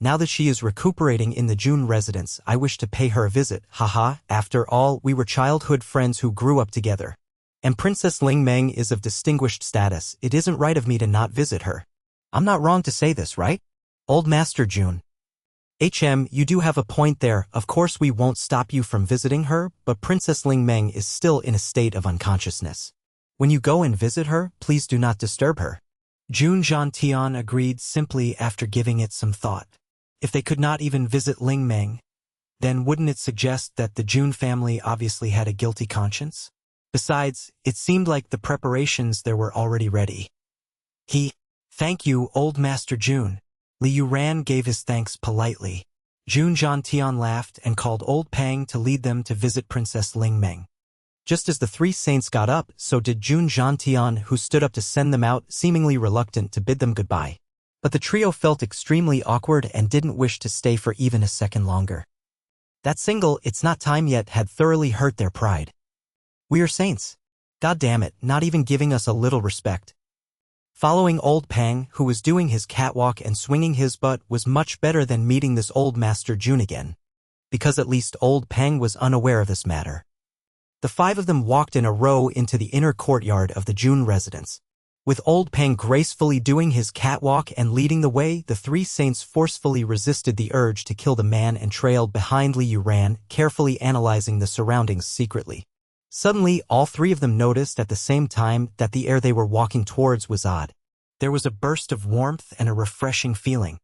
Now that she is recuperating in the Jun residence, I wish to pay her a visit. Haha, after all, we were childhood friends who grew up together. And Princess Lingmeng is of distinguished status. It isn't right of me to not visit her. I'm not wrong to say this, right? Old Master Jun." You do have a point there. Of course we won't stop you from visiting her, but Princess Lingmeng is still in a state of unconsciousness. When you go and visit her, please do not disturb her. Jun Zhantian agreed simply after giving it some thought. If they could not even visit Lingmeng, then wouldn't it suggest that the Jun family obviously had a guilty conscience? Besides, it seemed like the preparations there were already ready. Thank you, Old Master Jun. Li Yuran gave his thanks politely. Jun Zhantian laughed and called Old Pang to lead them to visit Princess Lingmeng. Just as the 3 saints got up, so did Jun Zhantian, who stood up to send them out, seemingly reluctant to bid them goodbye. But the trio felt extremely awkward and didn't wish to stay for even a second longer. That single "it's not time yet" had thoroughly hurt their pride. "We are saints. God damn it, not even giving us a little respect." Following Old Pang, who was doing his catwalk and swinging his butt, was much better than meeting this Old Master Jun again. Because at least Old Pang was unaware of this matter. The 5 of them walked in a row into the inner courtyard of the Jun residence. With Old Pang gracefully doing his catwalk and leading the way, the 3 saints forcefully resisted the urge to kill the man and trailed behind Li Yuran, carefully analyzing the surroundings secretly. Suddenly, all 3 of them noticed at the same time that the air they were walking towards was odd. There was a burst of warmth and a refreshing feeling.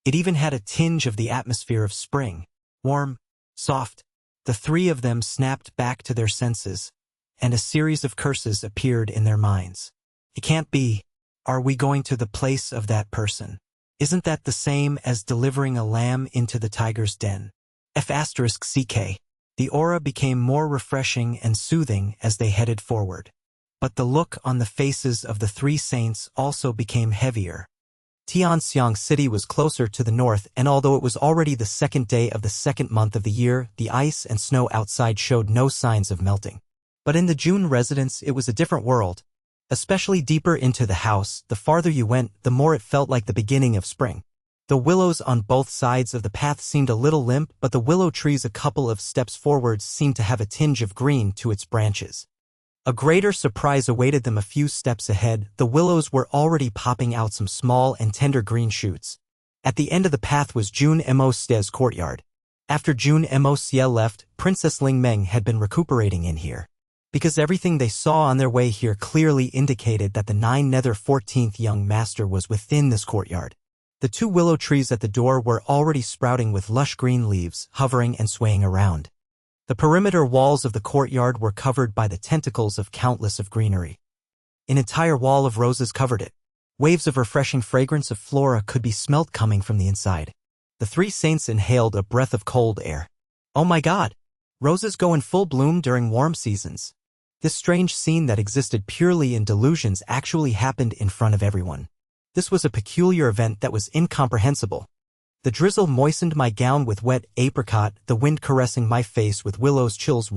It even had a tinge of the atmosphere of spring. Warm, soft. The 3 of them snapped back to their senses, and a series of curses appeared in their minds. It can't be. Are we going to the place of that person? Isn't that the same as delivering a lamb into the tiger's den? F***CK. The aura became more refreshing and soothing as they headed forward. But the look on the faces of the 3 saints also became heavier. Tianxiang City was closer to the north, and although it was already the 2nd day of the 2nd month of the year, the ice and snow outside showed no signs of melting. But in the Jun residence, it was a different world. Especially deeper into the house, the farther you went, the more it felt like the beginning of spring. The willows on both sides of the path seemed a little limp, but the willow trees a couple of steps forwards seemed to have a tinge of green to its branches. A greater surprise awaited them a few steps ahead. The willows were already popping out some small and tender green shoots. At the end of the path was Jun Moxie's courtyard. After Jun Moxie left, Princess Lingmeng had been recuperating in here. Because everything they saw on their way here clearly indicated that the 9 Nether 14th Young Master was within this courtyard. The 2 willow trees at the door were already sprouting with lush green leaves, hovering and swaying around. The perimeter walls of the courtyard were covered by the tentacles of countless of greenery. An entire wall of roses covered it. Waves of refreshing fragrance of flora could be smelt coming from the inside. The 3 saints inhaled a breath of cold air. Oh my god! Roses go in full bloom during warm seasons. This strange scene that existed purely in delusions actually happened in front of everyone. This was a peculiar event that was incomprehensible. The drizzle moistened my gown with wet apricot, the wind caressing my face with willow's chills.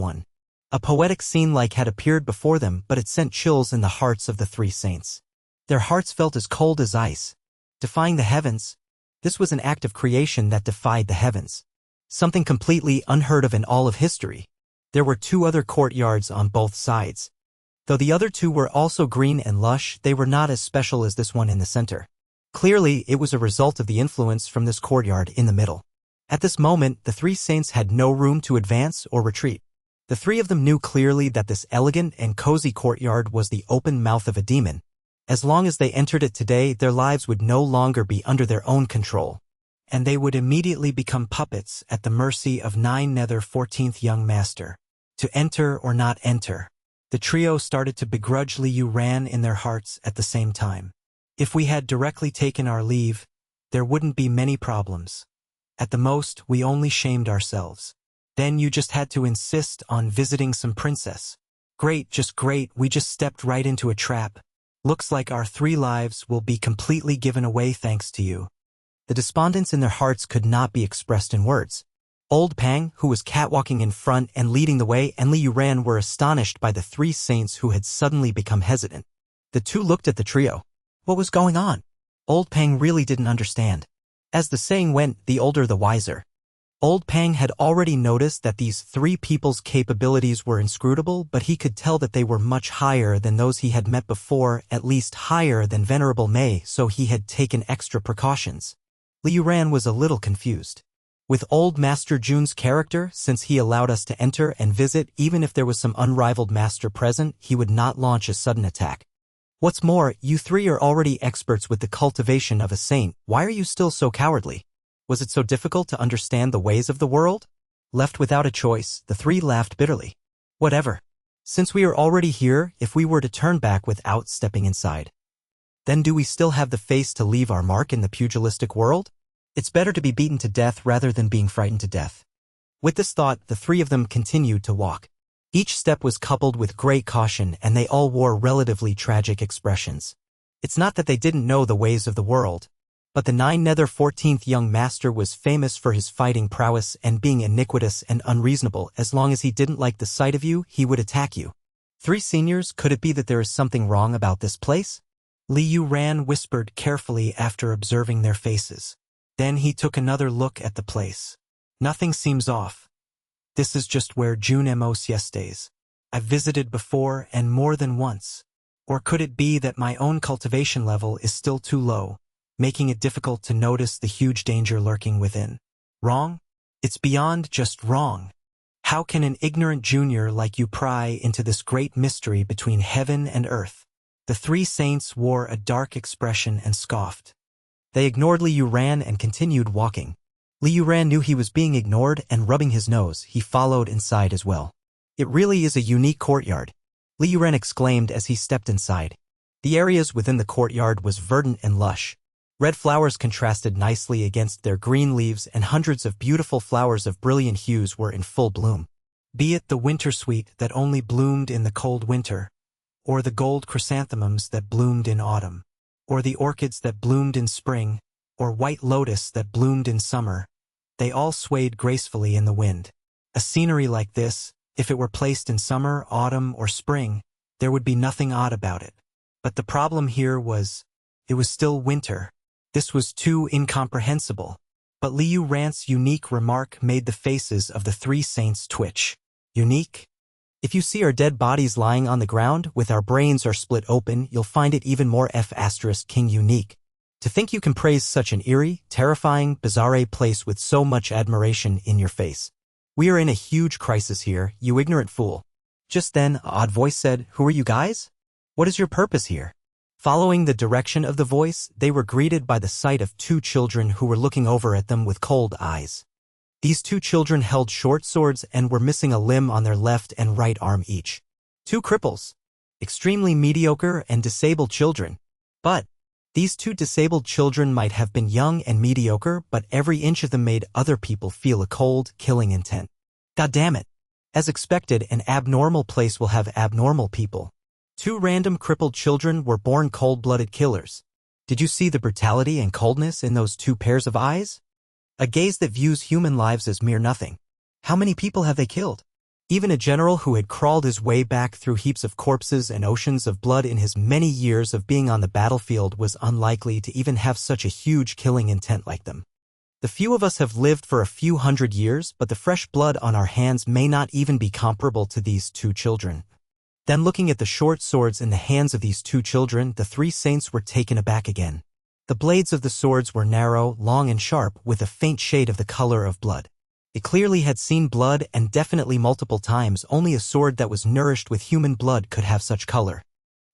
A poetic scene like had appeared before them, but it sent chills in the hearts of the three saints. Their hearts felt as cold as ice. Defying the heavens. This was an act of creation that defied the heavens. Something completely unheard of in all of history. There were two other courtyards on both sides. Though the other two were also green and lush, they were not as special as this one in the center. Clearly, it was a result of the influence from this courtyard in the middle. At this moment, the three saints had no room to advance or retreat. The three of them knew clearly that this elegant and cozy courtyard was the open mouth of a demon. As long as they entered it today, their lives would no longer be under their own control, and they would immediately become puppets at the mercy of 9 Nether 14th Young Master. To enter or not enter. The trio started to begrudge Liu Ran in their hearts at the same time. If we had directly taken our leave, there wouldn't be many problems. At the most, we only shamed ourselves. Then you just had to insist on visiting some princess. Great, just great, we just stepped right into a trap. Looks like our 3 lives will be completely given away thanks to you. The despondence in their hearts could not be expressed in words. Old Pang, who was catwalking in front and leading the way, and Liu Ran were astonished by the 3 saints who had suddenly become hesitant. The two looked at the trio. What was going on? Old Pang really didn't understand. As the saying went, the older the wiser. Old Pang had already noticed that these 3 people's capabilities were inscrutable, but he could tell that they were much higher than those he had met before, at least higher than Venerable Mei, so he had taken extra precautions. Liu Ran was a little confused. With Old Master Jun's character, since he allowed us to enter and visit, even if there was some unrivaled master present, he would not launch a sudden attack. What's more, you 3 are already experts with the cultivation of a saint. Why are you still so cowardly? Was it so difficult to understand the ways of the world? Left without a choice, the 3 laughed bitterly. Whatever. Since we are already here, if we were to turn back without stepping inside, then do we still have the face to leave our mark in the pugilistic world? It's better to be beaten to death rather than being frightened to death. With this thought, the 3 of them continued to walk. Each step was coupled with great caution, and they all wore relatively tragic expressions. It's not that they didn't know the ways of the world, but the 9 Nether 14th Young Master was famous for his fighting prowess and being iniquitous and unreasonable. As long as he didn't like the sight of you, he would attack you. 3 seniors, could it be that there is something wrong about this place? Liu Ran whispered carefully after observing their faces. Then he took another look at the place. Nothing seems off. This is just where Jun Moxie stays. I've visited before and more than once. Or could it be that my own cultivation level is still too low, making it difficult to notice the huge danger lurking within? Wrong? It's beyond just wrong. How can an ignorant junior like you pry into this great mystery between heaven and earth? The 3 saints wore a dark expression and scoffed. They ignored Liu Ran and continued walking. Liu Ran knew he was being ignored, and rubbing his nose, he followed inside as well. It really is a unique courtyard, Liu Ran exclaimed as he stepped inside. The areas within the courtyard was verdant and lush. Red flowers contrasted nicely against their green leaves, and hundreds of beautiful flowers of brilliant hues were in full bloom. Be it the winter sweet that only bloomed in the cold winter, or the gold chrysanthemums that bloomed in autumn, or the orchids that bloomed in spring, or white lotus that bloomed in summer, they all swayed gracefully in the wind. A scenery like this, if it were placed in summer, autumn, or spring, there would be nothing odd about it. But the problem here was, it was still winter. This was too incomprehensible. But Liu Ran's unique remark made the faces of the 3 saints twitch. Unique? If you see our dead bodies lying on the ground, with our brains are split open, you'll find it even more F***king unique. To think you can praise such an eerie, terrifying, bizarre place with so much admiration in your face. We are in a huge crisis here, you ignorant fool. Just then, an odd voice said, "Who are you guys? What is your purpose here?" Following the direction of the voice, they were greeted by the sight of 2 children who were looking over at them with cold eyes. These 2 children held short swords and were missing a limb on their left and right arm each. 2 cripples. Extremely mediocre and disabled children. But these 2 disabled children might have been young and mediocre, but every inch of them made other people feel a cold, killing intent. God damn it. As expected, an abnormal place will have abnormal people. 2 random crippled children were born cold-blooded killers. Did you see the brutality and coldness in those two pairs of eyes? A gaze that views human lives as mere nothing. How many people have they killed? Even a general who had crawled his way back through heaps of corpses and oceans of blood in his many years of being on the battlefield was unlikely to even have such a huge killing intent like them. The few of us have lived for a few hundred years, but the fresh blood on our hands may not even be comparable to these two children. Then looking at the short swords in the hands of these two children, the three saints were taken aback again. The blades of the swords were narrow, long and sharp, with a faint shade of the color of blood. It clearly had seen blood, and definitely multiple times. Only a sword that was nourished with human blood could have such color.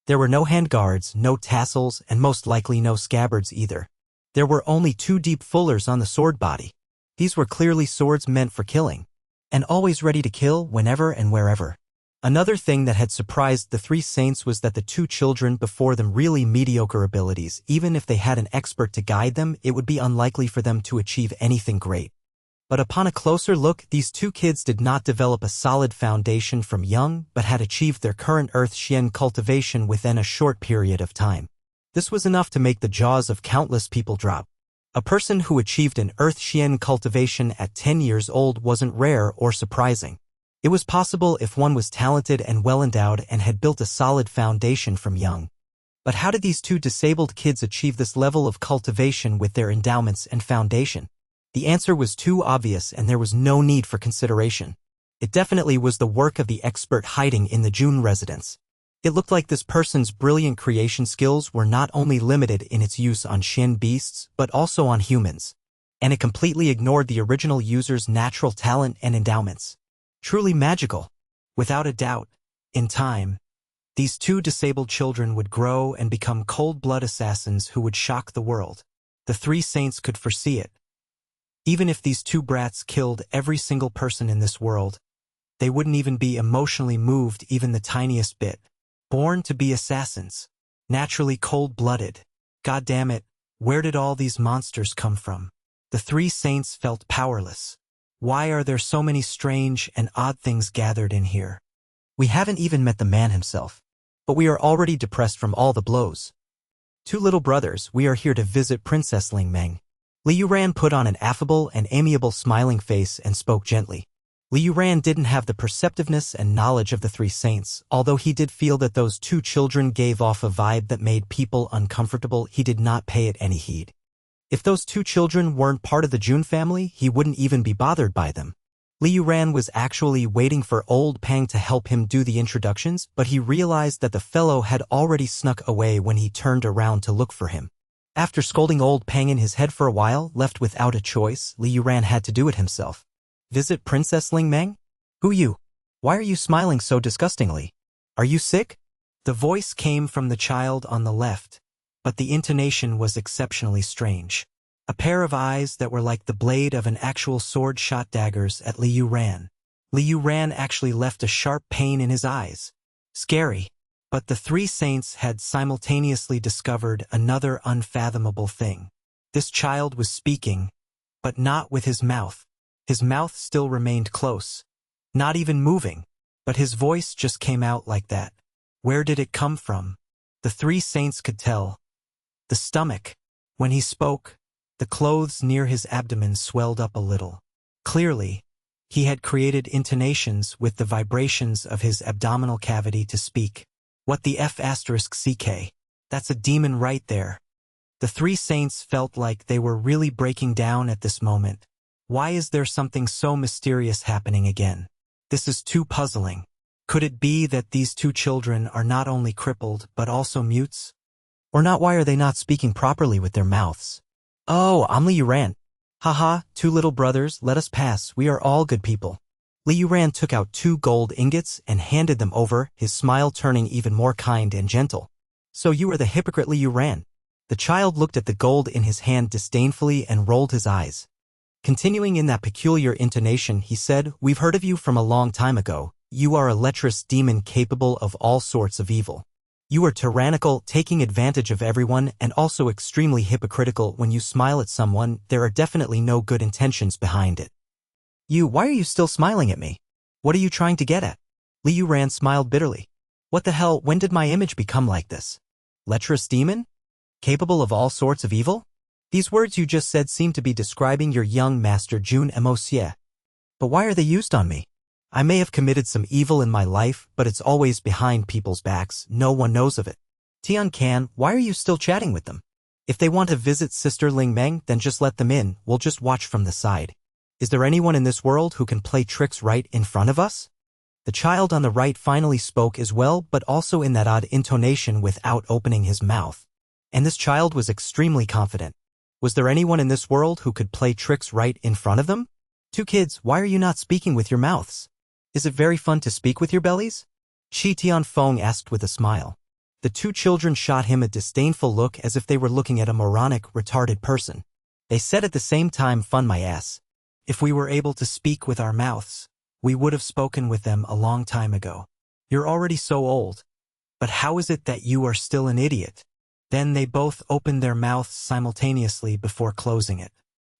There were no handguards, no tassels, and most likely no scabbards either. There were only two deep fullers on the sword body. These were clearly swords meant for killing, and always ready to kill whenever and wherever. Another thing that had surprised the three saints was that the two children before them really mediocre abilities. Even if they had an expert to guide them, it would be unlikely for them to achieve anything great. But upon a closer look, these two kids did not develop a solid foundation from young, but had achieved their current Earth Xian cultivation within a short period of time. This was enough to make the jaws of countless people drop. A person who achieved an Earth Xian cultivation at 10 years old wasn't rare or surprising. It was possible if one was talented and well-endowed and had built a solid foundation from young. But how did these two disabled kids achieve this level of cultivation with their endowments and foundation? The answer was too obvious, and there was no need for consideration. It definitely was the work of the expert hiding in the Jun residence. It looked like this person's brilliant creation skills were not only limited in its use on Xian beasts, but also on humans. And it completely ignored the original user's natural talent and endowments. Truly magical. Without a doubt, in time, these two disabled children would grow and become cold-blood assassins who would shock the world. The three saints could foresee it. Even if these two brats killed every single person in this world, they wouldn't even be emotionally moved even the tiniest bit. Born to be assassins. Naturally cold-blooded. God damn it, where did all these monsters come from? The three saints felt powerless. Why are there so many strange and odd things gathered in here? We haven't even met the man himself, but we are already depressed from all the blows. Two little brothers, we are here to visit Princess Ling Meng. Li Yuran put on an affable and amiable smiling face and spoke gently. Li Yuran didn't have the perceptiveness and knowledge of the three saints, although he did feel that those two children gave off a vibe that made people uncomfortable. He did not pay it any heed. If those two children weren't part of the Jun family, he wouldn't even be bothered by them. Li Yuran was actually waiting for old Pang to help him do the introductions, but he realized that the fellow had already snuck away when he turned around to look for him. After scolding old Pang in his head for a while, left without a choice, Li Yuran had to do it himself. Visit Princess Ling Meng? Who you? Why are you smiling so disgustingly? Are you sick? The voice came from the child on the left, but the intonation was exceptionally strange. A pair of eyes that were like the blade of an actual sword shot daggers at Li Yuran. Li Yuran actually left a sharp pain in his eyes. Scary. But the three saints had simultaneously discovered another unfathomable thing. This child was speaking, but not with his mouth. His mouth still remained close, not even moving, but his voice just came out like that. Where did it come from? The three saints could tell. The stomach. When he spoke, the clothes near his abdomen swelled up a little. Clearly, he had created intonations with the vibrations of his abdominal cavity to speak. What the F***CK? That's a demon right there. The three saints felt like they were really breaking down at this moment. Why is there something so mysterious happening again? This is too puzzling. Could it be that these two children are not only crippled but also mutes? Or not? Why are they not speaking properly with their mouths? Oh, I'm Li Yuran. Haha, two little brothers, let us pass, we are all good people. Li Yuran took out 2 gold ingots and handed them over, his smile turning even more kind and gentle. So you are the hypocrite Li Yuran. The child looked at the gold in his hand disdainfully and rolled his eyes. Continuing in that peculiar intonation, he said, "We've heard of you from a long time ago. You are a lecherous demon capable of all sorts of evil. You are tyrannical, taking advantage of everyone, and also extremely hypocritical. When you smile at someone, there are definitely no good intentions behind it. Why are you still smiling at me? What are you trying to get at?" Li Yuran smiled bitterly. What the hell, when did my image become like this? Lecherous demon? Capable of all sorts of evil? These words you just said seem to be describing your young master Jun Moxie. But why are they used on me? I may have committed some evil in my life, but it's always behind people's backs, no one knows of it. Tian Can, why are you still chatting with them? If they want to visit Sister Ling Meng, then just let them in, we'll just watch from the side. Is there anyone in this world who can play tricks right in front of us? The child on the right finally spoke as well, but also in that odd intonation without opening his mouth. And this child was extremely confident. Was there anyone in this world who could play tricks right in front of them? Two kids, why are you not speaking with your mouths? Is it very fun to speak with your bellies? Chi Tianfeng asked with a smile. The two children shot him a disdainful look as if they were looking at a moronic, retarded person. They said at the same time, fun my ass. If we were able to speak with our mouths, we would have spoken with them a long time ago. You're already so old. But how is it that you are still an idiot? Then they both opened their mouths simultaneously before closing it.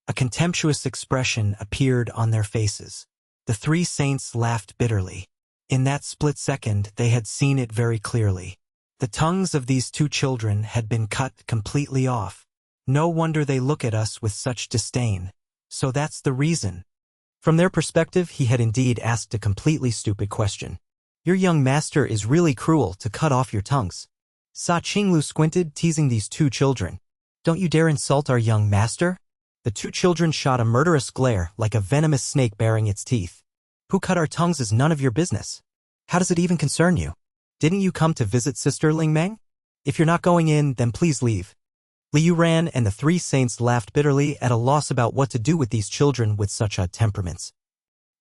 A contemptuous expression appeared on their faces. The three saints laughed bitterly. In that split second, they had seen it very clearly. The tongues of these two children had been cut completely off. No wonder they look at us with such disdain. So that's the reason. From their perspective, he had indeed asked a completely stupid question. Your young master is really cruel to cut off your tongues. Sa Qinglu squinted, teasing these two children. Don't you dare insult our young master? The two children shot a murderous glare like a venomous snake baring its teeth. Who cut our tongues is none of your business. How does it even concern you? Didn't you come to visit Sister Ling Meng? If you're not going in, then please leave. Liu Ran and the three saints laughed bitterly at a loss about what to do with these children with such odd temperaments.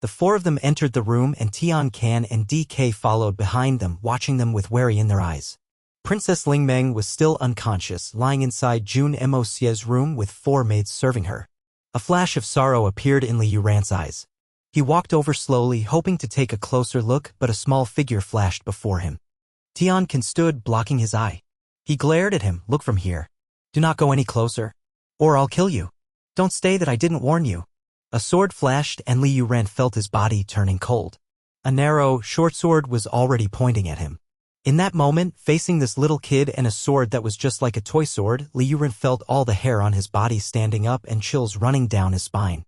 The four of them entered the room and Tian Can and DK followed behind them, watching them with worry in their eyes. Princess Ling Meng was still unconscious, lying inside Jun Moxie's room with four maids serving her. A flash of sorrow appeared in Liu Ran's eyes. He walked over slowly, hoping to take a closer look, but a small figure flashed before him. Tian Can stood, blocking his eye. He glared at him. Look from here. Do not go any closer, or I'll kill you. Don't say that I didn't warn you. A sword flashed and Liu Ran felt his body turning cold. A narrow, short sword was already pointing at him. In that moment, facing this little kid and a sword that was just like a toy sword, Liu Ran felt all the hair on his body standing up and chills running down his spine.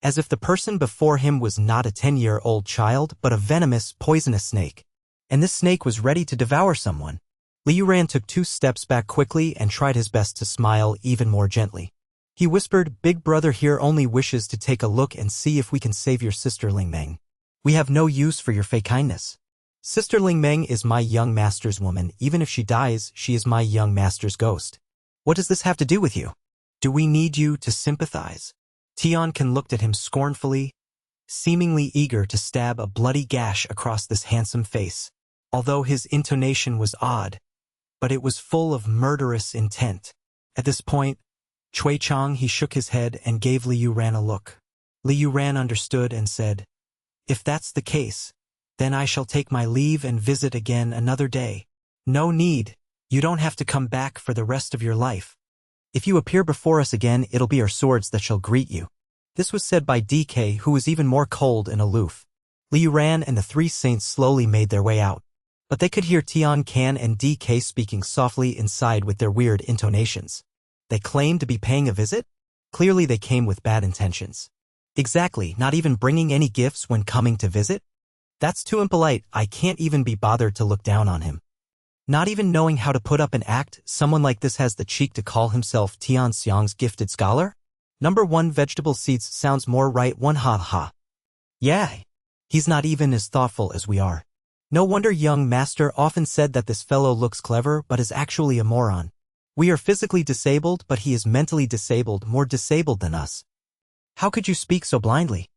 As if the person before him was not a 10-year-old child, but a venomous, poisonous snake. And this snake was ready to devour someone. Liu Ran took 2 steps back quickly and tried his best to smile even more gently. He whispered, Big brother here only wishes to take a look and see if we can save your sister Ling Meng. We have no use for your fake kindness. Sister Ling Meng is my young master's woman. Even if she dies, she is my young master's ghost. What does this have to do with you? Do we need you to sympathize? Tian Can looked at him scornfully, seemingly eager to stab a bloody gash across this handsome face, although his intonation was odd, but it was full of murderous intent. At this point, Cui Chang he shook his head and gave Liu Ran a look. Liu Ran understood and said, If that's the case, then I shall take my leave and visit again another day. No need. You don't have to come back for the rest of your life. If you appear before us again, it'll be our swords that shall greet you. This was said by DK, who was even more cold and aloof. Liu Ran and the 3 saints slowly made their way out. But they could hear Tian Can and DK speaking softly inside with their weird intonations. They claimed to be paying a visit? Clearly they came with bad intentions. Exactly, not even bringing any gifts when coming to visit? That's too impolite. I can't even be bothered to look down on him. Not even knowing how to put up an act, someone like this has the cheek to call himself Tian Xiang's gifted scholar? Number 1 vegetable seeds sounds more right. 1 ha ha. Yeah, he's not even as thoughtful as we are. No wonder young master often said that this fellow looks clever but is actually a moron. We are physically disabled, but he is mentally disabled, more disabled than us. How could you speak so blindly?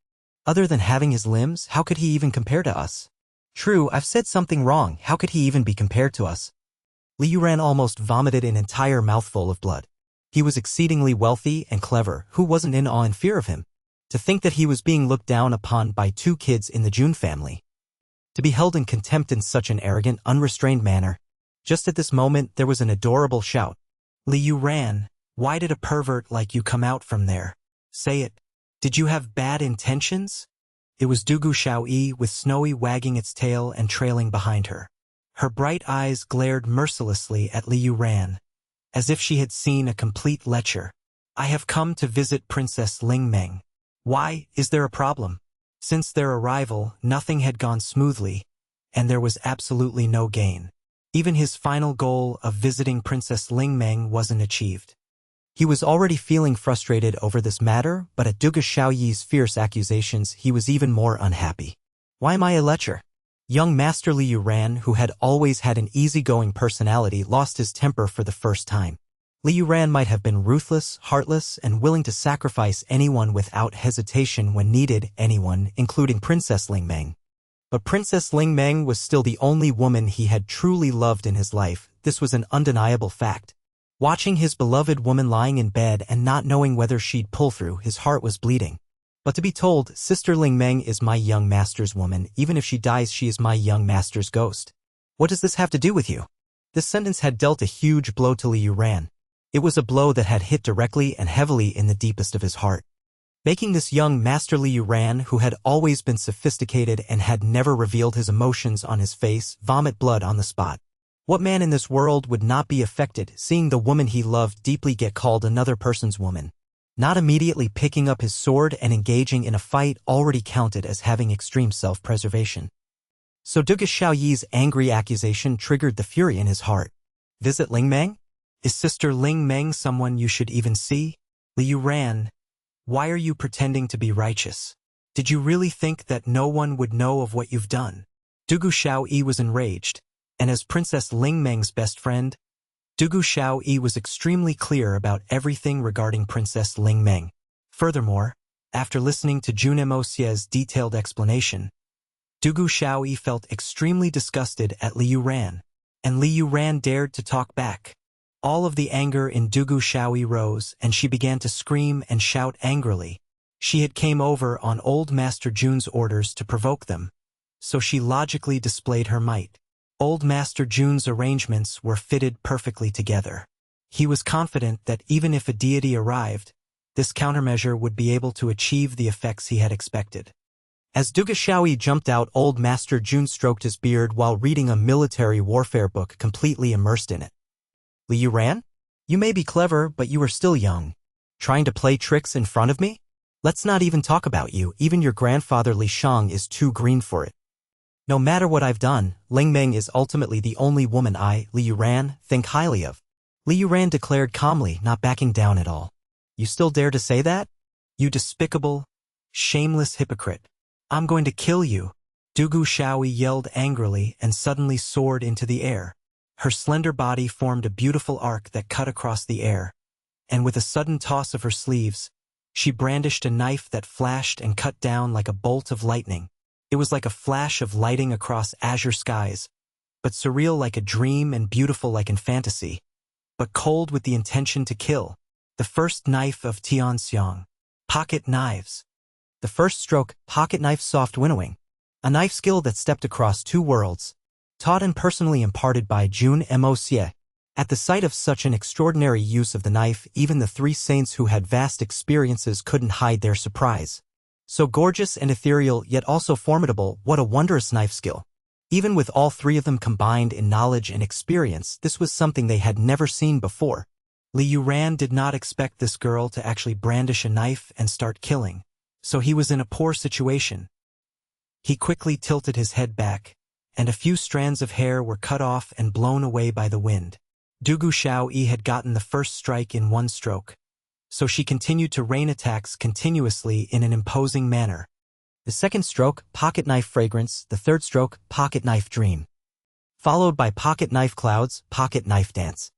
Other than having his limbs, how could he even compare to us? True, I've said something wrong. How could he even be compared to us? Liu Ran almost vomited an entire mouthful of blood. He was exceedingly wealthy and clever. Who wasn't in awe and fear of him? To think that he was being looked down upon by 2 kids in the Jun family. To be held in contempt in such an arrogant, unrestrained manner. Just at this moment, there was an adorable shout. Liu Ran, why did a pervert like you come out from there? Say it. Did you have bad intentions? It was Dugu Xiaoyi with Snowy wagging its tail and trailing behind her. Her bright eyes glared mercilessly at Liu Ran. as if she had seen a complete lecture. I have come to visit Princess Ling Meng. Why, is there a problem? Since their arrival, nothing had gone smoothly, and there was absolutely no gain. Even his final goal of visiting Princess Ling Meng wasn't achieved. He was already feeling frustrated over this matter, but at Dugu Xiaoyi's fierce accusations he was even more unhappy. Why am I a lecher? Young Master Liu Ran, who had always had an easygoing personality, lost his temper for the first time. Liu Ran might have been ruthless, heartless, and willing to sacrifice anyone without hesitation when needed, anyone, including Princess Ling Meng. But Princess Ling Meng was still the only woman he had truly loved in his life. This was an undeniable fact. Watching his beloved woman lying in bed and not knowing whether she'd pull through, his heart was bleeding. But to be told, Sister Ling Meng is my young master's woman, even if she dies she is my young master's ghost. What does this have to do with you? This sentence had dealt a huge blow to Liu Ran. It was a blow that had hit directly and heavily in the deepest of his heart, making this young Master Liu Ran, who had always been sophisticated and had never revealed his emotions on his face, vomit blood on the spot. What man in this world would not be affected seeing the woman he loved deeply get called another person's woman? Not immediately picking up his sword and engaging in a fight already counted as having extreme self-preservation. So Dugu Xiaoyi's angry accusation triggered the fury in his heart. Visit Ling Meng? Is Sister Ling Meng someone you should even see? Liu Ran, why are you pretending to be righteous? Did you really think that no one would know of what you've done? Dugu Xiaoyi was enraged, and as Princess Ling Meng's best friend, Dugu Xiaoyi was extremely clear about everything regarding Princess Ling Meng. Furthermore, after listening to Jun Moxie's detailed explanation, Dugu Xiaoyi felt extremely disgusted at Liu Ran, and Liu Ran dared to talk back. All of the anger in Dugu Xiaoyi rose, and she began to scream and shout angrily. She had came over on old Master Jun's orders to provoke them, so she logically displayed her might. Old Master Jun's arrangements were fitted perfectly together. He was confident that even if a deity arrived, this countermeasure would be able to achieve the effects he had expected. As Dugu Xiaoyi jumped out, old Master Jun stroked his beard while reading a military warfare book, completely immersed in it. Liu Ran? You may be clever, but you are still young. Trying to play tricks in front of me? Let's not even talk about you. Even your grandfather Li Shang is too green for it. No matter what I've done, Ling Meng is ultimately the only woman I, Liu Ran, think highly of. Liu Ran declared calmly, not backing down at all. You still dare to say that? You despicable, shameless hypocrite. I'm going to kill you. Dugu Xiaoyi yelled angrily and suddenly soared into the air. Her slender body formed a beautiful arc that cut across the air, and with a sudden toss of her sleeves, she brandished a knife that flashed and cut down like a bolt of lightning. It was like a flash of lighting across azure skies, but surreal like a dream and beautiful like in fantasy, but cold with the intention to kill. The first knife of Tianxiang. Pocket knives. The first stroke, pocket knife soft winnowing. A knife skill that stepped across two worlds, taught and personally imparted by Jun Moxie. At the sight of such an extraordinary use of the knife, even the three saints who had vast experiences couldn't hide their surprise. So gorgeous and ethereal, yet also formidable, what a wondrous knife skill. Even with all three of them combined in knowledge and experience, this was something they had never seen before. Liu Ran did not expect this girl to actually brandish a knife and start killing, so he was in a poor situation. He quickly tilted his head back, and a few strands of hair were cut off and blown away by the wind. Dugu Xiaoyi had gotten the first strike in one stroke, so she continued to rain attacks continuously in an imposing manner. The second stroke, pocket knife fragrance, the third stroke, pocket knife dream, followed by pocket knife clouds, pocket knife dance.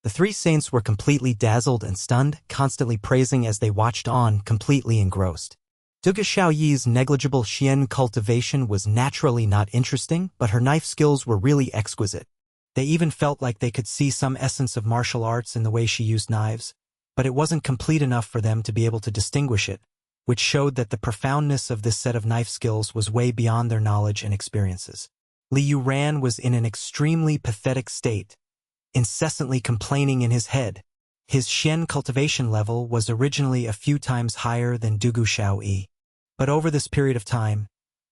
The three saints were completely dazzled and stunned, constantly praising as they watched on, completely engrossed. Dugu Xiaoyi's negligible xian cultivation was naturally not interesting, but her knife skills were really exquisite. They even felt like they could see some essence of martial arts in the way she used knives, but it wasn't complete enough for them to be able to distinguish it, which showed that the profoundness of this set of knife skills was way beyond their knowledge and experiences. Liu Ran was in an extremely pathetic state, incessantly complaining in his head. His xian cultivation level was originally a few times higher than Dugu Xiaoyi. But over this period of time,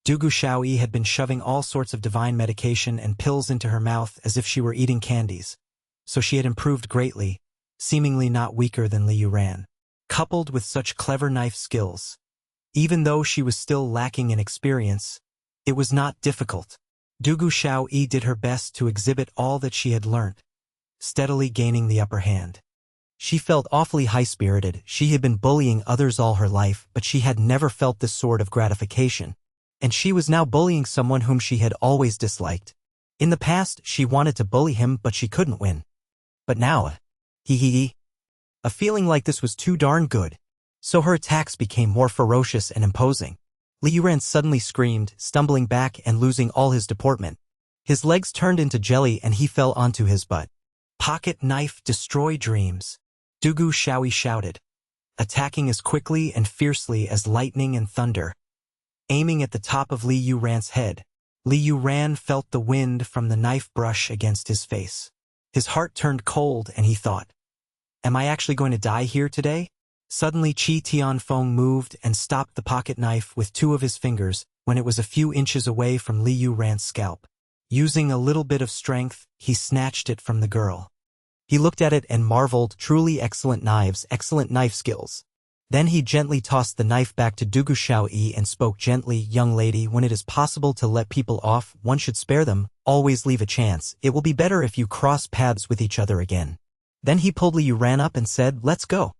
Dugu Xiaoyi had been shoving all sorts of divine medication and pills into her mouth as if she were eating candies. so she had improved greatly, seemingly not weaker than Li Yuran. Coupled with such clever knife skills, even though she was still lacking in experience, it was not difficult. Dugu Xiaoyi did her best to exhibit all that she had learnt, steadily gaining the upper hand. She felt awfully high-spirited. She had been bullying others all her life, but she had never felt this sort of gratification. And she was now bullying someone whom she had always disliked. In the past, she wanted to bully him, but she couldn't win. But now, a feeling like this was too darn good. So her attacks became more ferocious and imposing. Li Yuran suddenly screamed, stumbling back and losing all his deportment. His legs turned into jelly and he fell onto his butt. Pocket knife, destroy dreams. Dugu Xiaoyi shouted, attacking as quickly and fiercely as lightning and thunder. Aiming at the top of Li Yuran's head, Li Yuran felt the wind from the knife brush against his face. His heart turned cold and he thought, am I actually going to die here today? Suddenly Qi Tianfeng moved and stopped the pocket knife with two of his fingers when it was a few inches away from Li Yuran's scalp. Using a little bit of strength, he snatched it from the girl. He looked at it and marveled, truly excellent knives, excellent knife skills. Then he gently tossed the knife back to Dugu Xiaoyi and spoke gently, young lady, when it is possible to let people off, one should spare them, always leave a chance. It will be better if you cross paths with each other again. Then he pulled Li Yuran up and said, let's go.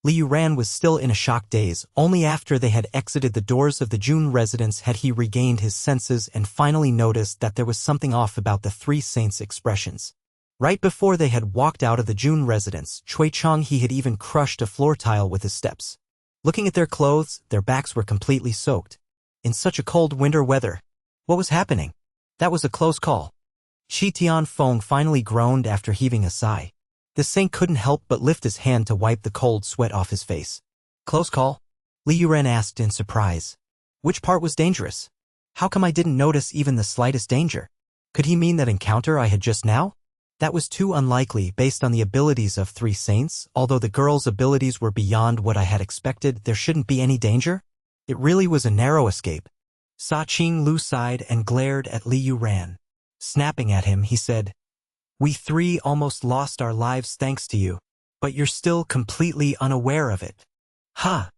Li Yuran was still in a shocked daze. Only after they had exited the doors of the Jun residence had he regained his senses and finally noticed that there was something off about the three saints' expressions. Right before they had walked out of the Jun residence, he had even crushed a floor tile with his steps. Looking at their clothes, their backs were completely soaked. In such a cold winter weather. What was happening? That was a close call. Qi Tianfeng finally groaned after heaving a sigh. The saint couldn't help but lift his hand to wipe the cold sweat off his face. Close call? Li Yuran asked in surprise. Which part was dangerous? How come I didn't notice even the slightest danger? Could he mean that encounter I had just now? That was too unlikely based on the abilities of three saints. Although the girl's abilities were beyond what I had expected, there shouldn't be any danger? It really was a narrow escape. Sa Qing Lu sighed and glared at Li Yuran. Snapping at him, he said, we three almost lost our lives thanks to you, but you're still completely unaware of it. Ha!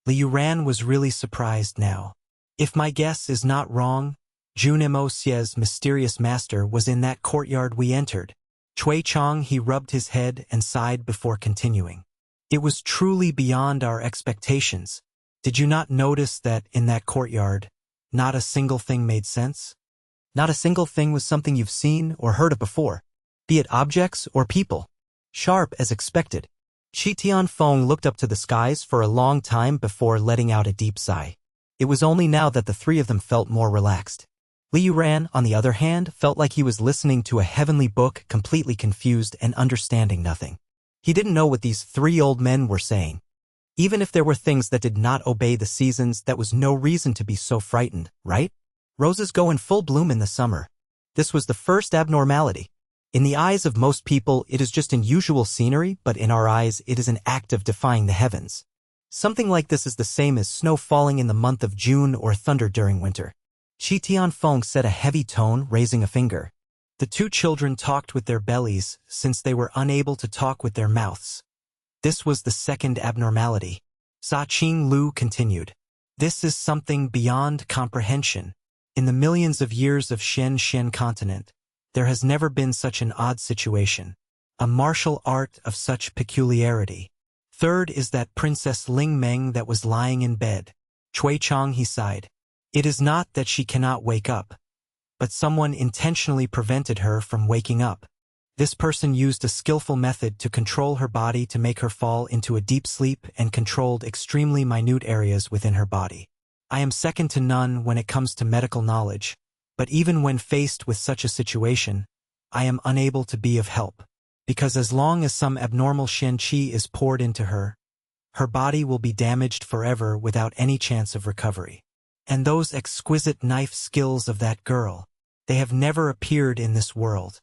Li Yuran was really surprised now. If my guess is not wrong, Jun Moxie's mysterious master was in that courtyard we entered. Cui Chong, he rubbed his head and sighed before continuing. It was truly beyond our expectations. Did you not notice that in that courtyard, not a single thing made sense? Not a single thing was something you've seen or heard of before, be it objects or people. Sharp as expected. Qi Tianfeng looked up to the skies for a long time before letting out a deep sigh. It was only now that the three of them felt more relaxed. Li Yuran, on the other hand, felt like he was listening to a heavenly book, completely confused and understanding nothing. He didn't know what these three old men were saying. Even if there were things that did not obey the seasons, that was no reason to be so frightened, right? Roses go in full bloom in the summer. This was the first abnormality. In the eyes of most people, it is just unusual scenery, but in our eyes, it is an act of defying the heavens. Something like this is the same as snow falling in the month of June or thunder during winter. Qi Tianfeng said a heavy tone, raising a finger. The two children talked with their bellies, since they were unable to talk with their mouths. This was the second abnormality. Sa Qing Lu continued. This is something beyond comprehension. In the millions of years of Shen continent, there has never been such an odd situation. A martial art of such peculiarity. Third is that Princess Ling Meng that was lying in bed. Cui Chong, he sighed. It is not that she cannot wake up, but someone intentionally prevented her from waking up. This person used a skillful method to control her body to make her fall into a deep sleep and controlled extremely minute areas within her body. I am second to none when it comes to medical knowledge, but even when faced with such a situation, I am unable to be of help, because as long as some abnormal Shen Qi is poured into her, her body will be damaged forever without any chance of recovery. And those exquisite knife skills of that girl, they have never appeared in this world.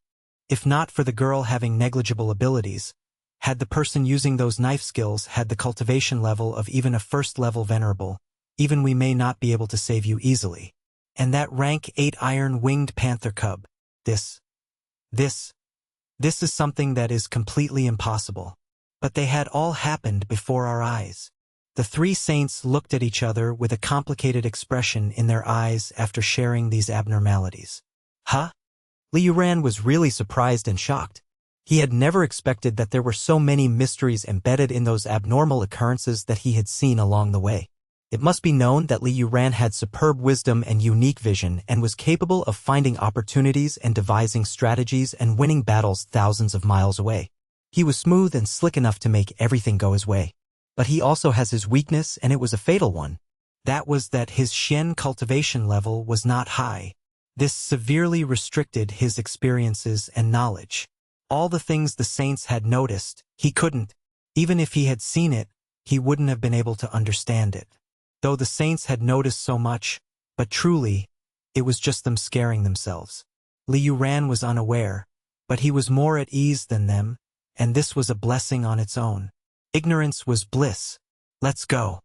If not for the girl having negligible abilities, had the person using those knife skills had the cultivation level of even a first-level venerable, even we may not be able to save you easily. And that rank 8 iron-winged panther cub, this This is something that is completely impossible. But they had all happened before our eyes. The three saints looked at each other with a complicated expression in their eyes after sharing these abnormalities. Huh? Li Yuran was really surprised and shocked. He had never expected that there were so many mysteries embedded in those abnormal occurrences that he had seen along the way. It must be known that Li Yuran had superb wisdom and unique vision and was capable of finding opportunities and devising strategies and winning battles thousands of miles away. He was smooth and slick enough to make everything go his way. But he also has his weakness, and it was a fatal one. That was that his Xian cultivation level was not high. This severely restricted his experiences and knowledge. All the things the saints had noticed, he couldn't. Even if he had seen it, he wouldn't have been able to understand it. Though the saints had noticed so much, but truly, it was just them scaring themselves. Li Yuran was unaware, but he was more at ease than them, and this was a blessing on its own. Ignorance was bliss. Let's go.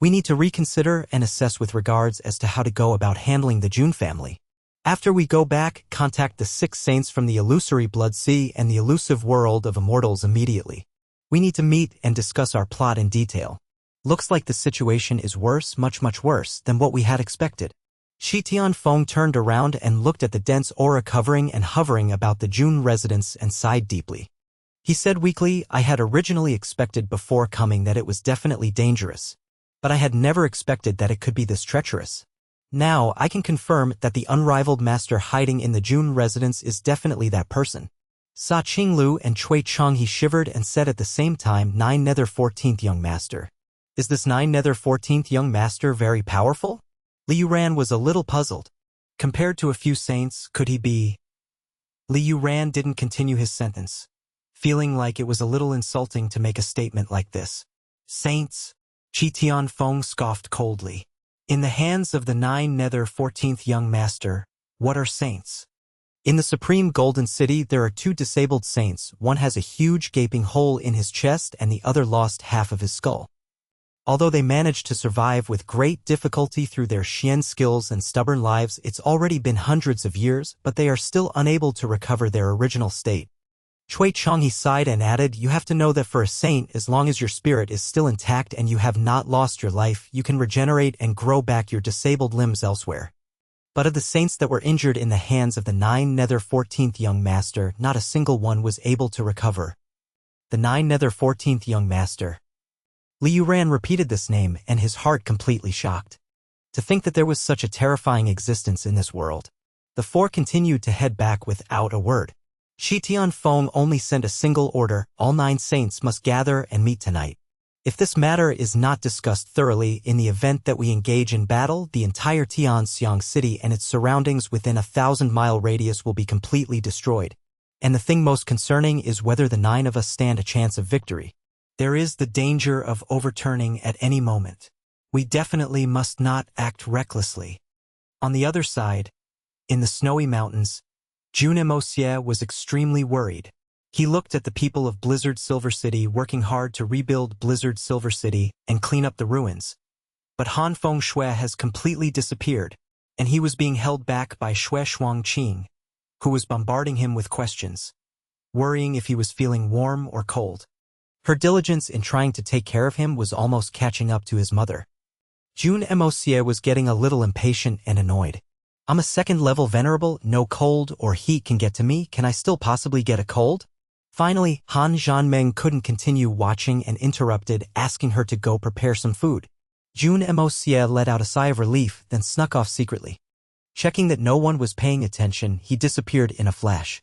We need to reconsider and assess with regards as to how to go about handling the Jun family. After we go back, contact the 6 saints from the illusory Blood Sea and the elusive world of immortals immediately. We need to meet and discuss our plot in detail. Looks like the situation is worse, much worse, than what we had expected. Shi Tianfeng turned around and looked at the dense aura covering and hovering about the Jun residence and sighed deeply. He said weakly, I had originally expected before coming that it was definitely dangerous, but I had never expected that it could be this treacherous. Now, I can confirm that the unrivaled master hiding in the Jun residence is definitely that person. Sa Qinglu and Cui Changhe shivered and said at the same time, 9 Nether 14th young master. Is this 9 Nether 14th young master very powerful? Li Yuran was a little puzzled. Compared to a few saints, could he be? Li Yuran didn't continue his sentence, feeling like it was a little insulting to make a statement like this. Saints? Qi Tianfeng scoffed coldly. In the hands of the 9 Nether 14th young master, what are saints? In the Supreme Golden City there are 2 disabled saints. One has a huge gaping hole in his chest and the other lost half of his skull. Although they managed to survive with great difficulty through their Xian skills and stubborn lives, it's already been hundreds of years, but they are still unable to recover their original state. Cui Changhe sighed and added, you have to know that for a saint, as long as your spirit is still intact and you have not lost your life, you can regenerate and grow back your disabled limbs elsewhere. But of the saints that were injured in the hands of the 9 Nether 14th young master, not a single one was able to recover. The 9 Nether 14th young master. Li Yuran repeated this name and his heart completely shocked. To think that there was such a terrifying existence in this world. The 4 continued to head back without a word. Shi Tianfeng only sent a single order, all 9 saints must gather and meet tonight. If this matter is not discussed thoroughly in the event that we engage in battle, the entire Tianxiang city and its surroundings within a 1,000-mile radius will be completely destroyed. And the thing most concerning is whether the 9 of us stand a chance of victory. There is the danger of overturning at any moment. We definitely must not act recklessly. On the other side, in the snowy mountains, Jun Moxie was extremely worried. He looked at the people of Blizzard Silver City working hard to rebuild Blizzard Silver City and clean up the ruins. But Han Feng Shui has completely disappeared, and he was being held back by Shui Shuangqing, who was bombarding him with questions, worrying if he was feeling warm or cold. Her diligence in trying to take care of him was almost catching up to his mother. Jun Moxie was getting a little impatient and annoyed. I'm a 2nd-level venerable, no cold or heat can get to me, can I still possibly get a cold? Finally, Han Zhanmeng couldn't continue watching and interrupted, asking her to go prepare some food. Jun Moxie let out a sigh of relief, then snuck off secretly. Checking that no one was paying attention, he disappeared in a flash.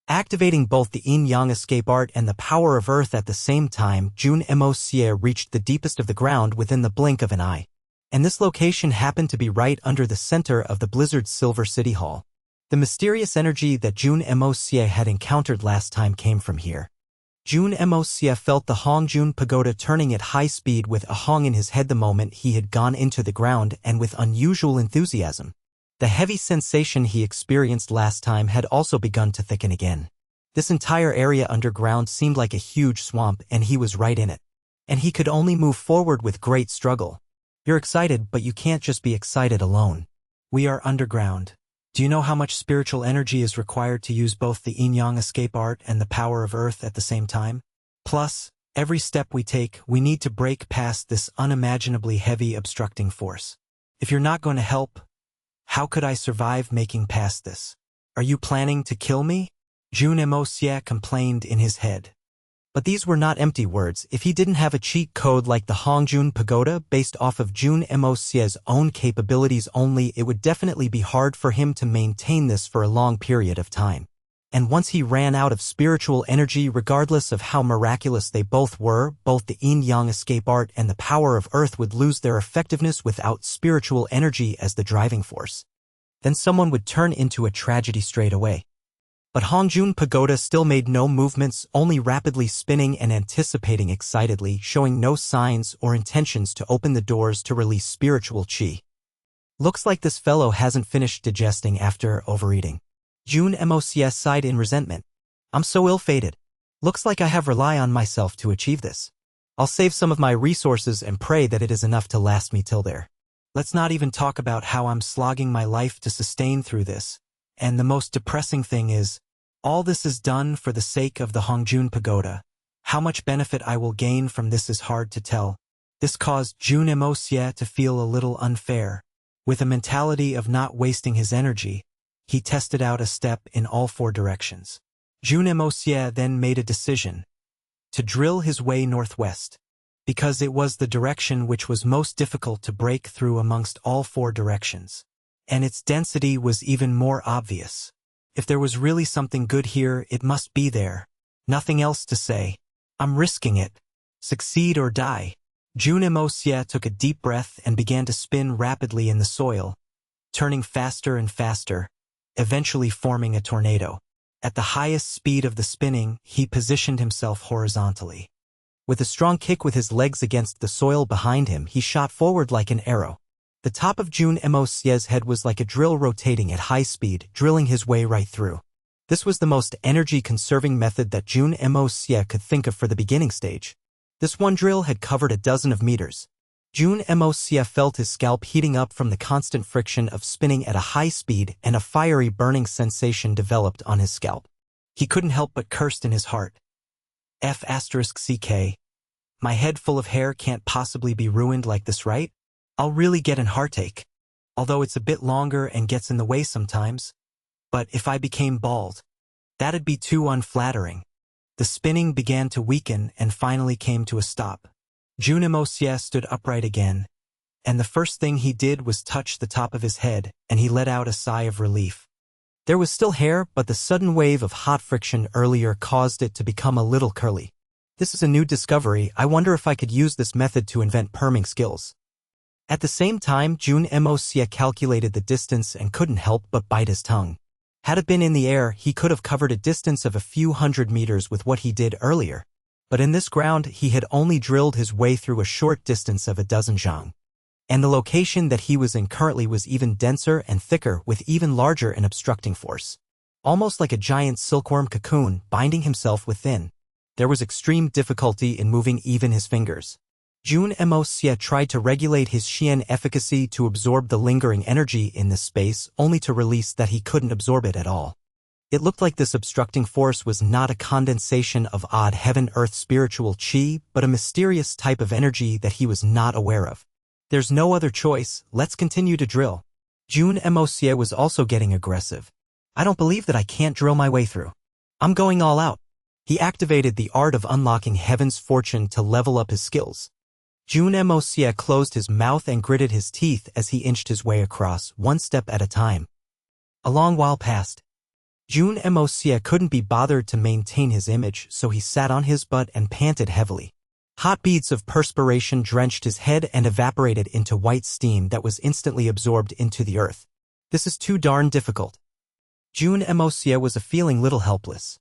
Activating both the yin-yang escape art and the power of earth at the same time, Jun Moxie reached the deepest of the ground within the blink of an eye. And this location happened to be right under the center of the Blizzard Silver City Hall. The mysterious energy that Jun Moxie had encountered last time came from here. Jun Moxie felt the Hongjun Pagoda turning at high speed with a hong in his head the moment he had gone into the ground and with unusual enthusiasm. The heavy sensation he experienced last time had also begun to thicken again. This entire area underground seemed like a huge swamp and he was right in it. And he could only move forward with great struggle. You're excited, but you can't just be excited alone. We are underground. Do you know how much spiritual energy is required to use both the yin-yang escape art and the power of earth at the same time? Plus, every step we take, we need to break past this unimaginably heavy obstructing force. If you're not going to help, how could I survive making past this? Are you planning to kill me? Jun Moxie complained in his head. But these were not empty words. If he didn't have a cheat code like the Hongjun Pagoda based off of Jun Moxie's own capabilities only, it would definitely be hard for him to maintain this for a long period of time. And once he ran out of spiritual energy, regardless of how miraculous they both were, both the yin-yang escape art and the power of earth would lose their effectiveness without spiritual energy as the driving force. Then someone would turn into a tragedy straight away. But Hongjun Pagoda still made no movements, only rapidly spinning and anticipating excitedly, showing no signs or intentions to open the doors to release spiritual chi. Looks like this fellow hasn't finished digesting after overeating. Jun Moxie sighed in resentment. I'm so ill-fated. Looks like I have rely on myself to achieve this. I'll save some of my resources and pray that it is enough to last me till there. Let's not even talk about how I'm slogging my life to sustain through this. And the most depressing thing is, all this is done for the sake of the Hongjun Pagoda. How much benefit I will gain from this is hard to tell. This caused Jun Moxie to feel a little unfair. With a mentality of not wasting his energy, he tested out a step in all four directions. Jun Moxie then made a decision to drill his way northwest, because it was the direction which was most difficult to break through amongst all four directions. And its density was even more obvious. If there was really something good here, it must be there. Nothing else to say. I'm risking it. Succeed or die. Jun Moxie took a deep breath and began to spin rapidly in the soil, turning faster and faster, eventually forming a tornado. At the highest speed of the spinning, he positioned himself horizontally. With a strong kick with his legs against the soil behind him, he shot forward like an arrow. The top of Jun Moxie's head was like a drill rotating at high speed, drilling his way right through. This was the most energy-conserving method that Jun Moxie could think of for the beginning stage. This one drill had covered a dozen of meters. Jun Moxie felt his scalp heating up from the constant friction of spinning at a high speed, and a fiery burning sensation developed on his scalp. He couldn't help but curse in his heart. F***ck. My head full of hair can't possibly be ruined like this, right? I'll really get an heartache. Although it's a bit longer and gets in the way sometimes. But if I became bald, that'd be too unflattering. The spinning began to weaken and finally came to a stop. Jun Moxie stood upright again, and the first thing he did was touch the top of his head, and he let out a sigh of relief. There was still hair, but the sudden wave of hot friction earlier caused it to become a little curly. This is a new discovery. I wonder if I could use this method to invent perming skills. At the same time, Jun Moxie calculated the distance and couldn't help but bite his tongue. Had it been in the air, he could have covered a distance of a few hundred meters with what he did earlier. But in this ground, he had only drilled his way through a short distance of a dozen zhang. And the location that he was in currently was even denser and thicker, with even larger and obstructing force. Almost like a giant silkworm cocoon binding himself within. There was extreme difficulty in moving even his fingers. Jun Moxie tried to regulate his Xian efficacy to absorb the lingering energy in this space, only to release that he couldn't absorb it at all. It looked like this obstructing force was not a condensation of odd heaven-earth spiritual chi, but a mysterious type of energy that he was not aware of. There's no other choice, let's continue to drill. Jun Moxie was also getting aggressive. I don't believe that I can't drill my way through. I'm going all out. He activated the art of unlocking heaven's fortune to level up his skills. Jun Moxie closed his mouth and gritted his teeth as he inched his way across, one step at a time. A long while passed. Jun Moxie couldn't be bothered to maintain his image, so he sat on his butt and panted heavily. Hot beads of perspiration drenched his head and evaporated into white steam that was instantly absorbed into the earth. This is too darn difficult. Jun Moxie was feeling little helpless.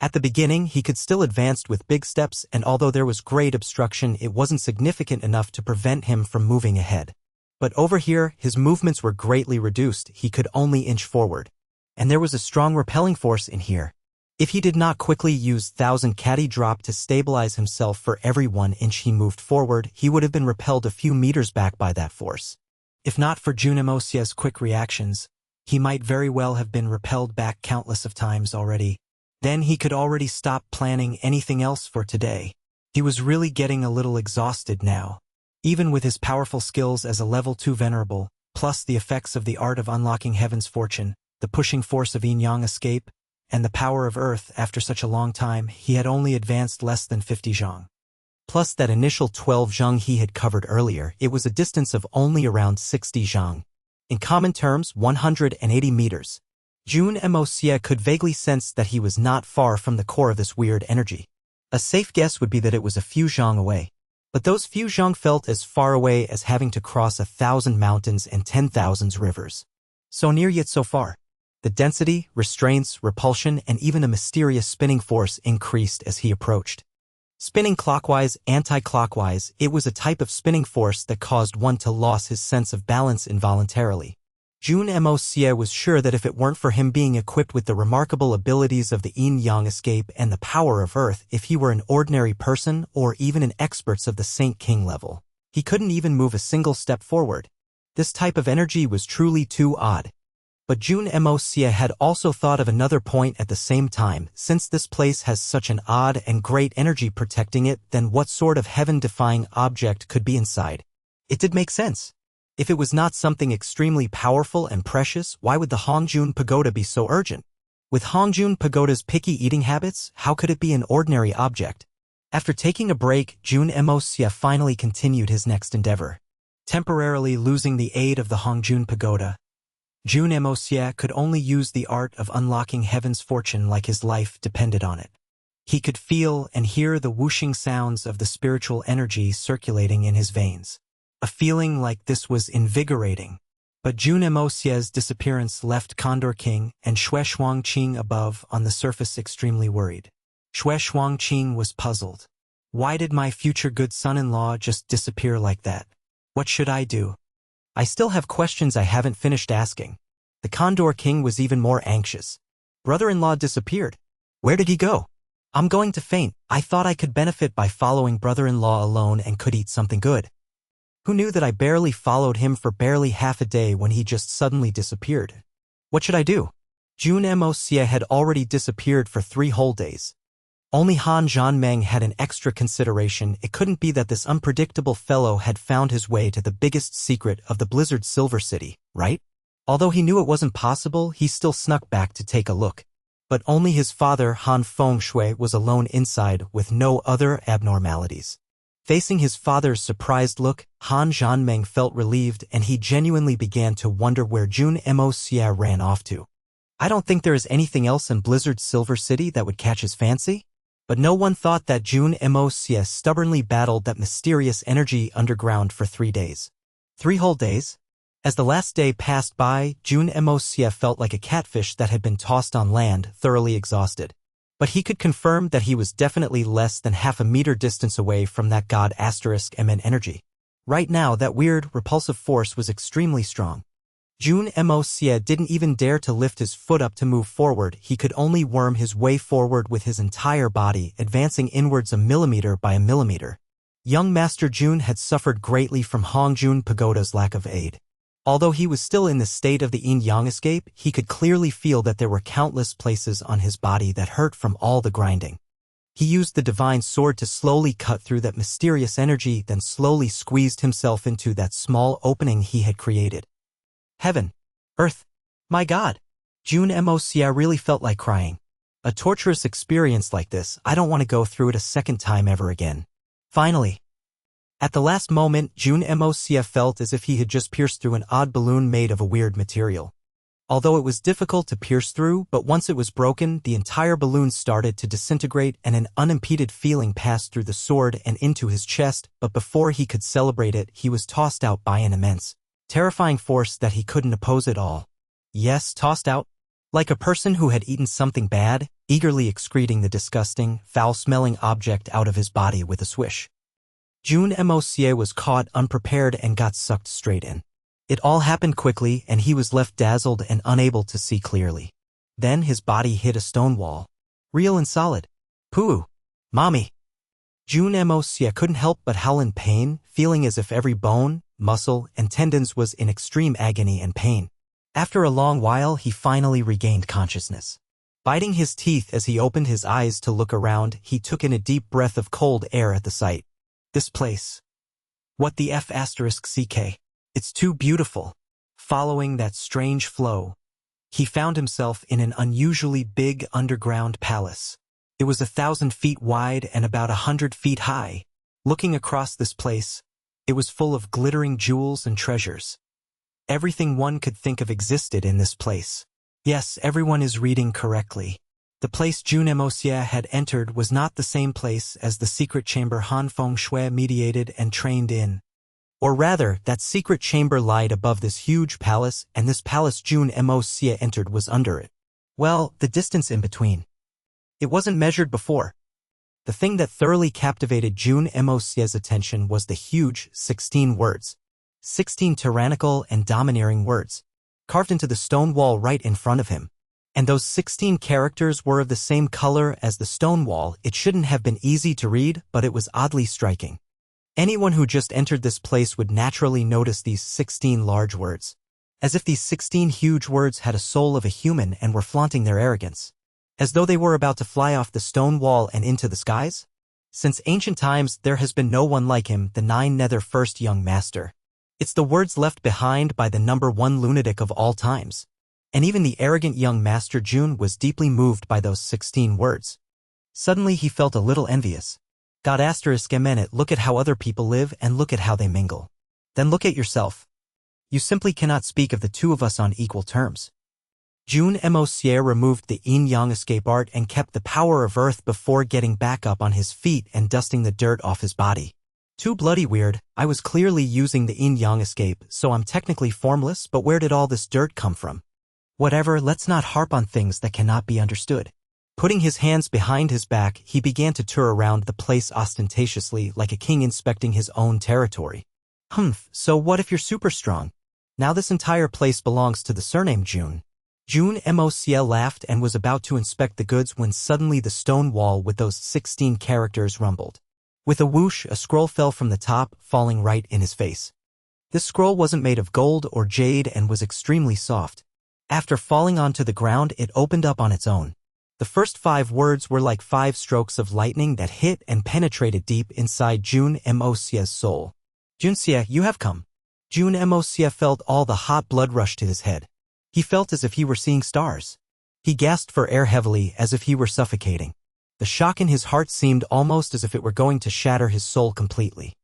At the beginning, he could still advance with big steps, and although there was great obstruction, it wasn't significant enough to prevent him from moving ahead. But over here, his movements were greatly reduced. He could only inch forward. And there was a strong repelling force in here. If he did not quickly use 1000 Catty Drop to stabilize himself for every 1 inch he moved forward, he would have been repelled a few meters back by that force. If not for Jun Moxie's quick reactions, He might very well have been repelled back countless of times already. Then he could already stop planning anything else for today. He was really getting a little exhausted now. Even with his powerful skills as a level 2 venerable, plus the effects of the art of unlocking heaven's fortune, the pushing force of yin-yang escape, and the power of earth after such a long time, he had only advanced less than 50 zhang. Plus that initial 12 zhang he had covered earlier, it was a distance of only around 60 zhang. In common terms, 180 meters. Jun Moxie could vaguely sense that he was not far from the core of this weird energy. A safe guess would be that it was a few zhang away. But those few zhang felt as far away as having to cross 1,000 mountains and 10,000 rivers. So near yet so far. The density, restraints, repulsion, and even a mysterious spinning force increased as he approached. Spinning clockwise, anti-clockwise, it was a type of spinning force that caused one to lose his sense of balance involuntarily. Jun Moxie was sure that if it weren't for him being equipped with the remarkable abilities of the yin-yang escape and the power of earth, if he were an ordinary person or even an expert of the Saint King level, he couldn't even move a single step forward. This type of energy was truly too odd. But Jun Moxie had also thought of another point at the same time. Since this place has such an odd and great energy protecting it, then what sort of heaven-defying object could be inside? It did make sense. If it was not something extremely powerful and precious, why would the Hongjun Pagoda be so urgent? With Hongjun Pagoda's picky eating habits, how could it be an ordinary object? After taking a break, Jun Moxie finally continued his next endeavor. Temporarily losing the aid of the Hongjun Pagoda, Jun Moxie could only use the art of unlocking heaven's fortune like his life depended on it. He could feel and hear the whooshing sounds of the spiritual energy circulating in his veins. A feeling like this was invigorating. But Jun Moxie's disappearance left Condor King and Xue Shuangqing above on the surface extremely worried. Xue Shuangqing was puzzled. Why did my future good son-in-law just disappear like that? What should I do? I still have questions I haven't finished asking. The Condor King was even more anxious. Brother-in-law disappeared. Where did he go? I'm going to faint. I thought I could benefit by following brother-in-law alone and could eat something good. Who knew that I barely followed him for barely half a day when he just suddenly disappeared? What should I do? Jun Moxie had already disappeared for 3 whole days. Only Han Zhanmeng had an extra consideration. It couldn't be that this unpredictable fellow had found his way to the biggest secret of the Blizzard Silver City, right? Although he knew it wasn't possible, he still snuck back to take a look. But only his father, Han Fengshui, was alone inside with no other abnormalities. Facing his father's surprised look, Han Zhanmeng felt relieved and he genuinely began to wonder where Jun Moxie ran off to. I don't think there is anything else in Blizzard Silver City that would catch his fancy. But no one thought that Jun Moxie stubbornly battled that mysterious energy underground for 3 days. 3 whole days? As the last day passed by, Jun Moxie felt like a catfish that had been tossed on land, thoroughly exhausted. But he could confirm that he was definitely less than half a meter distance away from that god *MN energy. Right now, that weird, repulsive force was extremely strong. Jun Moxie didn't even dare to lift his foot up to move forward. He could only worm his way forward with his entire body, advancing inwards a millimeter by a millimeter. Young Master Jun had suffered greatly from Hongjun Pagoda's lack of aid. Although he was still in the state of the yin-yang escape, he could clearly feel that there were countless places on his body that hurt from all the grinding. He used the divine sword to slowly cut through that mysterious energy, then slowly squeezed himself into that small opening he had created. Heaven. Earth. My God. Jun Moxie really felt like crying. A torturous experience like this, I don't want to go through it a second time ever again. Finally. At the last moment, Jun Moxie felt as if he had just pierced through an odd balloon made of a weird material. Although it was difficult to pierce through, but once it was broken, the entire balloon started to disintegrate and an unimpeded feeling passed through the sword and into his chest, but before he could celebrate it, he was tossed out by an immense, terrifying force that he couldn't oppose at all. Yes, tossed out. Like a person who had eaten something bad, eagerly excreting the disgusting, foul-smelling object out of his body with a swish. Jun Moxie was caught unprepared and got sucked straight in. It all happened quickly and he was left dazzled and unable to see clearly. Then his body hit a stone wall. Real and solid. Pooh! Mommy! Jun Moxie couldn't help but howl in pain, feeling as if every bone, muscle, and tendons was in extreme agony and pain. After a long while, he finally regained consciousness. Biting his teeth as he opened his eyes to look around, he took in a deep breath of cold air at the sight. This place. What the F***ck? It's too beautiful. Following that strange flow, he found himself in an unusually big underground palace. It was 1,000 feet wide and about 100 feet high. Looking across this place, it was full of glittering jewels and treasures. Everything one could think of existed in this place. Yes, everyone is reading correctly. The place Jun Moxie had entered was not the same place as the secret chamber Han Feng Shui mediated and trained in. Or rather, that secret chamber lied above this huge palace, and this palace Jun Moxie entered was under it. Well, the distance in between. It wasn't measured before. The thing that thoroughly captivated Jun Moxie's attention was the huge 16 words. 16 tyrannical and domineering words, carved into the stone wall right in front of him. And those 16 characters were of the same color as the stone wall. It shouldn't have been easy to read, but it was oddly striking. Anyone who just entered this place would naturally notice these 16 large words. As if these 16 huge words had a soul of a human and were flaunting their arrogance. As though they were about to fly off the stone wall and into the skies. Since ancient times, there has been no one like him, the Nine Nether First Young Master. It's the words left behind by the #1 lunatic of all times. And even the arrogant young Master Jun was deeply moved by those 16 words. Suddenly he felt a little envious. God asterisk minute, look at how other people live and look at how they mingle. Then look at yourself. You simply cannot speak of the two of us on equal terms. Jun Moxie removed the yin-yang escape art and kept the power of earth before getting back up on his feet and dusting the dirt off his body. Too bloody weird. I was clearly using the yin-yang escape, so I'm technically formless, but where did all this dirt come from? Whatever, let's not harp on things that cannot be understood. Putting his hands behind his back, he began to tour around the place ostentatiously like a king inspecting his own territory. So what if you're super strong? Now this entire place belongs to the surname Jun. Jun Moxie laughed and was about to inspect the goods when suddenly the stone wall with those 16 characters rumbled. With a whoosh, a scroll fell from the top, falling right in his face. This scroll wasn't made of gold or jade and was extremely soft. After falling onto the ground, it opened up on its own. The first 5 words were like 5 strokes of lightning that hit and penetrated deep inside Jun Moxie's soul. Jun Xie, you have come. Jun Moxie felt all the hot blood rush to his head. He felt as if he were seeing stars. He gasped for air heavily as if he were suffocating. The shock in his heart seemed almost as if it were going to shatter his soul completely.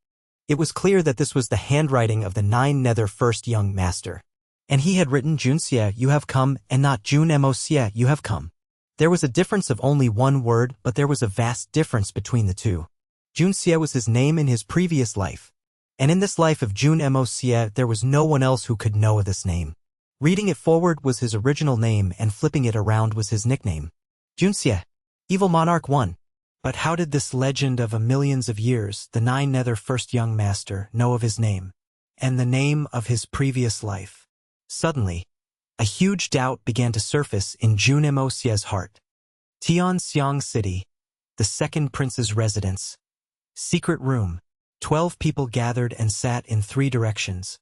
It was clear that this was the handwriting of the Nine Nether First Young Master. And he had written Jun Xie, you have come, and not Jun Moxie, you have come. There was a difference of only 1 word, but there was a vast difference between the two. Jun Xie was his name in his previous life. And in this life of Jun Moxie, there was no one else who could know of this name. Reading it forward was his original name and flipping it around was his nickname. Jun Xie, Evil Monarch 1. But how did this legend of millions of years, the Nine Nether First Young Master, know of his name? And the name of his previous life? Suddenly, a huge doubt began to surface in Jun Moxie's heart. Tianxiang City, the second prince's residence. Secret room. 12 people gathered and sat in 3 directions.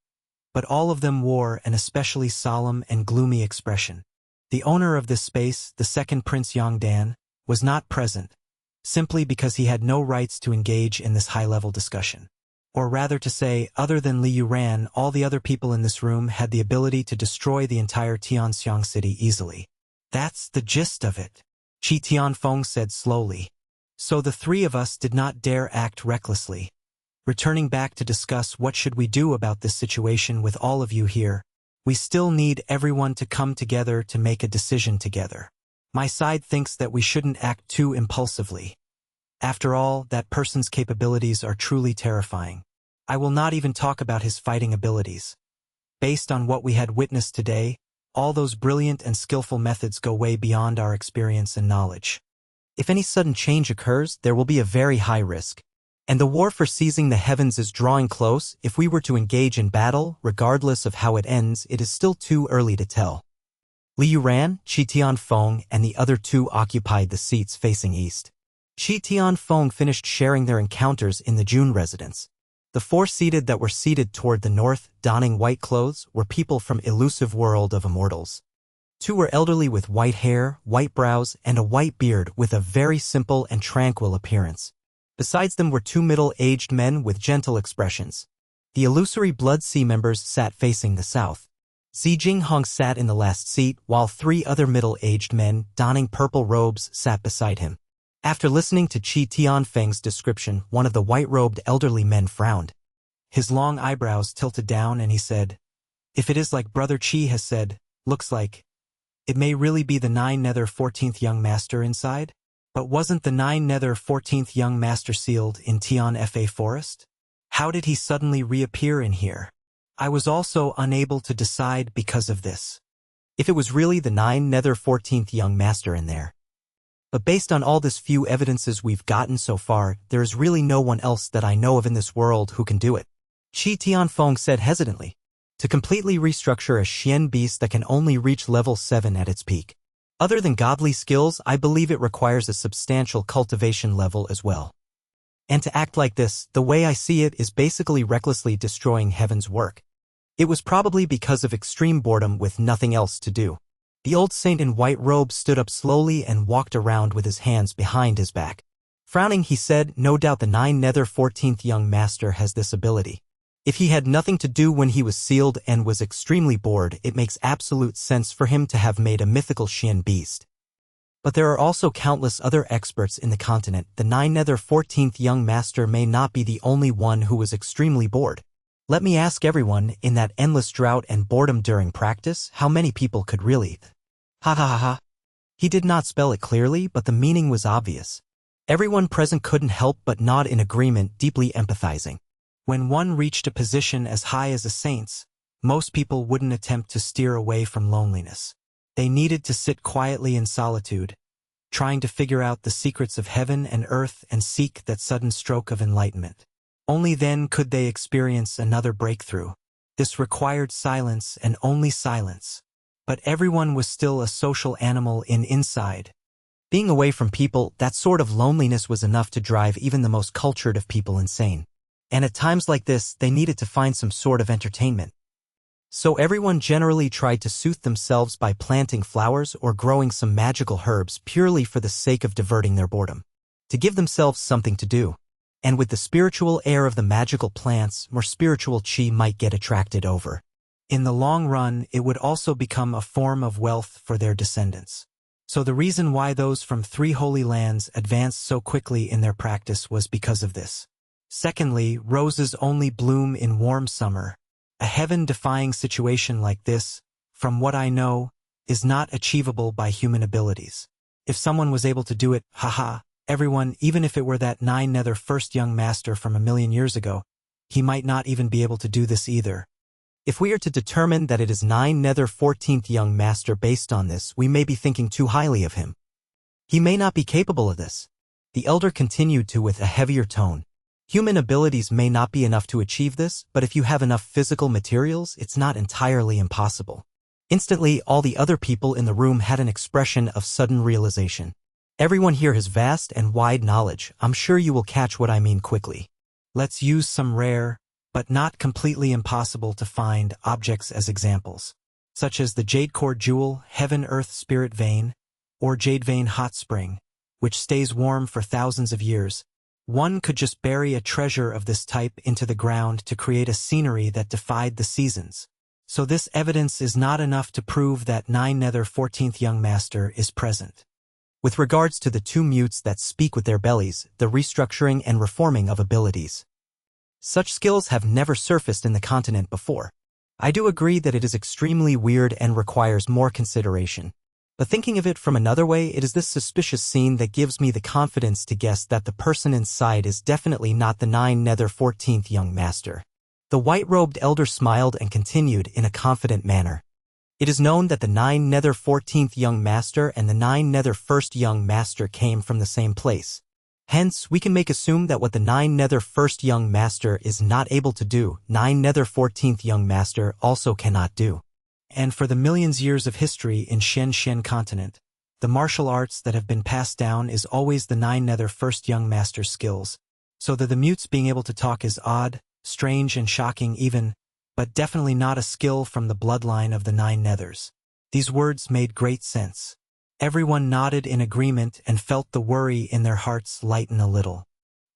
But all of them wore an especially solemn and gloomy expression. The owner of this space, the second Prince Yongdan, was not present, simply because he had no rights to engage in this high-level discussion. Or rather to say, other than Li Yuran, all the other people in this room had the ability to destroy the entire Tianxiang city easily. That's the gist of it, Qi Tianfeng said slowly. So the 3 of us did not dare act recklessly. Returning back to discuss what should we do about this situation with all of you here, we still need everyone to come together to make a decision together. My side thinks that we shouldn't act too impulsively. After all, that person's capabilities are truly terrifying. I will not even talk about his fighting abilities. Based on what we had witnessed today, all those brilliant and skillful methods go way beyond our experience and knowledge. If any sudden change occurs, there will be a very high risk. And the war for seizing the heavens is drawing close. If we were to engage in battle, regardless of how it ends, it is still too early to tell. Li Yuran, Qi Tianfeng, and the other 2 occupied the seats facing east. Qi Tianfeng finished sharing their encounters in the Jun residence. The four seated that were seated toward the north, donning white clothes, were people from elusive world of immortals. Two were elderly with white hair, white brows, and a white beard with a very simple and tranquil appearance. Besides them were two middle-aged men with gentle expressions. The illusory Blood Sea members sat facing the south. Xi Jinghong sat in the last seat, while three other middle-aged men, donning purple robes, sat beside him. After listening to Qi Tianfeng's description, one of the white-robed elderly men frowned. His long eyebrows tilted down and he said, "If it is like Brother Qi has said, looks like it may really be the 9 Nether 14th young master inside? But wasn't the 9 Nether 14th young master sealed in Tian Fa Forest? How did he suddenly reappear in here? I was also unable to decide because of this. If it was really the 9 Nether 14th young master in there. But based on all this few evidences we've gotten so far, there is really no one else that I know of in this world who can do it." Qi Tianfeng said hesitantly. To completely restructure a Xian beast that can only reach level 7 at its peak. Other than godly skills, I believe it requires a substantial cultivation level as well. And to act like this, the way I see it, is basically recklessly destroying heaven's work. It was probably because of extreme boredom with nothing else to do. The old saint in white robe stood up slowly and walked around with his hands behind his back. Frowning, he said, "No doubt the 9 Nether 14th young master has this ability. If he had nothing to do when he was sealed and was extremely bored, it makes absolute sense for him to have made a mythical Xian beast. But there are also countless other experts in the continent. The 9 Nether 14th young master may not be the only one who was extremely bored. Let me ask everyone, in that endless drought and boredom during practice, how many people could really... Ha ha ha ha." He did not spell it clearly, but the meaning was obvious. Everyone present couldn't help but nod in agreement, deeply empathizing. When one reached a position as high as a saint's, most people wouldn't attempt to steer away from loneliness. They needed to sit quietly in solitude, trying to figure out the secrets of heaven and earth and seek that sudden stroke of enlightenment. Only then could they experience another breakthrough. This required silence and only silence. But everyone was still a social animal inside. Being away from people, that sort of loneliness was enough to drive even the most cultured of people insane. And at times like this, they needed to find some sort of entertainment. So everyone generally tried to soothe themselves by planting flowers or growing some magical herbs purely for the sake of diverting their boredom. To give themselves something to do. And with the spiritual air of the magical plants, more spiritual qi might get attracted over. In the long run, it would also become a form of wealth for their descendants. So the reason why those from 3 holy lands advanced so quickly in their practice was because of this. Secondly, roses only bloom in warm summer. A heaven-defying situation like this, from what I know, is not achievable by human abilities. If someone was able to do it, haha, everyone, even if it were that 9 Nether first young master from 1,000,000 years ago, he might not even be able to do this either. If we are to determine that it is 9 Nether 14th young master based on this, we may be thinking too highly of him. He may not be capable of this. The elder continued to with a heavier tone. Human abilities may not be enough to achieve this, but if you have enough physical materials, it's not entirely impossible. Instantly, all the other people in the room had an expression of sudden realization. Everyone here has vast and wide knowledge. I'm sure you will catch what I mean quickly. Let's use some rare, but not completely impossible to find, objects as examples, such as the jade core jewel, heaven-earth spirit vein, or jade vein hot spring, which stays warm for thousands of years. One could just bury a treasure of this type into the ground to create a scenery that defied the seasons. So this evidence is not enough to prove that 9 Nether 14th young master is present. With regards to the 2 mutes that speak with their bellies, the restructuring and reforming of abilities. Such skills have never surfaced in the continent before. I do agree that it is extremely weird and requires more consideration. But thinking of it from another way, it is this suspicious scene that gives me the confidence to guess that the person inside is definitely not the 9 Nether 14th young master. The white-robed elder smiled and continued in a confident manner. It is known that the 9 Nether 14th young master and the 9 Nether 1st young master came from the same place. Hence, we can make assume that what the 9 Nether 1st young master is not able to do, 9 Nether 14th young master also cannot do. And for the millions years of history in Xian continent, the martial arts that have been passed down is always the 9 Nether 1st young master's skills. So that the mutes being able to talk is odd, strange and shocking even, but definitely not a skill from the bloodline of the Nine Nethers. These words made great sense. Everyone nodded in agreement and felt the worry in their hearts lighten a little.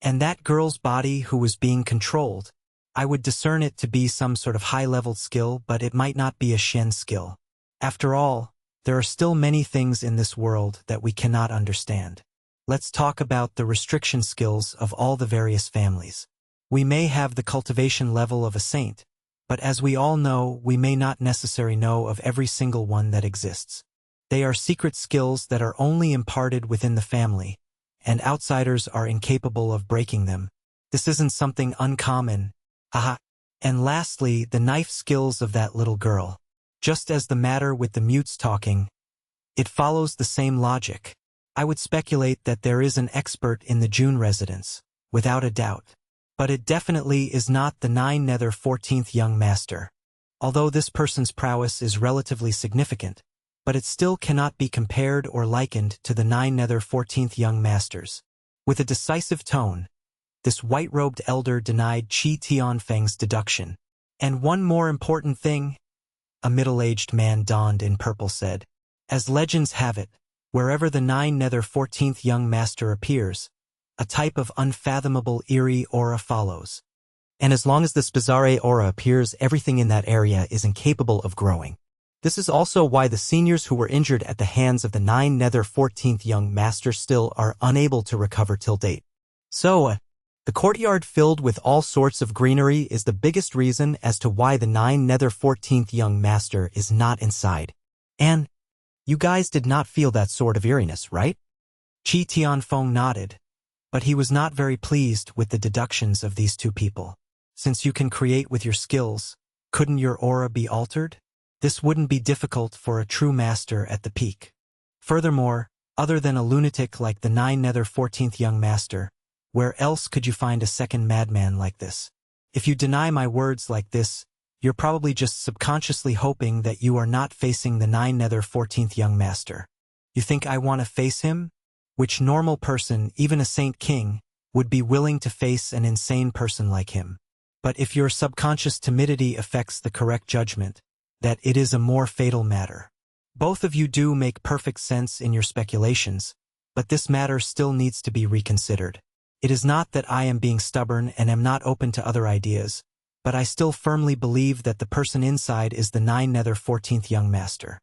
And that girl's body who was being controlled, I would discern it to be some sort of high-level skill, but it might not be a Shen skill. After all, there are still many things in this world that we cannot understand. Let's talk about the restriction skills of all the various families. We may have the cultivation level of a saint, but as we all know, we may not necessarily know of every single one that exists. They are secret skills that are only imparted within the family, and outsiders are incapable of breaking them. This isn't something uncommon. Haha. And lastly, the knife skills of that little girl. Just as the matter with the mutes talking, it follows the same logic. I would speculate that there is an expert in the Jun residence, without a doubt. But it definitely is not the Nine Nether 14th young master. Although this person's prowess is relatively significant, but it still cannot be compared or likened to the Nine Nether 14th young masters. With a decisive tone, this white-robed elder denied Qi Tianfeng's deduction. And one more important thing, a middle-aged man donned in purple said. As legends have it, wherever the Nine Nether 14th young master appears, a type of unfathomable eerie aura follows. And as long as this bizarre aura appears, everything in that area is incapable of growing. This is also why the seniors who were injured at the hands of the Nine Nether 14th young master still are unable to recover till date. So, the courtyard filled with all sorts of greenery is the biggest reason as to why the Nine Nether 14th young master is not inside. And you guys did not feel that sort of eeriness, right? Qi Tianfeng nodded, but he was not very pleased with the deductions of these two people. Since you can create with your skills, couldn't your aura be altered? This wouldn't be difficult for a true master at the peak. Furthermore, other than a lunatic like the Nine Nether 14th young master, where else could you find a second madman like this? If you deny my words like this, you're probably just subconsciously hoping that you are not facing the Nine Nether 14th young master. You think I want to face him? Which normal person, even a saint king, would be willing to face an insane person like him? But if your subconscious timidity affects the correct judgment, that it is a more fatal matter. Both of you do make perfect sense in your speculations, but this matter still needs to be reconsidered. It is not that I am being stubborn and am not open to other ideas, but I still firmly believe that the person inside is the Nine Nether 14th young master.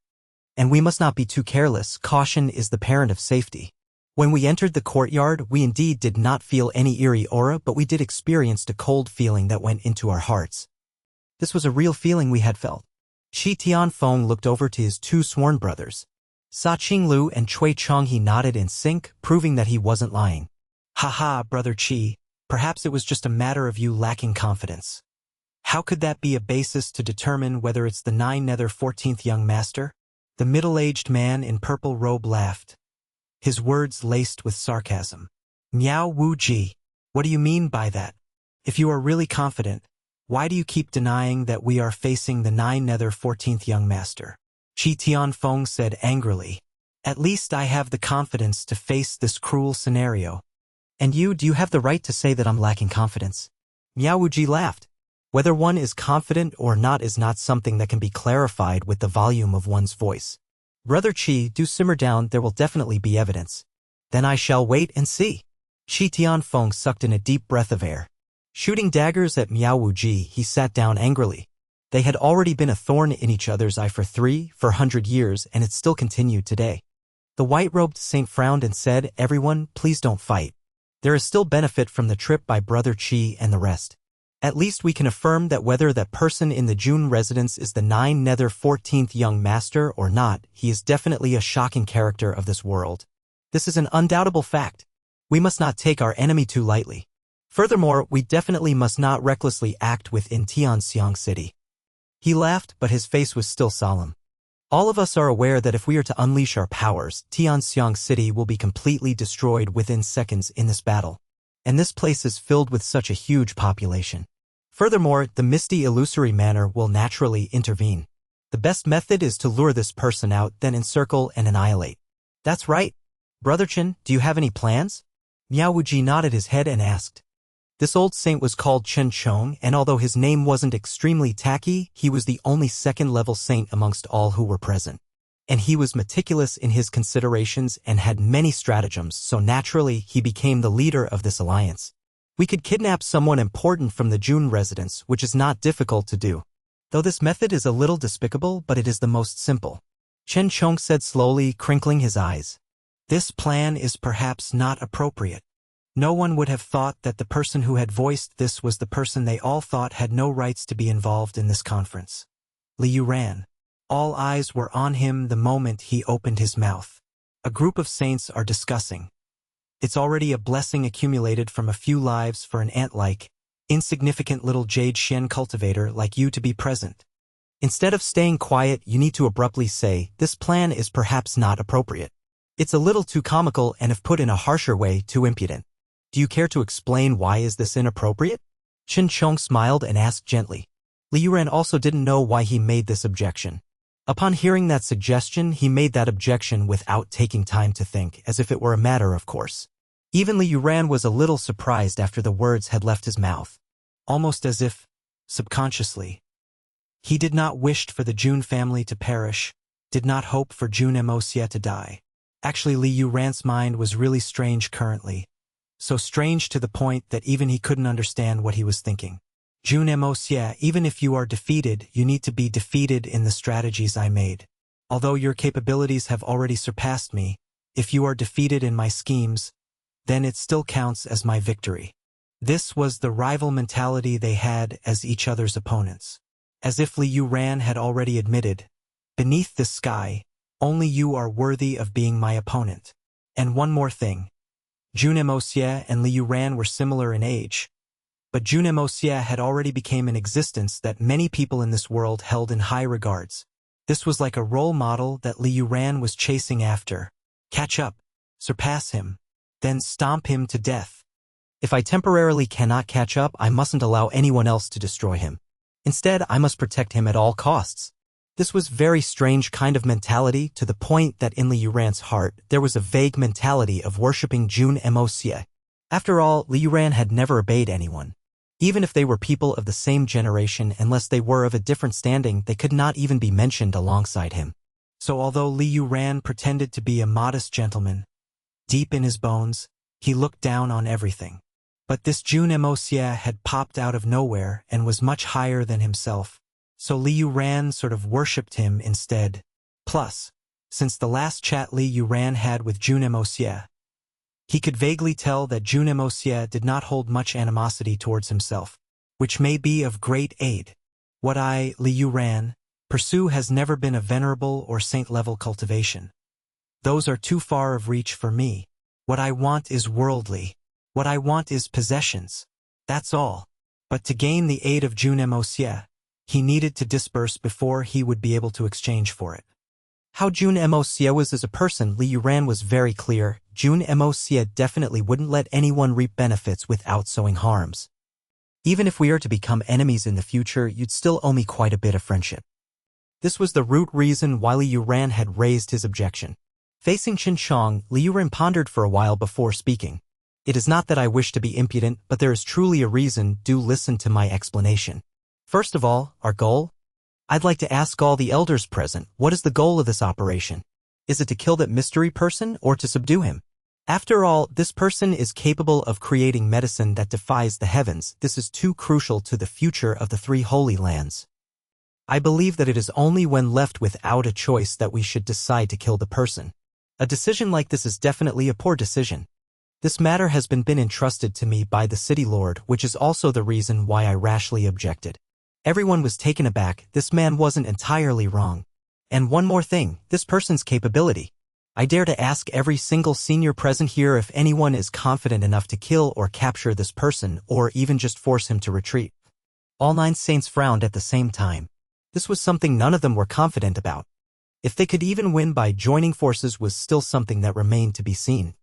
And we must not be too careless. Caution is the parent of safety. When we entered the courtyard, we indeed did not feel any eerie aura, but we did experience a cold feeling that went into our hearts. This was a real feeling we had felt. Qi Tianfeng looked over to his two sworn brothers. Sa Qinglu and Cui Chonghe nodded in sync, proving that he wasn't lying. Haha, Brother Qi, perhaps it was just a matter of you lacking confidence. How could that be a basis to determine whether it's the Nine Nether 14th young master? The middle-aged man in purple robe laughed, his words laced with sarcasm. Miao Wu Ji, what do you mean by that? If you are really confident, why do you keep denying that we are facing the Nine Nether 14th young master? Qi Tianfeng said angrily. At least I have the confidence to face this cruel scenario. And you, do you have the right to say that I'm lacking confidence? Miao Wu Ji laughed. Whether one is confident or not is not something that can be clarified with the volume of one's voice. Brother Qi, do simmer down, there will definitely be evidence. Then I shall wait and see. Qi Tianfeng sucked in a deep breath of air. Shooting daggers at Miao Wu Ji, he sat down angrily. They had already been a thorn in each other's eye for 400 years, and it still continued today. The white-robed saint frowned and said, "Everyone, please don't fight. There is still benefit from the trip by Brother Qi and the rest. At least we can affirm that whether that person in the Jun residence is the Nine Nether 14th young master or not, he is definitely a shocking character of this world. This is an undoubtable fact. We must not take our enemy too lightly. Furthermore, we definitely must not recklessly act within Tianxiang City." He laughed, but his face was still solemn. All of us are aware that if we are to unleash our powers, Tianxiang City will be completely destroyed within seconds in this battle. And this place is filled with such a huge population. Furthermore, the misty illusory manner will naturally intervene. The best method is to lure this person out, then encircle and annihilate. That's right. Brother Chen, do you have any plans? Miao Wuji nodded his head and asked. This old saint was called Chen Chong, and although his name wasn't extremely tacky, he was the only second-level saint amongst all who were present. And he was meticulous in his considerations and had many stratagems, so naturally he became the leader of this alliance. We could kidnap someone important from the Jun residence, which is not difficult to do. Though this method is a little despicable, but it is the most simple. Chen Chong said slowly, crinkling his eyes. This plan is perhaps not appropriate. No one would have thought that the person who had voiced this was the person they all thought had no rights to be involved in this conference. Liu ran. All eyes were on him the moment he opened his mouth. A group of saints are discussing. It's already a blessing accumulated from a few lives for an ant-like, insignificant little jade Xian cultivator like you to be present. Instead of staying quiet, you need to abruptly say, this plan is perhaps not appropriate. It's a little too comical and if put in a harsher way, too impudent. Do you care to explain why is this inappropriate? Chen Chong smiled and asked gently. Liu Ran also didn't know why he made this objection. Upon hearing that suggestion, he made that objection without taking time to think, as if it were a matter of course. Even Liu Ran was a little surprised after the words had left his mouth. Almost as if, subconsciously. He did not wish for the Jun family to perish, did not hope for Jun Moxie to die. Actually, Liu Ran's mind was really strange currently. So strange to the point that even he couldn't understand what he was thinking. Jun Moxie, even if you are defeated, you need to be defeated in the strategies I made. Although your capabilities have already surpassed me, if you are defeated in my schemes, then it still counts as my victory. This was the rival mentality they had as each other's opponents. As if Liu Ran had already admitted, beneath this sky, only you are worthy of being my opponent. And one more thing. Jun Moxie and Liu Ran were similar in age, but Jun Moxie had already become an existence that many people in this world held in high regards. This was like a role model that Liu Ran was chasing after. Catch up, surpass him, then stomp him to death. If I temporarily cannot catch up, I mustn't allow anyone else to destroy him. Instead, I must protect him at all costs. This was very strange kind of mentality to the point that in Liu Ran's heart there was a vague mentality of worshipping Jun Moxie. After all, Liu Ran had never obeyed anyone. Even if they were people of the same generation, unless they were of a different standing, they could not even be mentioned alongside him. So although Liu Ran pretended to be a modest gentleman, deep in his bones, he looked down on everything. But this Jun Moxie had popped out of nowhere and was much higher than himself. So Liu Ran sort of worshipped him instead. Plus, since the last chat Liu Ran had with Jun Moxie, he could vaguely tell that Jun Moxie did not hold much animosity towards himself, which may be of great aid. What I, Liu Ran, pursue has never been a venerable or saint-level cultivation. Those are too far of reach for me. What I want is worldly. What I want is possessions. That's all. But to gain the aid of Jun Moxie, he needed to disperse before he would be able to exchange for it. How Jun Moxie was as a person, Liu Ran was very clear. Jun Moxie definitely wouldn't let anyone reap benefits without sowing harms. Even if we are to become enemies in the future, you'd still owe me quite a bit of friendship. This was the root reason why Liu Ran had raised his objection. Facing Chen Chong, Liu Ran pondered for a while before speaking. It is not that I wish to be impudent, but there is truly a reason. Do listen to my explanation. First of all, our goal? I'd like to ask all the elders present, what is the goal of this operation? Is it to kill that mystery person or to subdue him? After all, this person is capable of creating medicine that defies the heavens. This is too crucial to the future of the three holy lands. I believe that it is only when left without a choice that we should decide to kill the person. A decision like this is definitely a poor decision. This matter has been entrusted to me by the city lord, which is also the reason why I rashly objected. Everyone was taken aback. This man wasn't entirely wrong. And one more thing, this person's capability. I dare to ask every single senior present here if anyone is confident enough to kill or capture this person, or even just force him to retreat. All 9 saints frowned at the same time. This was something none of them were confident about. If they could even win by joining forces was still something that remained to be seen.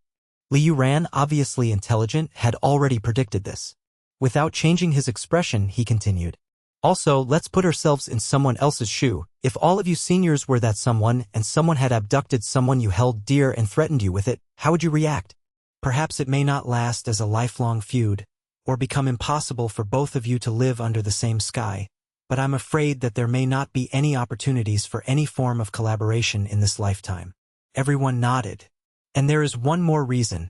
Liu Ran, obviously intelligent, had already predicted this. Without changing his expression, he continued. Also, let's put ourselves in someone else's shoe. If all of you seniors were that someone, and someone had abducted someone you held dear and threatened you with it, how would you react? Perhaps it may not last as a lifelong feud, or become impossible for both of you to live under the same sky, but I'm afraid that there may not be any opportunities for any form of collaboration in this lifetime. Everyone nodded. And there is one more reason.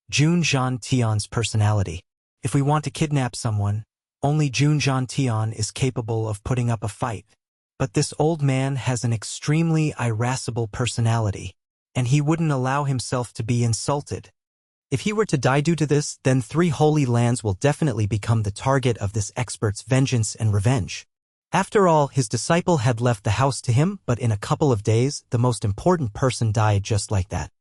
Jun Tion's personality. If we want to kidnap someone, only Jun Tion is capable of putting up a fight. But this old man has an extremely irascible personality, and he wouldn't allow himself to be insulted. If he were to die due to this, then 3 holy lands will definitely become the target of this expert's vengeance and revenge. After all, his disciple had left the house to him, but in a couple of days, the most important person died just like that.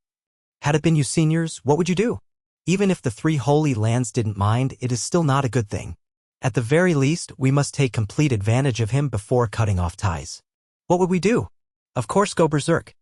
Had it been you seniors, what would you do? Even if the 3 holy lands didn't mind, it is still not a good thing. At the very least, we must take complete advantage of him before cutting off ties. What would we do? Of course, go berserk.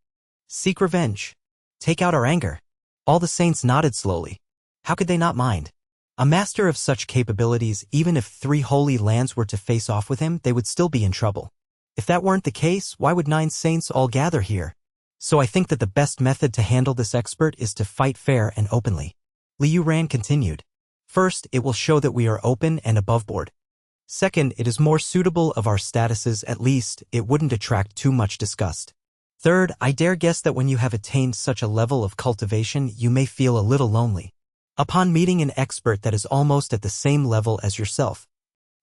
Seek revenge. Take out our anger. All the saints nodded slowly. How could they not mind? A master of such capabilities, even if 3 holy lands were to face off with him, they would still be in trouble. If that weren't the case, why would 9 saints all gather here? So I think that the best method to handle this expert is to fight fair and openly. Liu Ran continued. First, it will show that we are open and aboveboard. Second, it is more suitable of our statuses, at least, it wouldn't attract too much disgust. Third, I dare guess that when you have attained such a level of cultivation, you may feel a little lonely. Upon meeting an expert that is almost at the same level as yourself.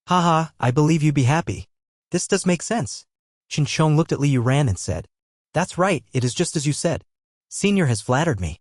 Haha, I believe you'd be happy. This does make sense. Shinchong looked at Liu Ran and said, That's right, it is just as you said. Senior has flattered me.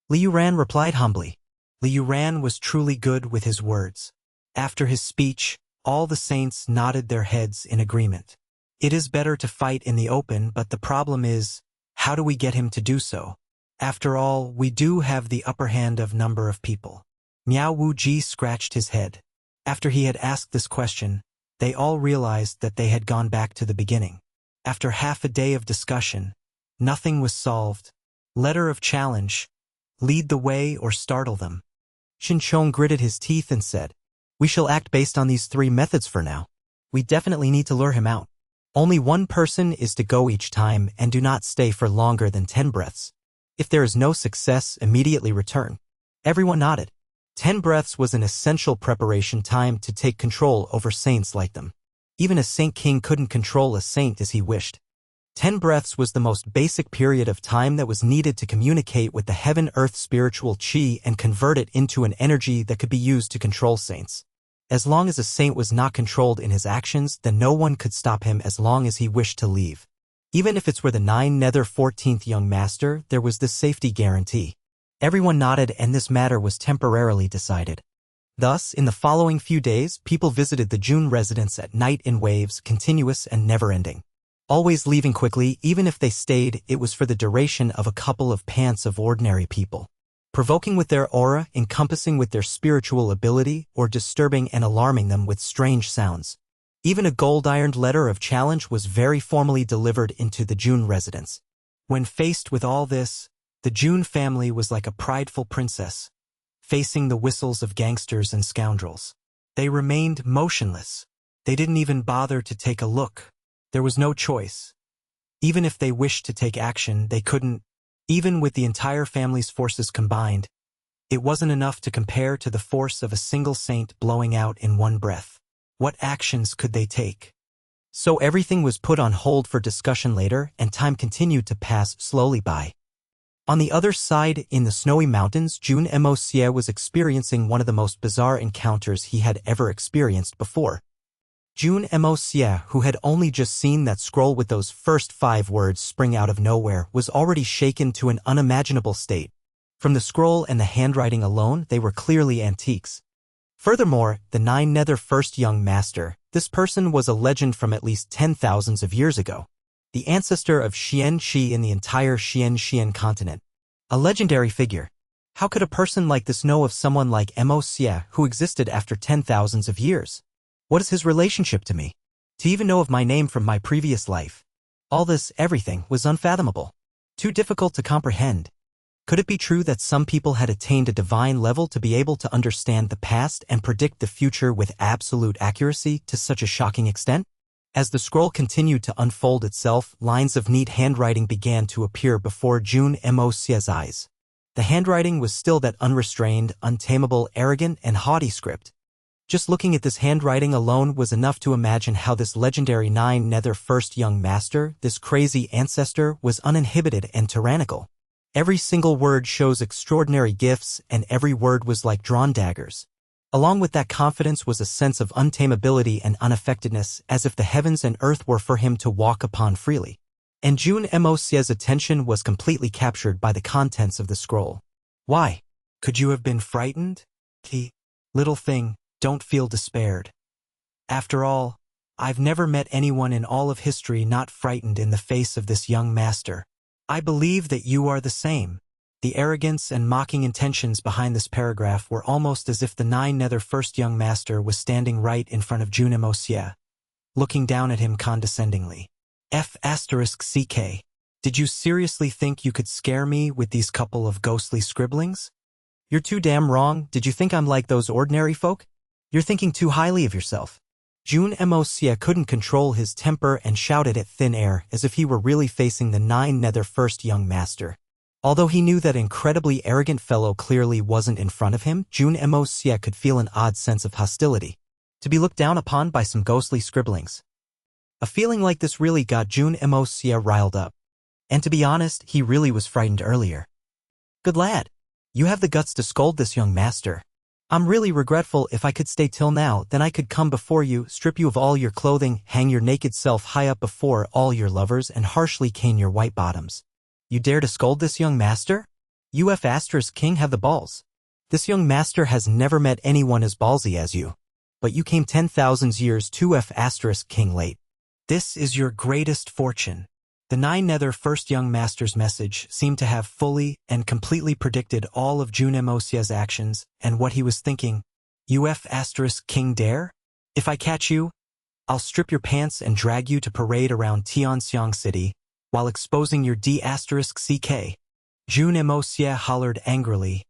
Liu Ran replied humbly. Liu Ran was truly good with his words. After his speech, all the saints nodded their heads in agreement. It is better to fight in the open, but the problem is, how do we get him to do so? After all, we do have the upper hand of number of people. Miao Wuji scratched his head. After he had asked this question, they all realized that they had gone back to the beginning. After half a day of discussion, nothing was solved. Letter of challenge. Lead the way or startle them. Shinchong gritted his teeth and said, We shall act based on these 3 methods for now. We definitely need to lure him out. Only 1 person is to go each time and do not stay for longer than 10 breaths. If there is no success, immediately return. Everyone nodded. 10 breaths was an essential preparation time to take control over saints like them. Even a saint king couldn't control a saint as he wished. 10 breaths was the most basic period of time that was needed to communicate with the heaven-earth spiritual chi and convert it into an energy that could be used to control saints. As long as a saint was not controlled in his actions, then no one could stop him as long as he wished to leave. Even if it's were the 9 nether 14th young master, there was this safety guarantee. Everyone nodded and this matter was temporarily decided. Thus, in the following few days, people visited the Jun residence at night in waves, continuous and never-ending. Always leaving quickly, even if they stayed, it was for the duration of a couple of pants of ordinary people. Provoking with their aura, encompassing with their spiritual ability, or disturbing and alarming them with strange sounds. Even a gold-ironed letter of challenge was very formally delivered into the Jun residence. When faced with all this, the Jun family was like a prideful princess, facing the whistles of gangsters and scoundrels. They remained motionless. They didn't even bother to take a look. There was no choice. Even if they wished to take action, they couldn't. Even with the entire family's forces combined, it wasn't enough to compare to the force of a single saint blowing out in 1 breath. What actions could they take? So everything was put on hold for discussion later, and time continued to pass slowly by. On the other side, in the snowy mountains, Jun Moxie was experiencing one of the most bizarre encounters he had ever experienced before. Jun Moxie, who had only just seen that scroll with those first 5 words spring out of nowhere, was already shaken to an unimaginable state. From the scroll and the handwriting alone, they were clearly antiques. Furthermore, the 9 nether first young master, this person was a legend from at least 10,000s of years ago. The ancestor of Xian Shi in the entire Xian continent. A legendary figure. How could a person like this know of someone like Moxie who existed after 10,000s of years? What is his relationship to me? To even know of my name from my previous life. All this, everything, was unfathomable. Too difficult to comprehend. Could it be true that some people had attained a divine level to be able to understand the past and predict the future with absolute accuracy to such a shocking extent? As the scroll continued to unfold itself, lines of neat handwriting began to appear before Jun Moxie's eyes. The handwriting was still that unrestrained, untamable, arrogant, and haughty script. Just looking at this handwriting alone was enough to imagine how this legendary Nine Nether First Young Master, this crazy ancestor, was uninhibited and tyrannical. Every single word shows extraordinary gifts, and every word was like drawn daggers. Along with that confidence was a sense of untamability and unaffectedness, as if the heavens and earth were for him to walk upon freely. And Jun Moxie's attention was completely captured by the contents of the scroll. Why? Could you have been frightened? Little thing, don't feel despaired. After all, I've never met anyone in all of history not frightened in the face of this young master. I believe that you are the same. The arrogance and mocking intentions behind this paragraph were almost as if the Nine Nether First Young Master was standing right in front of Jun Moxie, looking down at him condescendingly. F***ck. Did you seriously think you could scare me with these couple of ghostly scribblings? You're too damn wrong. Did you think I'm like those ordinary folk? You're thinking too highly of yourself. Jun Moxie couldn't control his temper and shouted at thin air as if he were really facing the Nine Nether First Young Master. Although he knew that incredibly arrogant fellow clearly wasn't in front of him, Jun Moxie could feel an odd sense of hostility. To be looked down upon by some ghostly scribblings. A feeling like this really got Jun Moxie riled up. And to be honest, he really was frightened earlier. Good lad. You have the guts to scold this young master. I'm really regretful. If I could stay till now, then I could come before you, strip you of all your clothing, hang your naked self high up before all your lovers, and harshly cane your white bottoms. You dare to scold this young master? You King have the balls. This young master has never met anyone as ballsy as you. But you came 10,000 years too King late. This is your greatest fortune. The Nine Nether First Young Master's message seemed to have fully and completely predicted all of Jun Moxie's actions and what he was thinking. You King dare? If I catch you, I'll strip your pants and drag you to parade around Tianxiang City while exposing your D***ck. Jun Moxie hollered angrily,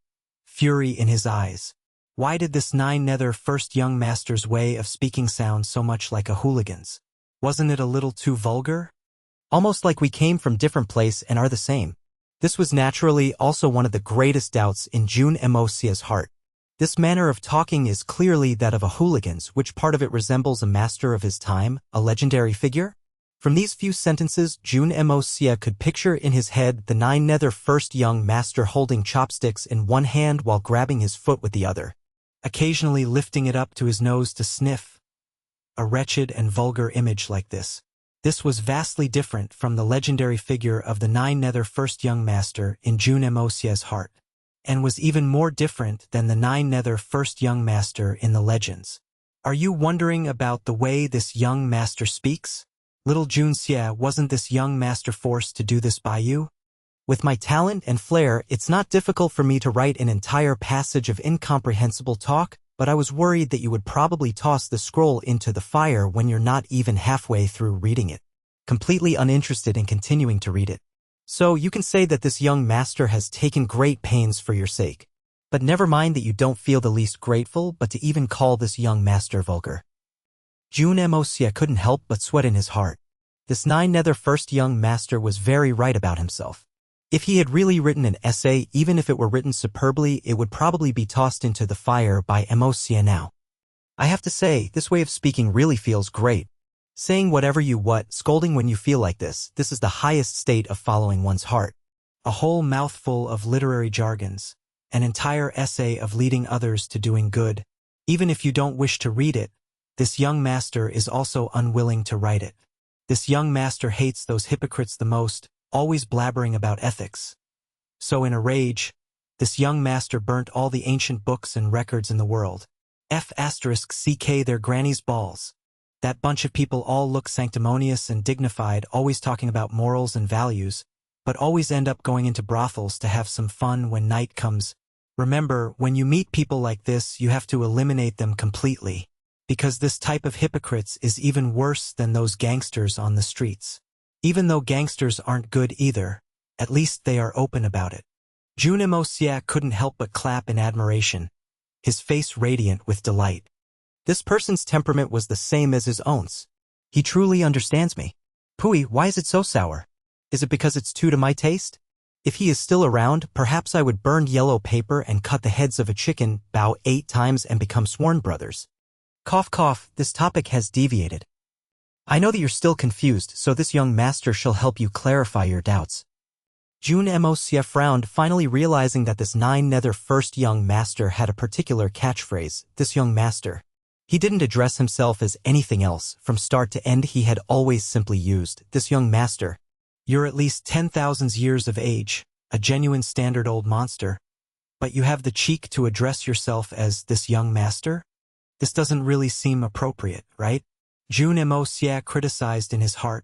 fury in his eyes. Why did this Nine Nether First Young Master's way of speaking sound so much like a hooligan's? Wasn't it a little too vulgar? Almost like we came from different place and are the same. This was naturally also one of the greatest doubts in Jun Moxie's heart. This manner of talking is clearly that of a hooligan's. Which part of it resembles a master of his time, a legendary figure? From these few sentences, Jun Moxie could picture in his head the Nine Nether First Young Master holding chopsticks in one hand while grabbing his foot with the other, occasionally lifting it up to his nose to sniff. A wretched and vulgar image like this. This was vastly different from the legendary figure of the Nine Nether First Young Master in Jun Moxie's heart, and was even more different than the Nine Nether First Young Master in the legends. Are you wondering about the way this young master speaks? Little Jun Xie, wasn't this young master forced to do this by you? With my talent and flair, it's not difficult for me to write an entire passage of incomprehensible talk, but I was worried that you would probably toss the scroll into the fire when you're not even halfway through reading it, completely uninterested in continuing to read it. So you can say that this young master has taken great pains for your sake. But never mind that you don't feel the least grateful, but to even call this young master vulgar. Jun Moxie couldn't help but sweat in his heart. This Nine Nether First Young Master was very right about himself. If he had really written an essay, even if it were written superbly, it would probably be tossed into the fire by Moxie now. I have to say, this way of speaking really feels great. Saying whatever you what, scolding when you feel like this is the highest state of following one's heart. A whole mouthful of literary jargons, an entire essay of leading others to doing good. Even if you don't wish to read it, this young master is also unwilling to write it. This young master hates those hypocrites the most, always blabbering about ethics. So in a rage, this young master burnt all the ancient books and records in the world. F***ck their granny's balls. That bunch of people all look sanctimonious and dignified, always talking about morals and values, but always end up going into brothels to have some fun when night comes. Remember, when you meet people like this, you have to eliminate them completely. Because this type of hypocrites is even worse than those gangsters on the streets. Even though gangsters aren't good either, at least they are open about it. Jun Moxie couldn't help but clap in admiration, his face radiant with delight. This person's temperament was the same as his own's. He truly understands me. Pooey, why is it so sour? Is it because it's too to my taste? If he is still around, perhaps I would burn yellow paper and cut the heads of a chicken, bow 8 times and become sworn brothers. Cough cough, this topic has deviated. I know that you're still confused, so this young master shall help you clarify your doubts. Jun Moxie frowned, finally realizing that this nine-nether first young master had a particular catchphrase, this young master. He didn't address himself as anything else. From start to end he had always simply used, this young master. You're at least 10,000 years of age, a genuine standard old monster. But you have the cheek to address yourself as this young master? This doesn't really seem appropriate, right? Jun Moxie criticized in his heart,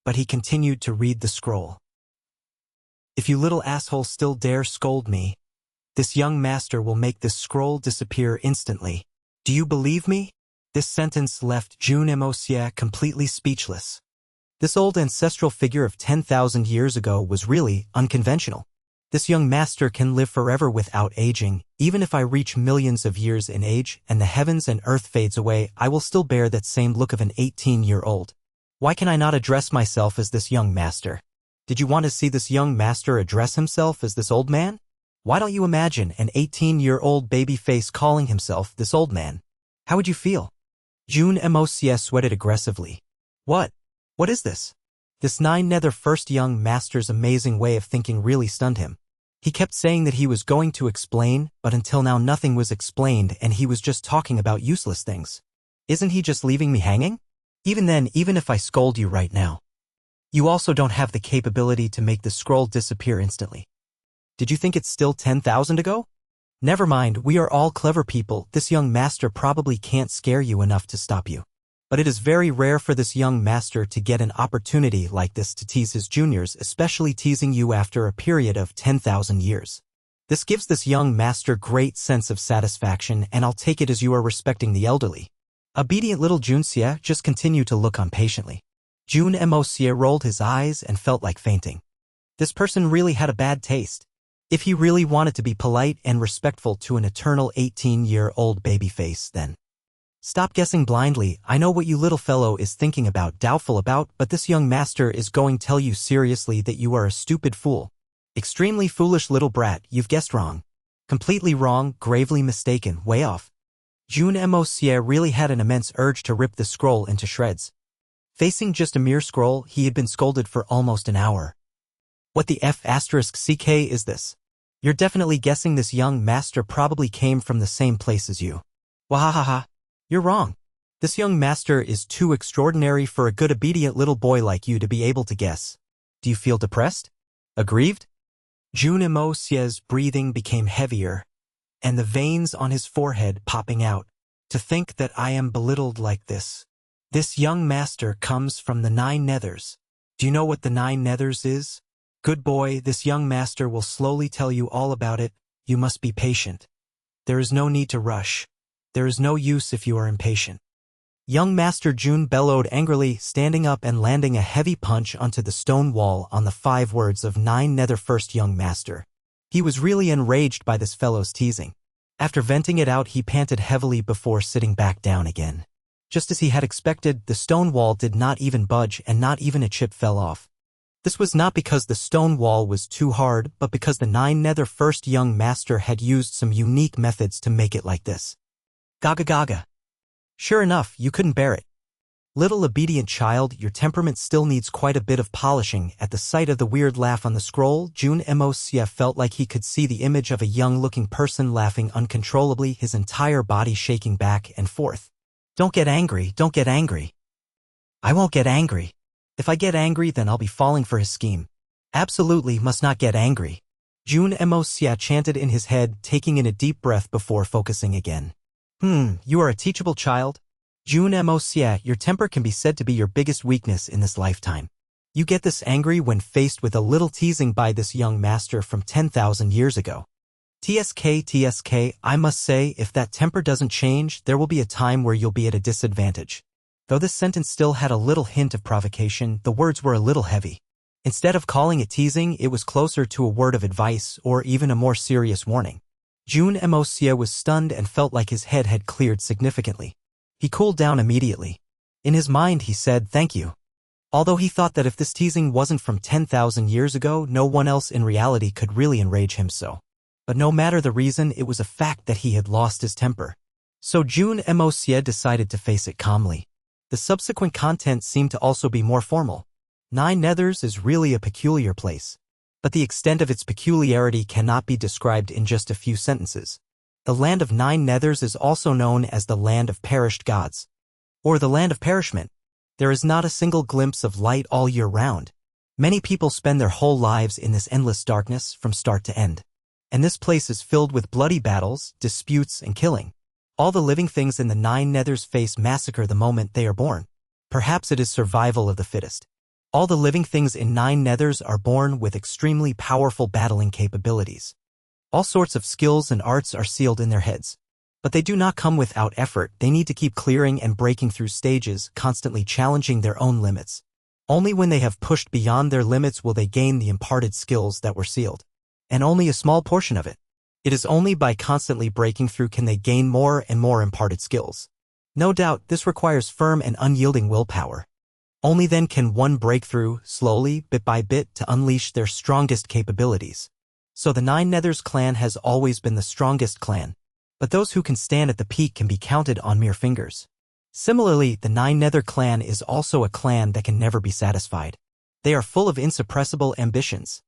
but he continued to read the scroll. If you little asshole still dare scold me, this young master will make this scroll disappear instantly. Do you believe me? This sentence left Jun Moxie completely speechless. This old ancestral figure of 10,000 years ago was really unconventional. This young master can live forever without aging. Even if I reach millions of years in age and the heavens and earth fades away, I will still bear that same look of an 18-year-old. Why can I not address myself as this young master? Did you want to see this young master address himself as this old man? Why don't you imagine an 18-year-old baby face calling himself this old man? How would you feel? Jun Moxie sweated aggressively. What? What is this? This nine-nether first young master's amazing way of thinking really stunned him. He kept saying that he was going to explain, but until now nothing was explained and he was just talking about useless things. Isn't he just leaving me hanging? Even then, even if I scold you right now, you also don't have the capability to make the scroll disappear instantly. Did you think it's still 10,000 ago? Never mind, we are all clever people. This young master probably can't scare you enough to stop you. But it is very rare for this young master to get an opportunity like this to tease his juniors, especially teasing you after a period of 10,000 years. This gives this young master great sense of satisfaction, and I'll take it as you are respecting the elderly. Obedient little Jun Xie just continued to look on patiently. Jun Moxie rolled his eyes and felt like fainting. This person really had a bad taste. If he really wanted to be polite and respectful to an eternal 18-year-old babyface, then stop guessing blindly. I know what you little fellow is thinking about, doubtful about, but this young master is going to tell you seriously that you are a stupid fool. Extremely foolish little brat, you've guessed wrong. Completely wrong, gravely mistaken, way off. Jun Moxie really had an immense urge to rip the scroll into shreds. Facing just a mere scroll, he had been scolded for almost an hour. What the F***ck is this? You're definitely guessing this young master probably came from the same place as you. Wahahaha. You're wrong. This young master is too extraordinary for a good obedient little boy like you to be able to guess. Do you feel depressed? Aggrieved? Jun Moxie's breathing became heavier, and the veins on his forehead popping out. To think that I am belittled like this. This young master comes from the Nine Nethers. Do you know what the Nine Nethers is? Good boy, this young master will slowly tell you all about it. You must be patient. There is no need to rush. There is no use if you are impatient. Young Master Jun bellowed angrily, standing up and landing a heavy punch onto the stone wall on the 5 words of Nine Nether First Young Master. He was really enraged by this fellow's teasing. After venting it out, he panted heavily before sitting back down again. Just as he had expected, the stone wall did not even budge and not even a chip fell off. This was not because the stone wall was too hard, but because the Nine Nether First Young Master had used some unique methods to make it like this. Gaga gaga. Sure enough, you couldn't bear it. Little obedient child, your temperament still needs quite a bit of polishing. At the sight of the weird laugh on the scroll, Jun Moxie felt like he could see the image of a young-looking person laughing uncontrollably, his entire body shaking back and forth. Don't get angry, don't get angry. I won't get angry. If I get angry, then I'll be falling for his scheme. Absolutely must not get angry. Jun Moxie chanted in his head, taking in a deep breath before focusing again. You are a teachable child. Jun Moxie, your temper can be said to be your biggest weakness in this lifetime. You get this angry when faced with a little teasing by this young master from 10,000 years ago. TSK, I must say, if that temper doesn't change, there will be a time where you'll be at a disadvantage. Though this sentence still had a little hint of provocation, the words were a little heavy. Instead of calling it teasing, it was closer to a word of advice or even a more serious warning. Jun Moxie was stunned and felt like his head had cleared significantly. He cooled down immediately. In his mind he said thank you. Although he thought that if this teasing wasn't from 10,000 years ago, no one else in reality could really enrage him so. But no matter the reason, it was a fact that he had lost his temper. So Jun Moxie decided to face it calmly. The subsequent content seemed to also be more formal. Nine Nethers is really a peculiar place, but the extent of its peculiarity cannot be described in just a few sentences. The land of Nine Nethers is also known as the land of perished gods, or the land of perishment. There is not a single glimpse of light all year round. Many people spend their whole lives in this endless darkness from start to end. And this place is filled with bloody battles, disputes, and killing. All the living things in the Nine Nethers face massacre the moment they are born. Perhaps it is survival of the fittest. All the living things in Nine Nethers are born with extremely powerful battling capabilities. All sorts of skills and arts are sealed in their heads. But they do not come without effort. They need to keep clearing and breaking through stages, constantly challenging their own limits. Only when they have pushed beyond their limits will they gain the imparted skills that were sealed. And only a small portion of it. It is only by constantly breaking through can they gain more and more imparted skills. No doubt, this requires firm and unyielding willpower. Only then can one break through, slowly, bit by bit, to unleash their strongest capabilities. So the Nine Nethers clan has always been the strongest clan, but those who can stand at the peak can be counted on mere fingers. Similarly, the Nine Nether clan is also a clan that can never be satisfied. They are full of insuppressible ambitions.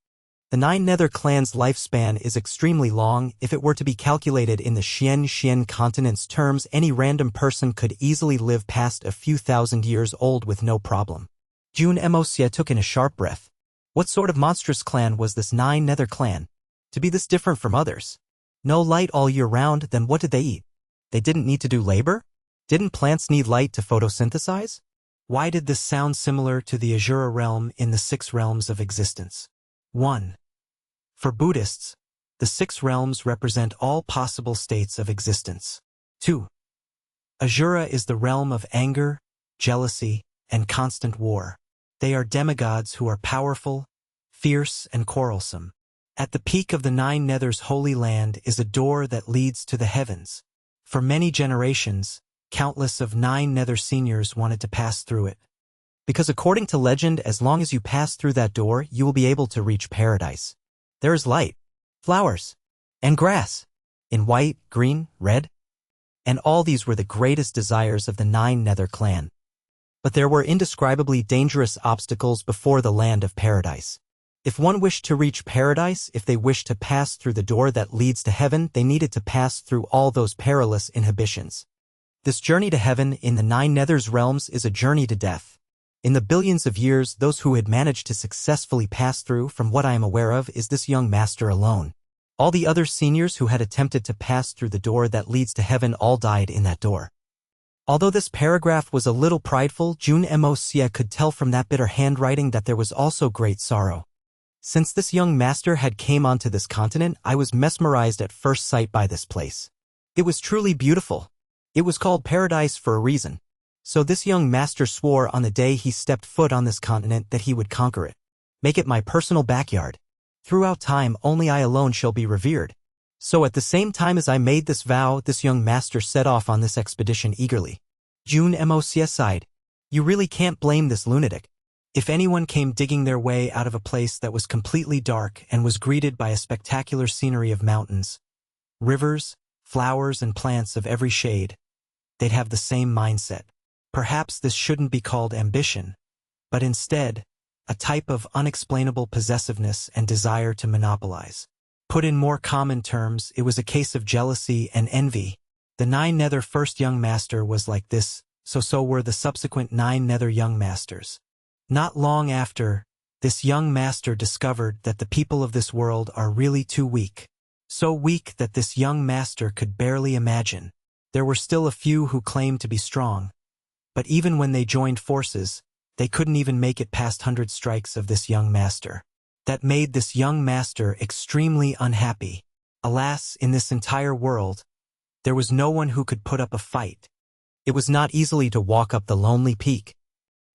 The Nine Nether clan's lifespan is extremely long. If it were to be calculated in the Xian continent's terms, any random person could easily live past a few thousand years old with no problem. Jun Moxie took in a sharp breath. What sort of monstrous clan was this Nine Nether clan? To be this different from others? No light all year round, then what did they eat? They didn't need to do labor? Didn't plants need light to photosynthesize? Why did this sound similar to the Azura realm in the 6 realms of existence? 1. For Buddhists, the 6 realms represent all possible states of existence. 2. Azura is the realm of anger, jealousy, and constant war. They are demigods who are powerful, fierce, and quarrelsome. At the peak of the Nine Nethers' holy land is a door that leads to the heavens. For many generations, countless of Nine Nether seniors wanted to pass through it. Because according to legend, as long as you pass through that door, you will be able to reach paradise. There is light, flowers, and grass, in white, green, red. And all these were the greatest desires of the Nine Nether clan. But there were indescribably dangerous obstacles before the land of paradise. If one wished to reach paradise, if they wished to pass through the door that leads to heaven, they needed to pass through all those perilous inhibitions. This journey to heaven in the Nine Nethers realms is a journey to death. In the billions of years, those who had managed to successfully pass through, from what I am aware of, is this young master alone. All the other seniors who had attempted to pass through the door that leads to heaven all died in that door. Although this paragraph was a little prideful, Jun Moxie could tell from that bitter handwriting that there was also great sorrow. Since this young master had came onto this continent, I was mesmerized at first sight by this place. It was truly beautiful. It was called paradise for a reason. So this young master swore on the day he stepped foot on this continent that he would conquer it. Make it my personal backyard. Throughout time, only I alone shall be revered. So at the same time as I made this vow, this young master set off on this expedition eagerly. Jun Moxie sighed. You really can't blame this lunatic. If anyone came digging their way out of a place that was completely dark and was greeted by a spectacular scenery of mountains, rivers, flowers, and plants of every shade, they'd have the same mindset. Perhaps this shouldn't be called ambition, but instead, a type of unexplainable possessiveness and desire to monopolize. Put in more common terms, it was a case of jealousy and envy. The Nine Nether first young master was like this, so were the subsequent Nine Nether young masters. Not long after, this young master discovered that the people of this world are really too weak. So weak that this young master could barely imagine. There were still a few who claimed to be strong. But even when they joined forces, they couldn't even make it past 100 strikes of this young master. That made this young master extremely unhappy. Alas, in this entire world, there was no one who could put up a fight. It was not easily to walk up the lonely peak.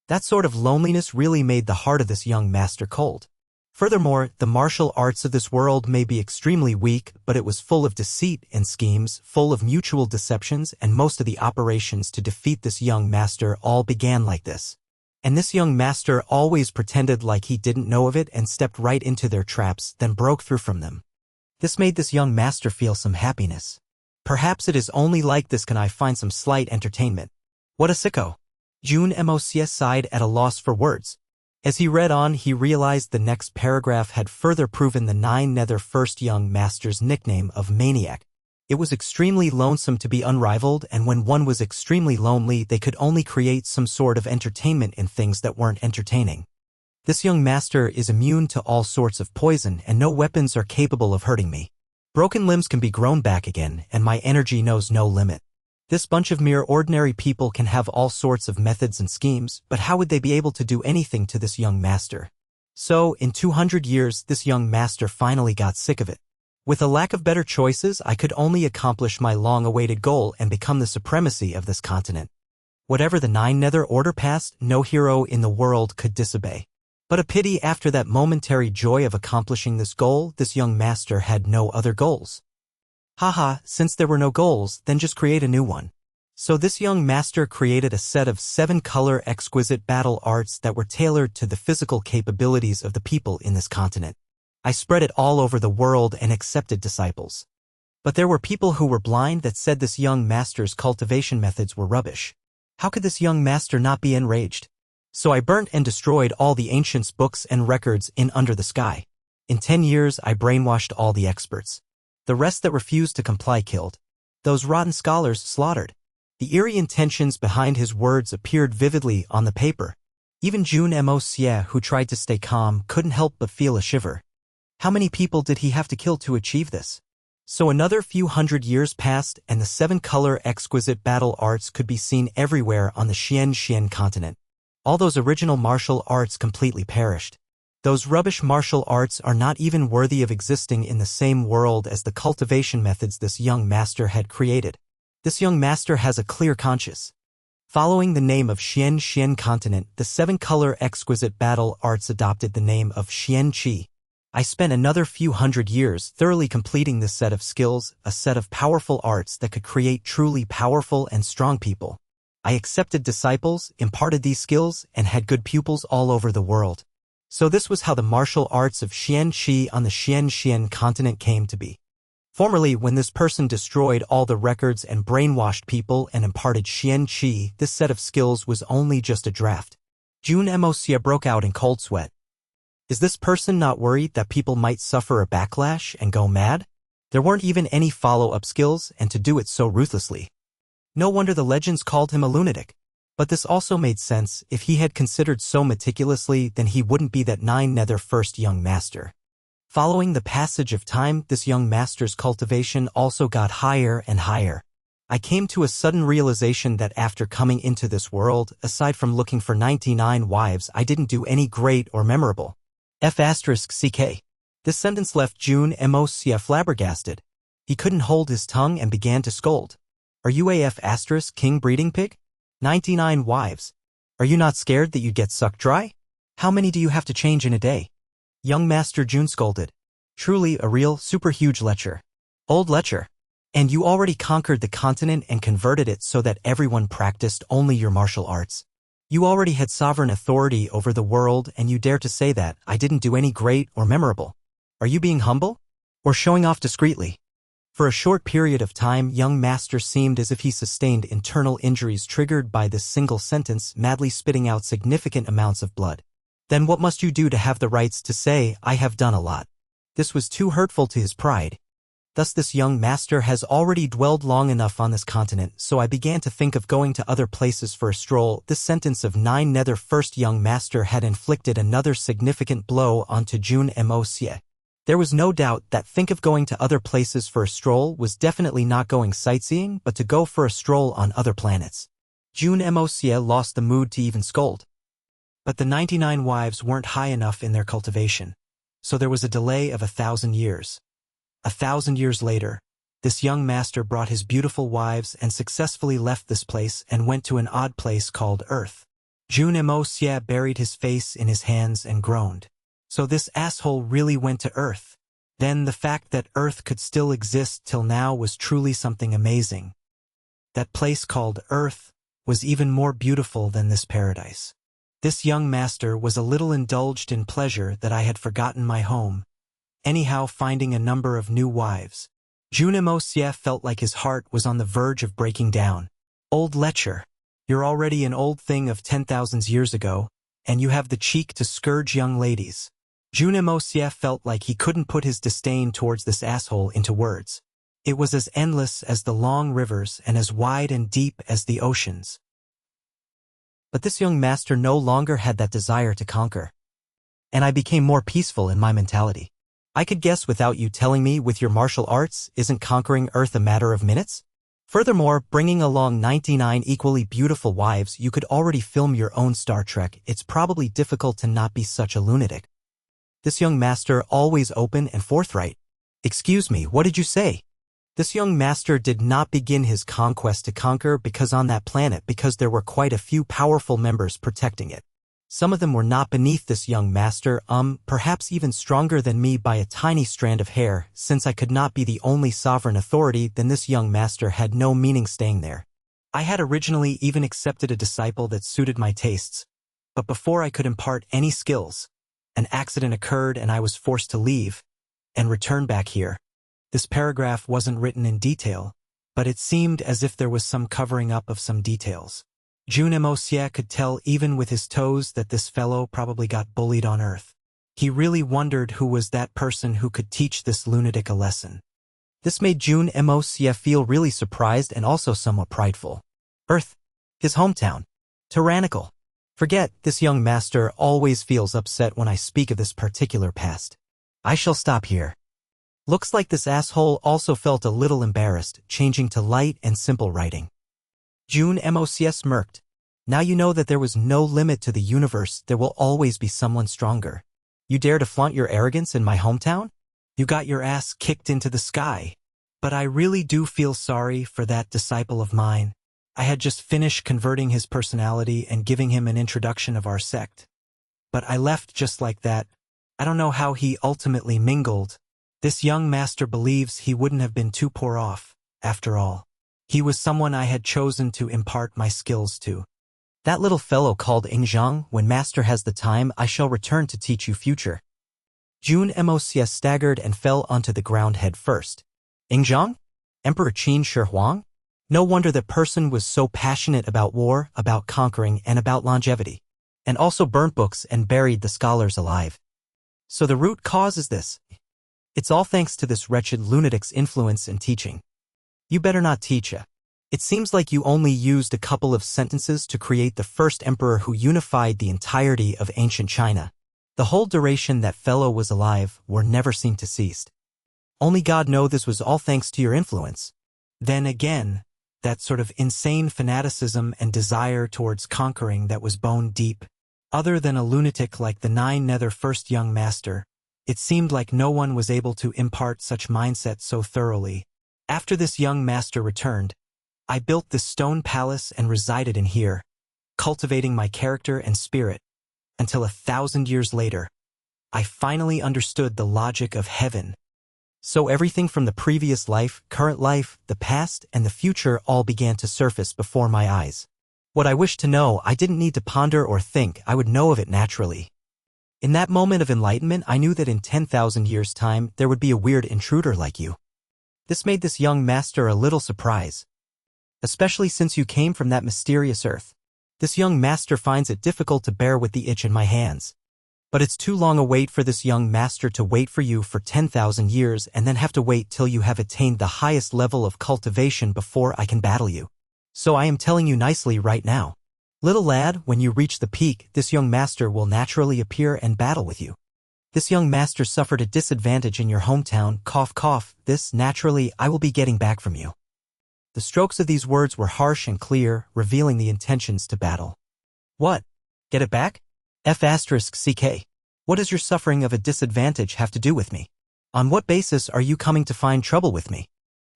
That sort of loneliness really made the heart of this young master cold. Furthermore, the martial arts of this world may be extremely weak, but it was full of deceit and schemes, full of mutual deceptions, and most of the operations to defeat this young master all began like this. And this young master always pretended like he didn't know of it and stepped right into their traps, then broke through from them. This made this young master feel some happiness. Perhaps it is only like this can I find some slight entertainment. What a sicko. Jun Moxie sighed at a loss for words. As he read on, he realized the next paragraph had further proven the Nine Nether First Young Master's nickname of Maniac. It was extremely lonesome to be unrivaled, and when one was extremely lonely, they could only create some sort of entertainment in things that weren't entertaining. This young master is immune to all sorts of poison, and no weapons are capable of hurting me. Broken limbs can be grown back again, and my energy knows no limit. This bunch of mere ordinary people can have all sorts of methods and schemes, but how would they be able to do anything to this young master? So, in 200 years, this young master finally got sick of it. With a lack of better choices, I could only accomplish my long-awaited goal and become the supremacy of this continent. Whatever the Nine Nether Order passed, no hero in the world could disobey. But a pity, after that momentary joy of accomplishing this goal, this young master had no other goals. Haha, since there were no goals, then just create a new one. So this young master created a set of 7-color exquisite battle arts that were tailored to the physical capabilities of the people in this continent. I spread it all over the world and accepted disciples. But there were people who were blind that said this young master's cultivation methods were rubbish. How could this young master not be enraged? So I burnt and destroyed all the ancients' books and records in under the sky. In 10 years, I brainwashed all the experts. The rest that refused to comply killed. Those rotten scholars slaughtered. The eerie intentions behind his words appeared vividly on the paper. Even Jun Moxie, who tried to stay calm, couldn't help but feel a shiver. How many people did he have to kill to achieve this? So another few hundred years passed, and the 7-color exquisite battle arts could be seen everywhere on the Xian continent. All those original martial arts completely perished. Those rubbish martial arts are not even worthy of existing in the same world as the cultivation methods this young master had created. This young master has a clear conscience. Following the name of Xian continent, the 7-color exquisite battle arts adopted the name of Jun Xie. I spent another few hundred years thoroughly completing this set of skills, a set of powerful arts that could create truly powerful and strong people. I accepted disciples, imparted these skills, and had good pupils all over the world. So this was how the martial arts of Jun Xie on the Xian continent came to be. Formerly, when this person destroyed all the records and brainwashed people and imparted Jun Xie, this set of skills was only just a draft. Jun Moxie broke out in cold sweat. Is this person not worried that people might suffer a backlash and go mad? There weren't even any follow-up skills, and to do it so ruthlessly. No wonder the legends called him a lunatic. But this also made sense. If he had considered so meticulously, then he wouldn't be that Nine Nether First Young Master. Following the passage of time, this young master's cultivation also got higher and higher. I came to a sudden realization that after coming into this world, aside from looking for 99 wives, I didn't do any great or memorable. F***ck. This sentence left Jun Moxie flabbergasted. He couldn't hold his tongue and began to scold. Are you a king breeding pig? 99 wives. Are you not scared that you'd get sucked dry? How many do you have to change in a day? Young Master Jun scolded. Truly a real, super huge lecher. Old lecher. And you already conquered the continent and converted it so that everyone practiced only your martial arts. You already had sovereign authority over the world, and you dare to say that I didn't do any great or memorable. Are you being humble? Or showing off discreetly? For a short period of time, young master seemed as if he sustained internal injuries triggered by this single sentence, madly spitting out significant amounts of blood. Then what must you do to have the rights to say, I have done a lot? This was too hurtful to his pride. Thus this young master has already dwelled long enough on this continent, so I began to think of going to other places for a stroll. This sentence of Nine Nether First Young Master had inflicted another significant blow onto Jun Moxie. There was no doubt that think of going to other places for a stroll was definitely not going sightseeing, but to go for a stroll on other planets. Jun Moxie lost the mood to even scold. But the 99 wives weren't high enough in their cultivation, so there was a delay of 1,000 years. 1,000 years later, this young master brought his beautiful wives and successfully left this place and went to an odd place called Earth. Jun Moxie buried his face in his hands and groaned. So this asshole really went to Earth. Then the fact that Earth could still exist till now was truly something amazing. That place called Earth was even more beautiful than this paradise. This young master was a little indulged in pleasure that I had forgotten my home. Anyhow, finding a number of new wives. Jun Moxie felt like his heart was on the verge of breaking down. Old lecher. You're already an old thing of 10,000 years ago, and you have the cheek to scourge young ladies. Jun Moxie felt like he couldn't put his disdain towards this asshole into words. It was as endless as the long rivers and as wide and deep as the oceans. But this young master no longer had that desire to conquer. And I became more peaceful in my mentality. I could guess without you telling me with your martial arts isn't conquering Earth a matter of minutes? Furthermore, bringing along 99 equally beautiful wives, you could already film your own Star Trek. It's probably difficult to not be such a lunatic. This young master always open and forthright. Excuse me, what did you say? This young master did not begin his conquest to conquer because on that planet because there were quite a few powerful members protecting it. Some of them were not beneath this young master, perhaps even stronger than me by a tiny strand of hair. Since I could not be the only sovereign authority, then this young master had no meaning staying there. I had originally even accepted a disciple that suited my tastes. But before I could impart any skills, an accident occurred and I was forced to leave and return back here. This paragraph wasn't written in detail, but it seemed as if there was some covering up of some details. Jun Moxie could tell even with his toes that this fellow probably got bullied on Earth. He really wondered who was that person who could teach this lunatic a lesson. This made Jun Moxie feel really surprised and also somewhat prideful. Earth, his hometown. Tyrannical. Forget, this young master always feels upset when I speak of this particular past. I shall stop here. Looks like this asshole also felt a little embarrassed, changing to light and simple writing. Jun Moxie smirked. Now you know that there was no limit to the universe, there will always be someone stronger. You dare to flaunt your arrogance in my hometown? You got your ass kicked into the sky. But I really do feel sorry for that disciple of mine. I had just finished converting his personality and giving him an introduction of our sect. But I left just like that. I don't know how he ultimately mingled. This young master believes he wouldn't have been too poor off, after all. He was someone I had chosen to impart my skills to. That little fellow called Ingzhang, when master has the time, I shall return to teach you future. Jun Moxie staggered and fell onto the ground head first. Ingzhang? Emperor Qin Shi Huang? No wonder that person was so passionate about war, about conquering, and about longevity. And also burnt books and buried the scholars alive. So the root cause is this. It's all thanks to this wretched lunatic's influence and teaching. You better not teach ya. It seems like you only used a couple of sentences to create the first emperor who unified the entirety of ancient China. The whole duration that fellow was alive were never seemed to cease. Only God know this was all thanks to your influence. Then again, that sort of insane fanaticism and desire towards conquering that was bone deep. Other than a lunatic like the Nine-Nether First Young Master, it seemed like no one was able to impart such mindset so thoroughly. After this young master returned, I built this stone palace and resided in here, cultivating my character and spirit, until 1,000 years later, I finally understood the logic of heaven. So everything from the previous life, current life, the past, and the future all began to surface before my eyes. What I wished to know, I didn't need to ponder or think, I would know of it naturally. In that moment of enlightenment, I knew that in 10,000 years' time, there would be a weird intruder like you. This made this young master a little surprised. Especially since you came from that mysterious earth. This young master finds it difficult to bear with the itch in my hands. But it's too long a wait for this young master to wait for you for 10,000 years and then have to wait till you have attained the highest level of cultivation before I can battle you. So I am telling you nicely right now. Little lad, when you reach the peak, this young master will naturally appear and battle with you. This young master suffered a disadvantage in your hometown, cough cough, this, naturally, I will be getting back from you. The strokes of these words were harsh and clear, revealing the intentions to battle. What? Get it back? F***CK. What does your suffering of a disadvantage have to do with me? On what basis are you coming to find trouble with me?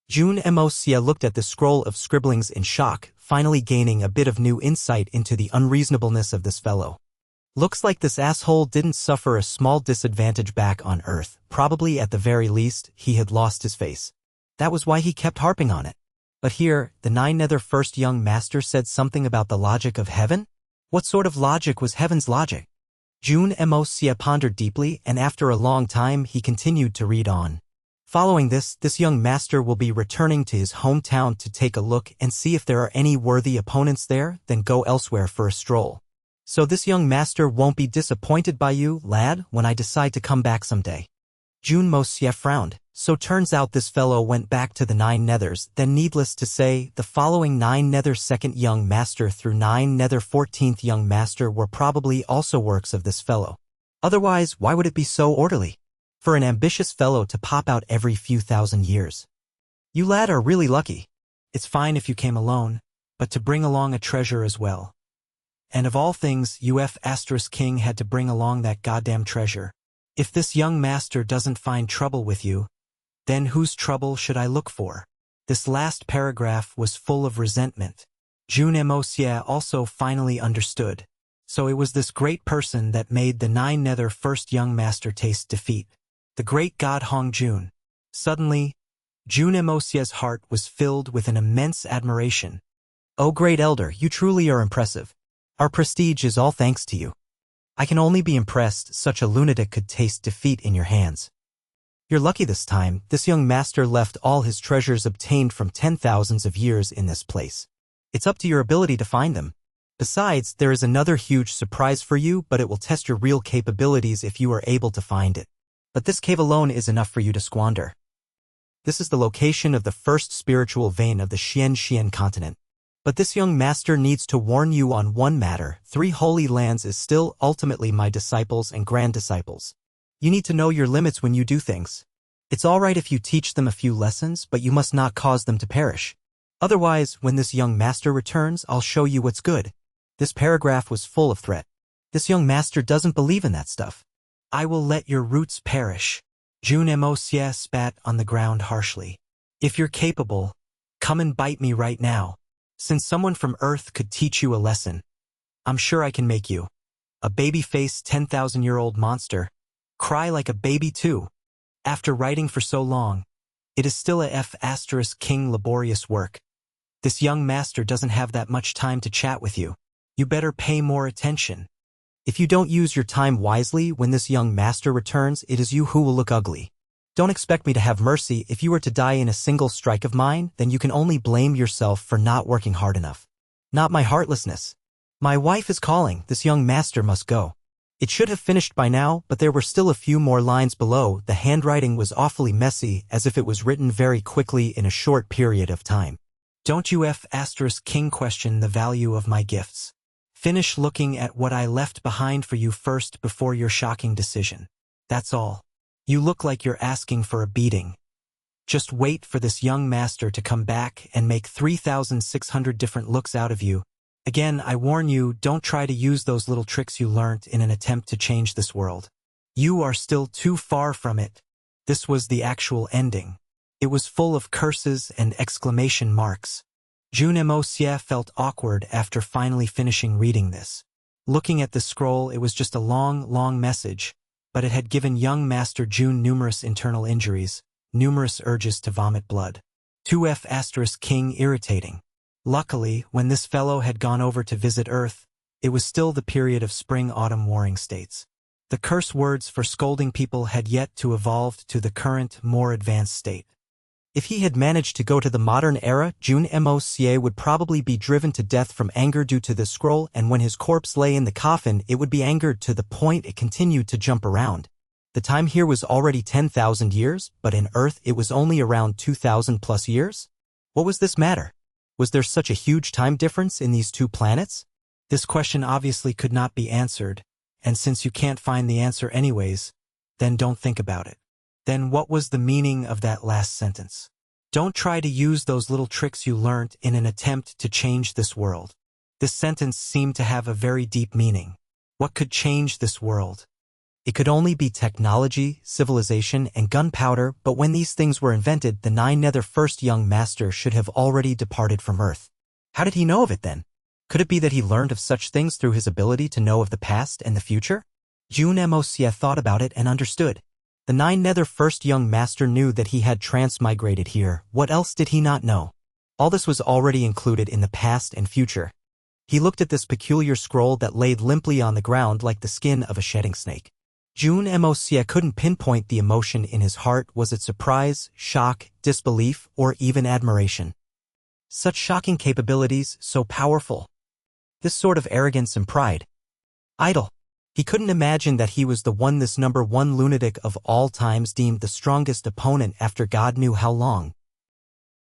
Jun Moxie looked at the scroll of scribblings in shock, finally gaining a bit of new insight into the unreasonableness of this fellow. Looks like this asshole didn't suffer a small disadvantage back on Earth. Probably at the very least, he had lost his face. That was why he kept harping on it. But here, the Nine-Nether First Young Master said something about the logic of heaven? What sort of logic was heaven's logic? Jun Moxie pondered deeply, and after a long time he continued to read on. Following this young master will be returning to his hometown to take a look and see if there are any worthy opponents there, then go elsewhere for a stroll. So this young master won't be disappointed by you, lad, when I decide to come back someday. Jun Moxie frowned. So turns out this fellow went back to the 9 nethers, then needless to say, the following 9 nether second young master through 9 nether 14th young master were probably also works of this fellow. Otherwise, why would it be so orderly? For an ambitious fellow to pop out every few thousand years. You lad are really lucky. It's fine if you came alone, but to bring along a treasure as well. And of all things, King had to bring along that goddamn treasure. If this young master doesn't find trouble with you, then whose trouble should I look for? This last paragraph was full of resentment. Jun Moxie also finally understood. So it was this great person that made the 9 nether first young master taste defeat. The great god Hong Jun. Suddenly, Jun Moxie's heart was filled with an immense admiration. Oh great elder, you truly are impressive. Our prestige is all thanks to you. I can only be impressed such a lunatic could taste defeat in your hands. You're lucky this time, this young master left all his treasures obtained from 10,000s of years in this place. It's up to your ability to find them. Besides, there is another huge surprise for you, but it will test your real capabilities if you are able to find it. But this cave alone is enough for you to squander. This is the location of the first spiritual vein of the Xian continent. But this young master needs to warn you on one matter. 3 holy lands is still ultimately my disciples and grand disciples. You need to know your limits when you do things. It's all right if you teach them a few lessons, but you must not cause them to perish. Otherwise, when this young master returns, I'll show you what's good. This paragraph was full of threat. This young master doesn't believe in that stuff. I will let your roots perish. Jun Moxie spat on the ground harshly. If you're capable, come and bite me right now. Since someone from Earth could teach you a lesson, I'm sure I can make you, a baby-faced 10,000-year-old monster, cry like a baby too. After writing for so long, it is still a King laborious work. This young master doesn't have that much time to chat with you. You better pay more attention. If you don't use your time wisely when this young master returns, it is you who will look ugly. Don't expect me to have mercy. If you were to die in a single strike of mine, then you can only blame yourself for not working hard enough. Not my heartlessness. My wife is calling. This young master must go. It should have finished by now, but there were still a few more lines below. The handwriting was awfully messy, as if it was written very quickly in a short period of time. Don't you King question the value of my gifts. Finish looking at what I left behind for you first before your shocking decision. That's all. You look like you're asking for a beating. Just wait for this young master to come back and make 3,600 different looks out of you. Again, I warn you, don't try to use those little tricks you learnt in an attempt to change this world. You are still too far from it. This was the actual ending. It was full of curses and exclamation marks. Jun Moxie felt awkward after finally finishing reading this. Looking at the scroll, it was just a long message, but it had given young Master Jun numerous internal injuries, numerous urges to vomit blood. 2 King irritating. Luckily, when this fellow had gone over to visit Earth, it was still the period of spring-autumn warring states. The curse words for scolding people had yet to evolve to the current, more advanced state. If he had managed to go to the modern era, Jun Moxie would probably be driven to death from anger due to the scroll, and when his corpse lay in the coffin, it would be angered to the point it continued to jump around. The time here was already 10,000 years, but in Earth it was only around 2,000 plus years? What was this matter? Was there such a huge time difference in these 2 planets? This question obviously could not be answered, and since you can't find the answer anyways, then don't think about it. Then what was the meaning of that last sentence? Don't try to use those little tricks you learnt in an attempt to change this world. This sentence seemed to have a very deep meaning. What could change this world? It could only be technology, civilization, and gunpowder, but when these things were invented, the 9 nether first young master should have already departed from Earth. How did he know of it then? Could it be that he learned of such things through his ability to know of the past and the future? Jun Moxie thought about it and understood. The 9 nether first young master knew that he had transmigrated here. What else did he not know? All this was already included in the past and future. He looked at this peculiar scroll that laid limply on the ground like the skin of a shedding snake. Jun Moxie couldn't pinpoint the emotion in his heart. Was it surprise, shock, disbelief, or even admiration? Such shocking capabilities, so powerful. This sort of arrogance and pride. Idle. He couldn't imagine that he was the one, this #1 lunatic of all times, deemed the strongest opponent after God knew how long.